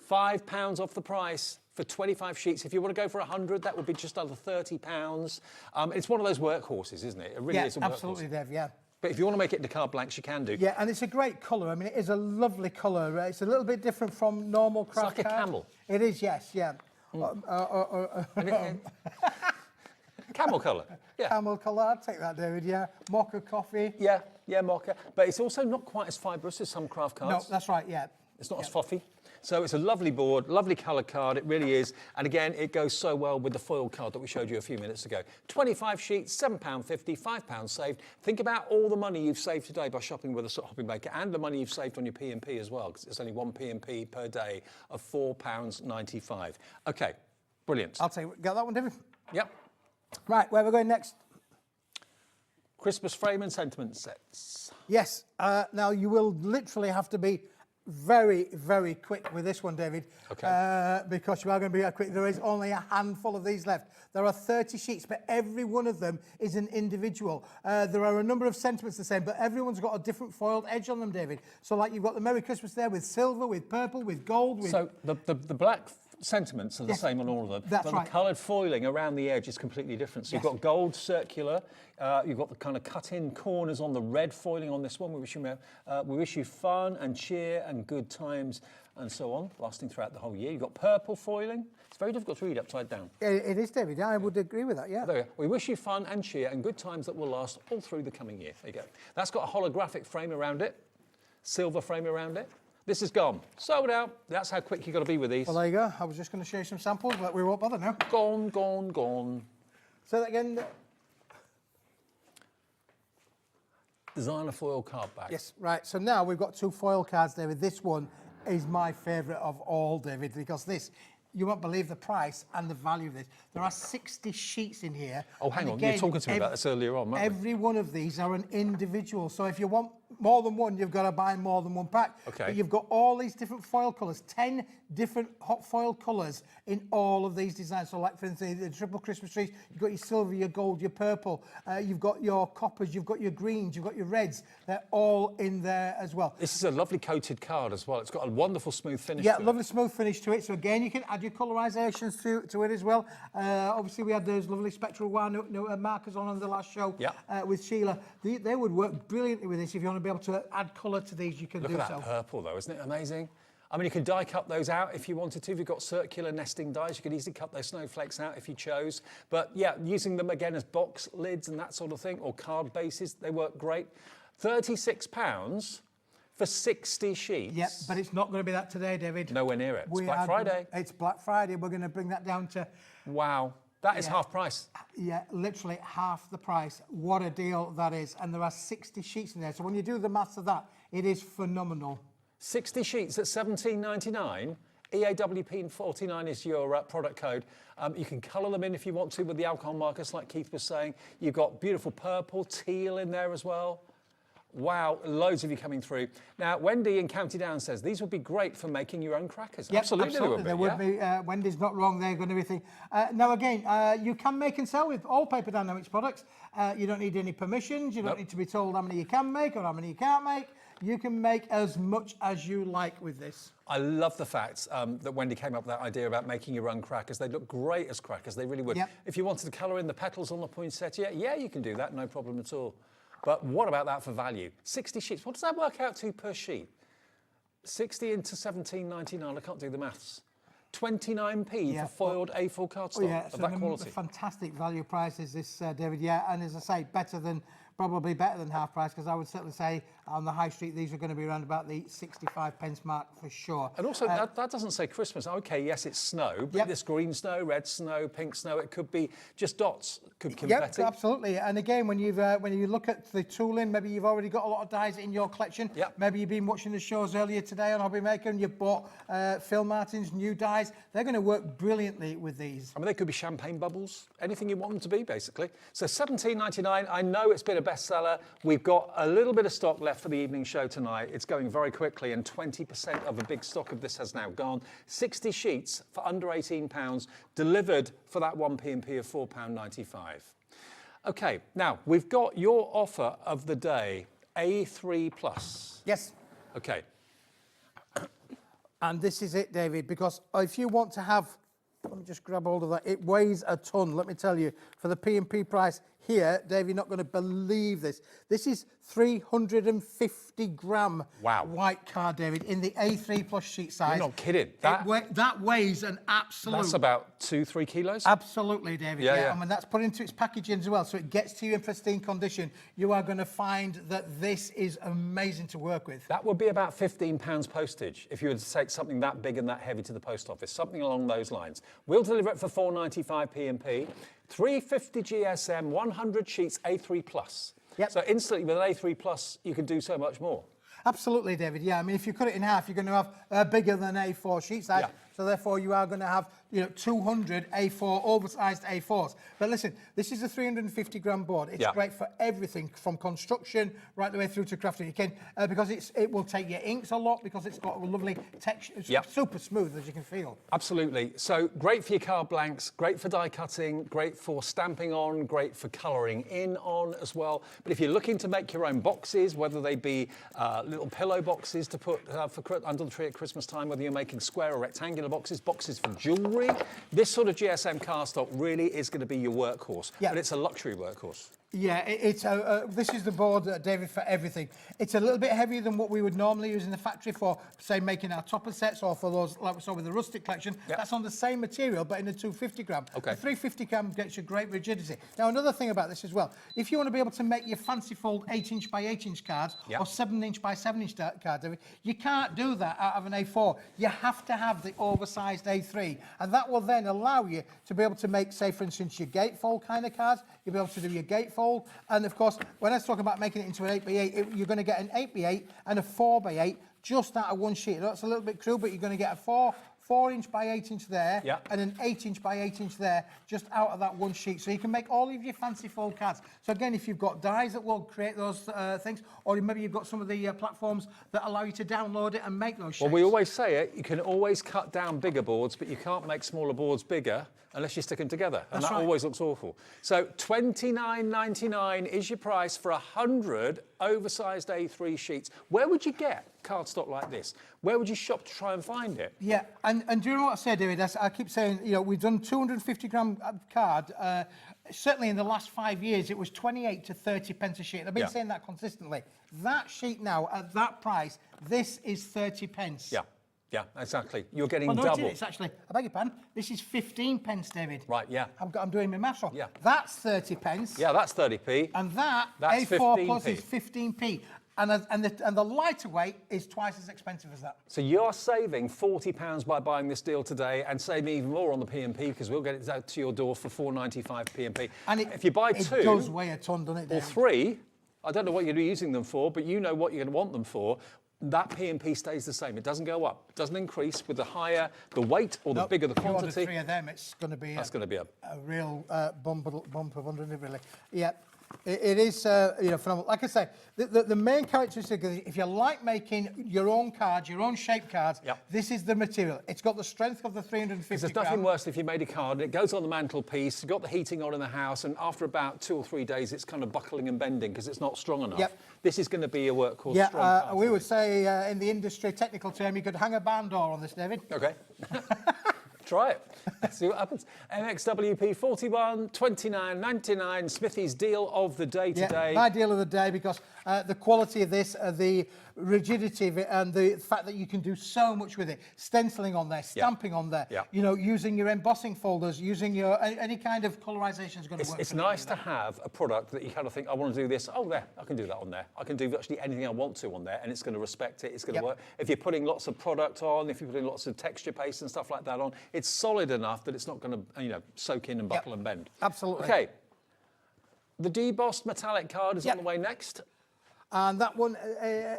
£5 off the price for 25 sheets. If you want to go for 100, that would be just under £30. It's one of those workhorses, isn't it? It really is a workhorse. Absolutely, Dave, yeah. But if you want to make it into card blanks, you can do. Yeah, and it's a great colour. I mean, it is a lovely colour. It's a little bit different from normal craft It's like a card. camel. It is, yes, yeah. Camel colour. Yeah. Camel colour, I'd take that, David, yeah. Mocha coffee. Yeah, mocha. But it's also not quite as fibrous as some craft cards. No, that's right, yeah. It's not as fluffy. So it's a lovely board, lovely coloured card, it really is. And again, it goes so well with the foil card that we showed you a few minutes ago. 25 sheets, £7.50, £5 saved. Think about all the money you've saved today by shopping with us at Hobby Maker, and the money you've saved on your P&P as well, because it's only one P&P per day of £4.95. Okay, brilliant. I'll take it. Got that one, David? Yep. Right, where are we going next? Christmas frame and sentiment sets. Yes. Now, you will literally have to be very, very quick with this one, David. Okay. Because you are going to be quick. There is only a handful of these left. There are 30 sheets, but every one of them is an individual. There are a number of sentiments the same, but everyone's got a different foiled edge on them, David. So like you've got the Merry Christmas there with silver, with purple, with gold. With... So the black sentiments are the same on all of them. That's but right. the coloured foiling around the edge is completely different. So you've got gold circular, you've got the kind of cut-in corners on the red foiling on this one. We wish you fun and cheer and good times and so on, lasting throughout the whole year. You've got purple foiling. It's very difficult to read upside down. It is, David. I would agree with that, yeah. There we go. We wish you fun and cheer and good times that will last all through the coming year. There you go. That's got a holographic frame around it, silver frame around it. This is gone. Sold out. That's how quick you've got to be with these. Well, there you go. I was just going to show you some samples, but we won't bother now. Gone, gone, gone. Say that again. Designer foil card back. Yes, right. So now we've got 2 foil cards, David. This one is my favourite of all, David, because this, you won't believe the price and the value of this. There are 60 sheets in here. Oh, hang on. You were talking to me about this earlier on, weren't we? Every one of these are an individual. So if you want more than one, you've got to buy more than one pack. Okay. But you've got all these different foil colours, 10 different hot foil colours in all of these designs. So like, for instance, the triple Christmas trees, you've got your silver, your gold, your purple, you've got your coppers, you've got your greens, you've got your reds. They're all in there as well. This is a lovely coated card as well. It's got a wonderful smooth finish Yeah, to lovely smooth finish to it. So again, you can add your colorisations to it as well. Obviously, we had those lovely spectral wire markers on the last show with Sheila. They would work brilliantly with this. If you want to be able to add colour to these, you can Look do at so. that purple, though. Isn't it amazing? I mean, you can die cut those out if you wanted to. If you've got circular nesting dies, you could easily cut those snowflakes out if you chose. But yeah, using them again as box lids and that sort of thing, or card bases, they work great. £36 for 60 sheets. Yep, but it's not going to be that today, David. Nowhere near it. It's Black Friday. It's Black Friday. We're going to bring that down to... Wow. That is half price. Yeah, literally half the price. What a deal that is. And there are 60 sheets in there. So when you do the maths of that, it is phenomenal. 60 sheets at £17.99. EAWP49 is your product code. You can colour them in if you want to with the alcohol markers, like Keith was saying. You've got beautiful purple, teal in there as well. Wow, loads of you coming through. Now, Wendy in County Down says these would be great for making your own crackers. Yep, absolutely they would be. Wendy's not wrong. They're going to be thinking. Now, again, you can make and sell with all Paper Dynamics products. You don't need any permissions. You don't need to be told how many you can make or how many you can't make. You can make as much as you like with this. I love the fact that Wendy came up with that idea about making your own crackers. They look great as crackers. They really would. Yep. If you wanted to colour in the petals on the poinsettia, yeah, you can do that. No problem at all. But what about that for value? 60 sheets. What does that work out to per sheet? 60 into £17.99. I can't do the maths. 29p for foiled A4 cardstock of that quality. Fantastic value price is this, David. Yeah, and as I say, probably better than half price, because I would certainly say on the high street these are going to be around about the 65 pence mark for sure. And also that doesn't say Christmas. Okay, yes, it's snow, but this green snow, red snow, pink snow, it could be just dots, could confetti. Yep, absolutely. And again, when you look at the tooling, maybe you've already got a lot of dies in your collection. Yep. Maybe you've been watching the shows earlier today on Hobby Maker and you bought Phill Martin's new dies. They're going to work brilliantly with these. I mean, they could be champagne bubbles, anything you want them to be, basically. So £17.99. I know it's been a bestseller. We've got a little bit of stock left for the evening show tonight. It's going very quickly, and 20% of a big stock of this has now gone. 60 sheets for under £18, delivered for that one P&P of £4.95. Okay, now we've got your offer of the day, A3+. Yes. Okay. And this is it, David, because if you want to have, let me just grab hold of that. It weighs a ton, let me tell you. For the P&P price here, Dave, you're not going to believe this. This is 350 gram white card, David, in the A3 plus sheet size. You're not kidding. That weighs an absolute... That's about 2-3 kilos? Absolutely, David. Yeah. And when that's put into its packaging as well, so it gets to you in pristine condition, you are going to find that this is amazing to work with. That would be about £15 postage if you were to take something that big and that heavy to the post office, something along those lines. We'll deliver it for £4.95 P&P. 350 GSM, 100 sheets, A3+. Yep. So instantly with an A3+, you can do so much more. Absolutely, David. Yeah, I mean, if you cut it in half, you're going to have bigger than A4 sheet size. So therefore, you are going to have 200 A4 oversized A4s. But listen, this is a 350 gram board. It's great for everything from construction right the way through to crafting. You can because it will take your inks a lot because it's got a lovely texture. It's super smooth, as you can feel. Absolutely. So great for your card blanks, great for die cutting, great for stamping on, great for colouring in on as well. But if you're looking to make your own boxes, whether they be little pillow boxes to put under the tree at Christmas time, whether you're making square or rectangular boxes for jewellery, this sort of GSM cardstock really is going to be your workhorse. But it's a luxury workhorse. Yeah, this is the board, David, for everything. It's a little bit heavier than what we would normally use in the factory for, say, making our topper sets or for those, like we saw with the rustic collection. That's on the same material, but in a 250 gram. Okay. The 350 gram gets you great rigidity. Now, another thing about this as well, if you want to be able to make your fancy fold 8-inch by 8-inch cards or 7-inch by 7-inch cards, David, you can't do that out of an A4. You have to have the oversized A3, and that will then allow you to be able to make, say, for instance, your gatefold kind of cards. You'll be able to do your gatefold. And of course, when I was talking about making it into an 8x8, you're going to get an 8x8 and a 4x8 just out of one sheet. That's a little bit crude, but you're going to get a 4-inch by 8-inch there and an 8-inch by 8-inch there just out of that one sheet. So you can make all of your fancy fold cards. So again, if you've got dies that will create those things, or maybe you've got some of the platforms that allow you to download it and make those shapes. Well, we always say it, you can always cut down bigger boards, but you can't make smaller boards bigger unless you stick them together. And that always looks awful. So $29.99 is your price for 100 oversized A3 sheets. Where would you get cardstock like this? Where would you shop to try and find it? Yeah, and do you know what I say, David? I keep saying, we've done 250 gram card. Certainly in the last 5 years, it was 28 to 30 pence a sheet. I've been saying that consistently. That sheet now, at that price, this is 30 pence. Yeah, exactly. You're getting no, double. It's actually, I beg your pardon, this is 15 pence, David. Right, yeah. I'm doing my maths wrong. That's 30 pence. Yeah, that's 30p. And that's A4 15p. plus is 15p. And the lighter weight is twice as expensive as that. So you're saving £40 by buying this deal today, and saving even more on the P&P because we'll get it out to your door for £4.95 P&P. And if you buy two, it does weigh a ton, doesn't it, David? or three, I don't know what you're using them for, but you know what you're going to want them for. That P&P stays the same. It doesn't go up. It doesn't increase with the higher the weight or the bigger the quantity. If you order 3 of them, it's going to be a real bump of underneath, really. Yeah. It is, phenomenal. Like I say, the main characteristic is if you like making your own cards, your own shape cards, this is the material. It's got the strength of the 350 There's nothing worse if you made a card and it goes on the mantelpiece, you've got the heating on in the house, and after about 2 or 3 days, it's kind of buckling and bending because it's not strong enough. This is going to be a workhorse strong card. We would say in the industry technical term, you could hang a barn door on this, David. Okay. Try it. See what happens. MXWP 41, 29.99. Smithy's deal of the day today. My deal of the day because the quality of this, the rigidity of it, and the fact that you can do so much with it. Stenciling on there, stamping on there. Using your embossing folders, using your any kind of colorization is going to work. It's nice to have a product that you kind of think, I want to do this. Oh, there, I can do that on there. I can do virtually anything I want to on there, and it's going to respect it. It's going to work. If you're putting lots of product on, if you're putting lots of texture paste and stuff like that on, it's solid enough that it's not going to, soak in and buckle and bend. Absolutely. Okay. The debossed metallic card is on the way next. And that one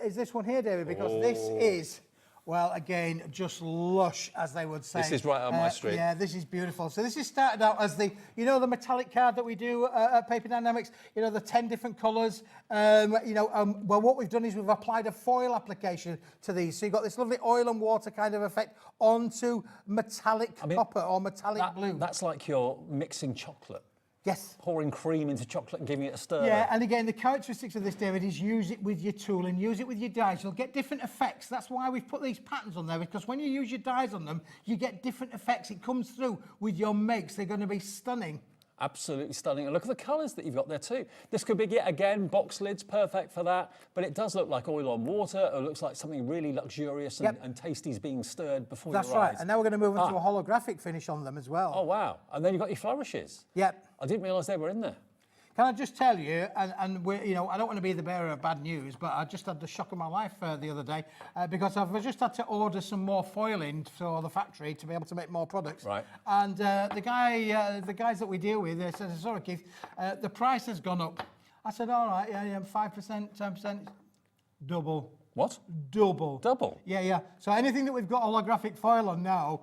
is this one here, David, because this is, well, again, just lush, as they would say. This is right on my street. Yeah, this is beautiful. So this is started out as the metallic card that we do at Paper Dienamics, the 10 different colours. Well, what we've done is we've applied a foil application to these. So you've got this lovely oil and water kind of effect onto metallic copper or metallic blue. That's like you're mixing chocolate. Yes. Pouring cream into chocolate and giving it a stir. Yeah, and again, the characteristics of this, David, is use it with your tool and use it with your dies. You'll get different effects. That's why we've put these patterns on there, because when you use your dies on them, you get different effects. It comes through with your makes. They're going to be stunning. Absolutely stunning. And look at the colours that you've got there too. This could be, yet again, box lids, perfect for that. But it does look like oil on water. It looks like something really luxurious and tasty is being stirred before your eyes. That's right. And now we're going to move into a holographic finish on them as well. Oh, wow. And then you've got your flourishes. Yep. I didn't realise they were in there. Can I just tell you, and we're, I don't want to be the bearer of bad news, but I just had the shock of my life the other day because I've just had to order some more foiling for the factory to be able to make more products. Right. And the guys that we deal with, they said, sorry, Keith, the price has gone up. I said, all right, 5%, 10%, double. What? Double. Double? Yeah. So anything that we've got holographic foil on now,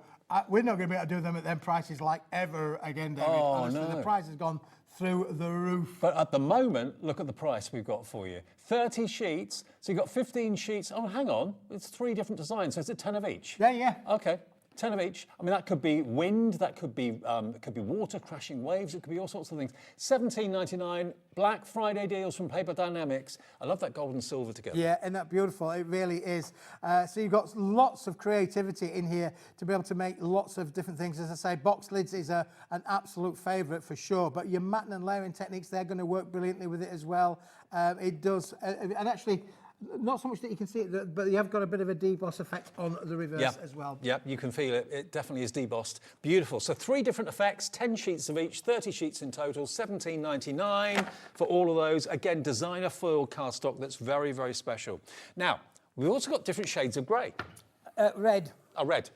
we're not going to be able to do them at them prices like ever again, David. Oh, Honestly, no. the price has gone through the roof. But at the moment, look at the price we've got for you. 30 sheets, so you've got 15 sheets. Oh, hang on, it's 3 different designs, so is it 10 of each? Yeah. Okay, 10 of each. I mean, that could be wind, that could be water crashing waves, it could be all sorts of things. $17.99, Black Friday deals from Paper Dienamics. I love that gold and silver together. Yeah, isn't that beautiful? It really is. So you've got lots of creativity in here to be able to make lots of different things. As I say, box lids is an absolute favourite for sure, but your matting and layering techniques, they're going to work brilliantly with it as well. It does, and actually, not so much that you can see it, but you have got a bit of a deboss effect on the reverse as well. Yep, you can feel it. It definitely is debossed. Beautiful. So 3 different effects, 10 sheets of each, 30 sheets in total, $17.99 for all of those. Again, designer foil cardstock that's very, very special. Now, we've also got different shades of grey. Red. Red.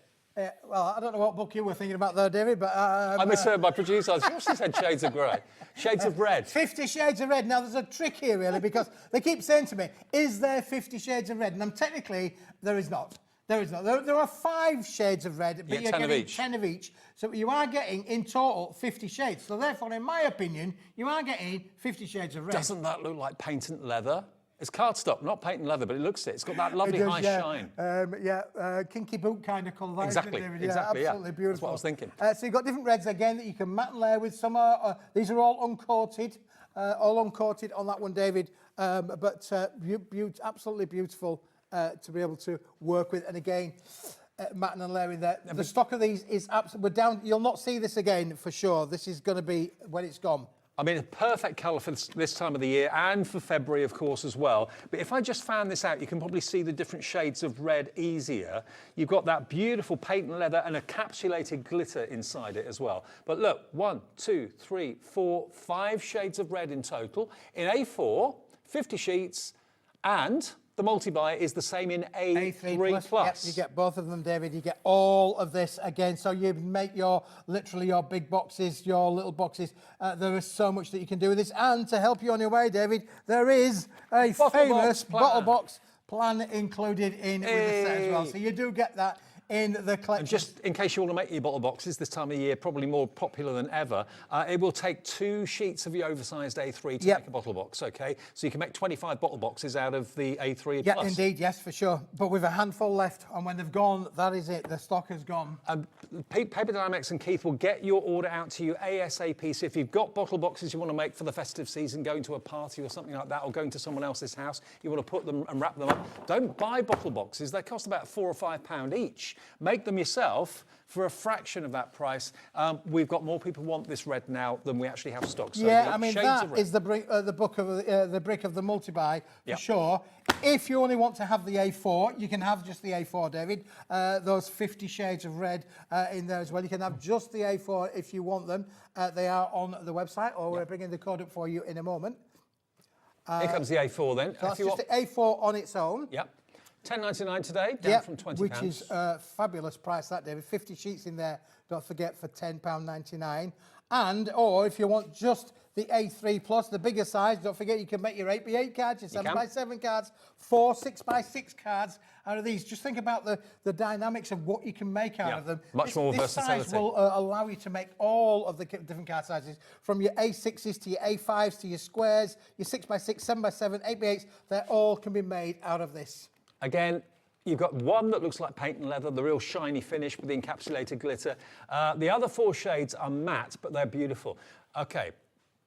Well, I don't know what book you were thinking about there, David, but... I misheard my producer. I thought she said shades of grey. Shades of red. 50 shades of red. Now, there's a trick here, really, because they keep saying to me, is there 50 shades of red? And technically, there is not. There is not. There are 5 shades of red, but you're 10 getting of each. 10 of each. So you are getting, in total, 50 shades. So therefore, in my opinion, you are getting 50 shades of red. Doesn't that look like paint and leather? It's cardstock, not paint and leather, but it looks it. It's got that lovely high shine. Kinky boot kind of colour. Exactly, Absolutely beautiful. That's what I was thinking. So you've got different reds again that you can matte and layer with. Some are, these are all uncoated on that one, David. Absolutely beautiful to be able to work with. And again, matting and layering there. The stock of these is absolutely, we're down. You'll not see this again for sure. This is going to be when it's gone. I mean, a perfect colour for this time of the year and for February, of course, as well. But if I just fan this out, you can probably see the different shades of red easier. You've got that beautiful paint and leather and encapsulated glitter inside it as well. But look, 1, 2, 3, 4, 5 shades of red in total. In A4, 50 sheets, and the multi-buy is the same in A3 Plus. Yep, you get both of them, David. You get all of this again. So you make literally your big boxes, your little boxes. There is so much that you can do with this. And to help you on your way, David, there is a famous bottle box plan included in with the set as well. So you do get that in the collection. And just in case you want to make your bottle boxes this time of year, probably more popular than ever, it will take 2 sheets of your oversized A3 to make a bottle box, OK? So you can make 25 bottle boxes out of the A3 Yeah, Plus. indeed, yes, for sure. But with a handful left, and when they've gone, that is it. The stock has gone. Paper Dienamics and Keith will get your order out to you ASAP. So if you've got bottle boxes you want to make for the festive season, going to a party or something like that, or going to someone else's house, you want to put them and wrap them up, don't buy bottle boxes. They cost about £4 or £5 each. Make them yourself for a fraction of that price. We've got more people want this red now than we actually have stock. So yeah, I mean, that is the brick of the multi-buy for sure. If you only want to have the A4, you can have just the A4, David. Those 50 shades of red in there as well. You can have just the A4 if you want them. They are on the website, or we're bringing the code up for you in a moment. Here comes the A4 then. So that's just the A4 on its own. Yep. $10.99 today, down from £20. Which is a fabulous price, that, David. 50 sheets in there, don't forget, for £10.99. And, or if you want just the A3 Plus, the bigger size, don't forget you can make your 8x8 cards, your 7x7 cards, 4 6x6 cards out of these. Just think about the dynamics of what you can make out of them. Much more versatility. This size will allow you to make all of the different card sizes, from your A6s to your A5s to your squares, your 6x6, 7x7, 8x8s. They all can be made out of this. Again, you've got one that looks like paint and leather, the real shiny finish with the encapsulated glitter. The other 4 shades are matte, but they're beautiful. OK,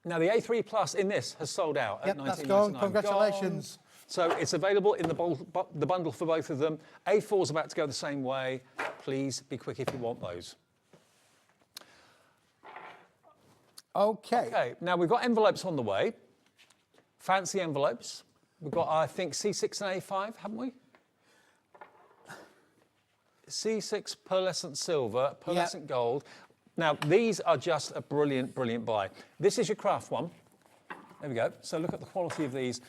now the A3 Plus in this has sold out at $19.99. That's gone. Congratulations. So it's available in the bundle for both of them. A4's about to go the same way. Please be quick if you want those. OK, now we've got envelopes on the way. Fancy envelopes. We've got, I think, C6 and A5, haven't we? C6 pearlescent silver, pearlescent gold. Now, these are just a brilliant, brilliant buy. This is your craft one. There we go. So look at the quality of these.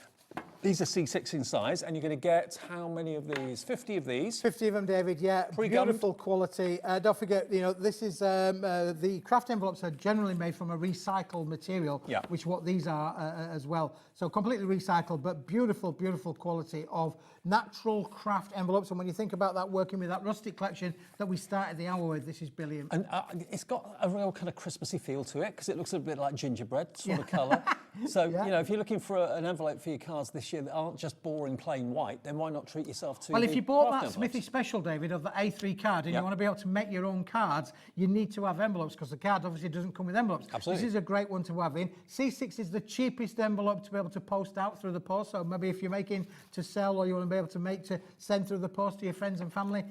These are C6 in size, and you're going to get how many of these? 50 of these. 50 of them, David, yeah. Beautiful quality. Don't forget, you know, this is, the craft envelopes are generally made from a recycled material, which what these are as well. So completely recycled, but beautiful, beautiful quality of natural craft envelopes. And when you think about that, working with that rustic collection that we started the hour with, this is brilliant. And it's got a real kind of Christmassy feel to it, because it looks a bit like gingerbread sort of colour. So, you know, if you're looking for an envelope for your cards this year that aren't just boring plain white, then why not treat yourself to Well, if you bought that envelopes? Smithy special, David, of the A3 card, and you want to be able to make your own cards, you need to have envelopes, because the card obviously doesn't come with envelopes. Absolutely. This is a great one to have in. C6 is the cheapest envelope to be able to post out through the post, so maybe if you're making to sell, or you want to be able to make to send through the post to your friends and family,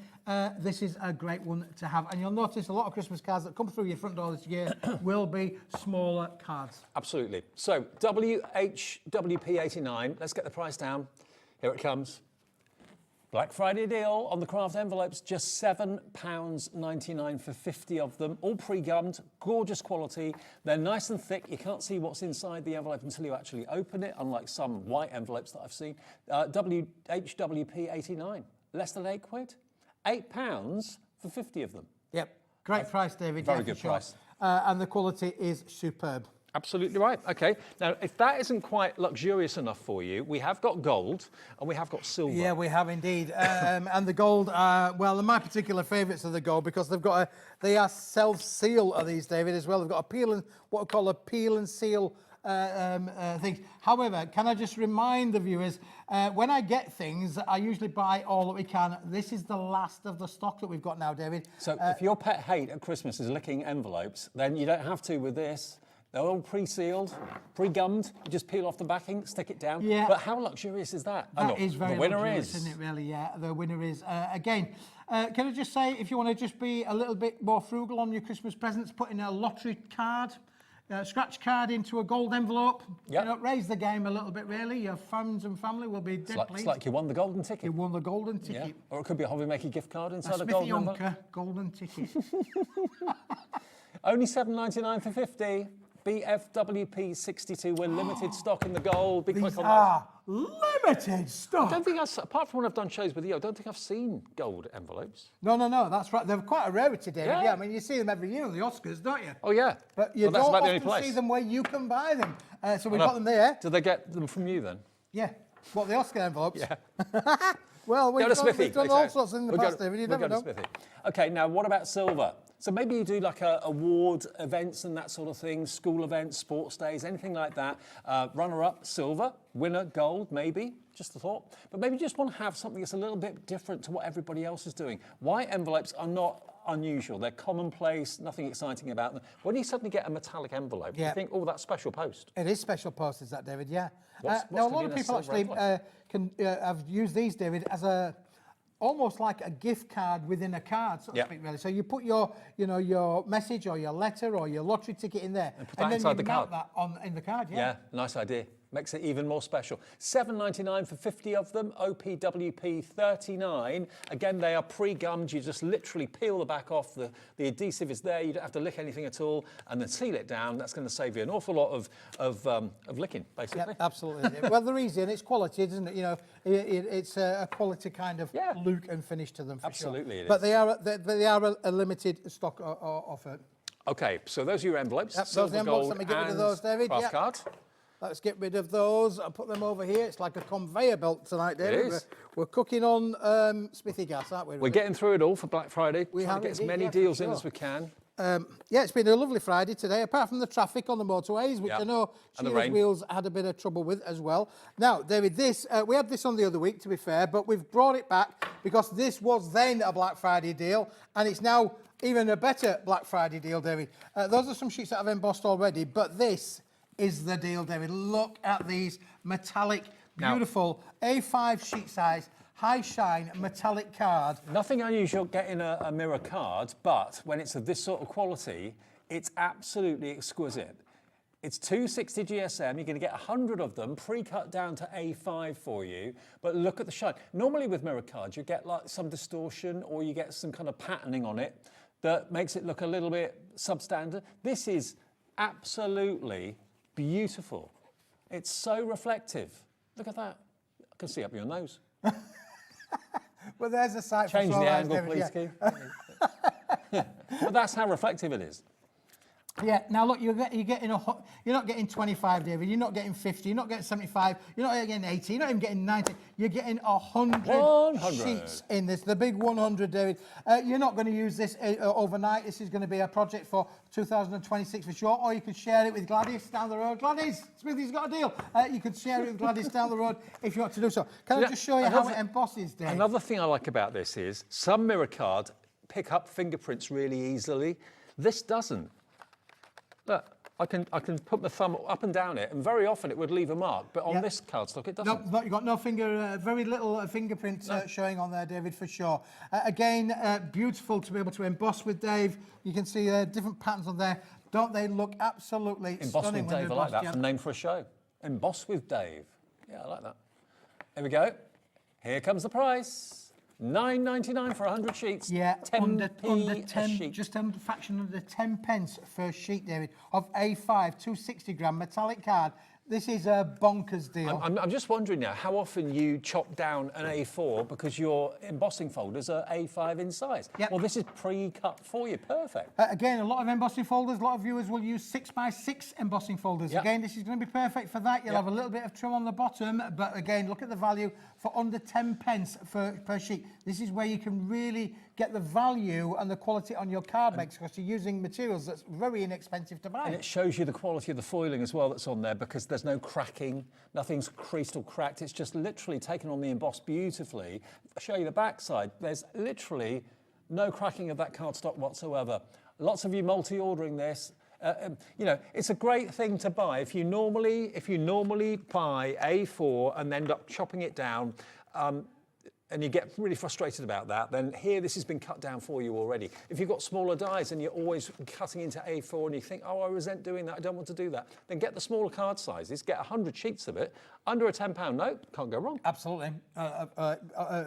this is a great one to have. And you'll notice a lot of Christmas cards that come through your front door this year will be smaller cards. Absolutely. So, WHWP89, let's get the price down. Here it comes. Black Friday deal on the craft envelopes, just £7.99 for 50 of them, all pre-gummed, gorgeous quality. They're nice and thick. You can't see what's inside the envelope until you actually open it, unlike some white envelopes that I've seen. WHWP89, less than £8. £8 for 50 of them. Yep, great price, David. Very good price. And the quality is superb. Absolutely right. Okay. Now, if that isn't quite luxurious enough for you, we have got gold and we have got silver. Yeah, we have indeed. And the gold, well, my particular favourites are the gold, because they are self-seal, are these, David, as well. They've got a peel and what we call a peel and seal things. However, can I just remind the viewers, when I get things, I usually buy all that we can. This is the last of the stock that we've got now, David. So if your pet hate at Christmas is licking envelopes, then you don't have to with this. They're all pre-sealed, pre-gummed. You just peel off the backing, stick it down. Yeah. But how luxurious is that? That is very the winner luxurious, isn't it, really? Yeah, the winner is. Again, can I just say, if you want to just be a little bit more frugal on your Christmas presents, put in a lottery card, scratch card into a gold envelope. Yep. You know, raise the game a little bit, really. Your friends and family will be dead pleased. It's like you won the golden ticket. You won the golden ticket. Yeah. Or it could be a Hobby Maker gift card inside a Smithy golden envelope. Yonker golden ticket. Only $7.99 for 50. BFWP62, we're limited stock in the gold. Be quick on that. Limited stock. I don't think apart from when I've done shows with you, I don't think I've seen gold envelopes. No, that's right. They're quite a rarity, David. Yeah, I mean, you see them every year on the Oscars, don't you? Oh, yeah. But you that's don't about the only often place. see them where you can buy them. So we've got them there. Do they get them from you then? Yeah. What, the Oscar envelopes? Yeah. Well, we've done all sorts in the past, David. You never know. Okay, now what about silver? So maybe you do like award events and that sort of thing, school events, sports days, anything like that. Runner-up, silver. Winner, gold, maybe. Just a thought. But maybe you just want to have something that's a little bit different to what everybody else is doing. White envelopes are not unusual. They're commonplace, nothing exciting about them. When you suddenly get a metallic envelope, you think, oh, that's special post. It is special post, is that, David? Yeah. What's now, a lot of people actually have used these, David, as almost like a gift card within a card, so to speak, really. So you put your message or your letter or your lottery ticket in there, and put that inside the card. That in the card. Yeah, nice idea. Makes it even more special. $7.99 for 50 of them, OPWP 39. Again, they are pre-gummed. You just literally peel the back off. The adhesive is there. You don't have to lick anything at all, and then seal it down. That's going to save you an awful lot of licking, basically. Yep, absolutely. Well, they're easy, and it's quality, isn't it? You know, it's a quality kind of look and finish to them, for Absolutely, sure. it But is. they are a limited stock offer. Okay, so those are your envelopes. Yep, Silver, those envelopes. gold, Let me get rid of and those, David. craft Yep. card. Let's get rid of those. I'll put them over here. It's like a conveyor belt tonight, David. It is. We're cooking on Smithy gas, aren't we? We're getting through it all for Black Friday. We trying have to get as indeed, many yeah, for deals in sure. as we can. Yeah, it's been a lovely Friday today, apart from the traffic on the motorways, which Yep. I know And the Sheila's rain. Wheels had a bit of trouble with as well. Now, David, this we had this on the other week, to be fair, but we've brought it back because this was then a Black Friday deal, and it's now even a better Black Friday deal, David. Those are some sheets that I've embossed already, but this is the deal, David. Look at these metallic, beautiful A5 sheet size, high shine metallic card. Nothing unusual getting a mirror card, but when it's of this sort of quality, it's absolutely exquisite. It's 260 GSM. You're going to get 100 of them pre-cut down to A5 for you. But look at the shine. Normally with mirror cards, you get like some distortion or you get some kind of patterning on it that makes it look a little bit substandard. This is absolutely beautiful. It's so reflective. Look at that. can see up your nose. Well, there's a site Change for the solar angle, David, please, yeah. Keith. But that's how reflective it is. Yeah, now look, you're not getting 25, David, you're not getting 50, you're not getting 75, you're not getting 80, you're not even getting 90, you're getting 100 sheets in this, the big 100, David. You're not going to use this overnight. This is going to be a project for 2026 for sure, or you could share it with Gladys down the road. Gladys, Smithy's got a deal. You could share it with Gladys down the road if you want to do so. Can I just show you how it embosses, David? Another thing I like about this is some mirror cards pick up fingerprints really easily. This doesn't. Look, I can put my thumb up and down it, and very often it would leave a mark, but on this cardstock it doesn't. No, you've got no very little fingerprint showing on there, David, for sure. Again, beautiful to be able to emboss with Dave. You can see different patterns on there. Don't they look absolutely Emboss stunning? with Dave, I like that. It's a name for a show. Emboss with Dave. Yeah, I like that. Here we go. Here comes the price. $9.99 for 100 sheets. Yeah, 10p under 10, a sheet. just under fraction under 10 pence for a sheet, David, of A5, 260 gram metallic card. This is a bonkers deal. I'm just wondering now how often you chop down an A4 because your embossing folders are A5 in size. Yep. Well, this is pre-cut for you. Perfect. Again, a lot of embossing folders. A lot of viewers will use 6x6 embossing folders. Yep. Again, this is going to be perfect for that. You'll have a little bit of trim on the bottom, but again, look at the value for under 10 pence per sheet. This is where you can really get the value and the quality on your card makes, because you're using materials that's very inexpensive to buy. And it shows you the quality of the foiling as well that's on there, because there's no cracking, nothing's creased or cracked. It's just literally taken on the emboss beautifully. I'll show you the back side. There's literally no cracking of that cardstock whatsoever. Lots of you multi-ordering this. You know, it's a great thing to buy if you normally buy A4 and end up chopping it down. And you get really frustrated about that, then here this has been cut down for you already. If you've got smaller dies and you're always cutting into A4 and you think, oh, I resent doing that, I don't want to do that, then get the smaller card sizes, get 100 sheets of it, under a £10 note, can't go wrong. Absolutely.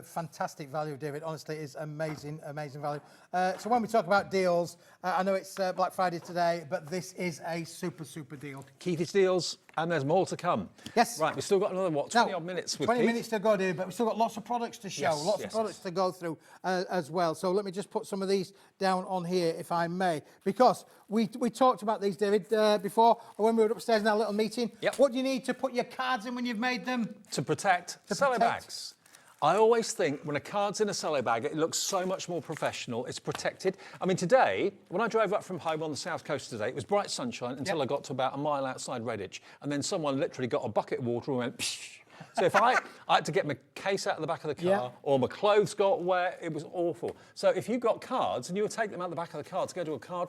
Fantastic value, David. Honestly, it's amazing, amazing value. So when we talk about deals, I know it's Black Friday today, but this is a super, super deal. Keith's deals, and there's more to come. Yes. Right, we've still got another, 20 odd minutes with 20 Keith? minutes to go, David, but we've still got lots of products to show, lots of products to go through as well. So let me just put some of these down on here, if I may, because we talked about these, David, before, when we were upstairs in our little meeting. Yep. What do you need to put your cards in when you've made them? To protect cello bags. I always think when a card's in a cello bag, it looks so much more professional. It's protected. I mean, today, when I drove up from home on the south coast today, it was bright sunshine until I got to about a mile outside Redditch, and then someone literally got a bucket of water and went, psh. So if I had to get my case out of the back of the car, or my clothes got wet, it was awful. So if you've got cards and you would take them out the back of the car to go to a card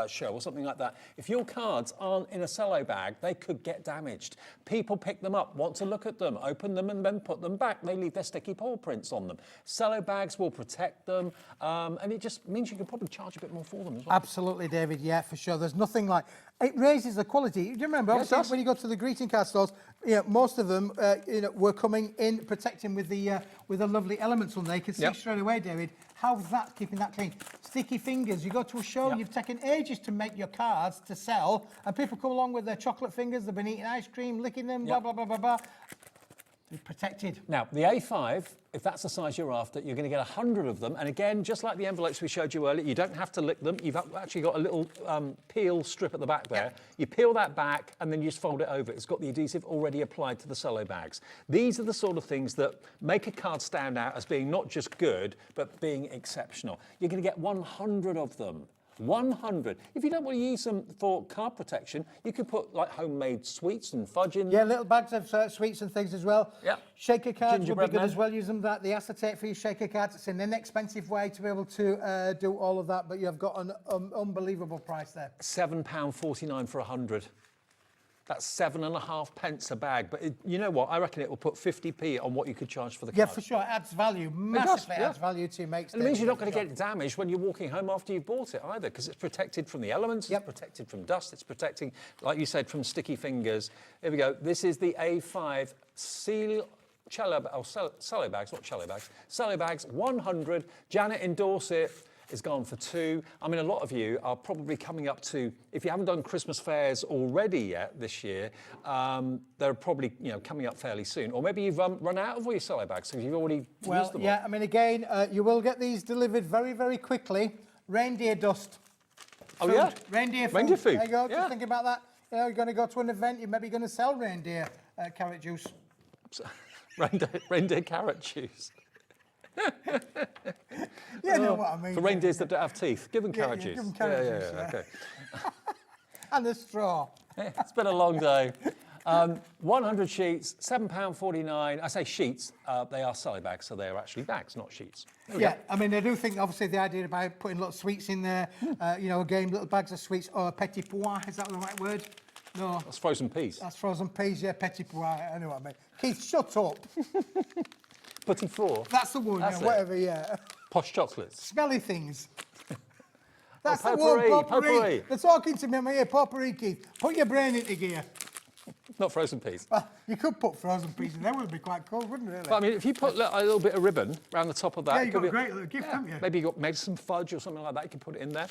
show or something like that, if your cards aren't in a cello bag, they could get damaged. People pick them up, want to look at them, open them and then put them back. They leave their sticky paw prints on them. Cello bags will protect them, and it just means you can probably charge a bit more for them as well. Absolutely, David, yeah, for sure. There's nothing like... It raises the quality. Do you remember, obviously, when you go to the greeting card stores, you know, most of them were coming in protecting with the lovely elements on there. You can see straight away, David, how's that keeping that clean? Sticky fingers. You go to a show, you've taken ages to make your cards to sell, and people come along with their chocolate fingers, they've been eating ice cream, licking them, blah, blah, blah, blah, blah. They're protected. Now, the A5, if that's the size you're after, you're going to get 100 of them. And again, just like the envelopes we showed you earlier, you don't have to lick them. You've actually got a little peel strip at the back there. You peel that back and then you just fold it over. It's got the adhesive already applied to the cello bags. These are the sort of things that make a card stand out as being not just good, but being exceptional. You're going to get 100 of them. 100. If you don't want to use them for card protection, you could put like homemade sweets and fudge in. Yeah, little bags of sweets and things as well. Yeah. Shaker cards would be good man. as well. Use them the acetate for your shaker cards. It's an inexpensive way to be able to do all of that, but you've got an unbelievable price there. £7.49 for 100. That's 7.5 pence a bag. But you know what? I reckon it will put 50p on what you could charge for the card. Yeah, for sure. It adds value. Massively adds value to your makes. And it means you're not going to get it damaged when you're walking home after you've bought it either, because it's protected from the elements, it's protected from dust, it's protecting, like you said, from sticky fingers. Here we go. This is the A5 cello bags, not cello bags. Cello bags, 100. Janet endorsed it. is gone for 2. I mean, a lot of you are probably coming up to, if you haven't done Christmas fairs already yet this year, they're probably coming up fairly soon. Or maybe you've run out of all your solo bags, so you've already used them all. I mean, again, you will get these delivered very, very quickly. Reindeer dust. Oh, food. yeah? Reindeer food. Reindeer food. There you go, Yeah. just think about that. You're going to go to an event, you're maybe going to sell reindeer carrot juice. Reindeer carrot juice. You know what I mean. For reindeers that don't have teeth, give them carrot juice. Give them carrot juice, Okay. And a straw. It's been a long day. 100 sheets, £7.49. I say sheets, they are sally bags, so they are actually bags, not sheets. Yeah, I mean, I do think, obviously, the idea about putting little sweets in there, again, little bags of sweets, or petit pois, is that the right word? No. That's frozen peas. That's frozen peas, yeah, petit pois, I know what I mean. Keith, shut up. Petit four. That's the one, That's whatever, yeah. Posh chocolates. Smelly things. That's the potpourri, word, potpourri. potpourri. They're talking to me in my ear, potpourri, Keith. Put your brain into gear. Not frozen peas. Well, you could put frozen peas in there, would be quite cool, wouldn't it, really? But I mean, if you put a little bit of ribbon around the top of that... Yeah, you've got a great little gift, haven't you? Maybe you got some fudge or something like that, you can put it in there.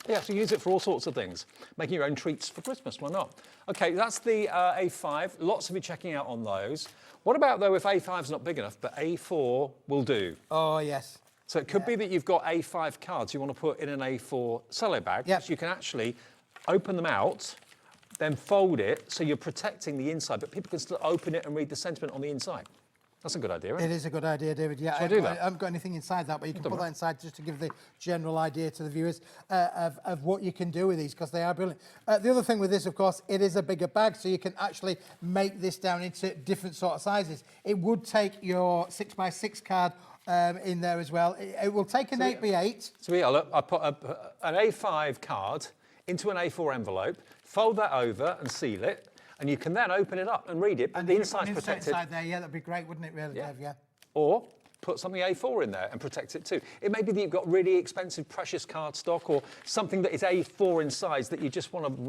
Yeah, so use it for all sorts of things. Making your own treats for Christmas, why not? Okay, that's the A5. Lots of you checking out on those. What about, though, if A5's not big enough, but A4 will do? Oh, yes. So it could be that you've got A5 cards you want to put in an A4 cello bag. Yes. So you can actually open them out, then fold it so you're protecting the inside, but people can still open it and read the sentiment on the inside. That's a good idea, isn't it? It is a good idea, David. Yeah, Shall I do that? I haven't got anything inside that, but you can Don't put worry. that inside just to give the general idea to the viewers of what you can do with these, because they are brilliant. The other thing with this, of course, it is a bigger bag, so you can actually make this down into different sort of sizes. It would take your 6x6 card in there as well. It will take an 8x8. So yeah, look, I put an A5 card into an A4 envelope, fold that over and seal it, and you can then open it up and read it, but the inside's protected. Inside there, yeah, that'd be great, wouldn't it, really, Dave? Yeah. Or put something A4 in there and protect it too. It may be that you've got really expensive precious card stock or something that is A4 in size that you just want to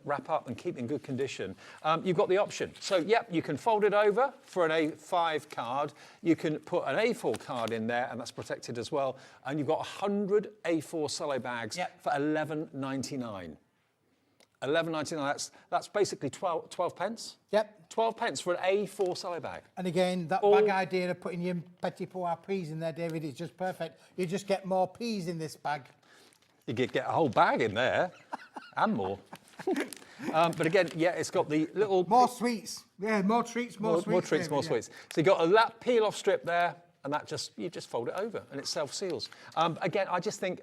wrap up and keep in good condition. You've got the option. So, yep, you can fold it over for an A5 card. You can put an A4 card in there, and that's protected as well. And you've got 100 A4 cello bags for £11.99. £11.99, that's basically 12 pence. Yep. 12 pence for an A4 cello bag. And again, that bag idea of putting your petit pois peas in there, David, is just perfect. You just get more peas in this bag. You get a whole bag in there, and more. But again, yeah, it's got the little... More sweets. Yeah, more treats, more sweets. More treats, David, more sweets. So you've got a peel-off strip there, and you just fold it over, and it self-seals. Again, I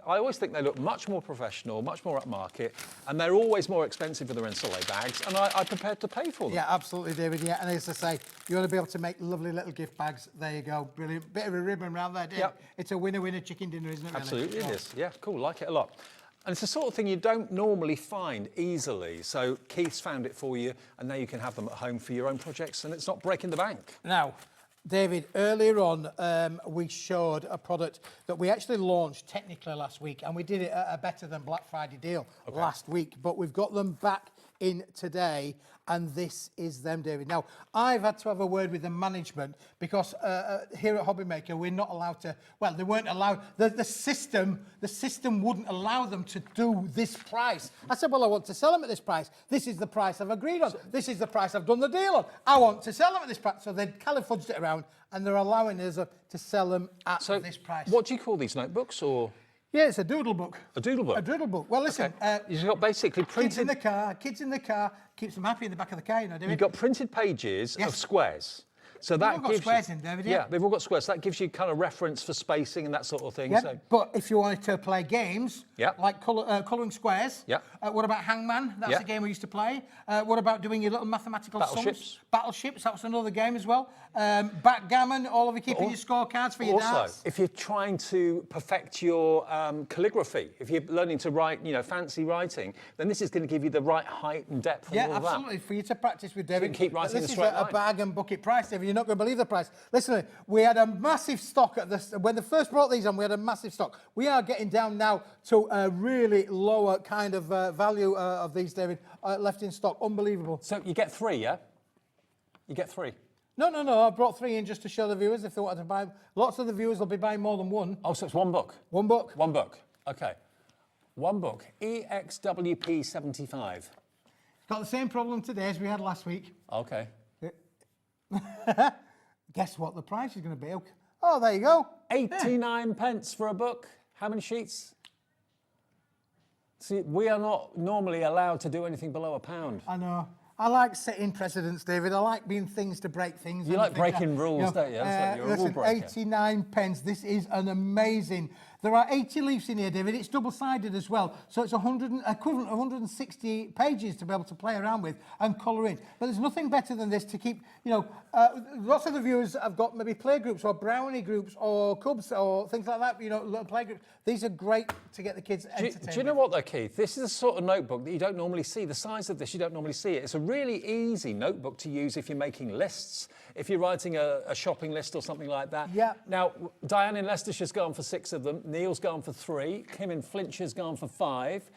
always think they look much more professional, much more upmarket, and they're always more expensive than their solo bags, and I'm prepared to pay for them. Yeah, absolutely, David. Yeah, and as I say, you want to be able to make lovely little gift bags. There you go, brilliant. Bit of a ribbon around there, Dave. Yep. It's a winner-winner chicken dinner, isn't it? Really? Absolutely, it is. Yeah, cool. Like it a lot. And it's the sort of thing you don't normally find easily. So Keith's found it for you, and now you can have them at home for your own projects, and it's not breaking the bank. Now, David, earlier on, we showed a product that we actually launched technically last week, and we did it at a better than Black Friday deal last week, but we've got them back in today, and this is them, David. Now, I've had to have a word with the management because here at Hobby Maker, we're not allowed to, well, they weren't allowed, the system wouldn't allow them to do this price. I said, well, I want to sell them at this price. This is the price I've agreed on. This is the price I've done the deal on. I want to sell them at this price. So they'd califudged it around, and they're allowing us to sell them at this price. What do you call these notebooks, or...? Yeah, it's a doodle book. A doodle book? A doodle book. Well, listen. You've got basically printed... Kids in the car, keeps them happy in the back of the car, you know, David. You've got printed pages of squares. So that all got squares in, David, yeah, they've all got squares. So that gives you kind of reference for spacing and that sort of thing. Yeah, So. but if you wanted to play games, like colouring squares, what about Hangman? That's a game we used to play. What about doing your little mathematical sums? Battleships, that's another game as well. Backgammon, all of you keeping your scorecards for your darts. Also, if you're trying to perfect your calligraphy, if you're learning to write, fancy writing, then this is going to give you the right height and depth and all of that. Yeah, absolutely, for you to practice with, David. So you can keep writing this a straight line. This is a bag and bucket price, David. You're not going to believe the price. Listen, we had a massive stock at this. When they first brought these on, we had a massive stock. We are getting down now to a really lower kind of value of these, David, left in stock. Unbelievable. So you get 3, yeah? You get 3? No. I brought 3 in just to show the viewers if they wanted to buy. Lots of the viewers will be buying more than one. Oh, so it's one book? One book. One book. Okay. One book, EXWP 75. Got the same problem today as we had last week. Okay. Guess what the price is going to be? Oh, there you go. 89 pence for a book. How many sheets? See, we are not normally allowed to do anything below £1. I know. I like setting precedents, David. I like being things to break things. You like breaking rules, don't you? That's you're a rule breaker. 89 pence. This is an amazing. There are 80 leaves in here, David. It's double-sided as well, so it's equivalent of 160 pages to be able to play around with and colour in. But there's nothing better than this to keep, lots of the viewers have got maybe play groups or brownie groups or cubs or things like that, little play groups. These are great to get the kids entertained. Do you know what though, Keith? This is a sort of notebook that you don't normally see. The size of this, you don't normally see it. It's a really easy notebook to use if you're making lists, if you're writing a shopping list or something like that. Yeah. Now, Diane in Leicestershire's gone for 6 of them. Neil's gone for 3. Kim in Flintshire gone for 5.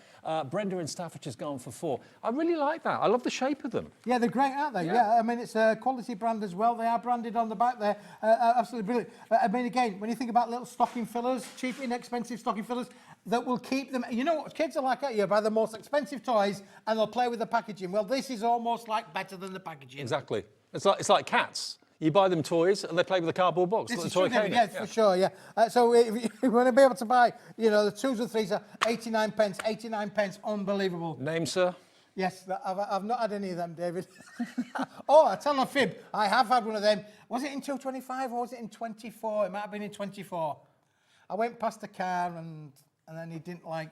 Brenda in Staffordshire's gone for 4. I really like that. I love the shape of them. Yeah, they're great, aren't they? Yeah. I mean, it's a quality brand as well. They are branded on the back there. Absolutely brilliant. I mean, again, when you think about little stocking fillers, cheap, inexpensive stocking fillers, that will keep them. You know what kids are like, you buy the most expensive toys and they'll play with the packaging. Well, this is almost like better than the packaging. Exactly. It's like cats. You buy them toys and they play with a cardboard box. This like is the toy true, David, cane. for sure, yeah. So if you want to be able to buy, the 2s and 3s are 89 pence, 89 pence, unbelievable. Name, sir? Yes, I've not had any of them, David. Oh, I tell a fib, I have had one of them. Was it in 225 or was it in 24? It might have been in 24. I went past the car and then he didn't like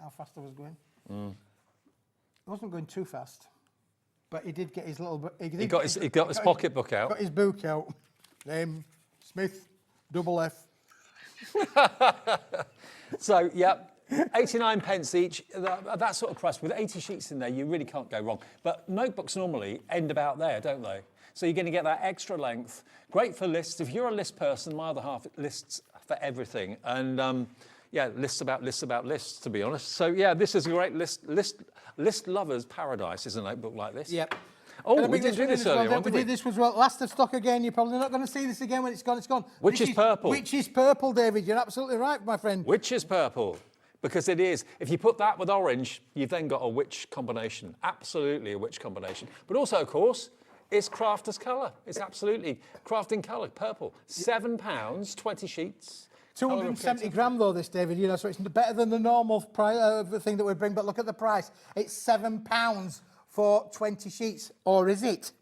how fast I was going. I wasn't going too fast. But he did get his little... He got his pocketbook out. Got his book out. Name, Smith, double F. So, yeah, 89 pence each. That sort of price, with 80 sheets in there, you really can't go wrong. But notebooks normally end about there, don't they? So you're going to get that extra length. Great for lists. If you're a list person, my other half lists for everything. And... lists about lists, to be honest. So, yeah, this is a great list lovers' paradise, is a notebook like this. Yep. Oh, we did do this earlier on, We did this as well. Last of stock again. You're probably not going to see this again when it's gone. It's gone. Which is purple. Which is purple, David. You're absolutely right, my friend. Which is purple. Because it is. If you put that with orange, you've then got a witch combination. Absolutely a witch combination. But also, of course, it's crafter's colour. It's absolutely crafting colour, purple. £7, 20 sheets. 270 gram though, this, David, so it's better than the normal thing that we bring, but look at the price. It's £7 for 20 sheets, or is it?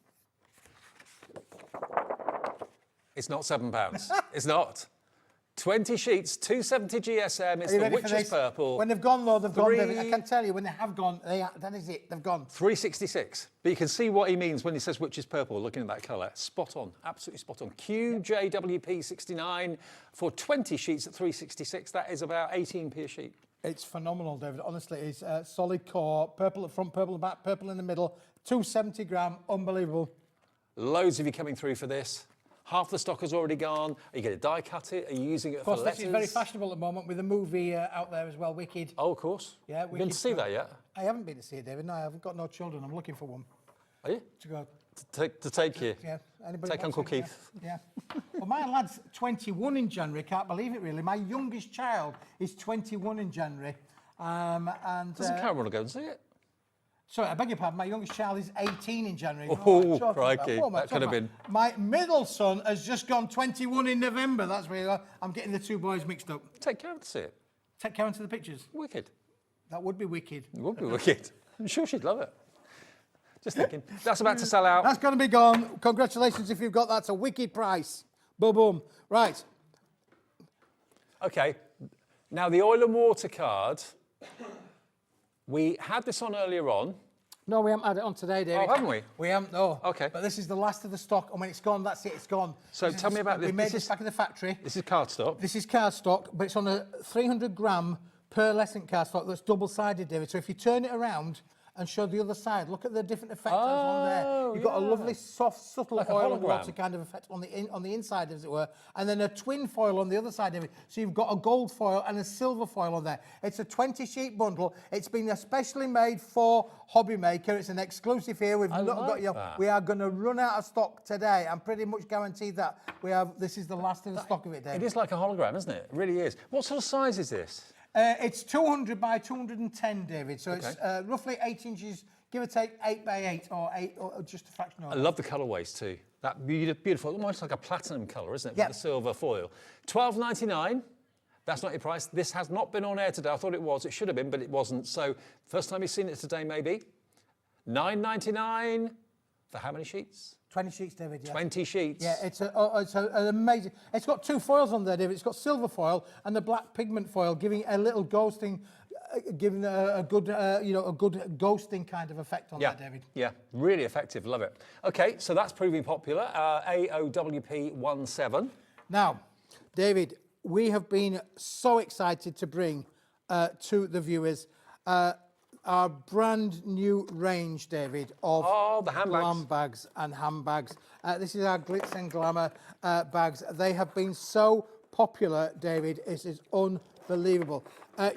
It's not £7. It's not. 20 sheets, 270 GSM, it's the Witch's Purple. When they've gone, though, they've gone, David. I can tell you, when they have gone, that is it, they've gone. 366. But you can see what he means when he says Witch's Purple, looking at that colour. Spot on, absolutely spot on. QJWP 69 for 20 sheets at 366. That is about 18p a sheet. It's phenomenal, David. Honestly, it's solid core, purple at front, purple at back, purple in the middle, 270 gram, unbelievable. Loads of you coming through for this. Half the stock has already gone. Are you going to die cut it? Are you using it for letters? This is very fashionable at the moment with the movie out there as well, Wicked. Oh, of course. Yeah, Wicked. Been to see that yet? I haven't been to see it, David. No, I haven't got no children. I'm looking for one. Are you? To go. To take you? Yeah. Anybody take Uncle Keith? Yeah. Well, my lad's 21 in January. Can't believe it, really. My youngest child is 21 in January. Doesn't Karen want to go and see it? Sorry, I beg your pardon. My youngest child is 18 in January. Oh, crikey. That could have been. My middle son has just gone 21 in November. That's where I'm getting the two boys mixed up. Take Karen to see it. Take Karen to the pictures. Wicked. That would be wicked. It would be wicked. I'm sure she'd love it. Just thinking. That's about to sell out. That's going to be gone. Congratulations if you've got that. It's a wicked price. Boom, boom. Right. OK. Now, the oil and water card... We had this on earlier on. No, we haven't had it on today, David. Oh, haven't we? We haven't, no. OK. But this is the last of the stock, and when it's gone, that's it, it's gone. So tell me about this. We made this back in the factory. This is card stock. This is card stock, but it's on a 300 gram pearlescent card stock that's double-sided, David. So if you turn it around and show the other side, look at the different effects on there. You've got a lovely, soft, subtle like oil and water kind of effect on the inside, as it were, and then a twin foil on the other side of it. So you've got a gold foil and a silver foil on there. It's a 20-sheet bundle. It's been especially made for Hobby Maker. It's an exclusive here. We've not got you. We are going to run out of stock today. I'm pretty much guaranteed that this is the last of the stock of it, David. It is like a hologram, isn't it? It really is. What sort of size is this? It's 200 by 210, David. So Okay. it's roughly 8 inches, give or take 8 by 8 or 8 or just a fraction of I love the colourways too. That beautiful, almost like a platinum colour, isn't it? Yep. With the silver foil. $12.99. That's not your price. This has not been on air today. I thought it was. It should have been, but it wasn't. So first time you've seen it today, maybe. $9.99 for how many sheets? 20 sheets, David. Yeah. 20 sheets. Yeah, it's an amazing. It's got 2 foils on there, David. It's got silver foil and the black pigment foil, giving a little ghosting, giving a good, a good ghosting kind of effect on that, David. Yeah, really effective. Love it. Okay, so that's proving popular. AOWP17. Now, David, we have been so excited to bring to the viewers our brand new range, David, of the handbags. glam bags and handbags. This is our Glitz and Glamour bags. They have been so popular, David. It is unbelievable.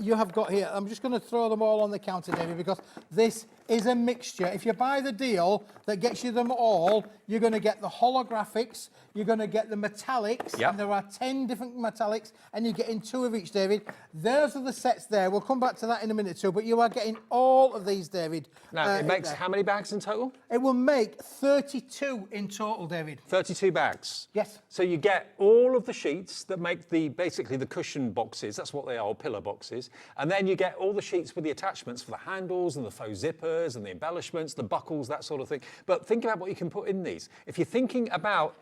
You have got here, I'm just going to throw them all on the counter, David, because this is a mixture. If you buy the deal that gets you them all, you're going to get the holographics, you're going to get the metallics, and there are 10 different metallics, and you're getting 2 of each, David. Those are the sets there. We'll come back to that in a minute or two, but you are getting all of these, David. Now, it makes how many bags in total? It will make 32 in total, David. 32 bags? Yes. So you get all of the sheets that make basically the cushion boxes, that's what they are, pillow boxes, and then you get all the sheets with the attachments for the handles and the faux zippers and the embellishments, the buckles, that sort of thing. But think about what you can put in these. If you're thinking about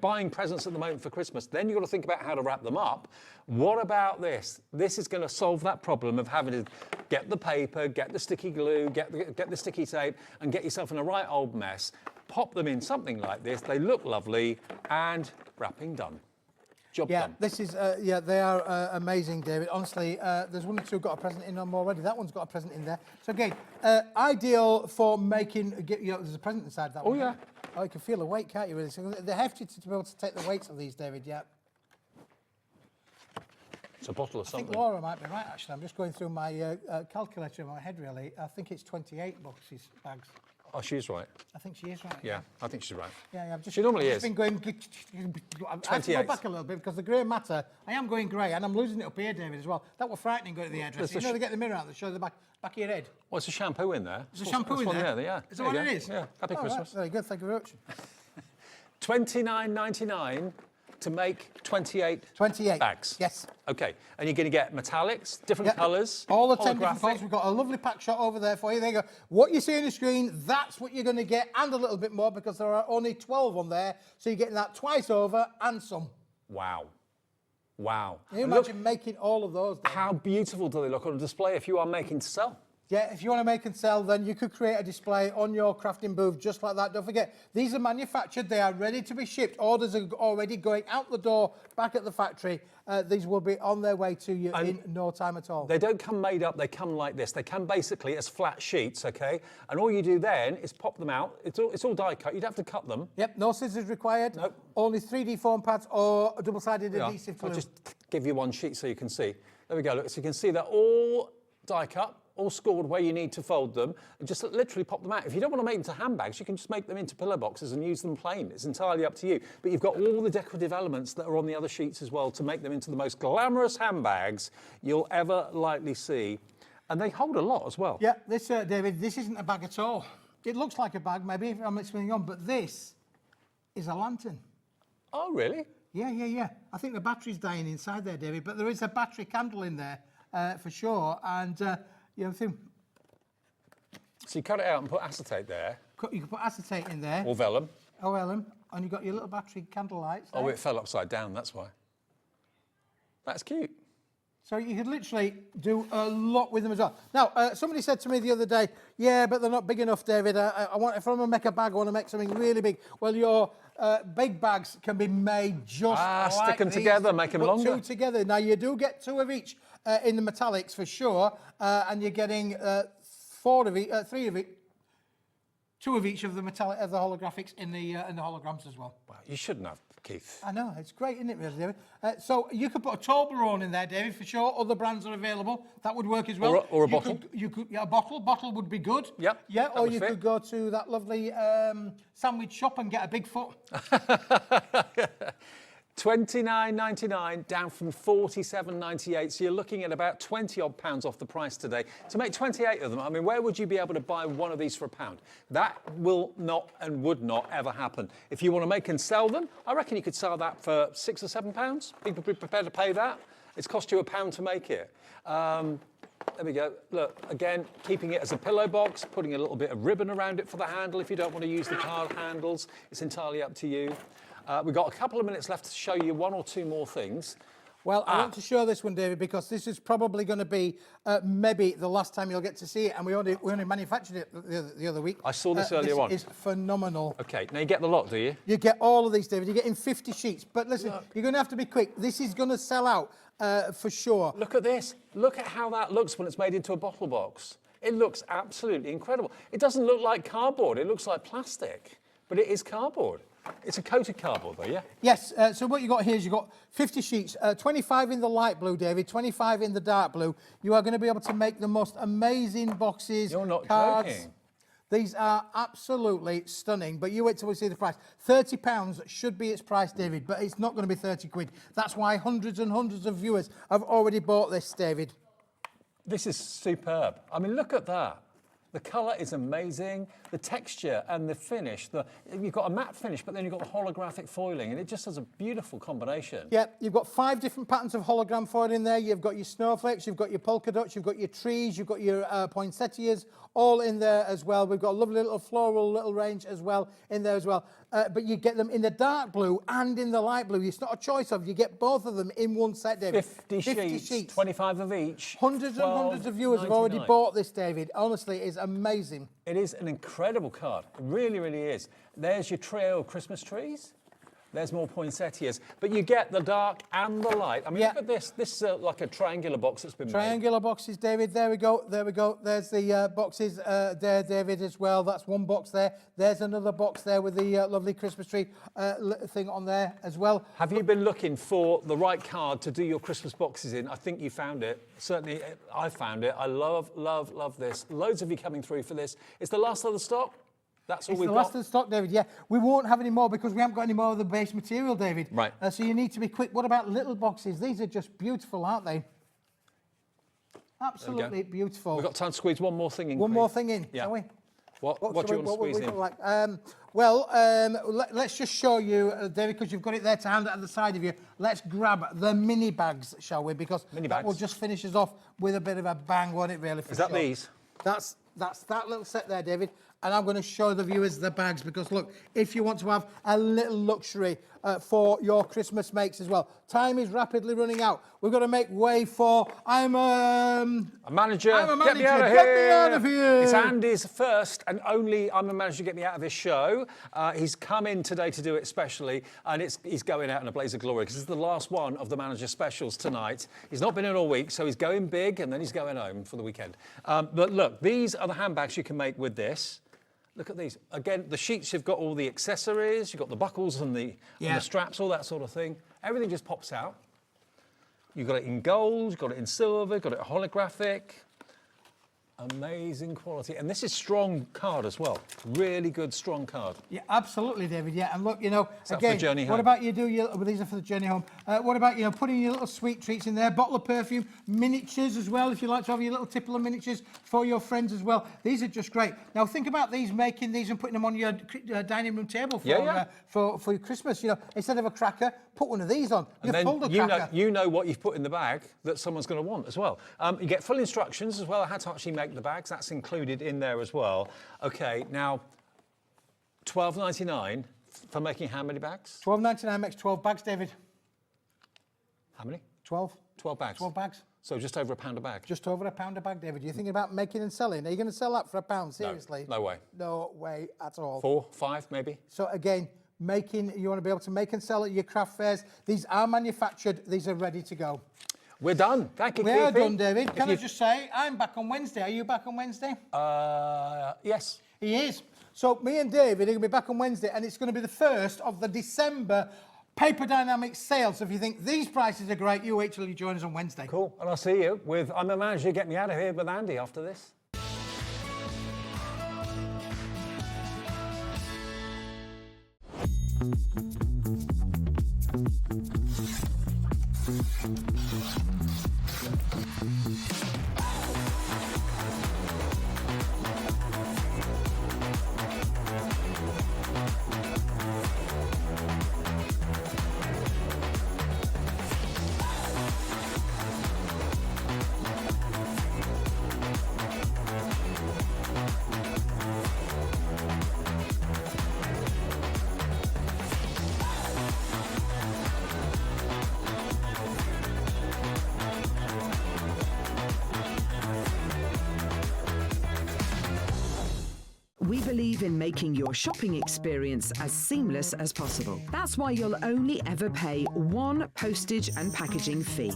buying presents at the moment for Christmas, then you've got to think about how to wrap them up. What about this? This is going to solve that problem of having to get the paper, get the sticky glue, get the sticky tape, and get yourself in a right old mess. Pop them in something like this. They look lovely, and wrapping done. Job done. This is, they are amazing, David. Honestly, there's 1 or 2 got a present in them already. That one's got a present in there. So again, ideal for making, there's a present inside that one. Oh, yeah. Oh, you can feel the weight, can't you, really? So they're hefty to be able to take the weights of these, David, yeah. It's a bottle of I something. think Laura might be right, actually. I'm just going through my calculator in my head, really. I think it's 28 bags. Oh, she's right. I think she is right. Yeah, I think she's right. Yeah, I've just, she normally is. Been going. I have to go back a little bit because the grey matter. I am going grey, and I'm losing it up here, David, as well. That was frightening going to the hairdresser. You know, they get the mirror out, they show the back of your head. Well, it's a shampoo in there. There's a shampoo in there. Yeah. Is that what it is? Yeah. Happy Christmas. Right. Very good. Thank you very much. $29.99 to make 28 bags. Yes. Okay, and you're going to get metallics, different colours, all the 10 different colours. We've got a lovely pack shot over there for you. There you go. What you see on the screen, that's what you're going to get, and a little bit more because there are only 12 on there. So you're getting that twice over and some. Wow. Wow. Can you imagine making all of those? How beautiful do they look on a display if you are making to sell? Yeah, if you want to make and sell, then you could create a display on your crafting booth just like that. Don't forget, these are manufactured. They are ready to be shipped. Orders are already going out the door, back at the factory. These will be on their way to you in no time at all. They don't come made up. They come like this. They come basically as flat sheets, okay? And all you do then is pop them out. It's all die cut. You'd have to cut them. Yep, no scissors required. Nope. Only 3D foam pads or a double-sided adhesive glue. I'll just give you one sheet so you can see. There we go. Look, so you can see they're all die cut, all scored where you need to fold them, and just literally pop them out. If you don't want to make them to handbags, you can just make them into pillow boxes and use them plain. It's entirely up to you. But you've got all the decorative elements that are on the other sheets as well to make them into the most glamorous handbags you'll ever likely see. And they hold a lot as well. Yeah, this, David, this isn't a bag at all. It looks like a bag, maybe, if I'm explaining on, but this is a lantern. Oh, really? Yeah. I think the battery's dying inside there, David, but there is a battery candle in there for sure. And, So you cut it out and put acetate there. You can put acetate in there. Or vellum. Or vellum. And you've got your little battery candle lights there. Oh, it fell upside down, that's why. That's cute. So you could literally do a lot with them as well. Now, somebody said to me the other day, yeah, but they're not big enough, David. If I'm going to make a bag, I want to make something really big. Well, your big bags can be made just like stick them these,2 longer. 2 together. Now, you do get 2 of each in the metallics for sure, and you're getting 4 of each, 3 of each, 2 of each of the metallic, of the holographics in the holograms as well. Wow, you shouldn't have, Keith. I know, it's great, isn't it, really, David? So you could put a Toblerone in there, David, for sure. Other brands are available. That would work as well. Or a bottle. A bottle. Bottle would be good. Yep. Yeah, or you could go to that lovely sandwich shop and get a big foot. £29.99 down from £47.98, so you're looking at about 20 odd pounds off the price today. To make 28 of them, I mean, where would you be able to buy one of these for £1? That will not and would not ever happen. If you want to make and sell them, I reckon you could sell that for £6 or £7. People be prepared to pay that. It's cost you £1 to make it. There we go. Look, again, keeping it as a pillow box, putting a little bit of ribbon around it for the handle. If you don't want to use the card handles, it's entirely up to you. We've got a couple of minutes left to show you one or two more things. Well, I want to show this one, David, because this is probably going to be maybe the last time you'll get to see it, and we only manufactured it the other week. I saw this earlier on. This is phenomenal. Okay, now you get the lot, do you? You get all of these, David. You're getting 50 sheets. But listen, you're going to have to be quick. This is going to sell out for sure. Look at this. Look at how that looks when it's made into a bottle box. It looks absolutely incredible. It doesn't look like cardboard. It looks like plastic, but it is cardboard. It's a coated cardboard, though, yeah? Yes, so what you've got here is you've got 50 sheets, 25 in the light blue, David, 25 in the dark blue. You are going to be able to make the most amazing boxes, You're not cards. joking. These are absolutely stunning, but you wait till we see the price. £30 should be its price, David, but it's not going to be 30 quid. That's why hundreds and hundreds of viewers have already bought this, David. This is superb. I mean, look at that. The colour is amazing. The texture and the finish. You've got a matte finish, but then you've got the holographic foiling, and it just has a beautiful combination. Yeah, you've got 5 different patterns of hologram foil in there. You've got your snowflakes, you've got your polka dots, you've got your trees, you've got your poinsettias, all in there as well. We've got a lovely little floral little range as well in there as well. But you get them in the dark blue and in the light blue. It's not a choice of. You get both of them in one set, David. 50 sheets, 25 of each. Hundreds and hundreds of viewers have already bought this, David. Honestly, it's amazing. It is an incredible card. It really, really is. There's your trio of Christmas trees. There's more poinsettias. But you get the dark and the light. I mean, look at this. This is like a triangular box that's been made. Triangular boxes, David. There we go. There we go. There's the boxes there, David, as well. That's one box there. There's another box there with the lovely Christmas tree thing on there as well. Have you been looking for the right card to do your Christmas boxes in? I think you found it. Certainly, I found it. I love, love, love this. Loads of you coming through for this. It's the last of the stock. That's all we've got. It's the last of the stock, David, yeah. We won't have any more because we haven't got any more of the base material, David. Right. So you need to be quick. What about little boxes? These are just beautiful, aren't they? Absolutely beautiful. We've got time to squeeze one more thing in. One more thing in, yeah. shall we? What do you want to squeeze in? Like? Let's just show you, David, because you've got it there to hand at the side of you. Let's grab the mini bags, shall we? Because that will just finish us off with a bit of a bang, won't it, really? Is that these? That's that little set there, David. And I'm going to show the viewers the bags because, look, if you want to have a little luxury for your Christmas makes as well. Time is rapidly running out. We've got to make way for... I'm a manager. I'm a manager. Get me out of Get here. me out of here. It's Andy's first and only I'm a manager, get me out of this show. He's come in today to do it specially, and he's going out in a blaze of glory because it's the last one of the manager specials tonight. He's not been in all week, so he's going big and then he's going home for the weekend. But look, these are the handbags you can make with this. Look at these. Again, the sheets, you've got all the accessories, you've got the buckles and the straps, all that sort of thing. Everything just pops out. You've got it in gold, you've got it in silver, you've got it holographic. Amazing quality. And this is strong card as well. Really good, strong card. Yeah, absolutely, David. Yeah, and look, you know, Is that for the journey home? what about you do your... Well, these are for the journey home. What about, you know, putting your little sweet treats in there, bottle of perfume, miniatures as well, if you like to have your little tipple of miniatures for your friends as well. These are just great. Now, think about these, making these and putting them on your dining room table for your Christmas. You know, instead of a cracker, put one of these on. And then you know what you've put in the bag that someone's going to want as well. You get full instructions as well, how to actually make the bags. That's included in there as well. Okay, now, $12.99 for making how many bags? $12.99 makes 12 bags, David. How many? 12. 12 bags. 12 bags. So just over £1 a bag. Just over £1 a bag, David. You're thinking about making and selling. Are you going to sell that for £1? Seriously? No way. No way at all. 4, 5 maybe? So again, you want to be able to make and sell at your craft fairs. These are manufactured. These are ready to go. We're done. Thank you, We are Keithy. done, David. Can I just say, I'm back on Wednesday. Are you back on Wednesday? Yes. He is. So me and David are going to be back on Wednesday, and it's going to be the first of the December Paper Dienamics sale. So if you think these prices are great, you wait till you join us on Wednesday. Cool. And I'll see you with I'm a Manager, Get Me Out of Here with Andy after this. We believe in making your shopping experience as seamless as possible. That's why you'll only ever pay one postage and packaging fee,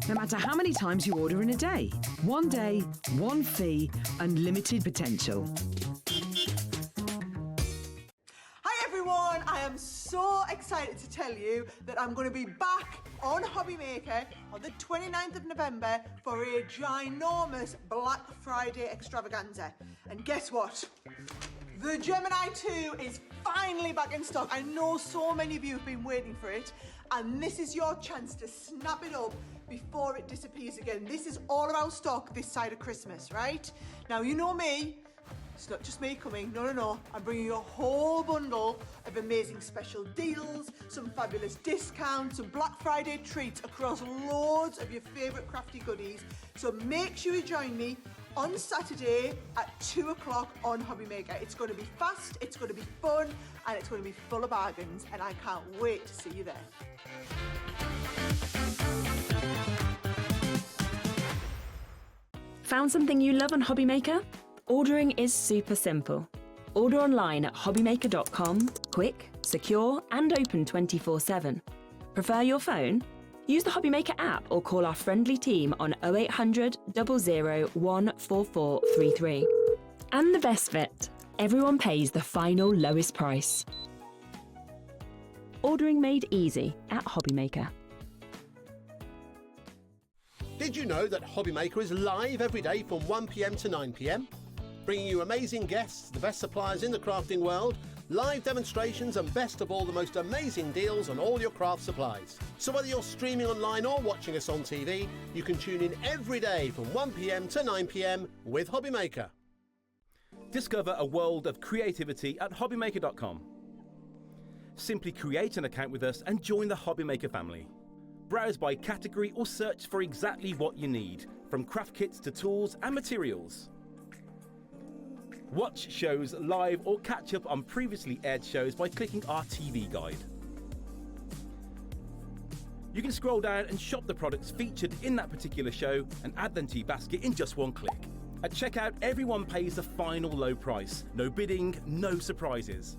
no matter how many times you order in a day. One day, one fee, unlimited potential. Hi everyone, I am so excited to tell you that I'm going to be back on Hobby Maker on the 29th of November for a ginormous Black Friday extravaganza. And guess what? The Gemini 2 is finally back in stock. I know so many of you have been waiting for it, and this is your chance to snap it up before it disappears again. This is all about stock this side of Christmas, right? Now, you know me. It's not just me coming, no. I'm bringing you a whole bundle of amazing special deals, some fabulous discounts, some Black Friday treats across loads of your favourite crafty goodies. So make sure you join me on Saturday at 2 o'clock on Hobby Maker. It's going to be fast, it's going to be fun, and it's going to be full of bargains, and I can't wait to see you there. Found something you love on Hobby Maker? Ordering is super simple. Order online at hobbymaker.com, quick, secure, and open 24/7. Prefer your phone? Use the Hobby Maker app or call our friendly team on 0800 00 14433. And the best bit, everyone pays the final lowest price. Ordering made easy at Hobby Maker. Did you know that Hobby Maker is live every day from 1 p.m. to 9 p.m? Bringing you amazing guests, the best suppliers in the crafting world, live demonstrations, and best of all, the most amazing deals on all your craft supplies. So whether you're streaming online or watching us on TV, you can tune in every day from 1 p.m. to 9 p.m. with Hobby Maker. Discover a world of creativity at hobbymaker.com. Simply create an account with us and join the Hobby Maker family. Browse by category or search for exactly what you need, from craft kits to tools and materials. Watch shows live or catch up on previously aired shows by clicking our TV guide. You can scroll down and shop the products featured in that particular show and add them to your basket in just one click. At checkout, everyone pays the final low price. No bidding, no surprises.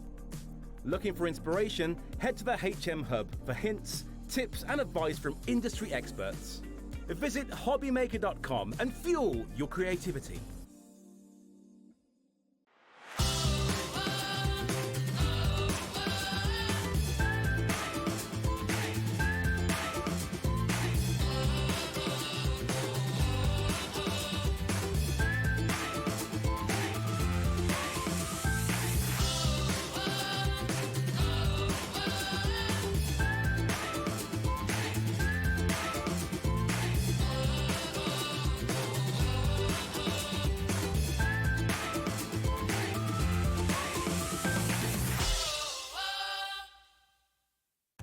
Looking for inspiration? Head to the HM Hub for hints, tips and advice from industry experts. Visit hobbymaker.com and fuel your creativity.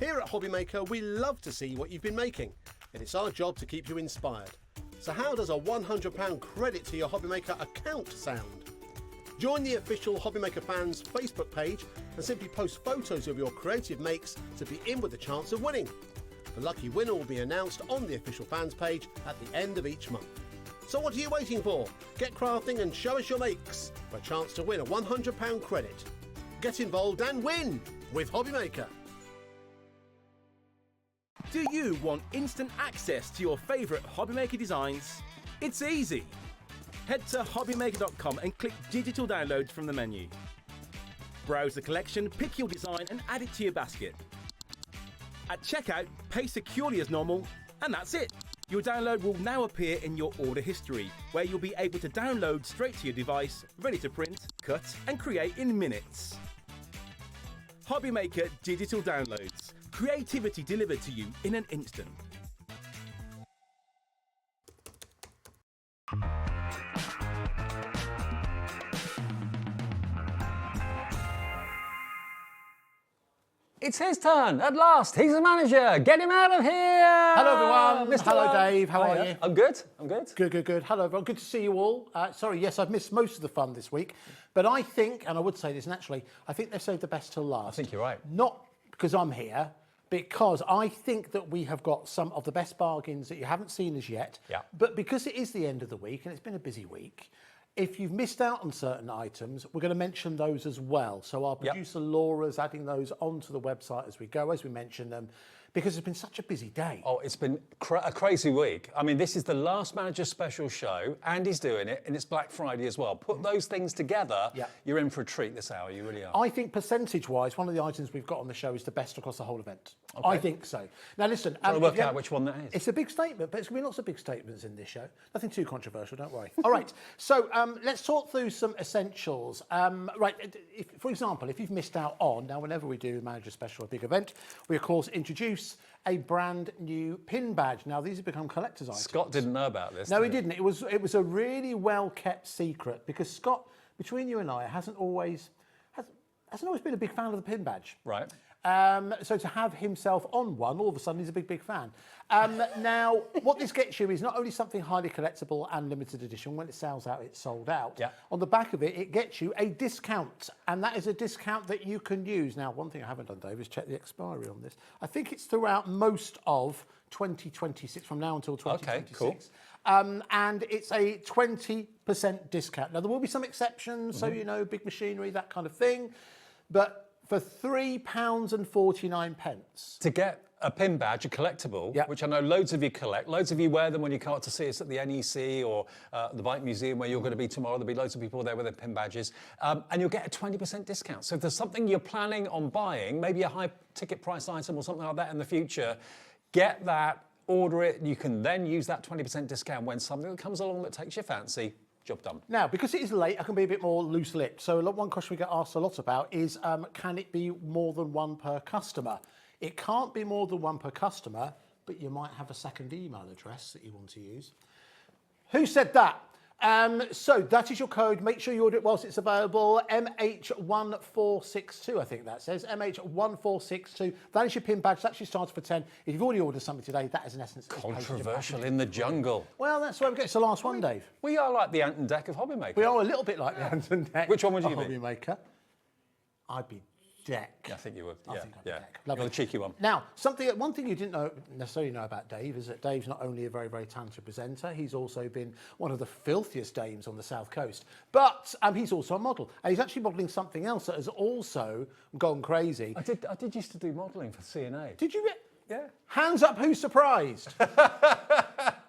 Here at Hobby Maker, we love to see what you've been making, and it's our job to keep you inspired. So how does a £100 credit to your Hobby Maker account sound? Join the official Hobby Maker fans Facebook page and simply post photos of your creative makes to be in with a chance of winning. The lucky winner will be announced on the official fans page at the end of each month. So what are you waiting for? Get crafting and show us your makes for a chance to win a £100 credit. Get involved and win with Hobby Maker. Do you want instant access to your favourite Hobby Maker designs? It's easy. Head to hobbymaker.com and click digital downloads from the menu. Browse the collection, pick your design and add it to your basket. At checkout, pay securely as normal, and that's it. Your download will now appear in your order history, where you'll be able to download straight to your device, ready to print, cut and create in minutes. Hobbymaker digital downloads. Creativity delivered to you in an instant. It's his turn at last. He's the manager. Get him out of here. Hello, everyone. Mr. Hello, Dave. How are you? I'm good. I'm good. Good, good, good. Hello, everyone. Good to see you all. Sorry, yes, I've missed most of the fun this week, but I think, and I would say this naturally, I think they've saved the best till last. I think you're right. Not because I'm here, because I think that we have got some of the best bargains that you haven't seen as yet. Yeah. But because it is the end of the week and it's been a busy week, if you've missed out on certain items, we're going to mention those as well. So our producer Laura's adding those onto the website as we go, as we mention them, because it's been such a busy day. Oh, it's been a crazy week. I mean, this is the last Manager Special show. Andy's doing it, and it's Black Friday as well. Put those things together, you're in for a treat this hour. You really are. I think percentage-wise, one of the items we've got on the show is the best across the whole event. Okay. I think so. Now, listen. Trying to work out which one that is. It's a big statement, but there's going to be lots of big statements in this show. Nothing too controversial, don't worry. All right, so let's talk through some essentials. Right, for example, if you've missed out on, now whenever we do Manager Special, a big event, we of course introduce a brand new pin badge. Now, these have become collector's items. Scott didn't know about this. No, he didn't. It was a really well-kept secret because Scott, between you and I, hasn't always been a big fan of the pin badge. Right. So to have himself on one, all of a sudden he's a big, big fan. Now, what this gets you is not only something highly collectible and limited edition. When it sells out, it's sold out. Yeah. On the back of it, it gets you a discount, and that is a discount that you can use. Now, one thing I haven't done, Dave, is check the expiry on this. I think it's throughout most of 2026, from now until 2026. Okay, cool. And it's a 20% discount. Now, there will be some exceptions, so, you know, big machinery, that kind of thing. But for £3.49. To get a pin badge, a collectible, which I know loads of you collect. Loads of you wear them when you come out to see us at the NEC or the Bike Museum where you're going to be tomorrow. There'll be loads of people there with their pin badges. And you'll get a 20% discount. So if there's something you're planning on buying, maybe a high ticket price item or something like that in the future, get that, order it. You can then use that 20% discount when something comes along that takes your fancy. Job done. Now, because it is late, I can be a bit more loose-lipped. So one question we get asked a lot about is, can it be more than one per customer? It can't be more than one per customer, but you might have a second email address that you want to use. Who said that? So that is your code. Make sure you order it whilst it's available. MH1462, I think that says. MH1462. That is your pin badge. It's actually started for 10. If you've already ordered something today, that is in essence... Controversial in the jungle. Well, that's where we get. It's the last one, Dave. We are like the Ant and Dec of Hobbymaker. We are a little bit like the Ant and Dec. Which one would you be? Hobbymaker. I'd be Dec. I think you would. I think I'd be Dec. You're the cheeky one. Now, one thing you didn't necessarily know about Dave is that Dave's not only a very, very talented presenter, he's also been one of the filthiest dames on the South Coast, but he's also a model. And he's actually modelling something else that has also gone crazy. I did used to do modelling for CNA. Did you? Yeah. Hands up, who's surprised?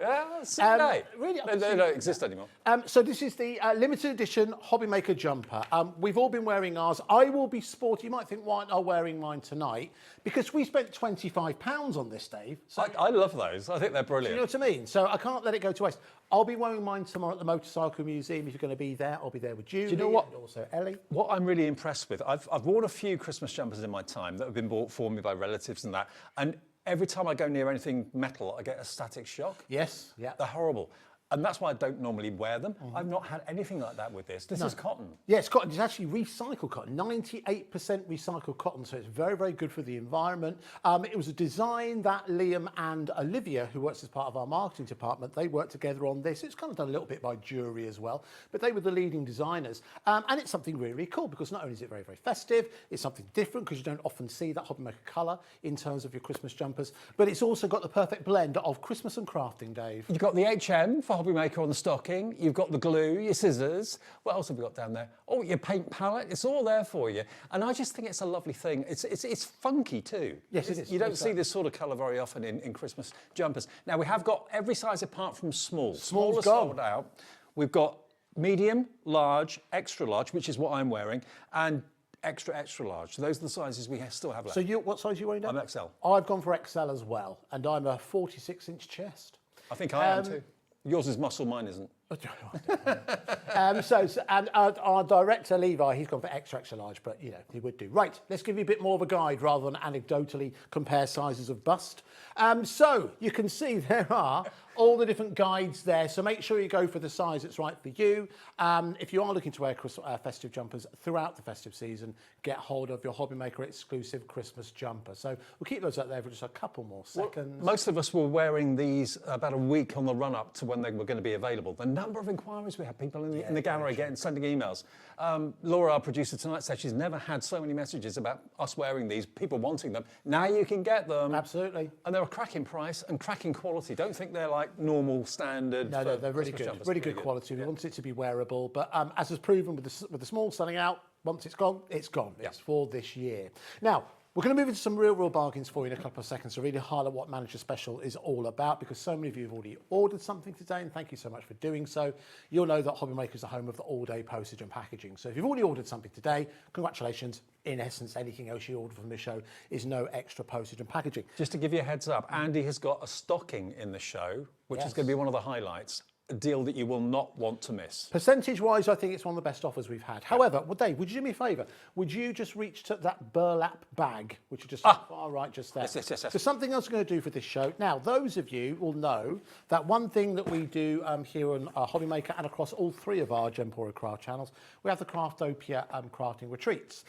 Yeah, CNA. Really? They don't exist anymore. So this is the limited edition Hobbymaker jumper. We've all been wearing ours. I will be sporty. You might think, why aren't I wearing mine tonight? Because we spent £25 on this, Dave. So, I love those. I think they're brilliant. You know what I mean? So I can't let it go to waste. I'll be wearing mine tomorrow at the Motorcycle Museum. If you're going to be there, I'll be there with Julie. Do you know what? And also Ellie. What I'm really impressed with, I've worn a few Christmas jumpers in my time that have been bought for me by relatives and that. And every time I go near anything metal, I get a static shock. Yes, yeah. They're horrible. And that's why I don't normally wear them. I've not had anything like that with this. This is cotton. Yeah, it's cotton. It's actually recycled cotton, 98% recycled cotton, so it's very, very good for the environment. It was a design that Liam and Olivia, who works as part of our marketing department, they worked together on this. It's kind of done a little bit by jury as well, but they were the leading designers. And it's something really, really cool because not only is it very, very festive, it's something different because you don't often see that Hobbymaker colour in terms of your Christmas jumpers, but it's also got the perfect blend of Christmas and crafting, Dave. You've got the HM for Hobbymaker on the stocking, you've got the glue, your scissors, what else have we got down there? Oh, your paint palette, it's all there for you. And I just think it's a lovely thing. It's funky too. Yes, it is. You don't see this sort of colour very often in Christmas jumpers. Now, we have got every size apart from small. Small is sold out. We've got medium, large, extra large, which is what I'm wearing, and extra, extra large. So those are the sizes we still have left. So what size are you wearing now? I'm XL. I've gone for XL as well, and I'm a 46-inch chest. I think I am too. Yours is muscle, mine isn't. And our director, Levi, he's gone for extra large, but, you know, he would do. Right, let's give you a bit more of a guide rather than anecdotally compare sizes of bust. So you can see there are all the different guides there, so make sure you go for the size that's right for you. If you are looking to wear festive jumpers throughout the festive season, get hold of your Hobby Maker exclusive Christmas jumper. So we'll keep those up there for just a couple more seconds. Well, most of us were wearing these about a week on the run-up to when they were going to be available. The number of inquiries we had, people in the gallery sending emails. Laura, our producer tonight, said she's never had so many messages about us wearing these, people wanting them. Now you can get them. Absolutely. And they're a cracking price and cracking quality. Don't think they're like normal, standard. No, they're really good. Really good quality. We want it to be wearable. But as is proven with the small selling out, once it's gone, it's gone. It's for this year. Now, we're going to move into some real bargains for you in a couple of seconds to really highlight what Manager Special is all about, because so many of you have already ordered something today, and thank you so much for doing so. You'll know that Hobby Maker is the home of the all-day postage and packaging. So if you've already ordered something today, congratulations. In essence, anything else you order from the show is no extra postage and packaging. Just to give you a heads up, Andy has got a stocking in the show, which is going to be one of the highlights. A deal that you will not want to miss. Percentage-wise, I think it's one of the best offers we've had. However, well, Dave, would you do me a favour? Would you just reach to that burlap bag, which is just far right just there? Yes. So something else we're going to do for this show. Now, those of you will know that one thing that we do here on Hobby Maker and across all three of our Gempora Craft channels, we have the Craftopia crafting retreats.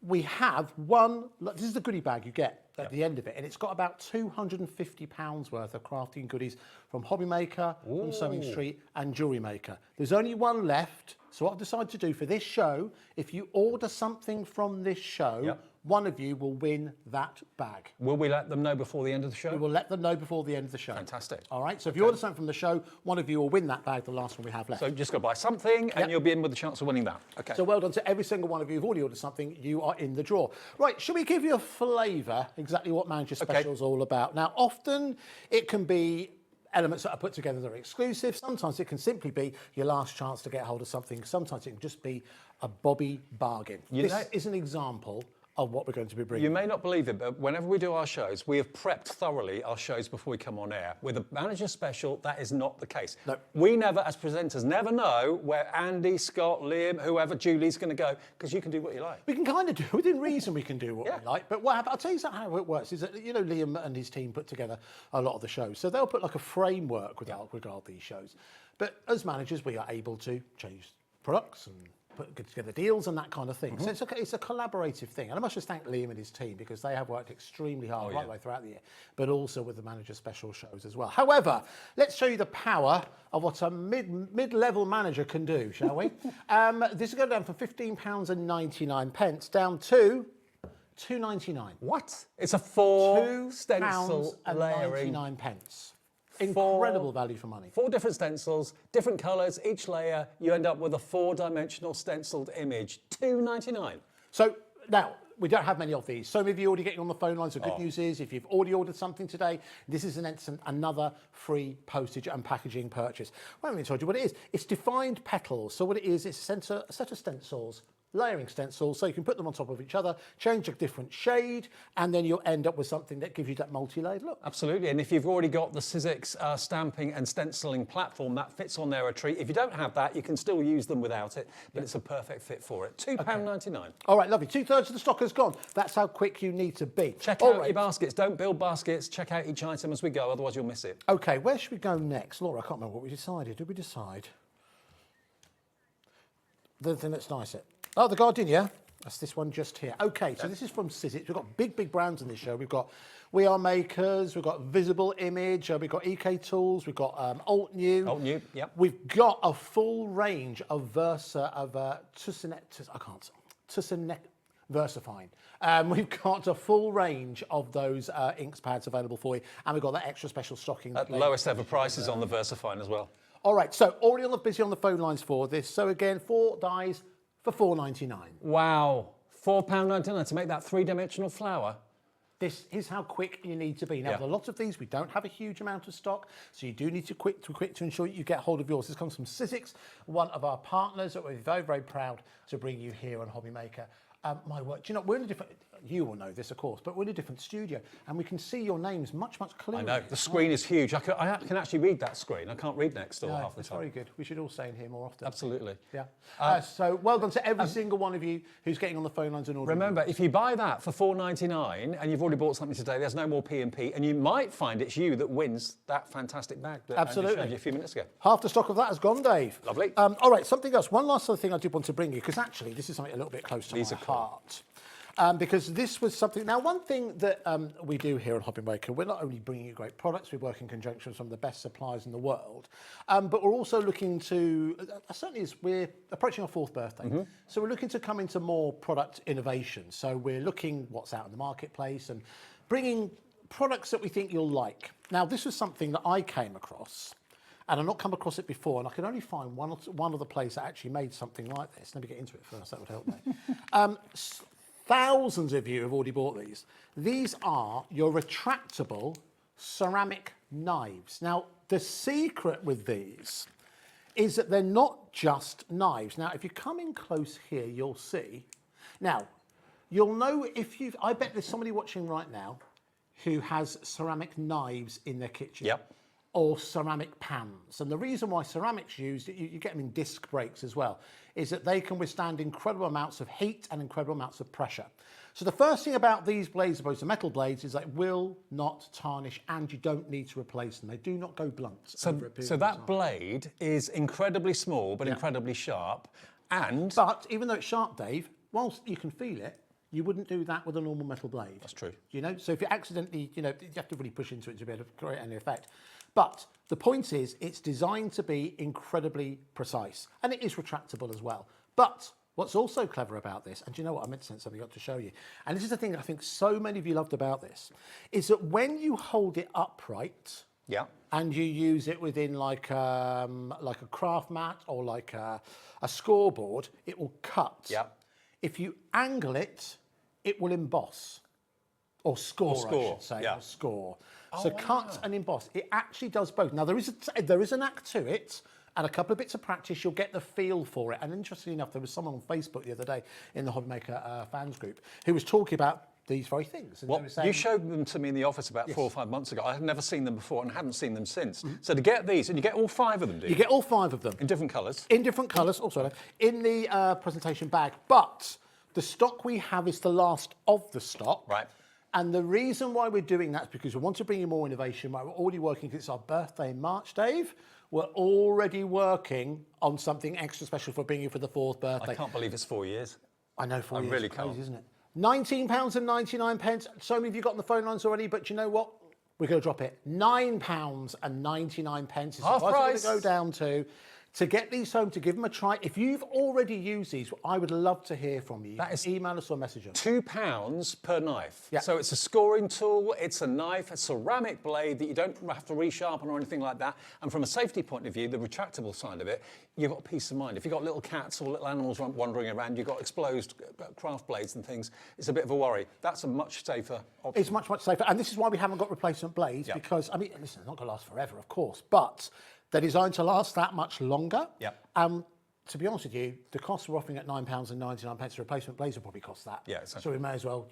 We have one, this is the goodie bag you get at the end of it, and it's got about £250 worth of crafting goodies from Hobby Maker, from Sewing Street and Jewellery Maker. There's only one left, so what I've decided to do for this show, if you order something from this show, one of you will win that bag. Will we let them know before the end of the show? We will let them know before the end of the show. Fantastic. All right, so if you order something from the show, one of you will win that bag, the last one we have left. So just go buy something and you'll be in with the chance of winning that. Okay. So well done to every single one of you who've already ordered something, you are in the draw. Right, should we give you a flavour exactly what Manager Special is all about? Now, often it can be elements that are put together that are exclusive. Sometimes it can simply be your last chance to get hold of something. Sometimes it can just be a Bobby bargain. This is an example of what we're going to be bringing. You may not believe it, but whenever we do our shows, we have prepped thoroughly our shows before we come on air. With a Manager Special, that is not the case. No. We never, as presenters, never know where Andy, Scott, Liam, whoever, Julie's going to go, because you can do what you like. We can kind of do, within reason we can do what we like, but what happens, I'll tell you how it works, is that, you know, Liam and his team put together a lot of the shows, so they'll put like a framework with regard these shows. But as managers, we are able to change products and put together deals and that kind of thing. So it's a collaborative thing. And I must just thank Liam and his team, because they have worked extremely hard right the way throughout the year, but also with the Manager Special shows as well. However, let's show you the power of what a mid-level manager can do, shall we? This is going down from £15.99 down to £2.99. What? It's a four stencil layering. £2.99. Incredible value for money. 4 different stencils, different colours, each layer, you end up with a 4-dimensional stenciled image. £2.99. So now, we don't have many of these. Some of you already getting on the phone lines. The good news is, if you've already ordered something today, this is another free postage and packaging purchase. Well, I haven't even told you what it is. It's defined petals. So what it is, it's a set of stencils, layering stencils, so you can put them on top of each other, change a different shade, and then you'll end up with something that gives you that multi-layered look. Absolutely, and if you've already got the Sizzix stamping and stenciling platform, that fits on there a treat. If you don't have that, you can still use them without it, but it's a perfect fit for it. £2.99. All right, lovely. 2/3 of the stock has gone. That's how quick you need to be. Check out your baskets. Don't build baskets. Check out each item as we go, otherwise you'll miss it. Okay, where should we go next? Laura, I can't remember what we decided. Did we decide? The thing that's nice. Oh, the gardenia. That's this one just here. Okay, so this is from Sizzix. We've got big brands in this show. We've got We Are Makers, we've got Visible Image, we've got EK Tools, we've got Alt New. Alt New, yep. We've got a full range of VersaFine. We've got a full range of those inks pads available for you, and we've got that extra special stocking. At lowest ever prices on the VersaFine as well. All right, so already busy on the phone lines for this. So again, 4 dies for £4.99. Wow, £4.99 to make that 3-dimensional flower. This is how quick you need to be. Now, with a lot of these, we don't have a huge amount of stock, so you do need to quick to ensure you get hold of yours. This comes from Sizzix, one of our partners that we're very, very proud to bring you here on Hobby Maker. my work. Do you know, we're in a different, you will know this, of course, but we're in a different studio, and we can see your names much, much clearer. I know, the screen is huge. I can actually read that screen. I can't read next door half the It's time. very good. We should all stay in here more often. Absolutely. Yeah. So well done to every single one of you who's getting on the phone lines and ordering. Remember, if you buy that for $4.99 and you've already bought something today, there's no more P&P, and you might find it's you that wins that fantastic bag that Andy showed you a few minutes ago. Half the stock of that has gone, Dave. Lovely. All right, something else. One last other thing I did want to bring you, because actually this is something a little bit close to my heart. Because this was something. Now, one thing that we do here at Hobby Maker, we're not only bringing you great products, we work in conjunction with some of the best suppliers in the world, but we're also looking to, certainly as we're approaching our 4th birthday, so we're looking to come into more product innovation. So we're looking what's out in the marketplace and bringing products that we think you'll like. Now, this was something that I came across, and I've not come across it before, and I could only find one other place that actually made something like this. Let me get into it first, that would help me. Thousands of you have already bought these. These are your retractable ceramic knives. Now, the secret with these is that they're not just knives. Now, if you come in close here, you'll see. Now, you'll know if you've, I bet there's somebody watching right now who has ceramic knives in their kitchen. Yep. Or ceramic pans. And the reason why ceramic's used, you get them in disc brakes as well, is that they can withstand incredible amounts of heat and incredible amounts of pressure. So the first thing about these blades, opposed to metal blades, is they will not tarnish, and you don't need to replace them. They do not go blunt. So that blade is incredibly small, but incredibly sharp, and... But even though it's sharp, Dave, whilst you can feel it, you wouldn't do that with a normal metal blade. That's true. You know, so if you accidentally, you have to really push into it to be able to create any effect. But the point is, it's designed to be incredibly precise, and it is retractable as well. But what's also clever about this, and do you know what, I meant to send something up to show you, and this is the thing that I think so many of you loved about this, is that when you hold it upright, and you use it within like a craft mat or like a scoreboard, it will cut. If you angle it, it will emboss. Or score, I should say, or score. So cut and emboss. It actually does both. Now, there is an act to it, and a couple of bits of practice, you'll get the feel for it. And interestingly enough, there was someone on Facebook the other day in the Hobby Maker fans group who was talking about these very things. And they were saying, you showed them to me in the office about 4 or 5 months ago. I had never seen them before and hadn't seen them since. So to get these, and you get all 5 of them, do you? You get all 5 of them. In different colours? In different colours, also in the presentation bag. But the stock we have is the last of the stock. Right. And the reason why we're doing that is because we want to bring you more innovation. We're already working, because it's our birthday in March, Dave. We're already working on something extra special for bringing you for the 4th birthday. I can't believe it's 4 years. I know, 4 years. I really Crazy, can't. isn't it? £19.99. So many of you got on the phone lines already, but you know what? We're going to drop it. £9.99 is the price we're going to go down to get these home, to give them a try. If you've already used these, I would love to hear from you. That is email us or message us. £2 per knife. So it's a scoring tool, it's a knife, a ceramic blade that you don't have to resharpen or anything like that. And from a safety point of view, the retractable side of it, you've got peace of mind. If you've got little cats or little animals wandering around, you've got exposed craft blades and things, it's a bit of a worry. That's a much safer option. It's much, much safer. And this is why we haven't got replacement blades, because, I mean, listen, they're not going to last forever, of course, but they're designed to last that much longer. To be honest with you, the cost we're offering at £9.99, replacement blades will probably cost that. So we may as well,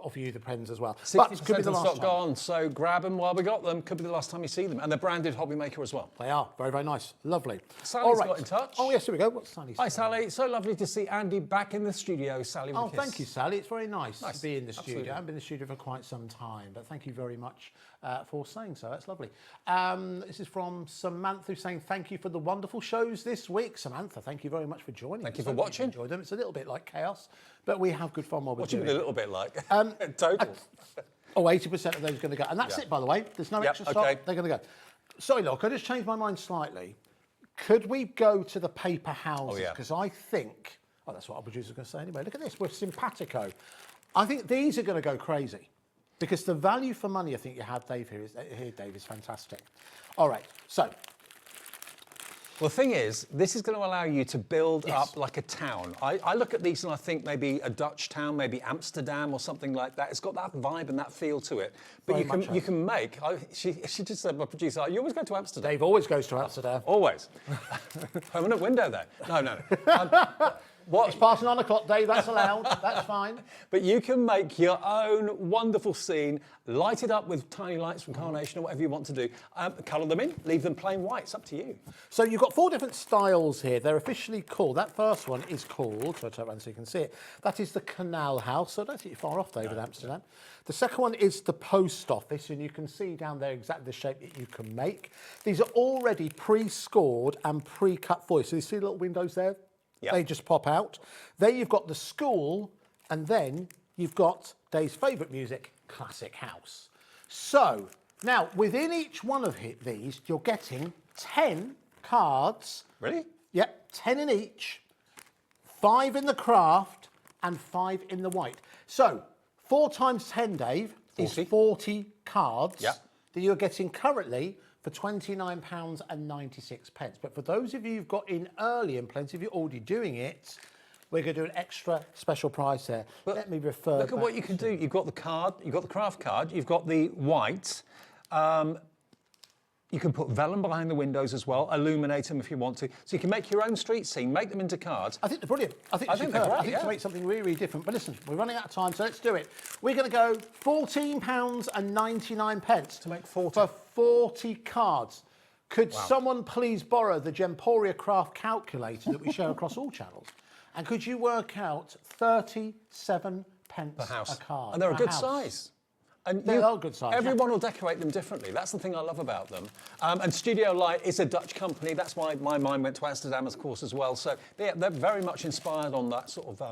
offer you the pens as well. 60% But it could be the of last stock time. gone, so grab them while we got them. Could be the last time you see them. And they're branded Hobby Maker as well. They are. Very, very nice. Lovely. Sally's got in touch. Oh, yes, here we go. What's Sally? Hi, Sally. So lovely to see Andy back in the studio. Sally with a kiss. Thank you, Sally. It's very nice to be in the studio. Absolutely. I haven't been in the studio for quite some time, but thank you very much for saying so. That's lovely. This is from Samantha, who's saying thank you for the wonderful shows this week. Samantha, thank you very much for joining. Thank us. you for Hope watching. Enjoyed them. It's a little bit like chaos, but we have good fun while we're What do you doing mean a it. little bit like? Total. 80% of those are going to go. And that's it, by the way. There's no extra stock. okay. They're going to go. Sorry, look, I just changed my mind slightly. Could we go to the paper houses? Because I think... Oh, that's what our producer's going to say anyway. Look at this. We're simpatico. I think these are going to go crazy. Because the value for money I think you have, Dave, here, Dave, is fantastic. All right, so... Well, the thing is, this is going to allow you to build up like a town. I look at these and I think maybe a Dutch town, maybe Amsterdam or something like that. It's got that vibe and that feel to it. But you can make... She just said, my producer, you always go to Amsterdam. Dave always goes to Amsterdam. Always. Permanent window there. No. What? It's past 9 o'clock, Dave, that's allowed, that's fine. But you can make your own wonderful scene, light it up with tiny lights from Carnation or whatever you want to do. Colour them in, leave them plain white, it's up to you. So you've got 4 different styles here. They're officially called, that first one is called, so I'll turn around so you can see it, that is the Canal House, so don't think you're far off, David, Amsterdam. The second one is the Post Office, and you can see down there exactly the shape that you can make. These are already pre-scored and pre-cut for you. So you see the little windows there? Yep. They just pop out. There you've got the school, and then you've got Dave's favourite music, Classic House. So, now, within each one of these, you're getting 10 cards. Really? Yep, 10 in each, 5 in the craft, and 5 in the white. So, 4 times 10, Dave, is 40 cards that you're getting currently for £29.96. But for those of you who've got in early, and plenty of you already doing it, we're going to do an extra special price there. But let me refer Look at what you can do. You've got the card, you've got the craft card, you've got the white. You can put vellum behind the windows as well, illuminate them if you want to. So you can make your own street scene, make them into cards. I think they're brilliant. I think they're great, I think to make something really, really different. But listen, we're running out of time, so let's do it. We're going to go £14.99 to make 40. For 40 cards. Could someone please borrow the Gemporia Craft calculator that we show across all channels? And could you work out 37 pence per house. a card? And they're a good house. size. And they are good size. Everyone will decorate them differently. That's the thing I love about them. And Studio Light is a Dutch company. That's why my mind went to Amsterdam, of course, as well. So they're very much inspired on that sort of.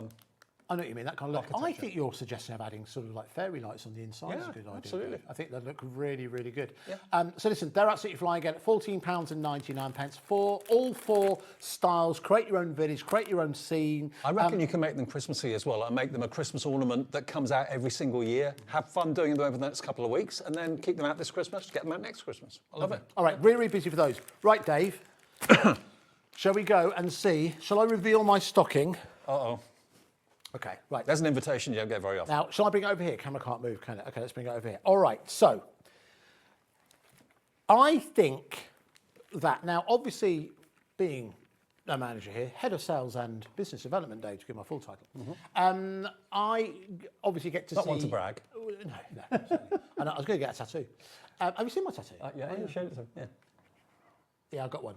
I know what you mean, that kind of look. I think your suggestion of adding sort of like fairy lights on the inside is a good idea. Absolutely. I think they look really, really good. Yeah. So listen, they're absolutely flying again at £14.99 for all 4 styles. Create your own village, create your own scene. I reckon you can make them Christmassy as well and make them a Christmas ornament that comes out every single year. Have fun doing them over the next couple of weeks and then keep them out this Christmas, get them out next Christmas. I love it. All right, really, really busy for those. Right, Dave, shall we go and see? Shall I reveal my stocking? Uh-oh. Okay, right. There's an invitation you don't get very often. Now, shall I bring it over here? Camera can't move, can it? Okay, let's bring it over here. All right, so I think that now, obviously, being a manager here, head of sales and business development, Dave, to give my full title, I obviously get to see. Not one to brag. No. I know, I was going to get a tattoo. Have you seen my tattoo? Yeah, you showed it to me. Yeah. Yeah, I've got one.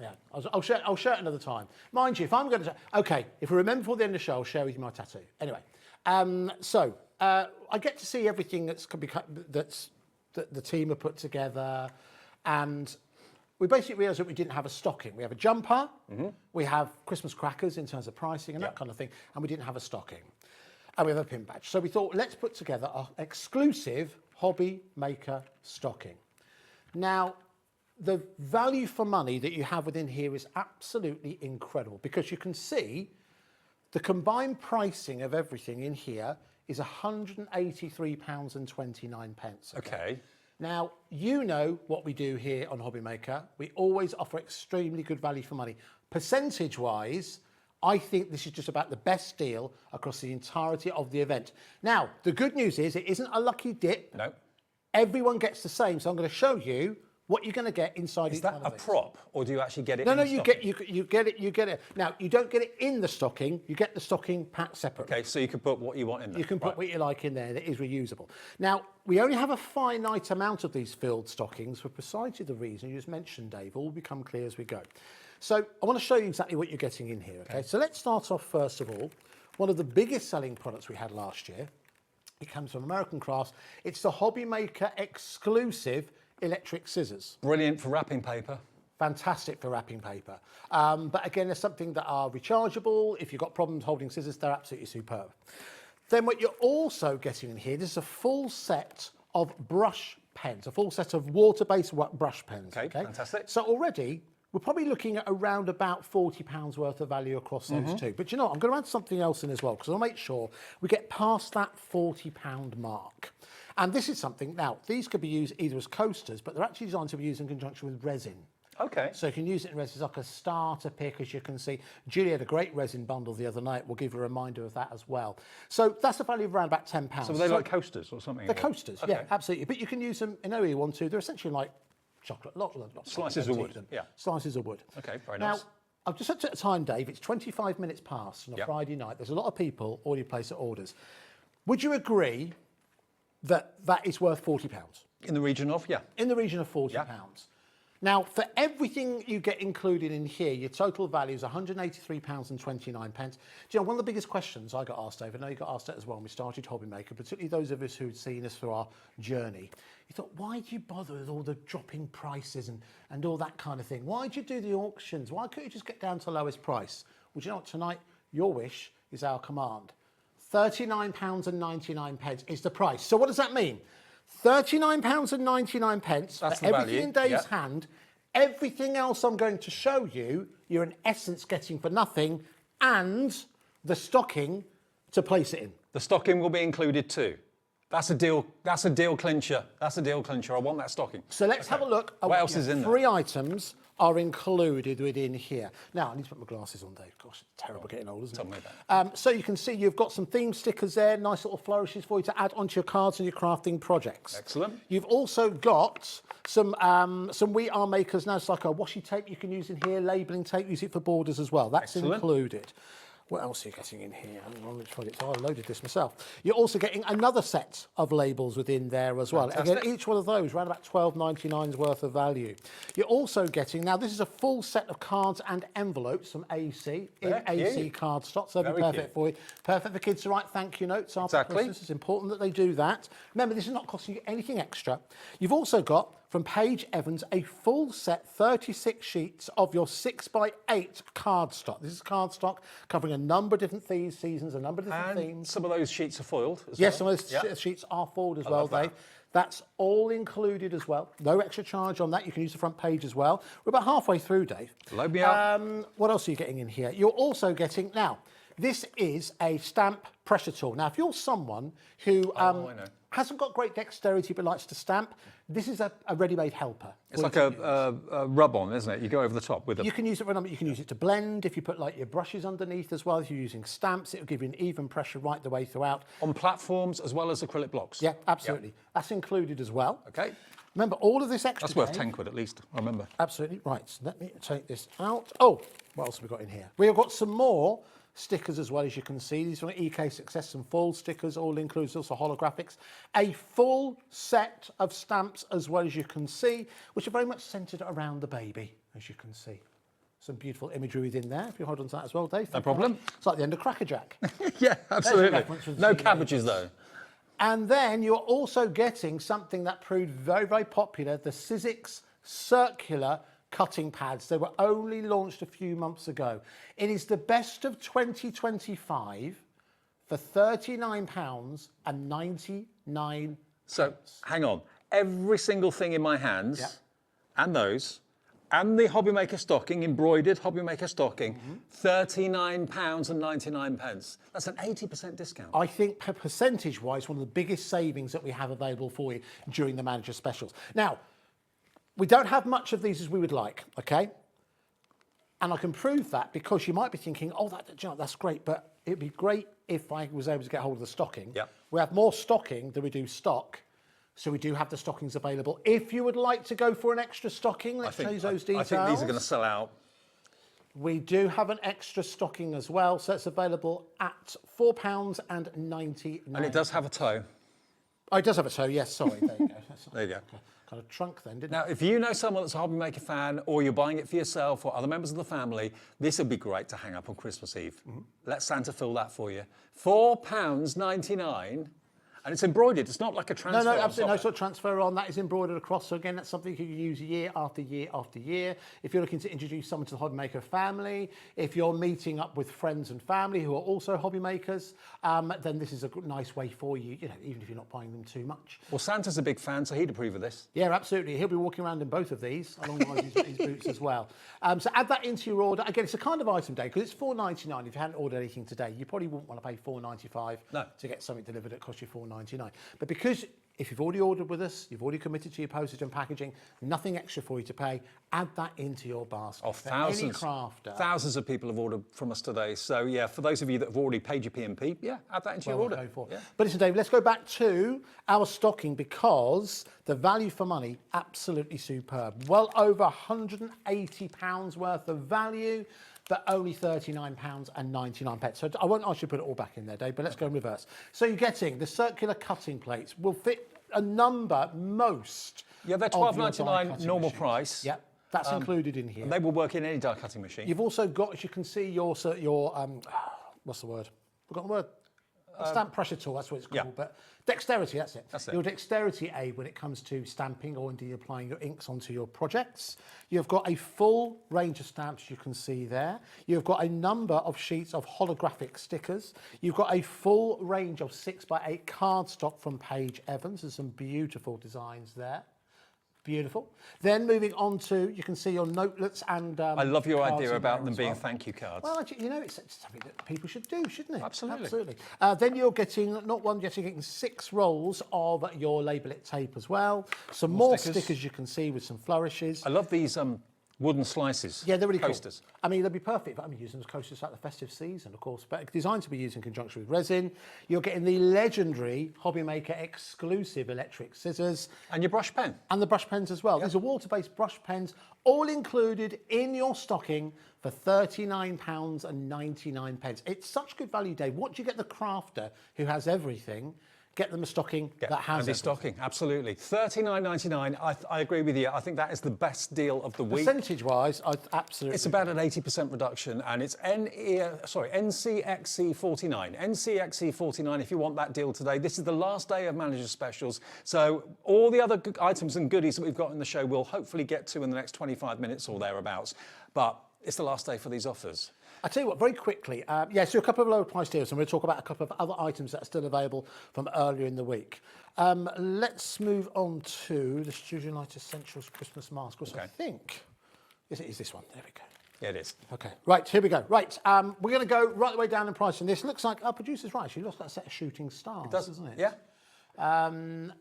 Yeah, I'll share it another time. Mind you, if I'm going to... OK, if we remember before the end of the show, I'll share with you my tattoo. Anyway, so I get to see everything that the team have put together, and we basically realised that we didn't have a stocking. We have a jumper, we have Christmas crackers in terms of pricing and that kind of thing, and we didn't have a stocking. And we have a pin badge. So we thought, let's put together an exclusive hobby maker stocking. Now, the value for money that you have within here is absolutely incredible because you can see the combined pricing of everything in here is £183.29. Okay. Now, you know what we do here on Hobby Maker. We always offer extremely good value for money. Percentage-wise, I think this is just about the best deal across the entirety of the event. Now, the good news is it isn't a lucky dip. No. Everyone gets the same, so I'm going to show you what you're going to get inside each one of these. Is that a prop, or do you actually get it No, in no, the you get it. Now, you don't get it in the stocking, you get the stocking packed separately. Okay, so you can put what you want in there. You can put what you like in there that is reusable. Now, we only have a finite amount of these filled stockings for precisely the reason you just mentioned, Dave. All will become clear as we go. So I want to show you exactly what you're getting in here, okay? So let's start off, first of all, one of the biggest selling products we had last year. It comes from American Crafts. It's the Hobby Maker exclusive electric scissors. Brilliant for wrapping paper. Fantastic for wrapping paper. But again, there's something that are rechargeable. If you've got problems holding scissors, they're absolutely superb. Then what you're also getting in here, this is a full set of brush pens, a full set of water-based brush pens. Okay, fantastic. So already, we're probably looking at around about £40 worth of value across those two. But you know what, I'm going to add something else in as well, because I'll make sure we get past that £40 mark. And this is something, now, these could be used either as coasters, but they're actually designed to be used in conjunction with resin. Okay. So you can use it in resin like a starter pick, as you can see. Julie had a great resin bundle the other night. We'll give you a reminder of that as well. So that's a value of around about £10. So are they like coasters or something? They're coasters, okay. yeah, absolutely. But you can use them in any way you want to. They're essentially like chocolate, slices of wood. Slices of wood. Okay, very now, nice. I've just looked at the time, Dave. It's 25 minutes past on a Friday night. There's a lot of people already placed their orders. Would you agree that that is worth £40? In the region of, In the region of £40. Now, for everything you get included in here, your total value is £183.29. Do you know, one of the biggest questions I got asked, Dave, I know you got asked it as well when we started Hobby Maker, particularly those of us who'd seen us through our journey. You thought, why do you bother with all the dropping prices and all that kind of thing? Why do you do the auctions? Why couldn't you just get down to the lowest price? Well, do you know what? Tonight, your wish is our command. £39.99 is the price. So what does that mean? £39.99 for everything in Dave's hand. Everything else I'm going to show you, you're in essence getting for nothing, and the stocking to place it in. The stocking will be included too. That's a deal. That's a deal clincher. That's a deal clincher. I want that stocking. So let's have a look at what else is in there. 3 items are included within here. Now, I need to put my glasses on, Dave. Gosh, it's terrible getting old, isn't it? Tell me about it. So you can see you've got some theme stickers there, nice little flourishes for you to add onto your cards and your crafting projects. Excellent. You've also got some We Are Makers now. It's like a washi tape you can use in here, labelling tape, use it for borders as well. That's included. What else are you getting in here? I loaded this myself. You're also getting another set of labels within there as well. Fantastic. Again, each one of those around about £12.99's worth of value. You're also getting, now this is a full set of cards and envelopes from AC, in AC card stock, so they'll be perfect for you. Perfect for kids to write thank you notes after Christmas. It's important that they do that. Remember, this is not costing you anything extra. You've also got, from Paige Evans, a full set, 36 sheets of your 6x8 card stock. This is card stock covering a number of different seasons, a number of different themes. Some of those sheets are foiled as well. Yes, some of those sheets are foiled as well, Dave. That's all included as well. No extra charge on that. You can use the front page as well. We're about halfway through, Dave. Load me up. What else are you getting in here? You're also getting, now, this is a stamp pressure tool. Now, if you're someone who hasn't got great dexterity but likes to stamp, this is a ready-made helper. It's like a rub-on, isn't it? You go over the top with it. You can use it for a number. You can use it to blend. If you put like your brushes underneath as well, if you're using stamps, it'll give you an even pressure right the way throughout. On platforms as well as acrylic blocks. Yeah, absolutely. Yep. That's included as well. Okay. Remember, all of this extra. That's worth 10 quid at least, I remember. Absolutely. Right, so let me take this out. Oh, what else have we got in here? We've got some more stickers as well, as you can see. These are EK Success and full stickers, all includes also holographics. A full set of stamps as well, as you can see, which are very much centred around the baby, as you can see. Some beautiful imagery within there, if you hold on to that as well, Dave. No problem. It's like the end of Cracker Jack. Yeah, absolutely. No cabbages though. And then you're also getting something that proved very, very popular, the Sizzix circular cutting pads. They were only launched a few months ago. It is the best of 2025 for £39.99. So, hang on. Every single thing in my hands, and those, and the Hobby Maker stocking, embroidered Hobby Maker stocking, £39.99. That's an 80% discount. I think percentage-wise, one of the biggest savings that we have available for you during the manager specials. Now, we don't have much of these as we would like, okay? And I can prove that because you might be thinking, oh, that's great, but it'd be great if I was able to get hold of the stocking. Yeah. We have more stocking than we do stock, so we do have the stockings available. If you would like to go for an extra stocking, let's change those details. I think these are going to sell out. We do have an extra stocking as well, so it's available at £4.99. And it does have a toe. Oh, it does have a toe, yes, sorry, there you go. There you go. Kind of trunk then, didn't it? Now, if you know someone that's a Hobby Maker fan, or you're buying it for yourself or other members of the family, this would be great to hang up on Christmas Eve. Let Santa fill that for you. £4.99, and it's embroidered. It's not like a transfer. No, absolutely no sort of transfer on. That is embroidered across. So again, that's something you can use year after year after year. If you're looking to introduce someone to the Hobby Maker family, if you're meeting up with friends and family who are also hobby makers, then this is a nice way for you, you know, even if you're not buying them too much. Well, Santa's a big fan, so he'd approve of this. Yeah, absolutely. He'll be walking around in both of these, along with his boots as well. So add that into your order. Again, it's a kind of item day, because it's £4.99. If you hadn't ordered anything today, you probably wouldn't want to pay £4.95 to get something delivered that costs you £4.99. But because if you've already ordered with us, you've already committed to your postage and packaging, nothing extra for you to pay, add that into your basket. Oh, thousands of people have ordered from us today. So, yeah, for those of you that have already paid your P&P, add that into your order. Yeah. But listen, Dave, let's go back to our stocking, because the value for money, absolutely superb. Well over £180 worth of value. but only £39.99. So I won't ask you to put it all back in there, Dave, but let's go in reverse. So you're getting the circular cutting plates will fit a number, most. Yeah, they're $12.99 normal price. Yep, that's included in here. And they will work in any die cutting machine. You've also got, as you can see, your what's the word? Forgotten the word. Stamp pressure tool, that's what it's called. But dexterity, that's it. Your dexterity aid when it comes to stamping or indeed applying your inks onto your projects. You've got a full range of stamps you can see there. You've got a number of sheets of holographic stickers. You've got a full range of 6x8 cardstock from Paige Evans. There's some beautiful designs there. Beautiful. Then moving on to, you can see your notelets and I love your idea about them being thank you cards. Well, you know, it's something that people should do, shouldn't it? Absolutely. Absolutely. Then you're getting, not one, you're getting 6 rolls of your Label It tape as well. Some more stickers you can see with some flourishes. I love these wooden slices. Yeah, they're really coasters. Cool. I mean, they'd be perfect if I'm using them as coasters like the festive season, of course, but designed to be used in conjunction with resin. You're getting the legendary Hobbymaker exclusive electric scissors. And your brush pen. And the brush pens as well. Yep. These are water-based brush pens, all included in your stocking for £39.99. It's such good value, Dave. What do you get the crafter who has everything? Get them a stocking that has Andy stocking, absolutely. $39.99, I agree with you. I think that is the best deal of the week. Percentage-wise, absolutely. It's about an 80% reduction, and it's NCXC49. NCXC49 if you want that deal today. This is the last day of manager specials, so all the other items and goodies that we've got in the show we'll hopefully get to in the next 25 minutes or thereabouts. But it's the last day for these offers. I tell you what, very quickly, so a couple of lower price deals, and we'll talk about a couple of other items that are still available from earlier in the week. Let's move on to the Studio Light Essentials Christmas Mask, which I think is this one. There we go. Yeah, it is. Okay, right, here we go. Right, we're going to go right the way down in price, and this looks like our producer's right. She lost that set of shooting stars, doesn't it? Yeah. And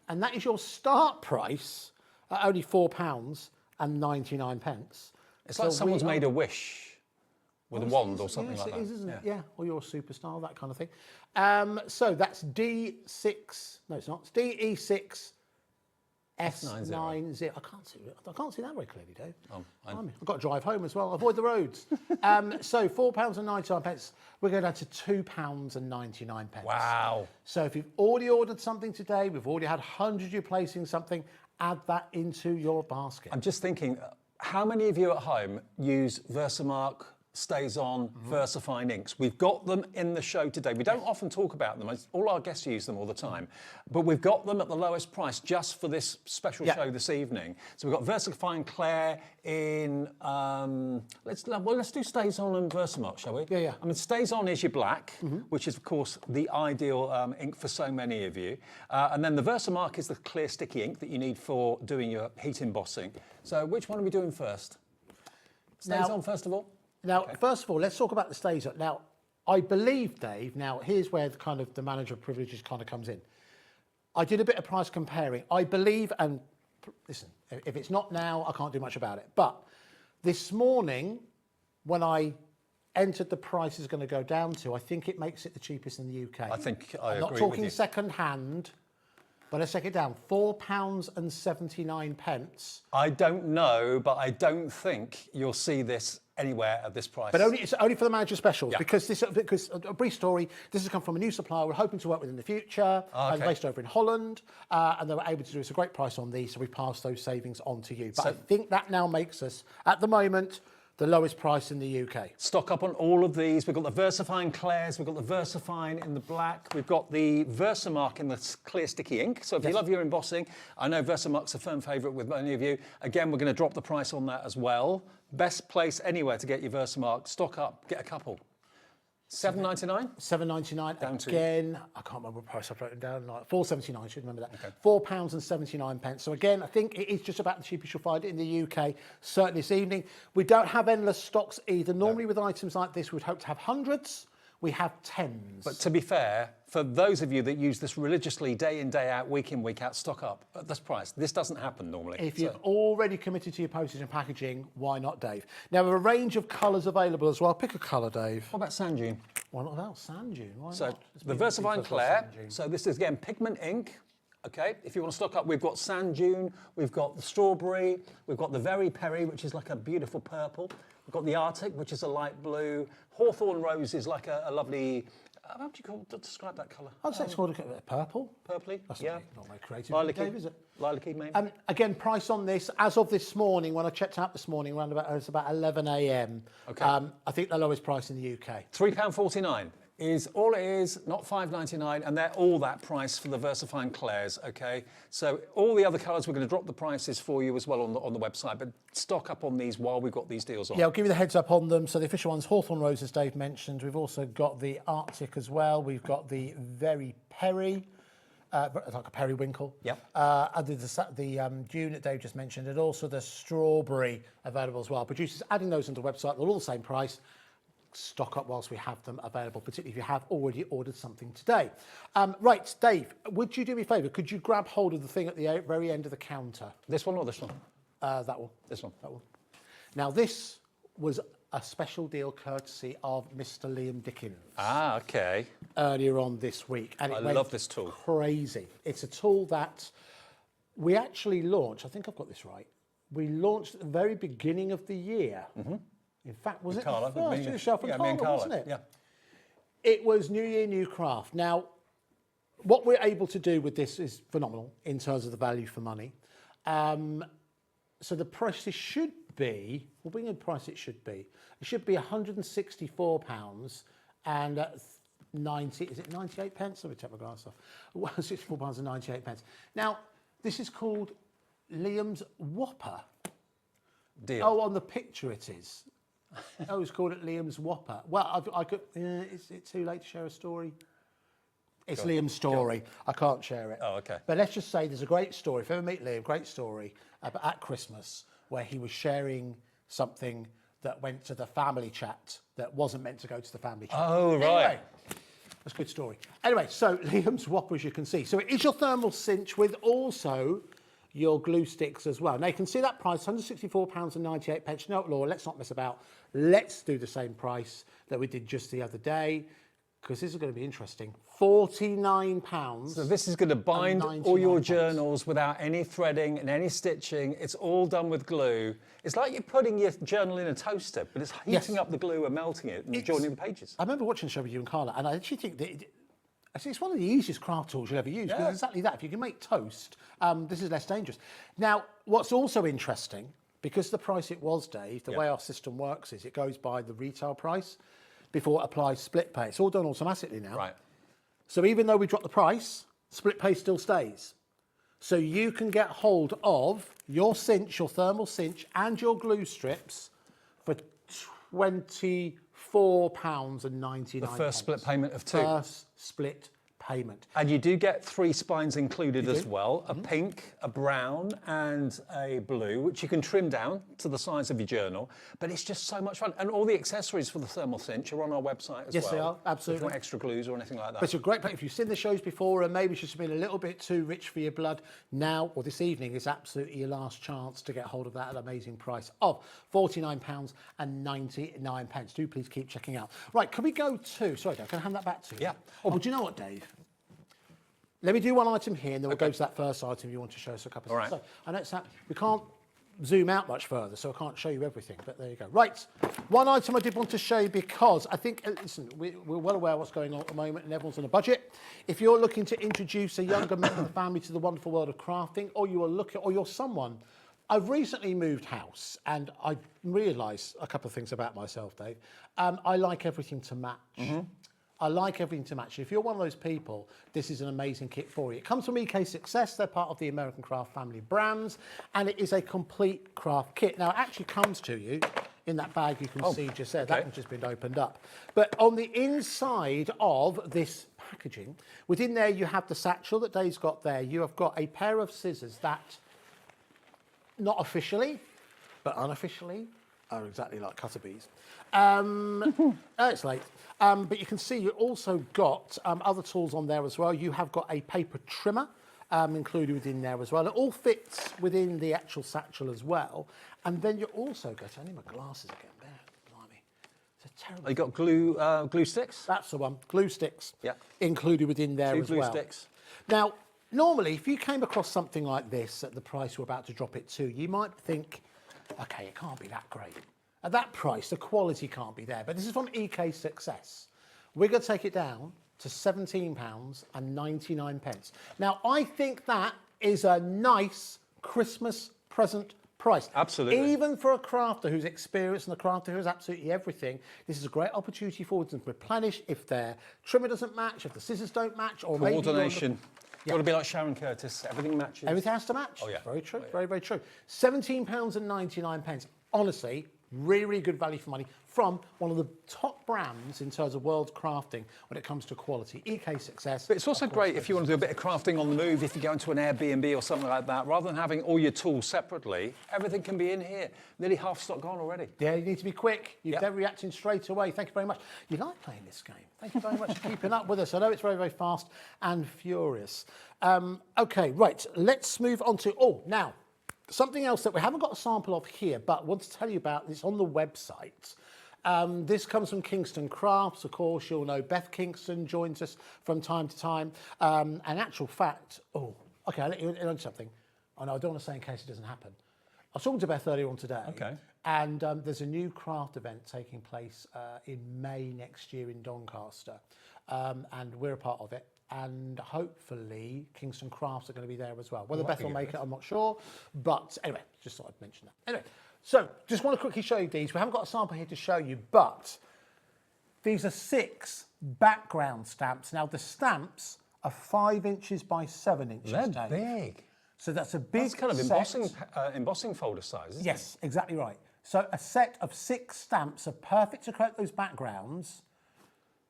that is your start price at only £4.99. It's like someone's made a wish with a wand or something like that. It is, isn't it? Yeah, or you're a superstar, that kind of thing. So that's D6, no it's not, it's DE6 S90. I can't see that very clearly, Dave. I've got to drive home as well, avoid the roads. So £4.99, we're going down to £2.99. Wow. So if you've already ordered something today, we've already had hundreds of you placing something, add that into your basket. I'm just thinking, how many of you at home use Versamark, Stays On, VersaFine inks? We've got them in the show today. We don't often talk about them. All our guests use them all the time. But we've got them at the lowest price just for this special show this evening. So we've got VersaFine Claire in... let's do Stays On and Versamark, shall we? Yeah. I mean, Stays On is your black, which is, of course, the ideal ink for so many of you. And then the Versamark is the clear sticky ink that you need for doing your heat embossing. So which one are we doing first? Stays On, first of all? Now, first of all, let's talk about the Stays On. Now, I believe, Dave, now here's where the manager privileges kind of comes in. I did a bit of price comparing. I believe, and listen, if it's not now, I can't do much about it. But this morning, when I entered the price is going to go down to, I think it makes it the cheapest in the UK. I think I agree with you. I'm not talking second hand, but let's take it down. £4.79. I don't know, but I don't think you'll see this anywhere at this price. But it's only for the manager specials, because a brief story, this has come from a new supplier we're hoping to work with in the future, based over in Holland, and they were able to do us a great price on these, so we passed those savings on to you. But I think that now makes us, at the moment, the lowest price in the UK. Stock up on all of these. We've got the VersaFine Clairs, we've got the VersaFine in the black, we've got the Versamark in the clear sticky ink. So if you love your embossing, I know Versamark's a firm favourite with many of you. Again, we're going to drop the price on that as well. Best place anywhere to get your Versamark. Stock up, get a couple. $7.99? $7.99. Down to again, I can't remember what price I've written down. Like $4.79, I should remember that. Okay. £4.79. So again, I think it is just about the cheapest you'll find it in the UK, certainly this evening. We don't have endless stocks either. Normally with items like this, we'd hope to have hundreds. We have tens. But to be fair, for those of you that use this religiously, day in, day out, week in, week out, stock up at this price. This doesn't happen normally. If you've already committed to your postage and packaging, why not, Dave? Now, there are a range of colours available as well. Pick a colour, Dave. What about Sand Dune? Why not about Sand Dune? Why so not? The VersaFine Clair. So this is, again, pigment ink. Okay, if you want to stock up, we've got Sand Dune, we've got the strawberry, we've got the Very Perry, which is like a beautiful purple. We've got the Arctic, which is a light blue. Hawthorn Rose is like a lovely, how do you describe that colour? I'd say it's called a purple. Purpley, That's yeah. not very creative, Lilac-y, Dave, is it? Lilac-y, maybe. Again, price on this, as of this morning, when I checked out this morning, it's about 11 a.m. Okay. I think the lowest price in the UK. £3.49 is all it is, not $5.99, and they're all that price for the VersaFine Clairs, okay? So all the other colours, we're going to drop the prices for you as well on the website, but stock up on these while we've got these deals on. Yeah, I'll give you the heads up on them. So the official one's Hawthorn Rose, as Dave mentioned. We've also got the Arctic as well. We've got the Very Perry, like a periwinkle. Yep. The June that Dave just mentioned, and also the Strawberry available as well. Producers adding those onto the website, they're all the same price. Stock up whilst we have them available, particularly if you have already ordered something today. Right, Dave, would you do me a favour? Could you grab hold of the thing at the very end of the counter? This one or this one? That one. This one. That one. Now, this was a special deal courtesy of Mr. Liam Dickens. Ah, okay. Earlier on this week. And I love this tool. Crazy. It's a tool that we actually launched, I think I've got this right, we launched at the very beginning of the year. Mm-hmm. In fact, was With it Carla, the first year show from me Carla, and Carla, wasn't it? yeah. It was New Year, New Craft. Now, what we're able to do with this is phenomenal in terms of the value for money. So the prices should be, we'll bring in the price it should be. It should be £164 and 90, is it 98 pence? Let me take my glass off. £164 and 98 pence. Now, this is called Liam's Whopper. Deal. Oh, on the picture it is. Oh, it's called it Liam's Whopper. Well, I could. Is it too late to share a story? It's Go on. Liam's story. I can't share it. Oh, okay. But let's just say there's a great story. If you ever meet Liam, great story at Christmas where he was sharing something that went to the family chat that wasn't meant to go to the family chat. Oh, right. Anyway, that's a good story. Anyway, so Liam's Whopper, as you can see. So it is your thermal cinch with also your glue sticks as well. Now you can see that price, £164 and 98 pence. No, Laura, let's not mess about. Let's do the same price that we did just the other day, because this is going to be interesting. £49. So this is going to bind all your journals without any threading and any stitching. It's all done with glue. It's like you're putting your journal in a toaster, but it's heating up the glue and melting it and joining the pages. I remember watching the show with you and Carla, and I actually think that it's one of the easiest craft tools you'll ever use, because exactly that. If you can make toast, this is less dangerous. Now, what's also interesting, because the price it was, Dave, the way our system works is it goes by the retail price before it applies split pay. It's all done automatically now. Right. So even though we drop the price, split pay still stays. So you can get hold of your cinch, your thermal cinch, and your glue strips for £24.99. The first split payment of two. First split payment. And you do get 3 spines included as well, a pink, a brown and a blue, which you can trim down to the size of your journal. But it's just so much fun. And all the accessories for the thermal cinch are on our website as well. Yes, they are, absolutely. If you want extra glues or anything like that. But it's a great place. If you've seen the shows before and maybe it's just been a little bit too rich for your blood, now or this evening is absolutely your last chance to get hold of that at an amazing price of £49 and 99 pence. Do please keep checking out. Right, can we go to, sorry Dave, can I hand that back to you? Yeah. Oh, do you know what, Dave? Let me do one item here, and then we'll go to that first item you want to show us a couple of All right. So, I know it's that we can't zoom out much further, so I can't show you everything, but there you go. Right, one item I did want to show you because I think, listen, we're well aware of what's going on at the moment and everyone's on a budget. If you're looking to introduce a younger member of the family to the wonderful world of crafting, or you are looking, or you're someone, I've recently moved house and I realised a couple of things about myself, Dave. I like everything to match. I like everything to match. If you're one of those people, this is an amazing kit for you. It comes from EK Success. They're part of the American Craft family brands, and it is a complete craft kit. Now, it actually comes to you in that bag you can see just there. okay. That one's just been opened up. But on the inside of this packaging, within there you have the satchel that Dave's got there. You have got a pair of scissors that, not officially, but unofficially, are exactly like cutter bees. It's late. But you can see you also got other tools on there as well. You have got a paper trimmer included within there as well. It all fits within the actual satchel as well. And then you also got, I need my glasses again, blimey. It's a terrible... Oh, you got glue sticks? That's the one, glue sticks. Yeah. Included within there 2 as glue well. sticks. Now, normally, if you came across something like this at the price we're about to drop it to, you might think, okay, it can't be that great. At that price, the quality can't be there. But this is from EK Success. We're going to take it down to £17.99. Now, I think that is a nice Christmas present price. Absolutely. Even for a crafter who's experienced and a crafter who has absolutely everything, this is a great opportunity for them to replenish if their trimmer doesn't match, if the scissors don't match, or coordination. You want to be like Sharon Curtis, everything matches. Everything has to match. Oh, yeah. Very true, very, very true. £17.99. Honestly, really, really good value for money from one of the top brands in terms of world crafting when it comes to quality. EK Success. But it's also great if you want to do a bit of crafting on the move, if you go into an Airbnb or something like that, rather than having all your tools separately, everything can be in here. Nearly half stock gone already. Yeah, you need to be quick. They're reacting straight away. Thank you very much. You like playing this game. Thank you very much for keeping up with us. I know it's very, very fast and furious. Okay, right. Let's move on to, now, something else that we haven't got a sample of here, but want to tell you about. It's on the website. This comes from Kingston Crafts. Of course, you'll know Beth Kingston joins us from time to time. An actual fact, okay, I'll let you know something. Oh no, I don't want to say in case it doesn't happen. I was talking to Beth earlier on today. Okay. And there's a new craft event taking place in May next year in Doncaster. And we're a part of it. And hopefully Kingston Crafts are going to be there as well. Whether Beth will make it, I'm not sure. But anyway, just thought I'd mention that. Anyway, so just want to quickly show you these. We haven't got a sample here to show you, but these are 6 background stamps. Now, the stamps are 5 inches by 7 inches. They're big. So that's a big That's kind of embossing folder size, isn't it? Yes, exactly right. So a set of 6 stamps are perfect to create those backgrounds.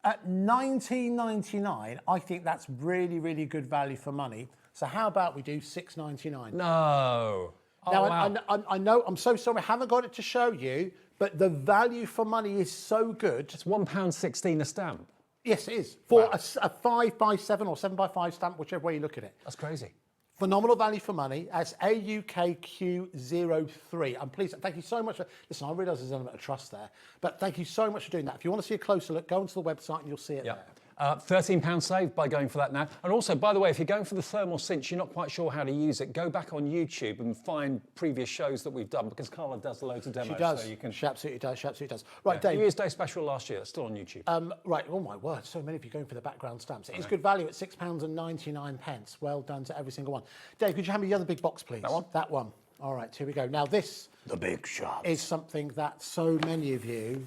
At £19.99, I think that's really, really good value for money. So how about we do £6.99? No. Now, wow. I know, I'm so sorry, I haven't got it to show you, but the value for money is so good. It's £1.16 a stamp. Yes, it is. For a 5 by 7 or 7 by 5 stamp, whichever way you look at it. That's crazy. Phenomenal value for money. That's AUKQ03. I'm pleased. Thank you so much. Listen, I realise there's an element of trust there, but thank you so much for doing that. If you want to see a closer look, go onto the website and you'll see it there. £13 saved by going for that now. And also, by the way, if you're going for the thermal cinch, you're not quite sure how to use it, go back on YouTube and find previous shows that we've done, because Carla does loads of demos. She does. So you can... She absolutely does. She absolutely does. Right, Dave. New Year's Day special last year. It's still on YouTube. Right. Oh, my word. So many of you going for the background stamps. It is good value at £6.99. Well done to every single one. Dave, could you hand me the other big box, please? That one? That one. All right, here we go. Now, this... The big shot. ...is something that so many of you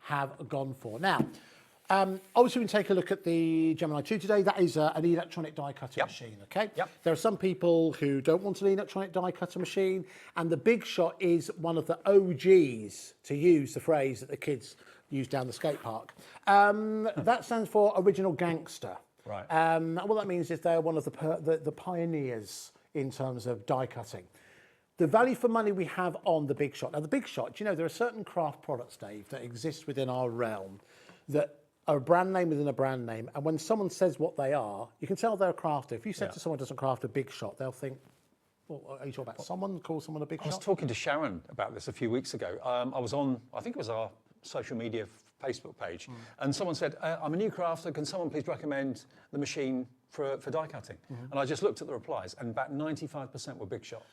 have gone for. Now... obviously, we can take a look at the Gemini 2 today. That is an electronic die cutter machine, okay? There are some people who don't want an electronic die cutter machine, and the Big Shot is one of the OGs, to use the phrase that the kids use down the skate park. That stands for Original Gangster. Right. What that means is they're one of the pioneers in terms of die cutting. The value for money we have on the Big Shot. Now, the Big Shot, do you know, there are certain craft products, Dave, that exist within our realm that are a brand name within a brand name, and when someone says what they are, you can tell they're a crafter. If you said to someone who doesn't craft a Big Shot, they'll think, well, are you talking about someone call someone a Big Shot? I was talking to Sharon about this a few weeks ago. I was on, I think it was our social media Facebook page, and someone said, I'm a new crafter, can someone please recommend the machine for die cutting? And I just looked at the replies, and about 95% were Big Shot.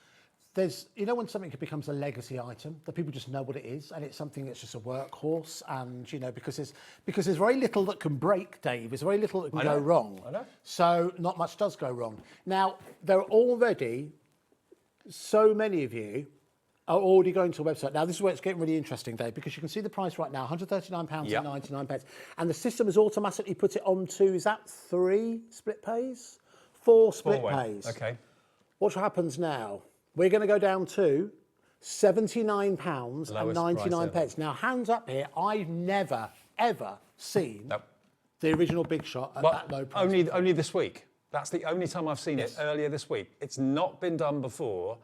There's, you know, when something becomes a legacy item, that people just know what it is, and it's something that's just a workhorse, and, you know, because there's very little that can break, Dave. There's very little that can go wrong. I know. So not much does go wrong. Now, there are already so many of you are already going to a website. Now, this is where it's getting really interesting, Dave, because you can see the price right now, £139.99, and the system has automatically put it onto, is that 3 split pays? 4 split pays. Okay. What happens now? We're going to go down to £79.99. Now, hands up here, I've never, ever seen the original Big Shot at that low price. Only this week. That's the only time I've seen it, earlier this week. It's not been done before.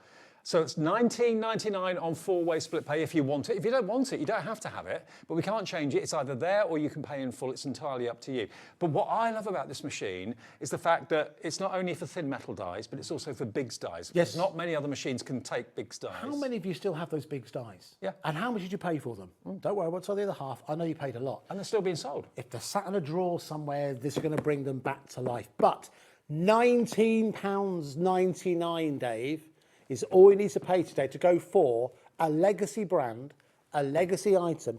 So it's £19.99 on 4-way split pay if you want it. If you don't want it, you don't have to have it, but we can't change it. It's either there or you can pay in full. It's entirely up to you. But what I love about this machine is the fact that it's not only for thin metal dies, but it's also for Biggs dies. Yes. Not many other machines can take Biggs dies. How many of you still have those Biggs dies? Yeah. And how much did you pay for them? Don't worry, what's on the other half? I know you paid a lot. And they're still being sold. If they're sat in a drawer somewhere, this is going to bring them back to life. But £19.99, Dave, is all you need to pay today to go for a legacy brand, a legacy item.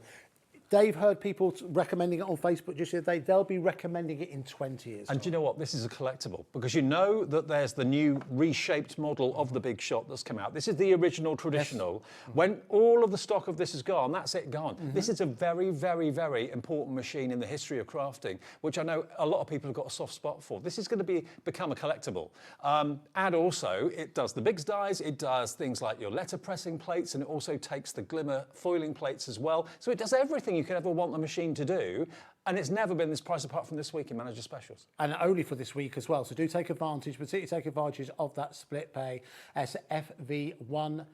Dave heard people recommending it on Facebook just the other day. They'll be recommending it in 20 years. And do you know what? This is a collectible because you know that there's the new reshaped model of the big shot that's come out. This is the original traditional. Yes. When all of the stock of this is gone, that's it gone. Mm-hmm. This is a very, very, very important machine in the history of crafting, which I know a lot of people have got a soft spot for. This is going to become a collectible. And also, it does the Biggs dies, it does things like your letter pressing plates, and it also takes the glimmer foiling plates as well. So it does everything you could ever want the machine to do, and it's never been this price apart from this week in Manager Specials. And only for this week as well, so do take advantage, particularly take advantage of that split pay SFV1S89.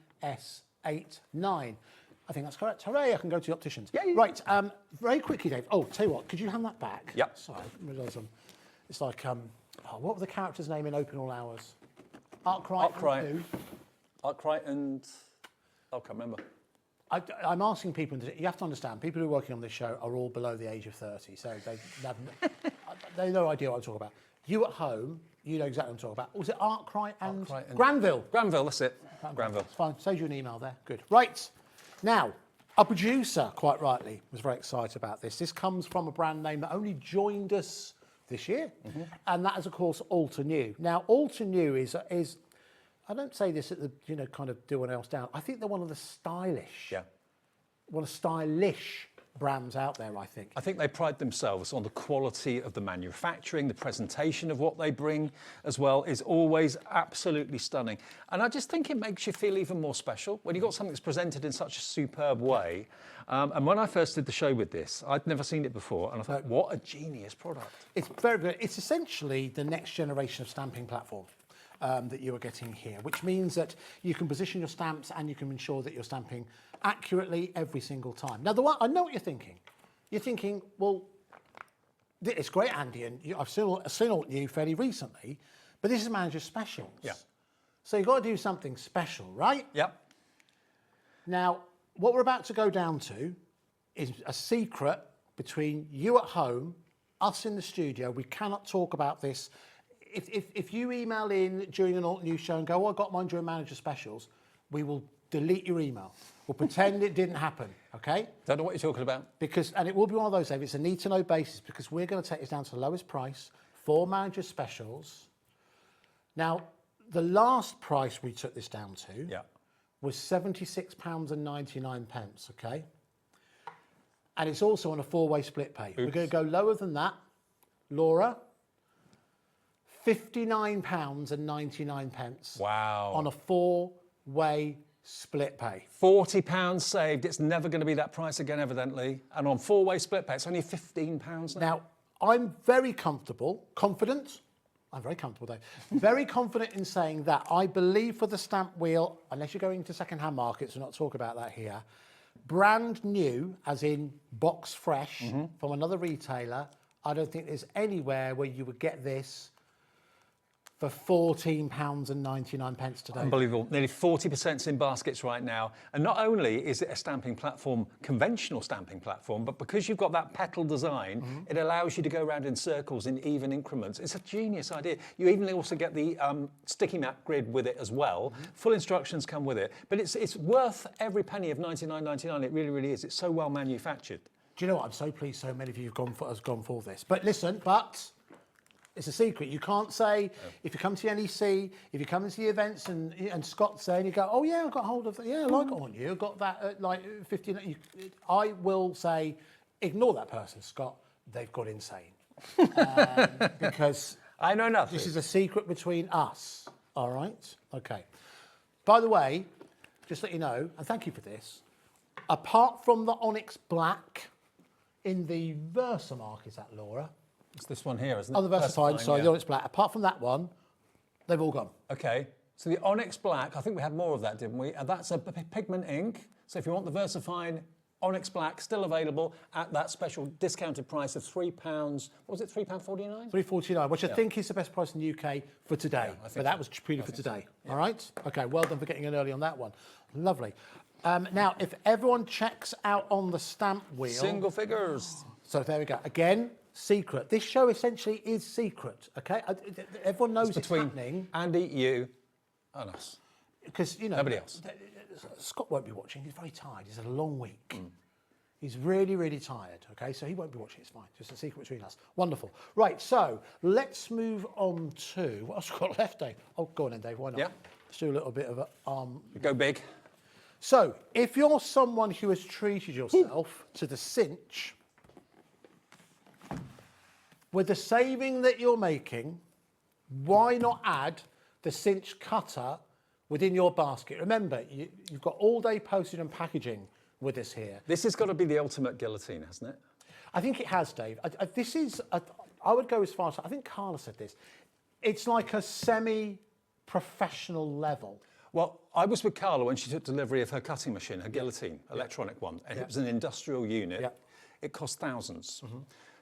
I think that's correct. Hooray, I can go to the opticians. Yay. Right, very quickly, Dave. Oh, tell you what, could you hand that back? Yep. Sorry, I realise it's like, what were the character's name in Open All Hours? Arkwright. Arkwright and... I can't remember. I'm asking people, you have to understand, people who are working on this show are all below the age of 30, so they have no idea what I'm talking about. You at home, you know exactly what I'm talking about. Was it Arkwright and Granville? Granville, that's it. Granville. It's fine, save you an email there. Good. Right, now, our producer, quite rightly, was very excited about this. This comes from a brand name that only joined us this year, and that is, of course, Alter New. Now, Alter New is I don't say this at the, kind of do anyone else down. I think they're one of the stylish brands out there, I think. I think they pride themselves on the quality of the manufacturing, the presentation of what they bring as well is always absolutely stunning. And I just think it makes you feel even more special when you've got something that's presented in such a superb way. And when I first did the show with this, I'd never seen it before, and I thought, what a genius product. It's very good. It's essentially the next generation of stamping platform. That you are getting here, which means that you can position your stamps and you can ensure that you're stamping accurately every single time. Now, I know what you're thinking. You're thinking, well, it's great, Andy, and I've seen Alt New fairly recently, but this is Manager Specials. Yeah. So you've got to do something special, right? Yep. Now, what we're about to go down to is a secret between you at home, us in the studio. We cannot talk about this. If you email in during an Alt News show and go, I got mine during Manager Specials, we will delete your email. We'll pretend it didn't happen, okay? Don't know what you're talking about. And it will be one of those, Dave, it's a need-to-know basis because we're going to take this down to the lowest price for Manager Specials. Now, the last price we took this down to was £76.99, okay? And it's also on a four-way split pay. Oops. We're going to go lower than that. Laura? £59.99. Wow. On a four-way split pay. £40 saved. It's never going to be that price again, evidently. And on four-way split pay, it's only £15 now. Now, I'm very confident. I'm very comfortable, Dave. Very confident in saying that I believe for the stamp wheel, unless you're going into second-hand markets, we're not talking about that here, brand new, as in box fresh from another retailer, I don't think there's anywhere where you would get this for £14.99 today. Unbelievable. Nearly 40% in baskets right now. And not only is it a stamping platform, conventional stamping platform, but because you've got that petal design, it allows you to go around in circles in even increments. It's a genius idea. You even also get the sticky map grid with it as well. Full instructions come with it. But it's worth every penny of $99.99. It really, really is. It's so well manufactured. Do you know what? I'm so pleased so many of you have gone for this. But listen, it's a secret. You can't say, if you come to the NEC, if you come into the events and Scott's there and you go, oh yeah, I've got hold of that. Yeah, I like it on you. I've got that at like 15. I will say, ignore that person, Scott. They've got insane. Because I know nothing. This is a secret between us. All right? Okay. By the way, just let you know, and thank you for this, apart from the Onyx Black in the Versamark, is that Laura? It's this one here, isn't it? Oh, the Versafine, sorry, the Onyx Black. Apart from that one, they've all gone. Okay, so the Onyx Black, I think we had more of that, didn't we? And that's a pigment ink. So if you want the Versafine Onyx Black, still available at that special discounted price of £3, what was it, £3.49? £3.49, which I think is the best price in the UK for today. Yeah, but that was purely for today. So. All right? Okay, well done for getting in early on that one. Lovely. Now, if everyone checks out on the stamp wheel... Single figures. So there we go. Again, secret. This show essentially is secret, okay? Everyone knows it's happening. Andy, you and us. because, you know... Nobody else. Scott won't be watching. He's very tired. He's had a long week. He's really, really tired, okay? So he won't be watching. It's fine. Just a secret between us. Wonderful. Right, so let's move on to... What else have we got left, Dave? Oh, go on then, Dave. Why not? Yeah. Let's do a little bit of a... Go big. So, if you're someone who has treated yourself to the cinch, with the saving that you're making, why not add the cinch cutter within your basket? Remember, you've got all day postage and packaging with us here. This has got to be the ultimate guillotine, hasn't it? I think it has, Dave. I would go as far as, I think Carla said this, it's like a semi-professional level. Well, I was with Carla when she took delivery of her cutting machine, her guillotine, electronic one, and it was an industrial unit. It cost thousands.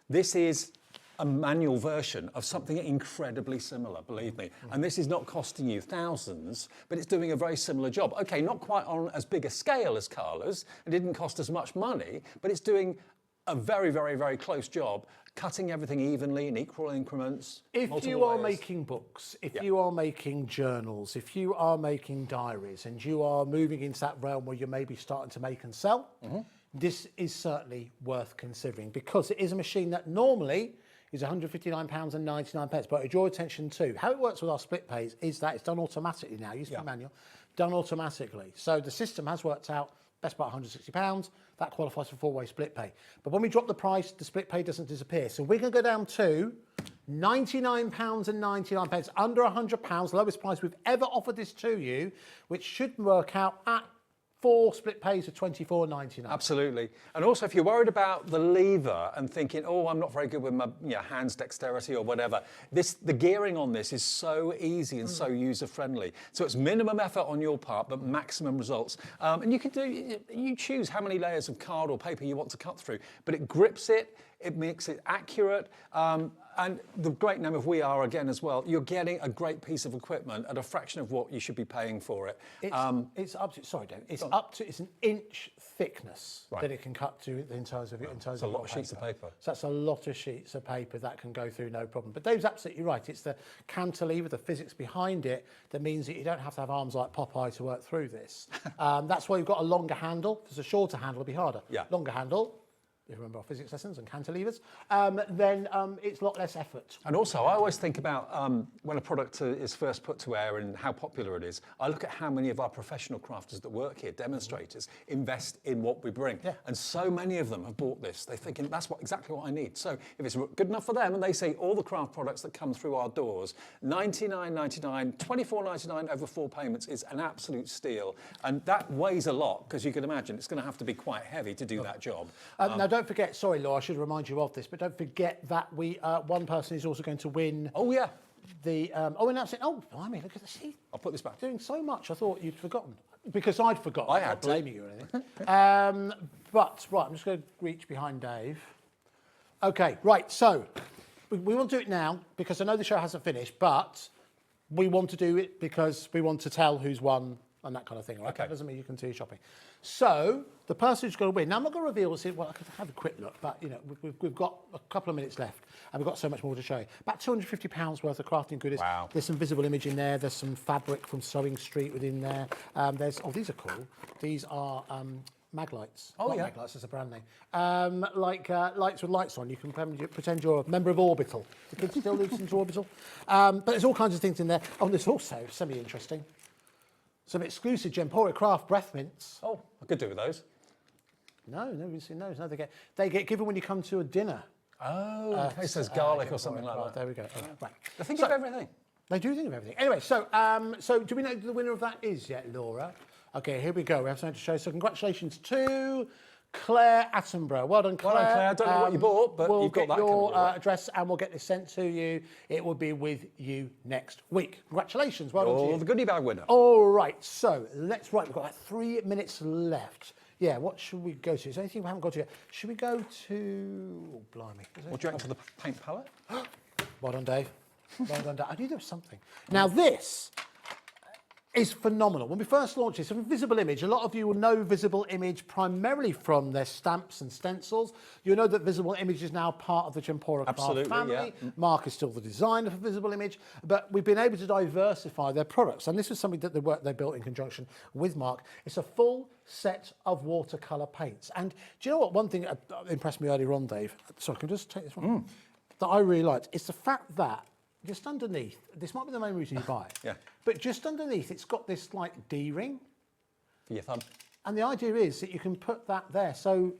This is a manual version of something incredibly similar, believe me. And this is not costing you thousands, but it's doing a very similar job. Okay, not quite on as big a scale as Carla's. It didn't cost as much money, but it's doing a very, very, very close job, cutting everything evenly in equal increments. If you are making books, if you are making journals, if you are making diaries, and you are moving into that realm where you're maybe starting to make and sell, this is certainly worth considering, because it is a machine that normally is £159.99. But I draw attention to how it works with our split pays is that it's done automatically now. Used to be manual, done automatically. So the system has worked out best part £160. That qualifies for four-way split pay. But when we drop the price, the split pay doesn't disappear. So we're going to go down to £99.99, under £100, lowest price we've ever offered this to you, which should work out at 4 split pays of £24.99. Absolutely. And also, if you're worried about the lever and thinking, oh, I'm not very good with my hands dexterity or whatever, the gearing on this is so easy and so user-friendly. So it's minimum effort on your part, but maximum results. And you choose how many layers of card or paper you want to cut through, but it grips it, it makes it accurate. And the great name of We Are, again, as well, you're getting a great piece of equipment at a fraction of what you should be paying for it. It's up to, sorry, Dave, it's an inch thickness that it can cut to in terms of It's a lot of sheets of paper. So that's a lot of sheets of paper that can go through no problem. But Dave's absolutely right. It's the cantilever, the physics behind it that means that you don't have to have arms like Popeye to work through this. That's why you've got a longer handle. If there's a shorter handle, it'll be harder. Longer handle. If you remember our physics lessons and cantilevers, then it's a lot less effort. And also, I always think about when a product is first put to air and how popular it is. I look at how many of our professional crafters that work here, demonstrators, invest in what we bring. And so many of them have bought this. They're thinking, that's exactly what I need. So if it's good enough for them, and they say all the craft products that come through our doors, $99.99, $24.99 over 4 payments is an absolute steal. And that weighs a lot, because you can imagine it's going to have to be quite heavy to do that job. Now, don't forget, sorry, Laura, I should remind you of this, but don't forget that one person is also going to win. Oh, yeah. Blimey, look at the sheet. I'll put this back. Doing so much, I thought you'd forgotten. Because I'd forgotten. I I'm had not to. blaming you or anything. But, right, I'm just going to reach behind Dave. Okay, right, so we want to do it now because I know the show hasn't finished, but we want to do it because we want to tell who's won and that kind of thing, right? Okay. That doesn't mean you can do your shopping. So, the person who's going to win. Now, I'm not going to reveal this. Well, I could have a quick look, but, you know, we've got a couple of minutes left, and we've got so much more to show you. About £250 worth of crafting goodies. Wow. There's some visible image in there. There's some fabric from Sewing Street within there. These are cool. These are mag lights. Oh, Not yeah. mag lights, that's a brand name. Lights with lights on. You can pretend you're a member of Orbital. The kids still listen to Orbital. But there's all kinds of things in there. Oh, and there's also, semi-interesting, some exclusive Gemporia Craft breath mints. Oh, I could do with those. No, we've seen those. No, they get given when you come to a dinner. Oh, it says garlic or something like that. There we go. Right. They think of everything. They do think of everything. Anyway, so do we know who the winner of that is yet, Laura? Okay, here we go. We have something to show. So congratulations to Claire Attenborough. Well done, Claire. Well done, Claire. I don't know what you bought, but we'll you've got get that your coming, right? address and we'll get this sent to you. It will be with you next week. Congratulations. Well done to you. The goodie bag winner. All right, so we've got like 3 minutes left. Yeah, what should we go to? Is there anything we haven't got to yet? Should we go to... Oh, blimey. What do you reckon for the paint palette? Well done, Dave. Well done, Dave. I knew there was something. Now, this is phenomenal. When we first launched this, Visible Image, a lot of you will know Visible Image primarily from their stamps and stencils. You know that Visible Image is now part of the Gempora Craft family. Yeah. Mark is still the designer for Visible Image, but we've been able to diversify their products. And this is something that they built in conjunction with Mark. It's a full set of watercolour paints. And do you know what? One thing that impressed me earlier on, Dave, sorry, can I just take this one? That I really liked, is the fact that just underneath, this might be the main reason you buy it, Yeah. but just underneath it's got this like D-ring. For your thumb. And the idea is that you can put that there, so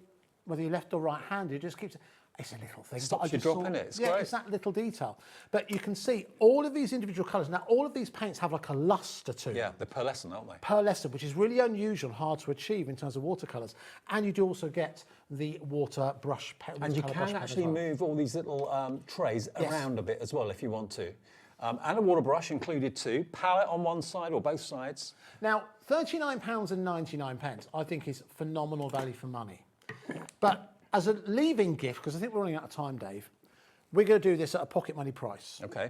whether you're left or right-handed, it just keeps, it's a little thing. Stops but I you just dropping thought- it, it's yeah, great. it's that little detail. But you can see all of these individual colours. Now, all of these paints have like a lustre to them. Yeah, they're pearlescent, aren't they? Pearlescent, which is really unusual and hard to achieve in terms of watercolours. And you do also get the water brush And you watercolour brush can pen as actually well. move all these little trays Yes. around a bit as well if you want to. And a water brush included too. Palette on one side or both sides. Now, £39.99 I think is phenomenal value for money. But as a leaving gift, because I think we're running out of time, Dave, we're going to do this at a pocket money price. Okay.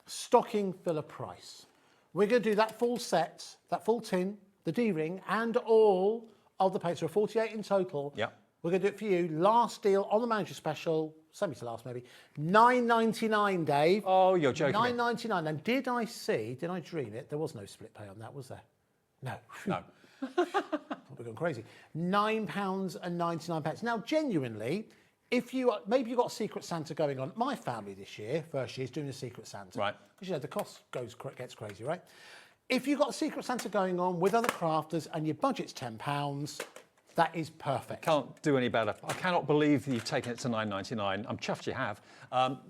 Stocking filler price. We're going to do that full set, that full tin, the D-ring, and all of the paints. There are 48 in total. Yeah. We're going to do it for you. Last deal on the manager special, semi to last maybe, £9.99, Dave. Oh, you're joking. £9.99. And did I dream it? There was no split pay on that, was there? No. No. We're going crazy. £9.99. Now, genuinely, if you maybe you've got a Secret Santa going on. My family this year, first year, is doing a Secret Santa. Right. Because, you know, the cost gets crazy, right? If you've got a Secret Santa going on with other crafters and your budget's £10, that is perfect. Can't do any better. I cannot believe that you've taken it to $9.99. I'm chuffed you have.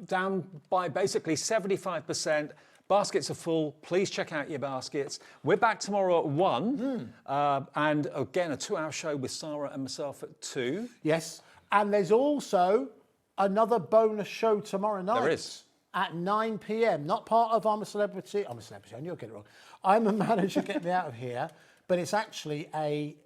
Down by basically 75%. Baskets are full. Please check out your baskets. We're back tomorrow at 1. And again, a 2-hour show with Sarah and myself at 2. Yes. And there's also another bonus show tomorrow night. There is. At 9 p.m. Not part of I'm a Celebrity. I'm a Celebrity. I knew I'd get it wrong. I'm a Manager, Get Me Out of Here. But it's actually a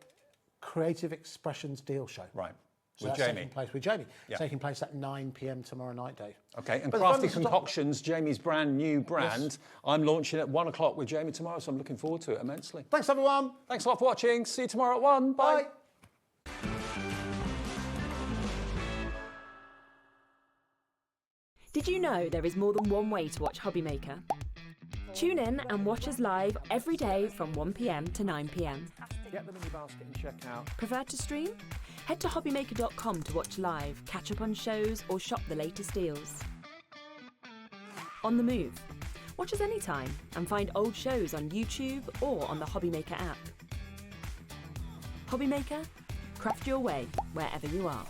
Creative Expressions deal show. Right. So With that's Jamie. taking place with Jamie. Yeah. Taking place at 9 p.m. tomorrow night, Dave. Okay, and But the Crafty bonus is not- Concoctions, Jamie's brand new brand. Yes. I'm launching at 1 o'clock with Jamie tomorrow, so I'm looking forward to it immensely. Thanks, everyone. Thanks a lot for watching. See you tomorrow at 1. Bye. Did you know there is more than one way to watch Hobbymaker? Tune in and watch us live every day from 1 p.m. to 9 p.m. Get them in your basket and check out. Prefer to stream? Head to hobbymaker.com to watch live, catch up on shows, or shop the latest deals. On the move? Watch us anytime and find old shows on YouTube or on the Hobbymaker app. Hobbymaker? Craft your way wherever you are.